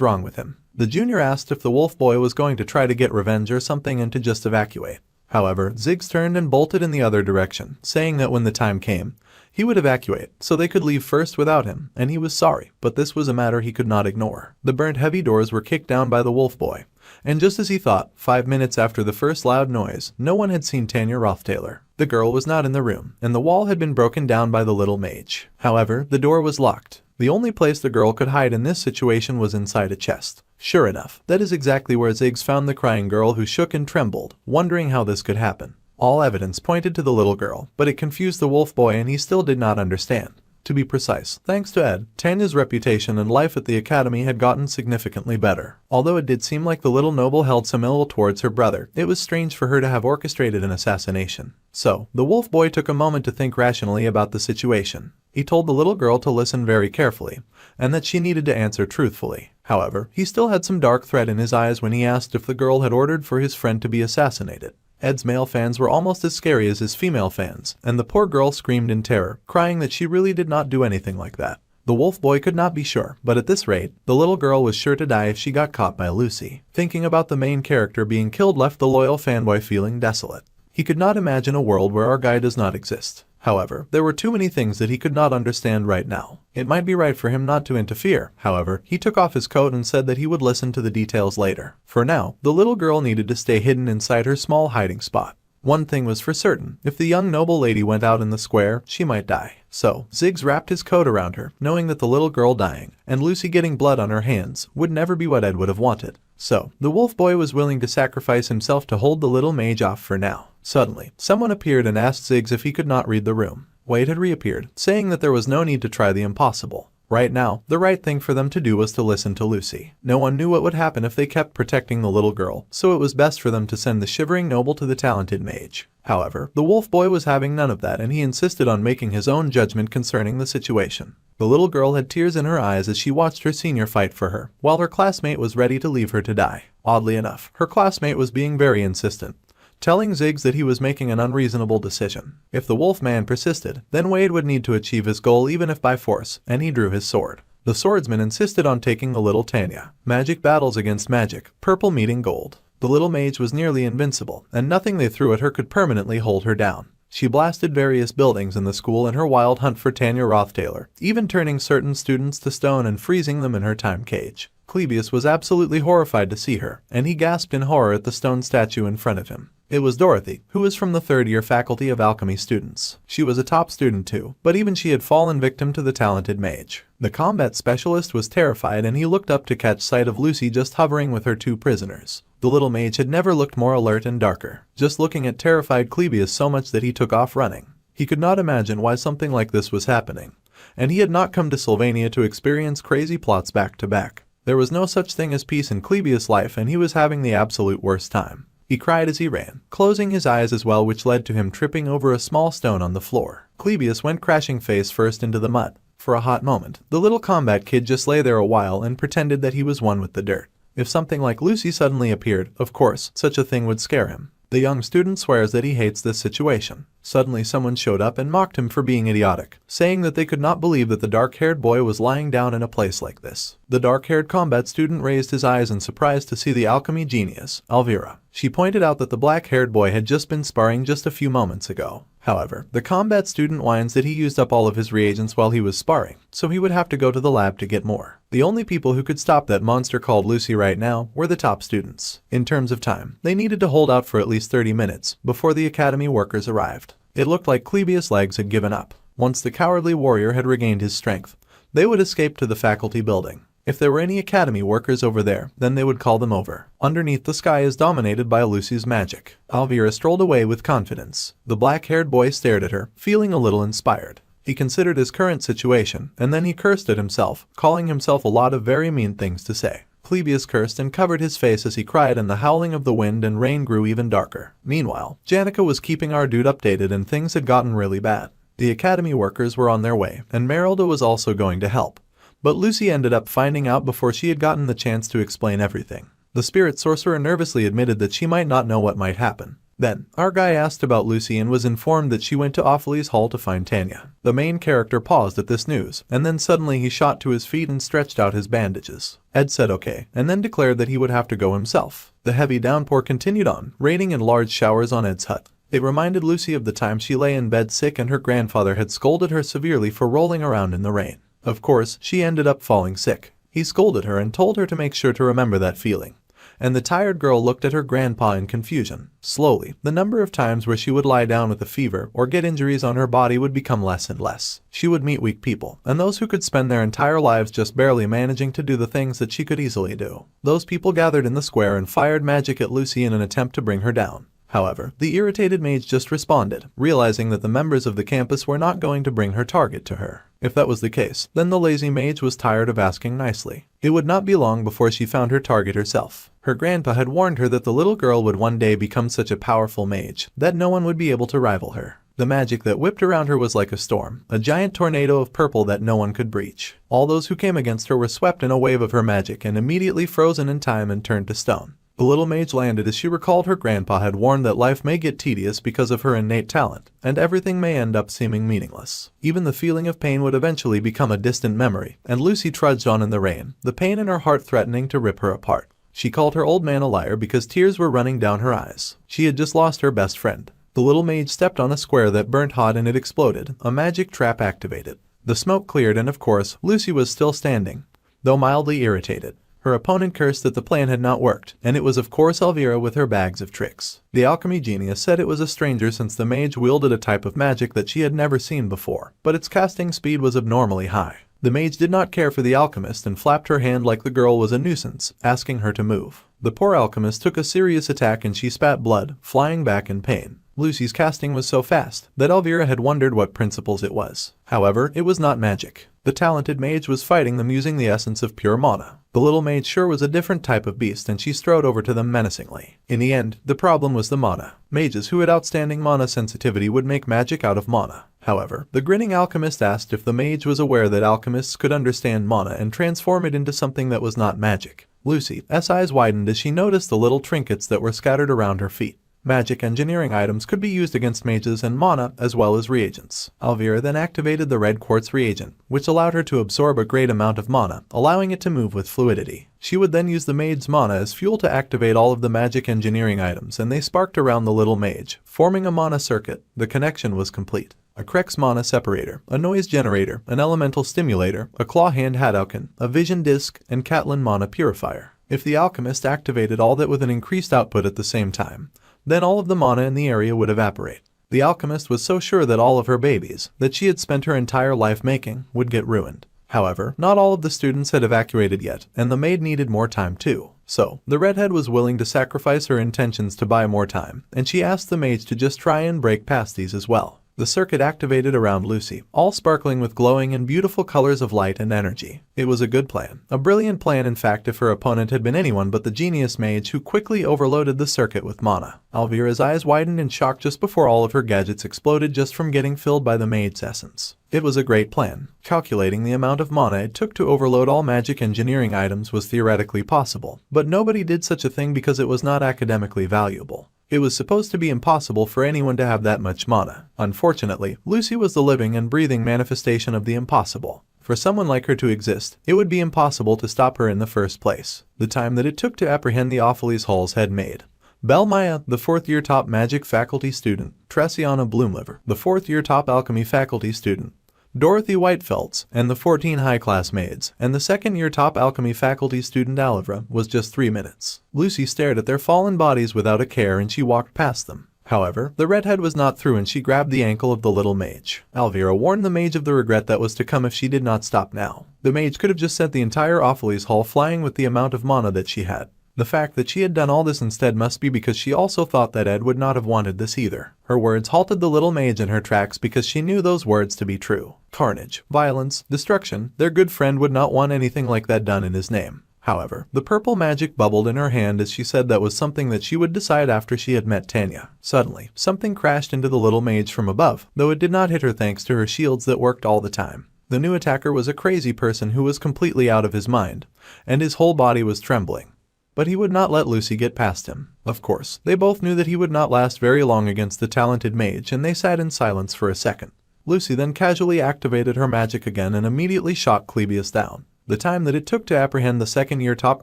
wrong with him. The junior asked if the wolf boy was going to try to get revenge or something and to just evacuate. However, Ziggs turned and bolted in the other direction, saying that when the time came, he would evacuate, so they could leave first without him, and he was sorry, but this was a matter he could not ignore. The burnt heavy doors were kicked down by the wolf boy, and just as he thought, 5 minutes after the first loud noise, no one had seen Tanya Rothtaler. The girl was not in the room, and the wall had been broken down by the little mage. However, the door was locked. The only place the girl could hide in this situation was inside a chest. Sure enough, that is exactly where Ziggs found the crying girl, who shook and trembled, wondering how this could happen. All evidence pointed to the little girl, but it confused the wolf boy and he still did not understand. To be precise, thanks to Ed, Tanya's reputation and life at the academy had gotten significantly better. Although it did seem like the little noble held some ill towards her brother, it was strange for her to have orchestrated an assassination. So, the wolf boy took a moment to think rationally about the situation. He told the little girl to listen very carefully, and that she needed to answer truthfully. However, he still had some dark threat in his eyes when he asked if the girl had ordered for his friend to be assassinated. Ed's male fans were almost as scary as his female fans, and the poor girl screamed in terror, crying that she really did not do anything like that. The wolf boy could not be sure, but at this rate, the little girl was sure to die if she got caught by Lucy. Thinking about the main character being killed left the loyal fanboy feeling desolate. He could not imagine a world where our guy does not exist. However, there were too many things that he could not understand right now. It might be right for him not to interfere. However, he took off his coat and said that he would listen to the details later. For now, the little girl needed to stay hidden inside her small hiding spot. One thing was for certain, if the young noble lady went out in the square, she might die. So, Ziggs wrapped his coat around her, knowing that the little girl dying, and Lucy getting blood on her hands, would never be what Ed would have wanted. So, the wolf boy was willing to sacrifice himself to hold the little mage off for now. Suddenly, someone appeared and asked Ziggs if he could not read the room. Wade had reappeared, saying that there was no need to try the impossible. Right now, the right thing for them to do was to listen to Lucy. No one knew what would happen if they kept protecting the little girl, so it was best for them to send the shivering noble to the talented mage. However, the wolf boy was having none of that, and he insisted on making his own judgment concerning the situation. The little girl had tears in her eyes as she watched her senior fight for her, while her classmate was ready to leave her to die. Oddly enough, her classmate was being very insistent, telling Ziggs that he was making an unreasonable decision. If the wolf man persisted, then Wade would need to achieve his goal even if by force, and he drew his sword. The swordsman insisted on taking the little Tanya. Magic battles against magic, purple meeting gold. The little mage was nearly invincible, and nothing they threw at her could permanently hold her down. She blasted various buildings in the school in her wild hunt for Tanya Rothtaylor, even turning certain students to stone and freezing them in her time cage. Clebius was absolutely horrified to see her, and he gasped in horror at the stone statue in front of him. It was Dorothy, who was from the third-year faculty of alchemy students. She was a top student too, but even she had fallen victim to the talented mage. The combat specialist was terrified, and he looked up to catch sight of Lucy just hovering with her two prisoners. The little mage had never looked more alert and darker, just looking at terrified Clebius so much that he took off running. He could not imagine why something like this was happening, and he had not come to Sylvania to experience crazy plots back to back. There was no such thing as peace in Clebius' life, and he was having the absolute worst time. He cried as he ran, closing his eyes as well, which led to him tripping over a small stone on the floor. Clebius went crashing face first into the mud. For a hot moment, the little combat kid just lay there a while and pretended that he was one with the dirt. If something like Lucy suddenly appeared, of course, such a thing would scare him. The young student swears that he hates this situation. Suddenly someone showed up and mocked him for being idiotic, saying that they could not believe that the dark-haired boy was lying down in a place like this. The dark-haired combat student raised his eyes in surprise to see the alchemy genius, Elvira. She pointed out that the black-haired boy had just been sparring just a few moments ago. However, the combat student whines that he used up all of his reagents while he was sparring, so he would have to go to the lab to get more. The only people who could stop that monster called Lucy right now were the top students. In terms of time, they needed to hold out for at least 30 minutes before the academy workers arrived. It looked like Clebius' legs had given up. Once the cowardly warrior had regained his strength, they would escape to the faculty building. If there were any academy workers over there, then they would call them over. Underneath, the sky is dominated by Lucy's magic. Elvira strolled away with confidence. The black-haired boy stared at her, feeling a little inspired. He considered his current situation, and then he cursed at himself, calling himself a lot of very mean things to say. Clebius cursed and covered his face as he cried, and the howling of the wind and rain grew even darker. Meanwhile, Janica was keeping our dude updated, and things had gotten really bad. The academy workers were on their way, and Merylda was also going to help. But Lucy ended up finding out before she had gotten the chance to explain everything. The spirit sorcerer nervously admitted that she might not know what might happen. Then, our guy asked about Lucy and was informed that she went to Opheles Hall to find Tanya. The main character paused at this news, and then suddenly he shot to his feet and stretched out his bandages. Ed said okay, and then declared that he would have to go himself. The heavy downpour continued on, raining in large showers on Ed's hut. It reminded Lucy of the time she lay in bed sick and her grandfather had scolded her severely for rolling around in the rain. Of course, she ended up falling sick. He scolded her and told her to make sure to remember that feeling, and the tired girl looked at her grandpa in confusion. Slowly, the number of times where she would lie down with a fever or get injuries on her body would become less and less. She would meet weak people, and those who could spend their entire lives just barely managing to do the things that she could easily do. Those people gathered in the square and fired magic at Lucy in an attempt to bring her down. However, the irritated mage just responded, realizing that the members of the campus were not going to bring her target to her. If that was the case, then the lazy mage was tired of asking nicely. It would not be long before she found her target herself. Her grandpa had warned her that the little girl would one day become such a powerful mage that no one would be able to rival her. The magic that whipped around her was like a storm, a giant tornado of purple that no one could breach. All those who came against her were swept in a wave of her magic and immediately frozen in time and turned to stone. The little mage landed as she recalled her grandpa had warned that life may get tedious because of her innate talent, and everything may end up seeming meaningless. Even the feeling of pain would eventually become a distant memory, and Lucy trudged on in the rain, the pain in her heart threatening to rip her apart. She called her old man a liar because tears were running down her eyes. She had just lost her best friend. The little mage stepped on a square that burnt hot and it exploded, a magic trap activated. The smoke cleared and of course, Lucy was still standing, though mildly irritated. Her opponent cursed that the plan had not worked, and it was of course Elvira with her bags of tricks. The alchemy genius said it was a stranger since the mage wielded a type of magic that she had never seen before, but its casting speed was abnormally high. The mage did not care for the alchemist and flapped her hand like the girl was a nuisance, asking her to move. The poor alchemist took a serious attack and she spat blood, flying back in pain. Lucy's casting was so fast that Elvira had wondered what principles it was. However, it was not magic. The talented mage was fighting them using the essence of pure mana. The little mage sure was a different type of beast and she strode over to them menacingly. In the end, the problem was the mana. Mages who had outstanding mana sensitivity would make magic out of mana. However, the grinning alchemist asked if the mage was aware that alchemists could understand mana and transform it into something that was not magic. Lucy's eyes widened as she noticed the little trinkets that were scattered around her feet. Magic engineering items could be used against mages and mana as well as reagents. Elvira then activated the red quartz reagent, which allowed her to absorb a great amount of mana, allowing it to move with fluidity. She would then use the mage's mana as fuel to activate all of the magic engineering items, and they sparked around the little mage, forming a mana circuit. The connection was complete. A Krex mana separator, a noise generator, an elemental stimulator, a claw hand hadouken, a vision disc, and Catlin mana purifier. If the alchemist activated all that with an increased output at the same time, then all of the mana in the area would evaporate. The alchemist was so sure that all of her babies, that she had spent her entire life making, would get ruined. However, not all of the students had evacuated yet, and the maid needed more time too. So, the redhead was willing to sacrifice her intentions to buy more time, and she asked the mage to just try and break past these as well. The circuit activated around Lucy, all sparkling with glowing and beautiful colors of light and energy. It was a good plan. A brilliant plan in fact if her opponent had been anyone but the genius mage who quickly overloaded the circuit with mana. Elvira's eyes widened in shock just before all of her gadgets exploded just from getting filled by the mage's essence. It was a great plan. Calculating the amount of mana it took to overload all magic engineering items was theoretically possible, but nobody did such a thing because it was not academically valuable. It was supposed to be impossible for anyone to have that much mana. Unfortunately, Lucy was the living and breathing manifestation of the impossible. For someone like her to exist, it would be impossible to stop her in the first place. The time that it took to apprehend the Opheles Halls had made Belmaya, the fourth-year top magic faculty student, Tressiana Bloomliver, the fourth-year top alchemy faculty student, Dorothy Whitefelts, and the 14 high-class maids, and the second-year top alchemy faculty student Alivra was just 3 minutes. Lucy stared at their fallen bodies without a care and she walked past them. However, the redhead was not through and she grabbed the ankle of the little mage. Elvira warned the mage of the regret that was to come if she did not stop now. The mage could have just sent the entire Opheles Hall flying with the amount of mana that she had. The fact that she had done all this instead must be because she also thought that Ed would not have wanted this either. Her words halted the little mage in her tracks because she knew those words to be true. Carnage, violence, destruction, their good friend would not want anything like that done in his name. However, the purple magic bubbled in her hand as she said that was something that she would decide after she had met Tanya. Suddenly, something crashed into the little mage from above, though it did not hit her thanks to her shields that worked all the time. The new attacker was a crazy person who was completely out of his mind, and his whole body was trembling. But he would not let Lucy get past him. Of course, they both knew that he would not last very long against the talented mage and they sat in silence for a second. Lucy then casually activated her magic again and immediately shot Clebius down. The time that it took to apprehend the second-year top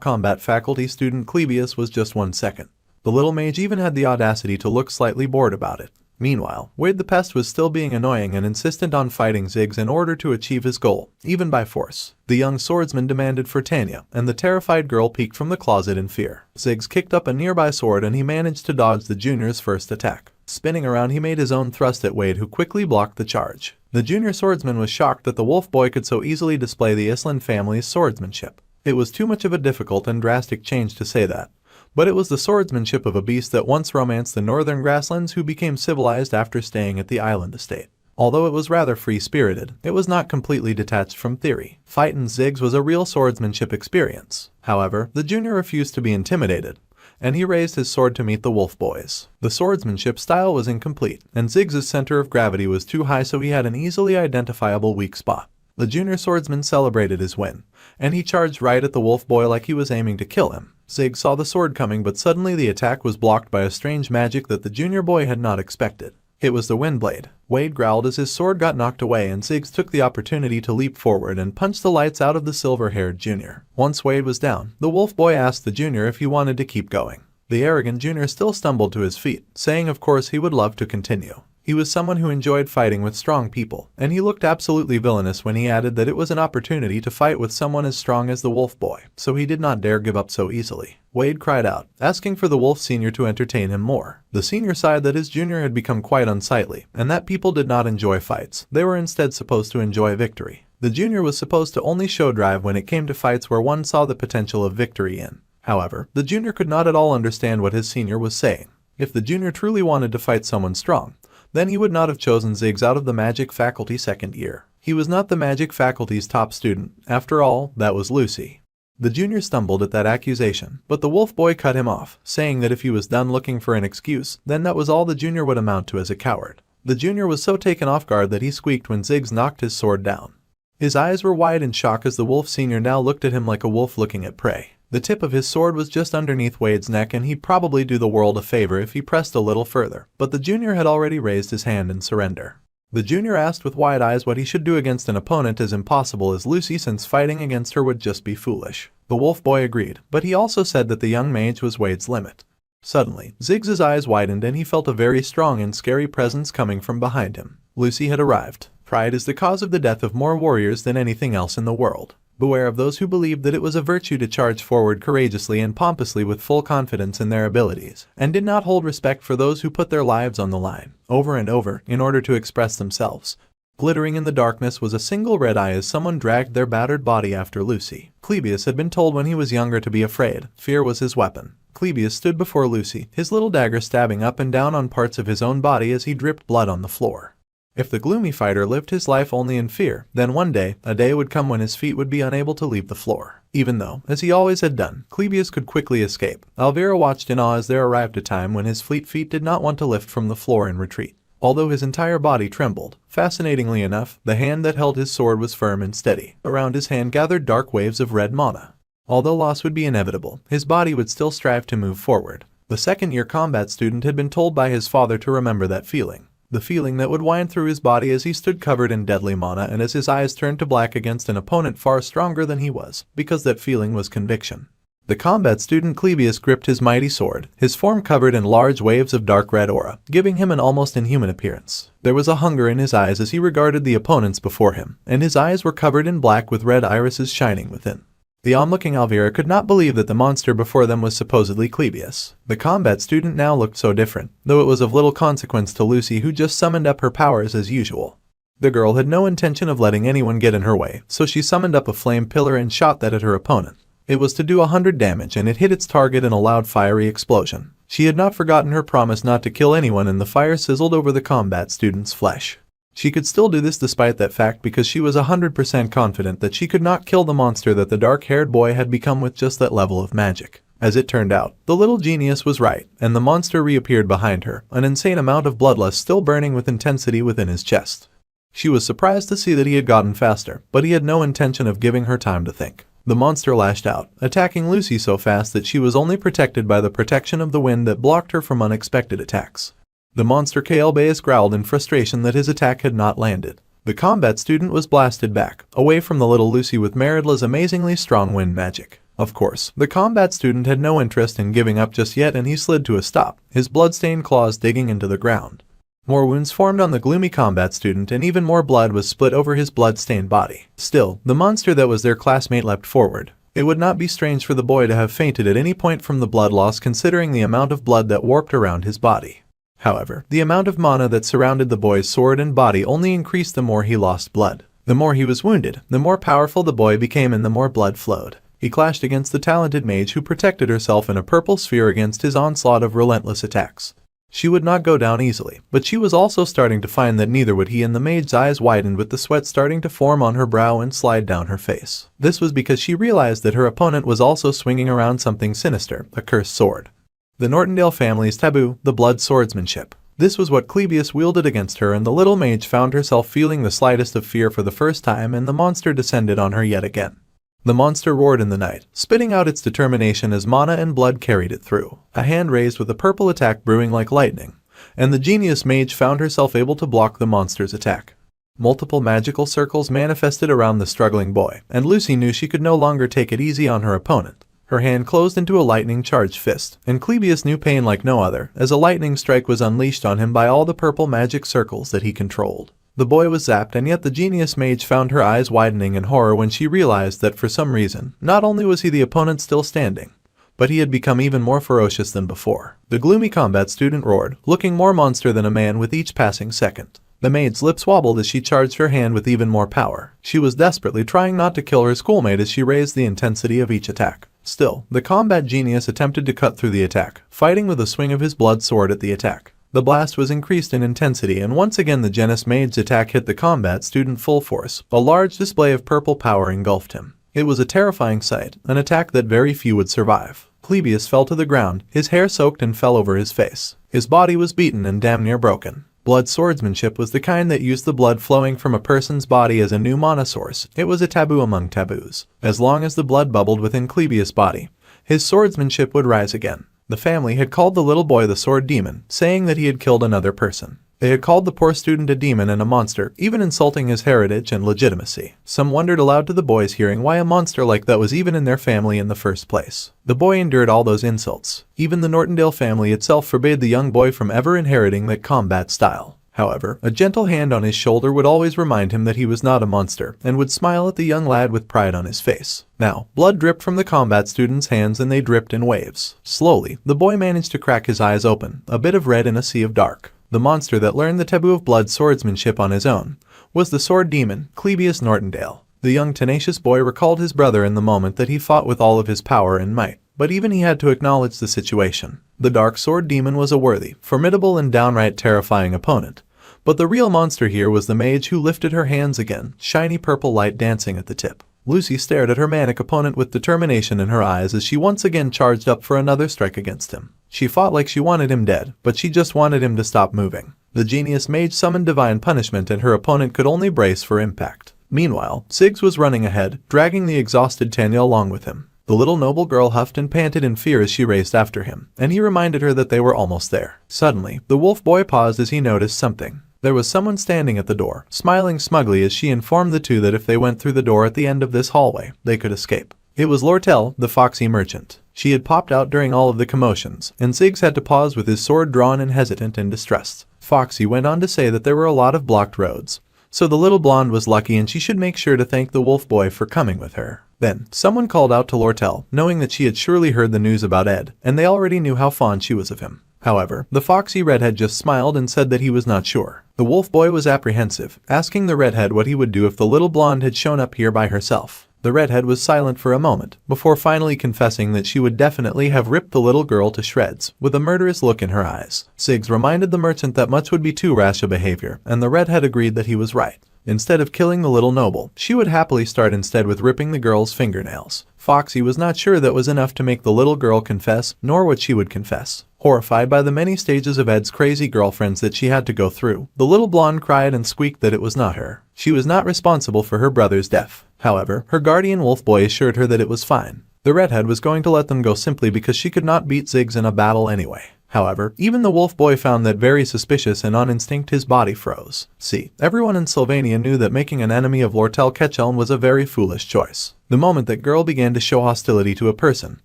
combat faculty student Clebius was just 1 second. The little mage even had the audacity to look slightly bored about it. Meanwhile, Wade the Pest was still being annoying and insistent on fighting Ziggs in order to achieve his goal, even by force. The young swordsman demanded for Tanya, and the terrified girl peeked from the closet in fear. Ziggs kicked up a nearby sword and he managed to dodge the junior's first attack. Spinning around, he made his own thrust at Wade, who quickly blocked the charge. The junior swordsman was shocked that the wolf boy could so easily display the Island family's swordsmanship. It was too much of a difficult and drastic change to say that. But it was the swordsmanship of a beast that once romanced the northern grasslands who became civilized after staying at the island estate. Although it was rather free-spirited, it was not completely detached from theory. Fightin' Ziggs was a real swordsmanship experience. However, the junior refused to be intimidated, and he raised his sword to meet the wolf boys. The swordsmanship style was incomplete, and Ziggs' center of gravity was too high, so he had an easily identifiable weak spot. The junior swordsman celebrated his win, and he charged right at the wolf boy like he was aiming to kill him. Ziggs saw the sword coming, but suddenly the attack was blocked by a strange magic that the junior boy had not expected. It was the wind blade. Wade growled as his sword got knocked away, and Ziggs took the opportunity to leap forward and punch the lights out of the silver-haired junior. Once Wade was down, the wolf boy asked the junior if he wanted to keep going. The arrogant junior still stumbled to his feet, saying of course he would love to continue. He was someone who enjoyed fighting with strong people, and he looked absolutely villainous when he added that it was an opportunity to fight with someone as strong as the wolf boy, so he did not dare give up so easily. Wade cried out, asking for the wolf senior to entertain him more. The senior sighed that his junior had become quite unsightly, and that people did not enjoy fights. They were instead supposed to enjoy victory. The junior was supposed to only show drive when it came to fights where one saw the potential of victory in. However, the junior could not at all understand what his senior was saying. If the junior truly wanted to fight someone strong, then he would not have chosen Ziggs out of the magic faculty second year. He was not the magic faculty's top student. After all, that was Lucy. The junior stumbled at that accusation, but the wolf boy cut him off, saying that if he was done looking for an excuse, then that was all the junior would amount to as a coward. The junior was so taken off guard that he squeaked when Ziggs knocked his sword down. His eyes were wide in shock as the wolf senior now looked at him like a wolf looking at prey. The tip of his sword was just underneath Wade's neck, and he'd probably do the world a favor if he pressed a little further, but the junior had already raised his hand in surrender. The junior asked with wide eyes what he should do against an opponent as impossible as Lucy, since fighting against her would just be foolish. The wolf boy agreed, but he also said that the young mage was Wade's limit. Suddenly, Ziggs' eyes widened and he felt a very strong and scary presence coming from behind him. Lucy had arrived. Pride is the cause of the death of more warriors than anything else in the world. Beware of those who believed that it was a virtue to charge forward courageously and pompously with full confidence in their abilities, and did not hold respect for those who put their lives on the line, over and over, in order to express themselves. Glittering in the darkness was a single red eye as someone dragged their battered body after Lucy. Clebius had been told when he was younger to be afraid. Fear was his weapon. Clebius stood before Lucy, his little dagger stabbing up and down on parts of his own body as he dripped blood on the floor. If the gloomy fighter lived his life only in fear, then one day, a day would come when his feet would be unable to leave the floor. Even though, as he always had done, Clebius could quickly escape, Elvira watched in awe as there arrived a time when his fleet feet did not want to lift from the floor in retreat. Although his entire body trembled, fascinatingly enough, the hand that held his sword was firm and steady. Around his hand gathered dark waves of red mana. Although loss would be inevitable, his body would still strive to move forward. The second-year combat student had been told by his father to remember that feeling. The feeling that would wind through his body as he stood covered in deadly mana and as his eyes turned to black against an opponent far stronger than he was, because that feeling was conviction. The combat student Clebius gripped his mighty sword, his form covered in large waves of dark red aura, giving him an almost inhuman appearance. There was a hunger in his eyes as he regarded the opponents before him, and his eyes were covered in black with red irises shining within. The onlooking Elvira could not believe that the monster before them was supposedly Clebius. The combat student now looked so different, though it was of little consequence to Lucy, who just summoned up her powers as usual. The girl had no intention of letting anyone get in her way, so she summoned up a flame pillar and shot that at her opponent. It was to do 100 damage, and it hit its target in a loud fiery explosion. She had not forgotten her promise not to kill anyone, and the fire sizzled over the combat student's flesh. She could still do this despite that fact because she was 100% confident that she could not kill the monster that the dark-haired boy had become with just that level of magic. As it turned out, the little genius was right, and the monster reappeared behind her, an insane amount of bloodlust still burning with intensity within his chest. She was surprised to see that he had gotten faster, but he had no intention of giving her time to think. The monster lashed out, attacking Lucy so fast that she was only protected by the protection of the wind that blocked her from unexpected attacks. The monster Kael'Bais growled in frustration that his attack had not landed. The combat student was blasted back, away from the little Lucy with Meridla's amazingly strong wind magic. Of course, the combat student had no interest in giving up just yet, and he slid to a stop, his blood-stained claws digging into the ground. More wounds formed on the gloomy combat student and even more blood was split over his blood-stained body. Still, the monster that was their classmate leapt forward. It would not be strange for the boy to have fainted at any point from the blood loss considering the amount of blood that warped around his body. However, the amount of mana that surrounded the boy's sword and body only increased the more he lost blood. The more he was wounded, the more powerful the boy became and the more blood flowed. He clashed against the talented mage who protected herself in a purple sphere against his onslaught of relentless attacks. She would not go down easily, but she was also starting to find that neither would he, and the mage's eyes widened with the sweat starting to form on her brow and slide down her face. This was because she realized that her opponent was also swinging around something sinister, a cursed sword. The Nortondale family's taboo, the blood swordsmanship. This was what Clebius wielded against her, and the little mage found herself feeling the slightest of fear for the first time, and the monster descended on her yet again. The monster roared in the night, spitting out its determination as mana and blood carried it through. A hand raised with a purple attack brewing like lightning, and the genius mage found herself able to block the monster's attack. Multiple magical circles manifested around the struggling boy, and Lucy knew she could no longer take it easy on her opponent. Her hand closed into a lightning-charged fist, and Clebius knew pain like no other, as a lightning strike was unleashed on him by all the purple magic circles that he controlled. The boy was zapped, and yet the genius mage found her eyes widening in horror when she realized that for some reason, not only was he the opponent still standing, but he had become even more ferocious than before. The gloomy combat student roared, looking more monster than a man with each passing second. The maid's lips wobbled as she charged her hand with even more power. She was desperately trying not to kill her schoolmate as she raised the intensity of each attack. Still, the combat genius attempted to cut through the attack, fighting with a swing of his blood sword at the attack. The blast was increased in intensity, and once again the Genus mage's attack hit the combat student full force. A large display of purple power engulfed him. It was a terrifying sight, an attack that very few would survive. Clebius fell to the ground, his hair soaked and fell over his face. His body was beaten and damn near broken. Blood swordsmanship was the kind that used the blood flowing from a person's body as a new mana source. It was a taboo among taboos. As long as the blood bubbled within Clebius' body, his swordsmanship would rise again. The family had called the little boy the sword demon, saying that he had killed another person. They had called the poor student a demon and a monster, even insulting his heritage and legitimacy. Some wondered aloud to the boy's hearing why a monster like that was even in their family in the first place. The boy endured all those insults. Even the Nortondale family itself forbade the young boy from ever inheriting that combat style. However, a gentle hand on his shoulder would always remind him that he was not a monster, and would smile at the young lad with pride on his face. Now, blood dripped from the combat student's hands, and they dripped in waves. Slowly, the boy managed to crack his eyes open, a bit of red in a sea of dark. The monster that learned the taboo of blood swordsmanship on his own was the sword demon, Clebius Nortondale. The young tenacious boy recalled his brother in the moment that he fought with all of his power and might, but even he had to acknowledge the situation. The dark sword demon was a worthy, formidable, and downright terrifying opponent. But the real monster here was the mage who lifted her hands again, shiny purple light dancing at the tip. Lucy stared at her manic opponent with determination in her eyes as she once again charged up for another strike against him. She fought like she wanted him dead, but she just wanted him to stop moving. The genius mage summoned divine punishment, and her opponent could only brace for impact. Meanwhile, Siggs was running ahead, dragging the exhausted Tanya along with him. The little noble girl huffed and panted in fear as she raced after him, and he reminded her that they were almost there. Suddenly, the wolf boy paused as he noticed something. There was someone standing at the door, smiling smugly as she informed the two that if they went through the door at the end of this hallway, they could escape. It was Lortel, the foxy merchant. She had popped out during all of the commotions, and Ziggs had to pause with his sword drawn and hesitant and distressed. Foxy went on to say that there were a lot of blocked roads, so the little blonde was lucky and she should make sure to thank the wolf boy for coming with her. Then, someone called out to Lortel, knowing that she had surely heard the news about Ed, and they already knew how fond she was of him. However, the foxy redhead just smiled and said that he was not sure. The wolf boy was apprehensive, asking the redhead what he would do if the little blonde had shown up here by herself. The redhead was silent for a moment, before finally confessing that she would definitely have ripped the little girl to shreds, with a murderous look in her eyes. Siggs reminded the merchant that much would be too rash a behavior, and the redhead agreed that he was right. Instead of killing the little noble, she would happily start instead with ripping the girl's fingernails. Foxy was not sure that was enough to make the little girl confess, nor what she would confess. Horrified by the many stages of Ed's crazy girlfriends that she had to go through, the little blonde cried and squeaked that it was not her. She was not responsible for her brother's death. However, her guardian wolf boy assured her that it was fine. The redhead was going to let them go simply because she could not beat Ziggs in a battle anyway. However, even the wolf boy found that very suspicious, and on instinct his body froze. See, everyone in Sylvania knew that making an enemy of Lortel Ketchelm was a very foolish choice. The moment that girl began to show hostility to a person,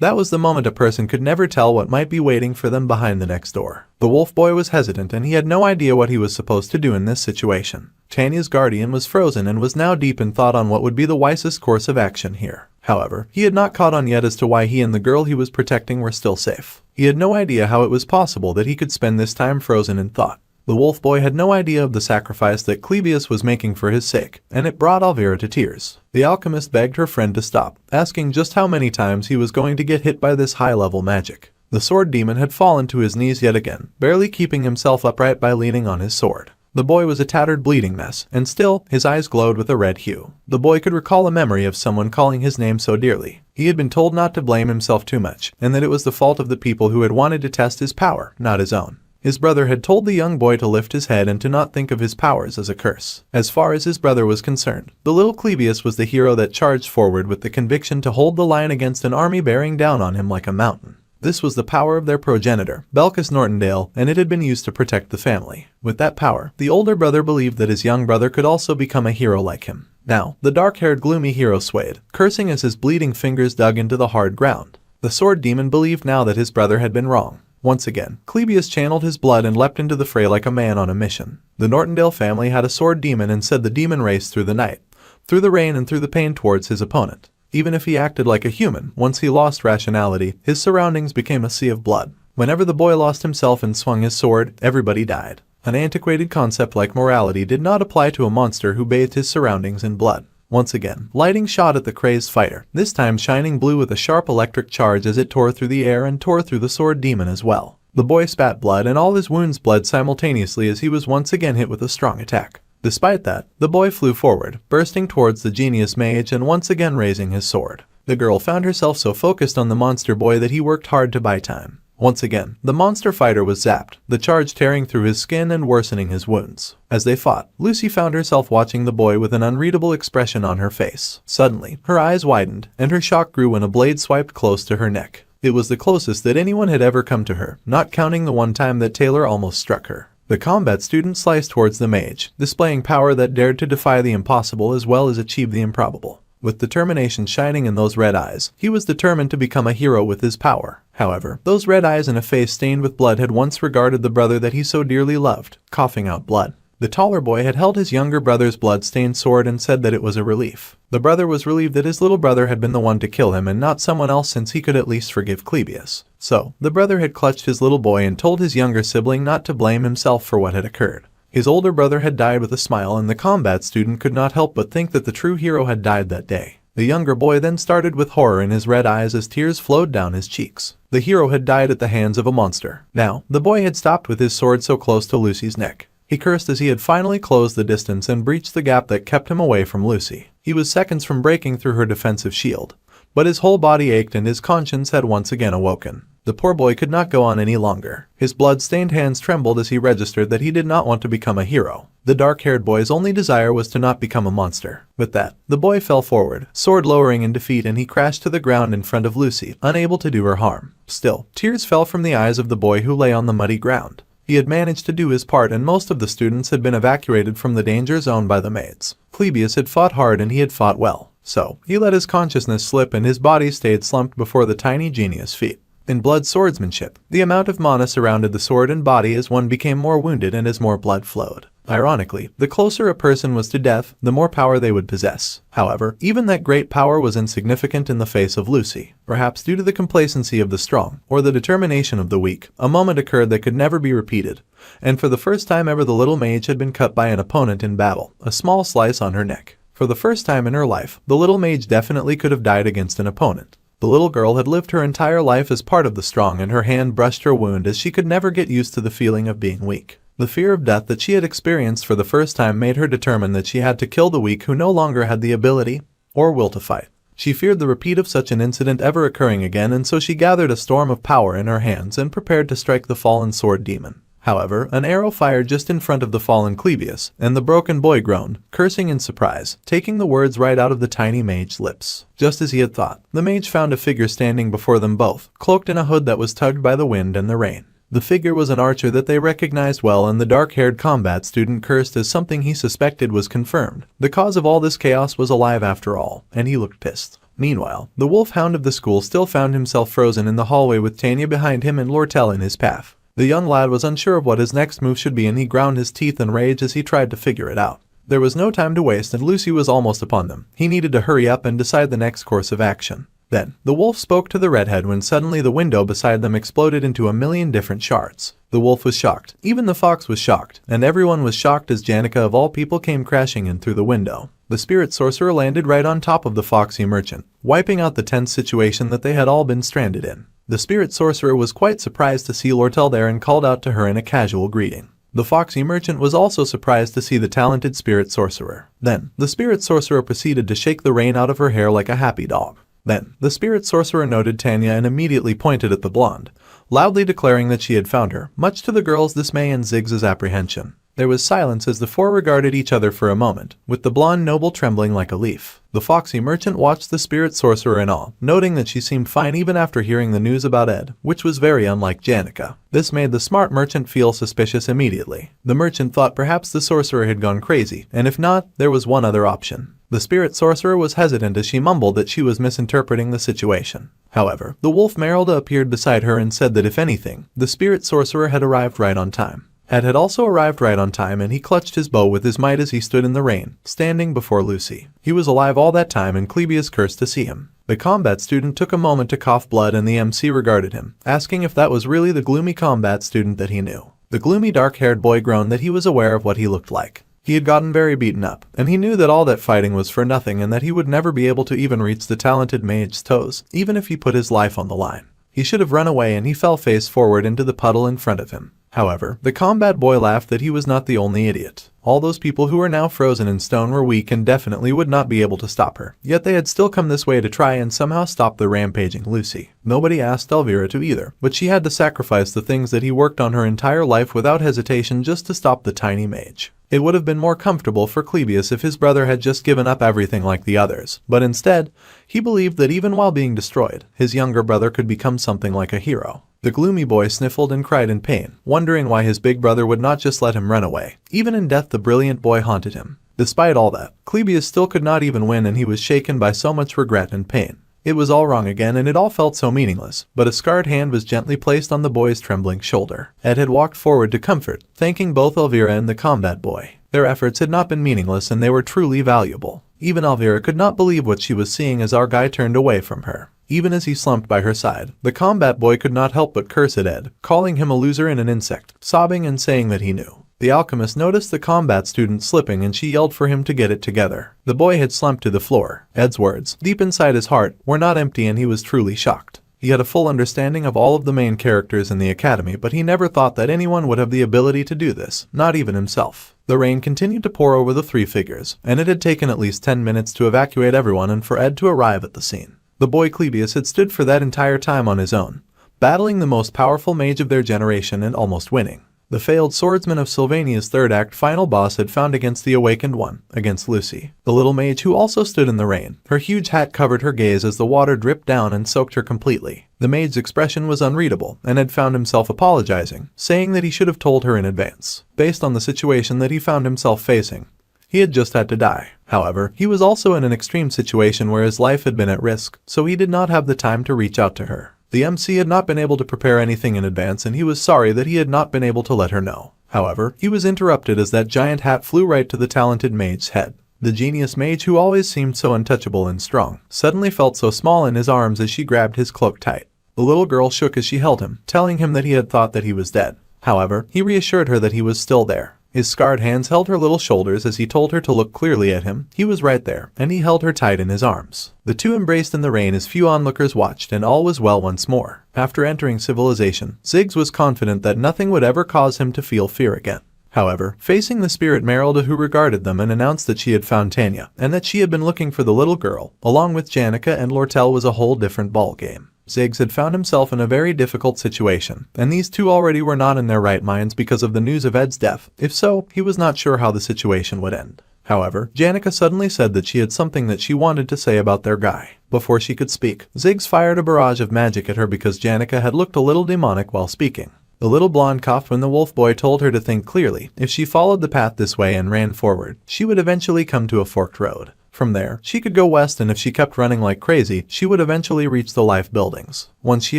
That was the moment a person could never tell what might be waiting for them behind the next door. The wolf boy was hesitant and he had no idea what he was supposed to do in this situation. Tanya's guardian was frozen and was now deep in thought on what would be the wisest course of action here. However, he had not caught on yet as to why he and the girl he was protecting were still safe. He had no idea how it was possible that he could spend this time frozen in thought. The wolf boy had no idea of the sacrifice that Clebius was making for his sake, and it brought Elvira to tears. The alchemist begged her friend to stop, asking just how many times he was going to get hit by this high-level magic. The sword demon had fallen to his knees yet again, barely keeping himself upright by leaning on his sword. The boy was a tattered bleeding mess, and still, his eyes glowed with a red hue. The boy could recall a memory of someone calling his name so dearly. He had been told not to blame himself too much, and that it was the fault of the people who had wanted to test his power, not his own. His brother had told the young boy to lift his head and to not think of his powers as a curse. As far as his brother was concerned, the little Clebius was the hero that charged forward with the conviction to hold the line against an army bearing down on him like a mountain. This was the power of their progenitor, Belcus Nortondale, and it had been used to protect the family. With that power, the older brother believed that his young brother could also become a hero like him. Now, the dark-haired gloomy hero swayed, cursing as his bleeding fingers dug into the hard ground. The sword demon believed now that his brother had been wrong. Once again, Clebius channeled his blood and leapt into the fray like a man on a mission. The Nortondale family had a sword demon and said the demon raced through the night, through the rain and through the pain towards his opponent. Even if he acted like a human, once he lost rationality, his surroundings became a sea of blood. Whenever the boy lost himself and swung his sword, everybody died. An antiquated concept like morality did not apply to a monster who bathed his surroundings in blood. Once again, lightning shot at the crazed fighter, this time shining blue with a sharp electric charge as it tore through the air and tore through the sword demon as well. The boy spat blood and all his wounds bled simultaneously as he was once again hit with a strong attack. Despite that, the boy flew forward, bursting towards the genius mage and once again raising his sword. The girl found herself so focused on the monster boy that he worked hard to buy time. Once again, the monster fighter was zapped, the charge tearing through his skin and worsening his wounds. As they fought, Lucy found herself watching the boy with an unreadable expression on her face. Suddenly, her eyes widened, and her shock grew when a blade swiped close to her neck. It was the closest that anyone had ever come to her, not counting the one time that Taylor almost struck her. The combat student sliced towards the mage, displaying power that dared to defy the impossible as well as achieve the improbable. With determination shining in those red eyes, he was determined to become a hero with his power. However, those red eyes and a face stained with blood had once regarded the brother that he so dearly loved, coughing out blood. The taller boy had held his younger brother's blood-stained sword and said that it was a relief. The brother was relieved that his little brother had been the one to kill him and not someone else, since he could at least forgive Clebius. So, the brother had clutched his little boy and told his younger sibling not to blame himself for what had occurred. His older brother had died with a smile, and the combat student could not help but think that the true hero had died that day. The younger boy then started with horror in his red eyes as tears flowed down his cheeks. The hero had died at the hands of a monster. Now, the boy had stopped with his sword so close to Lucy's neck. He cursed as he had finally closed the distance and breached the gap that kept him away from Lucy. He was seconds from breaking through her defensive shield, but his whole body ached and his conscience had once again awoken. The poor boy could not go on any longer. His blood-stained hands trembled as he registered that he did not want to become a hero. The dark-haired boy's only desire was to not become a monster. With that, the boy fell forward, sword lowering in defeat, and he crashed to the ground in front of Lucy, unable to do her harm. Still, tears fell from the eyes of the boy who lay on the muddy ground. He had managed to do his part, and most of the students had been evacuated from the danger zone by the maids. Clebius had fought hard and he had fought well. So, he let his consciousness slip and his body stayed slumped before the tiny genius feet. In blood swordsmanship, the amount of mana surrounded the sword and body as one became more wounded and as more blood flowed. Ironically, the closer a person was to death, the more power they would possess. However, even that great power was insignificant in the face of Lucy. Perhaps due to the complacency of the strong, or the determination of the weak, a moment occurred that could never be repeated, and for the first time ever the little mage had been cut by an opponent in battle, a small slice on her neck. For the first time in her life, the little mage definitely could have died against an opponent. The little girl had lived her entire life as part of the strong, and her hand brushed her wound as she could never get used to the feeling of being weak. The fear of death that she had experienced for the first time made her determine that she had to kill the weak who no longer had the ability or will to fight. She feared the repeat of such an incident ever occurring again, and so she gathered a storm of power in her hands and prepared to strike the fallen sword demon. However, an arrow fired just in front of the fallen Clebius, and the broken boy groaned, cursing in surprise, taking the words right out of the tiny mage's lips. Just as he had thought, the mage found a figure standing before them both, cloaked in a hood that was tugged by the wind and the rain. The figure was an archer that they recognized well, and the dark-haired combat student cursed as something he suspected was confirmed. The cause of all this chaos was alive after all, and he looked pissed. Meanwhile, the wolfhound of the school still found himself frozen in the hallway with Tanya behind him and Lortel in his path. The young lad was unsure of what his next move should be and he ground his teeth in rage as he tried to figure it out. There was no time to waste and Lucy was almost upon them. He needed to hurry up and decide the next course of action. Then, the wolf spoke to the redhead when suddenly the window beside them exploded into a million different shards. The wolf was shocked, even the fox was shocked, and everyone was shocked as Janica of all people came crashing in through the window. The spirit sorcerer landed right on top of the foxy merchant, wiping out the tense situation that they had all been stranded in. The spirit sorcerer was quite surprised to see Lortel there and called out to her in a casual greeting. The foxy merchant was also surprised to see the talented spirit sorcerer. Then, the spirit sorcerer proceeded to shake the rain out of her hair like a happy dog. Then, the spirit sorcerer noted Tanya and immediately pointed at the blonde, loudly declaring that she had found her, much to the girl's dismay and Ziggs's apprehension. There was silence as the four regarded each other for a moment, with the blonde noble trembling like a leaf. The foxy merchant watched the spirit sorcerer in awe, noting that she seemed fine even after hearing the news about Ed, which was very unlike Janica. This made the smart merchant feel suspicious immediately. The merchant thought perhaps the sorcerer had gone crazy, and if not, there was one other option. The spirit sorcerer was hesitant as she mumbled that she was misinterpreting the situation. However, the wolf Merylda appeared beside her and said that if anything, the spirit sorcerer had arrived right on time. Ed had also arrived right on time and he clutched his bow with his might as he stood in the rain, standing before Lucy. He was alive all that time and Clebius cursed to see him. The combat student took a moment to cough blood and the MC regarded him, asking if that was really the gloomy combat student that he knew. The gloomy dark-haired boy groaned that he was aware of what he looked like. He had gotten very beaten up, and he knew that all that fighting was for nothing and that he would never be able to even reach the talented mage's toes, even if he put his life on the line. He should have run away and he fell face forward into the puddle in front of him. However, the combat boy laughed that he was not the only idiot. All those people who were now frozen in stone were weak and definitely would not be able to stop her. Yet they had still come this way to try and somehow stop the rampaging Lucy. Nobody asked Elvira to either, but she had to sacrifice the things that he worked on her entire life without hesitation just to stop the tiny mage. It would have been more comfortable for Clebius if his brother had just given up everything like the others, but instead, he believed that even while being destroyed, his younger brother could become something like a hero. The gloomy boy sniffled and cried in pain, wondering why his big brother would not just let him run away. Even in death the brilliant boy haunted him. Despite all that, Clebius still could not even win and he was shaken by so much regret and pain. It was all wrong again and it all felt so meaningless, but a scarred hand was gently placed on the boy's trembling shoulder. Ed had walked forward to comfort, thanking both Elvira and the combat boy. Their efforts had not been meaningless and they were truly valuable. Even Elvira could not believe what she was seeing as our guy turned away from her. Even as he slumped by her side, the combat boy could not help but curse at Ed, calling him a loser and an insect, sobbing and saying that he knew. The alchemist noticed the combat student slipping and she yelled for him to get it together. The boy had slumped to the floor. Ed's words, deep inside his heart, were not empty and he was truly shocked. He had a full understanding of all of the main characters in the academy, but he never thought that anyone would have the ability to do this, not even himself. The rain continued to pour over the three figures, and it had taken at least 10 minutes to evacuate everyone and for Ed to arrive at the scene. The boy Clebius had stood for that entire time on his own, battling the most powerful mage of their generation and almost winning. The failed swordsman of Sylvania's third act final boss had found against the awakened one, against Lucy, the little mage who also stood in the rain. Her huge hat covered her gaze as the water dripped down and soaked her completely. The mage's expression was unreadable and had found himself apologizing, saying that he should have told her in advance, based on the situation that he found himself facing. He had just had to die. However, he was also in an extreme situation where his life had been at risk, so he did not have the time to reach out to her. The MC had not been able to prepare anything in advance and he was sorry that he had not been able to let her know. However, he was interrupted as that giant hat flew right to the talented mage's head. The genius mage, who always seemed so untouchable and strong, suddenly felt so small in his arms as she grabbed his cloak tight. The little girl shook as she held him, telling him that he had thought that he was dead. However, he reassured her that he was still there. His scarred hands held her little shoulders as he told her to look clearly at him. He was right there, and he held her tight in his arms. The two embraced in the rain as few onlookers watched, and all was well once more. After entering civilization, Ziggs was confident that nothing would ever cause him to feel fear again. However, facing the spirit Merylda, who regarded them and announced that she had found Tanya, and that she had been looking for the little girl, along with Janica and Lortel, was a whole different ballgame. Ziggs had found himself in a very difficult situation, and these two already were not in their right minds because of the news of Ed's death. If so, he was not sure how the situation would end. However, Janica suddenly said that she had something that she wanted to say about their guy. Before she could speak, Ziggs fired a barrage of magic at her because Janica had looked a little demonic while speaking. The little blonde coughed when the wolf boy told her to think clearly. If she followed the path this way and ran forward, she would eventually come to a forked road. From there, she could go west, and if she kept running like crazy, she would eventually reach the life buildings. Once she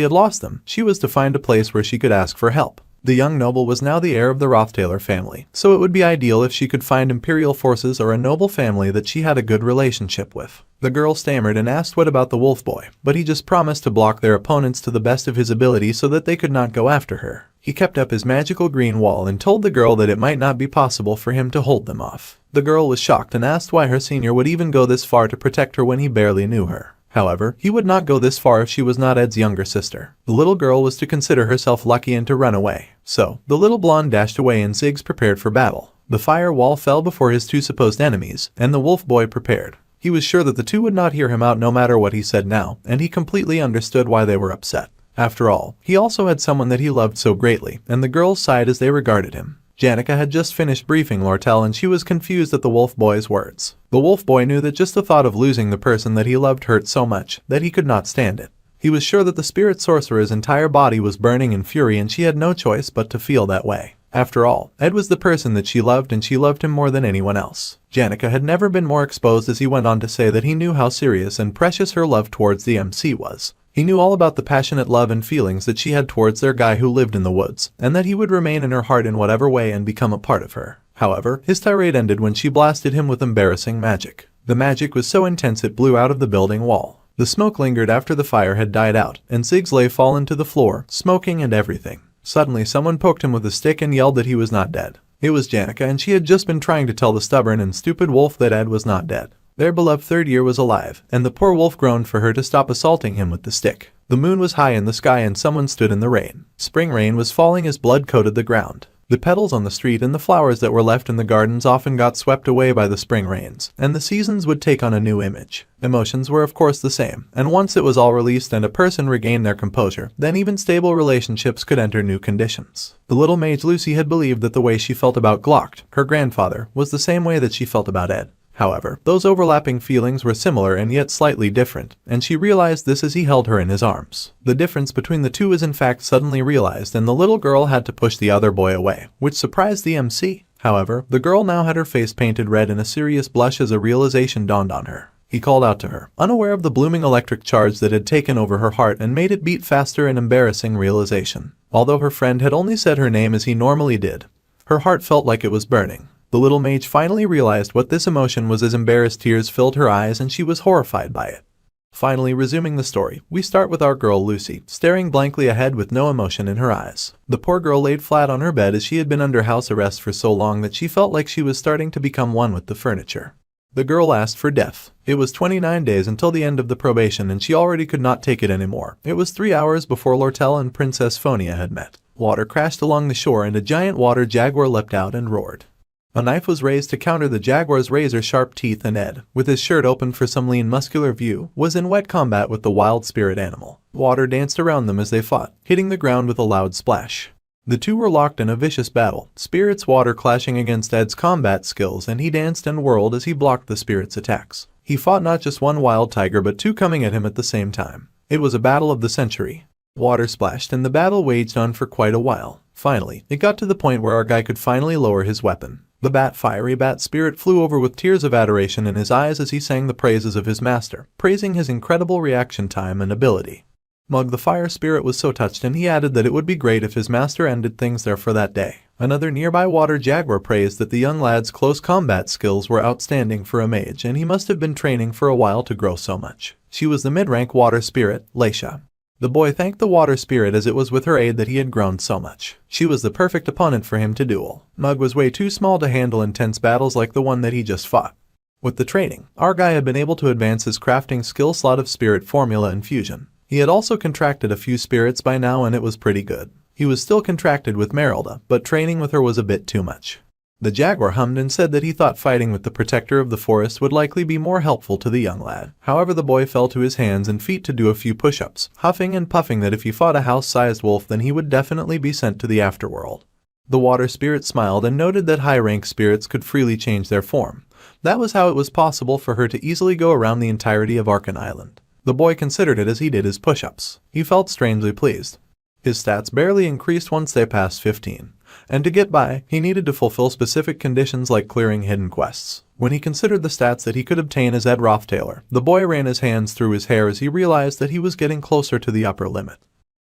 had lost them, she was to find a place where she could ask for help. The young noble was now the heir of the Rothtaler family, so it would be ideal if she could find imperial forces or a noble family that she had a good relationship with. The girl stammered and asked what about the wolf boy, but he just promised to block their opponents to the best of his ability so that they could not go after her. He kept up his magical green wall and told the girl that it might not be possible for him to hold them off. The girl was shocked and asked why her senior would even go this far to protect her when he barely knew her. However, he would not go this far if she was not Ed's younger sister. The little girl was to consider herself lucky and to run away. So, the little blonde dashed away and Ziggs prepared for battle. The fire wall fell before his two supposed enemies, and the wolf boy prepared. He was sure that the two would not hear him out no matter what he said now, and he completely understood why they were upset. After all, he also had someone that he loved so greatly, and the girls sighed as they regarded him. Janica had just finished briefing Lortel and she was confused at the wolf boy's words. The wolf boy knew that just the thought of losing the person that he loved hurt so much that he could not stand it. He was sure that the spirit sorcerer's entire body was burning in fury and she had no choice but to feel that way. After all, Ed was the person that she loved and she loved him more than anyone else. Janica had never been more exposed as he went on to say that he knew how serious and precious her love towards the MC was. He knew all about the passionate love and feelings that she had towards their guy who lived in the woods, and that he would remain in her heart in whatever way and become a part of her. However, his tirade ended when she blasted him with embarrassing magic. The magic was so intense it blew out of the building wall. The smoke lingered after the fire had died out, and Ziggs lay fallen to the floor, smoking and everything. Suddenly someone poked him with a stick and yelled that he was not dead. It was Janica, and she had just been trying to tell the stubborn and stupid wolf that Ed was not dead. Their beloved third year was alive, and the poor wolf groaned for her to stop assaulting him with the stick. The moon was high in the sky and someone stood in the rain. Spring rain was falling as blood coated the ground. The petals on the street and the flowers that were left in the gardens often got swept away by the spring rains, and the seasons would take on a new image. Emotions were of course the same, and once it was all released and a person regained their composure, then even stable relationships could enter new conditions. The little mage Lucy had believed that the way she felt about Glock, her grandfather, was the same way that she felt about Ed. However, those overlapping feelings were similar and yet slightly different, and she realized this as he held her in his arms. The difference between the two was in fact suddenly realized, and the little girl had to push the other boy away, which surprised the MC. However, the girl now had her face painted red and a serious blush as a realization dawned on her. He called out to her, unaware of the blooming electric charge that had taken over her heart and made it beat faster, an embarrassing realization. Although her friend had only said her name as he normally did, her heart felt like it was burning. The little mage finally realized what this emotion was as embarrassed tears filled her eyes and she was horrified by it. Finally, resuming the story, we start with our girl Lucy, staring blankly ahead with no emotion in her eyes. The poor girl laid flat on her bed as she had been under house arrest for so long that she felt like she was starting to become one with the furniture. The girl asked for death. It was 29 days until the end of the probation and she already could not take it anymore. It was 3 hours before Lortel and Princess Fiona had met. Water crashed along the shore and a giant water jaguar leapt out and roared. A knife was raised to counter the jaguar's razor-sharp teeth, and Ed, with his shirt open for some lean muscular view, was in wet combat with the wild spirit animal. Water danced around them as they fought, hitting the ground with a loud splash. The two were locked in a vicious battle, spirit's water clashing against Ed's combat skills, and he danced and whirled as he blocked the spirit's attacks. He fought not just one wild tiger but two coming at him at the same time. It was a battle of the century. Water splashed and the battle waged on for quite a while. Finally, it got to the point where our guy could finally lower his weapon. The fiery bat spirit flew over with tears of adoration in his eyes as he sang the praises of his master, praising his incredible reaction time and ability. Mug the fire spirit was so touched, and he added that it would be great if his master ended things there for that day. Another nearby water jaguar praised that the young lad's close combat skills were outstanding for a mage, and he must have been training for a while to grow so much. She was the mid-rank water spirit, Leisha. The boy thanked the water spirit as it was with her aid that he had grown so much. She was the perfect opponent for him to duel. Mug was way too small to handle intense battles like the one that he just fought. With the training, our guy had been able to advance his crafting skill slot of spirit formula and fusion. He had also contracted a few spirits by now and it was pretty good. He was still contracted with Merylda, but training with her was a bit too much. The jaguar hummed and said that he thought fighting with the protector of the forest would likely be more helpful to the young lad. However, the boy fell to his hands and feet to do a few push-ups, huffing and puffing that if he fought a house-sized wolf then he would definitely be sent to the afterworld. The water spirit smiled and noted that high-rank spirits could freely change their form. That was how it was possible for her to easily go around the entirety of Arkan Island. The boy considered it as he did his push-ups. He felt strangely pleased. His stats barely increased once they passed 15. And to get by, he needed to fulfill specific conditions like clearing hidden quests. When he considered the stats that he could obtain as Ed Rothtailor, the boy ran his hands through his hair as he realized that he was getting closer to the upper limit.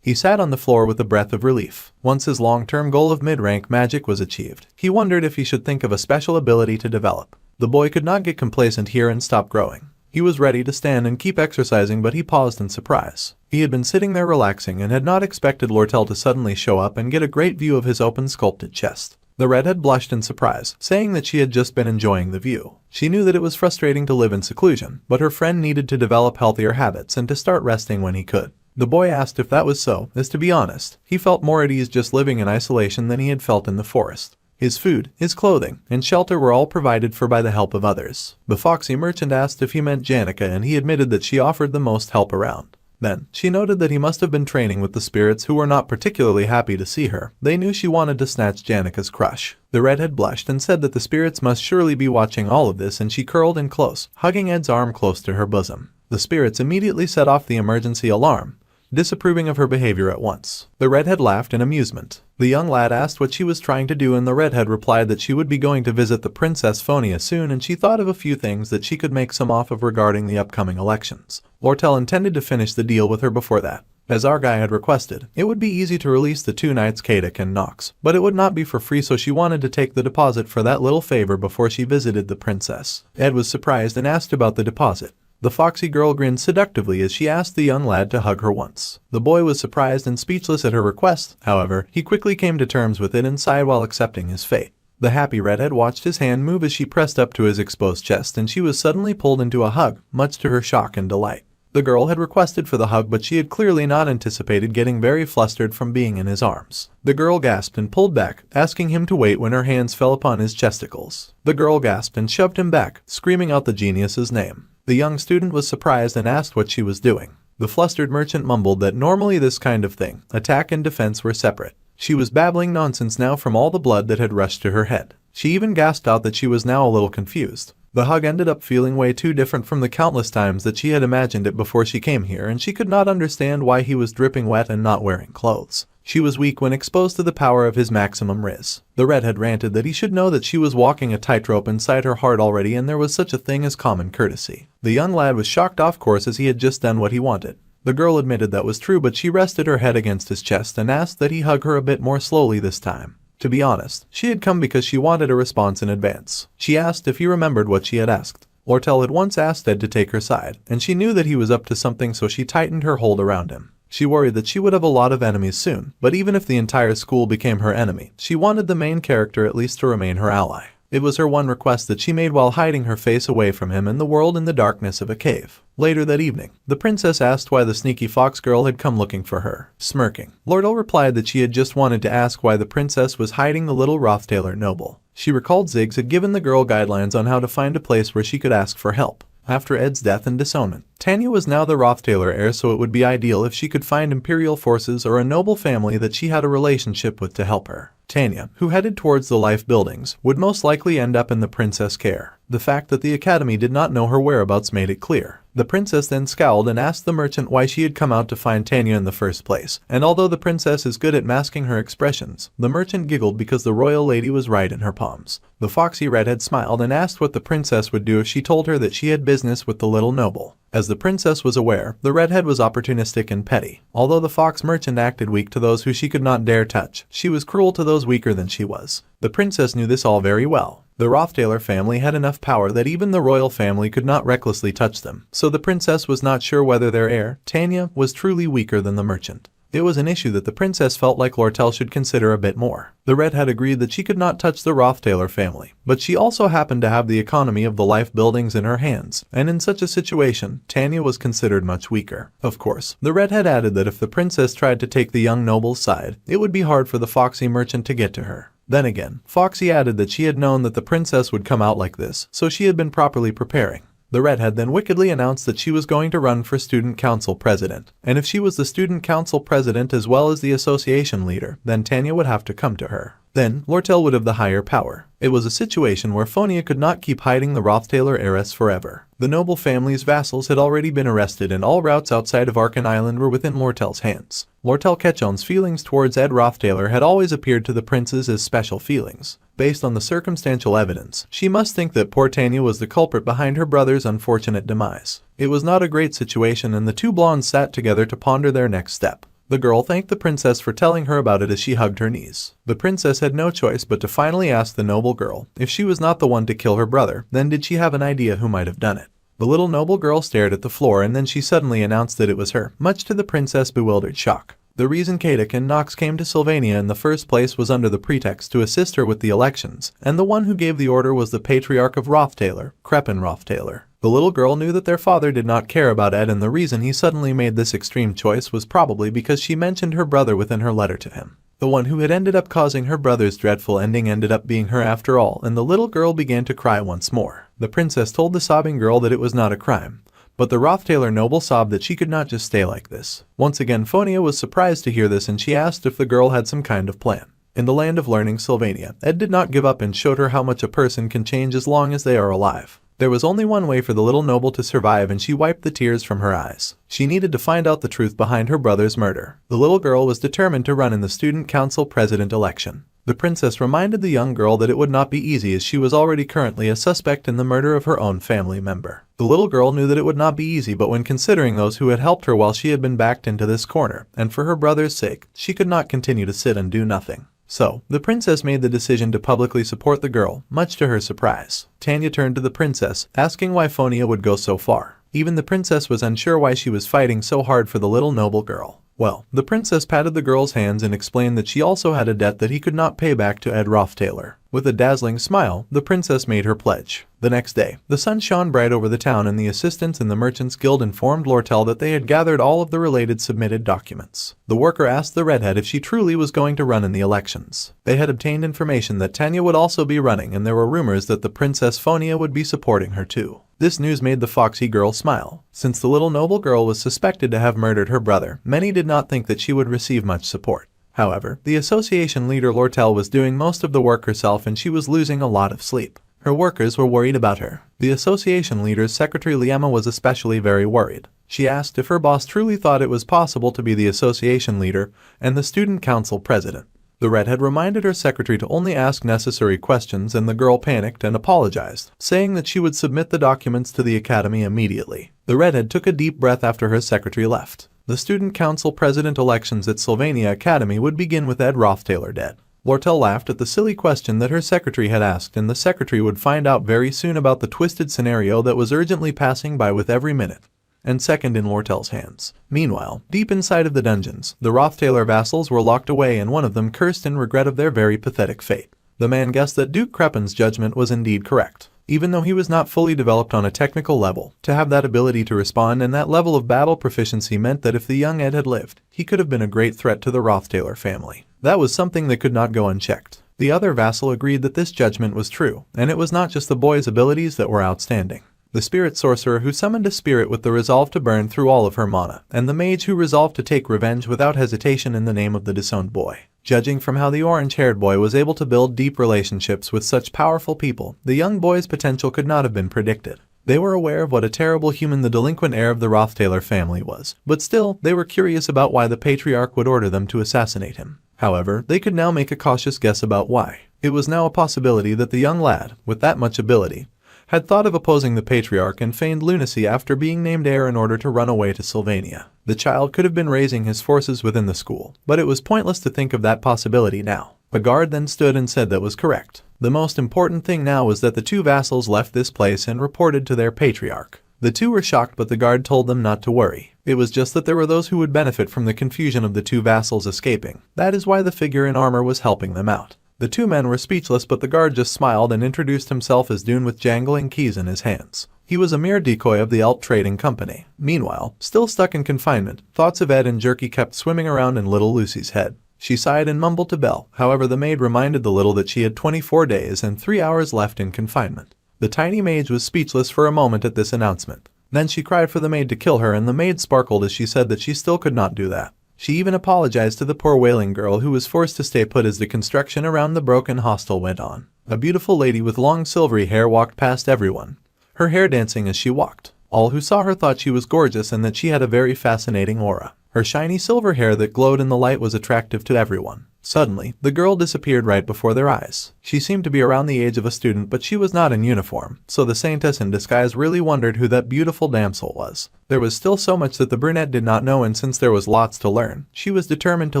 He sat on the floor with a breath of relief. Once his long-term goal of mid-rank magic was achieved, he wondered if he should think of a special ability to develop. The boy could not get complacent here and stop growing. He was ready to stand and keep exercising, but he paused in surprise. He had been sitting there relaxing and had not expected Lortel to suddenly show up and get a great view of his open sculpted chest. The redhead blushed in surprise, saying that she had just been enjoying the view. She knew that it was frustrating to live in seclusion, but her friend needed to develop healthier habits and to start resting when he could. The boy asked if that was so, as to be honest, he felt more at ease just living in isolation than he had felt in the forest. His food, his clothing, and shelter were all provided for by the help of others. The foxy merchant asked if he meant Janica, and he admitted that she offered the most help around. Then, she noted that he must have been training with the spirits, who were not particularly happy to see her. They knew she wanted to snatch Janica's crush. The redhead blushed and said that the spirits must surely be watching all of this, and she curled in close, hugging Ed's arm close to her bosom. The spirits immediately set off the emergency alarm, disapproving of her behavior at once. The redhead laughed in amusement. The young lad asked what she was trying to do, and the redhead replied that she would be going to visit the Princess Fiona soon, and she thought of a few things that she could make some off of regarding the upcoming elections. Lortel intended to finish the deal with her before that. As our guy had requested, it would be easy to release the two knights Kadak and Nox, but it would not be for free, so she wanted to take the deposit for that little favor before she visited the princess. Ed was surprised and asked about the deposit. The foxy girl grinned seductively as she asked the young lad to hug her once. The boy was surprised and speechless at her request. However, he quickly came to terms with it and sighed while accepting his fate. The happy redhead watched his hand move as she pressed up to his exposed chest, and she was suddenly pulled into a hug, much to her shock and delight. The girl had requested for the hug, but she had clearly not anticipated getting very flustered from being in his arms. The girl gasped and pulled back, asking him to wait when her hands fell upon his chesticles. The girl gasped and shoved him back, screaming out the genius's name. The young student was surprised and asked what she was doing. The flustered merchant mumbled that normally this kind of thing, attack and defense, were separate. She was babbling nonsense now from all the blood that had rushed to her head. She even gasped out that she was now a little confused. The hug ended up feeling way too different from the countless times that she had imagined it before she came here, and she could not understand why he was dripping wet and not wearing clothes. She was weak when exposed to the power of his maximum riz. The redhead ranted that he should know that she was walking a tightrope inside her heart already, and there was such a thing as common courtesy. The young lad was shocked off course, as he had just done what he wanted. The girl admitted that was true, but she rested her head against his chest and asked that he hug her a bit more slowly this time. To be honest, she had come because she wanted a response in advance. She asked if he remembered what she had asked. Lortel had once asked Ed to take her side, and she knew that he was up to something, so she tightened her hold around him. She worried that she would have a lot of enemies soon, but even if the entire school became her enemy, she wanted the main character at least to remain her ally. It was her one request that she made while hiding her face away from him and the world in the darkness of a cave. Later that evening, the princess asked why the sneaky fox girl had come looking for her. Smirking, Lordel replied that she had just wanted to ask why the princess was hiding the little Rothtailor noble. She recalled Ziggs had given the girl guidelines on how to find a place where she could ask for help. After Ed's death and Disowned, Tanya was now the Rothtailor heir, so it would be ideal if she could find imperial forces or a noble family that she had a relationship with to help her. Tanya, who headed towards the life buildings, would most likely end up in the princess' care. The fact that the academy did not know her whereabouts made it clear. The princess then scowled and asked the merchant why she had come out to find Tanya in the first place, and although the princess is good at masking her expressions, the merchant giggled because the royal lady was right in her palms. The foxy redhead smiled and asked what the princess would do if she told her that she had business with the little noble. As the princess was aware, the redhead was opportunistic and petty. Although the fox merchant acted weak to those who she could not dare touch, she was cruel to those weaker than she was. The princess knew this all very well. The Rothtailor family had enough power that even the royal family could not recklessly touch them, so the princess was not sure whether their heir, Tanya, was truly weaker than the merchant. It was an issue that the princess felt like Lortel should consider a bit more. The redhead agreed that she could not touch the Rothtailor family, but she also happened to have the economy of the life buildings in her hands, and in such a situation, Tanya was considered much weaker. Of course, the redhead added that if the princess tried to take the young noble's side, it would be hard for the foxy merchant to get to her. Then again, Foxy added that she had known that the princess would come out like this, so she had been properly preparing. The redhead then wickedly announced that she was going to run for student council president, and if she was the student council president as well as the association leader, then Tanya would have to come to her. Then, Lortel would have the higher power. It was a situation where Fonia could not keep hiding the Rothtailor heiress forever. The noble family's vassals had already been arrested, and all routes outside of Arkan Island were within Lortel's hands. Lortel Ketchon's feelings towards Ed Rothtailor had always appeared to the princes as special feelings. Based on the circumstantial evidence, she must think that poor Tanya was the culprit behind her brother's unfortunate demise. It was not a great situation, and the two blondes sat together to ponder their next step. The girl thanked the princess for telling her about it as she hugged her knees. The princess had no choice but to finally ask the noble girl if she was not the one to kill her brother, then did she have an idea who might have done it. The little noble girl stared at the floor, and then she suddenly announced that it was her, much to the princess' bewildered shock. The reason Kadak and Nox came to Sylvania in the first place was under the pretext to assist her with the elections, and the one who gave the order was the patriarch of Rothtailor, Crepin Rothtailor. The little girl knew that their father did not care about Ed, and the reason he suddenly made this extreme choice was probably because she mentioned her brother within her letter to him. The one who had ended up causing her brother's dreadful ending ended up being her after all, and the little girl began to cry once more. The princess told the sobbing girl that it was not a crime, but the Rothtailor noble sobbed that she could not just stay like this. Once again, Fiona was surprised to hear this, and she asked if the girl had some kind of plan. In the land of learning, Sylvania, Ed did not give up and showed her how much a person can change as long as they are alive. There was only one way for the little noble to survive, and she wiped the tears from her eyes. She needed to find out the truth behind her brother's murder. The little girl was determined to run in the student council president election. The princess reminded the young girl that it would not be easy, as she was already currently a suspect in the murder of her own family member. The little girl knew that it would not be easy, but when considering those who had helped her while she had been backed into this corner, and for her brother's sake, she could not continue to sit and do nothing. So, the princess made the decision to publicly support the girl, much to her surprise. Tanya turned to the princess, asking why Fiona would go so far. Even the princess was unsure why she was fighting so hard for the little noble girl. Well, the princess patted the girl's hands and explained that she also had a debt that he could not pay back to Ed Rothtailor. With a dazzling smile, the princess made her pledge. The next day, the sun shone bright over the town, and the assistants in the Merchants Guild informed Lortel that they had gathered all of the related submitted documents. The worker asked the redhead if she truly was going to run in the elections. They had obtained information that Tanya would also be running, and there were rumors that the Princess Phonia would be supporting her too. This news made the foxy girl smile. Since the little noble girl was suspected to have murdered her brother, many did not think that she would receive much support. However, the association leader Lortel was doing most of the work herself, and she was losing a lot of sleep. Her workers were worried about her. The association leader's secretary Liema was especially very worried. She asked if her boss truly thought it was possible to be the association leader and the student council president. The redhead reminded her secretary to only ask necessary questions, and the girl panicked and apologized, saying that she would submit the documents to the academy immediately. The redhead took a deep breath after her secretary left. The student council president elections at Sylvania Academy would begin with Ed Rothtailor dead. Lortel laughed at the silly question that her secretary had asked, and the secretary would find out very soon about the twisted scenario that was urgently passing by with every minute and second in Lortel's hands. Meanwhile, deep inside of the dungeons, the Rothtailor vassals were locked away, and one of them cursed in regret of their very pathetic fate. The man guessed that Duke Crepin's judgment was indeed correct. Even though he was not fully developed on a technical level, to have that ability to respond and that level of battle proficiency meant that if the young Ed had lived, he could have been a great threat to the Rothtailor family. That was something that could not go unchecked. The other vassal agreed that this judgment was true, and it was not just the boy's abilities that were outstanding. The spirit sorcerer who summoned a spirit with the resolve to burn through all of her mana, and the mage who resolved to take revenge without hesitation in the name of the disowned boy. Judging from how the orange-haired boy was able to build deep relationships with such powerful people, the young boy's potential could not have been predicted. They were aware of what a terrible human the delinquent heir of the Rothtailor family was, but still, they were curious about why the patriarch would order them to assassinate him. However, they could now make a cautious guess about why. It was now a possibility that the young lad, with that much ability, had thought of opposing the patriarch and feigned lunacy after being named heir in order to run away to Sylvania. The child could have been raising his forces within the school, but it was pointless to think of that possibility now. A guard then stood and said that was correct. The most important thing now was that the two vassals left this place and reported to their patriarch. The two were shocked, but the guard told them not to worry. It was just that there were those who would benefit from the confusion of the two vassals escaping. That is why the figure in armor was helping them out. The two men were speechless, but the guard just smiled and introduced himself as Dune with jangling keys in his hands. He was a mere decoy of the Alt Trading Company. Meanwhile, still stuck in confinement, thoughts of Ed and Jerky kept swimming around in little Lucy's head. She sighed and mumbled to Belle. However, the maid reminded the little that she had 24 days and 3 hours left in confinement. The tiny mage was speechless for a moment at this announcement. Then she cried for the maid to kill her, and the maid sparkled as she said that she still could not do that. She even apologized to the poor wailing girl who was forced to stay put as the construction around the broken hostel went on. A beautiful lady with long silvery hair walked past everyone, her hair dancing as she walked. All who saw her thought she was gorgeous and that she had a very fascinating aura. Her shiny silver hair that glowed in the light was attractive to everyone. Suddenly, the girl disappeared right before their eyes. She seemed to be around the age of a student, but she was not in uniform, so the saintess in disguise really wondered who that beautiful damsel was. There was still so much that the brunette did not know, and since there was lots to learn, she was determined to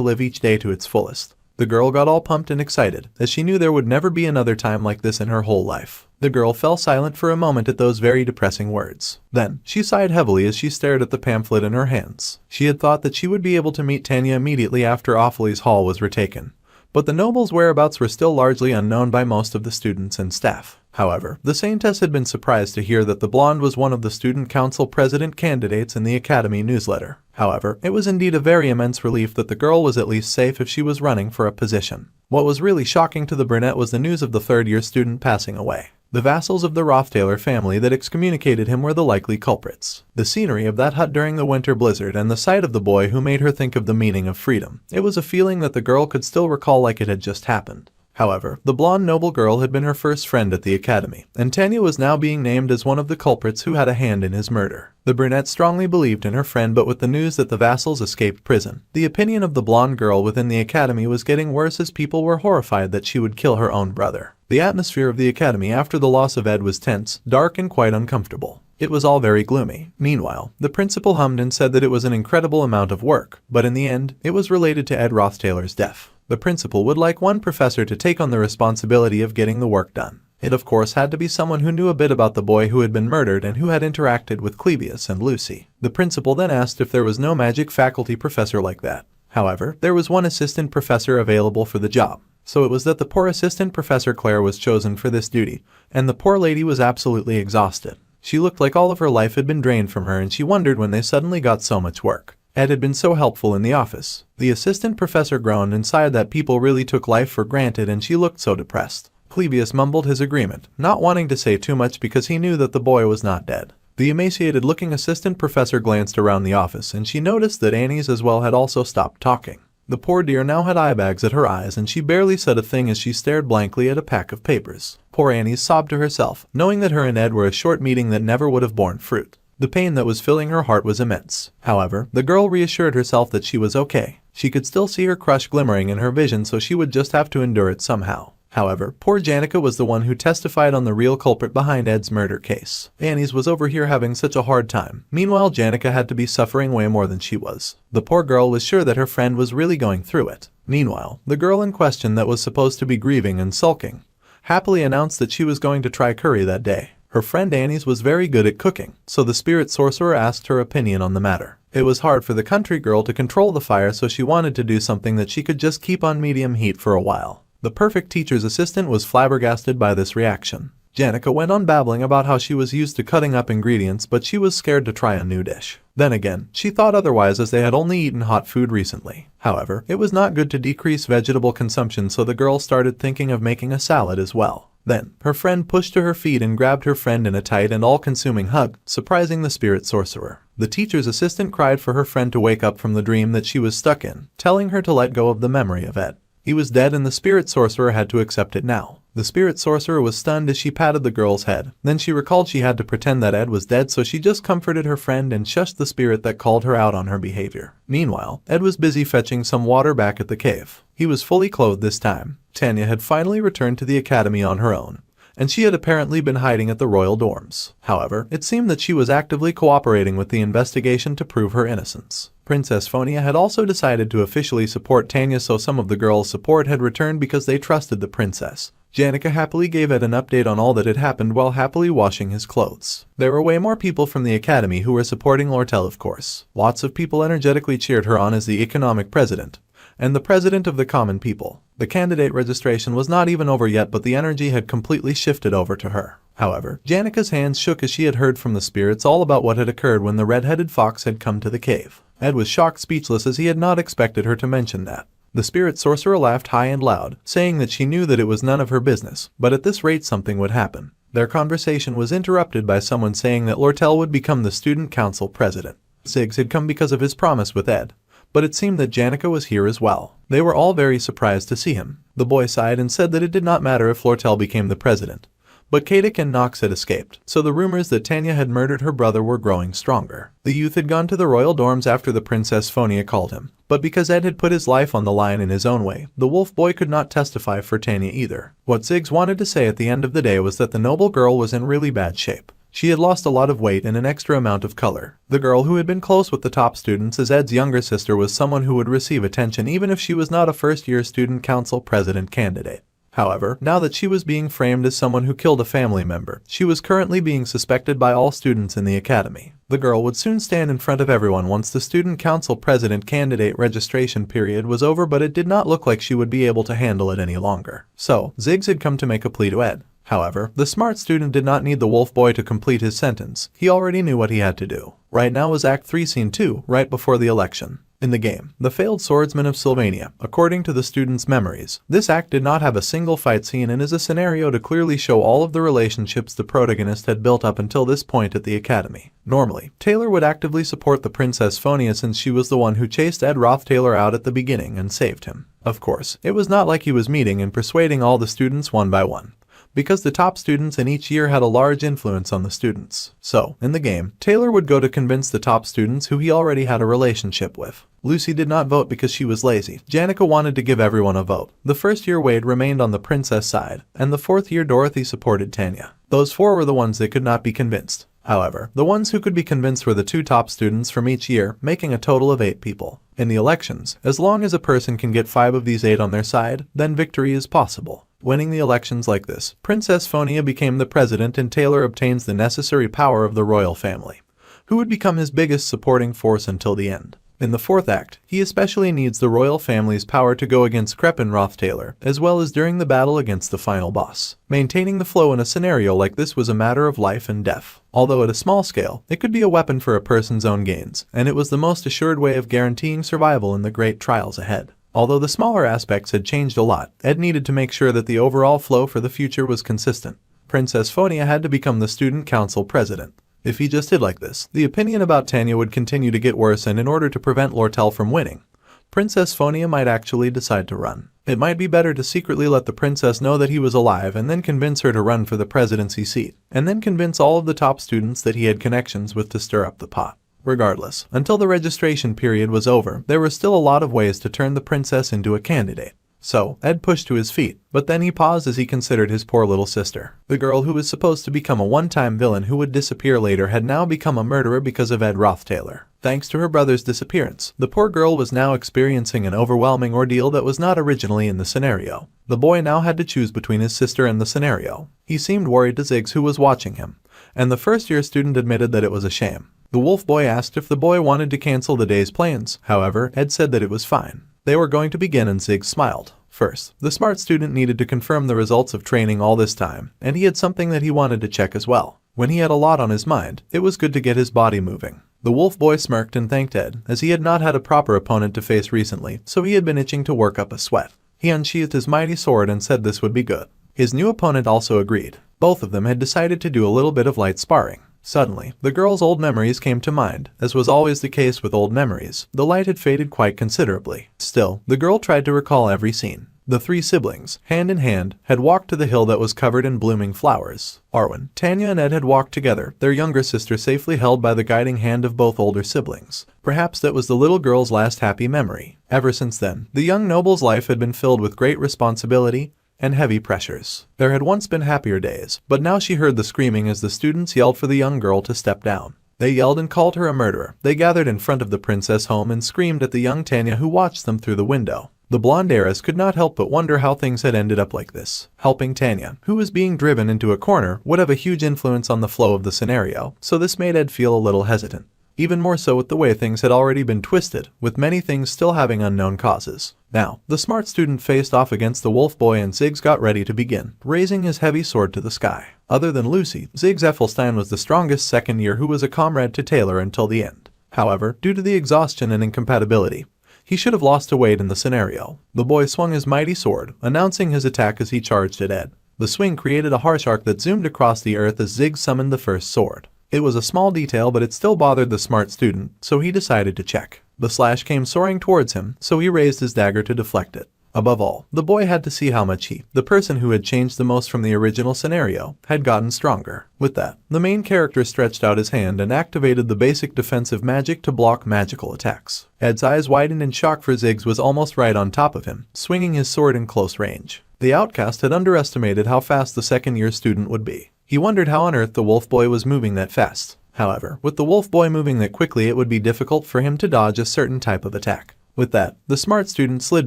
live each day to its fullest. The girl got all pumped and excited, as she knew there would never be another time like this in her whole life. The girl fell silent for a moment at those very depressing words. Then, she sighed heavily as she stared at the pamphlet in her hands. She had thought that she would be able to meet Tanya immediately after Awfully's Hall was retaken, but the noble's whereabouts were still largely unknown by most of the students and staff. However, the saintess had been surprised to hear that the blonde was one of the student council president candidates in the academy newsletter. However, it was indeed a very immense relief that the girl was at least safe if she was running for a position. What was really shocking to the brunette was the news of the third-year student passing away. The vassals of the Rothtaler family that excommunicated him were the likely culprits. The scenery of that hut during the winter blizzard and the sight of the boy who made her think of the meaning of freedom. It was a feeling that the girl could still recall like it had just happened. However, the blonde noble girl had been her first friend at the academy, and Tanya was now being named as one of the culprits who had a hand in his murder. The brunette strongly believed in her friend, but with the news that the vassals escaped prison, the opinion of the blonde girl within the academy was getting worse as people were horrified that she would kill her own brother. The atmosphere of the academy after the loss of Ed was tense, dark, and quite uncomfortable. It was all very gloomy. Meanwhile, the principal hummed and said that it was an incredible amount of work, but in the end, it was related to Ed Rothtaler's death. The principal would like one professor to take on the responsibility of getting the work done. It of course had to be someone who knew a bit about the boy who had been murdered and who had interacted with Clebius and Lucy. The principal then asked if there was no magic faculty professor like that. However, there was one assistant professor available for the job. So it was that the poor assistant professor Claire was chosen for this duty, and the poor lady was absolutely exhausted. She looked like all of her life had been drained from her, and she wondered when they suddenly got so much work. Ed had been so helpful in the office. The assistant professor groaned and sighed that people really took life for granted, and she looked so depressed. Clebius mumbled his agreement, not wanting to say too much because he knew that the boy was not dead. The emaciated-looking assistant professor glanced around the office, and she noticed that Annie's as well had also stopped talking. The poor dear now had eye bags at her eyes, and she barely said a thing as she stared blankly at a pack of papers. Poor Annie sobbed to herself, knowing that her and Ed were a short meeting that never would have borne fruit. The pain that was filling her heart was immense. However, the girl reassured herself that she was okay. She could still see her crush glimmering in her vision, so she would just have to endure it somehow. However, poor Janica was the one who testified on the real culprit behind Ed's murder case. Annie's was over here having such a hard time. Meanwhile, Janica had to be suffering way more than she was. The poor girl was sure that her friend was really going through it. Meanwhile, the girl in question that was supposed to be grieving and sulking happily announced that she was going to try curry that day. Her friend Annie's was very good at cooking, so the spirit sorcerer asked her opinion on the matter. It was hard for the country girl to control the fire, so she wanted to do something that she could just keep on medium heat for a while. The perfect teacher's assistant was flabbergasted by this reaction. Janica went on babbling about how she was used to cutting up ingredients, but she was scared to try a new dish. Then again, she thought otherwise as they had only eaten hot food recently. However, it was not good to decrease vegetable consumption, so the girl started thinking of making a salad as well. Then, her friend pushed to her feet and grabbed her friend in a tight and all-consuming hug, surprising the spirit sorcerer. The teacher's assistant cried for her friend to wake up from the dream that she was stuck in, telling her to let go of the memory of Ed. He was dead, and the spirit sorcerer had to accept it now. The spirit sorcerer was stunned as she patted the girl's head. Then she recalled she had to pretend that Ed was dead, so she just comforted her friend and shushed the spirit that called her out on her behavior. Meanwhile, Ed was busy fetching some water back at the cave. He was fully clothed this time. Tanya had finally returned to the academy on her own, and she had apparently been hiding at the royal dorms. However, it seemed that she was actively cooperating with the investigation to prove her innocence. Princess Fiona had also decided to officially support Tanya, so some of the girls' support had returned because they trusted the princess. Janica happily gave Ed an update on all that had happened while happily washing his clothes. There were way more people from the academy who were supporting Lortel, of course. Lots of people energetically cheered her on as the economic president and the president of the common people. The candidate registration was not even over yet, but the energy had completely shifted over to her. However, Janica's hands shook as she had heard from the spirits all about what had occurred when the red-headed fox had come to the cave. Ed was shocked speechless as he had not expected her to mention that. The spirit sorcerer laughed high and loud, saying that she knew that it was none of her business, but at this rate something would happen. Their conversation was interrupted by someone saying that Lortel would become the student council president. Ziggs had come because of his promise with Ed, but it seemed that Janica was here as well. They were all very surprised to see him. The boy sighed and said that it did not matter if Lortel became the president, But Kadik and Nox had escaped, so the rumors that Tanya had murdered her brother were growing stronger. The youth had gone to the royal dorms after the Princess Phonia called him, but because Ed had put his life on the line in his own way, the wolf boy could not testify for Tanya either. What Ziggs wanted to say at the end of the day was that the noble girl was in really bad shape. She had lost a lot of weight and an extra amount of color. The girl who had been close with the top students as Ed's younger sister was someone who would receive attention even if she was not a first-year student council president candidate. However, now that she was being framed as someone who killed a family member, she was currently being suspected by all students in the academy. The girl would soon stand in front of everyone once the student council president candidate registration period was over, but it did not look like she would be able to handle it any longer. So, Ziggs had come to make a plea to Ed. However, the smart student did not need the wolf boy to complete his sentence. He already knew what he had to do. Right now was Act 3 Scene 2, right before the election. In the game, The Failed Swordsman of Sylvania, according to the students' memories, this act did not have a single fight scene and is a scenario to clearly show all of the relationships the protagonist had built up until this point at the academy. Normally, Taylor would actively support the Princess Phonia since she was the one who chased Ed Roth Taylor out at the beginning and saved him. Of course, it was not like he was meeting and persuading all the students one by one, because the top students in each year had a large influence on the students. So, in the game, Taylor would go to convince the top students who he already had a relationship with. Lucy did not vote because she was lazy. Janica wanted to give everyone a vote. The first year Wade remained on the princess side, and the fourth year Dorothy supported Tanya. Those four were the ones that could not be convinced. However, the ones who could be convinced were the two top students from each year, making a total of 8 people. In the elections, as long as a person can get 5 of these 8 on their side, then victory is possible. Winning the elections like this, Princess Phonia became the president and Taylor obtains the necessary power of the royal family, who would become his biggest supporting force until the end. In the fourth act, he especially needs the royal family's power to go against Crepin Roth Taylor, as well as during the battle against the final boss. Maintaining the flow in a scenario like this was a matter of life and death. Although at a small scale, it could be a weapon for a person's own gains, and it was the most assured way of guaranteeing survival in the great trials ahead. Although the smaller aspects had changed a lot, Ed needed to make sure that the overall flow for the future was consistent. Princess Phonia had to become the student council president. If he just did like this, the opinion about Tanya would continue to get worse, and in order to prevent Lortel from winning, Princess Phonia might actually decide to run. It might be better to secretly let the princess know that he was alive and then convince her to run for the presidency seat, and then convince all of the top students that he had connections with to stir up the pot. Regardless, until the registration period was over, there were still a lot of ways to turn the princess into a candidate. So, Ed pushed to his feet, but then he paused as he considered his poor little sister. The girl who was supposed to become a one-time villain who would disappear later had now become a murderer because of Ed Roth Taylor. Thanks to her brother's disappearance, the poor girl was now experiencing an overwhelming ordeal that was not originally in the scenario. The boy now had to choose between his sister and the scenario. He seemed worried to Ziggs, who was watching him, and the first-year student admitted that it was a shame. The wolf boy asked if the boy wanted to cancel the day's plans. However, Ed said that it was fine. They were going to begin, and Ziggs smiled. First, the smart student needed to confirm the results of training all this time, and he had something that he wanted to check as well. When he had a lot on his mind, it was good to get his body moving. The wolf boy smirked and thanked Ed, as he had not had a proper opponent to face recently, so he had been itching to work up a sweat. He unsheathed his mighty sword and said this would be good. His new opponent also agreed. Both of them had decided to do a little bit of light sparring. Suddenly, the girl's old memories came to mind. As was always the case with old memories, the light had faded quite considerably. Still, the girl tried to recall every scene. The 3 siblings, hand in hand, had walked to the hill that was covered in blooming flowers. Arwen, Tanya and Ed had walked together, their younger sister safely held by the guiding hand of both older siblings. Perhaps that was the little girl's last happy memory. Ever since then, the young noble's life had been filled with great responsibility and heavy pressures. There had once been happier days, but now she heard the screaming as the students yelled for the young girl to step down. They yelled and called her a murderer. They gathered in front of the princess home and screamed at the young Tanya, who watched them through the window. The blonde heiress could not help but wonder how things had ended up like this. Helping Tanya, who was being driven into a corner, would have a huge influence on the flow of the scenario, so this made Ed feel a little hesitant. Even more so with the way things had already been twisted, with many things still having unknown causes. Now, the smart student faced off against the wolf boy, and Ziggs got ready to begin, raising his heavy sword to the sky. Other than Lucy, Ziggs Ethelstein was the strongest second year who was a comrade to Taylor until the end. However, due to the exhaustion and incompatibility, he should have lost to Wade in the scenario. The boy swung his mighty sword, announcing his attack as he charged at Ed. The swing created a harsh arc that zoomed across the earth as Ziggs summoned the first sword. It was a small detail, but it still bothered the smart student, so he decided to check. The slash came soaring towards him, so he raised his dagger to deflect it. Above all, the boy had to see how much he, the person who had changed the most from the original scenario, had gotten stronger. With that, the main character stretched out his hand and activated the basic defensive magic to block magical attacks. Ed's eyes widened in shock, for Ziggs was almost right on top of him, swinging his sword in close range. The outcast had underestimated how fast the second-year student would be. He wondered how on earth the wolf boy was moving that fast. However, with the wolf boy moving that quickly, it would be difficult for him to dodge a certain type of attack. With that, the smart student slid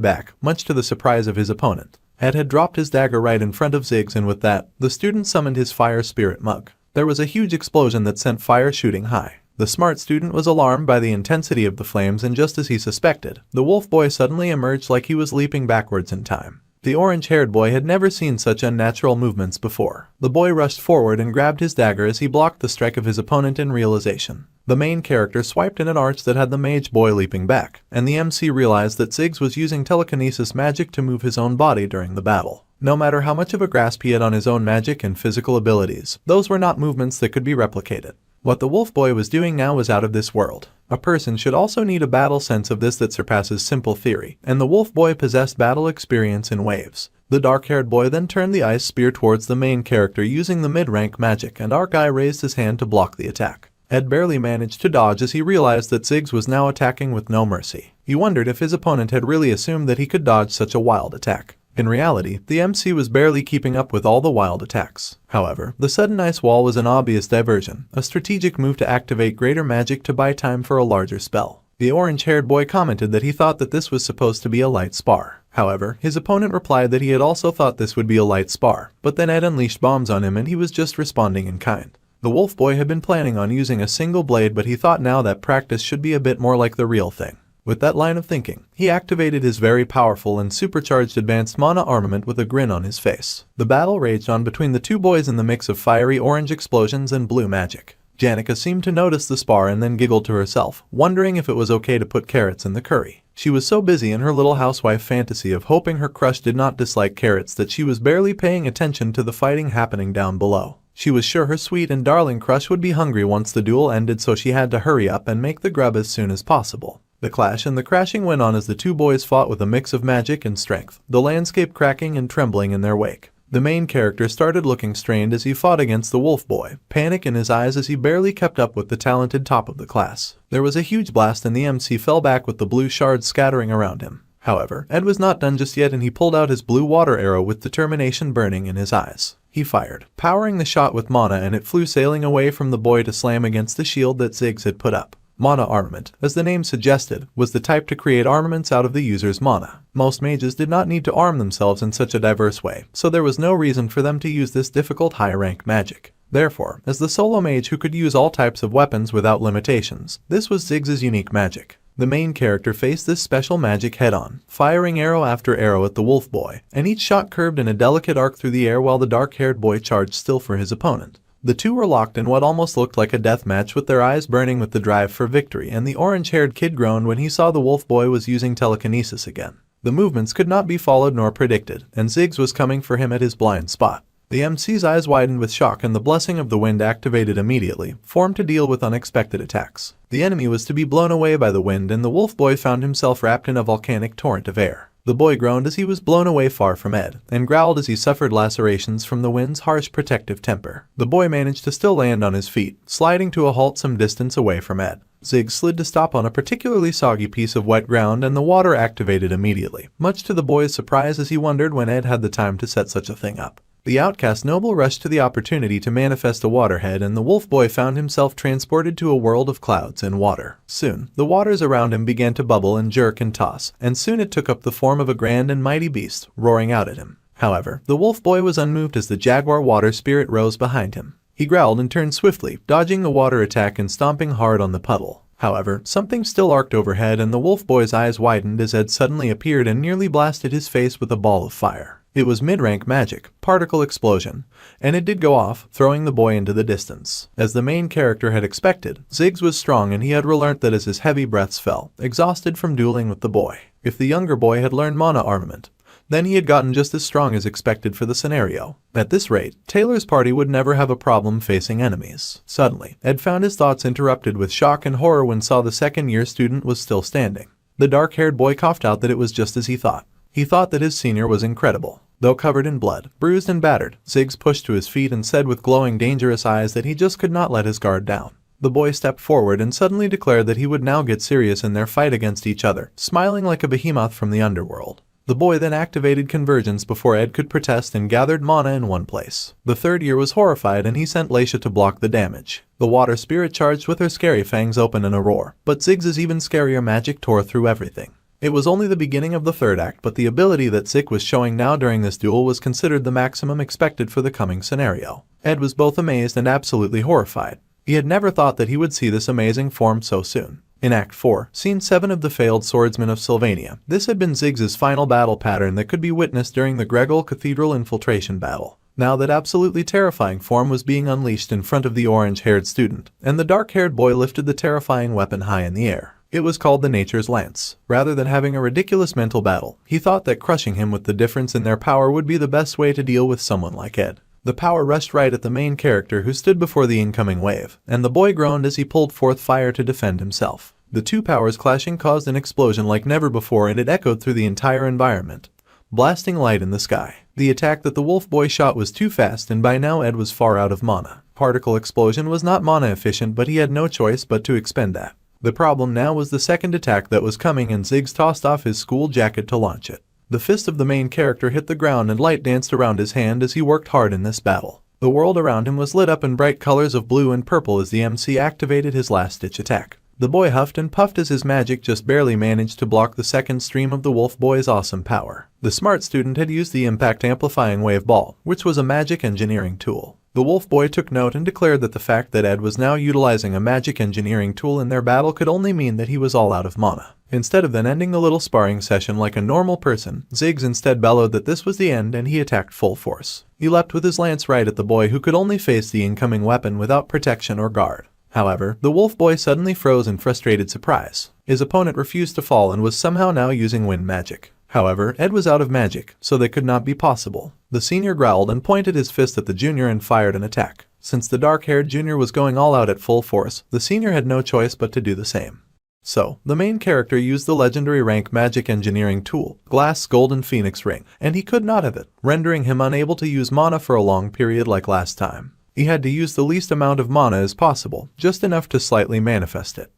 back, much to the surprise of his opponent. Ed had dropped his dagger right in front of Ziggs, and with that, the student summoned his fire spirit mug. There was a huge explosion that sent fire shooting high. The smart student was alarmed by the intensity of the flames, and just as he suspected, the wolf boy suddenly emerged like he was leaping backwards in time. The orange-haired boy had never seen such unnatural movements before. The boy rushed forward and grabbed his dagger as he blocked the strike of his opponent in realization. The main character swiped in an arch that had the mage boy leaping back, and the MC realized that Ziggs was using telekinesis magic to move his own body during the battle. No matter how much of a grasp he had on his own magic and physical abilities, those were not movements that could be replicated. What the wolf boy was doing now was out of this world. A person should also need a battle sense of this that surpasses simple theory, and the wolf boy possessed battle experience in waves. The dark-haired boy then turned the ice spear towards the main character using the mid-rank magic, and our guy raised his hand to block the attack. Ed barely managed to dodge as he realized that Ziggs was now attacking with no mercy. He wondered if his opponent had really assumed that he could dodge such a wild attack. In reality, the MC was barely keeping up with all the wild attacks. However, the sudden ice wall was an obvious diversion, a strategic move to activate greater magic to buy time for a larger spell. The orange-haired boy commented that he thought that this was supposed to be a light spar. However, his opponent replied that he had also thought this would be a light spar, but then Ed unleashed bombs on him and he was just responding in kind. The wolf boy had been planning on using a single blade, but he thought now that practice should be a bit more like the real thing. With that line of thinking, he activated his very powerful and supercharged advanced mana armament with a grin on his face. The battle raged on between the two boys in the mix of fiery orange explosions and blue magic. Janica seemed to notice the spar and then giggled to herself, wondering if it was okay to put carrots in the curry. She was so busy in her little housewife fantasy of hoping her crush did not dislike carrots that she was barely paying attention to the fighting happening down below. She was sure her sweet and darling crush would be hungry once the duel ended, so she had to hurry up and make the grub as soon as possible. The clash and the crashing went on as the two boys fought with a mix of magic and strength, the landscape cracking and trembling in their wake. The main character started looking strained as he fought against the wolf boy, panic in his eyes as he barely kept up with the talented top of the class. There was a huge blast and the MC fell back with the blue shards scattering around him. However, Ed was not done just yet, and he pulled out his blue water arrow with determination burning in his eyes. He fired, powering the shot with mana, and it flew sailing away from the boy to slam against the shield that Ziggs had put up. Mana armament, as the name suggested, was the type to create armaments out of the user's mana. Most mages did not need to arm themselves in such a diverse way, so there was no reason for them to use this difficult high-rank magic. Therefore, as the solo mage who could use all types of weapons without limitations, this was Ziggs' unique magic. The main character faced this special magic head-on, firing arrow after arrow at the wolf boy, and each shot curved in a delicate arc through the air while the dark-haired boy charged still for his opponent. The two were locked in what almost looked like a death match, with their eyes burning with the drive for victory, and the orange-haired kid groaned when he saw the wolf boy was using telekinesis again. The movements could not be followed nor predicted, and Ziggs was coming for him at his blind spot. The MC's eyes widened with shock, and the blessing of the wind, activated immediately, formed to deal with unexpected attacks. The enemy was to be blown away by the wind, and the wolf boy found himself wrapped in a volcanic torrent of air. The boy groaned as he was blown away far from Ed, and growled as he suffered lacerations from the wind's harsh protective temper. The boy managed to still land on his feet, sliding to a halt some distance away from Ed. Ziggs slid to stop on a particularly soggy piece of wet ground, and the water activated immediately, much to the boy's surprise as he wondered when Ed had the time to set such a thing up. The outcast noble rushed to the opportunity to manifest a waterhead, and the wolf boy found himself transported to a world of clouds and water. Soon, the waters around him began to bubble and jerk and toss, and soon it took up the form of a grand and mighty beast, roaring out at him. However, the wolf boy was unmoved as the jaguar water spirit rose behind him. He growled and turned swiftly, dodging the water attack and stomping hard on the puddle. However, something still arced overhead, and the wolf boy's eyes widened as Ed suddenly appeared and nearly blasted his face with a ball of fire. It was mid-rank magic, particle explosion, and it did go off, throwing the boy into the distance. As the main character had expected, Ziggs was strong, and he had relearned that as his heavy breaths fell, exhausted from dueling with the boy. If the younger boy had learned mana armament, then he had gotten just as strong as expected for the scenario. At this rate, Taylor's party would never have a problem facing enemies. Suddenly, Ed found his thoughts interrupted with shock and horror when saw the second-year student was still standing. The dark-haired boy coughed out that it was just as he thought. He thought that his senior was incredible. Though covered in blood, bruised and battered, Ziggs pushed to his feet and said with glowing dangerous eyes that he just could not let his guard down. The boy stepped forward and suddenly declared that he would now get serious in their fight against each other, smiling like a behemoth from the underworld. The boy then activated convergence before Ed could protest and gathered mana in one place. The third year was horrified and he sent Laisha to block the damage. The water spirit charged with her scary fangs open in a roar, but Ziggs' even scarier magic tore through everything. It was only the beginning of the third act, but the ability that Zik was showing now during this duel was considered the maximum expected for the coming scenario. Ed was both amazed and absolutely horrified. He had never thought that he would see this amazing form so soon. In Act 4, Scene 7 of the Failed Swordsman of Sylvania, this had been Ziggs' final battle pattern that could be witnessed during the Gregol Cathedral infiltration battle. Now that absolutely terrifying form was being unleashed in front of the orange-haired student, and the dark-haired boy lifted the terrifying weapon high in the air. It was called the Nature's Lance. Rather than having a ridiculous mental battle, he thought that crushing him with the difference in their power would be the best way to deal with someone like Ed. The power rushed right at the main character who stood before the incoming wave, and the boy groaned as he pulled forth fire to defend himself. The two powers clashing caused an explosion like never before, and it echoed through the entire environment, blasting light in the sky. The attack that the wolf boy shot was too fast, and by now Ed was far out of mana. Particle explosion was not mana efficient, but he had no choice but to expend that. The problem now was the second attack that was coming, and Ziggs tossed off his school jacket to launch it. The fist of the main character hit the ground and light danced around his hand as he worked hard in this battle. The world around him was lit up in bright colors of blue and purple as the MC activated his last-ditch attack. The boy huffed and puffed as his magic just barely managed to block the second stream of the wolf boy's awesome power. The smart student had used the impact amplifying wave ball, which was a magic engineering tool. The wolf boy took note and declared that the fact that Ed was now utilizing a magic engineering tool in their battle could only mean that he was all out of mana. Instead of then ending the little sparring session like a normal person, Ziggs instead bellowed that this was the end, and he attacked full force. He leapt with his lance right at the boy, who could only face the incoming weapon without protection or guard. However, the wolf boy suddenly froze in frustrated surprise. His opponent refused to fall and was somehow now using wind magic. However, Ed was out of magic, so that could not be possible. The senior growled and pointed his fist at the junior and fired an attack. Since the dark-haired junior was going all out at full force, the senior had no choice but to do the same. So, the main character used the legendary rank magic engineering tool, Glass Golden Phoenix Ring, and he could not have it, rendering him unable to use mana for a long period like last time. He had to use the least amount of mana as possible, just enough to slightly manifest it.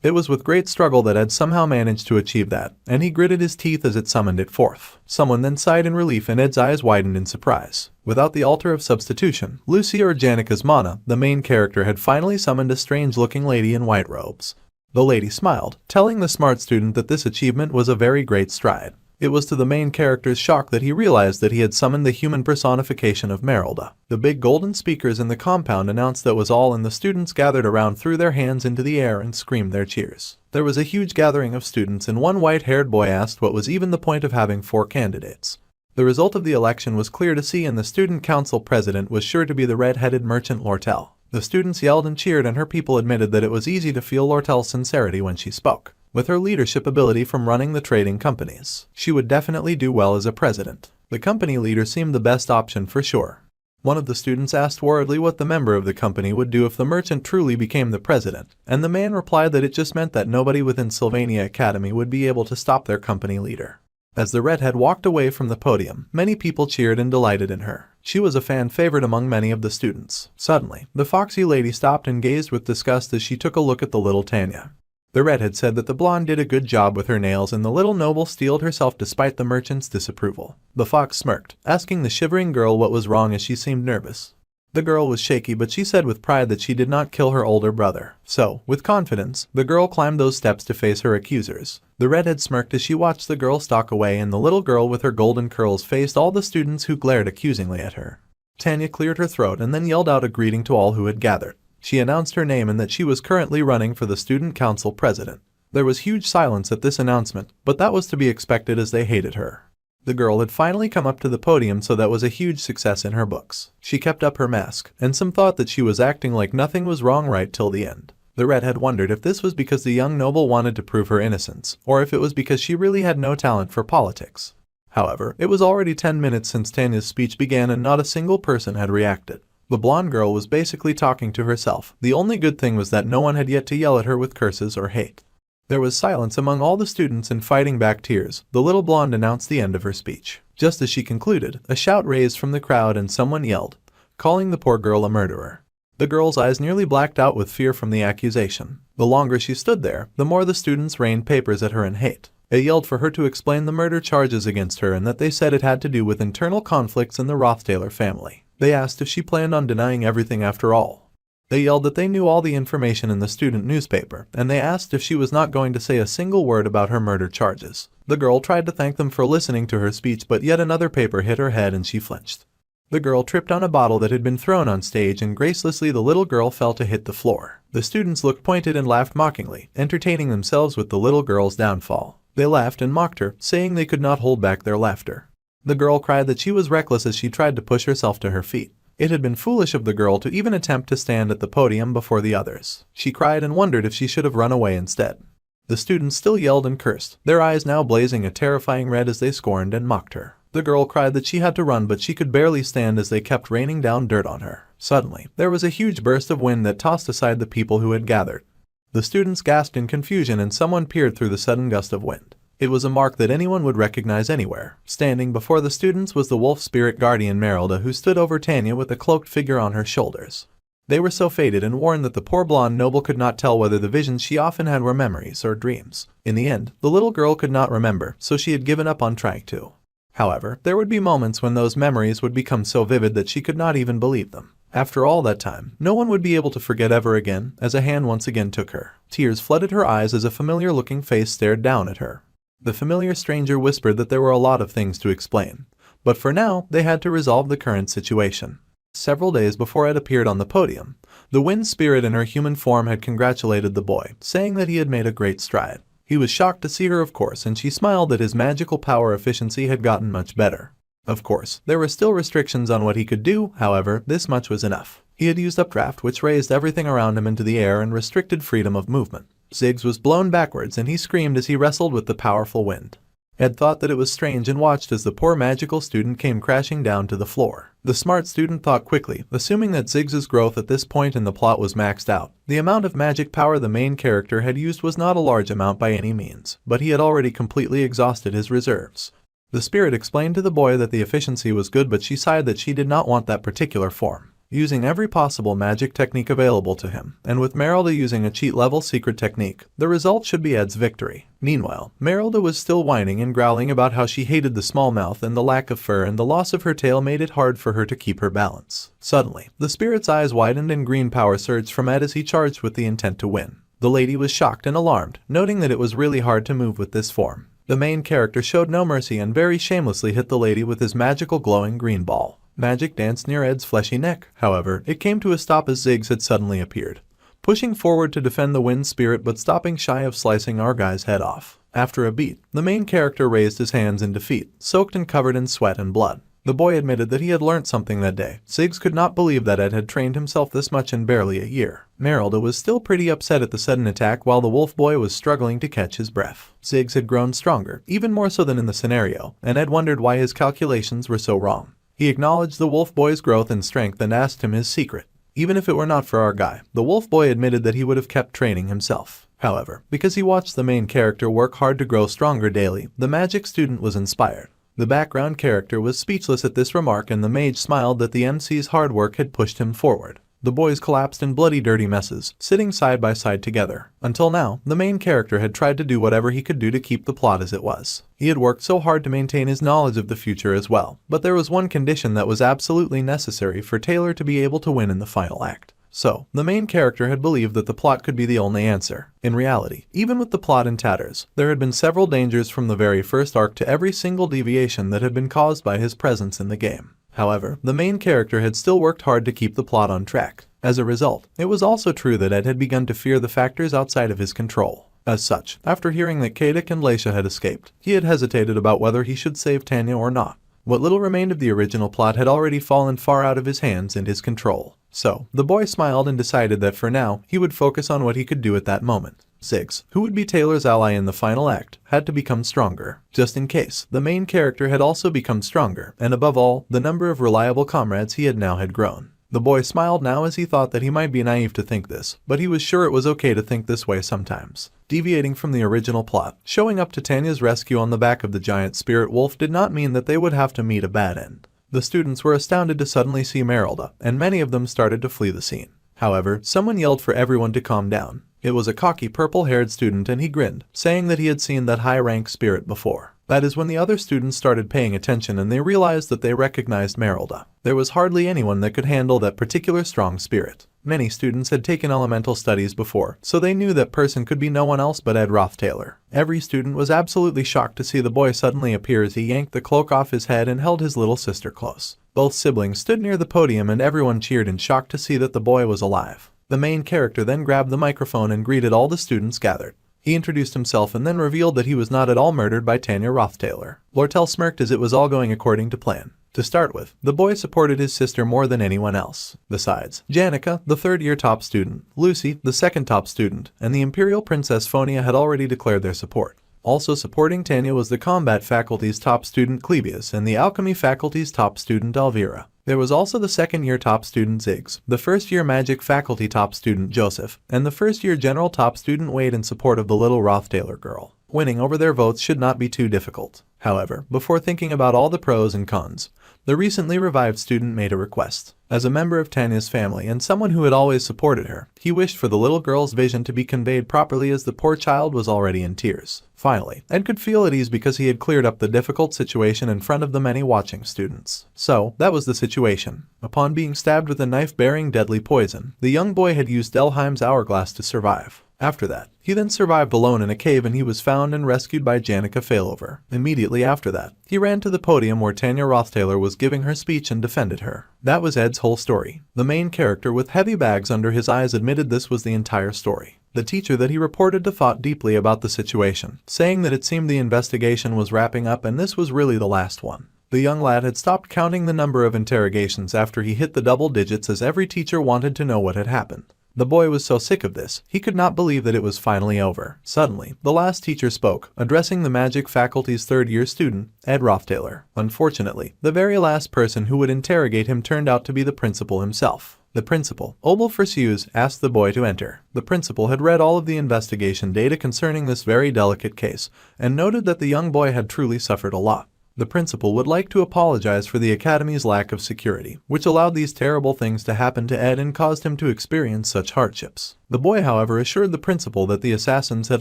It was with great struggle that Ed somehow managed to achieve that, and he gritted his teeth as it summoned it forth. Someone then sighed in relief and Ed's eyes widened in surprise. Without the altar of substitution, Lucy or Janika's mana, the main character had finally summoned a strange-looking lady in white robes. The lady smiled, telling the smart student that this achievement was a very great stride. It was to the main character's shock that he realized that he had summoned the human personification of Merylda. The big golden speakers in the compound announced that was all, and the students gathered around threw their hands into the air and screamed their cheers. There was a huge gathering of students, and one white-haired boy asked what was even the point of having 4 candidates. The result of the election was clear to see, and the student council president was sure to be the red-headed merchant Lortel. The students yelled and cheered, and her people admitted that it was easy to feel Lortel's sincerity when she spoke. With her leadership ability from running the trading companies, she would definitely do well as a president. The company leader seemed the best option for sure. One of the students asked worriedly what the member of the company would do if the merchant truly became the president, and the man replied that it just meant that nobody within Sylvania Academy would be able to stop their company leader. As the redhead walked away from the podium, many people cheered and delighted in her. She was a fan favorite among many of the students. Suddenly, the foxy lady stopped and gazed with disgust as she took a look at the little Tanya. The redhead said that the blonde did a good job with her nails, and the little noble steeled herself despite the merchant's disapproval. The fox smirked, asking the shivering girl what was wrong as she seemed nervous. The girl was shaky, but she said with pride that she did not kill her older brother. So, with confidence, the girl climbed those steps to face her accusers. The redhead smirked as she watched the girl stalk away, and the little girl with her golden curls faced all the students who glared accusingly at her. Tanya cleared her throat and then yelled out a greeting to all who had gathered. She announced her name and that she was currently running for the student council president. There was huge silence at this announcement, but that was to be expected as they hated her. The girl had finally come up to the podium, so that was a huge success in her books. She kept up her mask, and some thought that she was acting like nothing was wrong right till the end. The redhead wondered if this was because the young noble wanted to prove her innocence, or if it was because she really had no talent for politics. However, it was already 10 minutes since Tanya's speech began and not a single person had reacted. The blonde girl was basically talking to herself. The only good thing was that no one had yet to yell at her with curses or hate. There was silence among all the students, and fighting back tears, the little blonde announced the end of her speech. Just as she concluded, a shout raised from the crowd and someone yelled, calling the poor girl a murderer. The girl's eyes nearly blacked out with fear from the accusation. The longer she stood there, the more the students rained papers at her in hate. They yelled for her to explain the murder charges against her and that they said it had to do with internal conflicts in the Roththaler family. They asked if she planned on denying everything after all. They yelled that they knew all the information in the student newspaper, and they asked if she was not going to say a single word about her murder charges. The girl tried to thank them for listening to her speech, but yet another paper hit her head and she flinched. The girl tripped on a bottle that had been thrown on stage, and gracelessly the little girl fell to hit the floor. The students looked pointed and laughed mockingly, entertaining themselves with the little girl's downfall. They laughed and mocked her, saying they could not hold back their laughter. The girl cried that she was reckless as she tried to push herself to her feet. It had been foolish of the girl to even attempt to stand at the podium before the others. She cried and wondered if she should have run away instead. The students still yelled and cursed, their eyes now blazing a terrifying red as they scorned and mocked her. The girl cried that she had to run, but she could barely stand as they kept raining down dirt on her. Suddenly, there was a huge burst of wind that tossed aside the people who had gathered. The students gasped in confusion, and someone peered through the sudden gust of wind. It was a mark that anyone would recognize anywhere. Standing before the students was the wolf spirit guardian Merylda, who stood over Tanya with a cloaked figure on her shoulders. They were so faded and worn that the poor blonde noble could not tell whether the visions she often had were memories or dreams. In the end, the little girl could not remember, so she had given up on trying to. However, there would be moments when those memories would become so vivid that she could not even believe them. After all that time, no one would be able to forget ever again, as a hand once again took her. Tears flooded her eyes as a familiar-looking face stared down at her. The familiar stranger whispered that there were a lot of things to explain, but for now, they had to resolve the current situation. Several days before Ed appeared on the podium, the wind spirit in her human form had congratulated the boy, saying that he had made a great stride. He was shocked to see her, of course, and she smiled that his magical power efficiency had gotten much better. Of course, there were still restrictions on what he could do, however, this much was enough. He had used updraft, which raised everything around him into the air and restricted freedom of movement. Ziggs was blown backwards, and he screamed as he wrestled with the powerful wind. Ed thought that it was strange and watched as the poor magical student came crashing down to the floor. The smart student thought quickly, assuming that Ziggs's growth at this point in the plot was maxed out. The amount of magic power the main character had used was not a large amount by any means, but he had already completely exhausted his reserves. The spirit explained to the boy that the efficiency was good, but she sighed that she did not want that particular form. Using every possible magic technique available to him, and with Merylda using a cheat-level secret technique, the result should be Ed's victory. Meanwhile, Merylda was still whining and growling about how she hated the small mouth and the lack of fur, and the loss of her tail made it hard for her to keep her balance. Suddenly, the spirit's eyes widened and green power surged from Ed as he charged with the intent to win. The lady was shocked and alarmed, noting that it was really hard to move with this form. The main character showed no mercy and very shamelessly hit the lady with his magical glowing green ball. Magic danced near Ed's fleshy neck. However, it came to a stop as Ziggs had suddenly appeared, pushing forward to defend the wind spirit but stopping shy of slicing our guy's head off. After a beat, the main character raised his hands in defeat, soaked and covered in sweat and blood. The boy admitted that he had learnt something that day. Ziggs could not believe that Ed had trained himself this much in barely a year. Merylda was still pretty upset at the sudden attack while the wolf boy was struggling to catch his breath. Ziggs had grown stronger, even more so than in the scenario, and Ed wondered why his calculations were so wrong. He acknowledged the wolf boy's growth and strength and asked him his secret. Even if it were not for our guy, the wolf boy admitted that he would have kept training himself. However, because he watched the main character work hard to grow stronger daily, the magic student was inspired. The background character was speechless at this remark, and the mage smiled that the MC's hard work had pushed him forward. The boys collapsed in bloody dirty messes, sitting side by side together. Until now, the main character had tried to do whatever he could do to keep the plot as it was. He had worked so hard to maintain his knowledge of the future as well, but there was one condition that was absolutely necessary for Taylor to be able to win in the final act. So, the main character had believed that the plot could be the only answer. In reality, even with the plot in tatters, there had been several dangers from the very first arc to every single deviation that had been caused by his presence in the game. However, the main character had still worked hard to keep the plot on track. As a result, it was also true that Ed had begun to fear the factors outside of his control. As such, after hearing that Kadik and Leisha had escaped, he had hesitated about whether he should save Tanya or not. What little remained of the original plot had already fallen far out of his hands and his control. So, the boy smiled and decided that for now, he would focus on what he could do at that moment. Ziggs, who would be Taylor's ally in the final act, had to become stronger. Just in case, the main character had also become stronger, and above all, the number of reliable comrades he had now had grown. The boy smiled now as he thought that he might be naive to think this, but he was sure it was okay to think this way sometimes. Deviating from the original plot, showing up to Tanya's rescue on the back of the giant spirit wolf did not mean that they would have to meet a bad end. The students were astounded to suddenly see Merylda, and many of them started to flee the scene. However, someone yelled for everyone to calm down. It was a cocky purple-haired student and he grinned, saying that he had seen that high-rank spirit before. That is when the other students started paying attention and they realized that they recognized Merylda. There was hardly anyone that could handle that particular strong spirit. Many students had taken elemental studies before, so they knew that person could be no one else but Ed Rothtailor. Every student was absolutely shocked to see the boy suddenly appear as he yanked the cloak off his head and held his little sister close. Both siblings stood near the podium and everyone cheered in shock to see that the boy was alive. The main character then grabbed the microphone and greeted all the students gathered. He introduced himself and then revealed that he was not at all murdered by Tanya Rothtailor. Lortel smirked as it was all going according to plan. To start with, the boy supported his sister more than anyone else. Besides, Janica, the third-year top student, Lucy, the second top student, and the Imperial Princess Phonia had already declared their support. Also supporting Tanya was the Combat Faculty's top student Clebius and the Alchemy Faculty's top student Elvira. There was also the second-year top student Ziggs, the first-year Magic Faculty top student Joseph, and the first-year General top student Wade in support of the little Rothtailor girl. Winning over their votes should not be too difficult. However, before thinking about all the pros and cons, the recently revived student made a request. As a member of Tanya's family and someone who had always supported her, he wished for the little girl's vision to be conveyed properly as the poor child was already in tears. Finally, Ed could feel at ease because he had cleared up the difficult situation in front of the many watching students. So, that was the situation. Upon being stabbed with a knife bearing deadly poison, the young boy had used Delheim's hourglass to survive. After that, he then survived alone in a cave and he was found and rescued by Janica Failover. Immediately after that, he ran to the podium where Tanya Rothtailor was giving her speech and defended her. That was Ed's whole story. The main character with heavy bags under his eyes admitted this was the entire story. The teacher that he reported to thought deeply about the situation, saying that it seemed the investigation was wrapping up and this was really the last one. The young lad had stopped counting the number of interrogations after he hit the double digits as every teacher wanted to know what had happened. The boy was so sick of this, he could not believe that it was finally over. Suddenly, the last teacher spoke, addressing the Magic Faculty's third-year student, Ed Rothtailor. Unfortunately, the very last person who would interrogate him turned out to be the principal himself. The principal, Obel Fursius, asked the boy to enter. The principal had read all of the investigation data concerning this very delicate case, and noted that the young boy had truly suffered a lot. The principal would like to apologize for the Academy's lack of security, which allowed these terrible things to happen to Ed and caused him to experience such hardships. The boy, however, assured the principal that the assassins had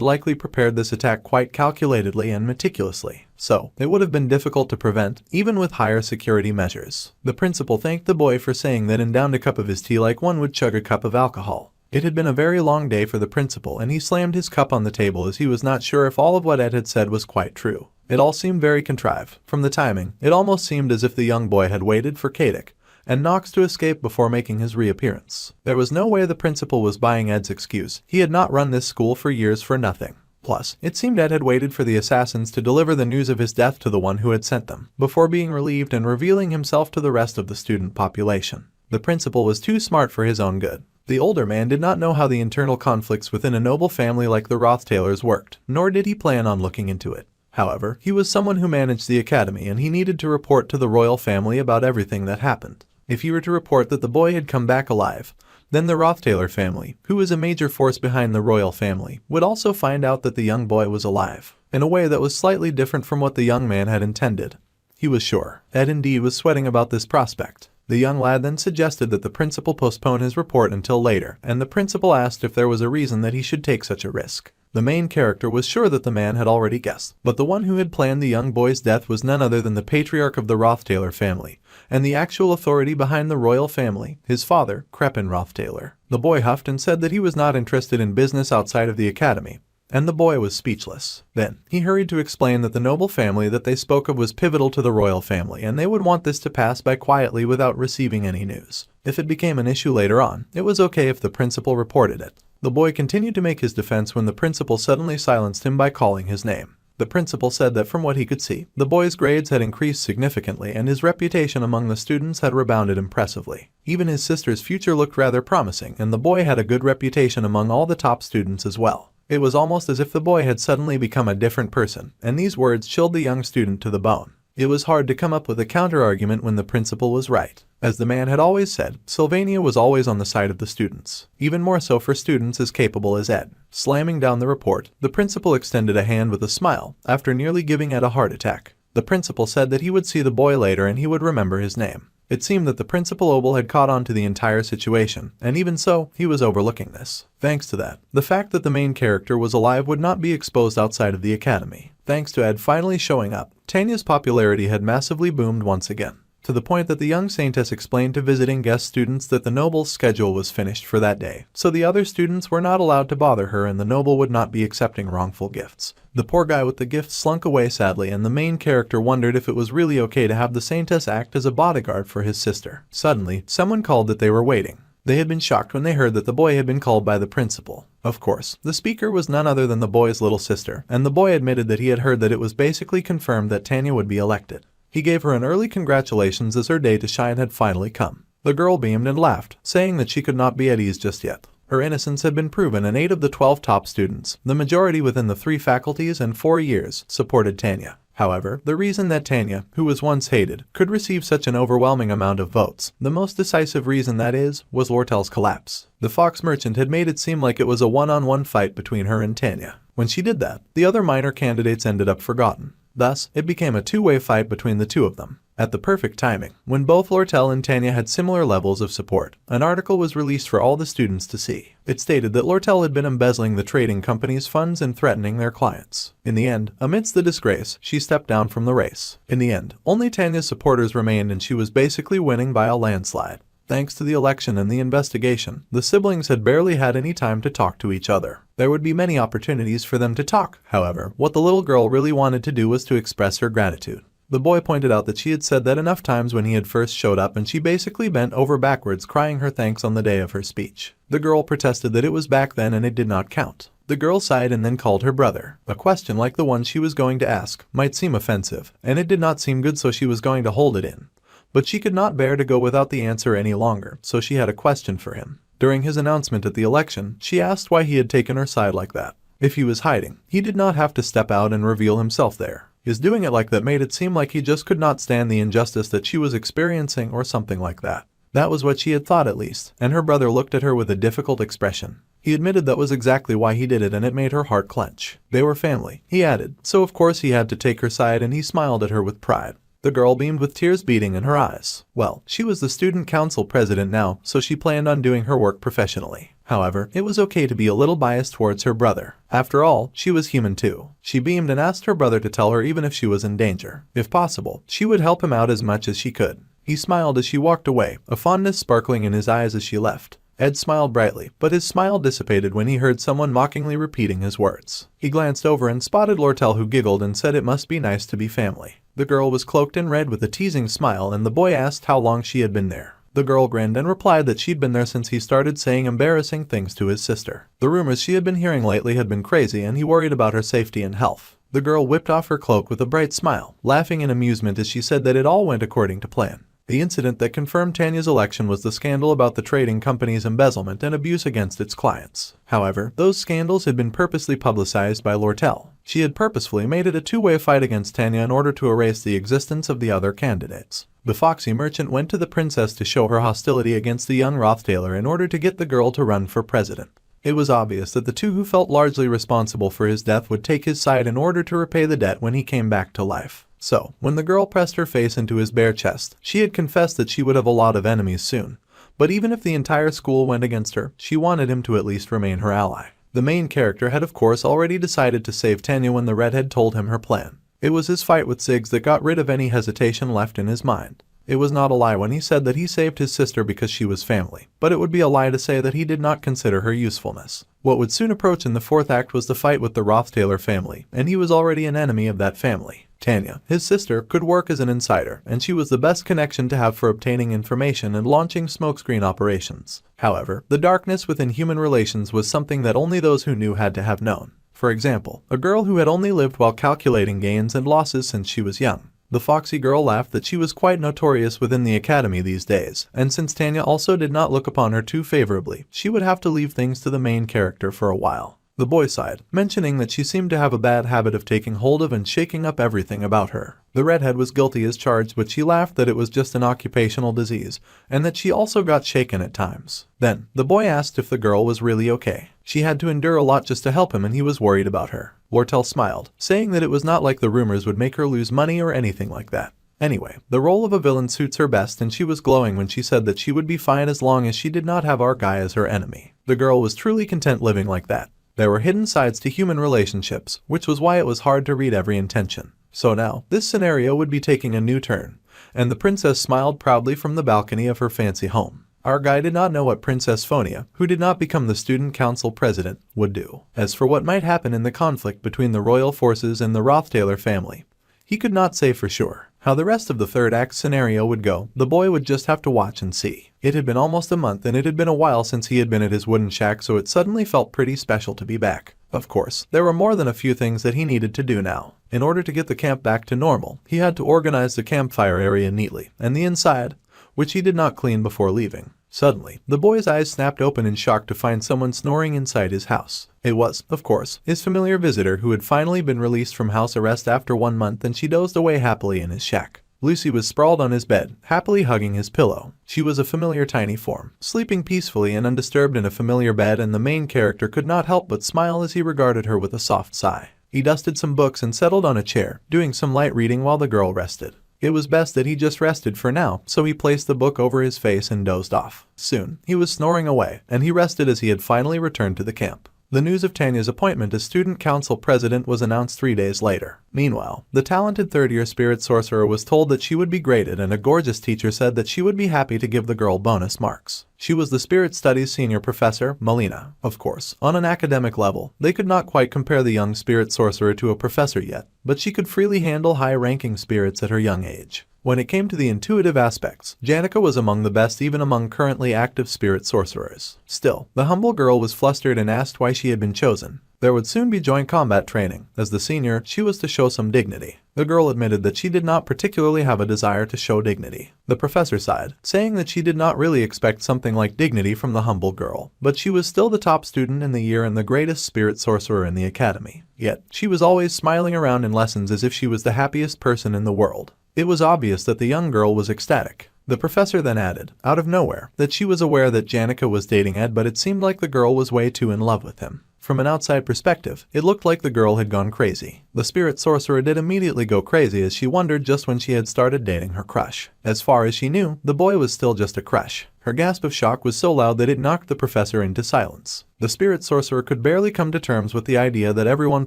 likely prepared this attack quite calculatedly and meticulously, so it would have been difficult to prevent, even with higher security measures. The principal thanked the boy for saying that and downed a cup of his tea like one would chug a cup of alcohol. It had been a very long day for the principal and he slammed his cup on the table as he was not sure if all of what Ed had said was quite true. It all seemed very contrived. From the timing, it almost seemed as if the young boy had waited for Kadik and Knox to escape before making his reappearance. There was no way the principal was buying Ed's excuse. He had not run this school for years for nothing. Plus, it seemed Ed had waited for the assassins to deliver the news of his death to the one who had sent them, before being relieved and revealing himself to the rest of the student population. The principal was too smart for his own good. The older man did not know how the internal conflicts within a noble family like the Rothtailors worked, nor did he plan on looking into it. However, he was someone who managed the academy and he needed to report to the royal family about everything that happened. If he were to report that the boy had come back alive, then the Rothtailor family, who was a major force behind the royal family, would also find out that the young boy was alive, in a way that was slightly different from what the young man had intended. He was sure. Ed indeed was sweating about this prospect. The young lad then suggested that the principal postpone his report until later, and the principal asked if there was a reason that he should take such a risk. The main character was sure that the man had already guessed, but the one who had planned the young boy's death was none other than the patriarch of the Rothtailor family, and the actual authority behind the royal family, his father, Crepin Rothtailor. The boy huffed and said that he was not interested in business outside of the academy, and the boy was speechless. Then, he hurried to explain that the noble family that they spoke of was pivotal to the royal family, and they would want this to pass by quietly without receiving any news. If it became an issue later on, it was okay if the principal reported it. The boy continued to make his defense when the principal suddenly silenced him by calling his name. The principal said that from what he could see, the boy's grades had increased significantly and his reputation among the students had rebounded impressively. Even his sister's future looked rather promising, and the boy had a good reputation among all the top students as well. It was almost as if the boy had suddenly become a different person, and these words chilled the young student to the bone. It was hard to come up with a counter-argument when the principal was right. As the man had always said, Sylvania was always on the side of the students, even more so for students as capable as Ed. Slamming down the report, the principal extended a hand with a smile, after nearly giving Ed a heart attack. The principal said that he would see the boy later and he would remember his name. It seemed that the principal Obel had caught on to the entire situation, and even so, he was overlooking this. Thanks to that, the fact that the main character was alive would not be exposed outside of the academy. Thanks to Ed finally showing up, Tanya's popularity had massively boomed once again, to the point that the young saintess explained to visiting guest students that the noble's schedule was finished for that day, so the other students were not allowed to bother her and the noble would not be accepting wrongful gifts. The poor guy with the gifts slunk away sadly, and the main character wondered if it was really okay to have the saintess act as a bodyguard for his sister. Suddenly, someone called that they were waiting. They had been shocked when they heard that the boy had been called by the principal. Of course, the speaker was none other than the boy's little sister, and the boy admitted that he had heard that it was basically confirmed that Tanya would be elected. He gave her an early congratulations as her day to shine had finally come. The girl beamed and laughed, saying that she could not be at ease just yet. Her innocence had been proven, and 8 of the 12 top students, the majority within the 3 faculties and 4 years, supported Tanya. However, the reason that Tanya, who was once hated, could receive such an overwhelming amount of votes, the most decisive reason that is, was Lortel's collapse. The fox merchant had made it seem like it was a one-on-one fight between her and Tanya. When she did that, the other minor candidates ended up forgotten. Thus, it became a two-way fight between the two of them. At the perfect timing, when both Lortel and Tanya had similar levels of support, an article was released for all the students to see. It stated that Lortel had been embezzling the trading company's funds and threatening their clients. In the end, amidst the disgrace, she stepped down from the race. In the end, only Tanya's supporters remained and she was basically winning by a landslide. Thanks to the election and the investigation, the siblings had barely had any time to talk to each other. There would be many opportunities for them to talk. However, what the little girl really wanted to do was to express her gratitude. The boy pointed out that she had said that enough times when he had first showed up, and she basically bent over backwards crying her thanks on the day of her speech. The girl protested that it was back then and it did not count. The girl sighed and then called her brother. A question like the one she was going to ask might seem offensive, and it did not seem good, so she was going to hold it in. But she could not bear to go without the answer any longer, so she had a question for him. During his announcement at the election, she asked why he had taken her side like that. If he was hiding, he did not have to step out and reveal himself there. His doing it like that made it seem like he just could not stand the injustice that she was experiencing or something like that. That was what she had thought at least, and her brother looked at her with a difficult expression. He admitted that was exactly why he did it, and it made her heart clench. They were family, he added, so of course he had to take her side, and he smiled at her with pride. The girl beamed with tears beading in her eyes. Well, she was the student council president now, so she planned on doing her work professionally. However, it was okay to be a little biased towards her brother. After all, she was human too. She beamed and asked her brother to tell her even if she was in danger. If possible, she would help him out as much as she could. He smiled as she walked away, a fondness sparkling in his eyes as she left. Ed smiled brightly, but his smile dissipated when he heard someone mockingly repeating his words. He glanced over and spotted Lortel, who giggled and said it must be nice to be family. The girl was cloaked in red with a teasing smile, and the boy asked how long she had been there. The girl grinned and replied that she'd been there since he started saying embarrassing things to his sister. The rumors she had been hearing lately had been crazy, and he worried about her safety and health. The girl whipped off her cloak with a bright smile, laughing in amusement as she said that it all went according to plan. The incident that confirmed Tanya's election was the scandal about the trading company's embezzlement and abuse against its clients. However, those scandals had been purposely publicized by Lortel. She had purposefully made it a two-way fight against Tanya in order to erase the existence of the other candidates. The foxy merchant went to the princess to show her hostility against the young Rothtailor in order to get the girl to run for president. It was obvious that the two who felt largely responsible for his death would take his side in order to repay the debt when he came back to life. So, when the girl pressed her face into his bare chest, she had confessed that she would have a lot of enemies soon. But even if the entire school went against her, she wanted him to at least remain her ally. The main character had of course already decided to save Tanya when the redhead told him her plan. It was his fight with Ziggs that got rid of any hesitation left in his mind. It was not a lie when he said that he saved his sister because she was family, but it would be a lie to say that he did not consider her usefulness. What would soon approach in the fourth act was the fight with the Rothtailor family, and he was already an enemy of that family. Tanya, his sister, could work as an insider, and she was the best connection to have for obtaining information and launching smokescreen operations. However, the darkness within human relations was something that only those who knew had to have known. For example, a girl who had only lived while calculating gains and losses since she was young. The foxy girl laughed that she was quite notorious within the academy these days, and since Tanya also did not look upon her too favorably, she would have to leave things to the main character for a while. The boy sighed, mentioning that she seemed to have a bad habit of taking hold of and shaking up everything about her. The redhead was guilty as charged, but she laughed that it was just an occupational disease, and that she also got shaken at times. Then, the boy asked if the girl was really okay. She had to endure a lot just to help him, and he was worried about her. Lortel smiled, saying that it was not like the rumors would make her lose money or anything like that. Anyway, the role of a villain suits her best, and she was glowing when she said that she would be fine as long as she did not have our guy as her enemy. The girl was truly content living like that. There were hidden sides to human relationships, which was why it was hard to read every intention. So now, this scenario would be taking a new turn, and the princess smiled proudly from the balcony of her fancy home. Our guy did not know what Princess Fiona, who did not become the student council president, would do. As for what might happen in the conflict between the royal forces and the Rothtaler family, he could not say for sure. How the rest of the third act scenario would go, the boy would just have to watch and see. It had been almost a month, and it had been a while since he had been at his wooden shack, so it suddenly felt pretty special to be back. Of course, there were more than a few things that he needed to do now. In order to get the camp back to normal, he had to organize the campfire area neatly, and the inside, which he did not clean before leaving. Suddenly, the boy's eyes snapped open in shock to find someone snoring inside his house. It was, of course, his familiar visitor who had finally been released from house arrest after 1 month, and she dozed away happily in his shack. Lucy was sprawled on his bed, happily hugging his pillow. She was a familiar tiny form, sleeping peacefully and undisturbed in a familiar bed, and the main character could not help but smile as he regarded her with a soft sigh. He dusted some books and settled on a chair, doing some light reading while the girl rested. It was best that he just rested for now, so he placed the book over his face and dozed off. Soon, he was snoring away, and he rested as he had finally returned to the camp. The news of Tanya's appointment as student council president was announced 3 days later. Meanwhile, the talented third-year spirit sorcerer was told that she would be graded, and a gorgeous teacher said that she would be happy to give the girl bonus marks. She was the spirit studies senior professor, Melina. Of course, on an academic level, they could not quite compare the young spirit sorcerer to a professor yet, but she could freely handle high-ranking spirits at her young age. When it came to the intuitive aspects, Janica was among the best even among currently active spirit sorcerers. Still, the humble girl was flustered and asked why she had been chosen. There would soon be joint combat training. As the senior, she was to show some dignity. The girl admitted that she did not particularly have a desire to show dignity. The professor sighed, saying that she did not really expect something like dignity from the humble girl, but she was still the top student in the year and the greatest spirit sorcerer in the academy. Yet, she was always smiling around in lessons as if she was the happiest person in the world. It was obvious that the young girl was ecstatic. The professor then added, out of nowhere, that she was aware that Janica was dating Ed, but it seemed like the girl was way too in love with him. From an outside perspective, it looked like the girl had gone crazy. The spirit sorcerer did immediately go crazy as she wondered just when she had started dating her crush. As far as she knew, the boy was still just a crush. Her gasp of shock was so loud that it knocked the professor into silence. The spirit sorcerer could barely come to terms with the idea that everyone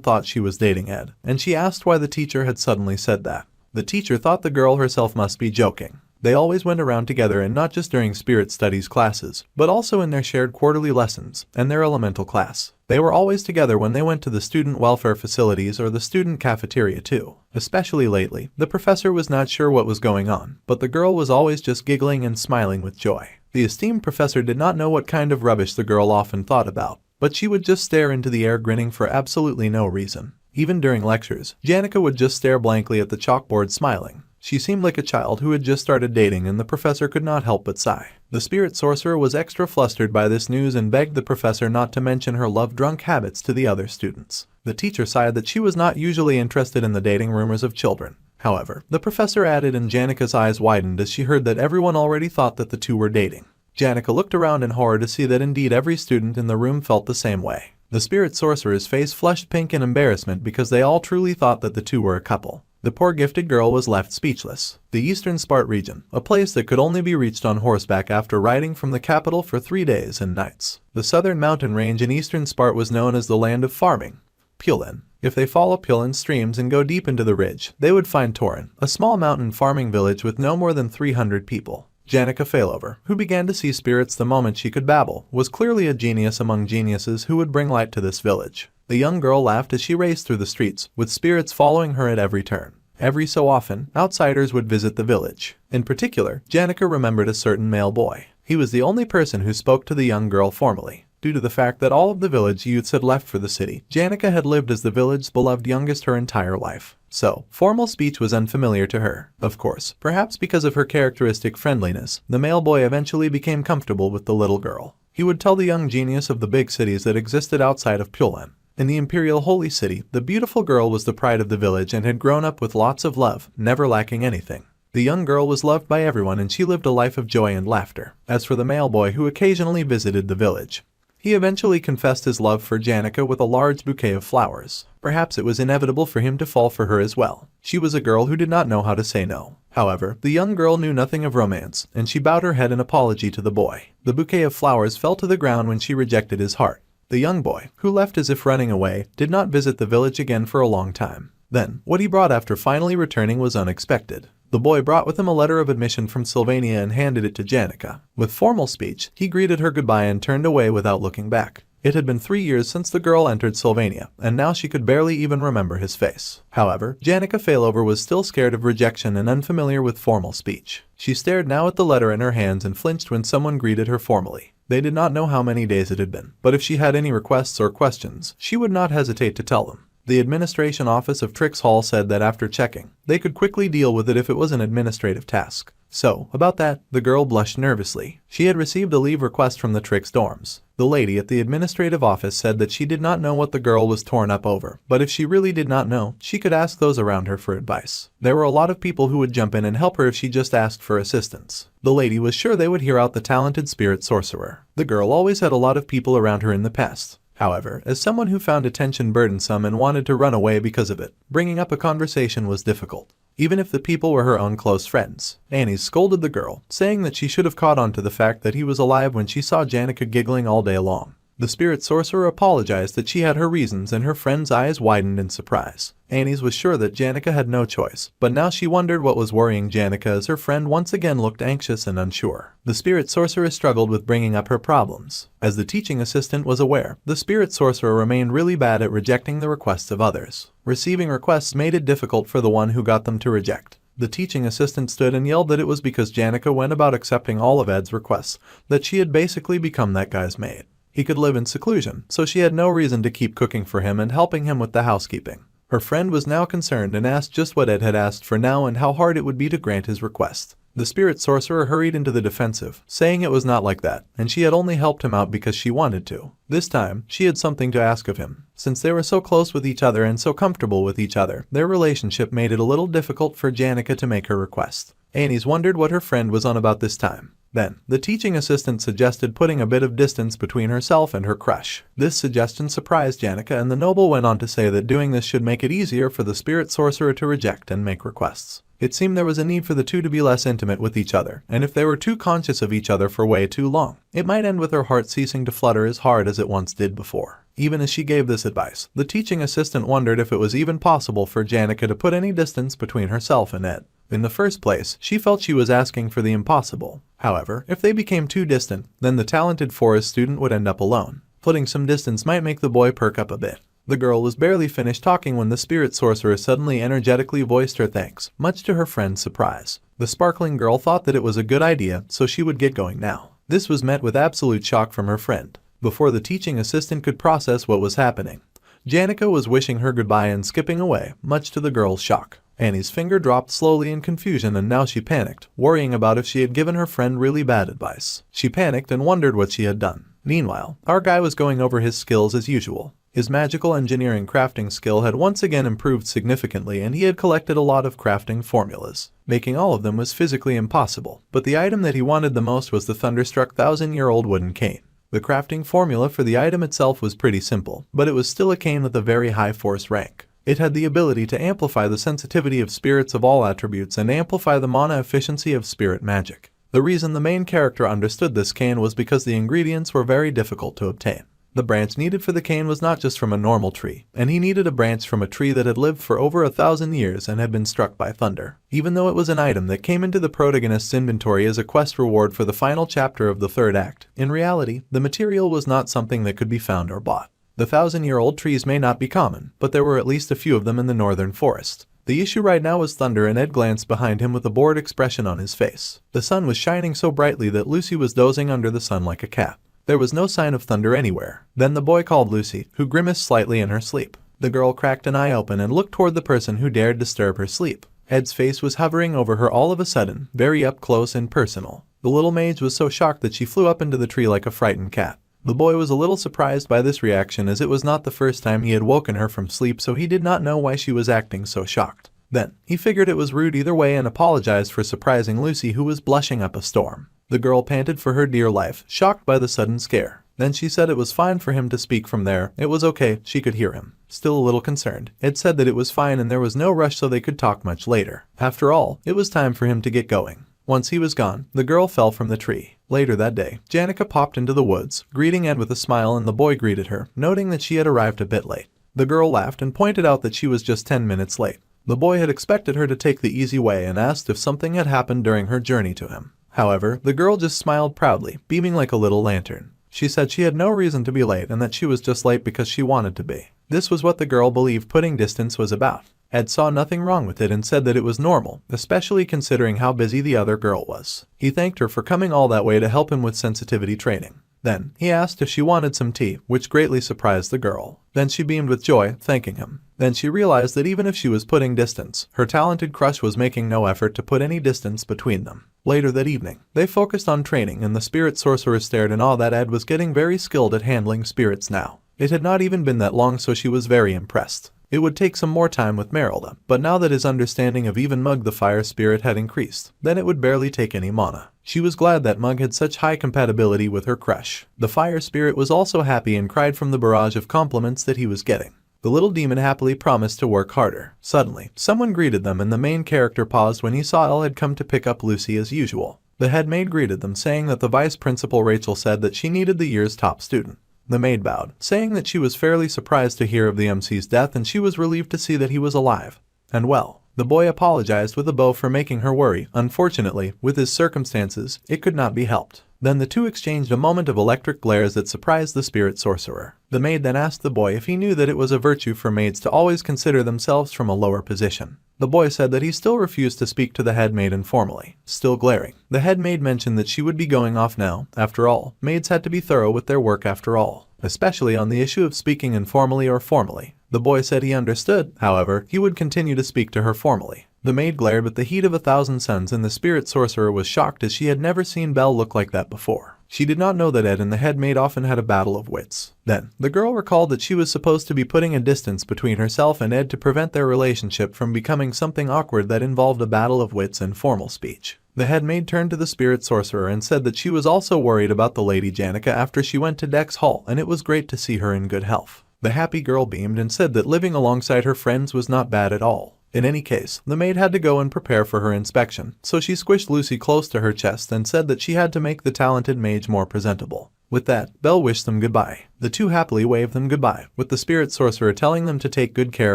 thought she was dating Ed, and she asked why the teacher had suddenly said that. The teacher thought the girl herself must be joking. They always went around together, and not just during spirit studies classes, but also in their shared quarterly lessons and their elemental class. They were always together when they went to the student welfare facilities or the student cafeteria too. Especially lately, the professor was not sure what was going on, but the girl was always just giggling and smiling with joy. The esteemed professor did not know what kind of rubbish the girl often thought about, but she would just stare into the air grinning for absolutely no reason. Even during lectures, Janica would just stare blankly at the chalkboard smiling. She seemed like a child who had just started dating, and the professor could not help but sigh. The spirit sorcerer was extra flustered by this news and begged the professor not to mention her love-drunk habits to the other students. The teacher sighed that she was not usually interested in the dating rumors of children. However, the professor added, and Janica's eyes widened as she heard that everyone already thought that the two were dating. Janica looked around in horror to see that indeed every student in the room felt the same way. The spirit sorcerer's face flushed pink in embarrassment because they all truly thought that the two were a couple. The poor gifted girl was left speechless. The Eastern Spart region, a place that could only be reached on horseback after riding from the capital for 3 days and nights. The southern mountain range in Eastern Spart was known as the land of farming, Pulin. If they follow Pulin streams and go deep into the ridge, they would find Torin, a small mountain farming village with no more than 300 people. Janica Failover, who began to see spirits the moment she could babble, was clearly a genius among geniuses who would bring light to this village. The young girl laughed as she raced through the streets, with spirits following her at every turn. Every so often, outsiders would visit the village. In particular, Janica remembered a certain male boy. He was the only person who spoke to the young girl formally. Due to the fact that all of the village youths had left for the city, Janica had lived as the village's beloved youngest her entire life. So, formal speech was unfamiliar to her. Of course, perhaps because of her characteristic friendliness, the male boy eventually became comfortable with the little girl. He would tell the young genius of the big cities that existed outside of Pulin. In the Imperial Holy City, the beautiful girl was the pride of the village and had grown up with lots of love, never lacking anything. The young girl was loved by everyone and she lived a life of joy and laughter. As for the male boy who occasionally visited the village, he eventually confessed his love for Janica with a large bouquet of flowers. Perhaps it was inevitable for him to fall for her as well. She was a girl who did not know how to say no. However, the young girl knew nothing of romance, and she bowed her head in apology to the boy. The bouquet of flowers fell to the ground when she rejected his heart. The young boy, who left as if running away, did not visit the village again for a long time. Then, what he brought after finally returning was unexpected. The boy brought with him a letter of admission from Sylvania and handed it to Janica. With formal speech, he greeted her goodbye and turned away without looking back. It had been 3 years since the girl entered Sylvania, and now she could barely even remember his face. However, Janica Failover was still scared of rejection and unfamiliar with formal speech. She stared now at the letter in her hands and flinched when someone greeted her formally. They did not know how many days it had been, but if she had any requests or questions, she would not hesitate to tell them. The administration office of Trix Hall said that after checking, they could quickly deal with it if it was an administrative task. So, about that, the girl blushed nervously. She had received a leave request from the Trix dorms. The lady at the administrative office said that she did not know what the girl was torn up over, but if she really did not know, she could ask those around her for advice. There were a lot of people who would jump in and help her if she just asked for assistance. The lady was sure they would hear out the talented spirit sorcerer. The girl always had a lot of people around her in the past. However, as someone who found attention burdensome and wanted to run away because of it, bringing up a conversation was difficult, even if the people were her own close friends. Annie scolded the girl, saying that she should have caught on to the fact that he was alive when she saw Janica giggling all day long. The spirit sorcerer apologized that she had her reasons and her friend's eyes widened in surprise. Annie's was sure that Janica had no choice, but now she wondered what was worrying Janica as her friend once again looked anxious and unsure. The spirit sorcerer struggled with bringing up her problems. As the teaching assistant was aware, the spirit sorcerer remained really bad at rejecting the requests of others. Receiving requests made it difficult for the one who got them to reject. The teaching assistant stood and yelled that it was because Janica went about accepting all of Ed's requests, that she had basically become that guy's maid. He could live in seclusion, so she had no reason to keep cooking for him and helping him with the housekeeping. Her friend was now concerned and asked just what Ed had asked for now and how hard it would be to grant his request. The spirit sorcerer hurried into the defensive, saying it was not like that, and she had only helped him out because she wanted to. This time, she had something to ask of him. Since they were so close with each other and so comfortable with each other, their relationship made it a little difficult for Janica to make her request. Annie's wondered what her friend was on about this time. Then, the teaching assistant suggested putting a bit of distance between herself and her crush. This suggestion surprised Janica, and the noble went on to say that doing this should make it easier for the spirit sorcerer to reject and make requests. It seemed there was a need for the two to be less intimate with each other, and if they were too conscious of each other for way too long, it might end with her heart ceasing to flutter as hard as it once did before. Even as she gave this advice, the teaching assistant wondered if it was even possible for Janica to put any distance between herself and Ed. In the first place, she felt she was asking for the impossible. However, if they became too distant, then the talented forest student would end up alone. Putting some distance might make the boy perk up a bit. The girl was barely finished talking when the spirit sorcerer suddenly energetically voiced her thanks, much to her friend's surprise. The sparkling girl thought that it was a good idea, so she would get going now. This was met with absolute shock from her friend. Before the teaching assistant could process what was happening, Janica was wishing her goodbye and skipping away, much to the girl's shock. Annie's finger dropped slowly in confusion and now she panicked, worrying about if she had given her friend really bad advice. She panicked and wondered what she had done. Meanwhile, our guy was going over his skills as usual. His magical engineering crafting skill had once again improved significantly and he had collected a lot of crafting formulas. Making all of them was physically impossible, but the item that he wanted the most was the thunderstruck 1,000-year-old wooden cane. The crafting formula for the item itself was pretty simple, but it was still a cane with a very high force rank. It had the ability to amplify the sensitivity of spirits of all attributes and amplify the mana efficiency of spirit magic. The reason the main character understood this cane was because the ingredients were very difficult to obtain. The branch needed for the cane was not just from a normal tree, and he needed a branch from a tree that had lived for over 1,000 years and had been struck by thunder. Even though it was an item that came into the protagonist's inventory as a quest reward for the final chapter of the third act, in reality, the material was not something that could be found or bought. The 1,000-year-old trees may not be common, but there were at least a few of them in the northern forest. The issue right now was thunder, and Ed glanced behind him with a bored expression on his face. The sun was shining so brightly that Lucy was dozing under the sun like a cat. There was no sign of thunder anywhere. Then the boy called Lucy, who grimaced slightly in her sleep. The girl cracked an eye open and looked toward the person who dared disturb her sleep. Ed's face was hovering over her all of a sudden, very up close and personal. The little mage was so shocked that she flew up into the tree like a frightened cat. The boy was a little surprised by this reaction as it was not the first time he had woken her from sleep, so he did not know why she was acting so shocked. Then, he figured it was rude either way and apologized for surprising Lucy, who was blushing up a storm. The girl panted for her dear life, shocked by the sudden scare. Then she said it was fine for him to speak from there, it was okay, she could hear him. Still a little concerned, Ed said that it was fine and there was no rush so they could talk much later. After all, it was time for him to get going. Once he was gone, the girl fell from the tree. Later that day, Janica popped into the woods, greeting Ed with a smile, and the boy greeted her, noting that she had arrived a bit late. The girl laughed and pointed out that she was just 10 minutes late. The boy had expected her to take the easy way and asked if something had happened during her journey to him. However, the girl just smiled proudly, beaming like a little lantern. She said she had no reason to be late and that she was just late because she wanted to be. This was what the girl believed putting distance was about. Ed saw nothing wrong with it and said that it was normal, especially considering how busy the other girl was. He thanked her for coming all that way to help him with sensitivity training. Then, he asked if she wanted some tea, which greatly surprised the girl. Then she beamed with joy, thanking him. Then she realized that even if she was putting distance, her talented crush was making no effort to put any distance between them. Later that evening, they focused on training and the spirit sorcerer stared in awe that Ed was getting very skilled at handling spirits now. It had not even been that long, so she was very impressed. It would take some more time with Merylda, but now that his understanding of even Mug the fire spirit had increased, then it would barely take any mana. She was glad that Mug had such high compatibility with her crush. The fire spirit was also happy and cried from the barrage of compliments that he was getting. The little demon happily promised to work harder. Suddenly, someone greeted them and the main character paused when he saw Elle had come to pick up Lucy as usual. The head maid greeted them, saying that the vice principal Rachel said that she needed the year's top student. The maid bowed, saying that she was fairly surprised to hear of the MC's death and she was relieved to see that he was alive and well. The boy apologized with a bow for making her worry. Unfortunately, with his circumstances, it could not be helped. Then the two exchanged a moment of electric glares that surprised the spirit sorcerer. The maid then asked the boy if he knew that it was a virtue for maids to always consider themselves from a lower position. The boy said that he still refused to speak to the head maid informally. Still glaring, the head maid mentioned that she would be going off now. After all, maids had to be thorough with their work after all, especially on the issue of speaking informally or formally. The boy said he understood, however, he would continue to speak to her formally. The maid glared with the heat of 1,000 suns and the spirit sorcerer was shocked as she had never seen Belle look like that before. She did not know that Ed and the head maid often had a battle of wits. Then, the girl recalled that she was supposed to be putting a distance between herself and Ed to prevent their relationship from becoming something awkward that involved a battle of wits and formal speech. The head maid turned to the spirit sorcerer and said that she was also worried about the Lady Janica after she went to Dex Hall and it was great to see her in good health. The happy girl beamed and said that living alongside her friends was not bad at all. In any case, the maid had to go and prepare for her inspection, so she squished Lucy close to her chest and said that she had to make the talented mage more presentable. With that, Belle wished them goodbye. The two happily waved them goodbye, with the spirit sorcerer telling them to take good care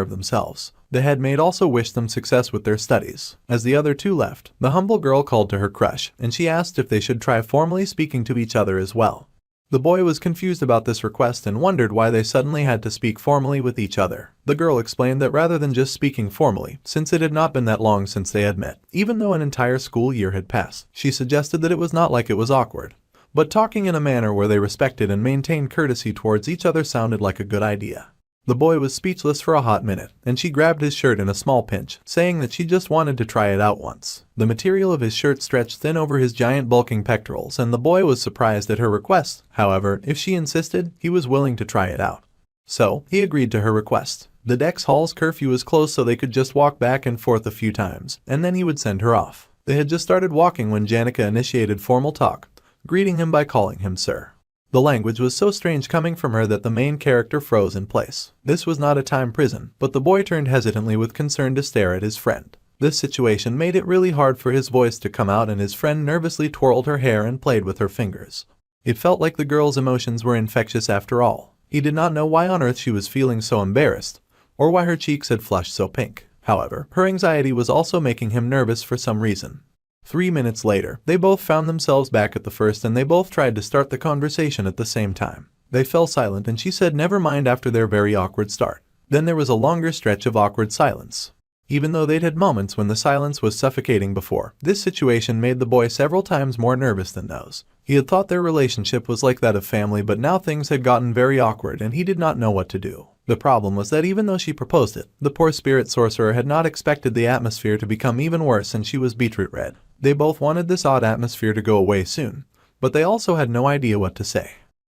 of themselves. The head maid also wished them success with their studies. As the other two left, the humble girl called to her crush, and she asked if they should try formally speaking to each other as well. The boy was confused about this request and wondered why they suddenly had to speak formally with each other. The girl explained that rather than just speaking formally, since it had not been that long since they had met, even though an entire school year had passed, she suggested that it was not like it was awkward. But talking in a manner where they respected and maintained courtesy towards each other sounded like a good idea. The boy was speechless for a hot minute, and she grabbed his shirt in a small pinch, saying that she just wanted to try it out once. The material of his shirt stretched thin over his giant bulking pectorals, and the boy was surprised at her request. However, if she insisted, he was willing to try it out. So, he agreed to her request. The Dex Hall's curfew was closed so they could just walk back and forth a few times, and then he would send her off. They had just started walking when Janica initiated formal talk, greeting him by calling him sir. The language was so strange coming from her that the main character froze in place. This was not a time prison, but the boy turned hesitantly with concern to stare at his friend. This situation made it really hard for his voice to come out, and his friend nervously twirled her hair and played with her fingers. It felt like the girl's emotions were infectious after all. He did not know why on earth she was feeling so embarrassed, or why her cheeks had flushed so pink. However, her anxiety was also making him nervous for some reason. 3 minutes later, they both found themselves back at the first and they both tried to start the conversation at the same time. They fell silent and she said never mind after their very awkward start. Then there was a longer stretch of awkward silence. Even though they'd had moments when the silence was suffocating before, this situation made the boy several times more nervous than those. He had thought their relationship was like that of family, but now things had gotten very awkward and he did not know what to do. The problem was that even though she proposed it, the poor spirit sorcerer had not expected the atmosphere to become even worse, and she was beetroot red. They both wanted this odd atmosphere to go away soon, but they also had no idea what to say.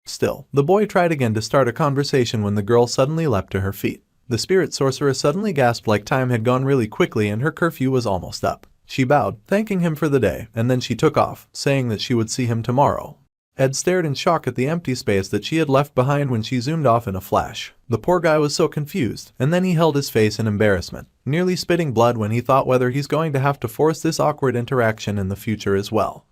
Still, the boy tried again to start a conversation when the girl suddenly leapt to her feet. The spirit sorcerer suddenly gasped like time had gone really quickly and her curfew was almost up. She bowed, thanking him for the day, and then she took off, saying that she would see him tomorrow. Ed stared in shock at the empty space that she had left behind when she zoomed off in a flash. The poor guy was so confused, and then he held his face in embarrassment, nearly spitting blood when he thought whether he's going to have to force this awkward interaction in the future as well.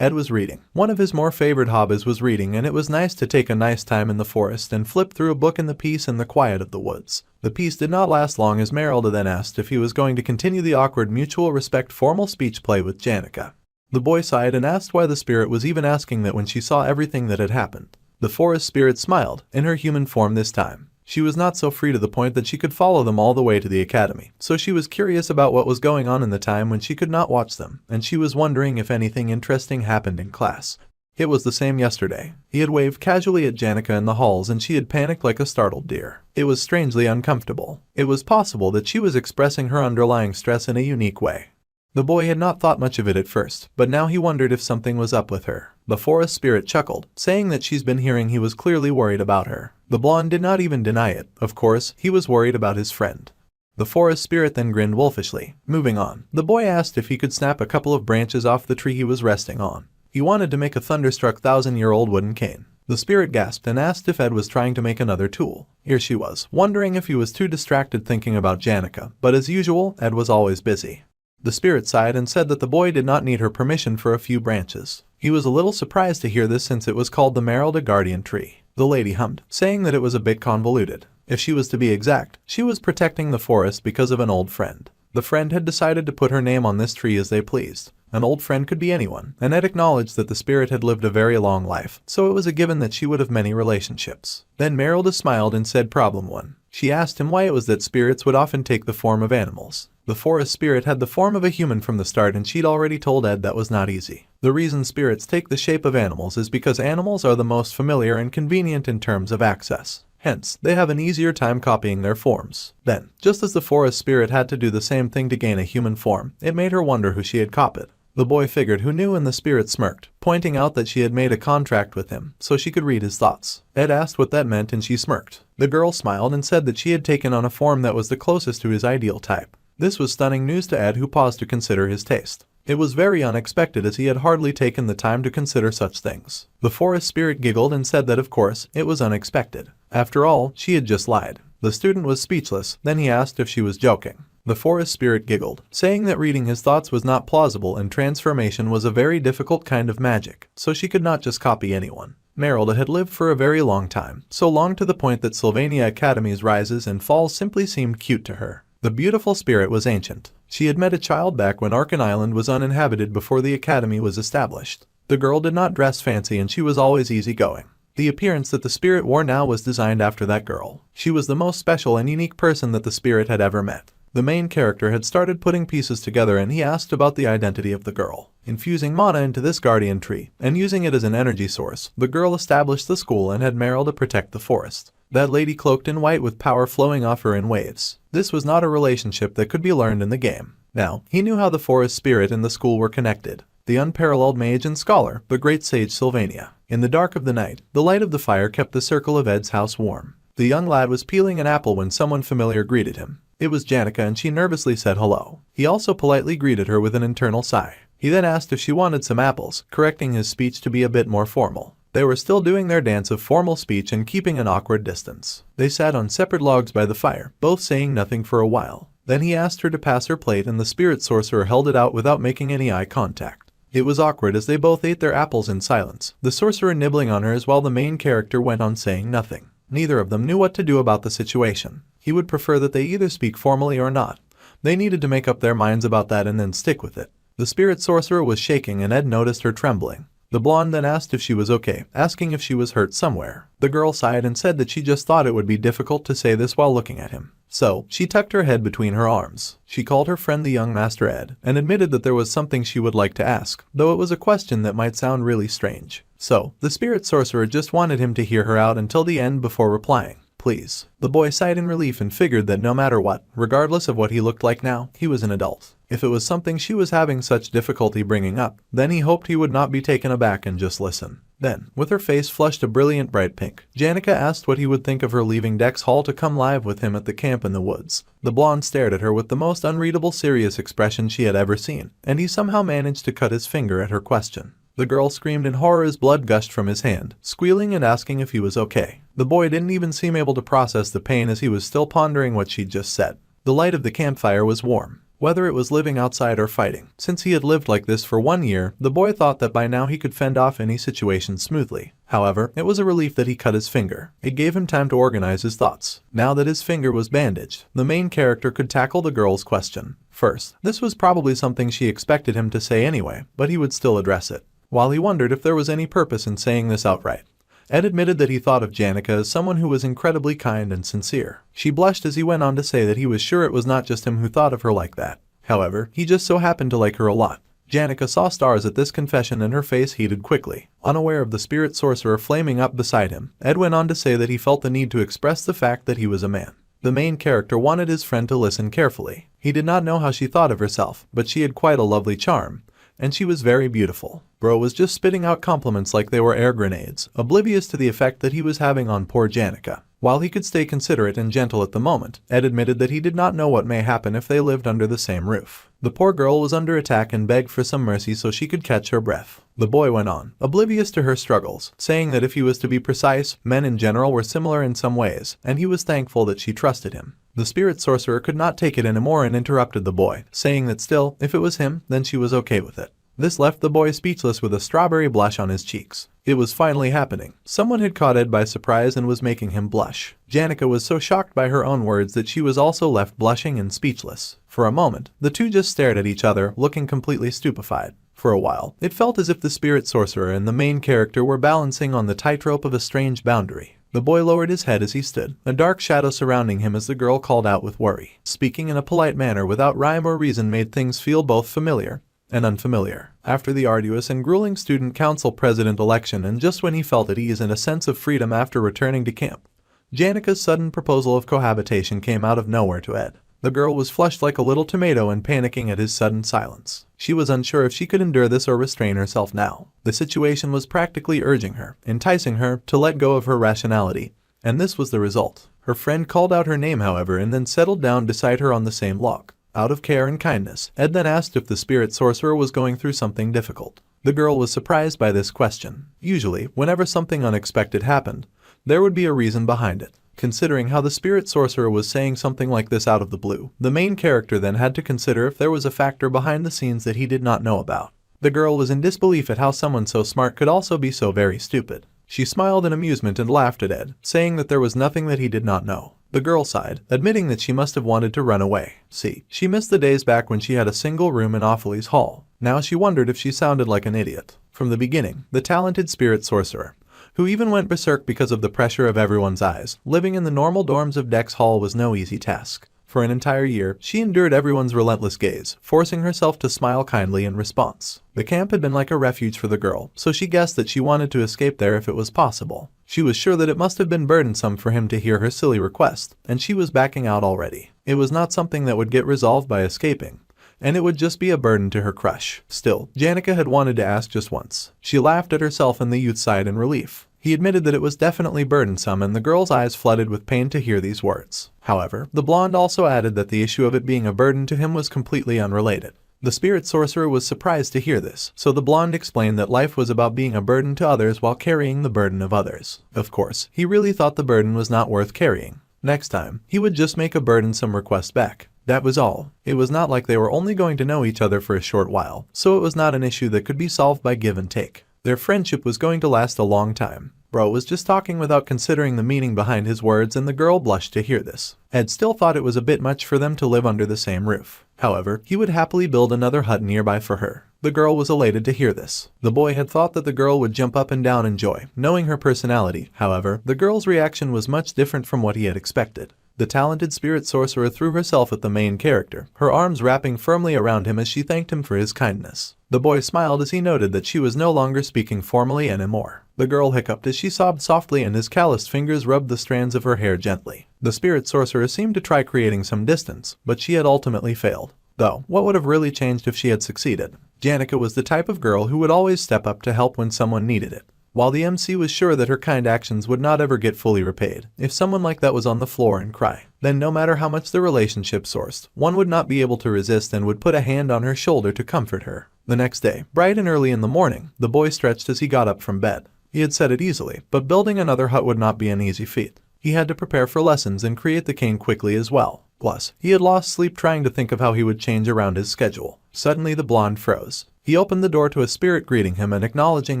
Ed was reading. One of his more favored hobbies was reading, and it was nice to take a nice time in the forest and flip through a book in the peace and the quiet of the woods. The peace did not last long as Merylda then asked if he was going to continue the awkward mutual respect formal speech play with Janica. The boy sighed and asked why the spirit was even asking that when she saw everything that had happened. The forest spirit smiled, in her human form this time. She was not so free to the point that she could follow them all the way to the academy, so she was curious about what was going on in the time when she could not watch them, and she was wondering if anything interesting happened in class. It was the same yesterday. He had waved casually at Janica in the halls and she had panicked like a startled deer. It was strangely uncomfortable. It was possible that she was expressing her underlying stress in a unique way. The boy had not thought much of it at first, but now he wondered if something was up with her. The forest spirit chuckled, saying that she's been hearing he was clearly worried about her. The blonde did not even deny it. Of course, he was worried about his friend. The forest spirit then grinned wolfishly. Moving on, the boy asked if he could snap a couple of branches off the tree he was resting on. He wanted to make a thunderstruck 1,000-year-old wooden cane. The spirit gasped and asked if Ed was trying to make another tool. Here she was, wondering if he was too distracted thinking about Janica, but as usual, Ed was always busy. The spirit sighed and said that the boy did not need her permission for a few branches. He was a little surprised to hear this since it was called the Merylda Guardian Tree. The lady hummed, saying that it was a bit convoluted. If she was to be exact, she was protecting the forest because of an old friend. The friend had decided to put her name on this tree as they pleased. An old friend could be anyone, and Ed acknowledged that the spirit had lived a very long life, so it was a given that she would have many relationships. Then Merylda smiled and said problem 1. She asked him why it was that spirits would often take the form of animals. The forest spirit had the form of a human from the start and she'd already told Ed that was not easy. The reason spirits take the shape of animals is because animals are the most familiar and convenient in terms of access. Hence, they have an easier time copying their forms. Then, just as the forest spirit had to do the same thing to gain a human form, it made her wonder who she had copied. The boy figured who knew and the spirit smirked, pointing out that she had made a contract with him, so she could read his thoughts. Ed asked what that meant and she smirked. The girl smiled and said that she had taken on a form that was the closest to his ideal type. This was stunning news to Ed, who paused to consider his taste. It was very unexpected as he had hardly taken the time to consider such things. The forest spirit giggled and said that of course, it was unexpected. After all, she had just lied. The student was speechless, then he asked if she was joking. The forest spirit giggled, saying that reading his thoughts was not plausible and transformation was a very difficult kind of magic, so she could not just copy anyone. Merylda had lived for a very long time, so long to the point that Sylvania Academy's rises and falls simply seemed cute to her. The beautiful spirit was ancient. She had met a child back when Arkan Island was uninhabited before the academy was established. The girl did not dress fancy and she was always easygoing. The appearance that the spirit wore now was designed after that girl. She was the most special and unique person that the spirit had ever met. The main character had started putting pieces together and he asked about the identity of the girl. Infusing mana into this guardian tree and using it as an energy source, the girl established the school and had Merylda protect the forest. That lady cloaked in white with power flowing off her in waves. This was not a relationship that could be learned in the game. Now, he knew how the forest spirit and the school were connected. The unparalleled mage and scholar, the great sage Sylvania. In the dark of the night, the light of the fire kept the circle of Ed's house warm. The young lad was peeling an apple when someone familiar greeted him. It was Janica and she nervously said hello. He also politely greeted her with an internal sigh. He then asked if she wanted some apples, correcting his speech to be a bit more formal. They were still doing their dance of formal speech and keeping an awkward distance. They sat on separate logs by the fire, both saying nothing for a while. Then he asked her to pass her plate and the spirit sorcerer held it out without making any eye contact. It was awkward as they both ate their apples in silence, the sorcerer nibbling on hers while the main character went on saying nothing. Neither of them knew what to do about the situation. He would prefer that they either speak formally or not. They needed to make up their minds about that and then stick with it. The spirit sorcerer was shaking and Ed noticed her trembling. The blonde then asked if she was okay, asking if she was hurt somewhere. The girl sighed and said that she just thought it would be difficult to say this while looking at him. So, she tucked her head between her arms. She called her friend the young Master Ed, and admitted that there was something she would like to ask, though it was a question that might sound really strange. So, the spirit sorcerer just wanted him to hear her out until the end before replying. please. The boy sighed in relief and figured that no matter what, regardless of what he looked like now, he was an adult. If it was something she was having such difficulty bringing up, then he hoped he would not be taken aback and just listen. Then, with her face flushed a brilliant bright pink, Janica asked what he would think of her leaving Dex Hall to come live with him at the camp in the woods. The blonde stared at her with the most unreadable serious expression she had ever seen, and he somehow managed to cut his finger at her question. The girl screamed in horror as blood gushed from his hand, squealing and asking if he was okay. The boy didn't even seem able to process the pain as he was still pondering what she'd just said. The light of the campfire was warm, whether it was living outside or fighting. Since he had lived like this for 1 year, the boy thought that by now he could fend off any situation smoothly. However, it was a relief that he cut his finger. It gave him time to organize his thoughts. Now that his finger was bandaged, the main character could tackle the girl's question. First, this was probably something she expected him to say anyway, but he would still address it. While he wondered if there was any purpose in saying this outright, Ed admitted that he thought of Janica as someone who was incredibly kind and sincere. She blushed as he went on to say that he was sure it was not just him who thought of her like that. However, he just so happened to like her a lot. Janica saw stars at this confession and her face heated quickly. Unaware of the spirit sorcerer flaming up beside him, Ed went on to say that he felt the need to express the fact that he was a man. The main character wanted his friend to listen carefully. He did not know how she thought of herself, but she had quite a lovely charm, and she was very beautiful. Bro was just spitting out compliments like they were air grenades, oblivious to the effect that he was having on poor Janica. While he could stay considerate and gentle at the moment, Ed admitted that he did not know what may happen if they lived under the same roof. The poor girl was under attack and begged for some mercy so she could catch her breath. The boy went on, oblivious to her struggles, saying that if he was to be precise, men in general were similar in some ways, and he was thankful that she trusted him. The spirit sorcerer could not take it anymore and interrupted the boy, saying that still, if it was him, then she was okay with it. This left the boy speechless with a strawberry blush on his cheeks. It was finally happening. Someone had caught Ed by surprise and was making him blush. Janica was so shocked by her own words that she was also left blushing and speechless. For a moment, the two just stared at each other, looking completely stupefied. For a while, it felt as if the spirit sorcerer and the main character were balancing on the tightrope of a strange boundary. The boy lowered his head as he stood, a dark shadow surrounding him as the girl called out with worry. Speaking in a polite manner without rhyme or reason made things feel both familiar and unfamiliar. After the arduous and grueling student council president election and just when he felt at ease and a sense of freedom after returning to camp, Janica's sudden proposal of cohabitation came out of nowhere to Ed. The girl was flushed like a little tomato and panicking at his sudden silence. She was unsure if she could endure this or restrain herself now. The situation was practically urging her, enticing her to let go of her rationality, and this was the result. Her friend called out her name, however, and then settled down beside her on the same log. Out of care and kindness, Ed then asked if the spirit sorcerer was going through something difficult. The girl was surprised by this question. Usually, whenever something unexpected happened, there would be a reason behind it. Considering how the spirit sorcerer was saying something like this out of the blue, the main character then had to consider if there was a factor behind the scenes that he did not know about. The girl was in disbelief at how someone so smart could also be so very stupid. She smiled in amusement and laughed at Ed, saying that there was nothing that he did not know. The girl sighed, admitting that she must have wanted to run away. See, she missed the days back when she had a single room in Opheles Hall. Now she wondered if she sounded like an idiot. From the beginning, the talented spirit sorcerer, who even went berserk because of the pressure of everyone's eyes, living in the normal dorms of Dex Hall was no easy task. For an entire year, she endured everyone's relentless gaze, forcing herself to smile kindly in response. The camp had been like a refuge for the girl, so she guessed that she wanted to escape there if it was possible. She was sure that it must have been burdensome for him to hear her silly request, and she was backing out already. It was not something that would get resolved by escaping, and it would just be a burden to her crush. Still, Janica had wanted to ask just once. She laughed at herself and the youth sighed in relief. He admitted that it was definitely burdensome and the girl's eyes flooded with pain to hear these words. However, the blonde also added that the issue of it being a burden to him was completely unrelated. The spirit sorcerer was surprised to hear this, so the blonde explained that life was about being a burden to others while carrying the burden of others. Of course, he really thought the burden was not worth carrying. Next time, he would just make a burdensome request back. That was all. It was not like they were only going to know each other for a short while, so it was not an issue that could be solved by give and take. Their friendship was going to last a long time. Bro was just talking without considering the meaning behind his words, and the girl blushed to hear this. Ed still thought it was a bit much for them to live under the same roof. However, he would happily build another hut nearby for her. The girl was elated to hear this. The boy had thought that the girl would jump up and down in joy, knowing her personality. However, the girl's reaction was much different from what he had expected. The talented spirit sorcerer threw herself at the main character, her arms wrapping firmly around him as she thanked him for his kindness. The boy smiled as he noted that she was no longer speaking formally anymore. The girl hiccuped as she sobbed softly and his calloused fingers rubbed the strands of her hair gently. The spirit sorcerer seemed to try creating some distance, but she had ultimately failed. Though, what would have really changed if she had succeeded? Janica was the type of girl who would always step up to help when someone needed it. While the MC was sure that her kind actions would not ever get fully repaid, if someone like that was on the floor and cry, then no matter how much the relationship sourced, one would not be able to resist and would put a hand on her shoulder to comfort her. The next day, bright and early in the morning, the boy stretched as he got up from bed. He had said it easily, but building another hut would not be an easy feat. He had to prepare for lessons and create the cane quickly as well. Plus, he had lost sleep trying to think of how he would change around his schedule. Suddenly the blonde froze. He opened the door to a spirit greeting him and acknowledging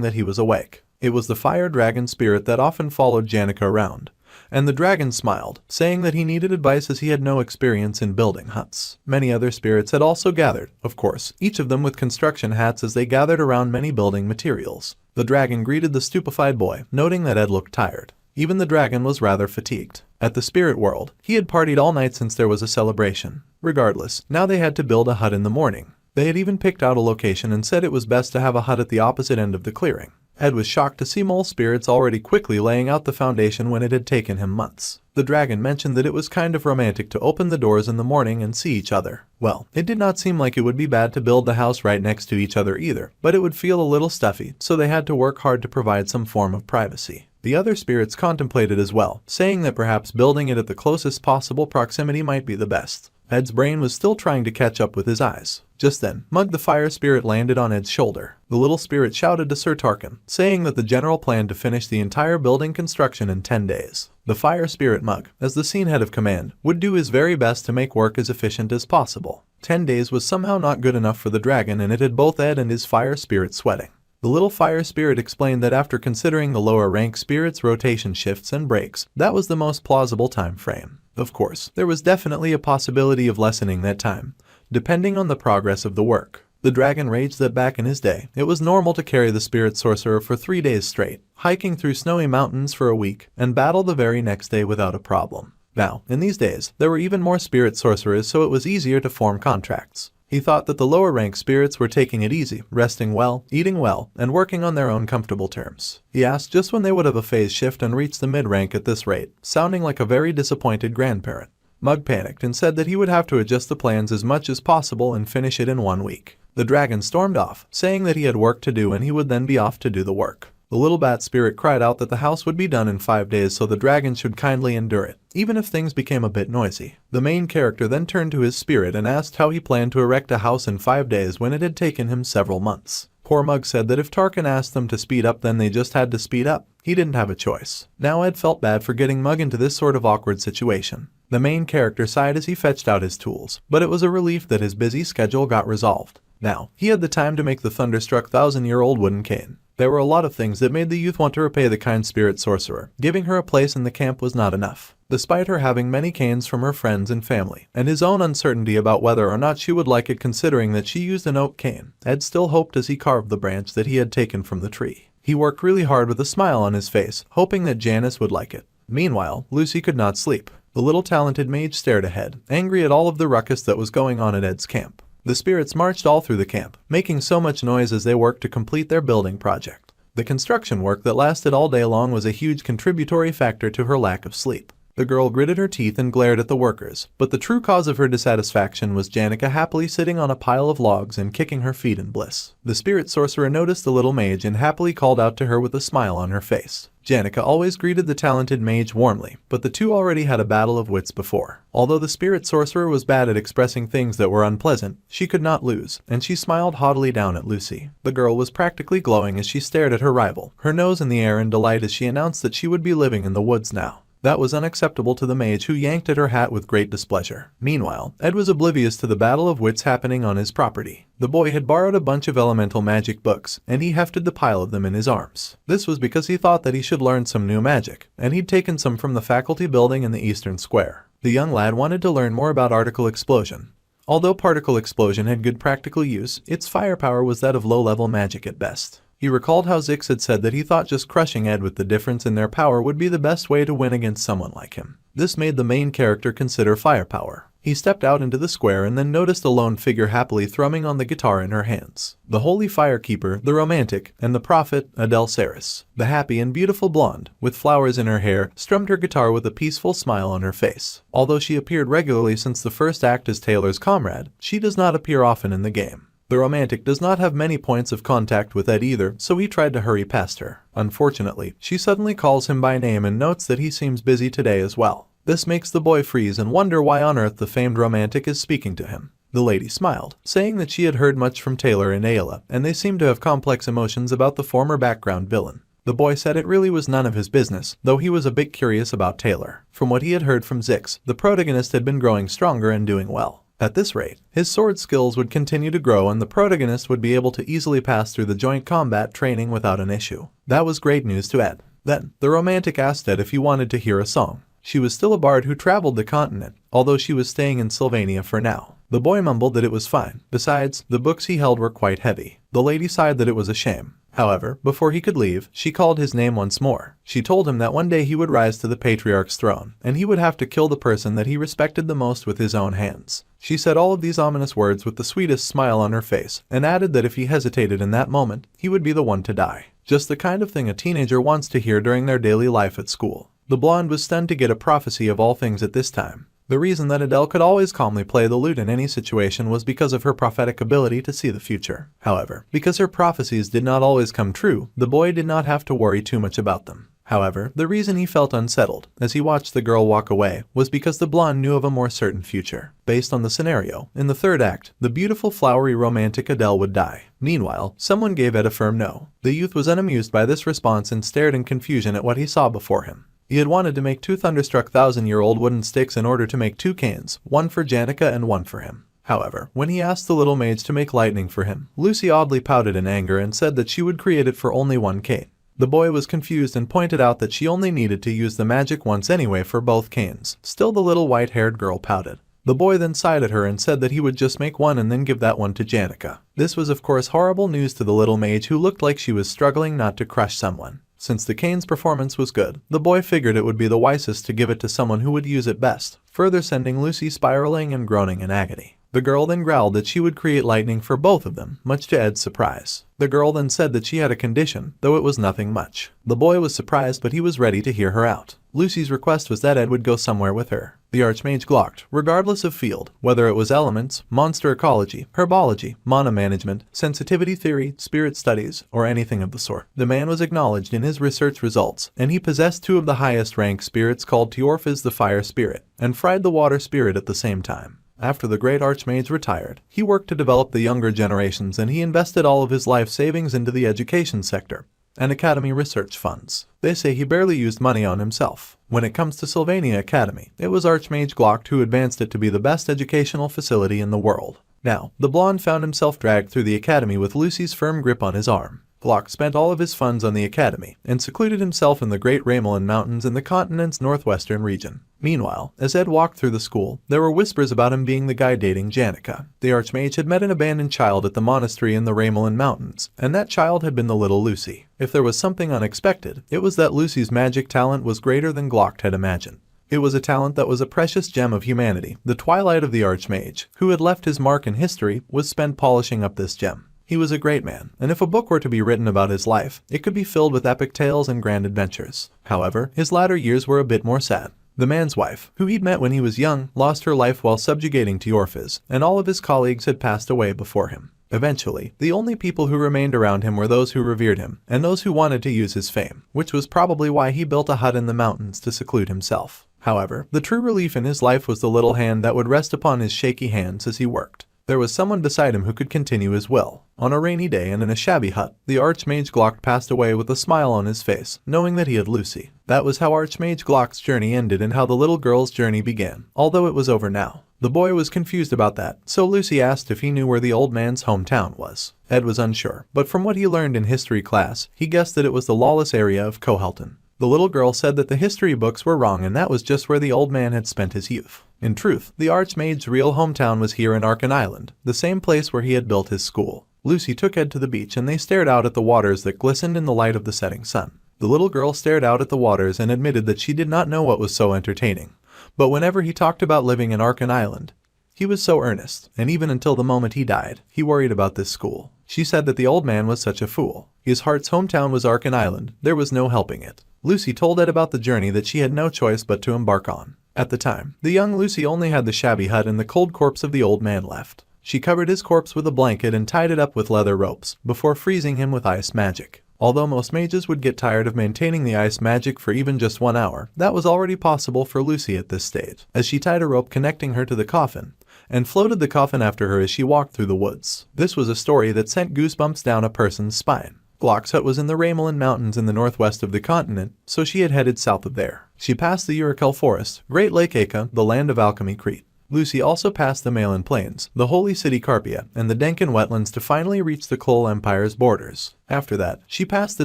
that he was awake. It was the fire dragon spirit that often followed Janica around. And the dragon smiled, saying that he needed advice as he had no experience in building huts. Many other spirits had also gathered, of course, each of them with construction hats as they gathered around many building materials. The dragon greeted the stupefied boy, noting that Ed looked tired. Even the dragon was rather fatigued. At the spirit world, he had partied all night since there was a celebration. Regardless, now they had to build a hut in the morning. They had even picked out a location and said it was best to have a hut at the opposite end of the clearing. Ed was shocked to see mole spirits already quickly laying out the foundation when it had taken him months. The dragon mentioned that it was kind of romantic to open the doors in the morning and see each other. Well, it did not seem like it would be bad to build the house right next to each other either, but it would feel a little stuffy, so they had to work hard to provide some form of privacy. The other spirits contemplated as well, saying that perhaps building it at the closest possible proximity might be the best. Ed's brain was still trying to catch up with his eyes. Just then, Mug the fire spirit landed on Ed's shoulder. The little spirit shouted to Sir Tarkin, saying that the general planned to finish the entire building construction in 10 days. The fire spirit Mug, as the scene head of command, would do his very best to make work as efficient as possible. 10 days was somehow not good enough for the dragon, and it had both Ed and his fire spirit sweating. The little fire spirit explained that after considering the lower rank spirits' rotation shifts and breaks, that was the most plausible time frame. Of course, there was definitely a possibility of lessening that time, depending on the progress of the work. The dragon raged that back in his day, it was normal to carry the spirit sorcerer for 3 days straight, hiking through snowy mountains for a week, and battle the very next day without a problem. Now, in these days, there were even more spirit sorcerers, so it was easier to form contracts. He thought that the lower rank spirits were taking it easy, resting well, eating well, and working on their own comfortable terms. He asked just when they would have a phase shift and reach the mid-rank at this rate, sounding like a very disappointed grandparent. Mug panicked and said that he would have to adjust the plans as much as possible and finish it in 1 week. The dragon stormed off, saying that he had work to do and he would then be off to do the work. The little bat spirit cried out that the house would be done in 5 days, so the dragon should kindly endure it, even if things became a bit noisy. The main character then turned to his spirit and asked how he planned to erect a house in 5 days when it had taken him several months. Poor Mug said that if Tarkin asked them to speed up, then they just had to speed up. He didn't have a choice. Now Ed felt bad for getting Mug into this sort of awkward situation. The main character sighed as he fetched out his tools, but it was a relief that his busy schedule got resolved. Now, he had the time to make the thunderstruck 1,000-year-old wooden cane. There were a lot of things that made the youth want to repay the kind spirit sorcerer. Giving her a place in the camp was not enough. Despite her having many canes from her friends and family, and his own uncertainty about whether or not she would like it considering that she used an oak cane, Ed still hoped as he carved the branch that he had taken from the tree. He worked really hard with a smile on his face, hoping that Janice would like it. Meanwhile, Lucy could not sleep. The little talented mage stared ahead, angry at all of the ruckus that was going on at Ed's camp. The spirits marched all through the camp, making so much noise as they worked to complete their building project. The construction work that lasted all day long was a huge contributory factor to her lack of sleep. The girl gritted her teeth and glared at the workers, but the true cause of her dissatisfaction was Janica happily sitting on a pile of logs and kicking her feet in bliss. The spirit sorcerer noticed the little mage and happily called out to her with a smile on her face. Janica always greeted the talented mage warmly, but the two already had a battle of wits before. Although the spirit sorcerer was bad at expressing things that were unpleasant, she could not lose, and she smiled haughtily down at Lucy. The girl was practically glowing as she stared at her rival, her nose in the air in delight as she announced that she would be living in the woods now. That was unacceptable to the mage, who yanked at her hat with great displeasure. Meanwhile, Ed was oblivious to the battle of wits happening on his property. The boy had borrowed a bunch of elemental magic books, and he hefted the pile of them in his arms. This was because he thought that he should learn some new magic, and he'd taken some from the faculty building in the Eastern Square. The young lad wanted to learn more about particle explosion. Although particle explosion had good practical use, its firepower was that of low-level magic at best. He recalled how Zix had said that he thought just crushing Ed with the difference in their power would be the best way to win against someone like him. This made the main character consider firepower. He stepped out into the square and then noticed a lone figure happily thrumming on the guitar in her hands. The Holy Firekeeper, the Romantic, and the Prophet, Adele Saris, the happy and beautiful blonde, with flowers in her hair, strummed her guitar with a peaceful smile on her face. Although she appeared regularly since the first act as Taylor's comrade, she does not appear often in the game. The Romantic does not have many points of contact with Ed either, so he tried to hurry past her. Unfortunately, she suddenly calls him by name and notes that he seems busy today as well. This makes the boy freeze and wonder why on earth the famed Romantic is speaking to him. The lady smiled, saying that she had heard much from Taylor and Ayla, and they seemed to have complex emotions about the former background villain. The boy said it really was none of his business, though he was a bit curious about Taylor. From what he had heard from Zix, the protagonist had been growing stronger and doing well. At this rate, his sword skills would continue to grow and the protagonist would be able to easily pass through the joint combat training without an issue. That was great news to Ed. Then, the Romantic asked Ed if he wanted to hear a song. She was still a bard who traveled the continent, although she was staying in Sylvania for now. The boy mumbled that it was fine. Besides, the books he held were quite heavy. The lady sighed that it was a shame. However, before he could leave, she called his name once more. She told him that one day he would rise to the patriarch's throne, and he would have to kill the person that he respected the most with his own hands. She said all of these ominous words with the sweetest smile on her face, and added that if he hesitated in that moment, he would be the one to die. Just the kind of thing a teenager wants to hear during their daily life at school. The blonde was stunned to get a prophecy of all things at this time. The reason that Adele could always calmly play the lute in any situation was because of her prophetic ability to see the future. However, because her prophecies did not always come true, the boy did not have to worry too much about them. However, the reason he felt unsettled, as he watched the girl walk away, was because the blonde knew of a more certain future. Based on the scenario, in the third act, the beautiful flowery romantic Adele would die. Meanwhile, someone gave Ed a firm no. The youth was unamused by this response and stared in confusion at what he saw before him. He had wanted to make two thunderstruck 1,000-year-old wooden sticks in order to make two canes, one for Janica and one for him. However, when he asked the little mage to make lightning for him, Lucy oddly pouted in anger and said that she would create it for only one cane. The boy was confused and pointed out that she only needed to use the magic once anyway for both canes. Still, the little white-haired girl pouted. The boy then sighed at her and said that he would just make one and then give that one to Janica. This was of course horrible news to the little mage who looked like she was struggling not to crush someone. Since the cane's performance was good, the boy figured it would be the wisest to give it to someone who would use it best, further sending Lucy spiraling and groaning in agony. The girl then growled that she would create lightning for both of them, much to Ed's surprise. The girl then said that she had a condition, though it was nothing much. The boy was surprised, but he was ready to hear her out. Lucy's request was that Ed would go somewhere with her. The Archmage glocked, regardless of field, whether it was elements, monster ecology, herbology, mana management, sensitivity theory, spirit studies, or anything of the sort. The man was acknowledged in his research results, and he possessed two of the highest rank spirits called Teorphas the Fire Spirit, and Fried the Water Spirit at the same time. After the great Archmage retired, he worked to develop the younger generations and he invested all of his life savings into the education sector and academy research funds. They say he barely used money on himself. When it comes to Sylvania Academy, it was Archmage Glocked who advanced it to be the best educational facility in the world. Now, the blonde found himself dragged through the academy with Lucy's firm grip on his arm. Glock spent all of his funds on the academy and secluded himself in the Great Ramelin Mountains in the continent's northwestern region. Meanwhile, as Ed walked through the school, there were whispers about him being the guy dating Janica. The Archmage had met an abandoned child at the monastery in the Ramelin Mountains, and that child had been the little Lucy. If there was something unexpected, it was that Lucy's magic talent was greater than Glock had imagined. It was a talent that was a precious gem of humanity. The twilight of the Archmage, who had left his mark in history, was spent polishing up this gem. He was a great man, and if a book were to be written about his life, it could be filled with epic tales and grand adventures. However, his latter years were a bit more sad. The man's wife, who he'd met when he was young, lost her life while subjugating Teorphas, and all of his colleagues had passed away before him. Eventually, the only people who remained around him were those who revered him, and those who wanted to use his fame, which was probably why he built a hut in the mountains to seclude himself. However, the true relief in his life was the little hand that would rest upon his shaky hands as he worked. There was someone beside him who could continue his will. On a rainy day and in a shabby hut, the Archmage Glock passed away with a smile on his face, knowing that he had Lucy. That was how Archmage Glock's journey ended and how the little girl's journey began, although it was over now. The boy was confused about that, so Lucy asked if he knew where the old man's hometown was. Ed was unsure, but from what he learned in history class, he guessed that it was the lawless area of Kohelton. The little girl said that the history books were wrong and that was just where the old man had spent his youth. In truth, the Archmage's real hometown was here in Arkan Island, the same place where he had built his school. Lucy took Ed to the beach and they stared out at the waters that glistened in the light of the setting sun. The little girl stared out at the waters and admitted that she did not know what was so entertaining. But whenever he talked about living in Arkan Island, he was so earnest, and even until the moment he died, he worried about this school. She said that the old man was such a fool. His heart's hometown was Arkan Island, there was no helping it. Lucy told Ed about the journey that she had no choice but to embark on. At the time, the young Lucy only had the shabby hut and the cold corpse of the old man left. She covered his corpse with a blanket and tied it up with leather ropes, before freezing him with ice magic. Although most mages would get tired of maintaining the ice magic for even just 1 hour, that was already possible for Lucy at this stage, as she tied a rope connecting her to the coffin, and floated the coffin after her as she walked through the woods. This was a story that sent goosebumps down a person's spine. Glock's hut was in the Ramelin Mountains in the northwest of the continent, so she had headed south of there. She passed the Urakel Forest, Great Lake Aka, the land of alchemy Crete. Lucy also passed the Malin Plains, the holy city Carpia, and the Denken wetlands to finally reach the Kol Empire's borders. After that, she passed the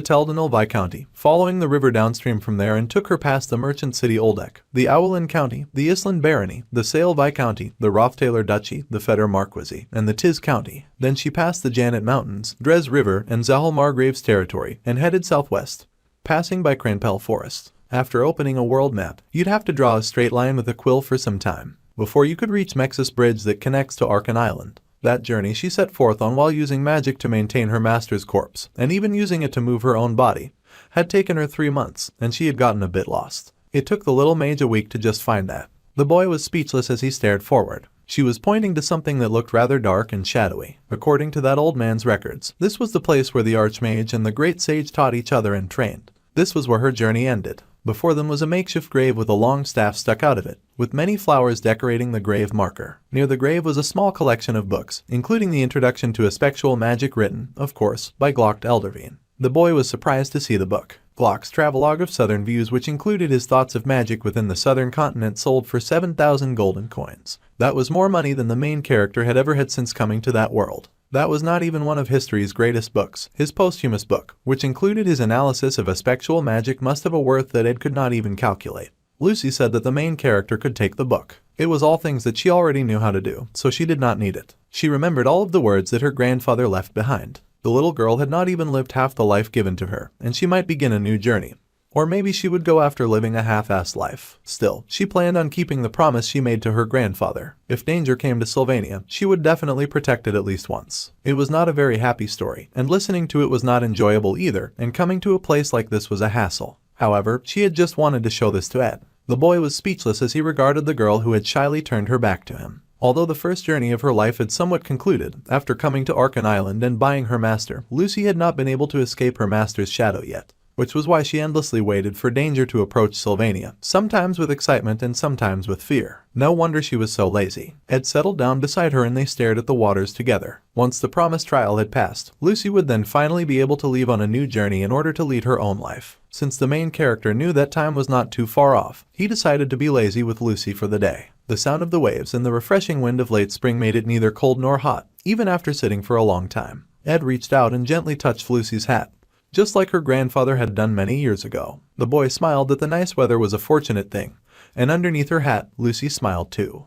Teldanil Viscounty, following the river downstream from there, and took her past the merchant city Oldek, the Owlin County, the Island Barony, the Sale Viscounty, the Rothtaylor Duchy, the Feder Marquisy, and the Tiz County. Then she passed the Janet Mountains, Dres River, and Zahal Margrave's territory, and headed southwest, passing by Cranpel Forest. After opening a world map, you'd have to draw a straight line with a quill for some time before you could reach Mexus Bridge that connects to Arkan Island. That journey she set forth on while using magic to maintain her master's corpse, and even using it to move her own body, had taken her 3 months, and she had gotten a bit lost. It took the little mage a week to just find that. The boy was speechless as he stared forward. She was pointing to something that looked rather dark and shadowy. According to that old man's records, this was the place where the Archmage and the Great Sage taught each other and trained. This was where her journey ended. Before them was a makeshift grave with a long staff stuck out of it, with many flowers decorating the grave marker. Near the grave was a small collection of books, including the introduction to a spectral magic written, of course, by Glock Elderveen. The boy was surprised to see the book. Glock's travelogue of southern views, which included his thoughts of magic within the southern continent, sold for 7,000 golden coins. That was more money than the main character had ever had since coming to that world. That was not even one of history's greatest books. His posthumous book, which included his analysis of a spectral magic, must have a worth that Ed could not even calculate. Lucy said that the main character could take the book. It was all things that she already knew how to do, so she did not need it. She remembered all of the words that her grandfather left behind. The little girl had not even lived half the life given to her, and she might begin a new journey. Or maybe she would go after living a half-assed life. Still, she planned on keeping the promise she made to her grandfather. If danger came to Sylvania, she would definitely protect it at least once. It was not a very happy story, and listening to it was not enjoyable either, and coming to a place like this was a hassle. However, she had just wanted to show this to Ed. The boy was speechless as he regarded the girl who had shyly turned her back to him. Although the first journey of her life had somewhat concluded, after coming to Arkan Island and buying her master, Lucy had not been able to escape her master's shadow yet, which was why she endlessly waited for danger to approach Sylvania, sometimes with excitement and sometimes with fear. No wonder she was so lazy. Ed settled down beside her and they stared at the waters together. Once the promised trial had passed, Lucy would then finally be able to leave on a new journey in order to lead her own life. Since the main character knew that time was not too far off, he decided to be lazy with Lucy for the day. The sound of the waves and the refreshing wind of late spring made it neither cold nor hot, even after sitting for a long time. Ed reached out and gently touched Lucy's hat, just like her grandfather had done many years ago. The boy smiled that the nice weather was a fortunate thing, and underneath her hat, Lucy smiled too.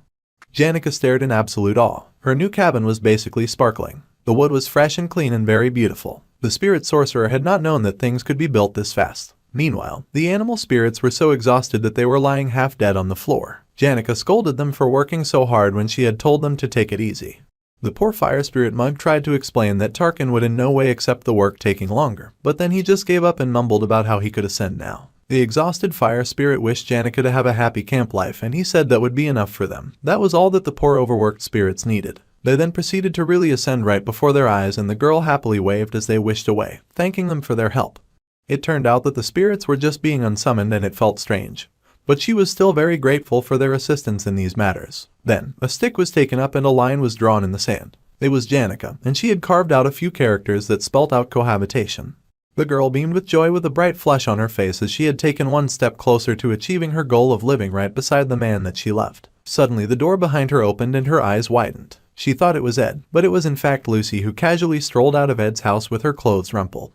Janica stared in absolute awe. Her new cabin was basically sparkling. The wood was fresh and clean and very beautiful. The spirit sorcerer had not known that things could be built this fast. Meanwhile, the animal spirits were so exhausted that they were lying half dead on the floor. Janica scolded them for working so hard when she had told them to take it easy. The poor fire spirit mug tried to explain that Tarkin would in no way accept the work taking longer, but then he just gave up and mumbled about how he could ascend now. The exhausted fire spirit wished Janica to have a happy camp life, and he said that would be enough for them. That was all that the poor overworked spirits needed. They then proceeded to really ascend right before their eyes, and the girl happily waved as they wished away, thanking them for their help. It turned out that the spirits were just being unsummoned, and it felt strange, but she was still very grateful for their assistance in these matters. Then, a stick was taken up and a line was drawn in the sand. It was Janica, and she had carved out a few characters that spelt out cohabitation. The girl beamed with joy with a bright flush on her face as she had taken one step closer to achieving her goal of living right beside the man that she loved. Suddenly the door behind her opened and her eyes widened. She thought it was Ed, but it was in fact Lucy, who casually strolled out of Ed's house with her clothes rumpled.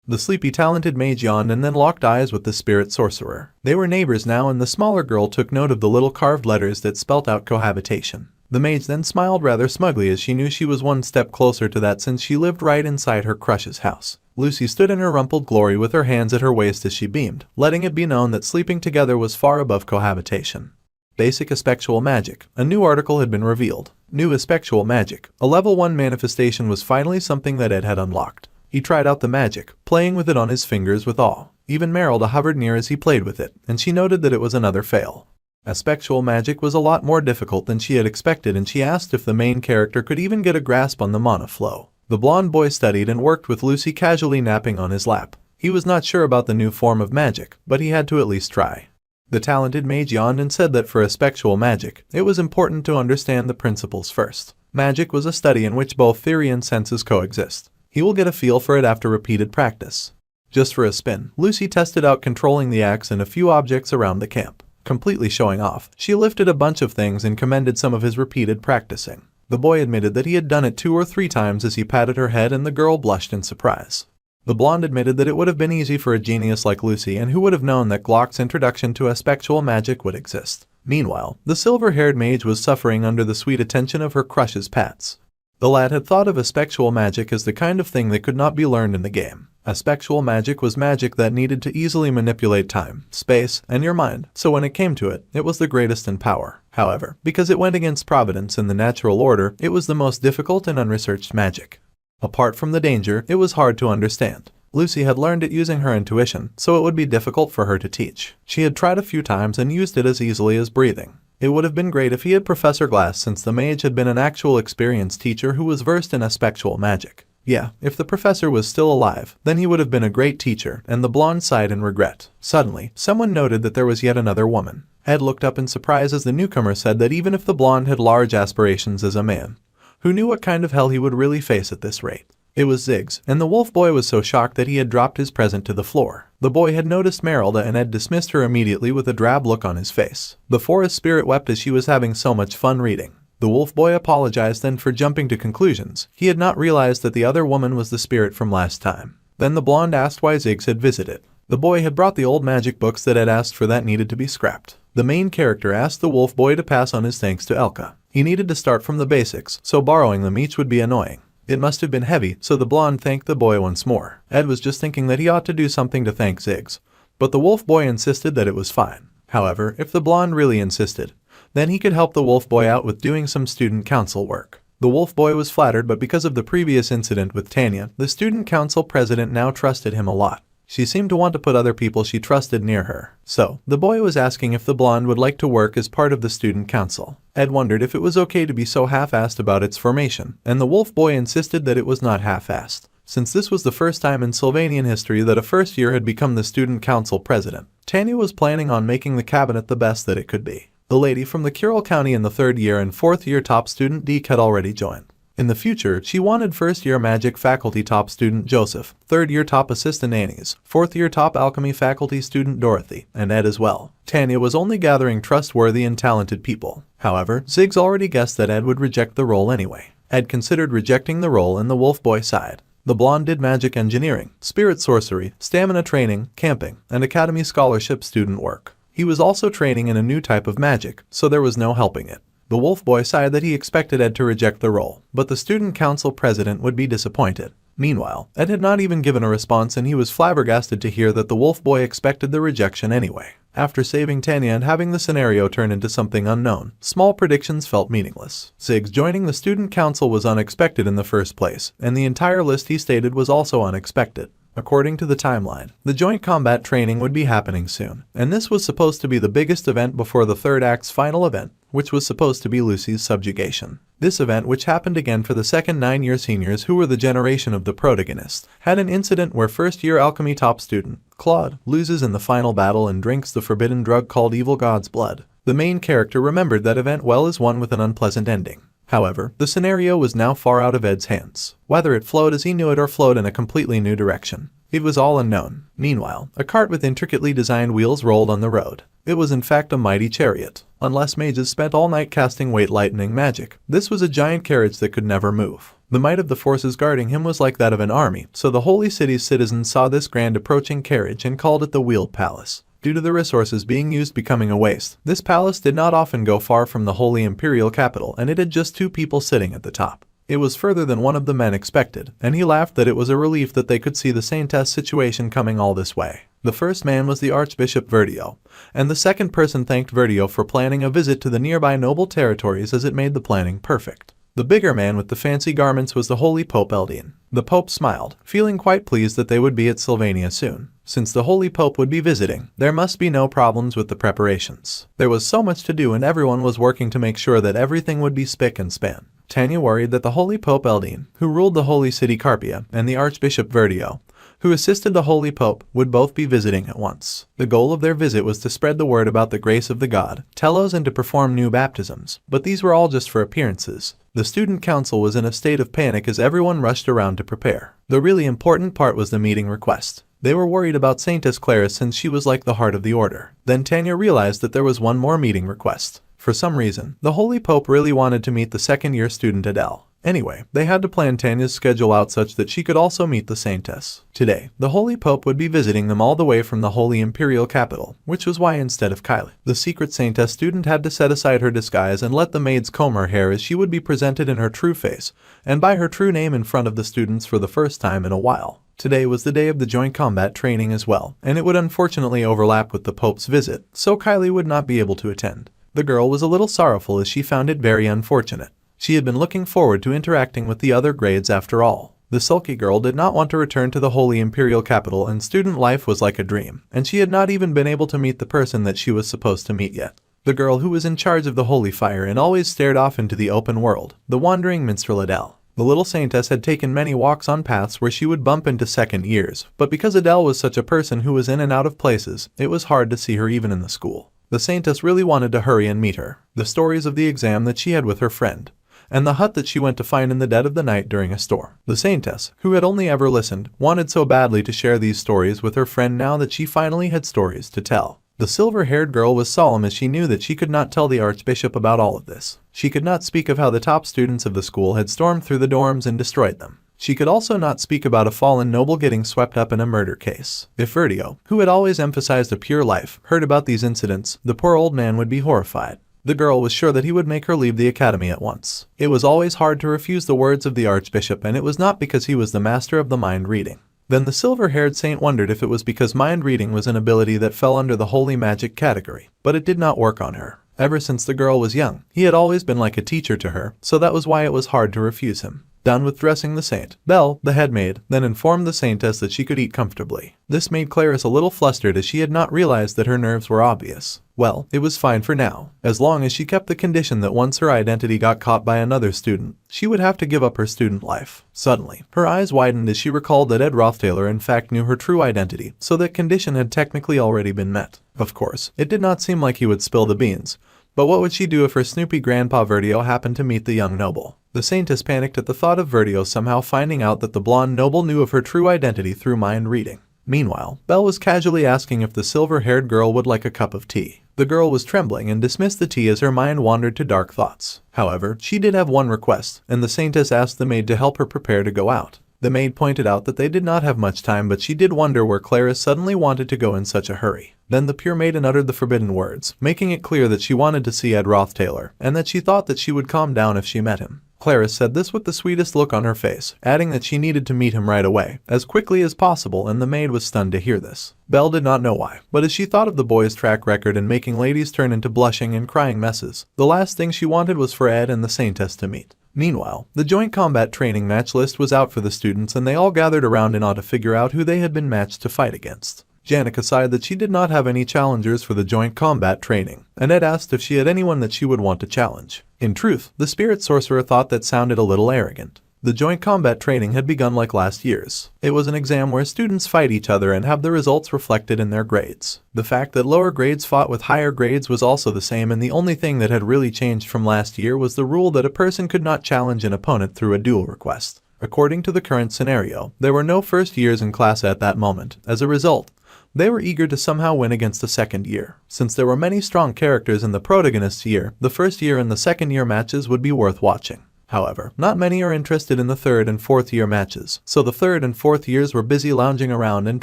The sleepy talented mage yawned and then locked eyes with the spirit sorcerer. They were neighbors now, and the smaller girl took note of the little carved letters that spelt out cohabitation. The mage then smiled rather smugly as she knew she was one step closer to that since she lived right inside her crush's house. Lucy stood in her rumpled glory with her hands at her waist as she beamed, letting it be known that sleeping together was far above cohabitation. Basic Aspectual Magic. A new article had been revealed. New Aspectual Magic. A level 1 manifestation was finally something that Ed had unlocked. He tried out the magic, playing with it on his fingers with awe. Even Merylda hovered near as he played with it, and she noted that it was another fail. Aspectual magic was a lot more difficult than she had expected, and she asked if the main character could even get a grasp on the mana flow. The blonde boy studied and worked with Lucy casually napping on his lap. He was not sure about the new form of magic, but he had to at least try. The talented mage yawned and said that for aspectual magic, it was important to understand the principles first. Magic was a study in which both theory and senses coexist. He will get a feel for it after repeated practice. Just for a spin, Lucy tested out controlling the axe and a few objects around the camp. Completely showing off, she lifted a bunch of things and commended some of his repeated practicing. The boy admitted that he had done it 2 or 3 times as he patted her head, and the girl blushed in surprise. The blonde admitted that it would have been easy for a genius like Lucy, and who would have known that Glock's introduction to aspectual magic would exist. Meanwhile, the silver-haired mage was suffering under the sweet attention of her crush's pats. The lad had thought of aspectual magic as the kind of thing that could not be learned in the game. Aspectual magic was magic that needed to easily manipulate time, space, and your mind, so when it came to it, it was the greatest in power. However, because it went against providence and the natural order, it was the most difficult and unresearched magic. Apart from the danger, it was hard to understand. Lucy had learned it using her intuition, so it would be difficult for her to teach. She had tried a few times and used it as easily as breathing. It would have been great if he had Professor Glass, since the mage had been an actual experienced teacher who was versed in aspectual magic. Yeah, if the professor was still alive, then he would have been a great teacher, and the blonde sighed in regret. Suddenly, someone noted that there was yet another woman. Ed looked up in surprise as the newcomer said that even if the blonde had large aspirations as a man, who knew what kind of hell he would really face at this rate? It was Ziggs, and the wolf boy was so shocked that he had dropped his present to the floor. The boy had noticed Merylda and had dismissed her immediately with a drab look on his face. The forest spirit wept as she was having so much fun reading. The wolf boy apologized then for jumping to conclusions. He had not realized that the other woman was the spirit from last time. Then the blonde asked why Ziggs had visited. The boy had brought the old magic books that had asked for that needed to be scrapped. The main character asked the wolf boy to pass on his thanks to Elka. He needed to start from the basics, so borrowing them each would be annoying. It must have been heavy, so the blonde thanked the boy once more. Ed was just thinking that he ought to do something to thank Ziggs, but the wolf boy insisted that it was fine. However, if the blonde really insisted, then he could help the wolf boy out with doing some student council work. The wolf boy was flattered, but because of the previous incident with Tanya, the student council president now trusted him a lot. She seemed to want to put other people she trusted near her. So, the boy was asking if the blonde would like to work as part of the student council. Ed wondered if it was okay to be so half-assed about its formation, and the wolf boy insisted that it was not half-assed. Since this was the first time in Sylvanian history that a first year had become the student council president, Tanya was planning on making the cabinet the best that it could be. The lady from the Curral County in the 3rd year and 4th year top student Deke had already joined. In the future, she wanted 1st year magic faculty top student Joseph, 3rd year top assistant Annie's, 4th year top alchemy faculty student Dorothy, and Ed as well. Tanya was only gathering trustworthy and talented people. However, Ziggs already guessed that Ed would reject the role anyway. Ed considered rejecting the role, and the wolf boy sighed. The blonde did magic engineering, spirit sorcery, stamina training, camping, and academy scholarship student work. He was also training in a new type of magic, so there was no helping it. The wolf boy sighed that he expected Ed to reject the role, but the student council president would be disappointed. Meanwhile, Ed had not even given a response, and he was flabbergasted to hear that the wolf boy expected the rejection anyway. After saving Tanya and having the scenario turn into something unknown, small predictions felt meaningless. Ziggs joining the student council was unexpected in the first place, and the entire list he stated was also unexpected. According to the timeline, the joint combat training would be happening soon, and this was supposed to be the biggest event before the 3rd act's final event, which was supposed to be Lucy's subjugation. This event, which happened again for the second 9-year seniors who were the generation of the protagonist, had an incident where 1st year alchemy top student, Claude, loses in the final battle and drinks the forbidden drug called Evil God's Blood. The main character remembered that event well as one with an unpleasant ending. However, the scenario was now far out of Ed's hands. Whether it flowed as he knew it or flowed in a completely new direction, it was all unknown. Meanwhile, a cart with intricately designed wheels rolled on the road. It was in fact a mighty chariot. Unless mages spent all night casting weight lightning magic, this was a giant carriage that could never move. The might of the forces guarding him was like that of an army, so the holy city's citizens saw this grand approaching carriage and called it the Wheeled Palace. Due to the resources being used becoming a waste, this palace did not often go far from the holy imperial capital, and it had just 2 people sitting at the top. It was further than one of the men expected, and he laughed that it was a relief that they could see the Saintess situation coming all this way. The first man was the Archbishop Verdio, and the second person thanked Verdio for planning a visit to the nearby noble territories as it made the planning perfect. The bigger man with the fancy garments was the Holy Pope Eldine. The Pope smiled, feeling quite pleased that they would be at Sylvania soon. Since the Holy Pope would be visiting, there must be no problems with the preparations. There was so much to do and everyone was working to make sure that everything would be spick and span. Tanya worried that the Holy Pope Eldine, who ruled the Holy City Carpia, and the Archbishop Verdio, who assisted the Holy Pope, would both be visiting at once. The goal of their visit was to spread the word about the grace of the god, Telos, and to perform new baptisms, but these were all just for appearances. The student council was in a state of panic as everyone rushed around to prepare. The really important part was the meeting request. They were worried about Saintess Clara since she was like the heart of the order. Then Tanya realized that there was one more meeting request. For some reason, the Holy Pope really wanted to meet the second-year student Adele. Anyway, they had to plan Tanya's schedule out such that she could also meet the Saintess. Today, the Holy Pope would be visiting them all the way from the Holy Imperial Capital, which was why instead of Kylie, the secret Saintess student had to set aside her disguise and let the maids comb her hair as she would be presented in her true face, and by her true name in front of the students for the first time in a while. Today was the day of the joint combat training as well, and it would unfortunately overlap with the Pope's visit, so Kylie would not be able to attend. The girl was a little sorrowful as she found it very unfortunate. She had been looking forward to interacting with the other grades after all. The sulky girl did not want to return to the Holy Imperial Capital, and student life was like a dream, and she had not even been able to meet the person that she was supposed to meet yet. The girl who was in charge of the Holy Fire and always stared off into the open world, the wandering minstrel Adele. The little Saintess had taken many walks on paths where she would bump into second years, but because Adele was such a person who was in and out of places, it was hard to see her even in the school. The Saintess really wanted to hurry and meet her. The stories of the exam that she had with her friend, and the hut that she went to find in the dead of the night during a storm. The Saintess, who had only ever listened, wanted so badly to share these stories with her friend now that she finally had stories to tell. The silver-haired girl was solemn as she knew that she could not tell the Archbishop about all of this. She could not speak of how the top students of the school had stormed through the dorms and destroyed them. She could also not speak about a fallen noble getting swept up in a murder case. If Verdio, who had always emphasized a pure life, heard about these incidents, the poor old man would be horrified. The girl was sure that he would make her leave the academy at once. It was always hard to refuse the words of the Archbishop, and it was not because he was the master of the mind reading. Then the silver-haired saint wondered if it was because mind reading was an ability that fell under the holy magic category, but it did not work on her. Ever since the girl was young, he had always been like a teacher to her, so that was why it was hard to refuse him. Done with dressing the saint, Belle, the head maid, then informed the Saintess that she could eat comfortably. This made Clarice a little flustered as she had not realized that her nerves were obvious. Well, it was fine for now, as long as she kept the condition that once her identity got caught by another student, she would have to give up her student life. Suddenly, her eyes widened as she recalled that Ed Rothtaylor in fact knew her true identity, so that condition had technically already been met. Of course, it did not seem like he would spill the beans. But what would she do if her Snoopy grandpa Verdio happened to meet the young noble? The Saintess panicked at the thought of Verdio somehow finding out that the blonde noble knew of her true identity through mind reading. Meanwhile, Belle was casually asking if the silver-haired girl would like a cup of tea. The girl was trembling and dismissed the tea as her mind wandered to dark thoughts. However, she did have one request, and the Saintess asked the maid to help her prepare to go out. The maid pointed out that they did not have much time, but she did wonder where Clarice suddenly wanted to go in such a hurry. Then the pure maiden uttered the forbidden words, making it clear that she wanted to see Ed Rothtaylor, and that she thought that she would calm down if she met him. Clarice said this with the sweetest look on her face, adding that she needed to meet him right away, as quickly as possible, and the maid was stunned to hear this. Belle did not know why, but as she thought of the boy's track record in making ladies turn into blushing and crying messes, the last thing she wanted was for Ed and the Saintess to meet. Meanwhile, the joint combat training match list was out for the students, and they all gathered around in awe to figure out who they had been matched to fight against. Janica sighed that she did not have any challengers for the joint combat training, and Ed asked if she had anyone that she would want to challenge. In truth, the spirit sorcerer thought that sounded a little arrogant. The joint combat training had begun like last year's. It was an exam where students fight each other and have the results reflected in their grades. The fact that lower grades fought with higher grades was also the same, and the only thing that had really changed from last year was the rule that a person could not challenge an opponent through a duel request. According to the current scenario, there were no first years in class at that moment. As a result, they were eager to somehow win against the second year. Since there were many strong characters in the protagonist's year, the first year and the second year matches would be worth watching. However, not many are interested in the third and fourth year matches, so the third and fourth years were busy lounging around and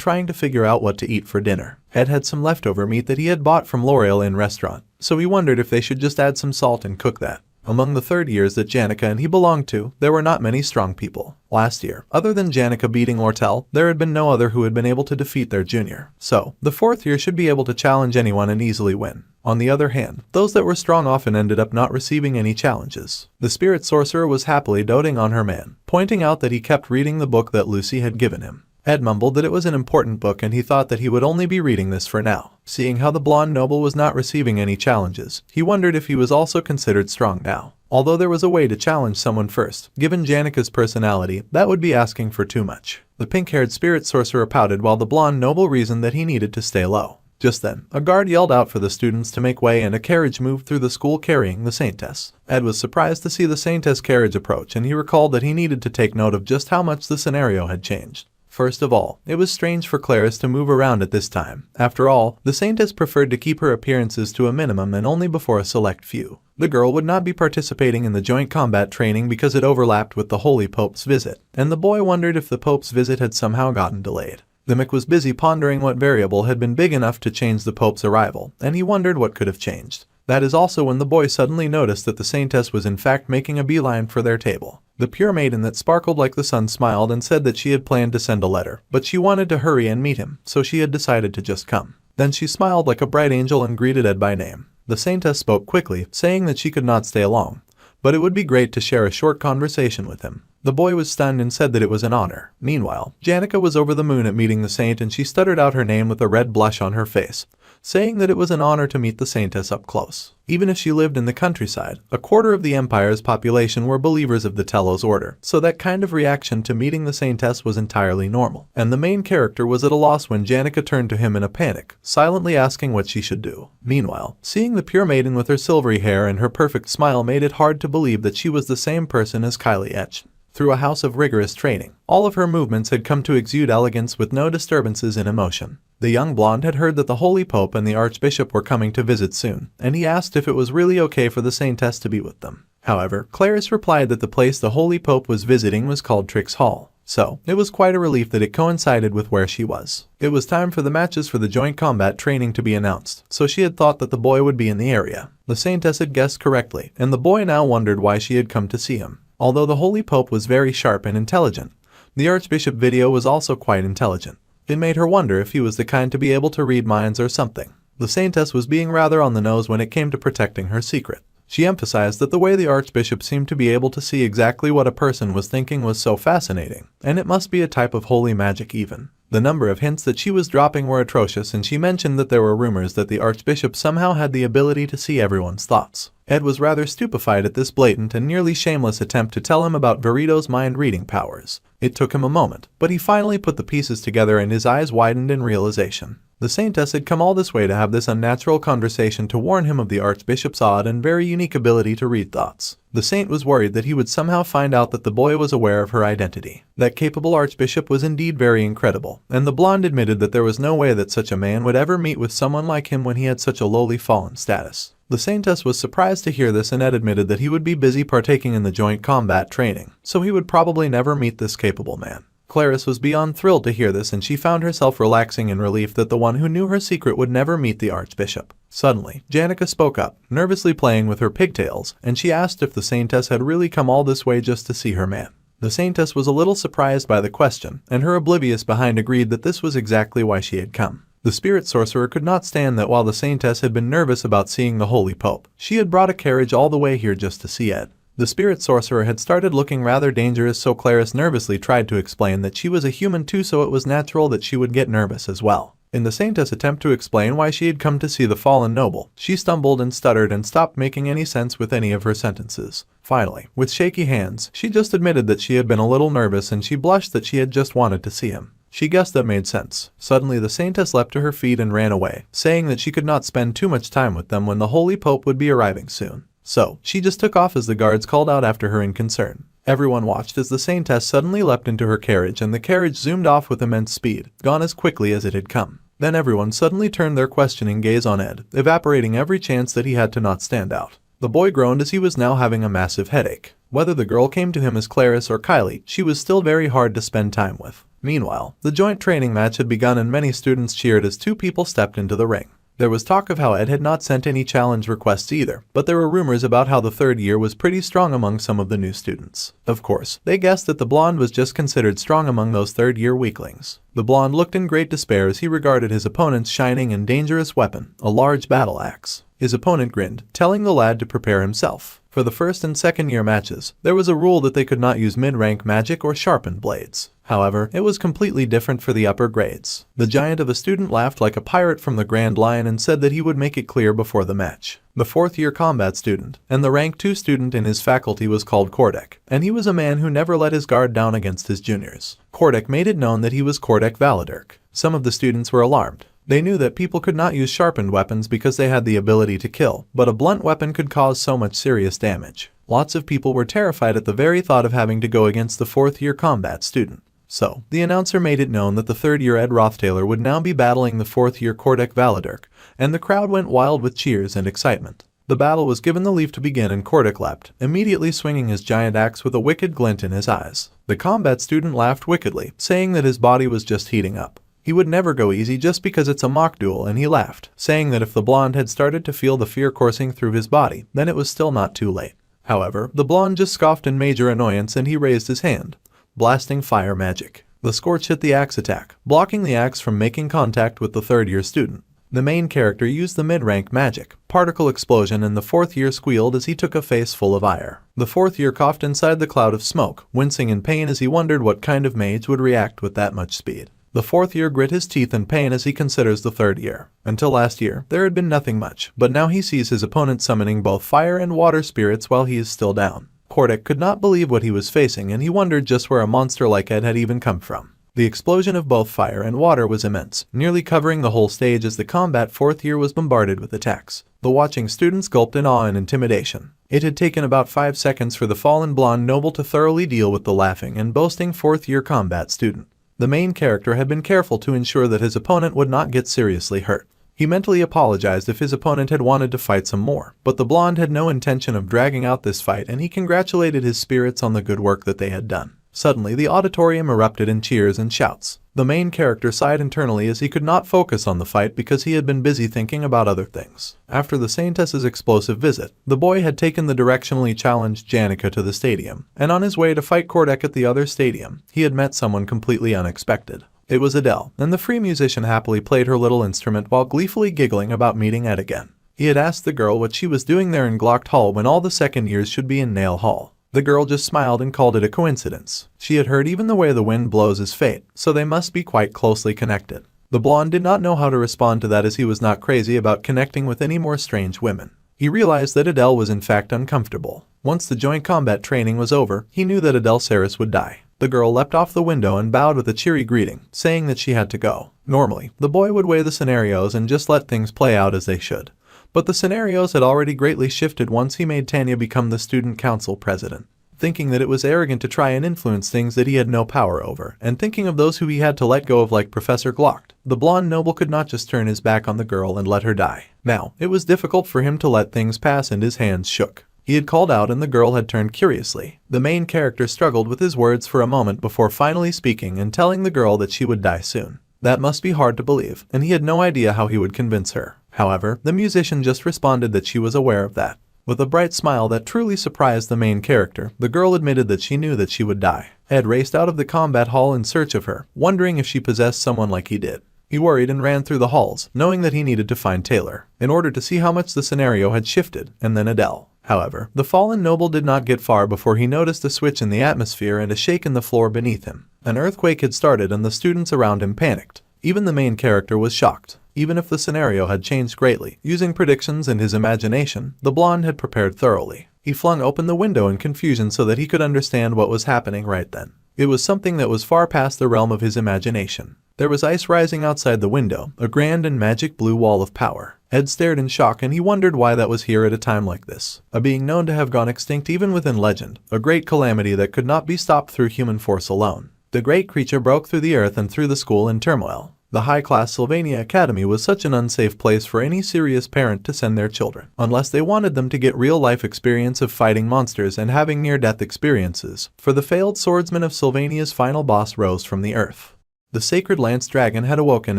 trying to figure out what to eat for dinner. Ed had some leftover meat that he had bought from L'Oreal Inn restaurant, so he wondered if they should just add some salt and cook that. Among the third years that Janica and he belonged to, there were not many strong people. Last year, other than Janica beating Ortel, there had been no other who had been able to defeat their junior. So, the fourth year should be able to challenge anyone and easily win. On the other hand, those that were strong often ended up not receiving any challenges. The spirit sorcerer was happily doting on her man, pointing out that he kept reading the book that Lucy had given him. Ed mumbled that it was an important book and he thought that he would only be reading this for now. Seeing how the blonde noble was not receiving any challenges, he wondered if he was also considered strong now. Although there was a way to challenge someone first, given Janica's personality, that would be asking for too much. The pink-haired spirit sorcerer pouted while the blonde noble reasoned that he needed to stay low. Just then, a guard yelled out for the students to make way and a carriage moved through the school carrying the Saintess. Ed was surprised to see the Saintess carriage approach and he recalled that he needed to take note of just how much the scenario had changed. First of all, it was strange for Clarice to move around at this time. After all, the Saintess preferred to keep her appearances to a minimum and only before a select few. The girl would not be participating in the joint combat training because it overlapped with the Holy Pope's visit, and the boy wondered if the Pope's visit had somehow gotten delayed. The Mick was busy pondering what variable had been big enough to change the Pope's arrival, and he wondered what could have changed. That is also when the boy suddenly noticed that the Saintess was in fact making a beeline for their table. The pure maiden that sparkled like the sun smiled and said that she had planned to send a letter, but she wanted to hurry and meet him, so she had decided to just come. Then she smiled like a bright angel and greeted Ed by name. The Saintess spoke quickly, saying that she could not stay long, but it would be great to share a short conversation with him. The boy was stunned and said that it was an honor. Meanwhile, Janica was over the moon at meeting the saint and she stuttered out her name with a red blush on her face, saying that it was an honor to meet the Saintess up close. Even if she lived in the countryside, a quarter of the Empire's population were believers of the Telos order, so that kind of reaction to meeting the Saintess was entirely normal. And the main character was at a loss when Janica turned to him in a panic, silently asking what she should do. Meanwhile, seeing the pure maiden with her silvery hair and her perfect smile made it hard to believe that she was the same person as Kylie Etch. Through a house of rigorous training, all of her movements had come to exude elegance with no disturbances in emotion. The young blonde had heard that the Holy Pope and the Archbishop were coming to visit soon, and he asked if it was really okay for the Saintess to be with them. However, Clarice replied that the place the Holy Pope was visiting was called Trix Hall, so it was quite a relief that it coincided with where she was. It was time for the matches for the joint combat training to be announced, so she had thought that the boy would be in the area. The Saintess had guessed correctly, and the boy now wondered why she had come to see him. Although the Holy Pope was very sharp and intelligent, the Archbishop video was also quite intelligent. It made her wonder if he was the kind to be able to read minds or something. The Saintess was being rather on the nose when it came to protecting her secret. She emphasized that the way the Archbishop seemed to be able to see exactly what a person was thinking was so fascinating, and it must be a type of holy magic even. The number of hints that she was dropping were atrocious, and she mentioned that there were rumors that the Archbishop somehow had the ability to see everyone's thoughts. Ed was rather stupefied at this blatant and nearly shameless attempt to tell him about Verito's mind-reading powers. It took him a moment, but he finally put the pieces together and his eyes widened in realization. The Saintess had come all this way to have this unnatural conversation to warn him of the Archbishop's odd and very unique ability to read thoughts. The saint was worried that he would somehow find out that the boy was aware of her identity. That capable Archbishop was indeed very incredible, and the blonde admitted that there was no way that such a man would ever meet with someone like him when he had such a lowly fallen status. The Saintess was surprised to hear this, and Ed admitted that he would be busy partaking in the joint combat training, so he would probably never meet this capable man. Clarice was beyond thrilled to hear this, and she found herself relaxing in relief that the one who knew her secret would never meet the Archbishop. Suddenly, Janica spoke up, nervously playing with her pigtails, and she asked if the Saintess had really come all this way just to see her man. The Saintess was a little surprised by the question, and her oblivious behind agreed that this was exactly why she had come. The spirit sorcerer could not stand that while the Saintess had been nervous about seeing the Holy Pope, she had brought a carriage all the way here just to see Ed. The spirit sorcerer had started looking rather dangerous, so Clarice nervously tried to explain that she was a human too, so it was natural that she would get nervous as well. In the Saintess' attempt to explain why she had come to see the fallen noble, she stumbled and stuttered and stopped making any sense with any of her sentences. Finally, with shaky hands, she just admitted that she had been a little nervous, and she blushed that she had just wanted to see him. She guessed that made sense. Suddenly the Saintess leapt to her feet and ran away, saying that she could not spend too much time with them when the Holy Pope would be arriving soon. So, she just took off as the guards called out after her in concern. Everyone watched as the Saintess suddenly leapt into her carriage, and the carriage zoomed off with immense speed, gone as quickly as it had come. Then everyone suddenly turned their questioning gaze on Ed, evaporating every chance that he had to not stand out. The boy groaned as he was now having a massive headache. Whether the girl came to him as Clarice or Kylie, she was still very hard to spend time with. Meanwhile, the joint training match had begun and many students cheered as two people stepped into the ring. There was talk of how Ed had not sent any challenge requests either, but there were rumors about how the third year was pretty strong among some of the new students. Of course, they guessed that the blonde was just considered strong among those third-year weaklings. The blonde looked in great despair as he regarded his opponent's shining and dangerous weapon, a large battle axe. His opponent grinned, telling the lad to prepare himself. For the first and second year matches, there was a rule that they could not use mid-rank magic or sharpened blades. However, it was completely different for the upper grades. The giant of a student laughed like a pirate from the Grand Line and said that he would make it clear before the match. The fourth-year combat student, and the rank 2 student in his faculty was called Kordek, and he was a man who never let his guard down against his juniors. Kordek made it known that he was Kordek Valadirk. Some of the students were alarmed. They knew that people could not use sharpened weapons because they had the ability to kill, but a blunt weapon could cause so much serious damage. Lots of people were terrified at the very thought of having to go against the fourth-year combat student. So, the announcer made it known that the third-year Ed Rothtailor would now be battling the fourth-year Kordek Valadirk, and the crowd went wild with cheers and excitement. The battle was given the leave to begin and Kordek leapt, immediately swinging his giant axe with a wicked glint in his eyes. The combat student laughed wickedly, saying that his body was just heating up. He would never go easy just because it's a mock duel, and he laughed, saying that if the blonde had started to feel the fear coursing through his body, then it was still not too late. However, the blonde just scoffed in major annoyance and he raised his hand, blasting fire magic. The scorch hit the axe attack, blocking the axe from making contact with the third-year student. The main character used the mid-rank magic, particle explosion, and the fourth-year squealed as he took a face full of ire. The fourth-year coughed inside the cloud of smoke, wincing in pain as he wondered what kind of mage would react with that much speed. The fourth year grit his teeth in pain as he considers the third year. Until last year, there had been nothing much, but now he sees his opponent summoning both fire and water spirits while he is still down. Kordek could not believe what he was facing, and he wondered just where a monster like Ed had even come from. The explosion of both fire and water was immense, nearly covering the whole stage as the combat fourth year was bombarded with attacks. The watching students gulped in awe and intimidation. It had taken about 5 seconds for the fallen blonde noble to thoroughly deal with the laughing and boasting fourth-year combat student. The main character had been careful to ensure that his opponent would not get seriously hurt. He mentally apologized if his opponent had wanted to fight some more, but the blonde had no intention of dragging out this fight, and he congratulated his spirits on the good work that they had done. Suddenly, the auditorium erupted in cheers and shouts. The main character sighed internally as he could not focus on the fight because he had been busy thinking about other things. After the Saintess's explosive visit, the boy had taken the directionally challenged Janica to the stadium, and on his way to fight Kordek at the other stadium, he had met someone completely unexpected. It was Adele, and the free musician happily played her little instrument while gleefully giggling about meeting Ed again. He had asked the girl what she was doing there in Glocked Hall when all the second years should be in Nail Hall. The girl just smiled and called it a coincidence. She had heard even the way the wind blows is fate, so they must be quite closely connected. The blonde did not know how to respond to that as he was not crazy about connecting with any more strange women. He realized that Adele was in fact uncomfortable. Once the joint combat training was over, he knew that Adele Saris would die. The girl leapt off the window and bowed with a cheery greeting, saying that she had to go. Normally, the boy would weigh the scenarios and just let things play out as they should. But the scenarios had already greatly shifted once he made Tanya become the student council president. Thinking that it was arrogant to try and influence things that he had no power over, and thinking of those who he had to let go of like Professor Glocked, the blonde noble could not just turn his back on the girl and let her die. Now, it was difficult for him to let things pass and his hands shook. He had called out and the girl had turned curiously. The main character struggled with his words for a moment before finally speaking and telling the girl that she would die soon. That must be hard to believe, and he had no idea how he would convince her. However, the musician just responded that she was aware of that. With a bright smile that truly surprised the main character, the girl admitted that she knew that she would die. Ed raced out of the combat hall in search of her, wondering if she possessed someone like he did. He worried and ran through the halls, knowing that he needed to find Taylor, in order to see how much the scenario had shifted, and then Adele. However, the fallen noble did not get far before he noticed a switch in the atmosphere and a shake in the floor beneath him. An earthquake had started and the students around him panicked. Even the main character was shocked. Even if the scenario had changed greatly, using predictions and his imagination, the blonde had prepared thoroughly. He flung open the window in confusion so that he could understand what was happening right then. It was something that was far past the realm of his imagination. There was ice rising outside the window, a grand and magic blue wall of power. Ed stared in shock and he wondered why that was here at a time like this. A being known to have gone extinct even within legend, a great calamity that could not be stopped through human force alone. The great creature broke through the earth and threw the school in turmoil. The high-class Sylvania Academy was such an unsafe place for any serious parent to send their children, unless they wanted them to get real-life experience of fighting monsters and having near-death experiences, for the failed swordsman of Sylvania's final boss rose from the earth. The sacred lance dragon had awoken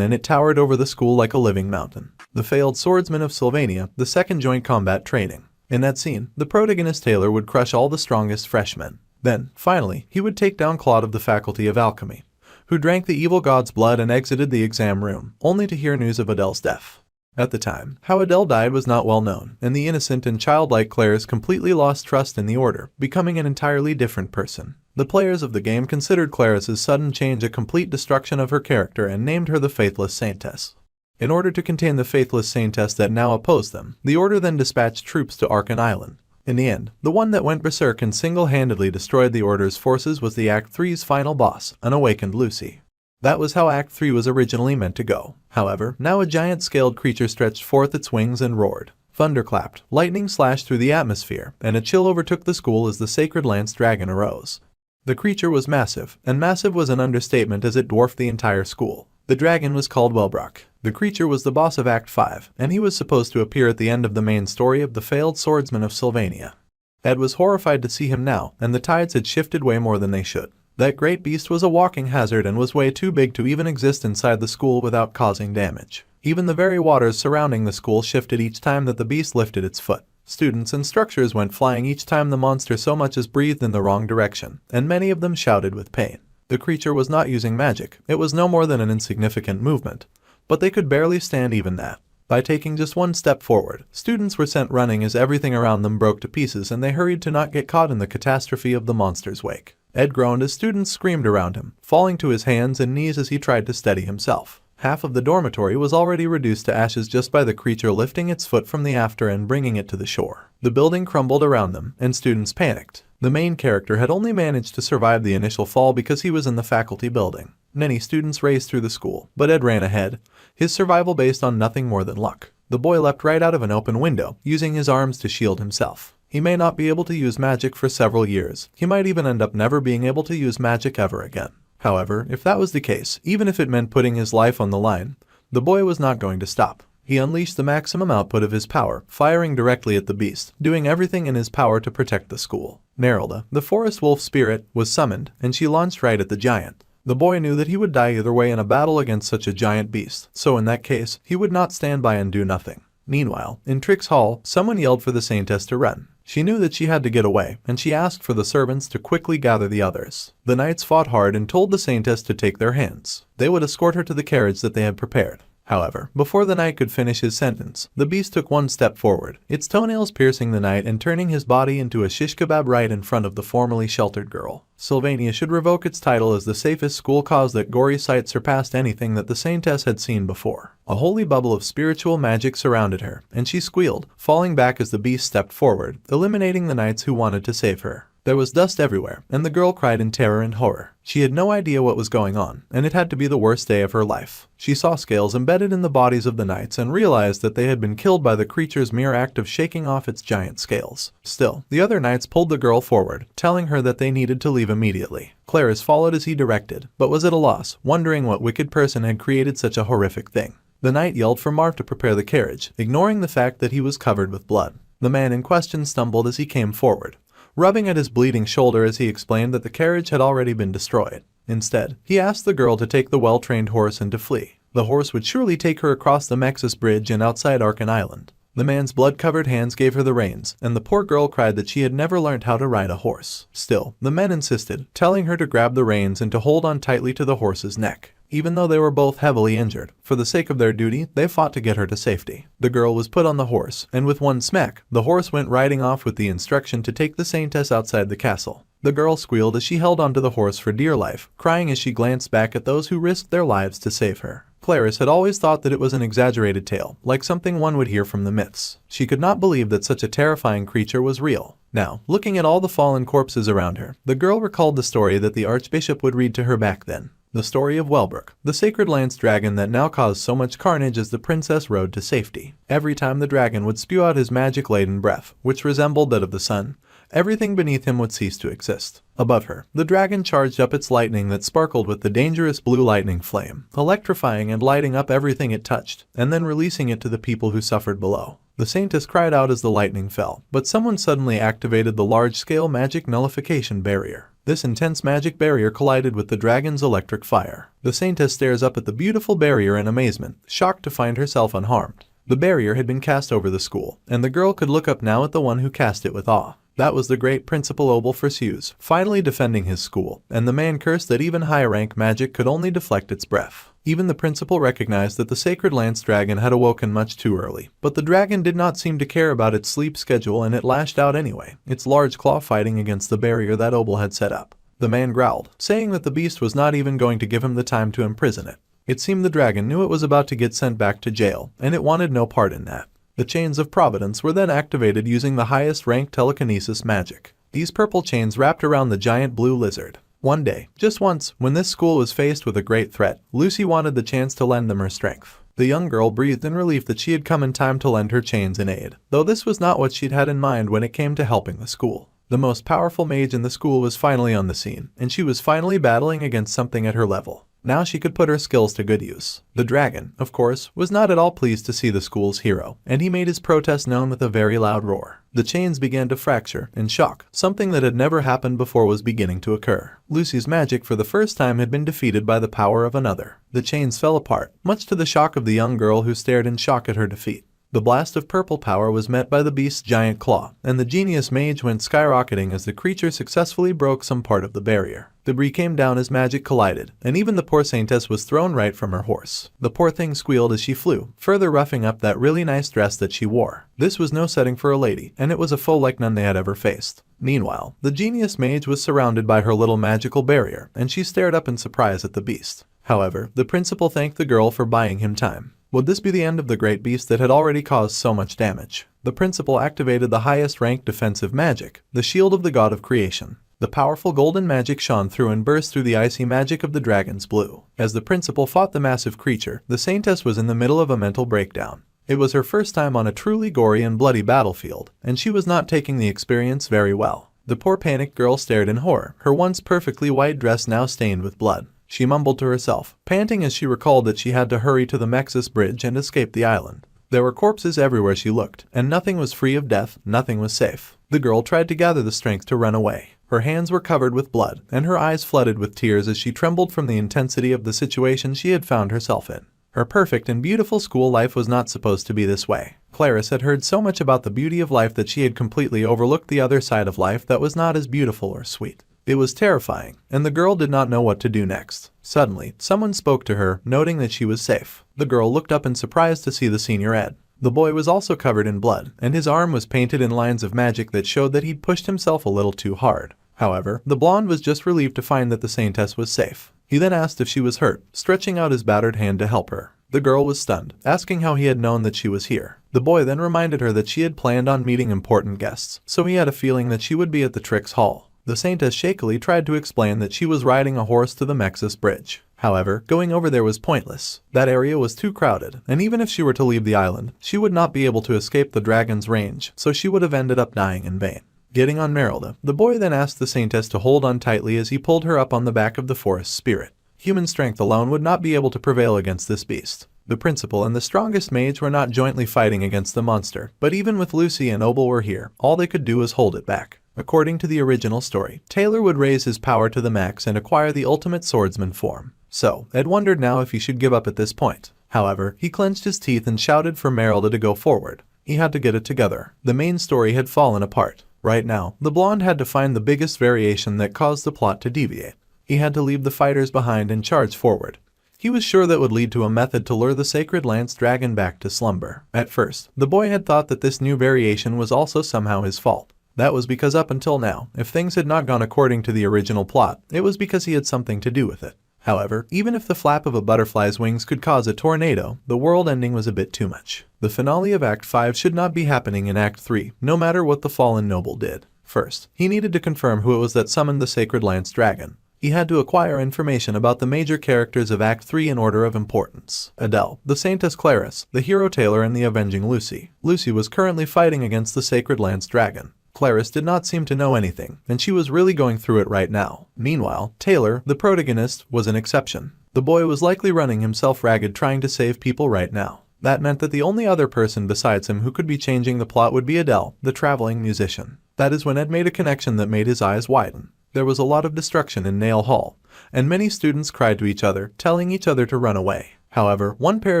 and it towered over the school like a living mountain. The failed swordsman of Sylvania, the second joint combat training. In that scene, the protagonist Taylor would crush all the strongest freshmen. Then, finally, he would take down Claude of the Faculty of Alchemy, who drank the evil god's blood and exited the exam room, only to hear news of Adele's death. At the time, how Adele died was not well known, and the innocent and childlike Claris completely lost trust in the Order, becoming an entirely different person. The players of the game considered Claris's sudden change a complete destruction of her character and named her the Faithless Saintess. In order to contain the Faithless Saintess that now opposed them, the Order then dispatched troops to Arkan Island. In the end, the one that went berserk and single-handedly destroyed the Order's forces was the Act 3's final boss, an awakened Lucy. That was how Act 3 was originally meant to go. However, now a giant-scaled creature stretched forth its wings and roared. Thunder clapped, lightning slashed through the atmosphere, and a chill overtook the school as the sacred lance dragon arose. The creature was massive, and massive was an understatement as it dwarfed the entire school. The dragon was called Wellbrock. The creature was the boss of Act 5, and he was supposed to appear at the end of the main story of the failed swordsman of Sylvania. Ed was horrified to see him now, and the tides had shifted way more than they should. That great beast was a walking hazard and was way too big to even exist inside the school without causing damage. Even the very waters surrounding the school shifted each time that the beast lifted its foot. Students and structures went flying each time the monster so much as breathed in the wrong direction, and many of them shouted with pain. The creature was not using magic, it was no more than an insignificant movement, but they could barely stand even that. By taking just one step forward, students were sent running as everything around them broke to pieces and they hurried to not get caught in the catastrophe of the monster's wake. Ed groaned as students screamed around him, falling to his hands and knees as he tried to steady himself. Half of the dormitory was already reduced to ashes just by the creature lifting its foot from the after and bringing it to the shore. The building crumbled around them, and students panicked. The main character had only managed to survive the initial fall because he was in the faculty building. Many students raced through the school, but Ed ran ahead, his survival based on nothing more than luck. The boy leapt right out of an open window, using his arms to shield himself. He may not be able to use magic for several years. He might even end up never being able to use magic ever again. However, if that was the case, even if it meant putting his life on the line, the boy was not going to stop. He unleashed the maximum output of his power, firing directly at the beast, doing everything in his power to protect the school. Nerylda, the forest wolf spirit, was summoned, and she launched right at the giant. The boy knew that he would die either way in a battle against such a giant beast, so in that case, he would not stand by and do nothing. Meanwhile, in Trix Hall, someone yelled for the Saintess to run. She knew that she had to get away, and she asked for the servants to quickly gather the others. The knights fought hard and told the Saintess to take their hands. They would escort her to the carriage that they had prepared. However, before the knight could finish his sentence, the beast took one step forward, its toenails piercing the knight and turning his body into a shish kebab right in front of the formerly sheltered girl. Sylvania should revoke its title as the safest school cause that gory sight surpassed anything that the Saintess had seen before. A holy bubble of spiritual magic surrounded her, and she squealed, falling back as the beast stepped forward, eliminating the knights who wanted to save her. There was dust everywhere, and the girl cried in terror and horror. She had no idea what was going on, and it had to be the worst day of her life. She saw scales embedded in the bodies of the knights and realized that they had been killed by the creature's mere act of shaking off its giant scales. Still, the other knights pulled the girl forward, telling her that they needed to leave immediately. Claris followed as he directed, but was at a loss, wondering what wicked person had created such a horrific thing. The knight yelled for Marv to prepare the carriage, ignoring the fact that he was covered with blood. The man in question stumbled as he came forward, rubbing at his bleeding shoulder as he explained that the carriage had already been destroyed. Instead, he asked the girl to take the well-trained horse and to flee. The horse would surely take her across the Mexus Bridge and outside Arkan Island. The man's blood-covered hands gave her the reins, and the poor girl cried that she had never learned how to ride a horse. Still, the men insisted, telling her to grab the reins and to hold on tightly to the horse's neck. Even though they were both heavily injured, for the sake of their duty, they fought to get her to safety. The girl was put on the horse, and with one smack, the horse went riding off with the instruction to take the Saintess outside the castle. The girl squealed as she held onto the horse for dear life, crying as she glanced back at those who risked their lives to save her. Claris had always thought that it was an exaggerated tale, like something one would hear from the myths. She could not believe that such a terrifying creature was real. Now, looking at all the fallen corpses around her, the girl recalled the story that the Archbishop would read to her back then. The story of Wellbrook, the sacred lance dragon that now caused so much carnage as the princess rode to safety. Every time the dragon would spew out his magic-laden breath, which resembled that of the sun, everything beneath him would cease to exist. Above her, the dragon charged up its lightning that sparkled with the dangerous blue lightning flame, electrifying and lighting up everything it touched, and then releasing it to the people who suffered below. The Saintess cried out as the lightning fell, but someone suddenly activated the large-scale magic nullification barrier. This intense magic barrier collided with the dragon's electric fire. The saintess stares up at the beautiful barrier in amazement, shocked to find herself unharmed. The barrier had been cast over the school, and the girl could look up now at the one who cast it with awe. That was the great Principal Obelfresius, finally defending his school, and the man cursed that even high-rank magic could only deflect its breath. Even the principal recognized that the sacred lance dragon had awoken much too early, but the dragon did not seem to care about its sleep schedule and it lashed out anyway, its large claw fighting against the barrier that Obel had set up. The man growled, saying that the beast was not even going to give him the time to imprison it. It seemed the dragon knew it was about to get sent back to jail, and it wanted no part in that. The chains of providence were then activated using the highest rank telekinesis magic. These purple chains wrapped around the giant blue lizard. One day, just once, when this school was faced with a great threat, Lucy wanted the chance to lend them her strength. The young girl breathed in relief that she had come in time to lend her chains in aid, though this was not what she'd had in mind when it came to helping the school. The most powerful mage in the school was finally on the scene, and she was finally battling against something at her level. Now she could put her skills to good use. The dragon, of course, was not at all pleased to see the school's hero, and he made his protest known with a very loud roar. The chains began to fracture and shock. Something that had never happened before was beginning to occur. Lucy's magic for the first time had been defeated by the power of another. The chains fell apart, much to the shock of the young girl who stared in shock at her defeat. The blast of purple power was met by the beast's giant claw, and the genius mage went skyrocketing as the creature successfully broke some part of the barrier. Debris came down as magic collided, and even the poor saintess was thrown right from her horse. The poor thing squealed as she flew, further roughing up that really nice dress that she wore. This was no setting for a lady, and it was a foe like none they had ever faced. Meanwhile, the genius mage was surrounded by her little magical barrier, and she stared up in surprise at the beast. However, the principal thanked the girl for buying him time. Would this be the end of the great beast that had already caused so much damage? The principal activated the highest ranked defensive magic, the shield of the god of creation. The powerful golden magic shone through and burst through the icy magic of the dragon's blue. As the principal fought the massive creature, the saintess was in the middle of a mental breakdown. It was her first time on a truly gory and bloody battlefield, and she was not taking the experience very well. The poor panicked girl stared in horror, her once perfectly white dress now stained with blood. She mumbled to herself, panting as she recalled that she had to hurry to the Mexus bridge and escape the island. There were corpses everywhere she looked, and nothing was free of death, nothing was safe. The girl tried to gather the strength to run away. Her hands were covered with blood, and her eyes flooded with tears as she trembled from the intensity of the situation she had found herself in. Her perfect and beautiful school life was not supposed to be this way. Clarice had heard so much about the beauty of life that she had completely overlooked the other side of life that was not as beautiful or sweet. It was terrifying, and the girl did not know what to do next. Suddenly, someone spoke to her, noting that she was safe. The girl looked up in surprise to see the senior ed. The boy was also covered in blood, and his arm was painted in lines of magic that showed that he'd pushed himself a little too hard. However, the blonde was just relieved to find that the saintess was safe. He then asked if she was hurt, stretching out his battered hand to help her. The girl was stunned, asking how he had known that she was here. The boy then reminded her that she had planned on meeting important guests, so he had a feeling that she would be at the Trix Hall. The saintess shakily tried to explain that she was riding a horse to the Mexus bridge. However, going over there was pointless. That area was too crowded, and even if she were to leave the island, she would not be able to escape the dragon's range, so she would have ended up dying in vain. Getting on Merylda, the boy then asked the saintess to hold on tightly as he pulled her up on the back of the forest spirit. Human strength alone would not be able to prevail against this beast. The principal and the strongest mage were not jointly fighting against the monster, but even with Lucy and Obel were here, all they could do was hold it back. According to the original story, Taylor would raise his power to the max and acquire the ultimate swordsman form. So, Ed wondered now if he should give up at this point. However, he clenched his teeth and shouted for Merylda to go forward. He had to get it together. The main story had fallen apart. Right now, the blonde had to find the biggest variation that caused the plot to deviate. He had to leave the fighters behind and charge forward. He was sure that would lead to a method to lure the sacred lance dragon back to slumber. At first, the boy had thought that this new variation was also somehow his fault. That was because up until now, if things had not gone according to the original plot, it was because he had something to do with it. However, even if the flap of a butterfly's wings could cause a tornado, the world ending was a bit too much. The finale of Act 5 should not be happening in Act 3, no matter what the fallen noble did. First, he needed to confirm who it was that summoned the sacred lance dragon. He had to acquire information about the major characters of Act 3 in order of importance. Adele, the Saintess Clarice, the hero Taylor, and the avenging Lucy. Lucy was currently fighting against the sacred lance dragon. Clarice did not seem to know anything, and she was really going through it right now. Meanwhile, Taylor, the protagonist, was an exception. The boy was likely running himself ragged trying to save people right now. That meant that the only other person besides him who could be changing the plot would be Adele, the traveling musician. That is when Ed made a connection that made his eyes widen. There was a lot of destruction in Nail Hall, and many students cried to each other, telling each other to run away. However, one pair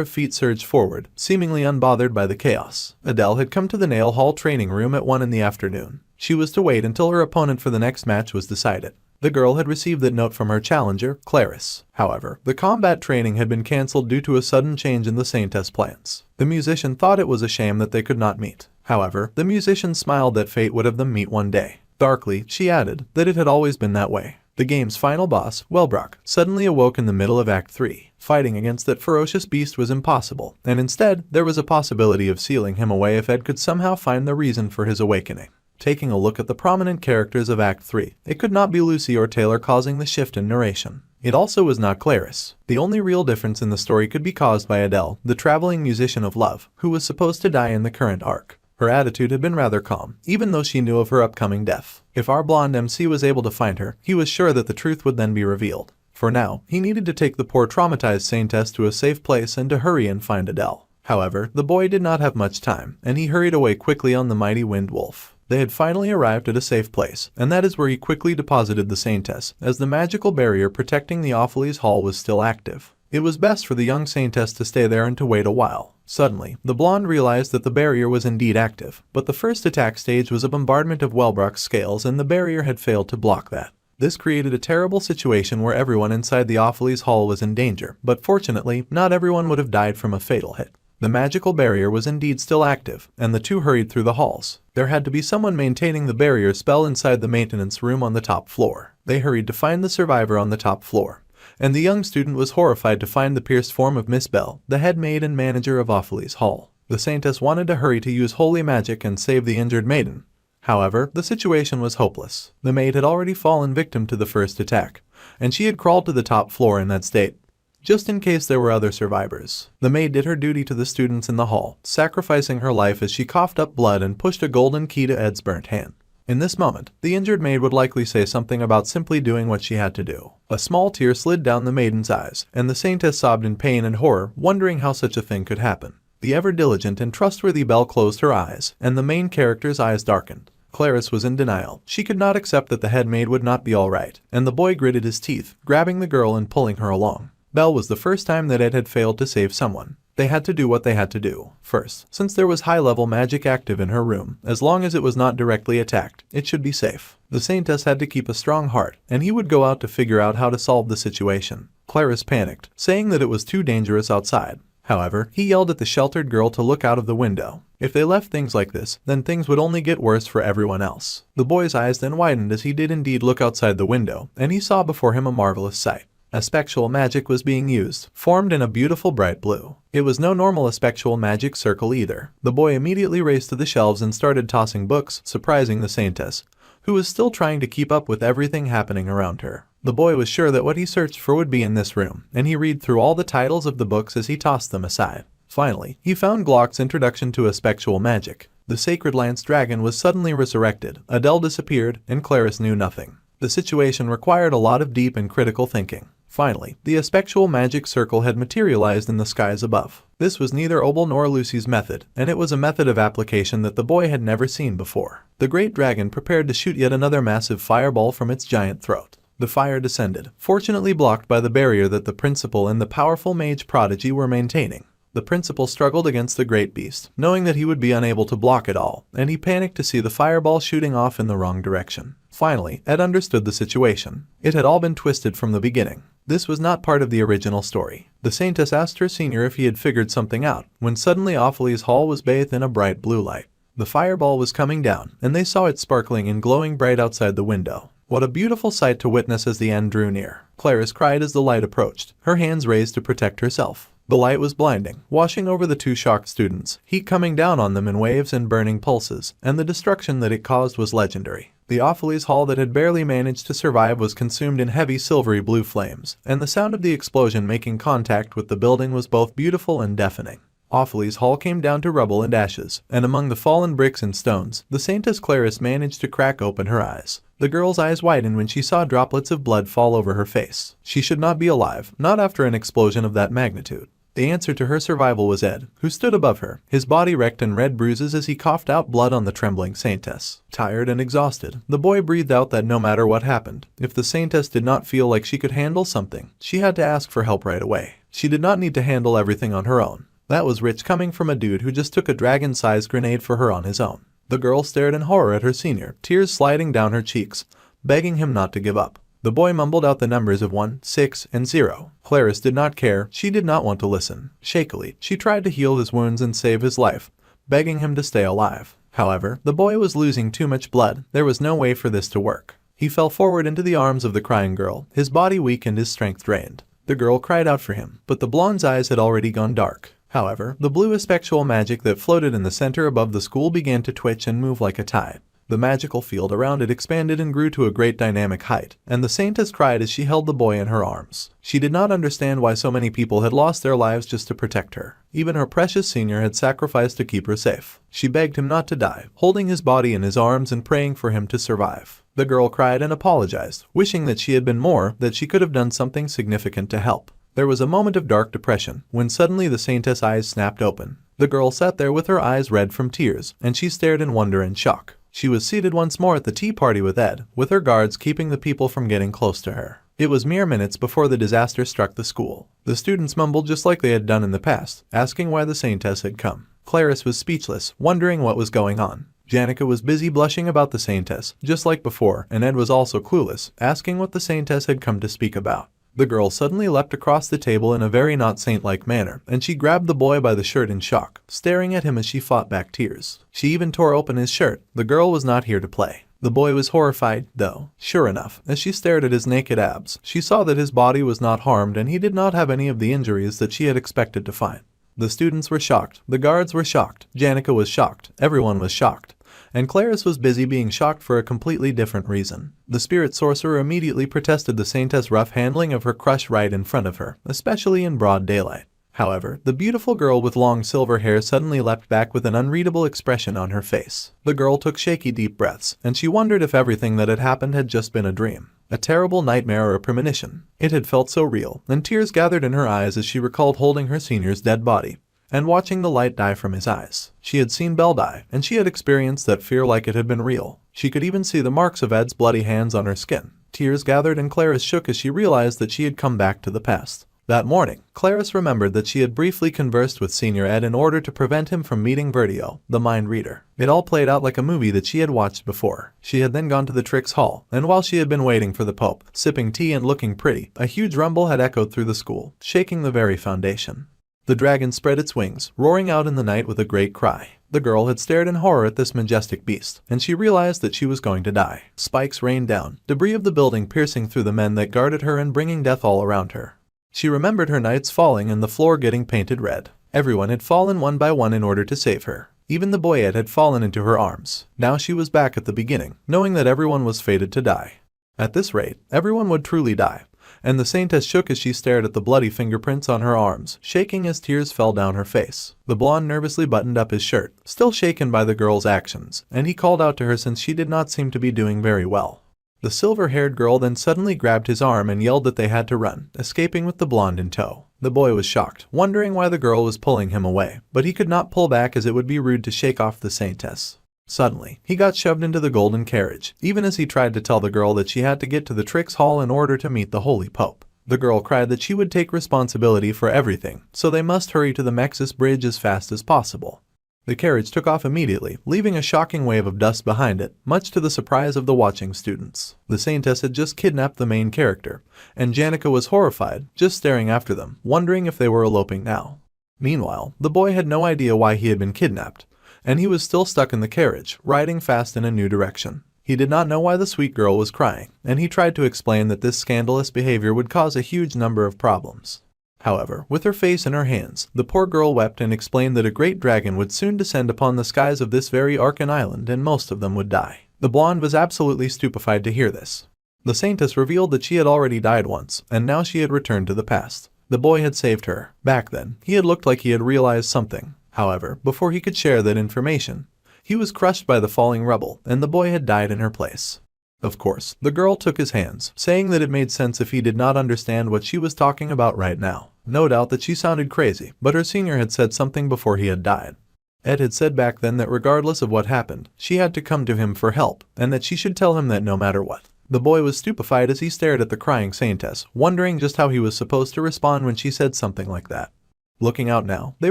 of feet surged forward, seemingly unbothered by the chaos. Adele had come to the Nail Hall training room at 1 in the afternoon. She was to wait until her opponent for the next match was decided. The girl had received that note from her challenger, Clarice. However, the combat training had been cancelled due to a sudden change in the Saintess' plans. The musician thought it was a shame that they could not meet. However, the musician smiled that fate would have them meet one day. Darkly, she added that it had always been that way. The game's final boss, Wellbrock, suddenly awoke in the middle of Act 3. Fighting against that ferocious beast was impossible, and instead, there was a possibility of sealing him away if Ed could somehow find the reason for his awakening. Taking a look at the prominent characters of Act 3, it could not be Lucy or Taylor causing the shift in narration. It also was not Clarice. The only real difference in the story could be caused by Adele, the traveling musician of love, who was supposed to die in the current arc. Her attitude had been rather calm, even though she knew of her upcoming death. If our blonde MC was able to find her, he was sure that the truth would then be revealed. For now, he needed to take the poor traumatized Saintess to a safe place and to hurry and find Adele. However, the boy did not have much time, and he hurried away quickly on the mighty Wind Wolf. They had finally arrived at a safe place, and that is where he quickly deposited the Saintess, as the magical barrier protecting the Awfullies Hall was still active. It was best for the young Saintess to stay there and to wait a while. Suddenly, the blonde realized that the barrier was indeed active, but the first attack stage was a bombardment of Wellbrock's scales and the barrier had failed to block that. This created a terrible situation where everyone inside the Awfullies Hall was in danger, but fortunately, not everyone would have died from a fatal hit. The magical barrier was indeed still active, and the two hurried through the halls. There had to be someone maintaining the barrier spell inside the maintenance room on the top floor. They hurried to find the survivor on the top floor, and the young student was horrified to find the pierced form of Miss Bell, the head maid and manager of Awfullies Hall. The Saintess wanted to hurry to use holy magic and save the injured maiden. However, the situation was hopeless. The maid had already fallen victim to the first attack, and she had crawled to the top floor in that state, just in case there were other survivors. The maid did her duty to the students in the hall, sacrificing her life as she coughed up blood and pushed a golden key to Ed's burnt hand. In this moment, the injured maid would likely say something about simply doing what she had to do. A small tear slid down the maiden's eyes, and the Saintess sobbed in pain and horror, wondering how such a thing could happen. The ever-diligent and trustworthy Belle closed her eyes, and the main character's eyes darkened. Clarice was in denial. She could not accept that the head maid would not be all right, and the boy gritted his teeth, grabbing the girl and pulling her along. Belle was the first time that Ed had failed to save someone. They had to do what they had to do. First, since there was high-level magic active in her room, as long as it was not directly attacked, it should be safe. The Saintess had to keep a strong heart, and he would go out to figure out how to solve the situation. Clarice panicked, saying that it was too dangerous outside. However, he yelled at the sheltered girl to look out of the window. If they left things like this, then things would only get worse for everyone else. The boy's eyes then widened as he did indeed look outside the window, and he saw before him a marvelous sight. Aspectual magic was being used, formed in a beautiful bright blue. It was no normal aspectual magic circle either. The boy immediately raced to the shelves and started tossing books, surprising the Saintess, who was still trying to keep up with everything happening around her. The boy was sure that what he searched for would be in this room, and he read through all the titles of the books as he tossed them aside. Finally, he found Glock's Introduction to Aspectual Magic. The Sacred Lance Dragon was suddenly resurrected, Adele disappeared, and Clarice knew nothing. The situation required a lot of deep and critical thinking. Finally, the aspectual magic circle had materialized in the skies above. This was neither Obel nor Lucy's method, and it was a method of application that the boy had never seen before. The great dragon prepared to shoot yet another massive fireball from its giant throat. The fire descended, fortunately blocked by the barrier that the principal and the powerful mage prodigy were maintaining. The principal struggled against the great beast, knowing that he would be unable to block it all, and he panicked to see the fireball shooting off in the wrong direction. Finally, Ed understood the situation. It had all been twisted from the beginning. This was not part of the original story. The Saintess asked her senior if he had figured something out, when suddenly Awfullies Hall was bathed in a bright blue light. The fireball was coming down, and they saw it sparkling and glowing bright outside the window. What a beautiful sight to witness as the end drew near. Clarice cried as the light approached, her hands raised to protect herself. The light was blinding, washing over the two shocked students, heat coming down on them in waves and burning pulses, and the destruction that it caused was legendary. The Awfullies Hall that had barely managed to survive was consumed in heavy silvery blue flames, and the sound of the explosion making contact with the building was both beautiful and deafening. Awfullies Hall came down to rubble and ashes, and among the fallen bricks and stones, the Saintess Clarice managed to crack open her eyes. The girl's eyes widened when she saw droplets of blood fall over her face. She should not be alive, not after an explosion of that magnitude. The answer to her survival was Ed, who stood above her, his body wrecked in red bruises as he coughed out blood on the trembling saintess. Tired and exhausted, the boy breathed out that no matter what happened, if the saintess did not feel like she could handle something, she had to ask for help right away. She did not need to handle everything on her own. That was rich coming from a dude who just took a dragon-sized grenade for her on his own. The girl stared in horror at her senior, tears sliding down her cheeks, begging him not to give up. The boy mumbled out the numbers of 1, 6, and 0. Clarice did not care. She did not want to listen. Shakily, she tried to heal his wounds and save his life, begging him to stay alive. However, the boy was losing too much blood. There was no way for this to work. He fell forward into the arms of the crying girl, his body weak and his strength drained. The girl cried out for him, but the blonde's eyes had already gone dark. However, the blue spectral magic that floated in the center above the school began to twitch and move like a tide. The magical field around it expanded and grew to a great dynamic height, and the saintess cried as she held the boy in her arms. She did not understand why so many people had lost their lives just to protect her. Even her precious senior had sacrificed to keep her safe. She begged him not to die, holding his body in his arms and praying for him to survive. The girl cried and apologized, wishing that she had been more, that she could have done something significant to help. There was a moment of dark depression, when suddenly the saintess' eyes snapped open. The girl sat there with her eyes red from tears, and she stared in wonder and shock. She was seated once more at the tea party with Ed, with her guards keeping the people from getting close to her. It was mere minutes before the disaster struck the school. The students mumbled just like they had done in the past, asking why the saintess had come. Clarice was speechless, wondering what was going on. Janica was busy blushing about the saintess, just like before, and Ed was also clueless, asking what the saintess had come to speak about. The girl suddenly leapt across the table in a very not saint-like manner, and she grabbed the boy by the shirt in shock, staring at him as she fought back tears. She even tore open his shirt. The girl was not here to play. The boy was horrified, though. Sure enough, as she stared at his naked abs, she saw that his body was not harmed and he did not have any of the injuries that she had expected to find. The students were shocked. The guards were shocked. Janica was shocked. Everyone was shocked. And Clarice was busy being shocked for a completely different reason. The spirit sorcerer immediately protested the saintess' rough handling of her crush right in front of her, especially in broad daylight. However, the beautiful girl with long silver hair suddenly leapt back with an unreadable expression on her face. The girl took shaky deep breaths, and she wondered if everything that had happened had just been a dream. A terrible nightmare or a premonition. It had felt so real, and tears gathered in her eyes as she recalled holding her senior's dead body and watching the light die from his eyes. She had seen Belle die, and she had experienced that fear like it had been real. She could even see the marks of Ed's bloody hands on her skin. Tears gathered and Clarice shook as she realized that she had come back to the past. That morning, Clarice remembered that she had briefly conversed with Senior Ed in order to prevent him from meeting Vertio, the mind reader. It all played out like a movie that she had watched before. She had then gone to the Trix Hall, and while she had been waiting for the Pope, sipping tea and looking pretty, a huge rumble had echoed through the school, shaking the very foundation. The dragon spread its wings, roaring out in the night with a great cry. The girl had stared in horror at this majestic beast, and she realized that she was going to die. Spikes rained down, debris of the building piercing through the men that guarded her and bringing death all around her. She remembered her knights falling and the floor getting painted red. Everyone had fallen one by one in order to save her. Even the boy Ed had fallen into her arms. Now she was back at the beginning, knowing that everyone was fated to die. At this rate, everyone would truly die. And the saintess shook as she stared at the bloody fingerprints on her arms, shaking as tears fell down her face. The blonde nervously buttoned up his shirt, still shaken by the girl's actions, and he called out to her since she did not seem to be doing very well. The silver-haired girl then suddenly grabbed his arm and yelled that they had to run, escaping with the blonde in tow. The boy was shocked, wondering why the girl was pulling him away, but he could not pull back as it would be rude to shake off the saintess. Suddenly, he got shoved into the golden carriage, even as he tried to tell the girl that she had to get to the Trix Hall in order to meet the Holy Pope. The girl cried that she would take responsibility for everything, so they must hurry to the Mexis Bridge as fast as possible. The carriage took off immediately, leaving a shocking wave of dust behind it, much to the surprise of the watching students. The saintess had just kidnapped the main character, and Janica was horrified, just staring after them, wondering if they were eloping now. Meanwhile, the boy had no idea why he had been kidnapped, and he was still stuck in the carriage, riding fast in a new direction. He did not know why the sweet girl was crying, and he tried to explain that this scandalous behavior would cause a huge number of problems. However, with her face in her hands, the poor girl wept and explained that a great dragon would soon descend upon the skies of this very Arkan island and most of them would die. The blonde was absolutely stupefied to hear this. The saintess revealed that she had already died once, and now she had returned to the past. The boy had saved her. Back then, he had looked like he had realized something. However, before he could share that information, he was crushed by the falling rubble, and the boy had died in her place. Of course, the girl took his hands, saying that it made sense if he did not understand what she was talking about right now. No doubt that she sounded crazy, but her senior had said something before he had died. Ed had said back then that regardless of what happened, she had to come to him for help, and that she should tell him that no matter what. The boy was stupefied as he stared at the crying saintess, wondering just how he was supposed to respond when she said something like that. Looking out now, they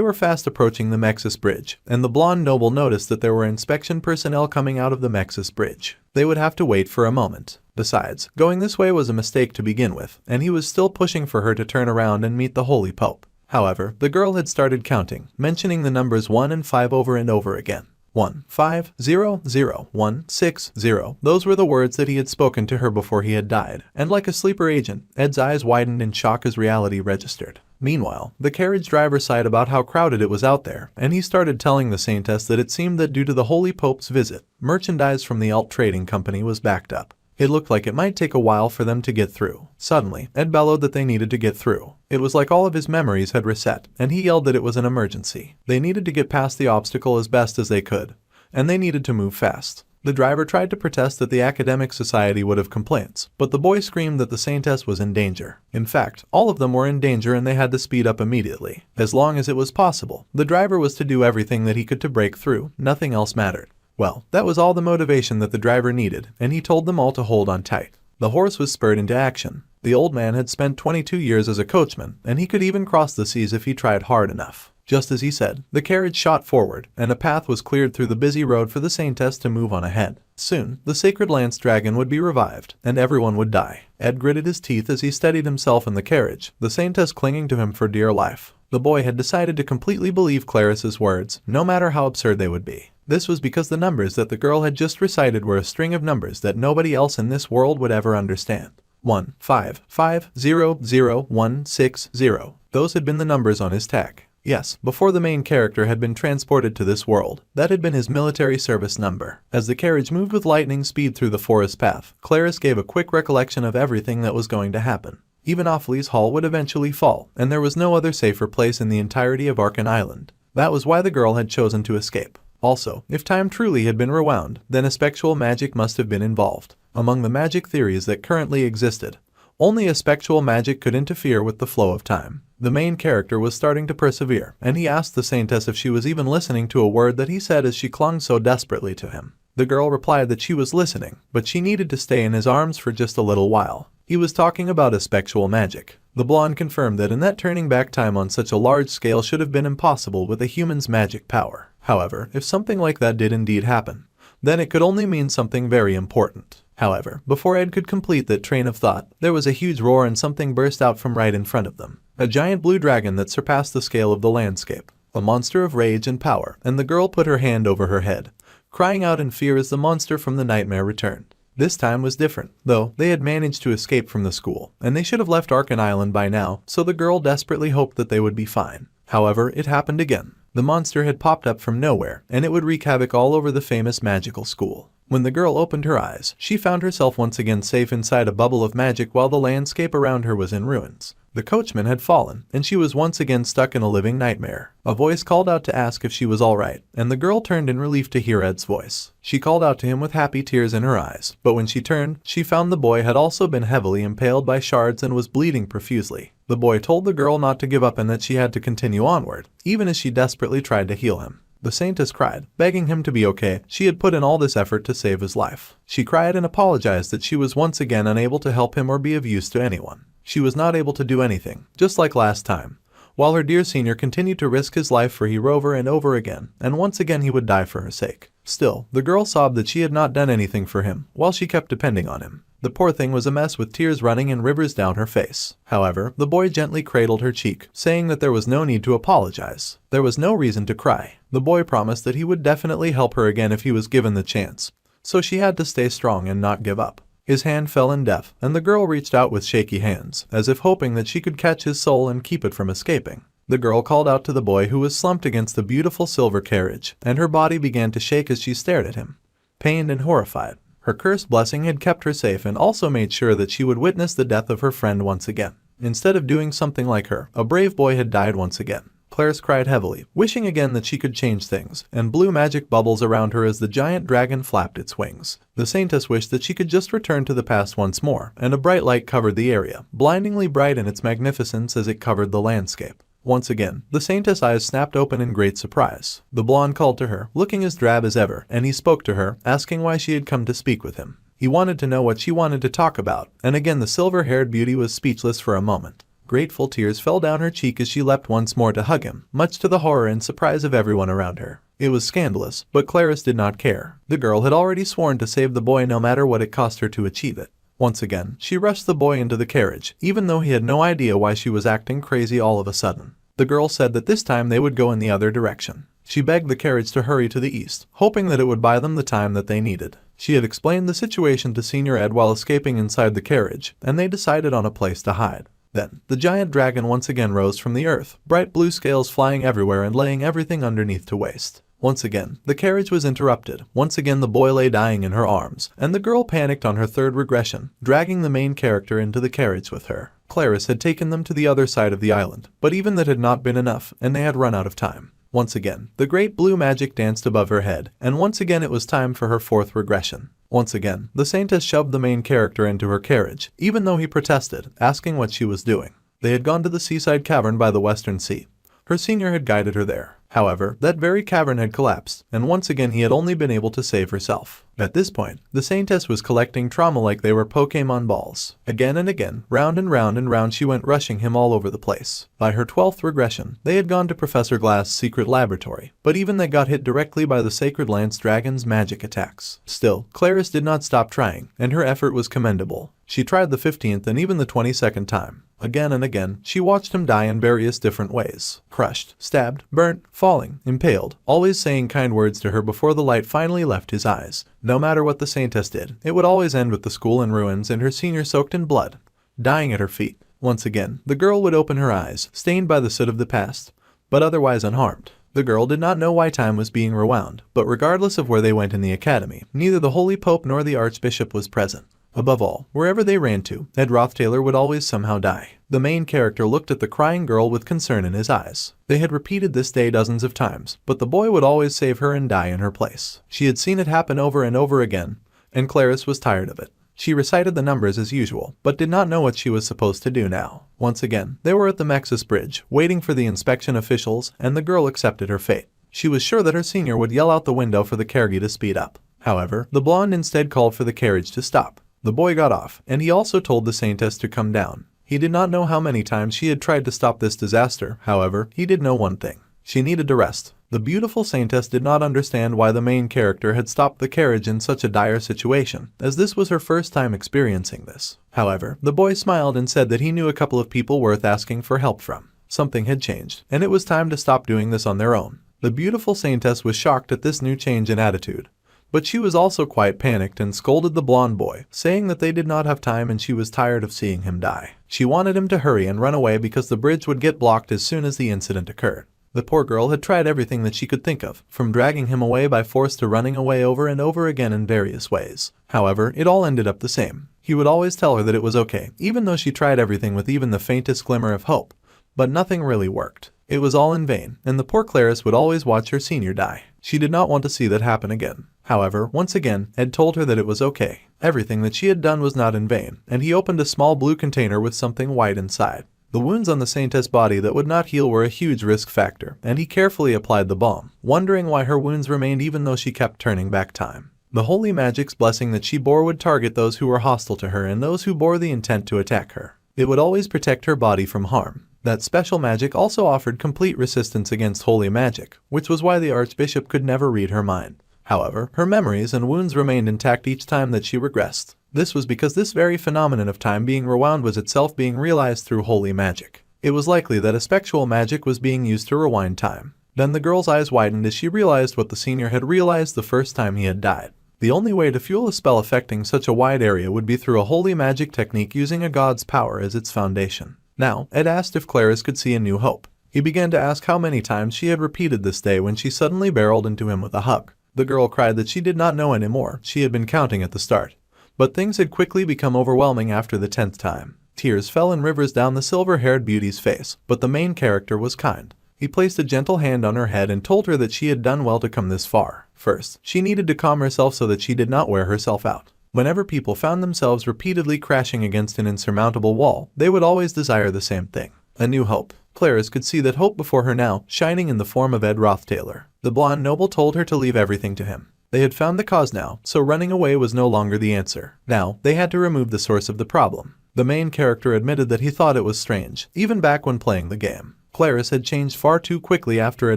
were fast approaching the Mexis Bridge, and the blonde noble noticed that there were inspection personnel coming out of the Mexis Bridge. They would have to wait for a moment. Besides, going this way was a mistake to begin with, and he was still pushing for her to turn around and meet the Holy Pope. However, the girl had started counting, mentioning the numbers 1 and 5 over and over again. 1, 5, 0, 0, 1, 6, 0. Those were the words that he had spoken to her before he had died, and like a sleeper agent, Ed's eyes widened in shock as reality registered. Meanwhile, the carriage driver sighed about how crowded it was out there, and he started telling the saintess that it seemed that due to the Holy Pope's visit, merchandise from the alt trading company was backed up. It looked like it might take a while for them to get through. Suddenly, Ed bellowed that they needed to get through. It was like all of his memories had reset, and he yelled that it was an emergency. They needed to get past the obstacle as best as they could, and they needed to move fast. The driver tried to protest that the academic society would have complaints, but the boy screamed that the saintess was in danger. In fact, all of them were in danger and they had to speed up immediately. As long as it was possible, the driver was to do everything that he could to break through. Nothing else mattered. Well, that was all the motivation that the driver needed, and he told them all to hold on tight. The horse was spurred into action. The old man had spent 22 years as a coachman, and he could even cross the seas if he tried hard enough. Just as he said, the carriage shot forward, and a path was cleared through the busy road for the saintess to move on ahead. Soon, the sacred lance dragon would be revived, and everyone would die. Ed gritted his teeth as he steadied himself in the carriage, the saintess clinging to him for dear life. The boy had decided to completely believe Clarice's words, no matter how absurd they would be. This was because the numbers that the girl had just recited were a string of numbers that nobody else in this world would ever understand. 1, 5, 5, 0, 0, 1, 6, 0. Those had been the numbers on his tag. Yes, before the main character had been transported to this world, that had been his military service number. As the carriage moved with lightning speed through the forest path, Clarice gave a quick recollection of everything that was going to happen. Even Ophelie's Hall would eventually fall, and there was no other safer place in the entirety of Arkan Island. That was why the girl had chosen to escape. Also, if time truly had been rewound, then spectral magic must have been involved. Among the magic theories that currently existed, only a spectral magic could interfere with the flow of time. The main character was starting to persevere, and he asked the saintess if she was even listening to a word that he said as she clung so desperately to him. The girl replied that she was listening, but she needed to stay in his arms for just a little while. He was talking about a spectral magic. The blonde confirmed that in that turning back time on such a large scale should have been impossible with a human's magic power. However, if something like that did indeed happen, then it could only mean something very important. However, before Ed could complete that train of thought, there was a huge roar and something burst out from right in front of them. A giant blue dragon that surpassed the scale of the landscape. A monster of rage and power, and the girl put her hand over her head, crying out in fear as the monster from the nightmare returned. This time was different, though they had managed to escape from the school, and they should have left Arkan Island by now, so the girl desperately hoped that they would be fine. However, it happened again. The monster had popped up from nowhere, and it would wreak havoc all over the famous magical school. When the girl opened her eyes, she found herself once again safe inside a bubble of magic while the landscape around her was in ruins. The coachman had fallen, and she was once again stuck in a living nightmare. A voice called out to ask if she was all right, and the girl turned in relief to hear Ed's voice. She called out to him with happy tears in her eyes, but when she turned, she found the boy had also been heavily impaled by shards and was bleeding profusely. The boy told the girl not to give up and that she had to continue onward, even as she desperately tried to heal him. The saintess cried, begging him to be okay. She had put in all this effort to save his life. She cried and apologized that she was once again unable to help him or be of use to anyone. She was not able to do anything, just like last time, while her dear senior continued to risk his life for her over and over again, and once again he would die for her sake. Still, the girl sobbed that she had not done anything for him, while she kept depending on him. The poor thing was a mess with tears running in rivers down her face. However, the boy gently cradled her cheek, saying that there was no need to apologize. There was no reason to cry. The boy promised that he would definitely help her again if he was given the chance, so she had to stay strong and not give up. His hand fell in death, and the girl reached out with shaky hands, as if hoping that she could catch his soul and keep it from escaping. The girl called out to the boy who was slumped against the beautiful silver carriage, and her body began to shake as she stared at him, pained and horrified. Her cursed blessing had kept her safe and also made sure that she would witness the death of her friend once again. Instead of doing something like her, a brave boy had died once again. Clarice cried heavily, wishing again that she could change things, and blew magic bubbles around her as the giant dragon flapped its wings. The Saintess wished that she could just return to the past once more, and a bright light covered the area, blindingly bright in its magnificence as it covered the landscape. Once again, the Saintess' eyes snapped open in great surprise. The blonde called to her, looking as drab as ever, and he spoke to her, asking why she had come to speak with him. He wanted to know what she wanted to talk about, and again the silver-haired beauty was speechless for a moment. Grateful tears fell down her cheek as she leapt once more to hug him, much to the horror and surprise of everyone around her. It was scandalous, but Clarice did not care. The girl had already sworn to save the boy no matter what it cost her to achieve it. Once again, she rushed the boy into the carriage, even though he had no idea why she was acting crazy all of a sudden. The girl said that this time they would go in the other direction. She begged the carriage to hurry to the east, hoping that it would buy them the time that they needed. She had explained the situation to Senior Ed while escaping inside the carriage, and they decided on a place to hide. Then, the giant dragon once again rose from the earth, bright blue scales flying everywhere and laying everything underneath to waste. Once again, the carriage was interrupted. Once again the boy lay dying in her arms, and the girl panicked on her third regression, dragging the main character into the carriage with her. Clarice had taken them to the other side of the island, but even that had not been enough, and they had run out of time. Once again, the great blue magic danced above her head, and once again it was time for her fourth regression. Once again, the Saintess shoved the main character into her carriage, even though he protested, asking what she was doing. They had gone to the seaside cavern by the western sea. Her senior had guided her there. However, that very cavern had collapsed, and once again he had only been able to save herself. At this point, the Saintess was collecting trauma like they were Pokemon balls. Again and again, round and round and round she went, rushing him all over the place. By her 12th regression, they had gone to Professor Glass' secret laboratory, but even they got hit directly by the Sacred Lance Dragon's magic attacks. Still, Clarice did not stop trying, and her effort was commendable. She tried the 15th and even the 22nd time. Again and again, she watched him die in various different ways. Crushed, stabbed, burnt, falling, impaled, always saying kind words to her before the light finally left his eyes. No matter what the Saintess did, it would always end with the school in ruins and her senior soaked in blood, dying at her feet. Once again, the girl would open her eyes, stained by the soot of the past, but otherwise unharmed. The girl did not know why time was being rewound, but regardless of where they went in the academy, neither the Holy Pope nor the Archbishop was present. Above all, wherever they ran to, Ed Rothtaylor would always somehow die. The main character looked at the crying girl with concern in his eyes. They had repeated this day dozens of times, but the boy would always save her and die in her place. She had seen it happen over and over again, and Clarice was tired of it. She recited the numbers as usual, but did not know what she was supposed to do now. Once again, they were at the Mexus Bridge, waiting for the inspection officials, and the girl accepted her fate. She was sure that her senior would yell out the window for the carriage to speed up. However, the blonde instead called for the carriage to stop. The boy got off, and he also told the Saintess to come down. He did not know how many times she had tried to stop this disaster. However, he did know one thing. She needed to rest. The beautiful Saintess did not understand why the main character had stopped the carriage in such a dire situation, as this was her first time experiencing this. However, the boy smiled and said that he knew a couple of people worth asking for help from. Something had changed, and it was time to stop doing this on their own. The beautiful Saintess was shocked at this new change in attitude. But she was also quite panicked and scolded the blonde boy, saying that they did not have time and she was tired of seeing him die. She wanted him to hurry and run away because the bridge would get blocked as soon as the incident occurred. The poor girl had tried everything that she could think of, from dragging him away by force to running away over and over again in various ways. However, it all ended up the same. He would always tell her that it was okay, even though she tried everything with even the faintest glimmer of hope. But nothing really worked. It was all in vain, and the poor Clarice would always watch her senior die. She did not want to see that happen again. However, once again, Ed told her that it was okay. Everything that she had done was not in vain, and he opened a small blue container with something white inside. The wounds on the Saintess' body that would not heal were a huge risk factor, and he carefully applied the balm, wondering why her wounds remained even though she kept turning back time. The holy magic's blessing that she bore would target those who were hostile to her and those who bore the intent to attack her. It would always protect her body from harm. That special magic also offered complete resistance against holy magic, which was why the Archbishop could never read her mind. However, her memories and wounds remained intact each time that she regressed. This was because this very phenomenon of time being rewound was itself being realized through holy magic. It was likely that a spectral magic was being used to rewind time. Then the girl's eyes widened as she realized what the senior had realized the first time he had died. The only way to fuel a spell affecting such a wide area would be through a holy magic technique using a god's power as its foundation. Now, Ed asked if Clarice could see a new hope. He began to ask how many times she had repeated this day when she suddenly barreled into him with a hug. The girl cried that she did not know anymore. She had been counting at the start. But things had quickly become overwhelming after the 10th time. Tears fell in rivers down the silver-haired beauty's face, but the main character was kind. He placed a gentle hand on her head and told her that she had done well to come this far. First, she needed to calm herself so that she did not wear herself out. Whenever people found themselves repeatedly crashing against an insurmountable wall, they would always desire the same thing: a new hope. Clarice could see that hope before her now, shining in the form of Ed Rothtaylor. The blonde noble told her to leave everything to him. They had found the cause now, so running away was no longer the answer. Now, they had to remove the source of the problem. The main character admitted that he thought it was strange, even back when playing the game. Clarice had changed far too quickly after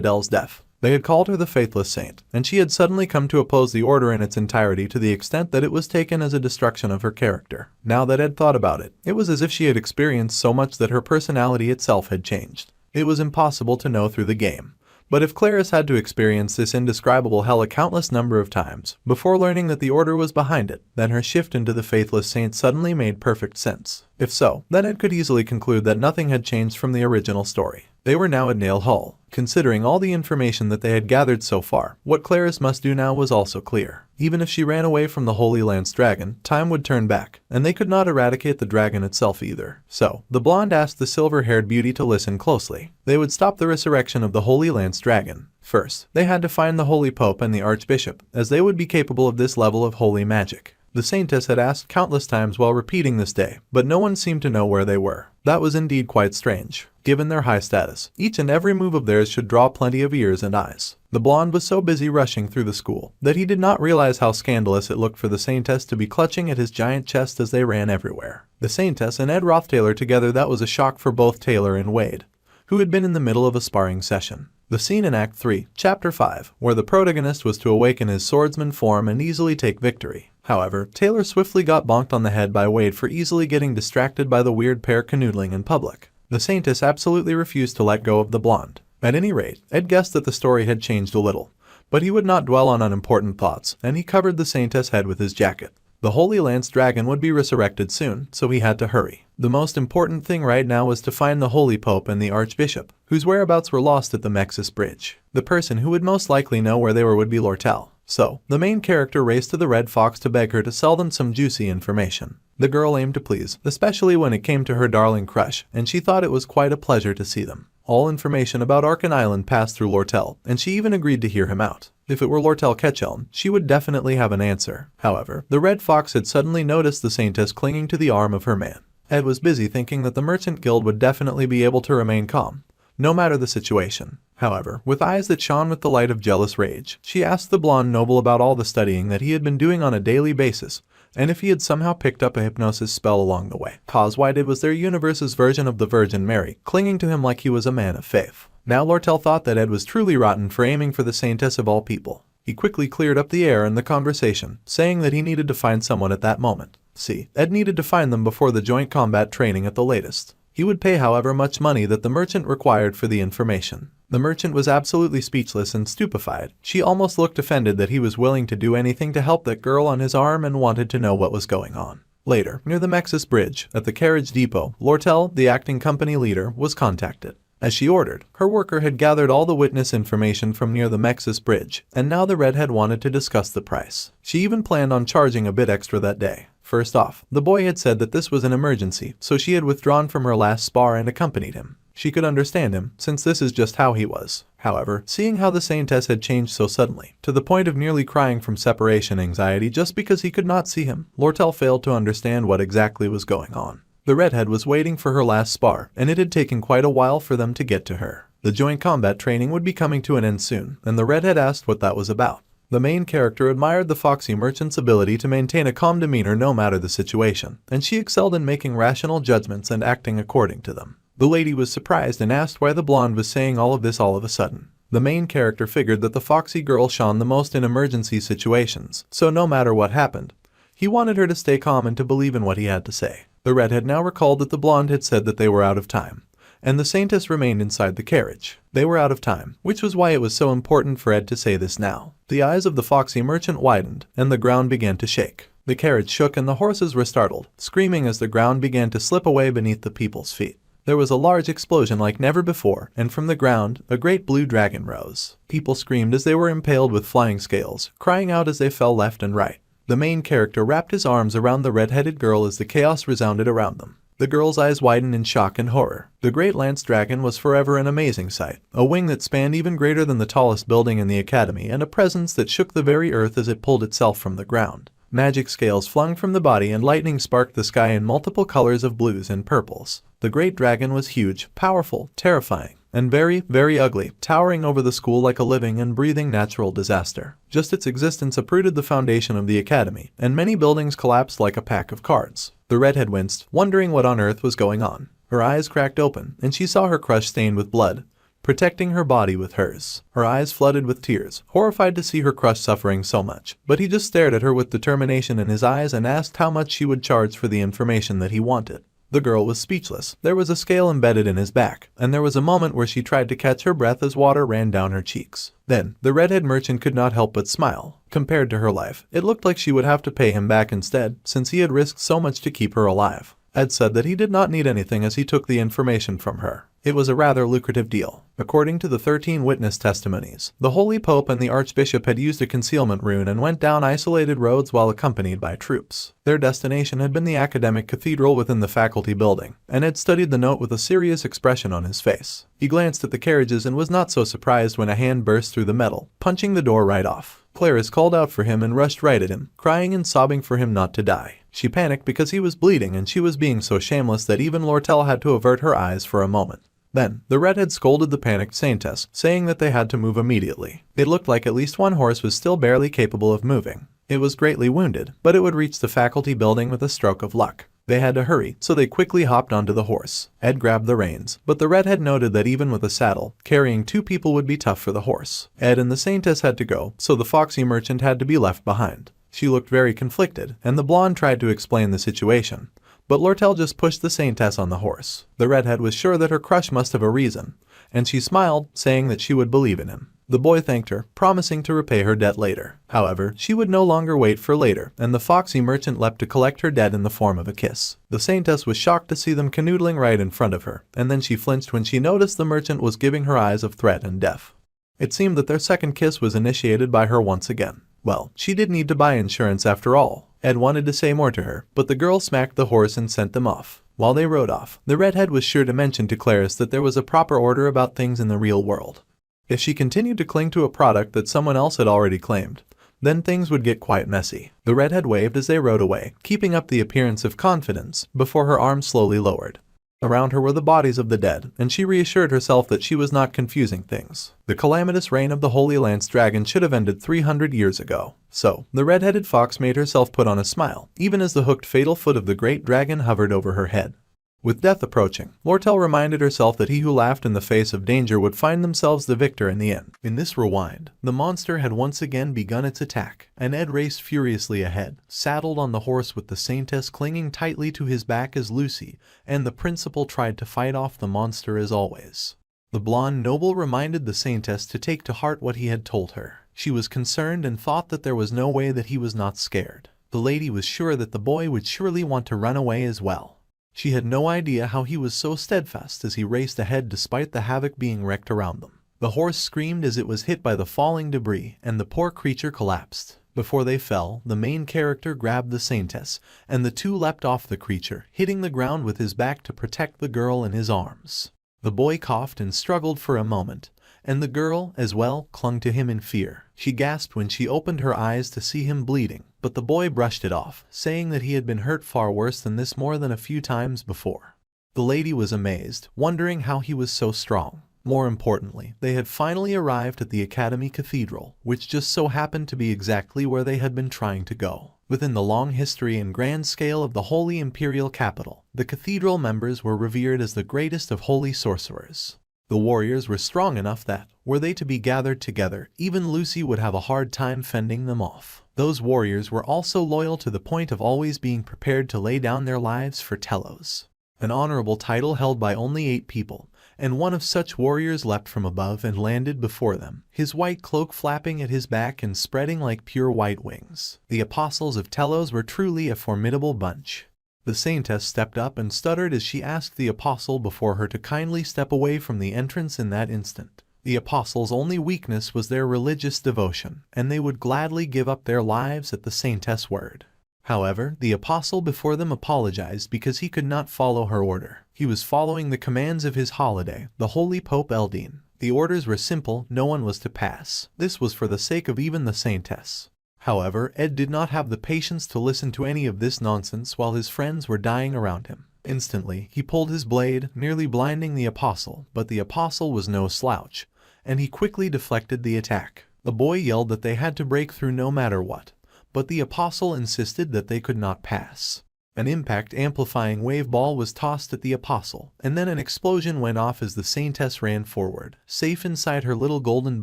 Adele's death. They had called her the Faithless Saint, and she had suddenly come to oppose the order in its entirety to the extent that it was taken as a destruction of her character. Now that Ed thought about it, it was as if she had experienced so much that her personality itself had changed. It was impossible to know through the game. But if Clarice had to experience this indescribable hell a countless number of times before learning that the order was behind it, then her shift into the Faithless Saint suddenly made perfect sense. If so, then Ed could easily conclude that nothing had changed from the original story. They were now at Nail Hull. Considering all the information that they had gathered so far, what Clarice must do now was also clear. Even if she ran away from the Holy Land's dragon, time would turn back, and they could not eradicate the dragon itself either. So, the blonde asked the silver-haired beauty to listen closely. They would stop the resurrection of the Holy Land's dragon. First, they had to find the Holy Pope and the Archbishop, as they would be capable of this level of holy magic. The Saintess had asked countless times while repeating this day, but no one seemed to know where they were. That was indeed quite strange. Given their high status, each and every move of theirs should draw plenty of ears and eyes. The blonde was so busy rushing through the school that he did not realize how scandalous it looked for the Saintess to be clutching at his giant chest as they ran everywhere. The Saintess and Ed Rothtaylor together, that was a shock for both Taylor and Wade, who had been in the middle of a sparring session. The scene in Act 3, Chapter 5, where the protagonist was to awaken his swordsman form and easily take victory. However, Taylor swiftly got bonked on the head by Wade for easily getting distracted by the weird pair canoodling in public. The Saintess absolutely refused to let go of the blonde. At any rate, Ed guessed that the story had changed a little, but he would not dwell on unimportant thoughts, and he covered the Saintess' head with his jacket. The Holy Lance dragon would be resurrected soon, so he had to hurry. The most important thing right now was to find the Holy Pope and the Archbishop, whose whereabouts were lost at the Mexis Bridge. The person who would most likely know where they were would be Lortel. So, the main character raced to the Red Fox to beg her to sell them some juicy information. The girl aimed to please, especially when it came to her darling crush, and she thought it was quite a pleasure to see them. All information about Arkan Island passed through Lortel, and she even agreed to hear him out. If it were Lortel Ketchelm, she would definitely have an answer. However, the Red Fox had suddenly noticed the Saintess clinging to the arm of her man. Ed was busy thinking that the Merchant Guild would definitely be able to remain calm, no matter the situation. However, with eyes that shone with the light of jealous rage, she asked the blonde noble about all the studying that he had been doing on a daily basis, and if he had somehow picked up a hypnosis spell along the way. Why it was their universe's version of the Virgin Mary, clinging to him like he was a man of faith. Now Lortel thought that Ed was truly rotten for aiming for the Saintess of all people. He quickly cleared up the air in the conversation, saying that he needed to find someone at that moment. See, Ed needed to find them before the joint combat training at the latest. He would pay however much money that the merchant required for the information. The merchant was absolutely speechless and stupefied. She almost looked offended that he was willing to do anything to help that girl on his arm and wanted to know what was going on. Later, near the Mexis Bridge, at the carriage depot, Lortel, the acting company leader, was contacted. As she ordered, her worker had gathered all the witness information from near the Mexis Bridge, and now the redhead wanted to discuss the price. She even planned on charging a bit extra that day. First off, the boy had said that this was an emergency, so she had withdrawn from her last spar and accompanied him. She could understand him, since this is just how he was. However, seeing how the Saintess had changed so suddenly, to the point of nearly crying from separation anxiety just because he could not see him, Lortel failed to understand what exactly was going on. The redhead was waiting for her last spar, and it had taken quite a while for them to get to her. The joint combat training would be coming to an end soon, and the redhead asked what that was about. The main character admired the foxy merchant's ability to maintain a calm demeanor no matter the situation, and she excelled in making rational judgments and acting according to them. The lady was surprised and asked why the blonde was saying all of this all of a sudden. The main character figured that the foxy girl shone the most in emergency situations, so no matter what happened, he wanted her to stay calm and to believe in what he had to say. The redhead now recalled that the blonde had said that they were out of time, and the Saintess remained inside the carriage. They were out of time, which was why it was so important for Ed to say this now. The eyes of the foxy merchant widened, and the ground began to shake. The carriage shook and the horses were startled, screaming as the ground began to slip away beneath the people's feet. There was a large explosion like never before, and from the ground, a great blue dragon rose. People screamed as they were impaled with flying scales, crying out as they fell left and right. The main character wrapped his arms around the red-headed girl as the chaos resounded around them. The girl's eyes widened in shock and horror. The great lance dragon was forever an amazing sight, a wing that spanned even greater than the tallest building in the academy and a presence that shook the very earth as it pulled itself from the ground. Magic scales flung from the body and lightning sparked the sky in multiple colors of blues and purples. The great dragon was huge, powerful, terrifying, and very, very ugly, towering over the school like a living and breathing natural disaster. Just its existence uprooted the foundation of the academy, and many buildings collapsed like a pack of cards. The redhead winced, wondering what on earth was going on. Her eyes cracked open, and she saw her crush stained with blood, protecting her body with hers. Her eyes flooded with tears, horrified to see her crush suffering so much. But he just stared at her with determination in his eyes and asked how much she would charge for the information that he wanted. The girl was speechless. There was a scale embedded in his back, and there was a moment where she tried to catch her breath as water ran down her cheeks. Then, the redhead merchant could not help but smile. Compared to her life, it looked like she would have to pay him back instead, since he had risked so much to keep her alive. Ed said that he did not need anything as he took the information from her. It was a rather lucrative deal. According to the 13 witness testimonies, the Holy Pope and the Archbishop had used a concealment rune and went down isolated roads while accompanied by troops. Their destination had been the academic cathedral within the faculty building, and Ed studied the note with a serious expression on his face. He glanced at the carriages and was not so surprised when a hand burst through the metal, punching the door right off. Clarice called out for him and rushed right at him, crying and sobbing for him not to die. She panicked because he was bleeding and she was being so shameless that even Lortel had to avert her eyes for a moment. Then, the redhead scolded the panicked saintess, saying that they had to move immediately. It looked like at least one horse was still barely capable of moving. It was greatly wounded, but it would reach the faculty building with a stroke of luck. They had to hurry, so they quickly hopped onto the horse. Ed grabbed the reins, but the redhead noted that even with a saddle, carrying 2 people would be tough for the horse. Ed and the saintess had to go, so the foxy merchant had to be left behind. She looked very conflicted, and the blonde tried to explain the situation. But Lortel just pushed the saintess on the horse. The redhead was sure that her crush must have a reason, and she smiled, saying that she would believe in him. The boy thanked her, promising to repay her debt later. However, she would no longer wait for later, and the foxy merchant leapt to collect her debt in the form of a kiss. The saintess was shocked to see them canoodling right in front of her, and then she flinched when she noticed the merchant was giving her eyes of threat and death. It seemed that their second kiss was initiated by her once again. Well, she did need to buy insurance after all. Ed wanted to say more to her, but the girl smacked the horse and sent them off. While they rode off, the redhead was sure to mention to Clarice that there was a proper order about things in the real world. If she continued to cling to a product that someone else had already claimed, then things would get quite messy. The redhead waved as they rode away, keeping up the appearance of confidence, before her arms slowly lowered. Around her were the bodies of the dead, and she reassured herself that she was not confusing things. The calamitous reign of the Holy Lance Dragon should have ended 300 years ago. So, the red-headed fox made herself put on a smile, even as the hooked fatal foot of the great dragon hovered over her head. With death approaching, Lortel reminded herself that he who laughed in the face of danger would find themselves the victor in the end. In this rewind, the monster had once again begun its attack, and Ed raced furiously ahead, saddled on the horse with the saintess clinging tightly to his back as Lucy and the principal tried to fight off the monster as always. The blonde noble reminded the saintess to take to heart what he had told her. She was concerned and thought that there was no way that he was not scared. The lady was sure that the boy would surely want to run away as well. She had no idea how he was so steadfast as he raced ahead despite the havoc being wreaked around them. The horse screamed as it was hit by the falling debris, and the poor creature collapsed. Before they fell, the main character grabbed the saintess, and the two leapt off the creature, hitting the ground with his back to protect the girl in his arms. The boy coughed and struggled for a moment, and the girl, as well, clung to him in fear. She gasped when she opened her eyes to see him bleeding, but the boy brushed it off, saying that he had been hurt far worse than this more than a few times before. The lady was amazed, wondering how he was so strong. More importantly, they had finally arrived at the Academy Cathedral, which just so happened to be exactly where they had been trying to go. Within the long history and grand scale of the Holy Imperial Capital, the cathedral members were revered as the greatest of holy sorcerers. The warriors were strong enough that, were they to be gathered together, even Lucy would have a hard time fending them off. Those warriors were also loyal to the point of always being prepared to lay down their lives for Telos. An honorable title held by only 8 people, and one of such warriors leapt from above and landed before them, his white cloak flapping at his back and spreading like pure white wings. The apostles of Telos were truly a formidable bunch. The saintess stepped up and stuttered as she asked the apostle before her to kindly step away from the entrance in that instant. The apostles' only weakness was their religious devotion, and they would gladly give up their lives at the saintess' word. However, the apostle before them apologized because he could not follow her order. He was following the commands of his holiday, the Holy Pope Eldine. The orders were simple, no one was to pass. This was for the sake of even the saintess. However, Ed did not have the patience to listen to any of this nonsense while his friends were dying around him. Instantly, he pulled his blade, nearly blinding the apostle, but the apostle was no slouch, and he quickly deflected the attack. The boy yelled that they had to break through no matter what, but the apostle insisted that they could not pass. An impact-amplifying wave ball was tossed at the apostle, and then an explosion went off as the saintess ran forward, safe inside her little golden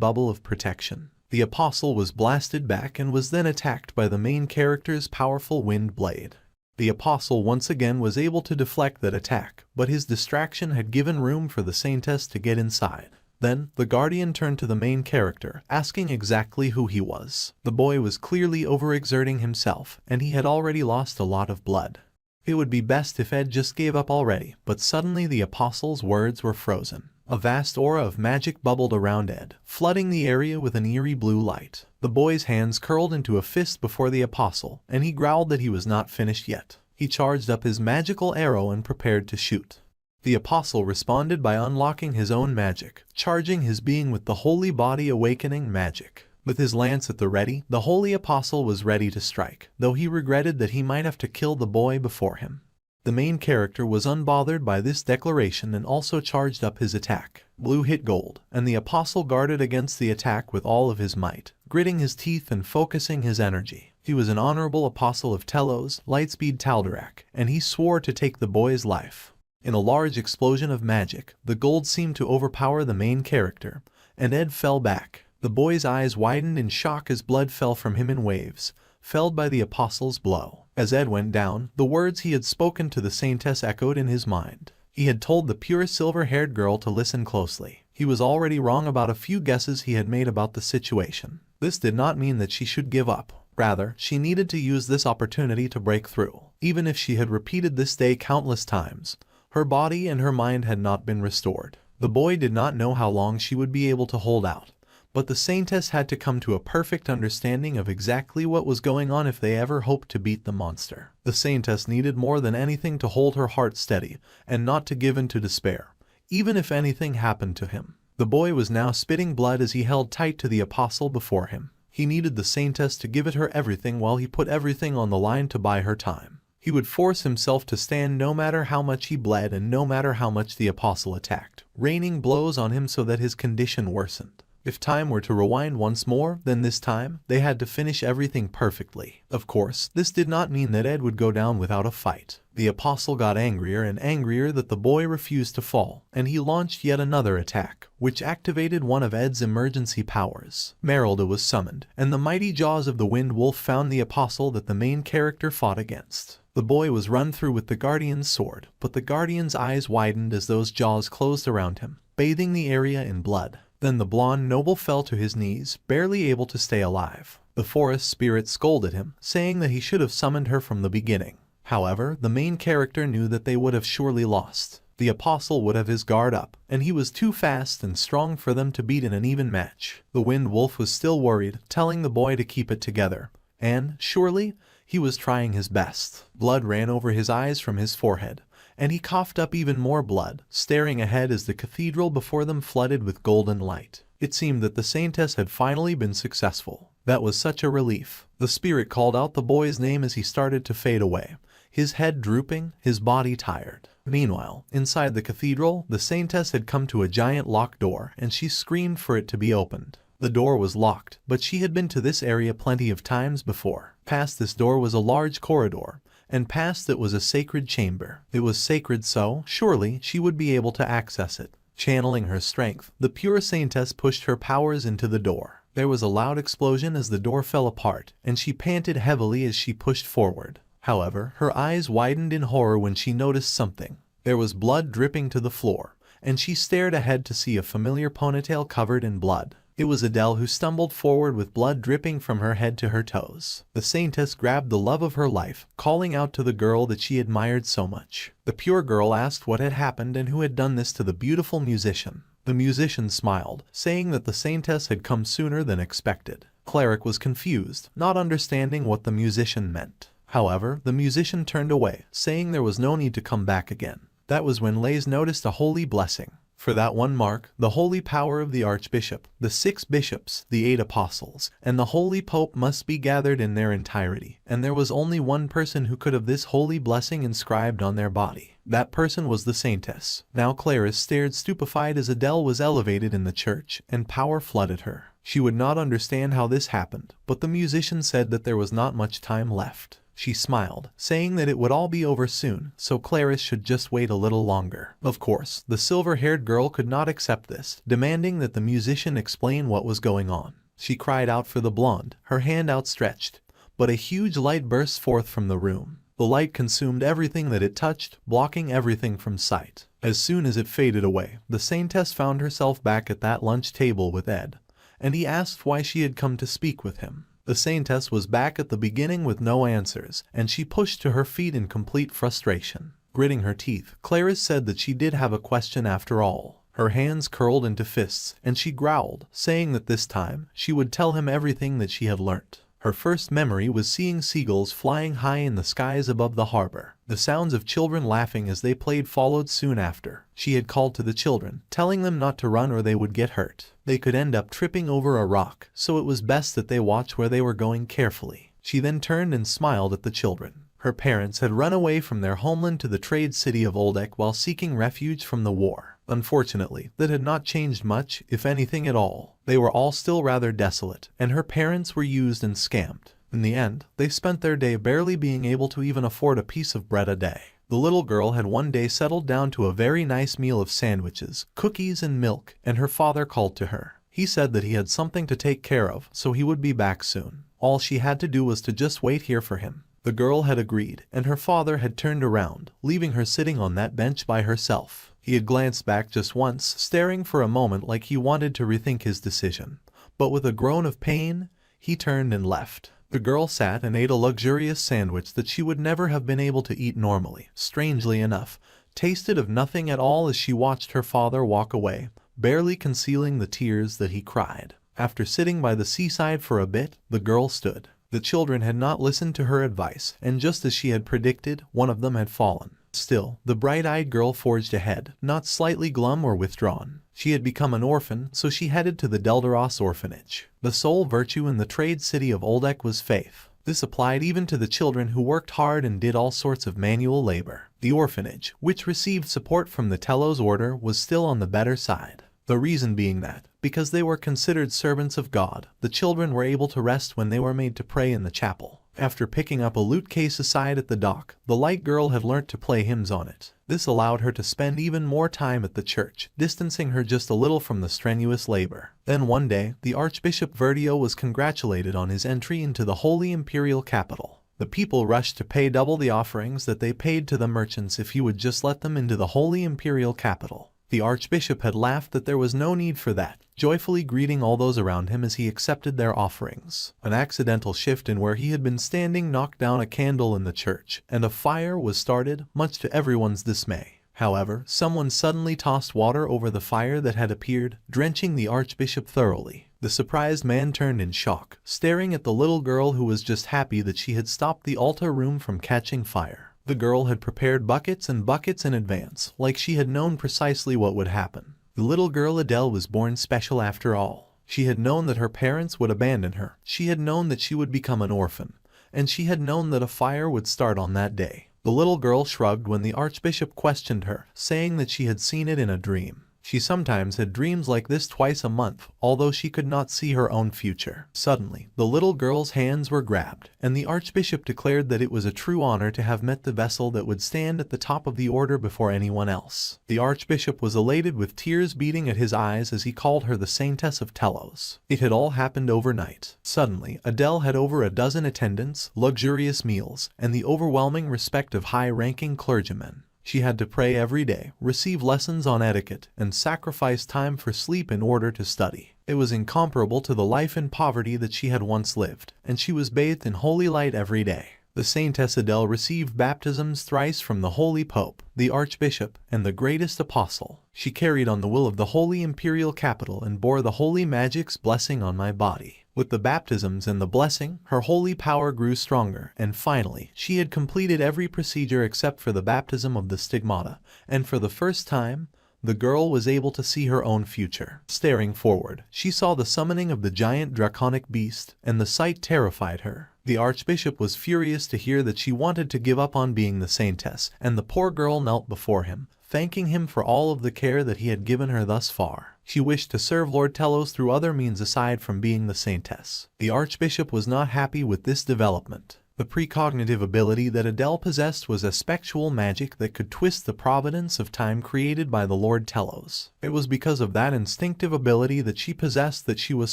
bubble of protection. The apostle was blasted back and was then attacked by the main character's powerful wind blade. The apostle once again was able to deflect that attack, but his distraction had given room for the saintess to get inside. Then, the guardian turned to the main character, asking exactly who he was. The boy was clearly overexerting himself, and he had already lost a lot of blood. It would be best if Ed just gave up already, but suddenly the apostle's words were frozen. A vast aura of magic bubbled around Ed, flooding the area with an eerie blue light. The boy's hands curled into a fist before the apostle, and he growled that he was not finished yet. He charged up his magical arrow and prepared to shoot. The apostle responded by unlocking his own magic, charging his being with the holy body awakening magic. With his lance at the ready, the holy apostle was ready to strike, though he regretted that he might have to kill the boy before him. The main character was unbothered by this declaration and also charged up his attack. Blue hit gold, and the apostle guarded against the attack with all of his might, gritting his teeth and focusing his energy. He was an honorable apostle of Telos, Lightspeed Tal'Darak, and he swore to take the boy's life. In a large explosion of magic, the gold seemed to overpower the main character, and Ed fell back. The boy's eyes widened in shock as blood fell from him in waves, felled by the apostle's blow. As Ed went down, the words he had spoken to the saintess echoed in his mind. He had told the pure silver-haired girl to listen closely. He was already wrong about a few guesses he had made about the situation. This did not mean that she should give up. Rather, she needed to use this opportunity to break through. Even if she had repeated this day countless times, her body and her mind had not been restored. The boy did not know how long she would be able to hold out, but the saintess had to come to a perfect understanding of exactly what was going on if they ever hoped to beat the monster. The saintess needed more than anything to hold her heart steady and not to give in to despair, even if anything happened to him. The boy was now spitting blood as he held tight to the apostle before him. He needed the saintess to give it her everything while he put everything on the line to buy her time. He would force himself to stand no matter how much he bled and no matter how much the apostle attacked, raining blows on him so that his condition worsened. If time were to rewind once more, then this time, they had to finish everything perfectly. Of course, this did not mean that Ed would go down without a fight. The apostle got angrier and angrier that the boy refused to fall, and he launched yet another attack, which activated one of Ed's emergency powers. Merylda was summoned, and the mighty jaws of the wind wolf found the apostle that the main character fought against. The boy was run through with the guardian's sword, but the guardian's eyes widened as those jaws closed around him, bathing the area in blood. Then the blonde noble fell to his knees, barely able to stay alive. The forest spirit scolded him, saying that he should have summoned her from the beginning. However, the main character knew that they would have surely lost. The apostle would have his guard up, and he was too fast and strong for them to beat in an even match. The wind wolf was still worried, telling the boy to keep it together. And, surely, he was trying his best. Blood ran over his eyes from his forehead, and he coughed up even more blood, staring ahead as the cathedral before them flooded with golden light. It seemed that the saintess had finally been successful. That was such a relief. The spirit called out the boy's name as he started to fade away, his head drooping, his body tired. Meanwhile, inside the cathedral, the saintess had come to a giant locked door, and she screamed for it to be opened. The door was locked, but she had been to this area plenty of times before. Past this door was a large corridor, and past it was a sacred chamber. It was sacred, so, surely, she would be able to access it. Channeling her strength, the pure saintess pushed her powers into the door. There was a loud explosion as the door fell apart, and she panted heavily as she pushed forward. However, her eyes widened in horror when she noticed something. There was blood dripping to the floor, and she stared ahead to see a familiar ponytail covered in blood. It was Adele who stumbled forward with blood dripping from her head to her toes. The saintess grabbed the love of her life, calling out to the girl that she admired so much. The pure girl asked what had happened and who had done this to the beautiful musician. The musician smiled, saying that the saintess had come sooner than expected. Cleric was confused, not understanding what the musician meant. However, the musician turned away, saying there was no need to come back again. That was when Lays noticed a holy blessing. For that one mark, the holy power of the Archbishop, the 6 bishops, the 8 apostles, and the Holy Pope must be gathered in their entirety, and there was only one person who could have this holy blessing inscribed on their body. That person was the Saintess. Now Clarice stared stupefied as Adele was elevated in the church, and power flooded her. She would not understand how this happened, but the musician said that there was not much time left. She smiled, saying that it would all be over soon, so Clarice should just wait a little longer. Of course, the silver-haired girl could not accept this, demanding that the musician explain what was going on. She cried out for the blonde, her hand outstretched, but a huge light burst forth from the room. The light consumed everything that it touched, blocking everything from sight. As soon as it faded away, the Saintess found herself back at that lunch table with Ed, and he asked why she had come to speak with him. The Saintess was back at the beginning with no answers, and she pushed to her feet in complete frustration. Gritting her teeth, Clarice said that she did have a question after all. Her hands curled into fists, and she growled, saying that this time, she would tell him everything that she had learnt. Her first memory was seeing seagulls flying high in the skies above the harbor. The sounds of children laughing as they played followed soon after. She had called to the children, telling them not to run or they would get hurt. They could end up tripping over a rock, so it was best that they watch where they were going carefully. She then turned and smiled at the children. Her parents had run away from their homeland to the trade city of Oldek while seeking refuge from the war. Unfortunately, that had not changed much, if anything at all. They were all still rather desolate, and her parents were used and scammed. In the end, they spent their day barely being able to even afford a piece of bread a day. The little girl had one day settled down to a very nice meal of sandwiches, cookies and milk, and her father called to her. He said that he had something to take care of, so he would be back soon. All she had to do was to just wait here for him. The girl had agreed, and her father had turned around, leaving her sitting on that bench by herself. He had glanced back just once, staring for a moment like he wanted to rethink his decision. But with a groan of pain, he turned and left. The girl sat and ate a luxurious sandwich that she would never have been able to eat normally. Strangely enough, tasted of nothing at all as she watched her father walk away, barely concealing the tears that he cried. After sitting by the seaside for a bit, the girl stood. The children had not listened to her advice, and just as she had predicted, one of them had fallen. Still, the bright-eyed girl forged ahead, not slightly glum or withdrawn. She had become an orphan, so she headed to the Deldaros orphanage. The sole virtue in the trade city of Oldek was faith. This applied even to the children who worked hard and did all sorts of manual labor. The orphanage, which received support from the Telos order, was still on the better side. The reason being that, because they were considered servants of God, the children were able to rest when they were made to pray in the chapel. After picking up a loot case aside at the dock, the light girl had learnt to play hymns on it. This allowed her to spend even more time at the church, distancing her just a little from the strenuous labor. Then one day, the Archbishop Verdio was congratulated on his entry into the Holy Imperial Capital. The people rushed to pay double the offerings that they paid to the merchants if he would just let them into the Holy Imperial Capital. The Archbishop had laughed that there was no need for that, joyfully greeting all those around him as he accepted their offerings. An accidental shift in where he had been standing knocked down a candle in the church, and a fire was started, much to everyone's dismay. However, someone suddenly tossed water over the fire that had appeared, drenching the Archbishop thoroughly. The surprised man turned in shock, staring at the little girl who was just happy that she had stopped the altar room from catching fire. The girl had prepared buckets and buckets in advance, like she had known precisely what would happen. The little girl Adele was born special after all. She had known that her parents would abandon her. She had known that she would become an orphan. And she had known that a fire would start on that day. The little girl shrugged when the Archbishop questioned her, saying that she had seen it in a dream. She sometimes had dreams like this twice a month, although she could not see her own future. Suddenly, the little girl's hands were grabbed, and the Archbishop declared that it was a true honor to have met the vessel that would stand at the top of the order before anyone else. The Archbishop was elated with tears beating at his eyes as he called her the Saintess of Telos. It had all happened overnight. Suddenly, Adele had over a dozen attendants, luxurious meals, and the overwhelming respect of high-ranking clergymen. She had to pray every day, receive lessons on etiquette, and sacrifice time for sleep in order to study. It was incomparable to the life in poverty that she had once lived, and she was bathed in holy light every day. The Saintess Adele received baptisms thrice from the Holy Pope, the Archbishop, and the greatest apostle. She carried on the will of the Holy Imperial Capital and bore the Holy Magic's blessing on my body. With the baptisms and the blessing, her holy power grew stronger, and finally, she had completed every procedure except for the baptism of the stigmata, and for the first time, the girl was able to see her own future. Staring forward, she saw the summoning of the giant draconic beast, and the sight terrified her. The archbishop was furious to hear that she wanted to give up on being the saintess, and the poor girl knelt before him, thanking him for all of the care that he had given her thus far. She wished to serve Lord Telos through other means aside from being the saintess. The archbishop was not happy with this development. The precognitive ability that Adele possessed was a spectral magic that could twist the providence of time created by the Lord Telos. It was because of that instinctive ability that she possessed that she was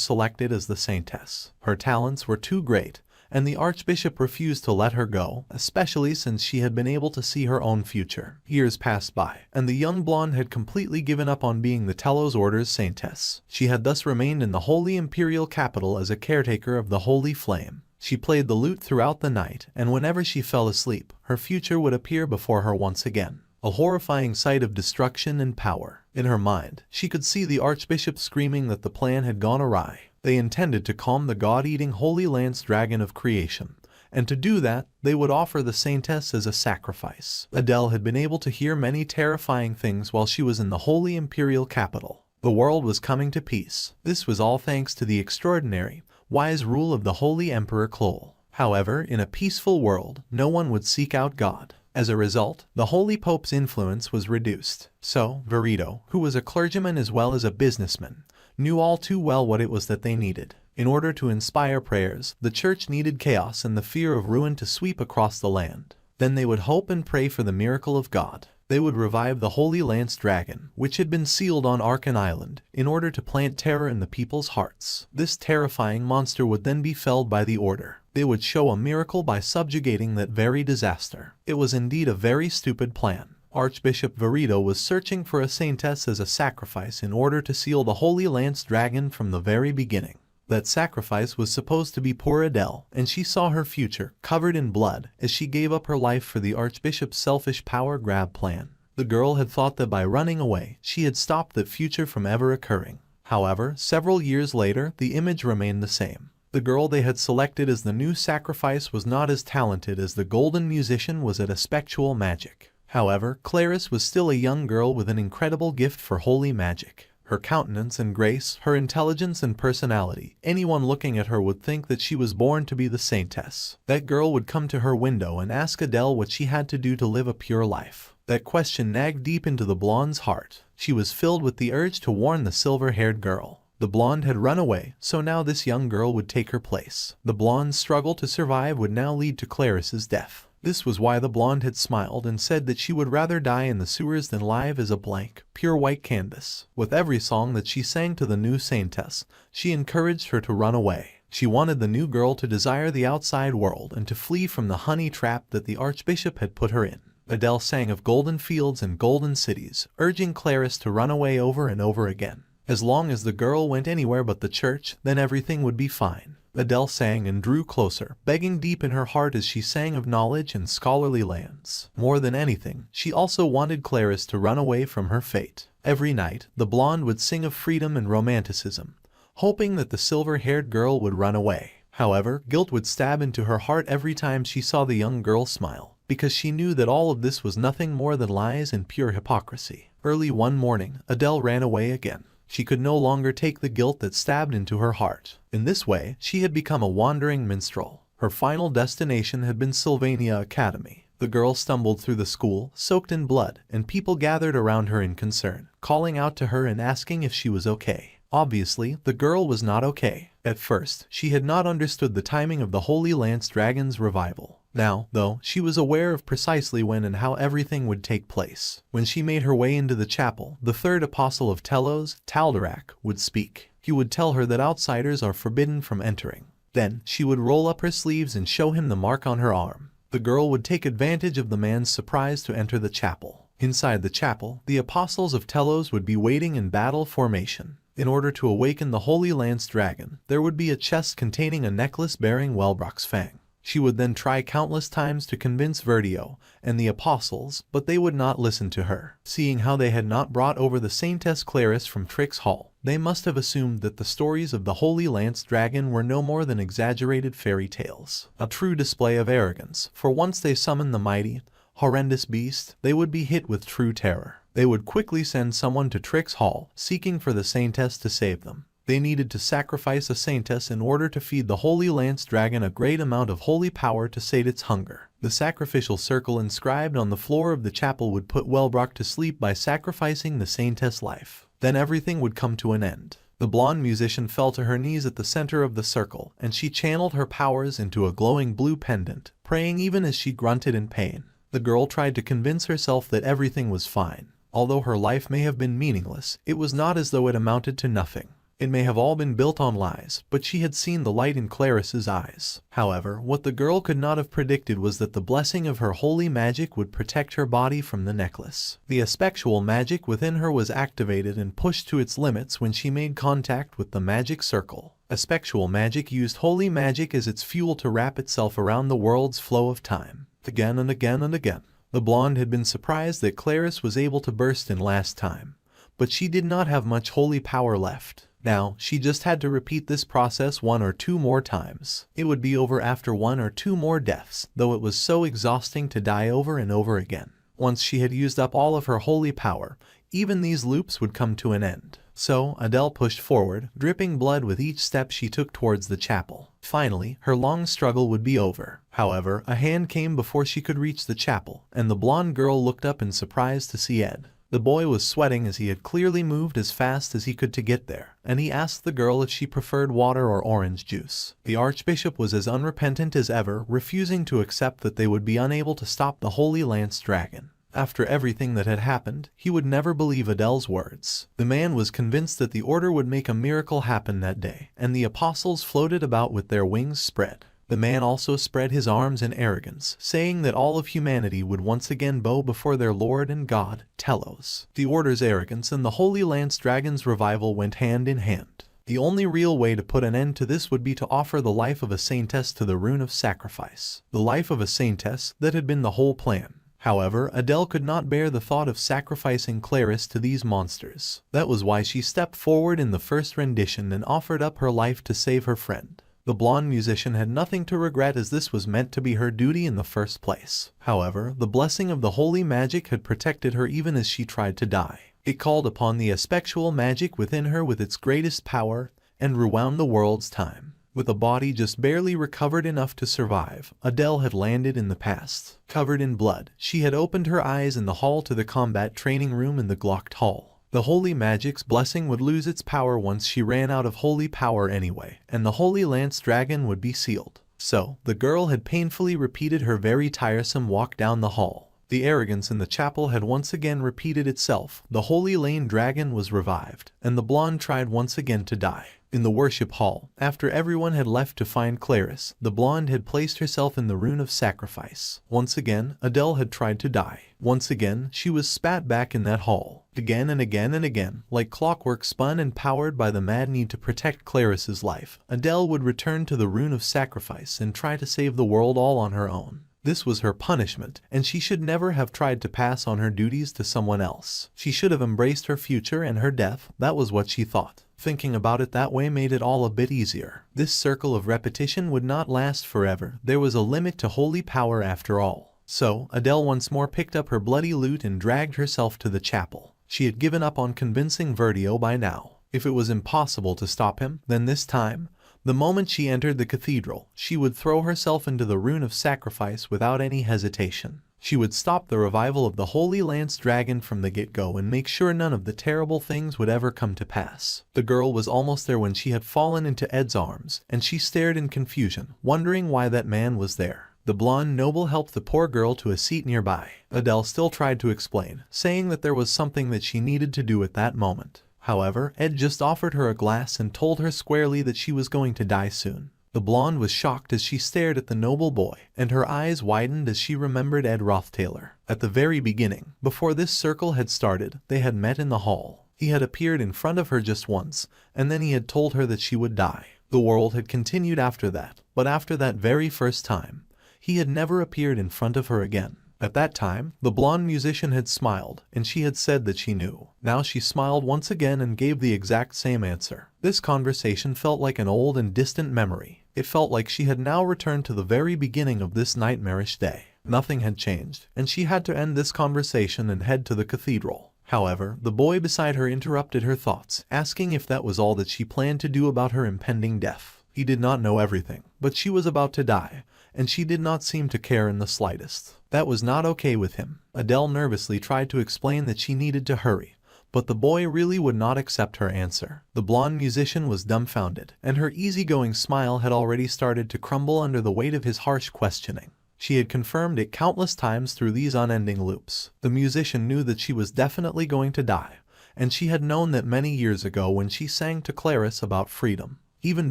selected as the saintess. Her talents were too great, and the archbishop refused to let her go, especially since she had been able to see her own future. Years passed by, and the young blonde had completely given up on being the Telos Order's saintess. She had thus remained in the Holy Imperial Capital as a caretaker of the Holy Flame. She played the lute throughout the night, and whenever she fell asleep, her future would appear before her once again. A horrifying sight of destruction and power. In her mind, she could see the archbishop screaming that the plan had gone awry. They intended to calm the god-eating Holy Lance Dragon of creation, and to do that, they would offer the saintess as a sacrifice. Adele had been able to hear many terrifying things while she was in the Holy Imperial Capital. The world was coming to peace. This was all thanks to the extraordinary, wise rule of the Holy Emperor Clol. However, in a peaceful world, no one would seek out God. As a result, the Holy Pope's influence was reduced. So, Verito, who was a clergyman as well as a businessman, knew all too well what it was that they needed. In order to inspire prayers, the church needed chaos and the fear of ruin to sweep across the land. Then they would hope and pray for the miracle of God. They would revive the Holy Lance Dragon, which had been sealed on Arkan Island, in order to plant terror in the people's hearts. This terrifying monster would then be felled by the Order. They would show a miracle by subjugating that very disaster. It was indeed a very stupid plan. Archbishop Verito was searching for a saintess as a sacrifice in order to seal the Holy Lance Dragon from the very beginning. That sacrifice was supposed to be poor Adele, and she saw her future covered in blood as she gave up her life for the archbishop's selfish power grab plan. The girl had thought that by running away, she had stopped that future from ever occurring. However, several years later, the image remained the same. The girl they had selected as the new sacrifice was not as talented as the golden musician was at a spectral magic. However, Clarice was still a young girl with an incredible gift for holy magic. Her countenance and grace, her intelligence and personality, anyone looking at her would think that she was born to be the saintess. That girl would come to her window and ask Adele what she had to do to live a pure life. That question nagged deep into the blonde's heart. She was filled with the urge to warn the silver-haired girl. The blonde had run away, so now this young girl would take her place. The blonde's struggle to survive would now lead to Clarice's death. This was why the blonde had smiled and said that she would rather die in the sewers than live as a blank, pure white canvas. With every song that she sang to the new saintess, she encouraged her to run away. She wanted the new girl to desire the outside world and to flee from the honey trap that the archbishop had put her in. Adele sang of golden fields and golden cities, urging Clarice to run away over and over again. As long as the girl went anywhere but the church, then everything would be fine. Adele sang and drew closer, begging deep in her heart as she sang of knowledge and scholarly lands. More than anything, she also wanted Clarice to run away from her fate. Every night, the blonde would sing of freedom and romanticism, hoping that the silver-haired girl would run away. However, guilt would stab into her heart every time she saw the young girl smile, because she knew that all of this was nothing more than lies and pure hypocrisy. Early one morning, Adele ran away again. She could no longer take the guilt that stabbed into her heart. In this way, she had become a wandering minstrel. Her final destination had been Sylvania Academy. The girl stumbled through the school, soaked in blood, and people gathered around her in concern, calling out to her and asking if she was okay. Obviously, the girl was not okay. At first, she had not understood the timing of the Holy Lance Dragon's revival. Now, though, she was aware of precisely when and how everything would take place. When she made her way into the chapel, the third apostle of Telos, Taldarak, would speak. He would tell her that outsiders are forbidden from entering. Then, she would roll up her sleeves and show him the mark on her arm. The girl would take advantage of the man's surprise to enter the chapel. Inside the chapel, the apostles of Telos would be waiting in battle formation. In order to awaken the Holy Lance Dragon, there would be a chest containing a necklace bearing Wellbrock's fang. She would then try countless times to convince Vertio and the apostles, but they would not listen to her. Seeing how they had not brought over the Saintess Clarice from Trix Hall, They must have assumed that the stories of the Holy Lance Dragon were no more than exaggerated fairy tales. A true display of arrogance, for once they summoned the mighty, horrendous beast, they would be hit with true terror. They would quickly send someone to Trix Hall, seeking for the Saintess to save them. They needed to sacrifice a Saintess in order to feed the Holy Lance Dragon a great amount of holy power to sate its hunger. The sacrificial circle inscribed on the floor of the chapel would put Wellbrock to sleep by sacrificing the Saintess' life. Then everything would come to an end. The blonde musician fell to her knees at the center of the circle, and she channeled her powers into a glowing blue pendant, praying even as she grunted in pain. The girl tried to convince herself that everything was fine. Although her life may have been meaningless, it was not as though it amounted to nothing. It may have all been built on lies, but she had seen the light in Claris's eyes. However, what the girl could not have predicted was that the blessing of her holy magic would protect her body from the necklace. The aspectual magic within her was activated and pushed to its limits when she made contact with the magic circle. Aspectual magic used holy magic as its fuel to wrap itself around the world's flow of time. Again and again and again. The blonde had been surprised that Claris was able to burst in last time, but she did not have much holy power left. Now, she just had to repeat this process 1 or 2 more times. It would be over after 1 or 2 more deaths, though it was so exhausting to die over and over again. Once she had used up all of her holy power, even these loops would come to an end. So, Adele pushed forward, dripping blood with each step she took towards the chapel. Finally, her long struggle would be over. However, a hand came before she could reach the chapel, and the blonde girl looked up in surprise to see Ed. The boy was sweating as he had clearly moved as fast as he could to get there, and he asked the girl if she preferred water or orange juice. The archbishop was as unrepentant as ever, refusing to accept that they would be unable to stop the Holy Lance Dragon. After everything that had happened, he would never believe Adele's words. The man was convinced that the order would make a miracle happen that day, and the apostles floated about with their wings spread. The man also spread his arms in arrogance, saying that all of humanity would once again bow before their Lord and God, Telos. The Order's arrogance and the Holy Lance Dragon's revival went hand in hand. The only real way to put an end to this would be to offer the life of a Saintess to the rune of sacrifice. The life of a Saintess, that had been the whole plan. However, Adele could not bear the thought of sacrificing Claris to these monsters. That was why she stepped forward in the first rendition and offered up her life to save her friend. The blonde musician had nothing to regret, as this was meant to be her duty in the first place. However, the blessing of the holy magic had protected her even as she tried to die. It called upon the aspectual magic within her with its greatest power and rewound the world's time. With a body just barely recovered enough to survive, Adele had landed in the past. Covered in blood, she had opened her eyes in the hall to the combat training room in the Glocked Hall. The holy magic's blessing would lose its power once she ran out of holy power anyway, and the Holy Lance Dragon would be sealed. So, the girl had painfully repeated her very tiresome walk down the hall. The arrogance in the chapel had once again repeated itself. The Holy Lane Dragon was revived, and the blonde tried once again to die. In the worship hall, after everyone had left to find Claris, the blonde had placed herself in the rune of sacrifice. Once again, Adele had tried to die. Once again, she was spat back in that hall. Again and again and again, like clockwork spun and powered by the mad need to protect Claris's life, Adele would return to the rune of sacrifice and try to save the world all on her own. This was her punishment, and she should never have tried to pass on her duties to someone else. She should have embraced her future and her death. That was what she thought. Thinking about it that way made it all a bit easier. This circle of repetition would not last forever. There was a limit to holy power after all. So, Adele once more picked up her bloody lute and dragged herself to the chapel. She had given up on convincing Verdio by now. If it was impossible to stop him, then this time, the moment she entered the cathedral, she would throw herself into the rune of sacrifice without any hesitation. She would stop the revival of the Holy Lance Dragon from the get-go and make sure none of the terrible things would ever come to pass. The girl was almost there when she had fallen into Ed's arms, and she stared in confusion, wondering why that man was there. The blonde noble helped the poor girl to a seat nearby. Adele still tried to explain, saying that there was something that she needed to do at that moment. However, Ed just offered her a glass and told her squarely that she was going to die soon. The blonde was shocked as she stared at the noble boy, and her eyes widened as she remembered Ed Rothtaylor. At the very beginning, before this circle had started, they had met in the hall. He had appeared in front of her just once, and then he had told her that she would die. The world had continued after that, but after that very first time, he had never appeared in front of her again. At that time, the blonde musician had smiled, and she had said that she knew. Now she smiled once again and gave the exact same answer. This conversation felt like an old and distant memory. It felt like she had now returned to the very beginning of this nightmarish day. Nothing had changed, and she had to end this conversation and head to the cathedral. However, the boy beside her interrupted her thoughts, asking if that was all that she planned to do about her impending death. He did not know everything, but she was about to die, and she did not seem to care in the slightest. That was not okay with him. Adele nervously tried to explain that she needed to hurry, but the boy really would not accept her answer. The blonde musician was dumbfounded, and her easygoing smile had already started to crumble under the weight of his harsh questioning. She had confirmed it countless times through these unending loops. The musician knew that she was definitely going to die, and she had known that many years ago when she sang to Clarice about freedom. Even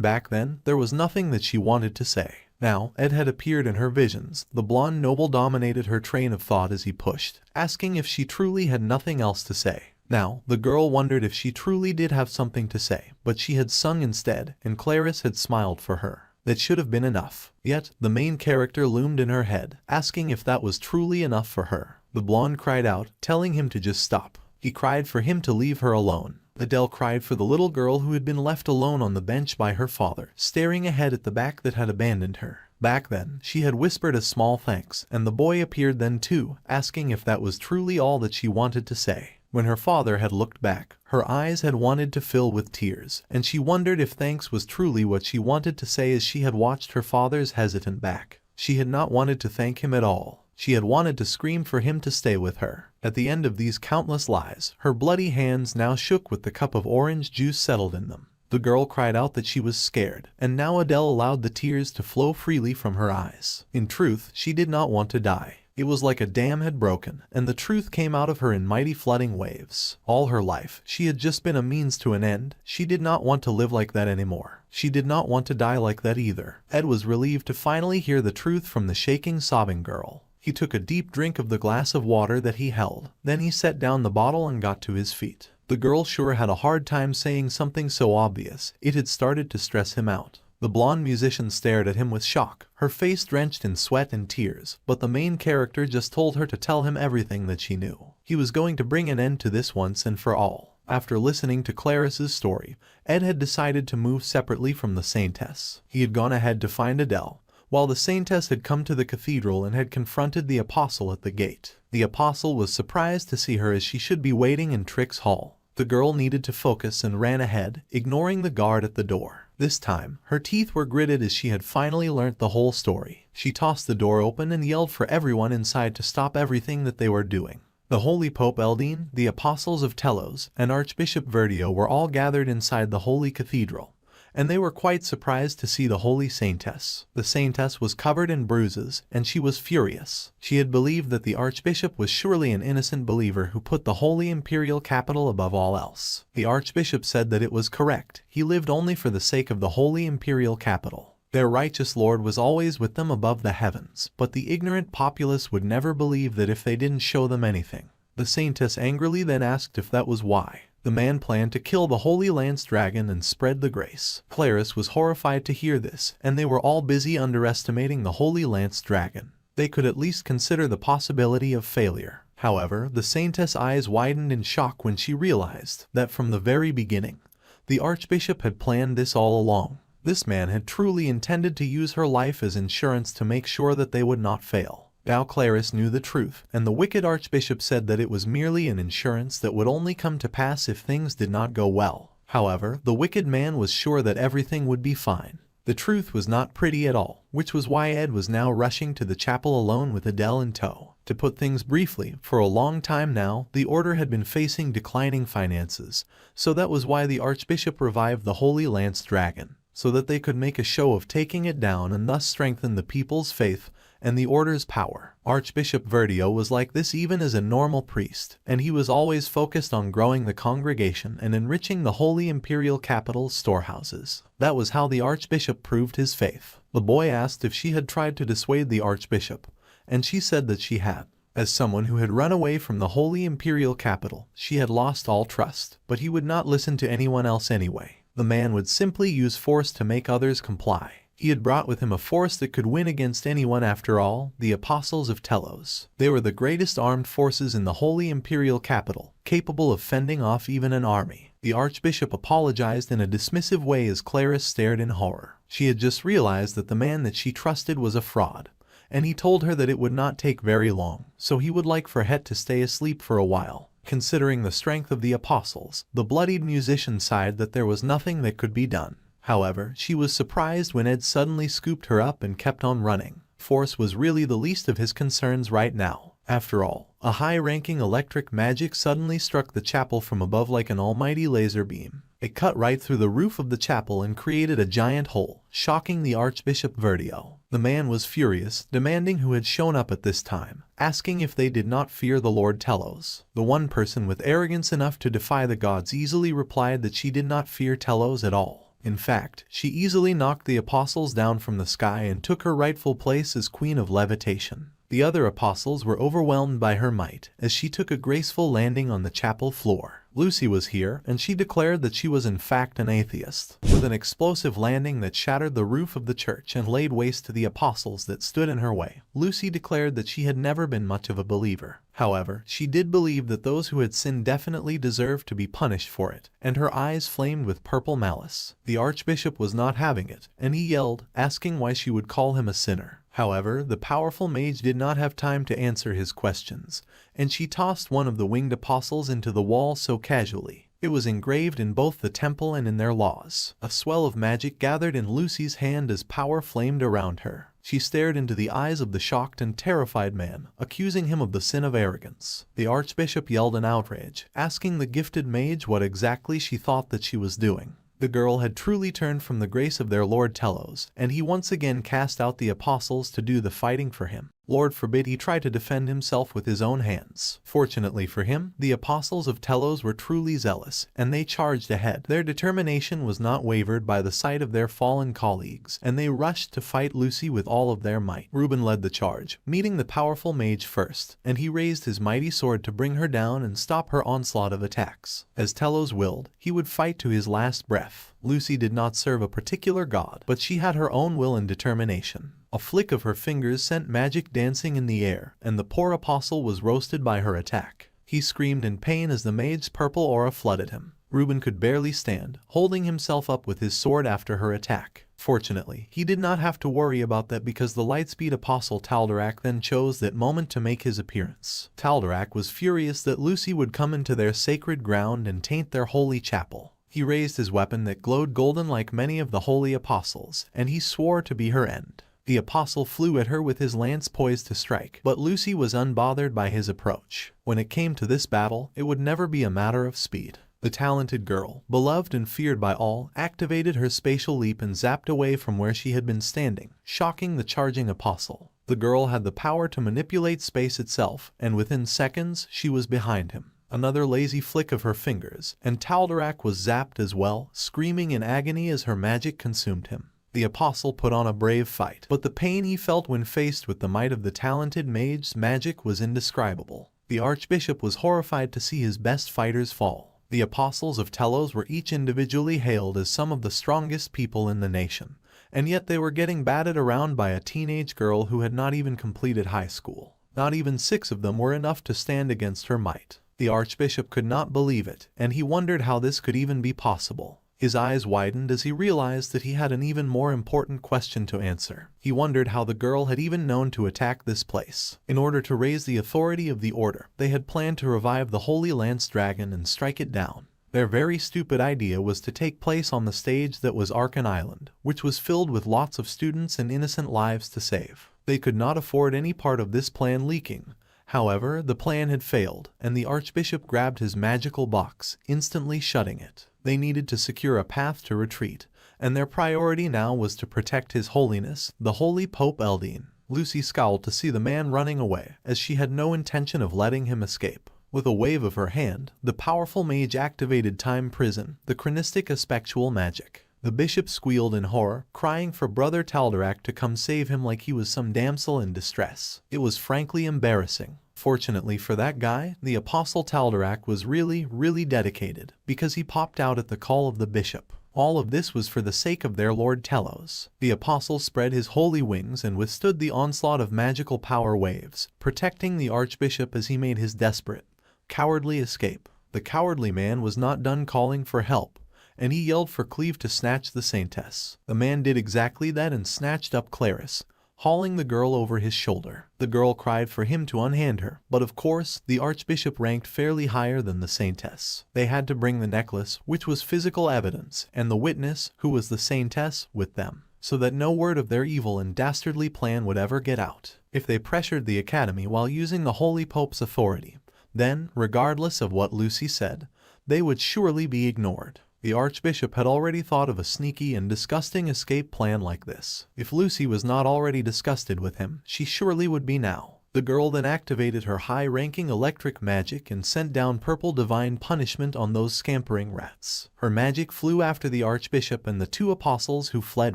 back then, there was nothing that she wanted to say. Now, Ed had appeared in her visions. The blonde noble dominated her train of thought as he pushed, asking if she truly had nothing else to say. Now, the girl wondered if she truly did have something to say, but she had sung instead, and Clarice had smiled for her. That should have been enough. Yet, the main character loomed in her head, asking if that was truly enough for her. The blonde cried out, telling him to just stop. He cried for him to leave her alone. Adele cried for the little girl who had been left alone on the bench by her father, staring ahead at the back that had abandoned her. Back then, she had whispered a small thanks, and the boy appeared then too, asking if that was truly all that she wanted to say. When her father had looked back, her eyes had wanted to fill with tears, and she wondered if thanks was truly what she wanted to say as she had watched her father's hesitant back. She had not wanted to thank him at all. She had wanted to scream for him to stay with her. At the end of these countless lies, her bloody hands now shook with the cup of orange juice settled in them. The girl cried out that she was scared, and now Adele allowed the tears to flow freely from her eyes. In truth, she did not want to die. It was like a dam had broken, and the truth came out of her in mighty flooding waves. All her life, she had just been a means to an end. She did not want to live like that anymore. She did not want to die like that either. Ed was relieved to finally hear the truth from the shaking, sobbing girl. He took a deep drink of the glass of water that he held. Then he set down the bottle and got to his feet. The girl sure had a hard time saying something so obvious. It had started to stress him out. The blonde musician stared at him with shock, her face drenched in sweat and tears, but the main character just told her to tell him everything that she knew. He was going to bring an end to this once and for all. After listening to Clarice's story, Ed had decided to move separately from the Saintess. He had gone ahead to find Adele, while the Saintess had come to the cathedral and had confronted the Apostle at the gate. The Apostle was surprised to see her as she should be waiting in Trick's hall. The girl needed to focus and ran ahead, ignoring the guard at the door. This time, her teeth were gritted as she had finally learnt the whole story. She tossed the door open and yelled for everyone inside to stop everything that they were doing. The Holy Pope Eldine, the Apostles of Telos, and Archbishop Verdio were all gathered inside the Holy Cathedral, and they were quite surprised to see the Holy Saintess. The Saintess was covered in bruises, and she was furious. She had believed that the Archbishop was surely an innocent believer who put the Holy Imperial Capital above all else. The Archbishop said that it was correct. He lived only for the sake of the Holy Imperial Capital. Their righteous Lord was always with them above the heavens, but the ignorant populace would never believe that if they didn't show them anything. The Saintess angrily then asked if that was why. The man planned to kill the Holy Lance Dragon and spread the grace. Clarice was horrified to hear this, and they were all busy underestimating the Holy Lance Dragon. They could at least consider the possibility of failure. However, the Saintess' eyes widened in shock when she realized that from the very beginning, the Archbishop had planned this all along. This man had truly intended to use her life as insurance to make sure that they would not fail. Now Clarice knew the truth, and the wicked Archbishop said that it was merely an insurance that would only come to pass if things did not go well. However, the wicked man was sure that everything would be fine. The truth was not pretty at all, which was why Ed was now rushing to the chapel alone with Adele in tow. To put things briefly, for a long time now, the order had been facing declining finances, so that was why the Archbishop revived the Holy Lance Dragon, so that they could make a show of taking it down and thus strengthen the people's faith and the order's power. Archbishop Verdio was like this even as a normal priest, and he was always focused on growing the congregation and enriching the Holy Imperial Capital's storehouses. That was how the Archbishop proved his faith. The boy asked if she had tried to dissuade the Archbishop, and she said that she had. As someone who had run away from the Holy Imperial Capital, she had lost all trust, but he would not listen to anyone else anyway. The man would simply use force to make others comply. He had brought with him a force that could win against anyone. After all, the Apostles of Telos. They were the greatest armed forces in the Holy Imperial Capital, capable of fending off even an army. The Archbishop apologized in a dismissive way as Clarice stared in horror. She had just realized that the man that she trusted was a fraud, and he told her that it would not take very long, so he would like for Het to stay asleep for a while. Considering the strength of the Apostles, the bloodied musician sighed that there was nothing that could be done. However, she was surprised when Ed suddenly scooped her up and kept on running. Force was really the least of his concerns right now. After all, a high-ranking electric magic suddenly struck the chapel from above like an almighty laser beam. It cut right through the roof of the chapel and created a giant hole, shocking the Archbishop Verdio. The man was furious, demanding who had shown up at this time, asking if they did not fear the Lord Telos. The one person with arrogance enough to defy the gods easily replied that she did not fear Telos at all. In fact, she easily knocked the apostles down from the sky and took her rightful place as Queen of Levitation. The other apostles were overwhelmed by her might, as she took a graceful landing on the chapel floor. Lucy was here, and she declared that she was in fact an atheist. With an explosive landing that shattered the roof of the church and laid waste to the apostles that stood in her way, Lucy declared that she had never been much of a believer. However, she did believe that those who had sinned definitely deserved to be punished for it, and her eyes flamed with purple malice. The Archbishop was not having it, and he yelled, asking why she would call him a sinner. However, the powerful mage did not have time to answer his questions, and she tossed one of the winged apostles into the wall so casually. It was engraved in both the temple and in their laws. A swell of magic gathered in Lucy's hand as power flamed around her. She stared into the eyes of the shocked and terrified man, accusing him of the sin of arrogance. The Archbishop yelled in outrage, asking the gifted mage what exactly she thought that she was doing. The girl had truly turned from the grace of their Lord Telos, and he once again cast out the apostles to do the fighting for him. Lord forbid he tried to defend himself with his own hands. Fortunately for him, the apostles of Telos were truly zealous, and they charged ahead. Their determination was not wavered by the sight of their fallen colleagues, and they rushed to fight Lucy with all of their might. Reuben led the charge, meeting the powerful mage first, and he raised his mighty sword to bring her down and stop her onslaught of attacks. As Telos willed, he would fight to his last breath. Lucy did not serve a particular god, but she had her own will and determination. A flick of her fingers sent magic dancing in the air, and the poor apostle was roasted by her attack. He screamed in pain as the mage's purple aura flooded him. Reuben could barely stand, holding himself up with his sword after her attack. Fortunately, he did not have to worry about that because the lightspeed apostle Taldarak then chose that moment to make his appearance. Taldarak was furious that Lucy would come into their sacred ground and taint their holy chapel. He raised his weapon that glowed golden like many of the holy apostles, and he swore to be her end. The apostle flew at her with his lance poised to strike, but Lucy was unbothered by his approach. When it came to this battle, it would never be a matter of speed. The talented girl, beloved and feared by all, activated her spatial leap and zapped away from where she had been standing, shocking the charging apostle. The girl had the power to manipulate space itself, and within seconds, she was behind him. Another lazy flick of her fingers, and Taldarak was zapped as well, screaming in agony as her magic consumed him. The apostle put on a brave fight, but the pain he felt when faced with the might of the talented mage's magic was indescribable. The Archbishop was horrified to see his best fighters fall. The apostles of Telos were each individually hailed as some of the strongest people in the nation, and yet they were getting batted around by a teenage girl who had not even completed high school. Not even 6 of them were enough to stand against her might. The Archbishop could not believe it, and he wondered how this could even be possible. His eyes widened as he realized that he had an even more important question to answer. He wondered how the girl had even known to attack this place. In order to raise the authority of the Order, they had planned to revive the Holy Lance Dragon and strike it down. Their very stupid idea was to take place on the stage that was Arkan Island, which was filled with lots of students and innocent lives to save. They could not afford any part of this plan leaking. However, the plan had failed, and the Archbishop grabbed his magical box, instantly shutting it. They needed to secure a path to retreat, and their priority now was to protect His Holiness, the Holy Pope Eldine. Lucy scowled to see the man running away, as she had no intention of letting him escape. With a wave of her hand, the powerful mage activated Time Prison, the chronistic aspectual magic. The bishop squealed in horror, crying for Brother Taldarak to come save him like he was some damsel in distress. It was frankly embarrassing. Fortunately for that guy, the Apostle Taldarak was really dedicated, because he popped out at the call of the bishop. All of this was for the sake of their Lord Telos. The apostle spread his holy wings and withstood the onslaught of magical power waves, protecting the archbishop as he made his desperate, cowardly escape. The cowardly man was not done calling for help, and he yelled for Cleve to snatch the saintess. The man did exactly that and snatched up Clarice, hauling the girl over his shoulder. The girl cried for him to unhand her, but of course, the archbishop ranked fairly higher than the saintess. They had to bring the necklace, which was physical evidence, and the witness, who was the saintess, with them, so that no word of their evil and dastardly plan would ever get out. If they pressured the academy while using the Holy Pope's authority, then, regardless of what Lucy said, they would surely be ignored. The archbishop had already thought of a sneaky and disgusting escape plan like this. If Lucy was not already disgusted with him, she surely would be now. The girl then activated her high-ranking electric magic and sent down purple divine punishment on those scampering rats. Her magic flew after the archbishop and the two apostles who fled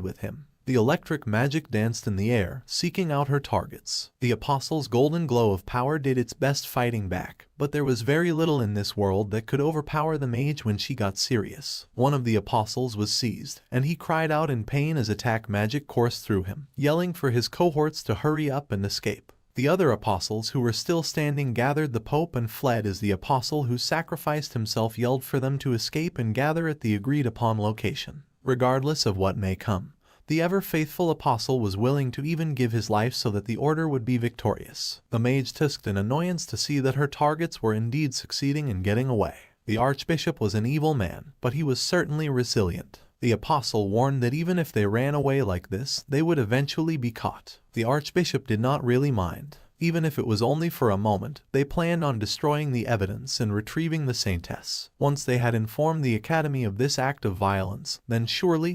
with him. The electric magic danced in the air, seeking out her targets. The apostle's golden glow of power did its best fighting back, but there was very little in this world that could overpower the mage when she got serious. One of the apostles was seized, and he cried out in pain as attack magic coursed through him, yelling for his cohorts to hurry up and escape. The other apostles who were still standing gathered the Pope and fled as the apostle who sacrificed himself yelled for them to escape and gather at the agreed-upon location. Regardless of what may come, the ever-faithful apostle was willing to even give his life so that the order would be victorious. The mage tusked in annoyance to see that her targets were indeed succeeding in getting away. The archbishop was an evil man, but he was certainly resilient. The apostle warned that even if they ran away like this, they would eventually be caught. The archbishop did not really mind. Even if it was only for a moment, they planned on destroying the evidence and retrieving the saintess. Once they had informed the academy of this act of violence, then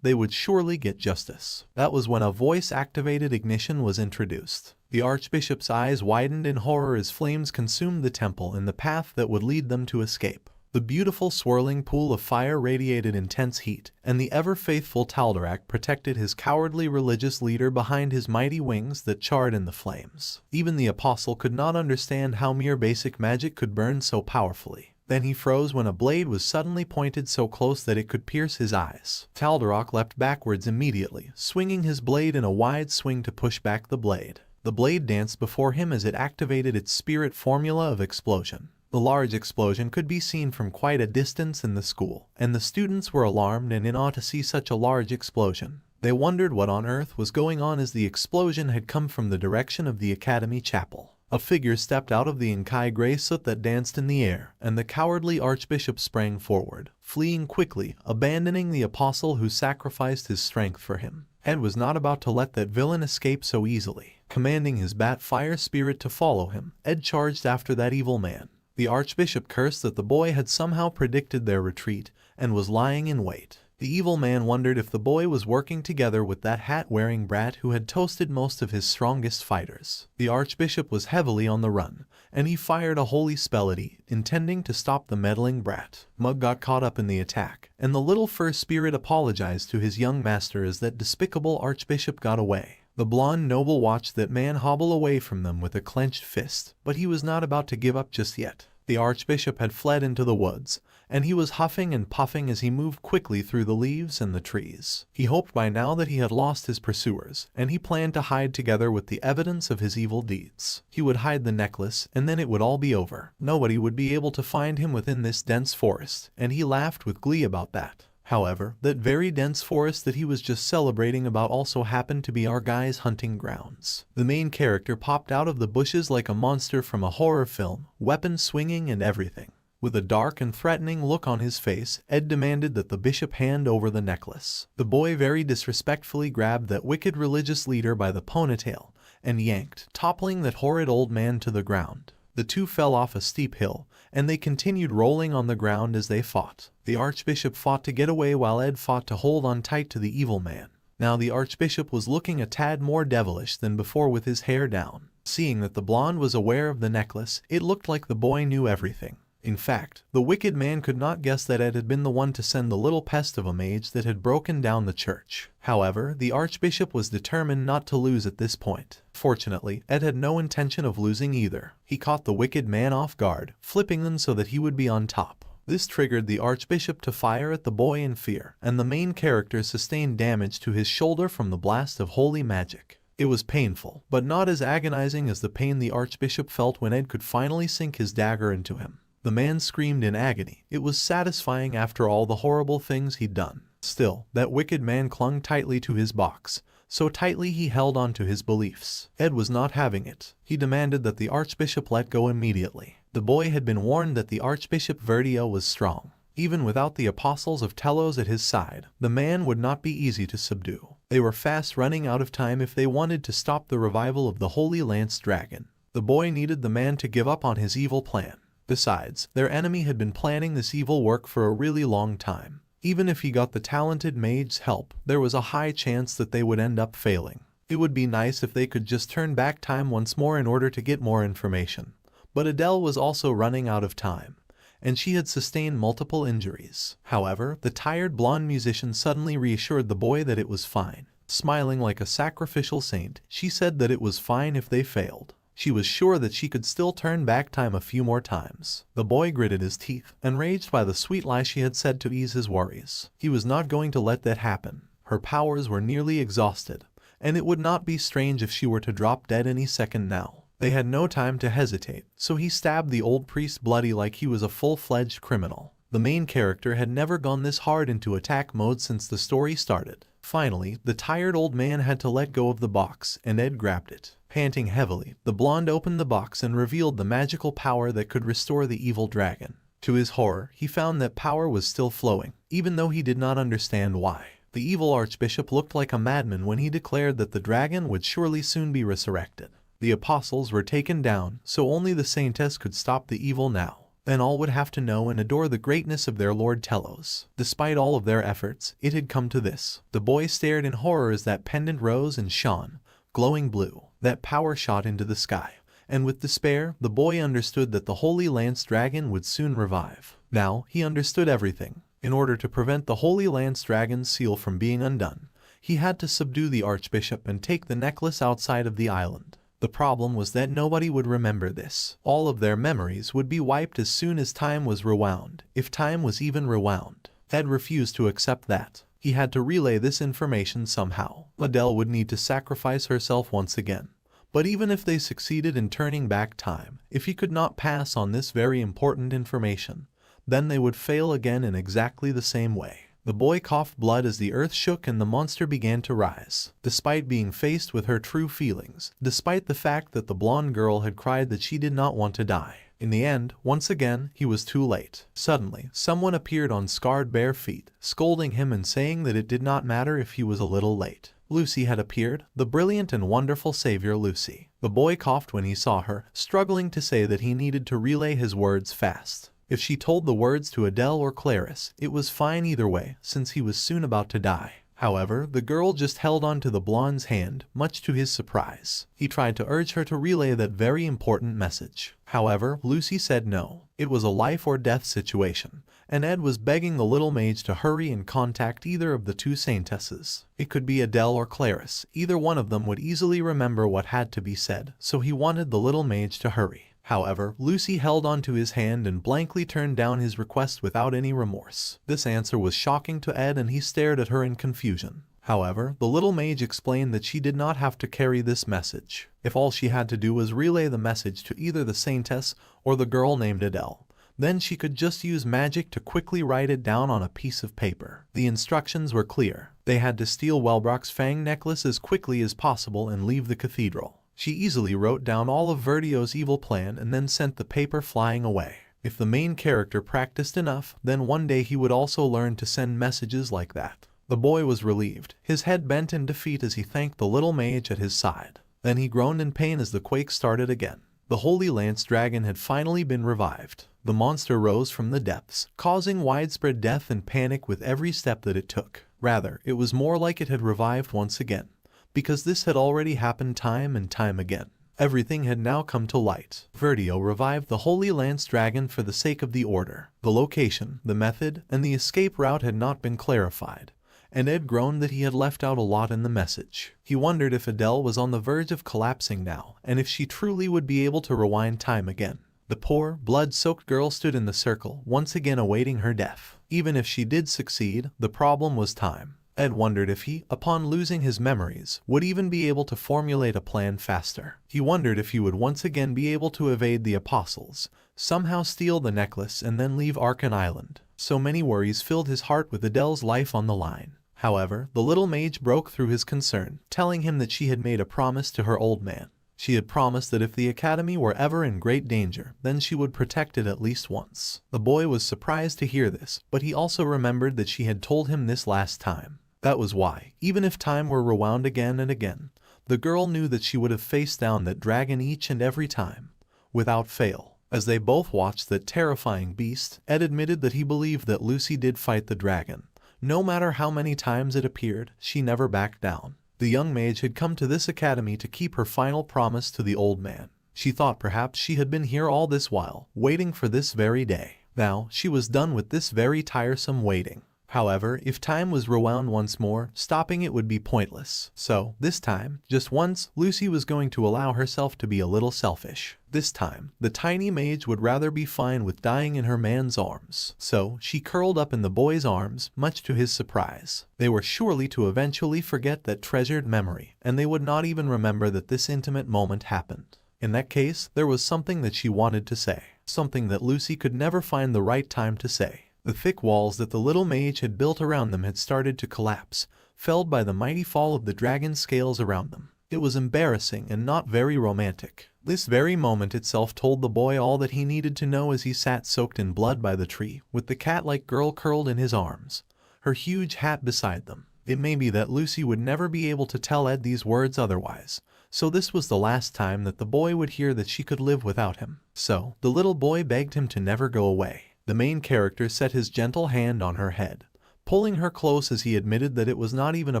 they would surely get justice. That was when a voice-activated ignition was introduced. The archbishop's eyes widened in horror as flames consumed the temple and the path that would lead them to escape. The beautiful swirling pool of fire radiated intense heat, and the ever-faithful Taldarak protected his cowardly religious leader behind his mighty wings that charred in the flames. Even the apostle could not understand how mere basic magic could burn so powerfully. Then he froze when a blade was suddenly pointed so close that it could pierce his eyes. Taldarak leapt backwards immediately, swinging his blade in a wide swing to push back the blade. The blade danced before him as it activated its spirit formula of explosion. The large explosion could be seen from quite a distance in the school, and the students were alarmed and in awe to see such a large explosion. They wondered what on earth was going on as the explosion had come from the direction of the academy chapel. A figure stepped out of the inkai gray soot that danced in the air, and the cowardly archbishop sprang forward, fleeing quickly, abandoning the apostle who sacrificed his strength for him. Ed was not about to let that villain escape so easily. Commanding his bat fire spirit to follow him, Ed charged after that evil man. The archbishop cursed that the boy had somehow predicted their retreat and was lying in wait. The evil man wondered if the boy was working together with that hat-wearing brat who had toasted most of his strongest fighters. The archbishop was heavily on the run, and he fired a holy spell at it, intending to stop the meddling brat. Mug got caught up in the attack, and the little fur spirit apologized to his young master as that despicable archbishop got away. The blonde noble watched that man hobble away from them with a clenched fist, but he was not about to give up just yet. The archbishop had fled into the woods, and he was huffing and puffing as he moved quickly through the leaves and the trees. He hoped by now that he had lost his pursuers, and he planned to hide together with the evidence of his evil deeds. He would hide the necklace, and then it would all be over. Nobody would be able to find him within this dense forest, and he laughed with glee about that. However, that very dense forest that he was just celebrating about also happened to be our guy's hunting grounds. The main character popped out of the bushes like a monster from a horror film, weapon swinging and everything. With a dark and threatening look on his face, Ed demanded that the bishop hand over the necklace. The boy very disrespectfully grabbed that wicked religious leader by the ponytail and yanked, toppling that horrid old man to the ground. The two fell off a steep hill, and they continued rolling on the ground as they fought. The archbishop fought to get away while Ed fought to hold on tight to the evil man. Now the archbishop was looking a tad more devilish than before with his hair down. Seeing that the blonde was aware of the necklace, it looked like the boy knew everything. In fact, the wicked man could not guess that Ed had been the one to send the little pest of a mage that had broken down the church. However, the archbishop was determined not to lose at this point. Fortunately, Ed had no intention of losing either. He caught the wicked man off guard, flipping them so that he would be on top. This triggered the archbishop to fire at the boy in fear, and the main character sustained damage to his shoulder from the blast of holy magic. It was painful, but not as agonizing as the pain the archbishop felt when Ed could finally sink his dagger into him. The man screamed in agony. It was satisfying after all the horrible things he'd done. Still, that wicked man clung tightly to his box, so tightly he held on to his beliefs. Ed was not having it. He demanded that the archbishop let go immediately. The boy had been warned that the Archbishop Verdio was strong. Even without the apostles of Telos at his side, the man would not be easy to subdue. They were fast running out of time if they wanted to stop the revival of the Holy Lance Dragon. The boy needed the man to give up on his evil plan. Besides, their enemy had been planning this evil work for a really long time. Even if he got the talented mage's help, there was a high chance that they would end up failing. It would be nice if they could just turn back time once more in order to get more information. But Adele was also running out of time, and she had sustained multiple injuries. However, the tired blonde musician suddenly reassured the boy that it was fine. Smiling like a sacrificial saint, she said that it was fine if they failed. She was sure that she could still turn back time a few more times. The boy gritted his teeth, enraged by the sweet lie she had said to ease his worries. He was not going to let that happen. Her powers were nearly exhausted, and it would not be strange if she were to drop dead any second now. They had no time to hesitate, so he stabbed the old priest bloody like he was a full-fledged criminal. The main character had never gone this hard into attack mode since the story started. Finally, the tired old man had to let go of the box, and Ed grabbed it. Panting heavily, the blonde opened the box and revealed the magical power that could restore the evil dragon. To his horror, he found that power was still flowing, even though he did not understand why. The evil archbishop looked like a madman when he declared that the dragon would surely soon be resurrected. The apostles were taken down, so only the saintess could stop the evil now. Then all would have to know and adore the greatness of their Lord Telos. Despite all of their efforts, it had come to this. The boy stared in horror as that pendant rose and shone, glowing blue. That power shot into the sky. And with despair, the boy understood that the Holy Lance Dragon would soon revive. Now, he understood everything. In order to prevent the Holy Lance Dragon's seal from being undone, he had to subdue the archbishop and take the necklace outside of the island. The problem was that nobody would remember this. All of their memories would be wiped as soon as time was rewound, if time was even rewound. Ed refused to accept that. He had to relay this information somehow. Adele would need to sacrifice herself once again. But even if they succeeded in turning back time, if he could not pass on this very important information, then they would fail again in exactly the same way. The boy coughed blood as the earth shook and the monster began to rise. Despite being faced with her true feelings, despite the fact that the blonde girl had cried that she did not want to die. In the end, once again, he was too late. Suddenly, someone appeared on scarred bare feet, scolding him and saying that it did not matter if he was a little late. Lucy had appeared, the brilliant and wonderful savior Lucy. The boy coughed when he saw her, struggling to say that he needed to relay his words fast. If she told the words to Adele or Clarice, it was fine either way, since he was soon about to die. However, the girl just held on to the blonde's hand, much to his surprise. He tried to urge her to relay that very important message. However, Lucy said no. It was a life or death situation, and Ed was begging the little mage to hurry and contact either of the two saintesses. It could be Adele or Clarice. Either one of them would easily remember what had to be said, so he wanted the little mage to hurry. However, Lucy held onto his hand and blankly turned down his request without any remorse. This answer was shocking to Ed and he stared at her in confusion. However, the little mage explained that she did not have to carry this message. If all she had to do was relay the message to either the saintess or the girl named Adele, then she could just use magic to quickly write it down on a piece of paper. The instructions were clear. They had to steal Welbrock's fang necklace as quickly as possible and leave the cathedral. She easily wrote down all of Verdio's evil plan and then sent the paper flying away. If the main character practiced enough, then one day he would also learn to send messages like that. The boy was relieved, his head bent in defeat as he thanked the little mage at his side. Then he groaned in pain as the quake started again. The Holy Lance Dragon had finally been revived. The monster rose from the depths, causing widespread death and panic with every step that it took. Rather, it was more like it had revived once again, because this had already happened time and time again. Everything had now come to light. Vertio revived the Holy Lance Dragon for the sake of the Order. The location, the method, and the escape route had not been clarified, and Ed groaned that he had left out a lot in the message. He wondered if Adele was on the verge of collapsing now, and if she truly would be able to rewind time again. The poor, blood-soaked girl stood in the circle, once again awaiting her death. Even if she did succeed, the problem was time. Ed wondered if he, upon losing his memories, would even be able to formulate a plan faster. He wondered if he would once again be able to evade the apostles, somehow steal the necklace and then leave Arkan Island. So many worries filled his heart with Adele's life on the line. However, the little mage broke through his concern, telling him that she had made a promise to her old man. She had promised that if the academy were ever in great danger, then she would protect it at least once. The boy was surprised to hear this, but he also remembered that she had told him this last time. That was why, even if time were rewound again and again, the girl knew that she would have faced down that dragon each and every time, without fail. As they both watched that terrifying beast, Ed admitted that he believed that Lucy did fight the dragon. No matter how many times it appeared, she never backed down. The young mage had come to this academy to keep her final promise to the old man. She thought perhaps she had been here all this while, waiting for this very day. Now, she was done with this very tiresome waiting. However, if time was rewound once more, stopping it would be pointless. So, this time, just once, Lucy was going to allow herself to be a little selfish. This time, the tiny mage would rather be fine with dying in her man's arms. So, she curled up in the boy's arms, much to his surprise. They were surely to eventually forget that treasured memory, and they would not even remember that this intimate moment happened. In that case, there was something that she wanted to say. Something that Lucy could never find the right time to say. The thick walls that the little mage had built around them had started to collapse, felled by the mighty fall of the dragon's scales around them. It was embarrassing and not very romantic. This very moment itself told the boy all that he needed to know as he sat soaked in blood by the tree, with the cat-like girl curled in his arms, her huge hat beside them. It may be that Lucy would never be able to tell Ed these words otherwise, so this was the last time that the boy would hear that she could live without him. So, the little boy begged him to never go away. The main character set his gentle hand on her head, pulling her close as he admitted that it was not even a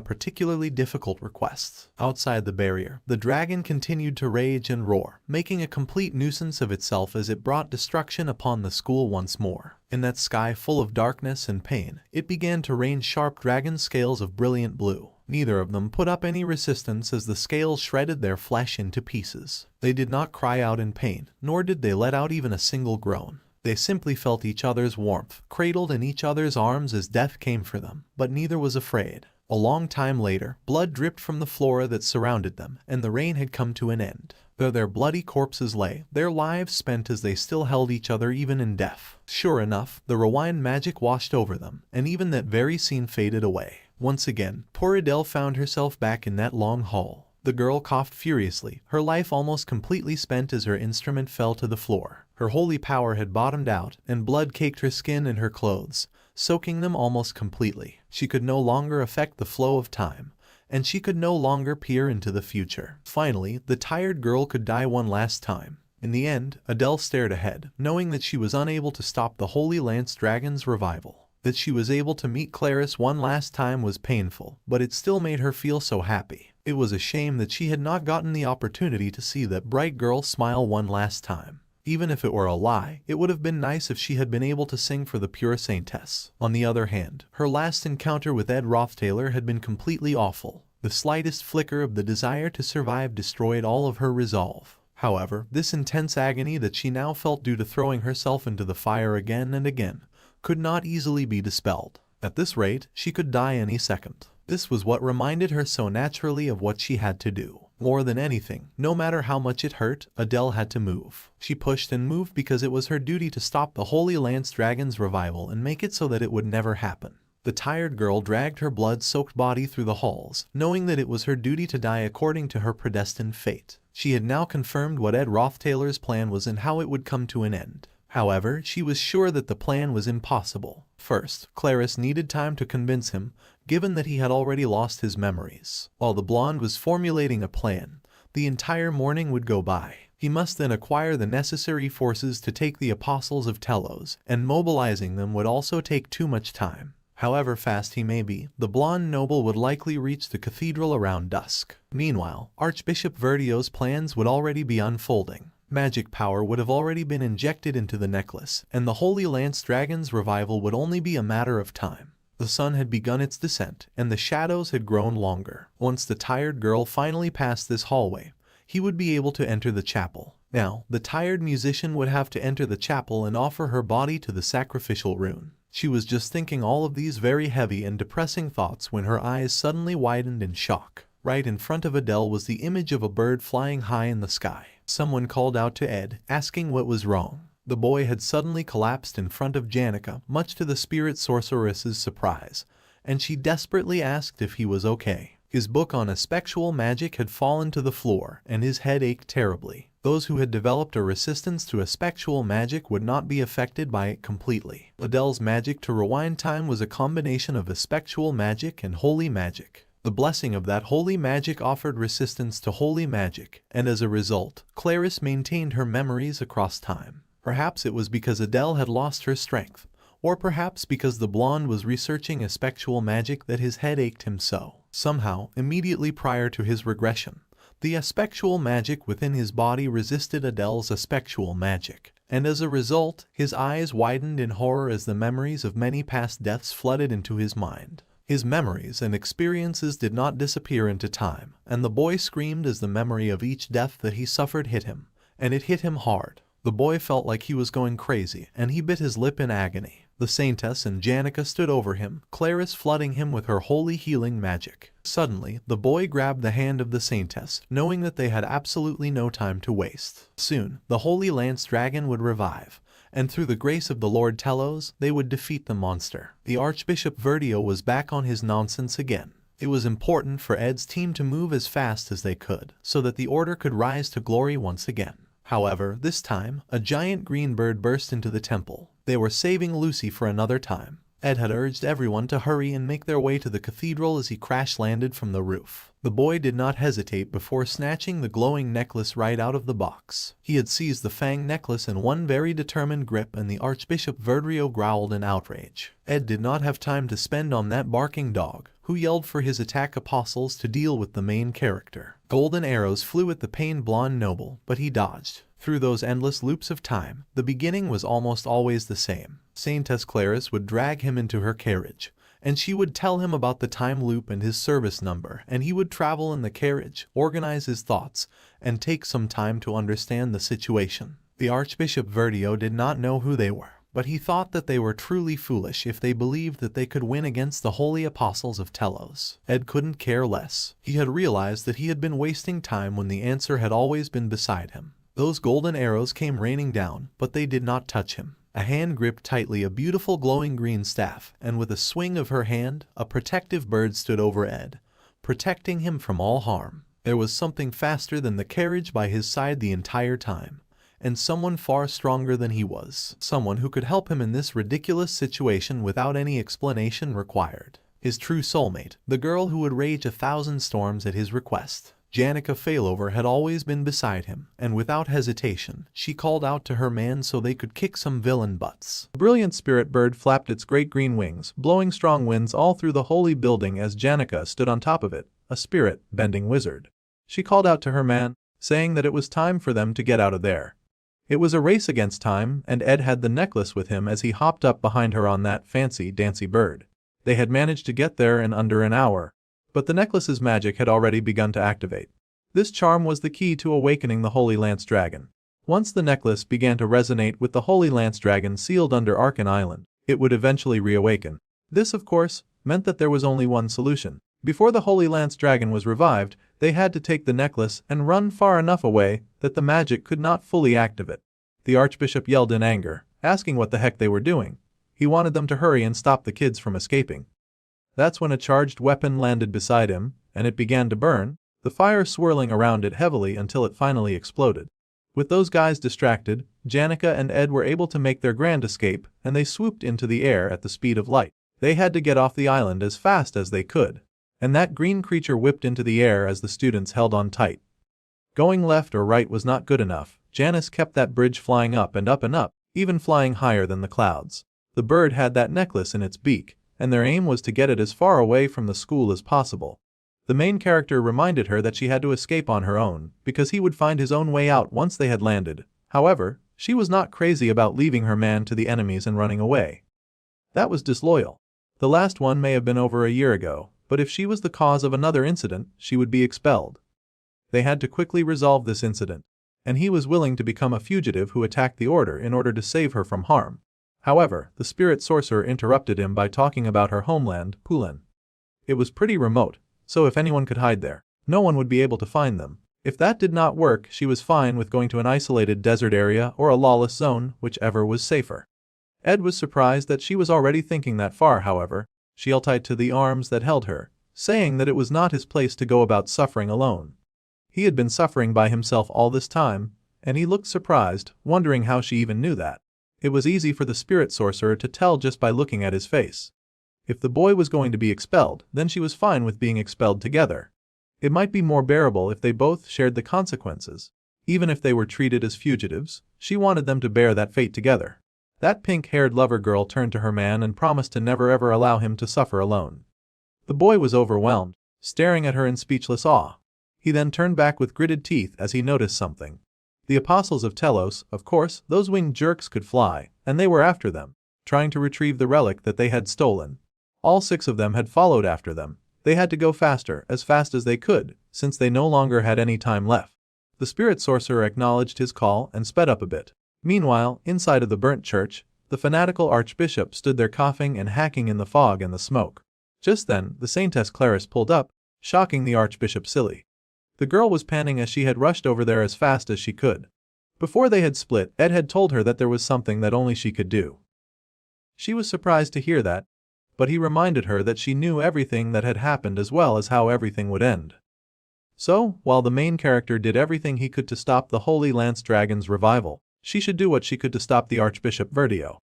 particularly difficult request. Outside the barrier, the dragon continued to rage and roar, making a complete nuisance of itself as it brought destruction upon the school once more. In that sky full of darkness and pain, it began to rain sharp dragon scales of brilliant blue. Neither of them put up any resistance as the scales shredded their flesh into pieces. They did not cry out in pain, nor did they let out even a single groan. They simply felt each other's warmth, cradled in each other's arms as death came for them, but neither was afraid. A long time later, blood dripped from the flora that surrounded them, and the rain had come to an end. There their bloody corpses lay, their lives spent as they still held each other even in death. Sure enough, the rewind magic washed over them, and even that very scene faded away. Once again, poor Adele found herself back in that long hall. The girl coughed furiously, her life almost completely spent as her instrument fell to the floor. Her holy power had bottomed out, and blood caked her skin and her clothes, soaking them almost completely. She could no longer affect the flow of time, and she could no longer peer into the future. Finally, the tired girl could die one last time. In the end, Adele stared ahead, knowing that she was unable to stop the Holy Lance Dragon's revival. That she was able to meet Clarice one last time was painful, but it still made her feel so happy. It was a shame that she had not gotten the opportunity to see that bright girl smile one last time. Even if it were a lie, it would have been nice if she had been able to sing for the pure saintess. On the other hand, her last encounter with Ed Rothtailor had been completely awful. The slightest flicker of the desire to survive destroyed all of her resolve. However, this intense agony that she now felt due to throwing herself into the fire again and again could not easily be dispelled. At this rate, she could die any second. This was what reminded her so naturally of what she had to do. More than anything, no matter how much it hurt, Adele had to move. She pushed and moved because it was her duty to stop the Holy Lance Dragon's revival and make it so that it would never happen. The tired girl dragged her blood-soaked body through the halls, knowing that it was her duty to die according to her predestined fate. She had now confirmed what Ed Rothtailor's plan was and how it would come to an end. However, she was sure that the plan was impossible. First, Clarice needed time to convince him, given that he had already lost his memories. While the blonde was formulating a plan, the entire morning would go by. He must then acquire the necessary forces to take the Apostles of Telos, and mobilizing them would also take too much time. However fast he may be, the blonde noble would likely reach the cathedral around dusk. Meanwhile, Archbishop Verdio's plans would already be unfolding. Magic power would have already been injected into the necklace, and the Holy Lance Dragon's revival would only be a matter of time. The sun had begun its descent, and the shadows had grown longer. Once the tired girl finally passed this hallway, he would be able to enter the chapel. Now, the tired musician would have to enter the chapel and offer her body to the sacrificial rune. She was just thinking all of these very heavy and depressing thoughts when her eyes suddenly widened in shock. Right in front of Adele was the image of a bird flying high in the sky. Someone called out to Ed, asking what was wrong. The boy had suddenly collapsed in front of Janica, much to the spirit sorceress's surprise, and she desperately asked if he was okay. His book on aspectual magic had fallen to the floor, and his head ached terribly. Those who had developed a resistance to aspectual magic would not be affected by it completely. Adele's magic to rewind time was a combination of aspectual magic and holy magic. The blessing of that holy magic offered resistance to holy magic, and as a result, Clarice maintained her memories across time. Perhaps it was because Adele had lost her strength, or perhaps because the blonde was researching aspectual magic that his head ached him so. Somehow, immediately prior to his regression, the aspectual magic within his body resisted Adele's aspectual magic, and as a result, his eyes widened in horror as the memories of many past deaths flooded into his mind. His memories and experiences did not disappear into time, and the boy screamed as the memory of each death that he suffered hit him, and it hit him hard. The boy felt like he was going crazy, and he bit his lip in agony. The Saintess and Janica stood over him, Clarice flooding him with her holy healing magic. Suddenly, the boy grabbed the hand of the Saintess, knowing that they had absolutely no time to waste. Soon, the Holy Lance Dragon would revive, and through the grace of the Lord Telos, they would defeat the monster. The Archbishop Verdio was back on his nonsense again. It was important for Ed's team to move as fast as they could, so that the Order could rise to glory once again. However, this time, a giant green bird burst into the temple. They were saving Lucy for another time. Ed had urged everyone to hurry and make their way to the cathedral as he crash-landed from the roof. The boy did not hesitate before snatching the glowing necklace right out of the box. He had seized the fang necklace in one very determined grip, and the Archbishop Verdrio growled in outrage. Ed did not have time to spend on that barking dog, who yelled for his attack apostles to deal with the main character. Golden arrows flew at the pained blonde noble, but he dodged. Through those endless loops of time, the beginning was almost always the same. Saintess Clarice would drag him into her carriage, and she would tell him about the time loop and his service number, and he would travel in the carriage, organize his thoughts, and take some time to understand the situation. The Archbishop Verdio did not know who they were, but he thought that they were truly foolish if they believed that they could win against the holy apostles of Telos. Ed couldn't care less. He had realized that he had been wasting time when the answer had always been beside him. Those golden arrows came raining down, but they did not touch him. A hand gripped tightly a beautiful glowing green staff, and with a swing of her hand, a protective bird stood over Ed, protecting him from all harm. There was something faster than the carriage by his side the entire time, and someone far stronger than he was. Someone who could help him in this ridiculous situation without any explanation required. His true soulmate, the girl who would rage 1,000 storms at his request. Janica Failover had always been beside him, and without hesitation, she called out to her man so they could kick some villain butts. A brilliant spirit bird flapped its great green wings, blowing strong winds all through the holy building as Janica stood on top of it, a spirit-bending wizard. She called out to her man, saying that it was time for them to get out of there. It was a race against time, and Ed had the necklace with him as he hopped up behind her on that fancy, dancy bird. They had managed to get there in under an hour, but the necklace's magic had already begun to activate. This charm was the key to awakening the Holy Lance Dragon. Once the necklace began to resonate with the Holy Lance Dragon sealed under Arkan Island, it would eventually reawaken. This, of course, meant that there was only one solution. Before the Holy Lance Dragon was revived, they had to take the necklace and run far enough away that the magic could not fully activate. The Archbishop yelled in anger, asking what the heck they were doing. He wanted them to hurry and stop the kids from escaping. That's when a charged weapon landed beside him, and it began to burn, the fire swirling around it heavily until it finally exploded. With those guys distracted, Janica and Ed were able to make their grand escape, and they swooped into the air at the speed of light. They had to get off the island as fast as they could, and that green creature whipped into the air as the students held on tight. Going left or right was not good enough. Janice kept that bridge flying up and up and up, even flying higher than the clouds. The bird had that necklace in its beak, and their aim was to get it as far away from the school as possible. The main character reminded her that she had to escape on her own, because he would find his own way out once they had landed. However, she was not crazy about leaving her man to the enemies and running away. That was disloyal. The last one may have been over a year ago, but if she was the cause of another incident, she would be expelled. They had to quickly resolve this incident, and he was willing to become a fugitive who attacked the order in order to save her from harm. However, the spirit sorcerer interrupted him by talking about her homeland, Pulan. It was pretty remote, so if anyone could hide there, no one would be able to find them. If that did not work, she was fine with going to an isolated desert area or a lawless zone, whichever was safer. Ed was surprised that she was already thinking that far. However, she held tight to the arms that held her, saying that it was not his place to go about suffering alone. He had been suffering by himself all this time, and he looked surprised, wondering how she even knew that. It was easy for the spirit sorcerer to tell just by looking at his face. If the boy was going to be expelled, then she was fine with being expelled together. It might be more bearable if they both shared the consequences. Even if they were treated as fugitives, she wanted them to bear that fate together. That pink-haired lover girl turned to her man and promised to never ever allow him to suffer alone. The boy was overwhelmed, staring at her in speechless awe. He then turned back with gritted teeth as he noticed something. The apostles of Telos, of course, those winged jerks could fly, and they were after them, trying to retrieve the relic that they had stolen. All 6 of them had followed after them. They had to go faster, as fast as they could, since they no longer had any time left. The spirit sorcerer acknowledged his call and sped up a bit. Meanwhile, inside of the burnt church, the fanatical archbishop stood there coughing and hacking in the fog and the smoke. Just then, the saintess Clarice pulled up, shocking the archbishop silly. The girl was panting as she had rushed over there as fast as she could. Before they had split, Ed had told her that there was something that only she could do. She was surprised to hear that, but he reminded her that she knew everything that had happened as well as how everything would end. So, while the main character did everything he could to stop the Holy Lance Dragon's revival, she should do what she could to stop the Archbishop Verdio.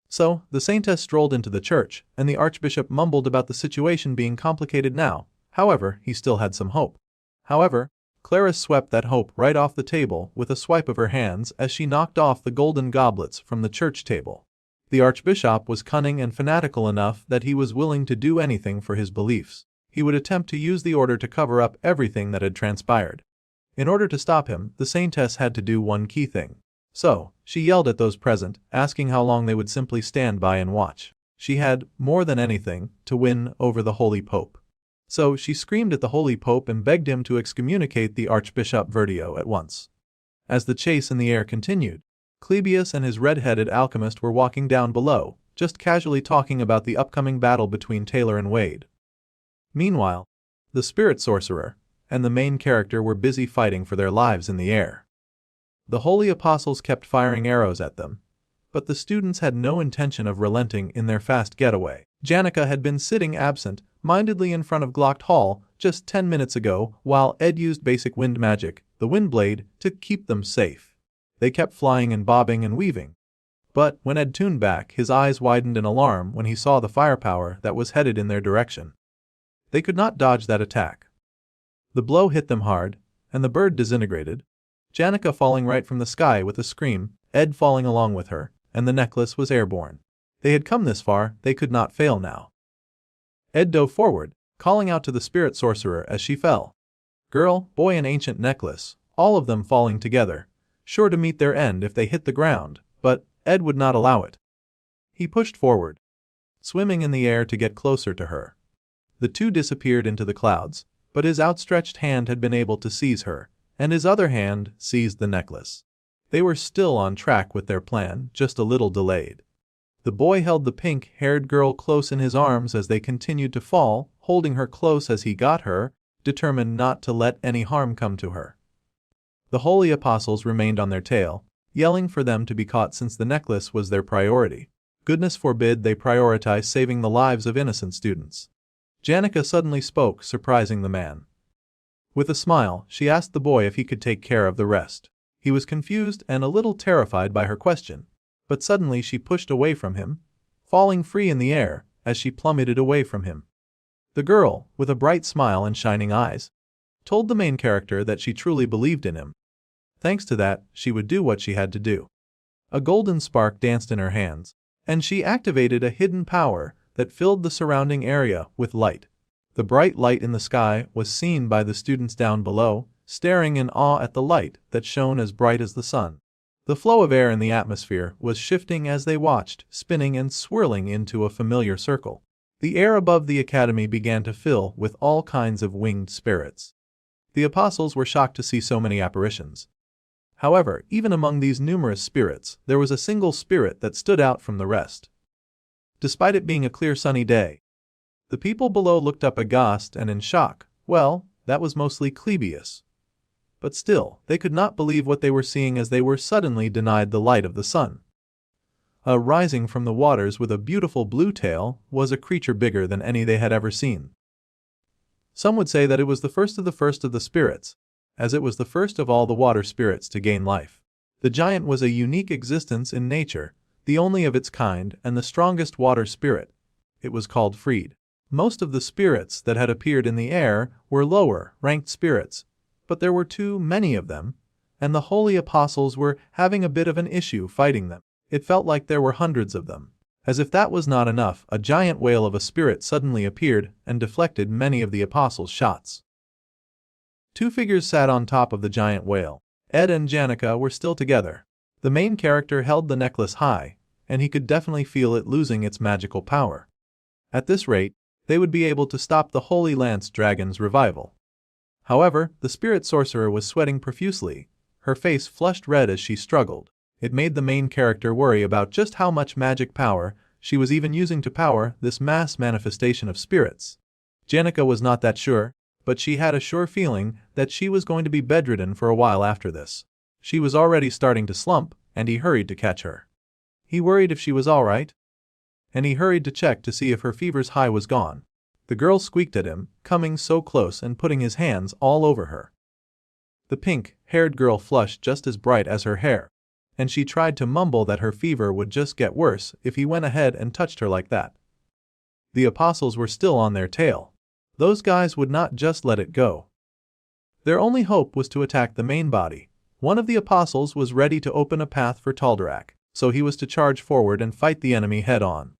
So, the saintess strolled into the church, and the archbishop mumbled about the situation being complicated now. However, he still had some hope. However, Clarice swept that hope right off the table with a swipe of her hands as she knocked off the golden goblets from the church table. The archbishop was cunning and fanatical enough that he was willing to do anything for his beliefs. He would attempt to use the order to cover up everything that had transpired. In order to stop him, the saintess had to do one key thing. So, she yelled at those present, asking how long they would simply stand by and watch. She had, more than anything, to win over the Holy Pope. So she screamed at the Holy Pope and begged him to excommunicate the Archbishop Verdio at once. As the chase in the air continued, Clebius and his red-headed alchemist were walking down below, just casually talking about the upcoming battle between Taylor and Wade. Meanwhile, the spirit sorcerer and the main character were busy fighting for their lives in the air. The holy apostles kept firing arrows at them, but the students had no intention of relenting in their fast getaway. Janica had been sitting absent-mindedly in front of Glocked Hall just 10 minutes ago while Ed used basic wind magic, the wind blade, to keep them safe. They kept flying and bobbing and weaving. But when Ed tuned back, his eyes widened in alarm when he saw the firepower that was headed in their direction. They could not dodge that attack. The blow hit them hard, and the bird disintegrated, Janica falling right from the sky with a scream, Ed falling along with her, and the necklace was airborne. They had come this far, they could not fail now. Ed dove forward, calling out to the spirit sorcerer as she fell. Girl, boy and ancient necklace, all of them falling together, sure to meet their end if they hit the ground, but Ed would not allow it. He pushed forward, swimming in the air to get closer to her. The two disappeared into the clouds, but his outstretched hand had been able to seize her, and his other hand seized the necklace. They were still on track with their plan, just a little delayed. The boy held the pink-haired girl close in his arms as they continued to fall, holding her close as he got her, determined not to let any harm come to her. The holy apostles remained on their tail, yelling for them to be caught since the necklace was their priority. Goodness forbid they prioritize saving the lives of innocent students. Janica suddenly spoke, surprising the man. With a smile, she asked the boy if he could take care of the rest. He was confused and a little terrified by her question, but suddenly she pushed away from him, falling free in the air as she plummeted away from him. The girl, with a bright smile and shining eyes, told the main character that she truly believed in him. Thanks to that, she would do what she had to do. A golden spark danced in her hands, and she activated a hidden power that filled the surrounding area with light. The bright light in the sky was seen by the students down below, staring in awe at the light that shone as bright as the sun. The flow of air in the atmosphere was shifting as they watched, spinning and swirling into a familiar circle. The air above the academy began to fill with all kinds of winged spirits. The apostles were shocked to see so many apparitions. However, even among these numerous spirits, there was a single spirit that stood out from the rest. Despite it being a clear sunny day, the people below looked up aghast and in shock. Well, that was mostly Clebius. But still, they could not believe what they were seeing as they were suddenly denied the light of the sun. Rising from the waters with a beautiful blue tail was a creature bigger than any they had ever seen. Some would say that it was the first of the spirits, as it was the first of all the water spirits to gain life. The giant was a unique existence in nature, the only of its kind and the strongest water spirit. It was called Freed. Most of the spirits that had appeared in the air were lower ranked spirits, but there were too many of them, and the holy apostles were having a bit of an issue fighting them. It felt like there were hundreds of them. As if that was not enough, a giant whale of a spirit suddenly appeared and deflected many of the apostles' shots. Two figures sat on top of the giant whale. Ed and Janica were still together. The main character held the necklace high, and he could definitely feel it losing its magical power. At this rate, they would be able to stop the Holy Lance Dragon's revival. However, the spirit sorcerer was sweating profusely. Her face flushed red as she struggled. It made the main character worry about just how much magic power she was even using to power this mass manifestation of spirits. Janica was not that sure, but she had a sure feeling that she was going to be bedridden for a while after this. She was already starting to slump, and he hurried to catch her. He worried if she was all right, and he hurried to check to see if her fever's high was gone. The girl squeaked at him, coming so close and putting his hands all over her. The pink-haired girl flushed just as bright as her hair, and she tried to mumble that her fever would just get worse if he went ahead and touched her like that. The apostles were still on their tail. Those guys would not just let it go. Their only hope was to attack the main body. One of the apostles was ready to open a path for Taldarak, so he was to charge forward and fight the enemy head-on.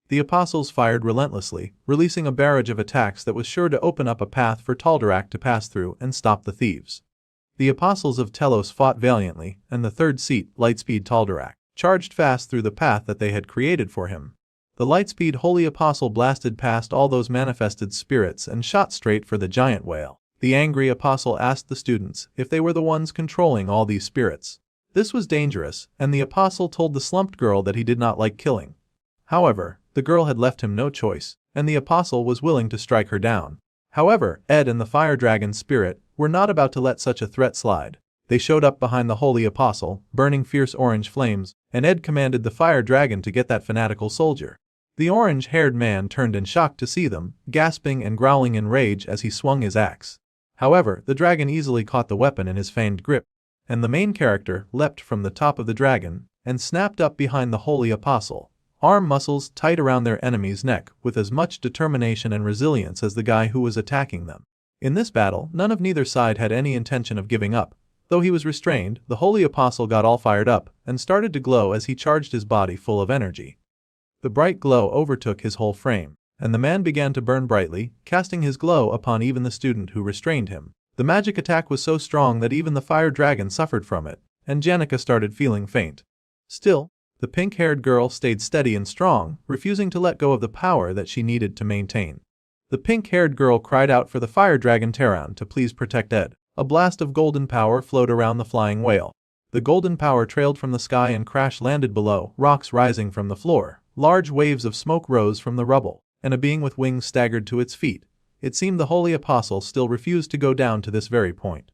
The apostles fired relentlessly, releasing a barrage of attacks that was sure to open up a path for Taldarak to pass through and stop the thieves. The apostles of Telos fought valiantly, and the third seat, Lightspeed Taldarak, charged fast through the path that they had created for him. The Lightspeed Holy Apostle blasted past all those manifested spirits and shot straight for the giant whale. The angry apostle asked the students if they were the ones controlling all these spirits. This was dangerous, and the apostle told the slumped girl that he did not like killing. However, the girl had left him no choice, and the apostle was willing to strike her down. However, Ed and the fire dragon spirit were not about to let such a threat slide. They showed up behind the holy apostle, burning fierce orange flames, and Ed commanded the fire dragon to get that fanatical soldier. The orange-haired man turned in shock to see them, gasping and growling in rage as he swung his axe. However, the dragon easily caught the weapon in his fanged grip, and the main character leapt from the top of the dragon and snapped up behind the holy apostle, arm muscles tight around their enemy's neck with as much determination and resilience as the guy who was attacking them. In this battle, none of neither side had any intention of giving up. Though he was restrained, the holy apostle got all fired up and started to glow as he charged his body full of energy. The bright glow overtook his whole frame, and the man began to burn brightly, casting his glow upon even the student who restrained him. The magic attack was so strong that even the fire dragon suffered from it, and Janica started feeling faint. Still, the pink-haired girl stayed steady and strong, refusing to let go of the power that she needed to maintain. The pink-haired girl cried out for the fire dragon Terran to please protect Ed. A blast of golden power flowed around the flying whale. The golden power trailed from the sky and crash-landed below, rocks rising from the floor. Large waves of smoke rose from the rubble, and a being with wings staggered to its feet. It seemed the holy apostle still refused to go down to this very point.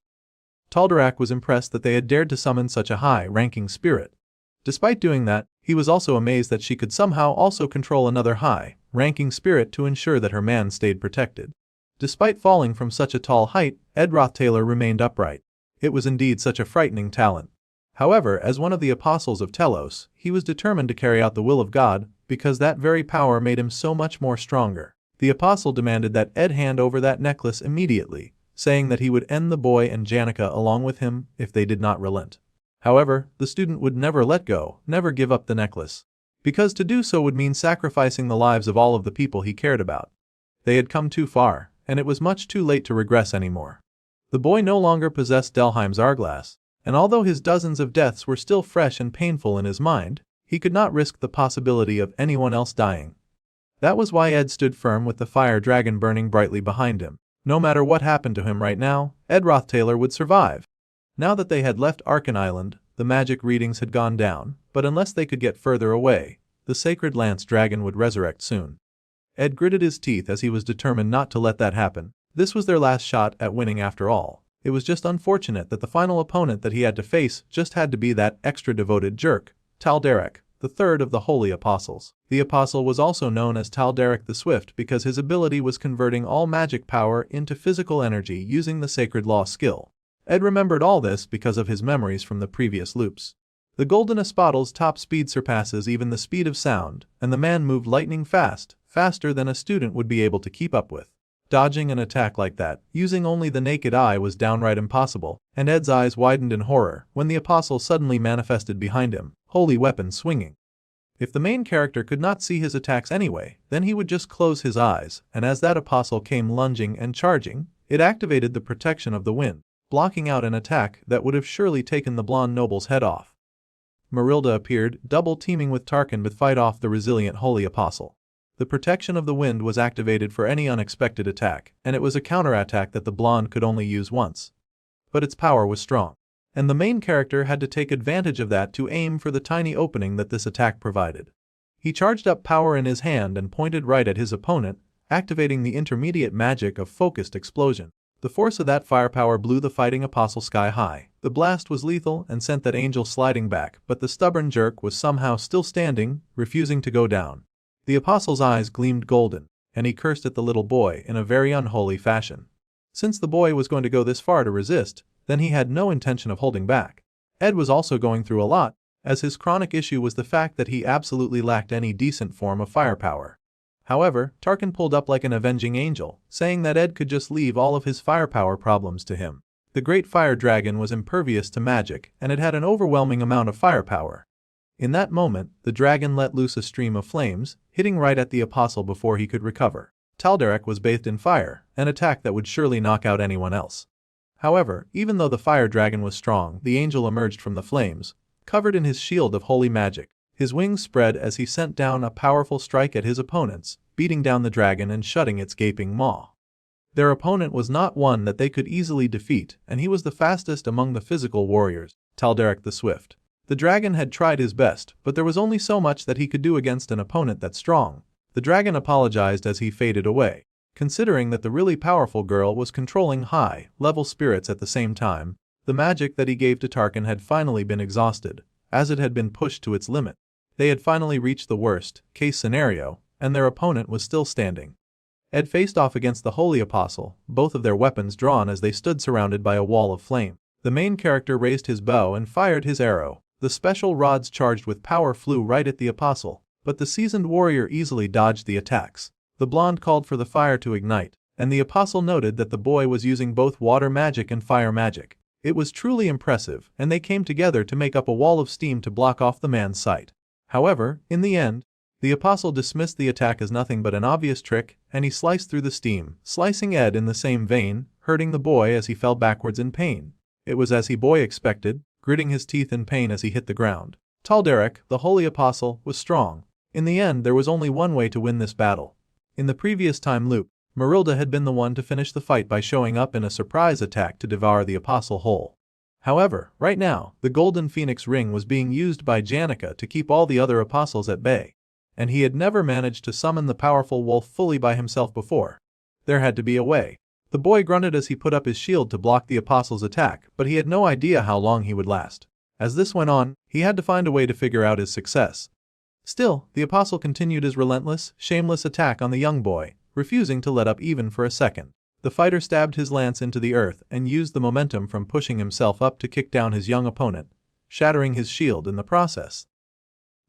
Taldarak was impressed that they had dared to summon such a high-ranking spirit. Despite doing that, he was also amazed that she could somehow also control another high-ranking spirit to ensure that her man stayed protected. Despite falling from such a tall height, Ed Roth-Taylor remained upright. It was indeed such a frightening talent. However, as one of the apostles of Telos, he was determined to carry out the will of God, because that very power made him so much more stronger. The apostle demanded that Ed hand over that necklace immediately, saying that he would end the boy and Janica along with him if they did not relent. However, the student would never let go, never give up the necklace. because to do so would mean sacrificing the lives of all of the people he cared about. They had come too far, and it was much too late to regress anymore. The boy no longer possessed Delheim's hourglass, and although his dozens of deaths were still fresh and painful in his mind, he could not risk the possibility of anyone else dying. That was why Ed stood firm with the fire dragon burning brightly behind him. No matter what happened to him right now, Ed Rothtailor would survive. Now that they had left Arkan Island, the magic readings had gone down, but unless they could get further away, the sacred lance dragon would resurrect soon. Ed gritted his teeth as he was determined not to let that happen. This was their last shot at winning after all. It was just unfortunate that the final opponent that he had to face just had to be that extra devoted jerk, Tal'Darik, the third of the Holy Apostles. The Apostle was also known as Tal'Darik the Swift because his ability was converting all magic power into physical energy using the Sacred Law skill. Ed remembered all this because of his memories from the previous loops. The Golden Espadale's top speed surpasses even the speed of sound, and the man moved lightning fast, faster than a student would be able to keep up with. Dodging an attack like that, using only the naked eye, was downright impossible, and Ed's eyes widened in horror when the Apostle suddenly manifested behind him, holy weapon swinging. If the main character could not see his attacks anyway, then he would just close his eyes, and as that Apostle came lunging and charging, it activated the protection of the wind, blocking out an attack that would have surely taken the blonde noble's head off. Marilda appeared, double-teaming with Tarkin to fight off the resilient Holy Apostle. The protection of the wind was activated for any unexpected attack, and it was a counterattack that the blonde could only use once. But its power was strong, and the main character had to take advantage of that to aim for the tiny opening that this attack provided. He charged up power in his hand and pointed right at his opponent, activating the intermediate magic of focused explosion. The force of that firepower blew the fighting Apostle sky high. The blast was lethal and sent that angel sliding back, but the stubborn jerk was somehow still standing, refusing to go down. The Apostle's eyes gleamed golden, and he cursed at the little boy in a very unholy fashion. Since the boy was going to go this far to resist, then he had no intention of holding back. Ed was also going through a lot, as his chronic issue was the fact that he absolutely lacked any decent form of firepower. However, Tarkin pulled up like an avenging angel, saying that Ed could just leave all of his firepower problems to him. The great fire dragon was impervious to magic, and it had an overwhelming amount of firepower. In that moment, the dragon let loose a stream of flames, hitting right at the Apostle before he could recover. Tal'Darik was bathed in fire, an attack that would surely knock out anyone else. However, even though the fire dragon was strong, the angel emerged from the flames, covered in his shield of holy magic. His wings spread as he sent down a powerful strike at his opponents, beating down the dragon and shutting its gaping maw. Their opponent was not one that they could easily defeat, and he was the fastest among the physical warriors, Tal'Darik the Swift. The dragon had tried his best, but there was only so much that he could do against an opponent that strong. The dragon apologized as he faded away. Considering that the really powerful girl was controlling high-level spirits at the same time, the magic that he gave to Tarkin had finally been exhausted, as it had been pushed to its limit. They had finally reached the worst-case scenario, and their opponent was still standing. Ed faced off against the Holy Apostle, both of their weapons drawn as they stood surrounded by a wall of flame. The main character raised his bow and fired his arrow. The special rods charged with power flew right at the Apostle, but the seasoned warrior easily dodged the attacks. The blonde called for the fire to ignite, and the Apostle noted that the boy was using both water magic and fire magic. It was truly impressive, and they came together to make up a wall of steam to block off the man's sight. However, in the end, the Apostle dismissed the attack as nothing but an obvious trick, and he sliced through the steam, slicing Ed in the same vein, hurting the boy as he fell backwards in pain. It was as the boy expected, gritting his teeth in pain as he hit the ground. Tal'Darik, the Holy Apostle, was strong. In the end, there was only one way to win this battle. In the previous time loop, Marilda had been the one to finish the fight by showing up in a surprise attack to devour the Apostle whole. However, right now, the Golden Phoenix Ring was being used by Janica to keep all the other Apostles at bay. And he had never managed to summon the powerful wolf fully by himself before. There had to be a way. The boy grunted as he put up his shield to block the Apostle's attack, but he had no idea how long he would last. As this went on, he had to find a way to figure out his success. Still, the Apostle continued his relentless, shameless attack on the young boy, refusing to let up even for a second. The fighter stabbed his lance into the earth and used the momentum from pushing himself up to kick down his young opponent, shattering his shield in the process.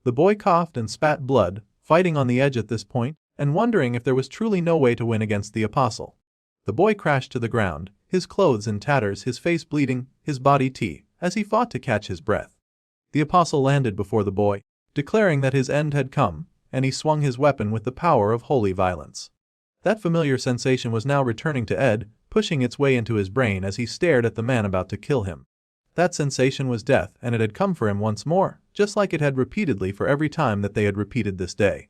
The boy coughed and spat blood, fighting on the edge at this point, and wondering if there was truly no way to win against the Apostle. The boy crashed to the ground, his clothes in tatters, his face bleeding, his body as he fought to catch his breath. The Apostle landed before the boy. declaring that his end had come, and he swung his weapon with the power of holy violence. That familiar sensation was now returning to Ed, pushing its way into his brain as he stared at the man about to kill him. That sensation was death, and it had come for him once more, just like it had repeatedly for every time that they had repeated this day.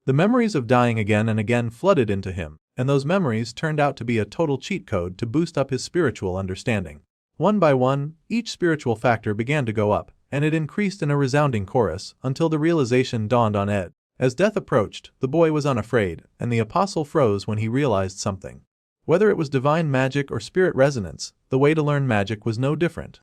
The memories of dying again and again flooded into him, and those memories turned out to be a total cheat code to boost up his spiritual understanding. One by one, each spiritual factor began to go up, and it increased in a resounding chorus until the realization dawned on Ed. As death approached, the boy was unafraid, and the apostle froze when he realized something. Whether it was divine magic or spirit resonance, the way to learn magic was no different.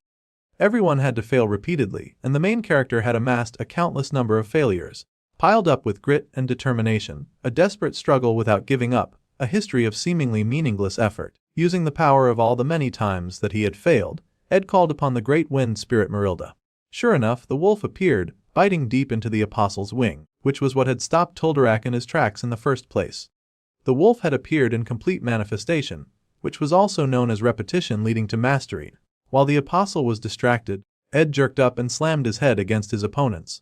Everyone had to fail repeatedly, and the main character had amassed a countless number of failures, piled up with grit and determination, a desperate struggle without giving up, a history of seemingly meaningless effort. Using the power of all the many times that he had failed, Ed called upon the great wind spirit Marilda. Sure enough, the wolf appeared, biting deep into the apostle's wing, which was what had stopped Tolderak in his tracks in the first place. The wolf had appeared in complete manifestation, which was also known as repetition leading to mastery. While the apostle was distracted, Ed jerked up and slammed his head against his opponents.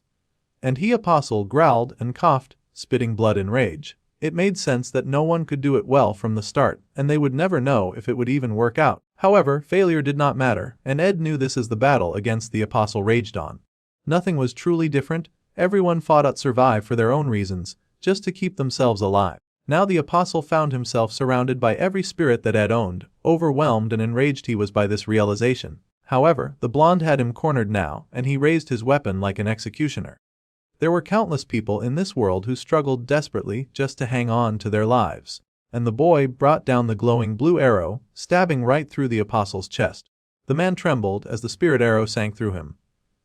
And he apostle growled and coughed, spitting blood in rage. It made sense that no one could do it well from the start, and they would never know if it would even work out. However, failure did not matter, and Ed knew this as the battle against the apostle raged on. Nothing was truly different, everyone fought to survive for their own reasons, just to keep themselves alive. Now the apostle found himself surrounded by every spirit that Ed owned, overwhelmed and enraged he was by this realization. However, the blonde had him cornered now, and he raised his weapon like an executioner. There were countless people in this world who struggled desperately just to hang on to their lives, and the boy brought down the glowing blue arrow, stabbing right through the apostle's chest. The man trembled as the spirit arrow sank through him.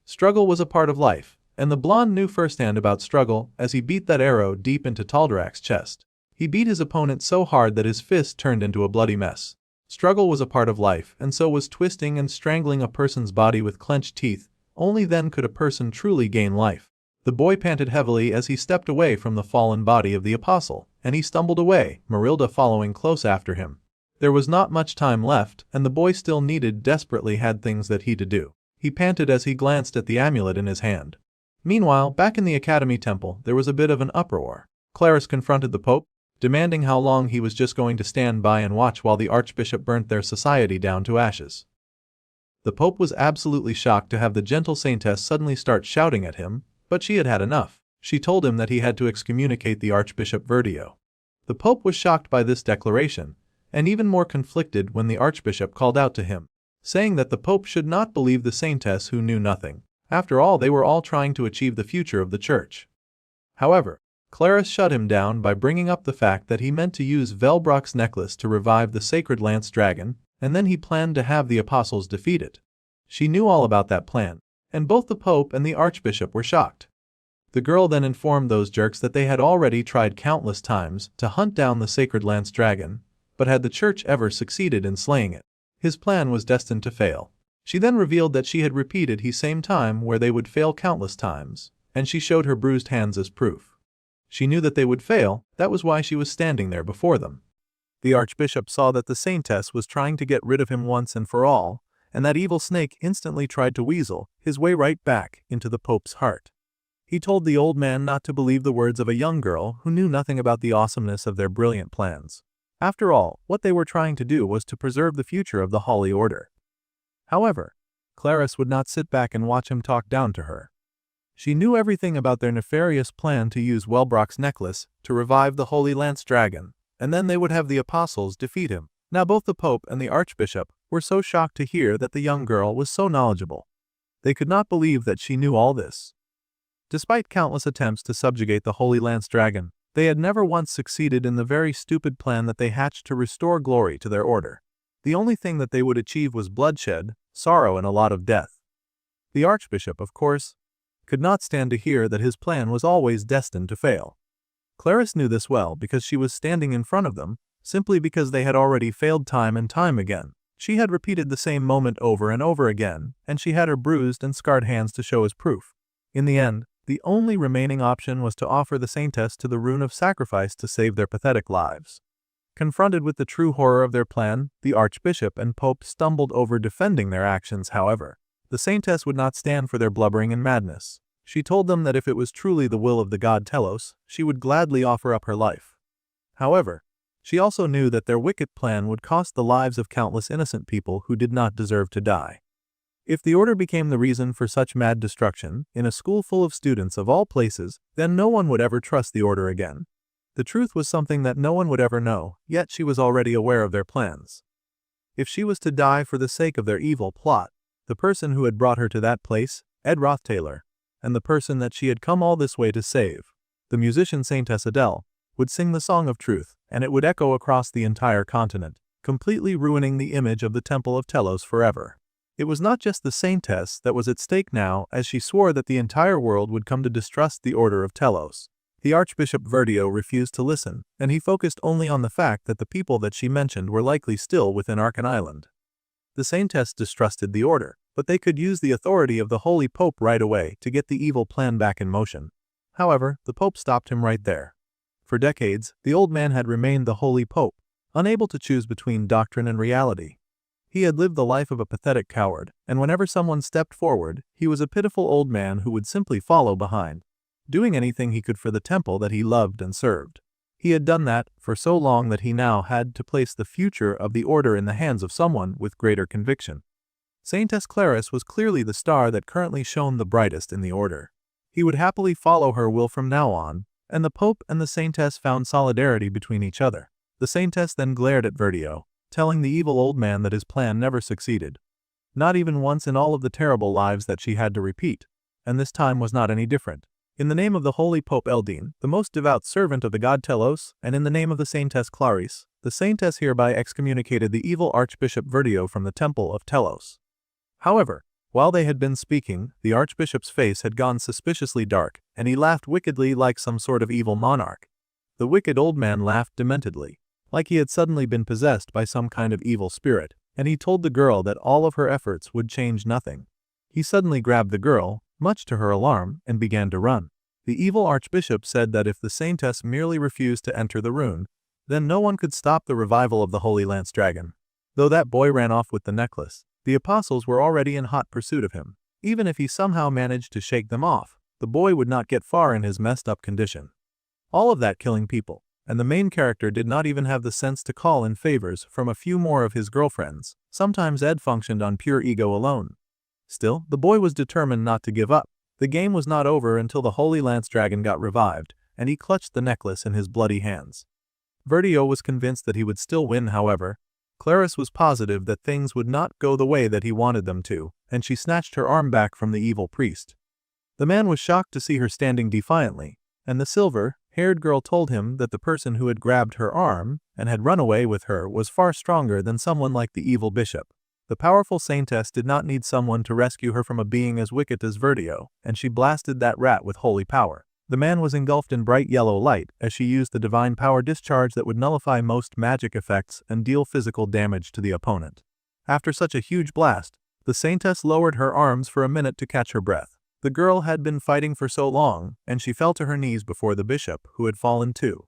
Struggle was a part of life, and the blonde knew firsthand about struggle as he beat that arrow deep into Taldarak's chest. He beat his opponent so hard that his fist turned into a bloody mess. Struggle was a part of life, and so was twisting and strangling a person's body with clenched teeth. Only then could a person truly gain life. The boy panted heavily as he stepped away from the fallen body of the apostle, and he stumbled away, Marilda following close after him. There was not much time left, and the boy still desperately had things that he to do. He panted as he glanced at the amulet in his hand. Meanwhile, back in the Academy Temple, there was a bit of an uproar. Clarice confronted the Pope, demanding how long he was just going to stand by and watch while the Archbishop burnt their society down to ashes. The Pope was absolutely shocked to have the gentle saintess suddenly start shouting at him, but she had had enough. She told him that he had to excommunicate the Archbishop Verdio. The Pope was shocked by this declaration, and even more conflicted when the Archbishop called out to him, saying that the Pope should not believe the saintess who knew nothing. After all, they were all trying to achieve the future of the Church. However, Clarice shut him down by bringing up the fact that he meant to use Velbrock's necklace to revive the sacred lance dragon, and then he planned to have the apostles defeat it. She knew all about that plan, and both the Pope and the Archbishop were shocked. The girl then informed those jerks that they had already tried countless times to hunt down the sacred lance dragon, but had the Church ever succeeded in slaying it, his plan was destined to fail. She then revealed that she had repeated the same time where they would fail countless times, and she showed her bruised hands as proof. She knew that they would fail, that was why she was standing there before them. The Archbishop saw that the saintess was trying to get rid of him once and for all, and that evil snake instantly tried to weasel his way right back into the Pope's heart. He told the old man not to believe the words of a young girl who knew nothing about the awesomeness of their brilliant plans. After all, what they were trying to do was to preserve the future of the Holy Order. However, Clarice would not sit back and watch him talk down to her. She knew everything about their nefarious plan to use Velbrock's necklace to revive the Holy Lance Dragon, and then they would have the apostles defeat him. Now both the Pope and the Archbishop were so shocked to hear that the young girl was so knowledgeable. They could not believe that she knew all this. Despite countless attempts to subjugate the Holy Lance Dragon, they had never once succeeded in the very stupid plan that they hatched to restore glory to their order. The only thing that they would achieve was bloodshed, sorrow, and a lot of death. The Archbishop, of course, could not stand to hear that his plan was always destined to fail. Clarice knew this well because she was standing in front of them, simply because they had already failed time and time again. She had repeated the same moment over and over again, and she had her bruised and scarred hands to show as proof. In the end, the only remaining option was to offer the saintess to the rune of sacrifice to save their pathetic lives. Confronted with the true horror of their plan, the Archbishop and Pope stumbled over defending their actions. However, the saintess would not stand for their blubbering and madness. She told them that if it was truly the will of the god Telos, she would gladly offer up her life. However, she also knew that their wicked plan would cost the lives of countless innocent people who did not deserve to die. If the order became the reason for such mad destruction, in a school full of students of all places, then no one would ever trust the order again. The truth was something that no one would ever know, yet she was already aware of their plans. If she was to die for the sake of their evil plot, the person who had brought her to that place, Ed Rothtaylor, and the person that she had come all this way to save, the musician Saintess Adele, would sing the song of truth, and it would echo across the entire continent, completely ruining the image of the Temple of Telos forever. It was not just the Saintess that was at stake now, as she swore that the entire world would come to distrust the order of Telos. The Archbishop Verdio refused to listen, and he focused only on the fact that the people that she mentioned were likely still within Arkan Island. The Saintess distrusted the order, but they could use the authority of the Holy Pope right away to get the evil plan back in motion. However, the Pope stopped him right there. For decades, the old man had remained the Holy Pope, unable to choose between doctrine and reality. He had lived the life of a pathetic coward, and whenever someone stepped forward, he was a pitiful old man who would simply follow behind, doing anything he could for the temple that he loved and served. He had done that for so long that he now had to place the future of the order in the hands of someone with greater conviction. Saintess Clarice was clearly the star that currently shone the brightest in the order. He would happily follow her will from now on, and the Pope and the Saintess found solidarity between each other. The Saintess then glared at Verdio, telling the evil old man that his plan never succeeded. Not even once in all of the terrible lives that she had to repeat, and this time was not any different. In the name of the Holy Pope Eldine, the most devout servant of the god Telos, and in the name of the Saintess Clarice, the Saintess hereby excommunicated the evil Archbishop Verdio from the Temple of Telos. However, while they had been speaking, the Archbishop's face had gone suspiciously dark, and he laughed wickedly like some sort of evil monarch. The wicked old man laughed dementedly, like he had suddenly been possessed by some kind of evil spirit, and he told the girl that all of her efforts would change nothing. He suddenly grabbed the girl, much to her alarm, and began to run. The evil Archbishop said that if the Saintess merely refused to enter the rune, then no one could stop the revival of the Holy Lance Dragon. Though that boy ran off with the necklace, the apostles were already in hot pursuit of him. Even if he somehow managed to shake them off, the boy would not get far in his messed up condition. All of that killing people, and the main character did not even have the sense to call in favors from a few more of his girlfriends. Sometimes Ed functioned on pure ego alone. Still, the boy was determined not to give up. The game was not over until the Holy Lance Dragon got revived, and he clutched the necklace in his bloody hands. Verdio was convinced that he would still win. However, Clarice was positive that things would not go the way that he wanted them to, and she snatched her arm back from the evil priest. The man was shocked to see her standing defiantly, and the silver-haired girl told him that the person who had grabbed her arm and had run away with her was far stronger than someone like the evil bishop. The powerful Saintess did not need someone to rescue her from a being as wicked as Verdio, and she blasted that rat with holy power. The man was engulfed in bright yellow light as she used the divine power discharge that would nullify most magic effects and deal physical damage to the opponent. After such a huge blast, the Saintess lowered her arms for a minute to catch her breath. The girl had been fighting for so long, and she fell to her knees before the bishop, who had fallen too.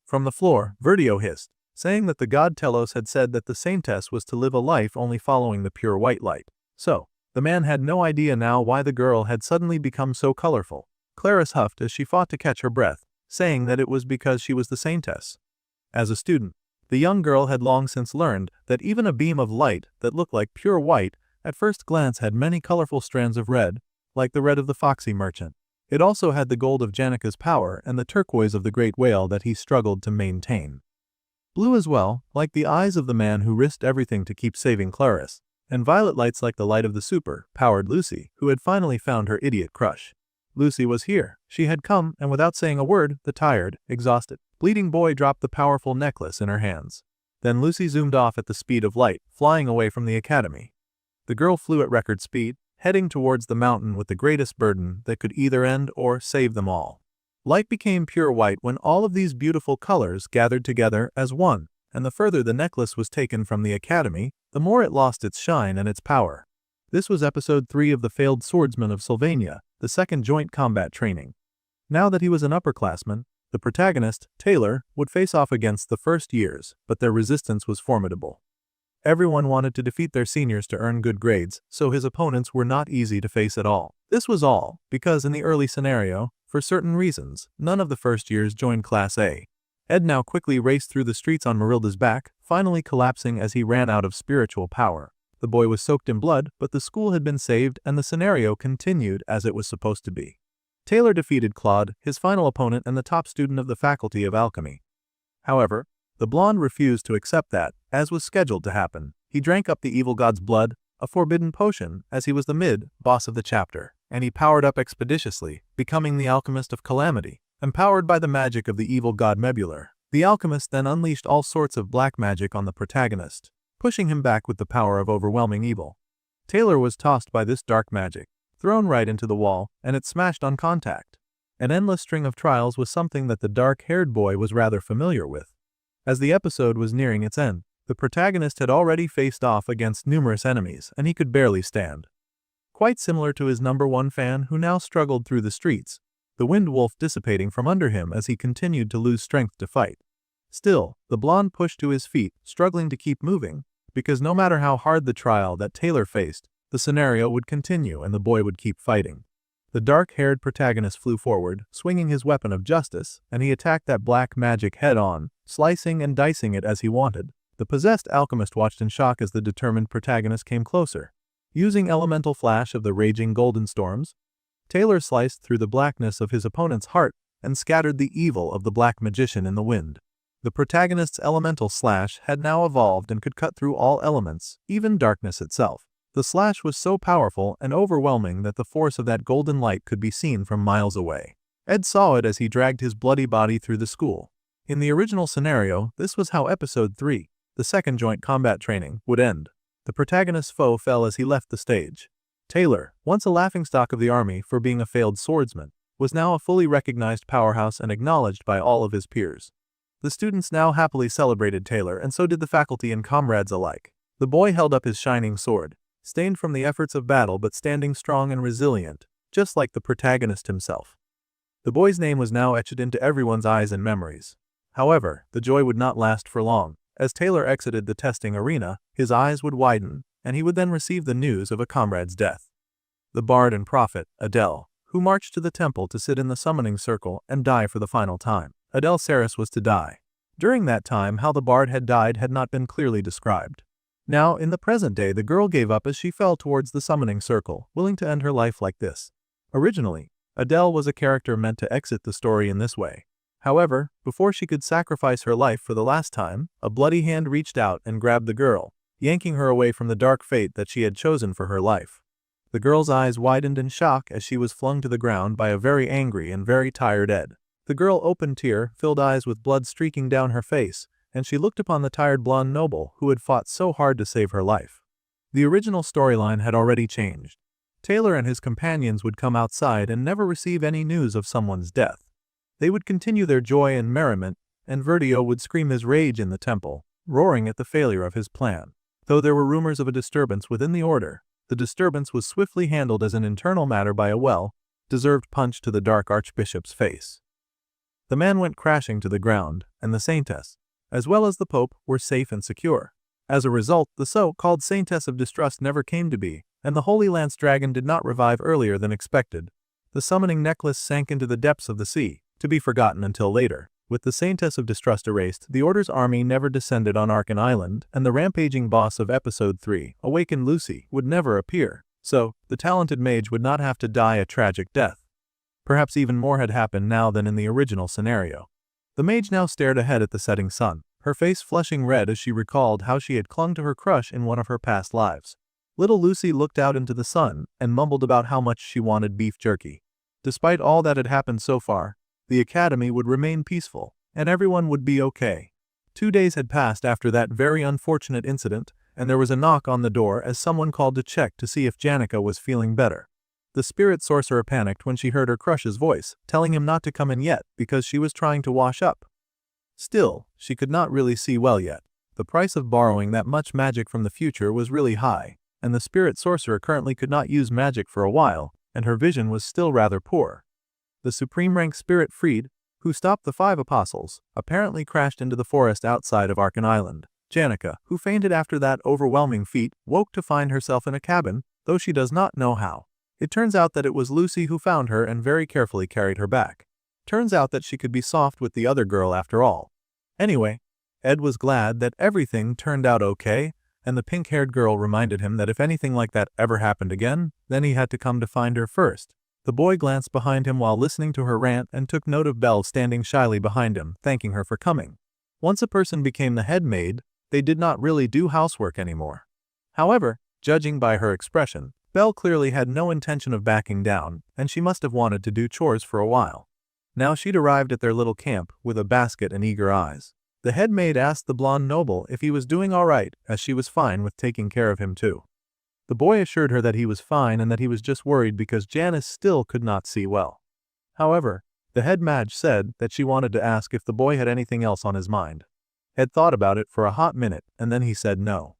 From the floor, Verdio hissed, saying that the god Telos had said that the Saintess was to live a life only following the pure white light. So, the man had no idea now why the girl had suddenly become so colorful. Clarice huffed as she fought to catch her breath, saying that it was because she was the Saintess. As a student, the young girl had long since learned that even a beam of light that looked like pure white at first glance had many colorful strands of red, like the red of the foxy merchant. It also had the gold of Janika's power and the turquoise of the great whale that he struggled to maintain. Blue as well, like the eyes of the man who risked everything to keep saving Clarice, and violet lights like the light of the super-powered Lucy, who had finally found her idiot crush. Lucy was here. She had come, and without saying a word, the tired, exhausted, bleeding boy dropped the powerful necklace in her hands. Then Lucy zoomed off at the speed of light, flying away from the academy. The girl flew at record speed, heading towards the mountain with the greatest burden that could either end or save them all. Light became pure white when all of these beautiful colors gathered together as one, and the further the necklace was taken from the academy, the more it lost its shine and its power. This was episode 3 of The Failed Swordsman of Sylvania, the second joint combat training. Now that he was an upperclassman, the protagonist, Taylor, would face off against the first years, but their resistance was formidable. Everyone wanted to defeat their seniors to earn good grades, so his opponents were not easy to face at all. This was all because in the early scenario, for certain reasons, none of the first years joined Class A. Ed now quickly raced through the streets on Marilda's back, finally collapsing as he ran out of spiritual power. The boy was soaked in blood, but the school had been saved and the scenario continued as it was supposed to be. Taylor defeated Claude, his final opponent and the top student of the Faculty of Alchemy. However, the blonde refused to accept that, as was scheduled to happen. He drank up the evil god's blood, a forbidden potion, as he was the mid-boss of the chapter, and he powered up expeditiously, becoming the Alchemist of Calamity. Empowered by the magic of the evil god Mebular, the alchemist then unleashed all sorts of black magic on the protagonist, pushing him back with the power of overwhelming evil. Taylor was tossed by this dark magic, thrown right into the wall, and it smashed on contact. An endless string of trials was something that the dark-haired boy was rather familiar with. As the episode was nearing its end, the protagonist had already faced off against numerous enemies, and he could barely stand. Quite similar to his #1 fan who now struggled through the streets, the wind wolf dissipating from under him as he continued to lose strength to fight. Still, the blonde pushed to his feet, struggling to keep moving, because no matter how hard the trial that Taylor faced, the scenario would continue and the boy would keep fighting. The dark-haired protagonist flew forward, swinging his weapon of justice, and he attacked that black magic head-on, slicing and dicing it as he wanted. The possessed alchemist watched in shock as the determined protagonist came closer. Using elemental flash of the raging golden storms, Taylor sliced through the blackness of his opponent's heart and scattered the evil of the black magician in the wind. The protagonist's elemental slash had now evolved and could cut through all elements, even darkness itself. The slash was so powerful and overwhelming that the force of that golden light could be seen from miles away. Ed saw it as he dragged his bloody body through the school. In the original scenario, this was how Episode 3, the second joint combat training, would end. The protagonist's foe fell as he left the stage. Taylor, once a laughingstock of the army for being a failed swordsman, was now a fully recognized powerhouse and acknowledged by all of his peers. The students now happily celebrated Taylor, and so did the faculty and comrades alike. The boy held up his shining sword, stained from the efforts of battle but standing strong and resilient, just like the protagonist himself. The boy's name was now etched into everyone's eyes and memories. However, the joy would not last for long. As Taylor exited the testing arena, his eyes would widen, and he would then receive the news of a comrade's death. The bard and prophet, Adele, who marched to the temple to sit in the summoning circle and die for the final time. Adele Saris was to die. During that time, how the bard had died had not been clearly described. Now, in the present day, the girl gave up as she fell towards the summoning circle, willing to end her life like this. Originally, Adele was a character meant to exit the story in this way. However, before she could sacrifice her life for the last time, a bloody hand reached out and grabbed the girl, yanking her away from the dark fate that she had chosen for her life. The girl's eyes widened in shock as she was flung to the ground by a very angry and very tired Ed. The girl opened tear-filled eyes with blood streaking down her face, and she looked upon the tired blonde noble who had fought so hard to save her life. The original storyline had already changed. Taylor and his companions would come outside and never receive any news of someone's death. They would continue their joy and merriment, and Verdio would scream his rage in the temple, roaring at the failure of his plan. Though there were rumors of a disturbance within the order, the disturbance was swiftly handled as an internal matter by a well-deserved punch to the Dark Archbishop's face. The man went crashing to the ground, and the Saintess, as well as the Pope, were safe and secure. As a result, the so-called Saintess of Distrust never came to be, and the Holy Lance Dragon did not revive earlier than expected. The summoning necklace sank into the depths of the sea, to be forgotten until later. With the Saintess of Distrust erased, the Order's army never descended on Arkan Island, and the rampaging boss of Episode 3, Awakened Lucy, would never appear. So, the talented mage would not have to die a tragic death. Perhaps even more had happened now than in the original scenario. The mage now stared ahead at the setting sun, her face flushing red as she recalled how she had clung to her crush in one of her past lives. Little Lucy looked out into the sun and mumbled about how much she wanted beef jerky. Despite all that had happened so far, the academy would remain peaceful, and everyone would be okay. 2 days had passed after that very unfortunate incident, and there was a knock on the door as someone called to check to see if Janica was feeling better. The spirit sorcerer panicked when she heard her crush's voice, telling him not to come in yet because she was trying to wash up. Still, she could not really see well yet. The price of borrowing that much magic from the future was really high, and the spirit sorcerer currently could not use magic for a while, and her vision was still rather poor. The supreme rank spirit Freed, who stopped the 5 apostles, apparently crashed into the forest outside of Arkan Island. Janica, who fainted after that overwhelming feat, woke to find herself in a cabin, though she does not know how. It turns out that it was Lucy who found her and very carefully carried her back. Turns out that she could be soft with the other girl after all. Anyway, Ed was glad that everything turned out okay, and the pink-haired girl reminded him that if anything like that ever happened again, then he had to come to find her first. The boy glanced behind him while listening to her rant and took note of Belle standing shyly behind him, thanking her for coming. Once a person became the head maid, they did not really do housework anymore. However, judging by her expression, Belle clearly had no intention of backing down, and she must have wanted to do chores for a while. Now she'd arrived at their little camp with a basket and eager eyes. The head maid asked the blonde noble if he was doing all right, as she was fine with taking care of him too. The boy assured her that he was fine and that he was just worried because Janice still could not see well. However, the head mage said that she wanted to ask if the boy had anything else on his mind. Ed thought about it for a hot minute and then he said no.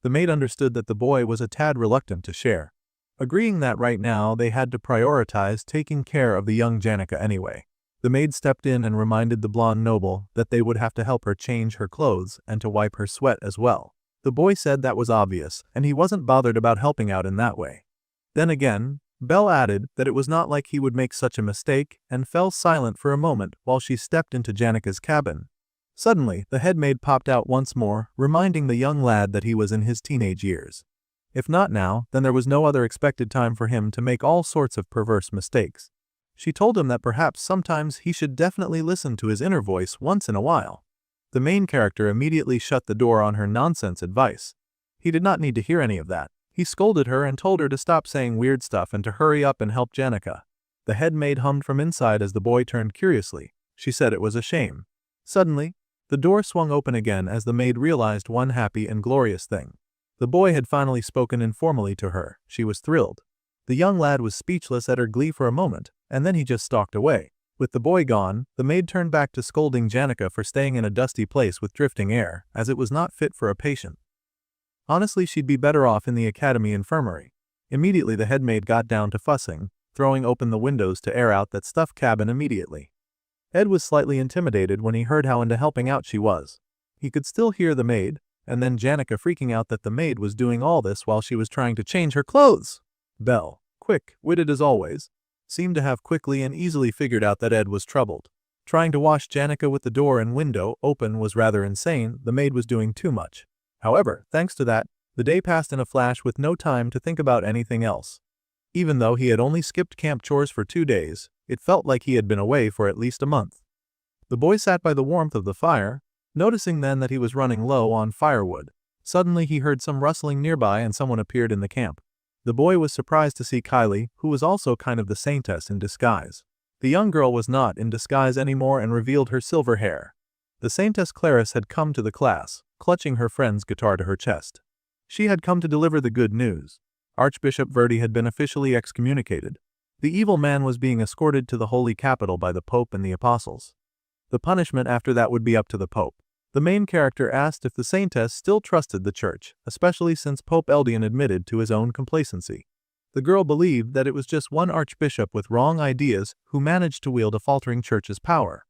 The maid understood that the boy was a tad reluctant to share, agreeing that right now they had to prioritize taking care of the young Janica anyway. The maid stepped in and reminded the blonde noble that they would have to help her change her clothes and to wipe her sweat as well. The boy said that was obvious, and he wasn't bothered about helping out in that way. Then again, Belle added that it was not like he would make such a mistake and fell silent for a moment while she stepped into Janica's cabin. Suddenly, the head maid popped out once more, reminding the young lad that he was in his teenage years. If not now, then there was no other expected time for him to make all sorts of perverse mistakes. She told him that perhaps sometimes he should definitely listen to his inner voice once in a while. The main character immediately shut the door on her nonsense advice. He did not need to hear any of that. He scolded her and told her to stop saying weird stuff and to hurry up and help Janica. The head maid hummed from inside as the boy turned curiously. She said it was a shame. Suddenly, the door swung open again as the maid realized one happy and glorious thing. The boy had finally spoken informally to her. She was thrilled. The young lad was speechless at her glee for a moment, and then he just stalked away. With the boy gone, the maid turned back to scolding Janica for staying in a dusty place with drifting air, as it was not fit for a patient. Honestly, she'd be better off in the academy infirmary. Immediately the head maid got down to fussing, throwing open the windows to air out that stuffed cabin immediately. Ed was slightly intimidated when he heard how into helping out she was. He could still hear the maid, and then Janica freaking out that the maid was doing all this while she was trying to change her clothes. Belle, quick-witted as always, seemed to have quickly and easily figured out that Ed was troubled. Trying to wash Janica with the door and window open was rather insane. The maid was doing too much. However, thanks to that, the day passed in a flash with no time to think about anything else. Even though he had only skipped camp chores for 2 days, it felt like he had been away for at least a month. The boy sat by the warmth of the fire, noticing then that he was running low on firewood. Suddenly he heard some rustling nearby and someone appeared in the camp. The boy was surprised to see Kylie, who was also kind of the saintess in disguise. The young girl was not in disguise anymore and revealed her silver hair. The saintess Clarice had come to the class, clutching her friend's guitar to her chest. She had come to deliver the good news. Archbishop Verdi had been officially excommunicated. The evil man was being escorted to the holy capital by the Pope and the apostles. The punishment after that would be up to the Pope. The main character asked if the saintess still trusted the church, especially since Pope Eldian admitted to his own complacency. The girl believed that it was just one archbishop with wrong ideas who managed to wield a faltering church's power.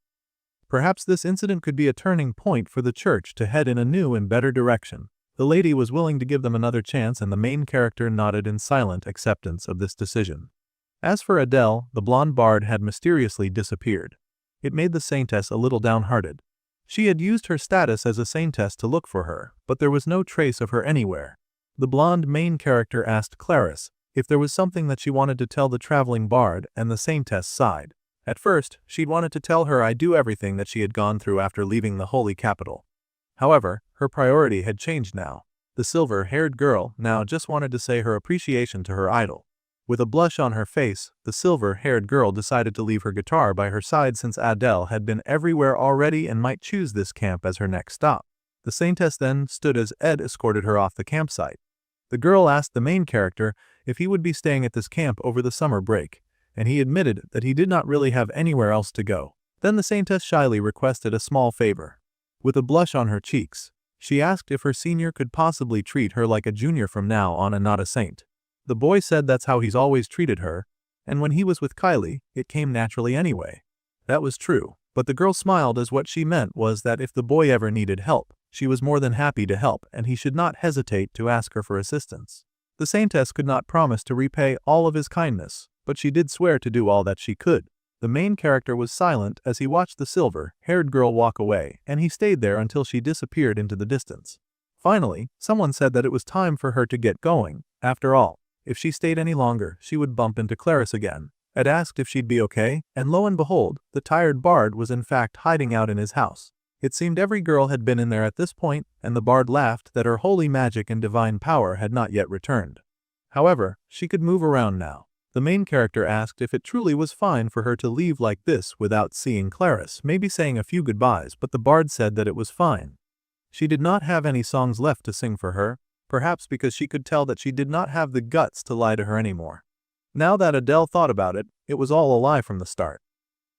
Perhaps this incident could be a turning point for the church to head in a new and better direction. The lady was willing to give them another chance and the main character nodded in silent acceptance of this decision. As for Adele, the blonde bard had mysteriously disappeared. It made the saintess a little downhearted. She had used her status as a saintess to look for her, but there was no trace of her anywhere. The blonde main character asked Clarice if there was something that she wanted to tell the traveling bard, and the saintess sighed. At first, she'd wanted to tell her I do everything that she had gone through after leaving the holy capital. However, her priority had changed now. The silver-haired girl now just wanted to say her appreciation to her idol. With a blush on her face, the silver-haired girl decided to leave her guitar by her side since Adele had been everywhere already and might choose this camp as her next stop. The saintess then stood as Ed escorted her off the campsite. The girl asked the main character if he would be staying at this camp over the summer break, and he admitted that he did not really have anywhere else to go. Then the saintess shyly requested a small favor. With a blush on her cheeks, she asked if her senior could possibly treat her like a junior from now on and not a saint. The boy said that's how he's always treated her, and when he was with Kylie, it came naturally anyway. That was true, but the girl smiled as what she meant was that if the boy ever needed help, she was more than happy to help and he should not hesitate to ask her for assistance. The saintess could not promise to repay all of his kindness, but she did swear to do all that she could. The main character was silent as he watched the silver-haired girl walk away, and he stayed there until she disappeared into the distance. Finally, someone said that it was time for her to get going. After all, if she stayed any longer, she would bump into Clarice again. Ed asked if she'd be okay, and lo and behold, the tired bard was in fact hiding out in his house. It seemed every girl had been in there at this point, and the bard laughed that her holy magic and divine power had not yet returned. However, she could move around now. The main character asked if it truly was fine for her to leave like this without seeing Clarice, maybe saying a few goodbyes, but the bard said that it was fine. She did not have any songs left to sing for her, perhaps because she could tell that she did not have the guts to lie to her anymore. Now that Adele thought about it, it was all a lie from the start.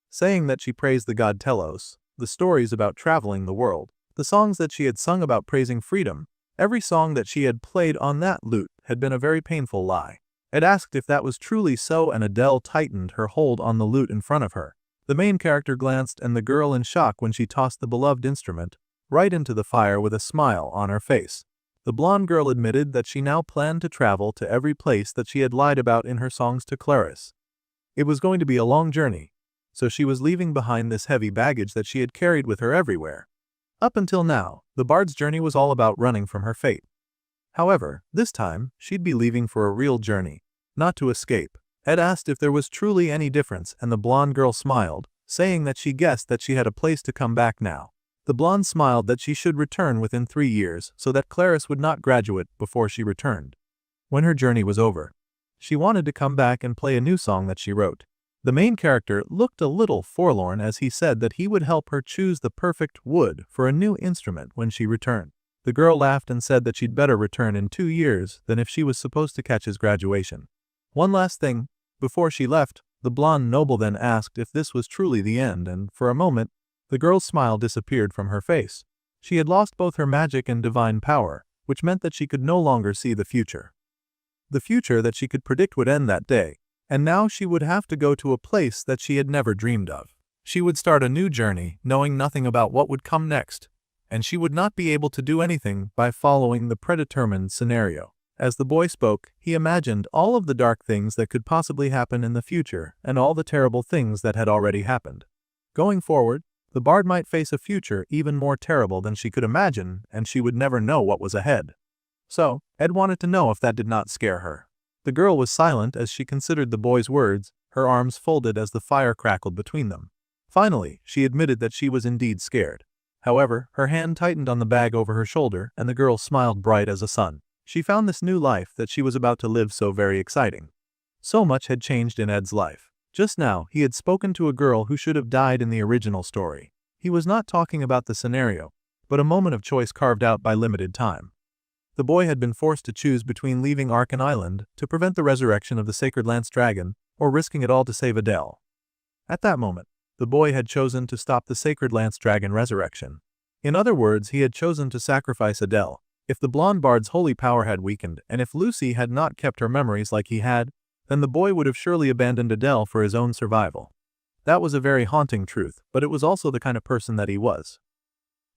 Saying that she praised the god Telos, the stories about traveling the world, the songs that she had sung about praising freedom, every song that she had played on that lute had been a very painful lie. Ed asked if that was truly so, and Adele tightened her hold on the lute in front of her. The main character glanced and the girl in shock when she tossed the beloved instrument right into the fire with a smile on her face. The blonde girl admitted that she now planned to travel to every place that she had lied about in her songs to Clarice. It was going to be a long journey, so she was leaving behind this heavy baggage that she had carried with her everywhere. Up until now, the bard's journey was all about running from her fate. However, this time, she'd be leaving for a real journey, not to escape. Ed asked if there was truly any difference, and the blonde girl smiled, saying that she guessed that she had a place to come back now. The blonde smiled that she should return within 3 years so that Clarice would not graduate before she returned. When her journey was over, she wanted to come back and play a new song that she wrote. The main character looked a little forlorn as he said that he would help her choose the perfect wood for a new instrument when she returned. The girl laughed and said that she'd better return in 2 years than if she was supposed to catch his graduation. One last thing, before she left, the blonde noble then asked if this was truly the end, and for a moment, the girl's smile disappeared from her face. She had lost both her magic and divine power, which meant that she could no longer see the future. The future that she could predict would end that day, and now she would have to go to a place that she had never dreamed of. She would start a new journey, knowing nothing about what would come next, and she would not be able to do anything by following the predetermined scenario. As the boy spoke, he imagined all of the dark things that could possibly happen in the future and all the terrible things that had already happened. Going forward, the bard might face a future even more terrible than she could imagine, and she would never know what was ahead. So, Ed wanted to know if that did not scare her. The girl was silent as she considered the boy's words, her arms folded as the fire crackled between them. Finally, she admitted that she was indeed scared. However, her hand tightened on the bag over her shoulder, and the girl smiled bright as a sun. She found this new life that she was about to live so very exciting. So much had changed in Ed's life. Just now, he had spoken to a girl who should have died in the original story. He was not talking about the scenario, but a moment of choice carved out by limited time. The boy had been forced to choose between leaving Arkan Island to prevent the resurrection of the Sacred Lance Dragon, or risking it all to save Adele. At that moment, the boy had chosen to stop the Sacred Lance Dragon resurrection. In other words, he had chosen to sacrifice Adele. If the blonde bard's holy power had weakened, and if Lucy had not kept her memories like he had, then the boy would have surely abandoned Adele for his own survival. That was a very haunting truth, but it was also the kind of person that he was.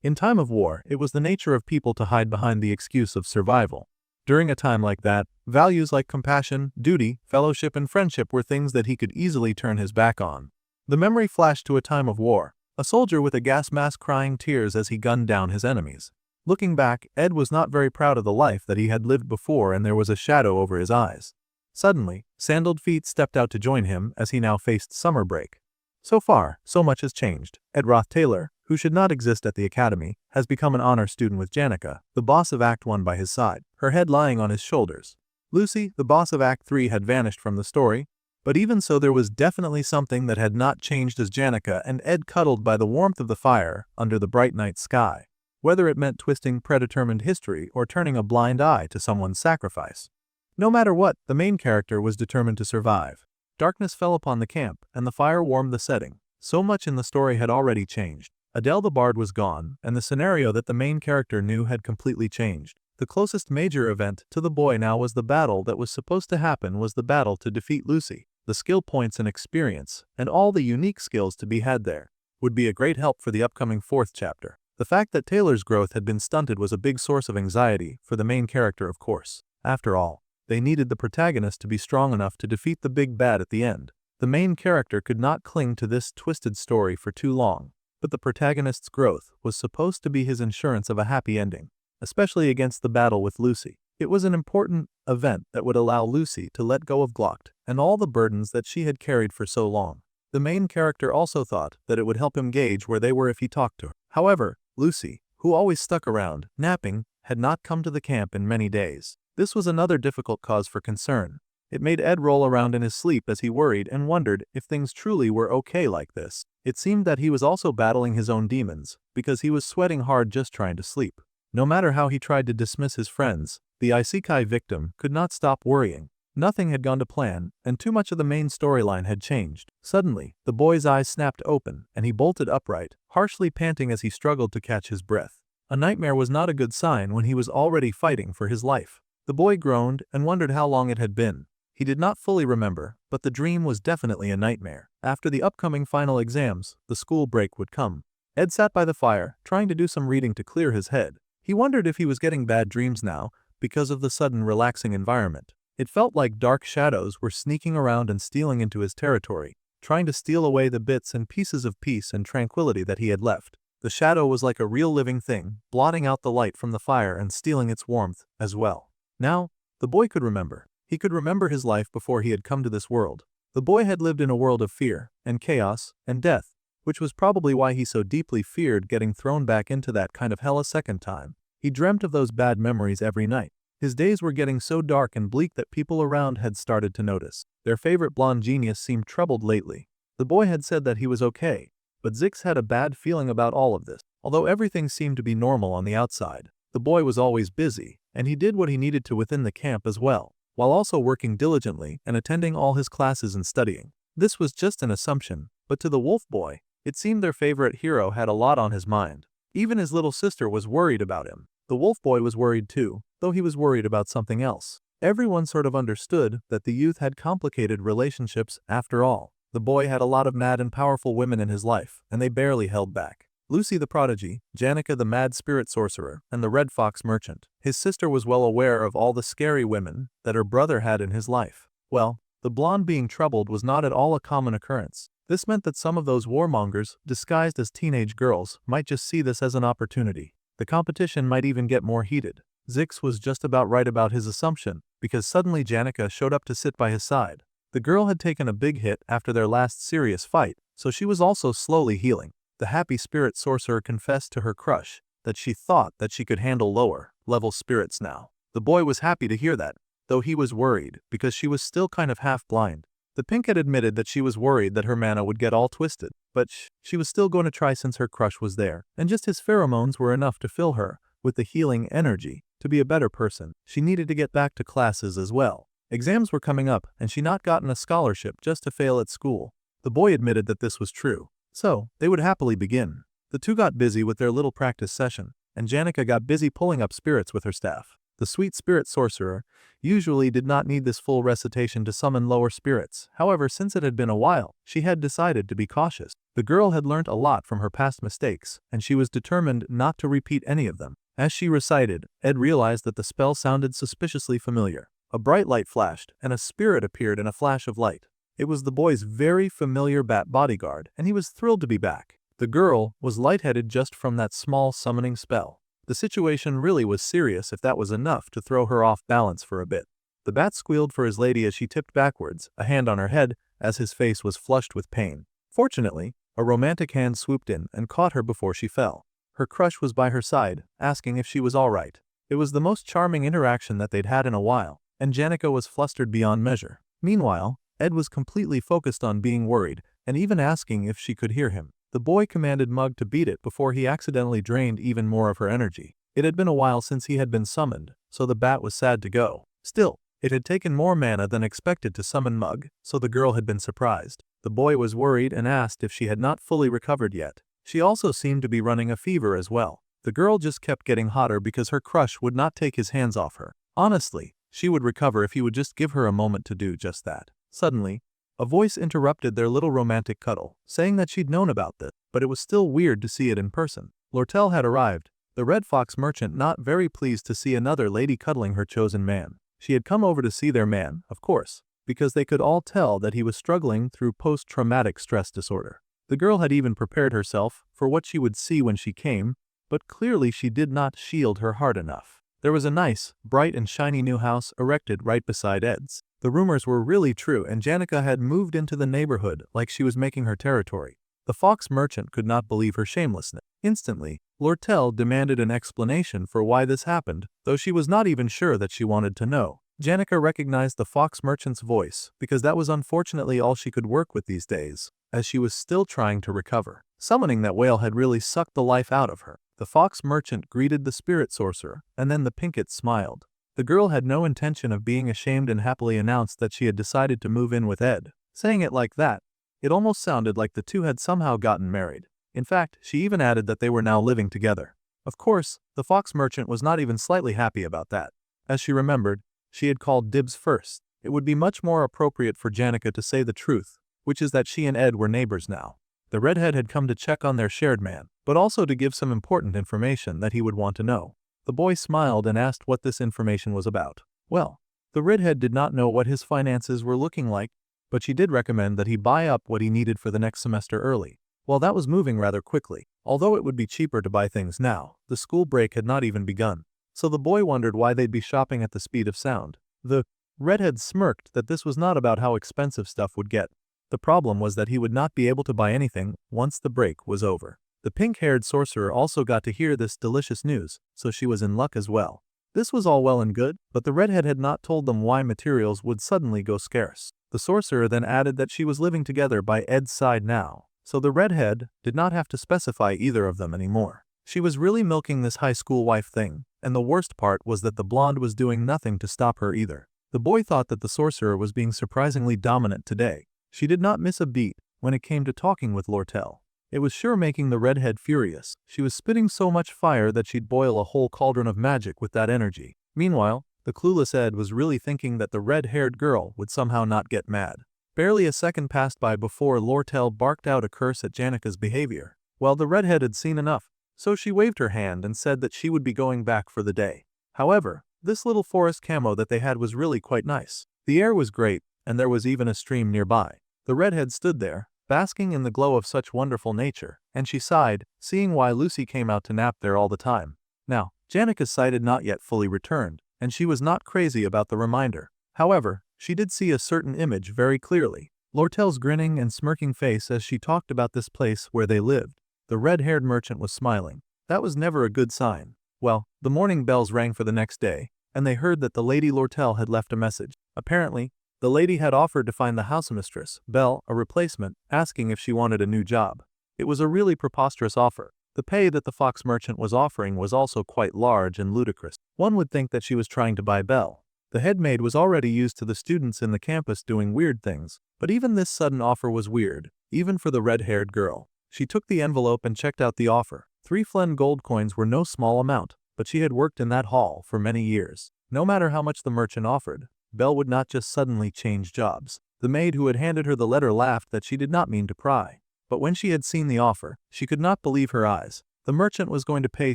In time of war, it was the nature of people to hide behind the excuse of survival. During a time like that, values like compassion, duty, fellowship, and friendship were things that he could easily turn his back on. The memory flashed to a time of war, a soldier with a gas mask crying tears as he gunned down his enemies. Looking back, Ed was not very proud of the life that he had lived before, and there was a shadow over his eyes. Suddenly, sandaled feet stepped out to join him as he now faced summer break. So far, so much has changed. Ed Roth Taylor, who should not exist at the academy, has become an honor student with Janica, the boss of Act 1 by his side, her head lying on his shoulders. Lucy, the boss of Act 3, had vanished from the story, but even so there was definitely something that had not changed as Janica and Ed cuddled by the warmth of the fire under the bright night sky, whether it meant twisting predetermined history or turning a blind eye to someone's sacrifice. No matter what, the main character was determined to survive. Darkness fell upon the camp, and the fire warmed the setting. So much in the story had already changed. Adele the Bard was gone, and the scenario that the main character knew had completely changed. The closest major event to the boy now was the battle that was supposed to happen was the battle to defeat Lucy. The skill points and experience, and all the unique skills to be had there, would be a great help for the upcoming 4th chapter. The fact that Taylor's growth had been stunted was a big source of anxiety for the main character, of course. After all, They needed the protagonist to be strong enough to defeat the big bad at the end. The main character could not cling to this twisted story for too long, but the protagonist's growth was supposed to be his insurance of a happy ending, especially against the battle with Lucy. It was an important event that would allow Lucy to let go of Glocked and all the burdens that she had carried for so long. The main character also thought that it would help him gauge where they were if he talked to her. However, Lucy, who always stuck around, napping, had not come to the camp in many days. This was another difficult cause for concern. It made Ed roll around in his sleep as he worried and wondered if things truly were okay like this. It seemed that he was also battling his own demons, because he was sweating hard just trying to sleep. No matter how he tried to dismiss his friends, the isekai victim could not stop worrying. Nothing had gone to plan, and too much of the main storyline had changed. Suddenly, the boy's eyes snapped open, and he bolted upright, harshly panting as he struggled to catch his breath. A nightmare was not a good sign when he was already fighting for his life. The boy groaned and wondered how long it had been. He did not fully remember, but the dream was definitely a nightmare. After the upcoming final exams, the school break would come. Ed sat by the fire, trying to do some reading to clear his head. He wondered if he was getting bad dreams now, because of the sudden relaxing environment. It felt like dark shadows were sneaking around and stealing into his territory, trying to steal away the bits and pieces of peace and tranquility that he had left. The shadow was like a real living thing, blotting out the light from the fire and stealing its warmth as well. Now, the boy could remember. He could remember his life before he had come to this world. The boy had lived in a world of fear, and chaos, and death, which was probably why he so deeply feared getting thrown back into that kind of hell a second time. He dreamt of those bad memories every night. His days were getting so dark and bleak that people around had started to notice. Their favorite blonde genius seemed troubled lately. The boy had said that he was okay, but Zix had a bad feeling about all of this. Although everything seemed to be normal on the outside, the boy was always busy, and he did what he needed to within the camp as well, while also working diligently and attending all his classes and studying. This was just an assumption, but to the wolf boy, it seemed their favorite hero had a lot on his mind. Even his little sister was worried about him. The wolf boy was worried too, though he was worried about something else. Everyone sort of understood that the youth had complicated relationships after all. The boy had a lot of mad and powerful women in his life, and they barely held back. Lucy the prodigy, Janica the mad spirit sorcerer, and the red fox merchant. His sister was well aware of all the scary women that her brother had in his life. Well, the blonde being troubled was not at all a common occurrence. This meant that some of those warmongers, disguised as teenage girls, might just see this as an opportunity. The competition might even get more heated. Zix was just about right about his assumption, because suddenly Janica showed up to sit by his side. The girl had taken a big hit after their last serious fight, so she was also slowly healing. The happy spirit sorcerer confessed to her crush that she thought that she could handle lower-level spirits now. The boy was happy to hear that, though he was worried because she was still kind of half-blind. The pink had admitted that she was worried that her mana would get all twisted, but she was still going to try since her crush was there, and just his pheromones were enough to fill her with the healing energy to be a better person. She needed to get back to classes as well. Exams were coming up, and she not gotten a scholarship just to fail at school. The boy admitted that this was true, so they would happily begin. The two got busy with their little practice session, and Janica got busy pulling up spirits with her staff. The sweet spirit sorcerer usually did not need this full recitation to summon lower spirits. However, since it had been a while, she had decided to be cautious. The girl had learnt a lot from her past mistakes, and she was determined not to repeat any of them. As she recited, Ed realized that the spell sounded suspiciously familiar. A bright light flashed, and a spirit appeared in a flash of light. It was the boy's very familiar bat bodyguard, and he was thrilled to be back. The girl was lightheaded just from that small summoning spell. The situation really was serious if that was enough to throw her off balance for a bit. The bat squealed for his lady as she tipped backwards, a hand on her head, as his face was flushed with pain. Fortunately, a romantic hand swooped in and caught her before she fell. Her crush was by her side, asking if she was all right. It was the most charming interaction that they'd had in a while, and Janica was flustered beyond measure. Meanwhile, Ed was completely focused on being worried, and even asking if she could hear him. The boy commanded Mug to beat it before he accidentally drained even more of her energy. It had been a while since he had been summoned, so the bat was sad to go. Still, it had taken more mana than expected to summon Mug, so the girl had been surprised. The boy was worried and asked if she had not fully recovered yet. She also seemed to be running a fever as well. The girl just kept getting hotter because her crush would not take his hands off her. Honestly, she would recover if he would just give her a moment to do just that. Suddenly, a voice interrupted their little romantic cuddle, saying that she'd known about this, but it was still weird to see it in person. Lortel had arrived, the red fox merchant not very pleased to see another lady cuddling her chosen man. She had come over to see their man, of course, because they could all tell that he was struggling through post-traumatic stress disorder. The girl had even prepared herself for what she would see when she came, but clearly she did not shield her heart enough. There was a nice, bright and shiny new house erected right beside Ed's. The rumors were really true and Janica had moved into the neighborhood like she was making her territory. The fox merchant could not believe her shamelessness. Instantly, Lortel demanded an explanation for why this happened, though she was not even sure that she wanted to know. Janica recognized the fox merchant's voice because that was unfortunately all she could work with these days, as she was still trying to recover. Summoning that whale had really sucked the life out of her. The fox merchant greeted the spirit sorcerer, and then the Pinkett smiled. The girl had no intention of being ashamed and happily announced that she had decided to move in with Ed. Saying it like that, it almost sounded like the two had somehow gotten married. In fact, she even added that they were now living together. Of course, the fox merchant was not even slightly happy about that. As she remembered, she had called dibs first. It would be much more appropriate for Janica to say the truth, which is that she and Ed were neighbors now. The redhead had come to check on their shared man, but also to give some important information that he would want to know. The boy smiled and asked what this information was about. Well, the redhead did not know what his finances were looking like, but she did recommend that he buy up what he needed for the next semester early. While that was moving rather quickly, although it would be cheaper to buy things now, the school break had not even begun. So the boy wondered why they'd be shopping at the speed of sound. The redhead smirked that this was not about how expensive stuff would get. The problem was that he would not be able to buy anything once the break was over. The pink-haired sorcerer also got to hear this delicious news, so she was in luck as well. This was all well and good, but the redhead had not told them why materials would suddenly go scarce. The sorcerer then added that she was living together by Ed's side now, so the redhead did not have to specify either of them anymore. She was really milking this high school wife thing, and the worst part was that the blonde was doing nothing to stop her either. The boy thought that the sorcerer was being surprisingly dominant today. She did not miss a beat when it came to talking with Lortel. It was sure making the redhead furious. She was spitting so much fire that she'd boil a whole cauldron of magic with that energy. Meanwhile, the clueless Ed was really thinking that the red-haired girl would somehow not get mad. Barely a second passed by before Lortel barked out a curse at Janica's behavior. Well, the redhead had seen enough, so she waved her hand and said that she would be going back for the day. However, this little forest camo that they had was really quite nice. The air was great, and there was even a stream nearby. The redhead stood there, basking in the glow of such wonderful nature, and she sighed, seeing why Lucy came out to nap there all the time. Now, Janica's sight had not yet fully returned, and she was not crazy about the reminder. However, she did see a certain image very clearly. Lortel's grinning and smirking face as she talked about this place where they lived. The red-haired merchant was smiling. That was never a good sign. Well, the morning bells rang for the next day, and they heard that the Lady Lortel had left a message. Apparently, the lady had offered to find the housemistress, Belle, a replacement, asking if she wanted a new job. It was a really preposterous offer. The pay that the fox merchant was offering was also quite large and ludicrous. One would think that she was trying to buy Belle. The head maid was already used to the students in the campus doing weird things, but even this sudden offer was weird, even for the red-haired girl. She took the envelope and checked out the offer. 3 Flen gold coins were no small amount, but she had worked in that hall for many years. No matter how much the merchant offered, Belle would not just suddenly change jobs. The maid who had handed her the letter laughed that she did not mean to pry. But when she had seen the offer, she could not believe her eyes. The merchant was going to pay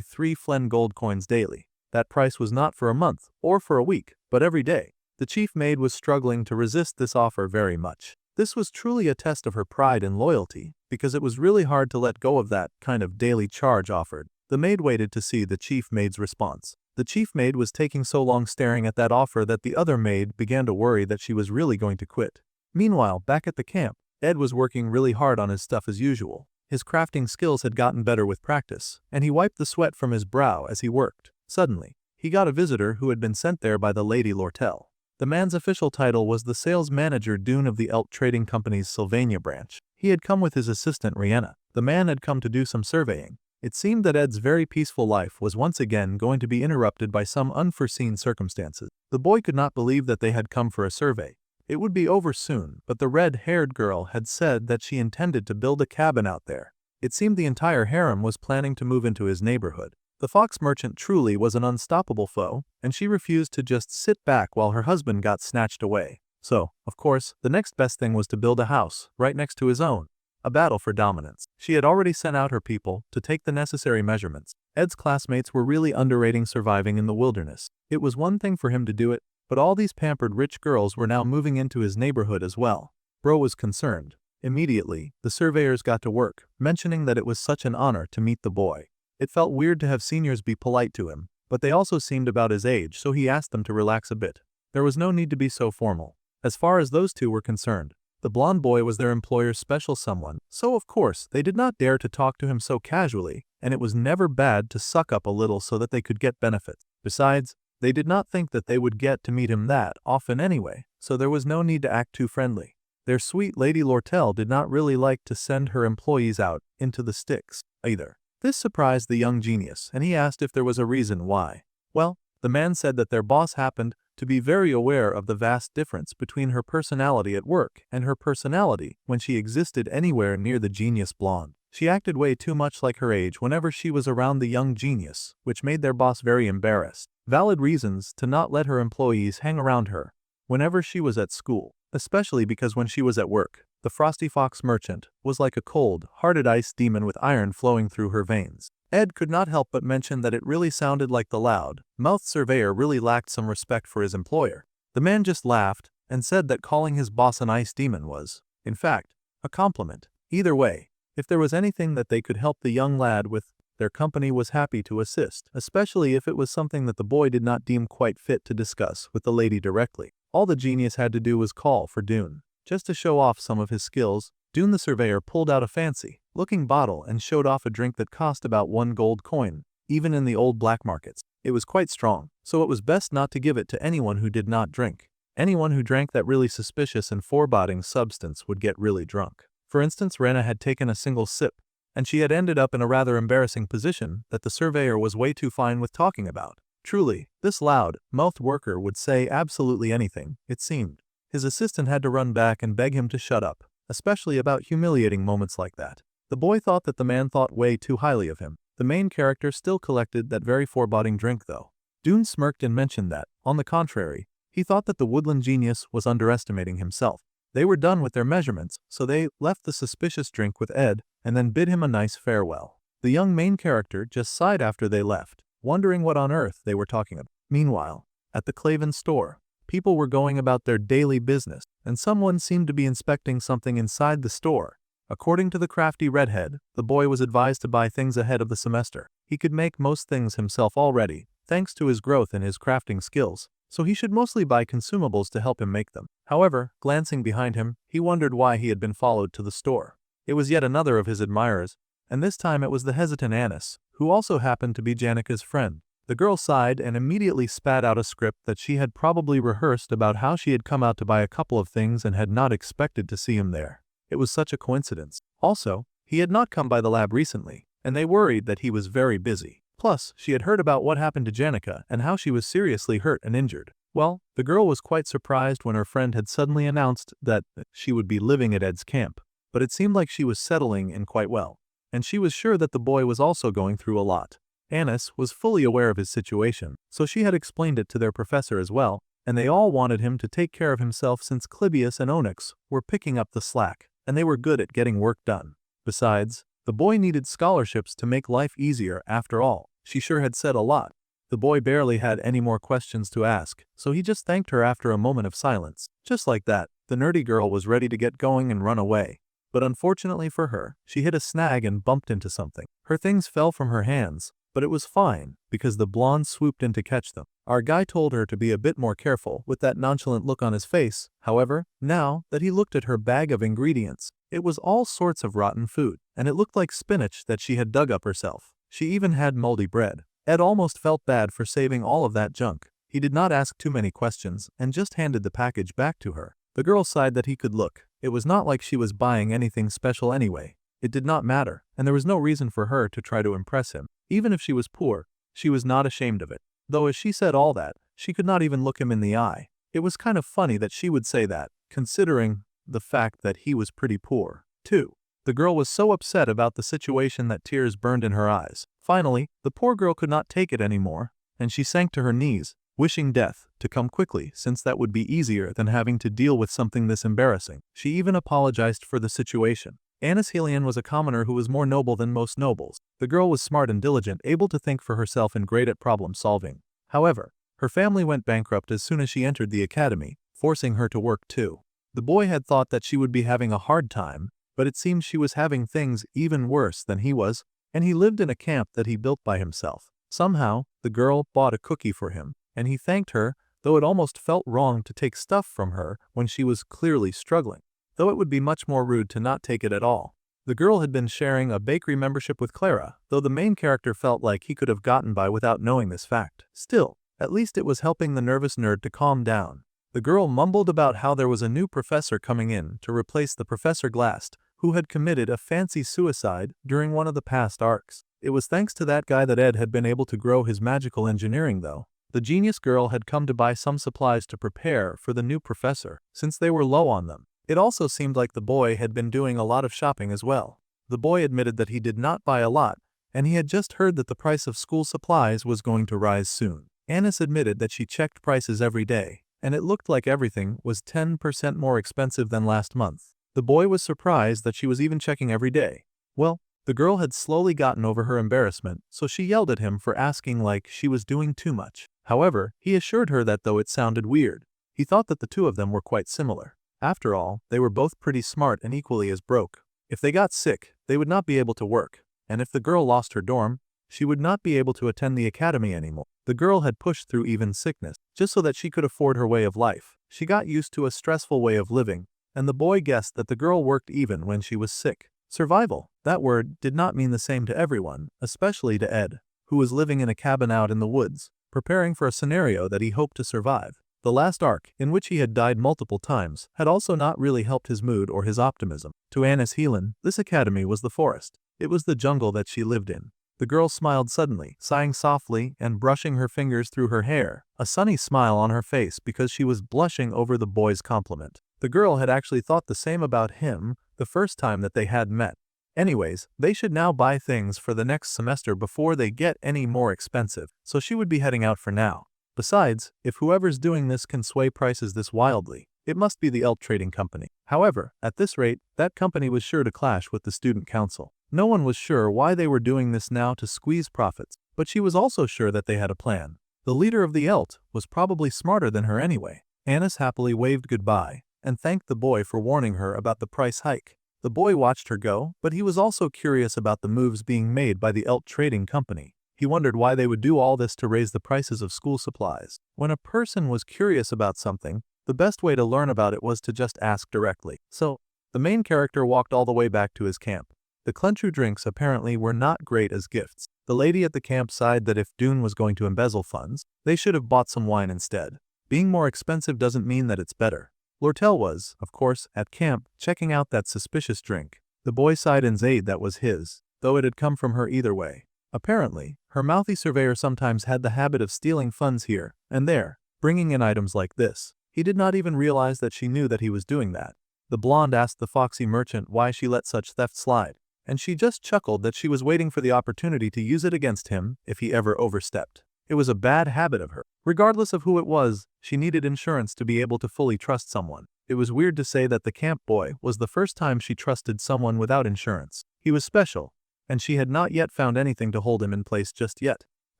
3 Flen gold coins daily. That price was not for a month, or for a week, but every day. The chief maid was struggling to resist this offer very much. This was truly a test of her pride and loyalty, because it was really hard to let go of that kind of daily charge offered. The maid waited to see the chief maid's response. The chief maid was taking so long staring at that offer that the other maid began to worry that she was really going to quit. Meanwhile, back at the camp, Ed was working really hard on his stuff as usual. His crafting skills had gotten better with practice, and he wiped the sweat from his brow as he worked. Suddenly, he got a visitor who had been sent there by the Lady Lortel. The man's official title was the sales manager Dune of the Elt Trading Company's Sylvania branch. He had come with his assistant Rihanna. The man had come to do some surveying. It seemed that Ed's very peaceful life was once again going to be interrupted by some unforeseen circumstances. The boy could not believe that they had come for a survey. It would be over soon, but the red-haired girl had said that she intended to build a cabin out there. It seemed the entire harem was planning to move into his neighborhood. The fox merchant truly was an unstoppable foe, and she refused to just sit back while her husband got snatched away. So, of course, the next best thing was to build a house right next to his own. A battle for dominance. She had already sent out her people to take the necessary measurements. Ed's classmates were really underrating surviving in the wilderness. It was one thing for him to do it, But all these pampered rich girls were now moving into his neighborhood as well. Bro was concerned. Immediately, the surveyors got to work, mentioning that it was such an honor to meet the boy. It felt weird to have seniors be polite to him, but they also seemed about his age, so he asked them to relax a bit. There was no need to be so formal. As far as those two were concerned, the blonde boy was their employer's special someone, so of course they did not dare to talk to him so casually, and it was never bad to suck up a little so that they could get benefits. Besides, they did not think that they would get to meet him that often anyway, so there was no need to act too friendly. Their sweet Lady Lortel did not really like to send her employees out into the sticks either. This surprised the young genius, and he asked if there was a reason why. Well, the man said that their boss happened to be very aware of the vast difference between her personality at work and her personality when she existed anywhere near the genius blonde. She acted way too much like her age whenever she was around the young genius, which made their boss very embarrassed. Valid reasons to not let her employees hang around her whenever she was at school, especially because when she was at work, the Frosty Fox merchant was like a cold-hearted ice demon with iron flowing through her veins. Ed could not help but mention that it really sounded like the loud-mouthed surveyor really lacked some respect for his employer. The man just laughed and said that calling his boss an ice demon was, in fact, a compliment. Either way, if there was anything that they could help the young lad with, their company was happy to assist, especially if it was something that the boy did not deem quite fit to discuss with the lady directly. All the genius had to do was call for Dune. Just to show off some of his skills, Dune the surveyor pulled out a fancy-looking bottle and showed off a drink that cost about 1 gold coin, even in the old black markets. It was quite strong, so it was best not to give it to anyone who did not drink. Anyone who drank that really suspicious and foreboding substance would get really drunk. For instance, Rena had taken a single sip, and she had ended up in a rather embarrassing position that the surveyor was way too fine with talking about. Truly, this loud-mouthed worker would say absolutely anything, it seemed. His assistant had to run back and beg him to shut up, especially about humiliating moments like that. The boy thought that the man thought way too highly of him. The main character still collected that very foreboding drink though. Dune smirked and mentioned that, on the contrary, he thought that the woodland genius was underestimating himself. They were done with their measurements, so they left the suspicious drink with Ed and then bid him a nice farewell. The young main character just sighed after they left, wondering what on earth they were talking about. Meanwhile, at the Claven store, people were going about their daily business, and someone seemed to be inspecting something inside the store. According to the crafty redhead, the boy was advised to buy things ahead of the semester. He could make most things himself already, thanks to his growth in his crafting skills, so he should mostly buy consumables to help him make them. However, glancing behind him, he wondered why he had been followed to the store. It was yet another of his admirers, and this time it was the hesitant Anis, who also happened to be Janika's friend. The girl sighed and immediately spat out a script that she had probably rehearsed about how she had come out to buy a couple of things and had not expected to see him there. It was such a coincidence. Also, he had not come by the lab recently, and they worried that he was very busy. Plus, she had heard about what happened to Janica and how she was seriously hurt and injured. Well, the girl was quite surprised when her friend had suddenly announced that she would be living at Ed's camp, but it seemed like she was settling in quite well, and she was sure that the boy was also going through a lot. Anis was fully aware of his situation, so she had explained it to their professor as well, and they all wanted him to take care of himself since Clibius and Onyx were picking up the slack, and they were good at getting work done. Besides, the boy needed scholarships to make life easier after all. She sure had said a lot. The boy barely had any more questions to ask, so he just thanked her after a moment of silence. Just like that, the nerdy girl was ready to get going and run away. But unfortunately for her, she hit a snag and bumped into something. Her things fell from her hands, but it was fine, because the blonde swooped in to catch them. Our guy told her to be a bit more careful with that nonchalant look on his face. However, now that he looked at her bag of ingredients, it was all sorts of rotten food, and it looked like spinach that she had dug up herself. She even had moldy bread. Ed almost felt bad for saving all of that junk. He did not ask too many questions and just handed the package back to her. The girl sighed that he could look. It was not like she was buying anything special anyway. It did not matter, and there was no reason for her to try to impress him. Even if she was poor, she was not ashamed of it. Though as she said all that, she could not even look him in the eye. It was kind of funny that she would say that, considering the fact that he was pretty poor, too. The girl was so upset about the situation that tears burned in her eyes. Finally, the poor girl could not take it anymore, and she sank to her knees, wishing death to come quickly since that would be easier than having to deal with something this embarrassing. She even apologized for the situation. Anis Helion was a commoner who was more noble than most nobles. The girl was smart and diligent, able to think for herself and great at problem solving. However, Her family went bankrupt as soon as she entered the academy, forcing her to work too. The boy had thought that she would be having a hard time, but it seemed she was having things even worse than he was, and he lived in a camp that he built by himself. Somehow, the girl bought a cookie for him, and he thanked her, though it almost felt wrong to take stuff from her when she was clearly struggling, though it would be much more rude to not take it at all. The girl had been sharing a bakery membership with Clara, though the main character felt like he could have gotten by without knowing this fact. Still, at least it was helping the nervous nerd to calm down. The girl mumbled about how there was a new professor coming in to replace the Professor Glast, who had committed a fancy suicide during one of the past arcs. It was thanks to that guy that Ed had been able to grow his magical engineering though. The genius girl had come to buy some supplies to prepare for the new professor, since they were low on them. It also seemed like the boy had been doing a lot of shopping as well. The boy admitted that he did not buy a lot, and he had just heard that the price of school supplies was going to rise soon. Annis admitted that she checked prices every day, and it looked like everything was 10% more expensive than last month. The boy was surprised that she was even checking every day. Well, the girl had slowly gotten over her embarrassment, so she yelled at him for asking like she was doing too much. However, he assured her that though it sounded weird, he thought that the two of them were quite similar. After all, they were both pretty smart and equally as broke. If they got sick, they would not be able to work, and if the girl lost her dorm, she would not be able to attend the academy anymore. The girl had pushed through even sickness, just so that she could afford her way of life. She got used to a stressful way of living, and the boy guessed that the girl worked even when she was sick. Survival, that word did not mean the same to everyone, especially to Ed, who was living in a cabin out in the woods, preparing for a scenario that he hoped to survive. The last arc, in which he had died multiple times, had also not really helped his mood or his optimism. To Annis Heelan, this academy was the forest. It was the jungle that she lived in. The girl smiled suddenly, sighing softly and brushing her fingers through her hair, a sunny smile on her face because she was blushing over the boy's compliment. The girl had actually thought the same about him the first time that they had met. Anyways, they should now buy things for the next semester before they get any more expensive, so she would be heading out for now. Besides, if whoever's doing this can sway prices this wildly, it must be the ELT Trading Company. However, at this rate, that company was sure to clash with the student council. No one was sure why they were doing this now to squeeze profits, but she was also sure that they had a plan. The leader of the ELT was probably smarter than her anyway. Annis happily waved goodbye and thanked the boy for warning her about the price hike. The boy watched her go, but he was also curious about the moves being made by the ELT Trading Company. He wondered why they would do all this to raise the prices of school supplies. When a person was curious about something, the best way to learn about it was to just ask directly. So, the main character walked all the way back to his camp. The Clunchu drinks apparently were not great as gifts. The lady at the camp sighed that if Dune was going to embezzle funds, they should have bought some wine instead. Being more expensive doesn't mean that it's better. Lortel was, of course, at camp, checking out that suspicious drink. The boy sighed in Zaid that was his, though it had come from her either way. Apparently, her mouthy surveyor sometimes had the habit of stealing funds here and there, bringing in items like this. He did not even realize that she knew that he was doing that. The blonde asked the foxy merchant why she let such theft slide, and she just chuckled that she was waiting for the opportunity to use it against him if he ever overstepped. It was a bad habit of her. Regardless of who it was, she needed insurance to be able to fully trust someone. It was weird to say that the camp boy was the first time she trusted someone without insurance. He was special, and she had not yet found anything to hold him in place just yet.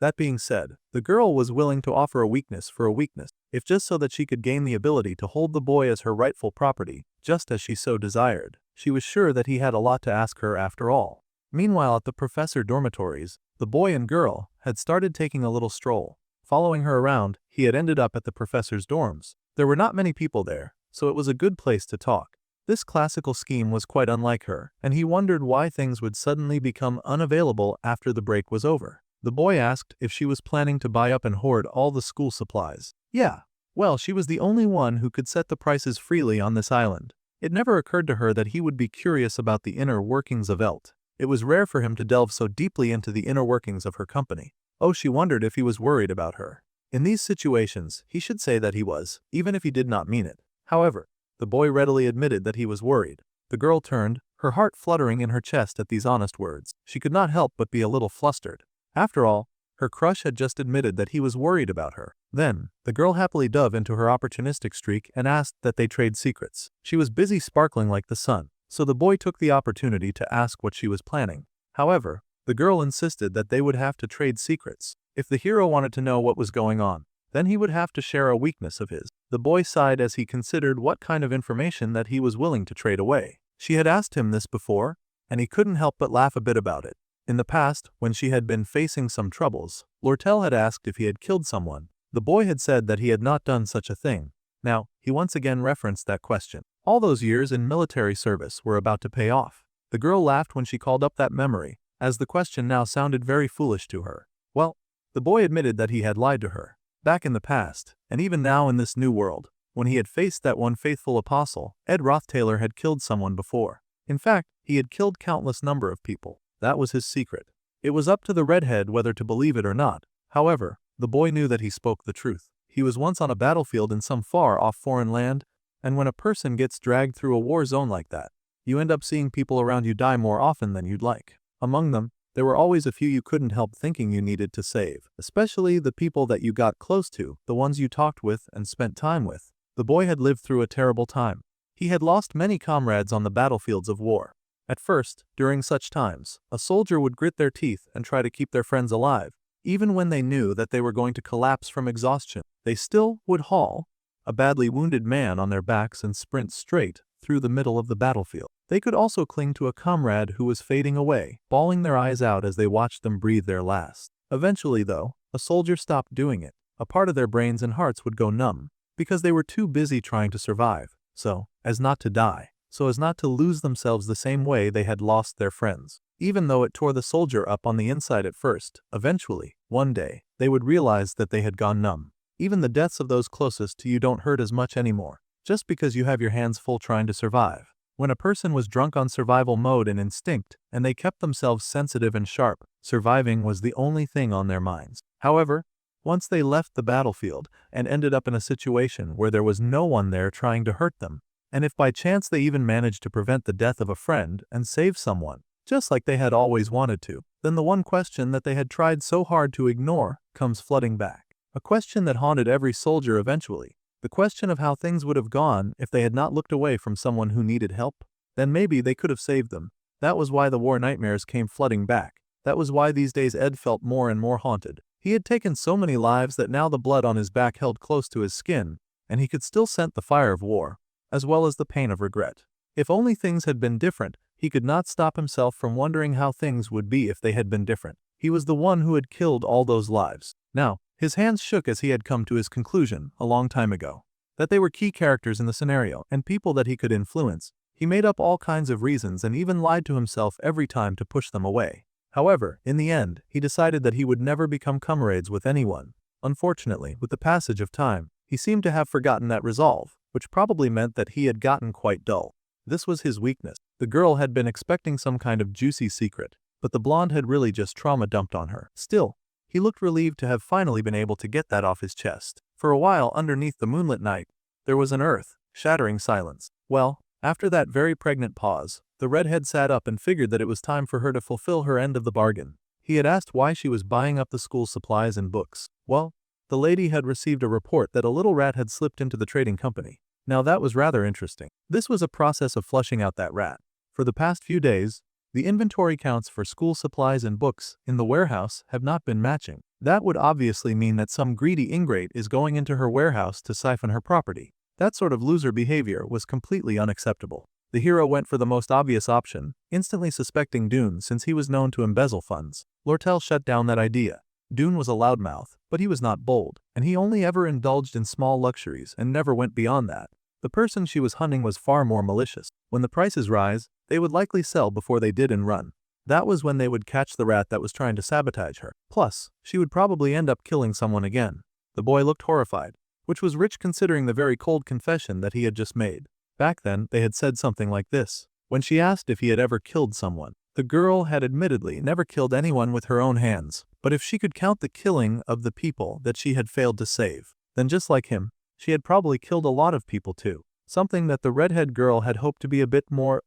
That being said, the girl was willing to offer a weakness for a weakness, if just so that she could gain the ability to hold the boy as her rightful property, just as she so desired. She was sure that he had a lot to ask her after all. Meanwhile, at the professor dormitories, the boy and girl had started taking a little stroll. Following her around, he had ended up at the professor's dorms. There were not many people there, so it was a good place to talk. This classical scheme was quite unlike her, and he wondered why things would suddenly become unavailable after the break was over. The boy asked if she was planning to buy up and hoard all the school supplies. Yeah. Well, she was the only one who could set the prices freely on this island. It never occurred to her that he would be curious about the inner workings of ELT. It was rare for him to delve so deeply into the inner workings of her company. Oh, she wondered if he was worried about her. In these situations, he should say that he was, even if he did not mean it. However, the boy readily admitted that he was worried. The girl turned, her heart fluttering in her chest at these honest words. She could not help but be a little flustered. After all, her crush had just admitted that he was worried about her. Then, the girl happily dove into her opportunistic streak and asked that they trade secrets. She was busy sparkling like the sun, so the boy took the opportunity to ask what she was planning. However, the girl insisted that they would have to trade secrets. If the hero wanted to know what was going on, then he would have to share a weakness of his. The boy sighed as he considered what kind of information that he was willing to trade away. She had asked him this before, and he couldn't help but laugh a bit about it. In the past, when she had been facing some troubles, Lortel had asked if he had killed someone. The boy had said that he had not done such a thing. Now, he once again referenced that question. All those years in military service were about to pay off. The girl laughed when she called up that memory, as the question now sounded very foolish to her. Well, the boy admitted that he had lied to her. Back in the past, and even now in this new world, when he had faced that one faithful apostle, Ed Rothtaylor had killed someone before. In fact, he had killed countless number of people. That was his secret. It was up to the redhead whether to believe it or not. However, the boy knew that he spoke the truth. He was once on a battlefield in some far-off foreign land, and when a person gets dragged through a war zone like that, you end up seeing people around you die more often than you'd like. Among them, there were always a few you couldn't help thinking you needed to save, especially the people that you got close to, the ones you talked with and spent time with. The boy had lived through a terrible time. He had lost many comrades on the battlefields of war. At first, during such times, a soldier would grit their teeth and try to keep their friends alive. Even when they knew that they were going to collapse from exhaustion, they still would haul a badly wounded man on their backs and sprint straight through the middle of the battlefield. They could also cling to a comrade who was fading away, bawling their eyes out as they watched them breathe their last. Eventually, though, a soldier stopped doing it. A part of their brains and hearts would go numb, because they were too busy trying to survive, so as not to die, so as not to lose themselves the same way they had lost their friends. Even though it tore the soldier up on the inside at first, eventually, one day, they would realize that they had gone numb. Even the deaths of those closest to you don't hurt as much anymore, just because you have your hands full trying to survive. When a person was drunk on survival mode and instinct, and they kept themselves sensitive and sharp, surviving was the only thing on their minds. However, once they left the battlefield and ended up in a situation where there was no one there trying to hurt them, and if by chance they even managed to prevent the death of a friend and save someone, just like they had always wanted to, then the one question that they had tried so hard to ignore comes flooding back. A question that haunted every soldier eventually. The question of how things would have gone if they had not looked away from someone who needed help. Then maybe they could have saved them. That was why the war nightmares came flooding back. That was why these days Ed felt more and more haunted. He had taken so many lives that now the blood on his back held close to his skin, and he could still scent the fire of war, as well as the pain of regret. If only things had been different, he could not stop himself from wondering how things would be if they had been different. He was the one who had killed all those lives. Now, his hands shook as he had come to his conclusion, a long time ago, that they were key characters in the scenario and people that he could influence. He made up all kinds of reasons and even lied to himself every time to push them away. However, in the end, he decided that he would never become comrades with anyone. Unfortunately, with the passage of time, he seemed to have forgotten that resolve, which probably meant that he had gotten quite dull. This was his weakness. The girl had been expecting some kind of juicy secret, but the blonde had really just trauma dumped on her. Still, he looked relieved to have finally been able to get that off his chest. For a while underneath the moonlit night, there was an earth-shattering silence. Well, after that very pregnant pause, the redhead sat up and figured that it was time for her to fulfill her end of the bargain. He had asked why she was buying up the school supplies and books. Well, the lady had received a report that a little rat had slipped into the trading company. Now that was rather interesting. This was a process of flushing out that rat. For the past few days, the inventory counts for school supplies and books in the warehouse have not been matching. That would obviously mean that some greedy ingrate is going into her warehouse to siphon her property. That sort of loser behavior was completely unacceptable. The hero went for the most obvious option, instantly suspecting Dune since he was known to embezzle funds. Lortel shut down that idea. Dune was a loudmouth, but he was not bold, and he only ever indulged in small luxuries and never went beyond that. The person she was hunting was far more malicious. When the prices rise, they would likely sell before they did and run. That was when they would catch the rat that was trying to sabotage her. Plus, she would probably end up killing someone again. The boy looked horrified, which was rich considering the very cold confession that he had just made. Back then, they had said something like this. When she asked if he had ever killed someone, the girl had admittedly never killed anyone with her own hands, but if she could count the killing of the people that she had failed to save, then just like him, she had probably killed a lot of people too. Something that the redhead girl had hoped to be a bit more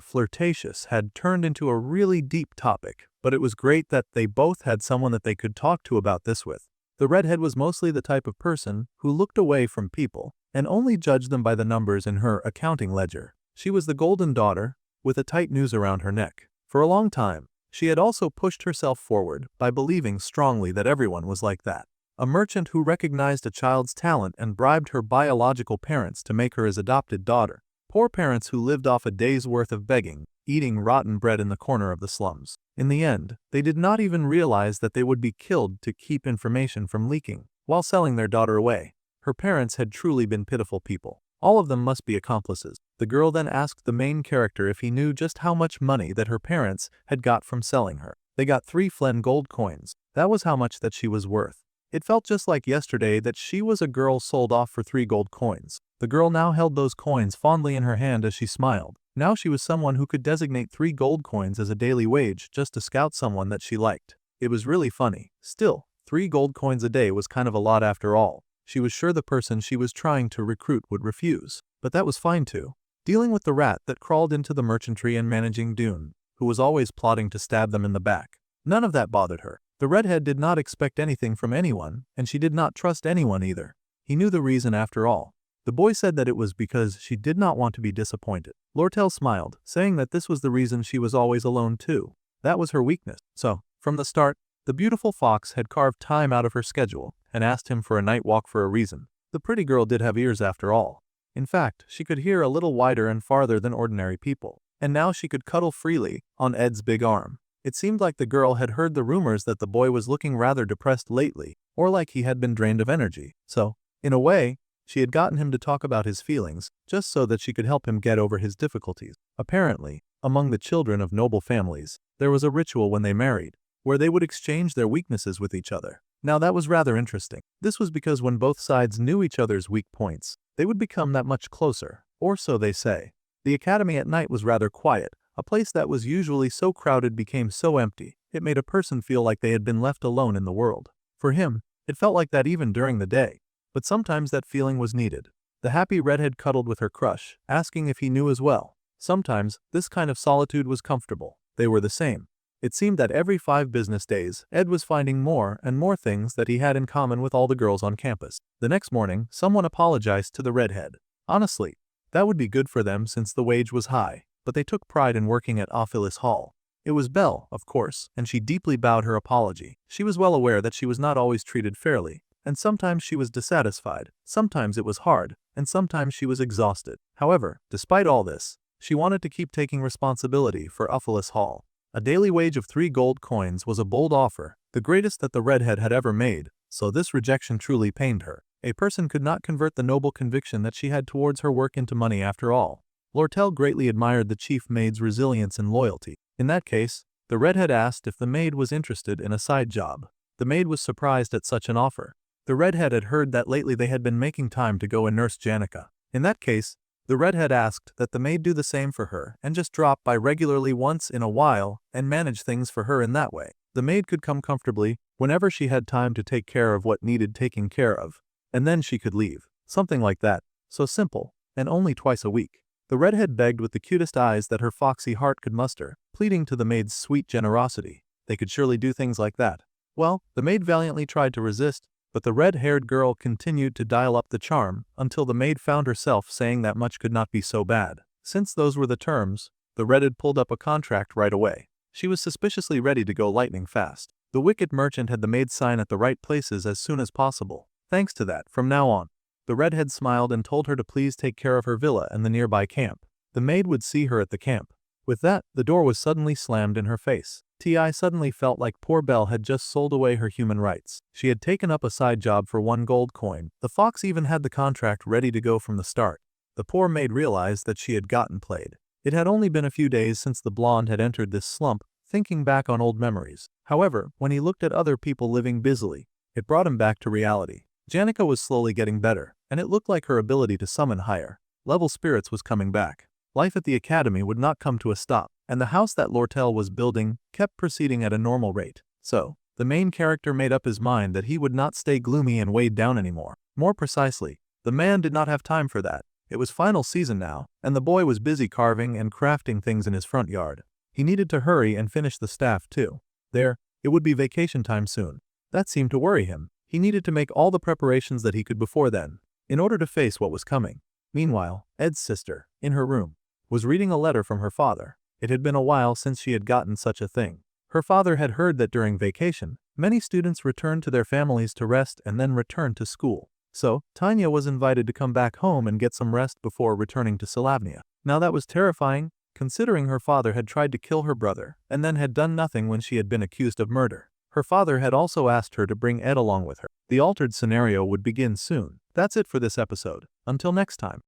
flirtatious had turned into a really deep topic, but it was great that they both had someone that they could talk to about this with. The redhead was mostly the type of person who looked away from people and only judged them by the numbers in her accounting ledger. She was the golden daughter with a tight noose around her neck. For a long time, she had also pushed herself forward by believing strongly that everyone was like that. a merchant who recognized a child's talent and bribed her biological parents to make her his adopted daughter. Poor parents who lived off a day's worth of begging, eating rotten bread in the corner of the slums. In the end, they did not even realize that they would be killed to keep information from leaking while selling their daughter away. Her parents had truly been pitiful people. All of them must be accomplices. The girl then asked the main character if he knew just how much money that her parents had got from selling her. They got 3 Flen gold coins. That was how much that she was worth. It felt just like yesterday that she was a girl sold off for 3 gold coins. The girl now held those coins fondly in her hand as she smiled. Now she was someone who could designate 3 gold coins as a daily wage just to scout someone that she liked. It was really funny. Still, 3 gold coins a day was kind of a lot after all. She was sure the person she was trying to recruit would refuse, but that was fine too. Dealing with the rat that crawled into the merchantry and managing Dune, who was always plotting to stab them in the back. None of that bothered her. The redhead did not expect anything from anyone, and she did not trust anyone either. He knew the reason after all. The boy said that it was because she did not want to be disappointed. Lortel smiled, saying that this was the reason she was always alone too. That was her weakness. So, from the start, the beautiful fox had carved time out of her schedule and asked him for a night walk for a reason. The pretty girl did have ears after all. In fact, she could hear a little wider and farther than ordinary people. And now she could cuddle freely on Ed's big arm. It seemed like the girl had heard the rumors that the boy was looking rather depressed lately, or like he had been drained of energy. So, in a way, she had gotten him to talk about his feelings, just so that she could help him get over his difficulties. Apparently, among the children of noble families, there was a ritual when they married, where they would exchange their weaknesses with each other. Now that was rather interesting. This was because when both sides knew each other's weak points, they would become that much closer, or so they say. The academy at night was rather quiet. A place that was usually so crowded became so empty, it made a person feel like they had been left alone in the world. For him, it felt like that even during the day. But sometimes that feeling was needed. The happy redhead cuddled with her crush, asking if he knew as well. Sometimes, this kind of solitude was comfortable. They were the same. It seemed that every 5 business days, Ed was finding more and more things that he had in common with all the girls on campus. The next morning, someone apologized to the redhead. Honestly, that would be good for them since the wage was high, but they took pride in working at Ophilis Hall. It was Belle, of course, and she deeply bowed her apology. She was well aware that she was not always treated fairly, and sometimes she was dissatisfied, sometimes it was hard, and sometimes she was exhausted. However, despite all this, she wanted to keep taking responsibility for Ophilis Hall. A daily wage of 3 gold coins was a bold offer, the greatest that the redhead had ever made, so this rejection truly pained her. A person could not convert the noble conviction that she had towards her work into money after all. Lortel greatly admired the chief maid's resilience and loyalty. In that case, the redhead asked if the maid was interested in a side job. The maid was surprised at such an offer. The redhead had heard that lately they had been making time to go and nurse Janica. In that case, the redhead asked that the maid do the same for her and just drop by regularly once in a while and manage things for her in that way. The maid could come comfortably whenever she had time to take care of what needed taking care of, and then she could leave. Something like that. So simple, and only twice a week. The redhead begged with the cutest eyes that her foxy heart could muster, pleading to the maid's sweet generosity. They could surely do things like that. Well, the maid valiantly tried to resist, but the red-haired girl continued to dial up the charm until the maid found herself saying that much could not be so bad. Since those were the terms, the redhead pulled up a contract right away. She was suspiciously ready to go lightning fast. The wicked merchant had the maid sign at the right places as soon as possible. Thanks to that, from now on, the redhead smiled and told her to please take care of her villa and the nearby camp. The maid would see her at the camp. With that, the door was suddenly slammed in her face. Ti suddenly felt like poor Belle had just sold away her human rights. She had taken up a side job for 1 gold coin. The fox even had the contract ready to go from the start. The poor maid realized that she had gotten played. It had only been a few days since the blonde had entered this slump, thinking back on old memories. However, when he looked at other people living busily, it brought him back to reality. Janica was slowly getting better, and it looked like her ability to summon higher level spirits was coming back. Life at the academy would not come to a stop, and the house that Lortel was building kept proceeding at a normal rate. So, the main character made up his mind that he would not stay gloomy and weighed down anymore. More precisely, the man did not have time for that. It was final season now, and the boy was busy carving and crafting things in his front yard. He needed to hurry and finish the staff too. It would be vacation time soon. That seemed to worry him. He needed to make all the preparations that he could before then, in order to face what was coming. Meanwhile, Ed's sister, in her room, was reading a letter from her father. It had been a while since she had gotten such a thing. Her father had heard that during vacation, many students returned to their families to rest and then returned to school. So, Tanya was invited to come back home and get some rest before returning to Solavnia. Now that was terrifying, considering her father had tried to kill her brother and then had done nothing when she had been accused of murder. Her father had also asked her to bring Ed along with her. The altered scenario would begin soon. That's it for this episode. Until next time.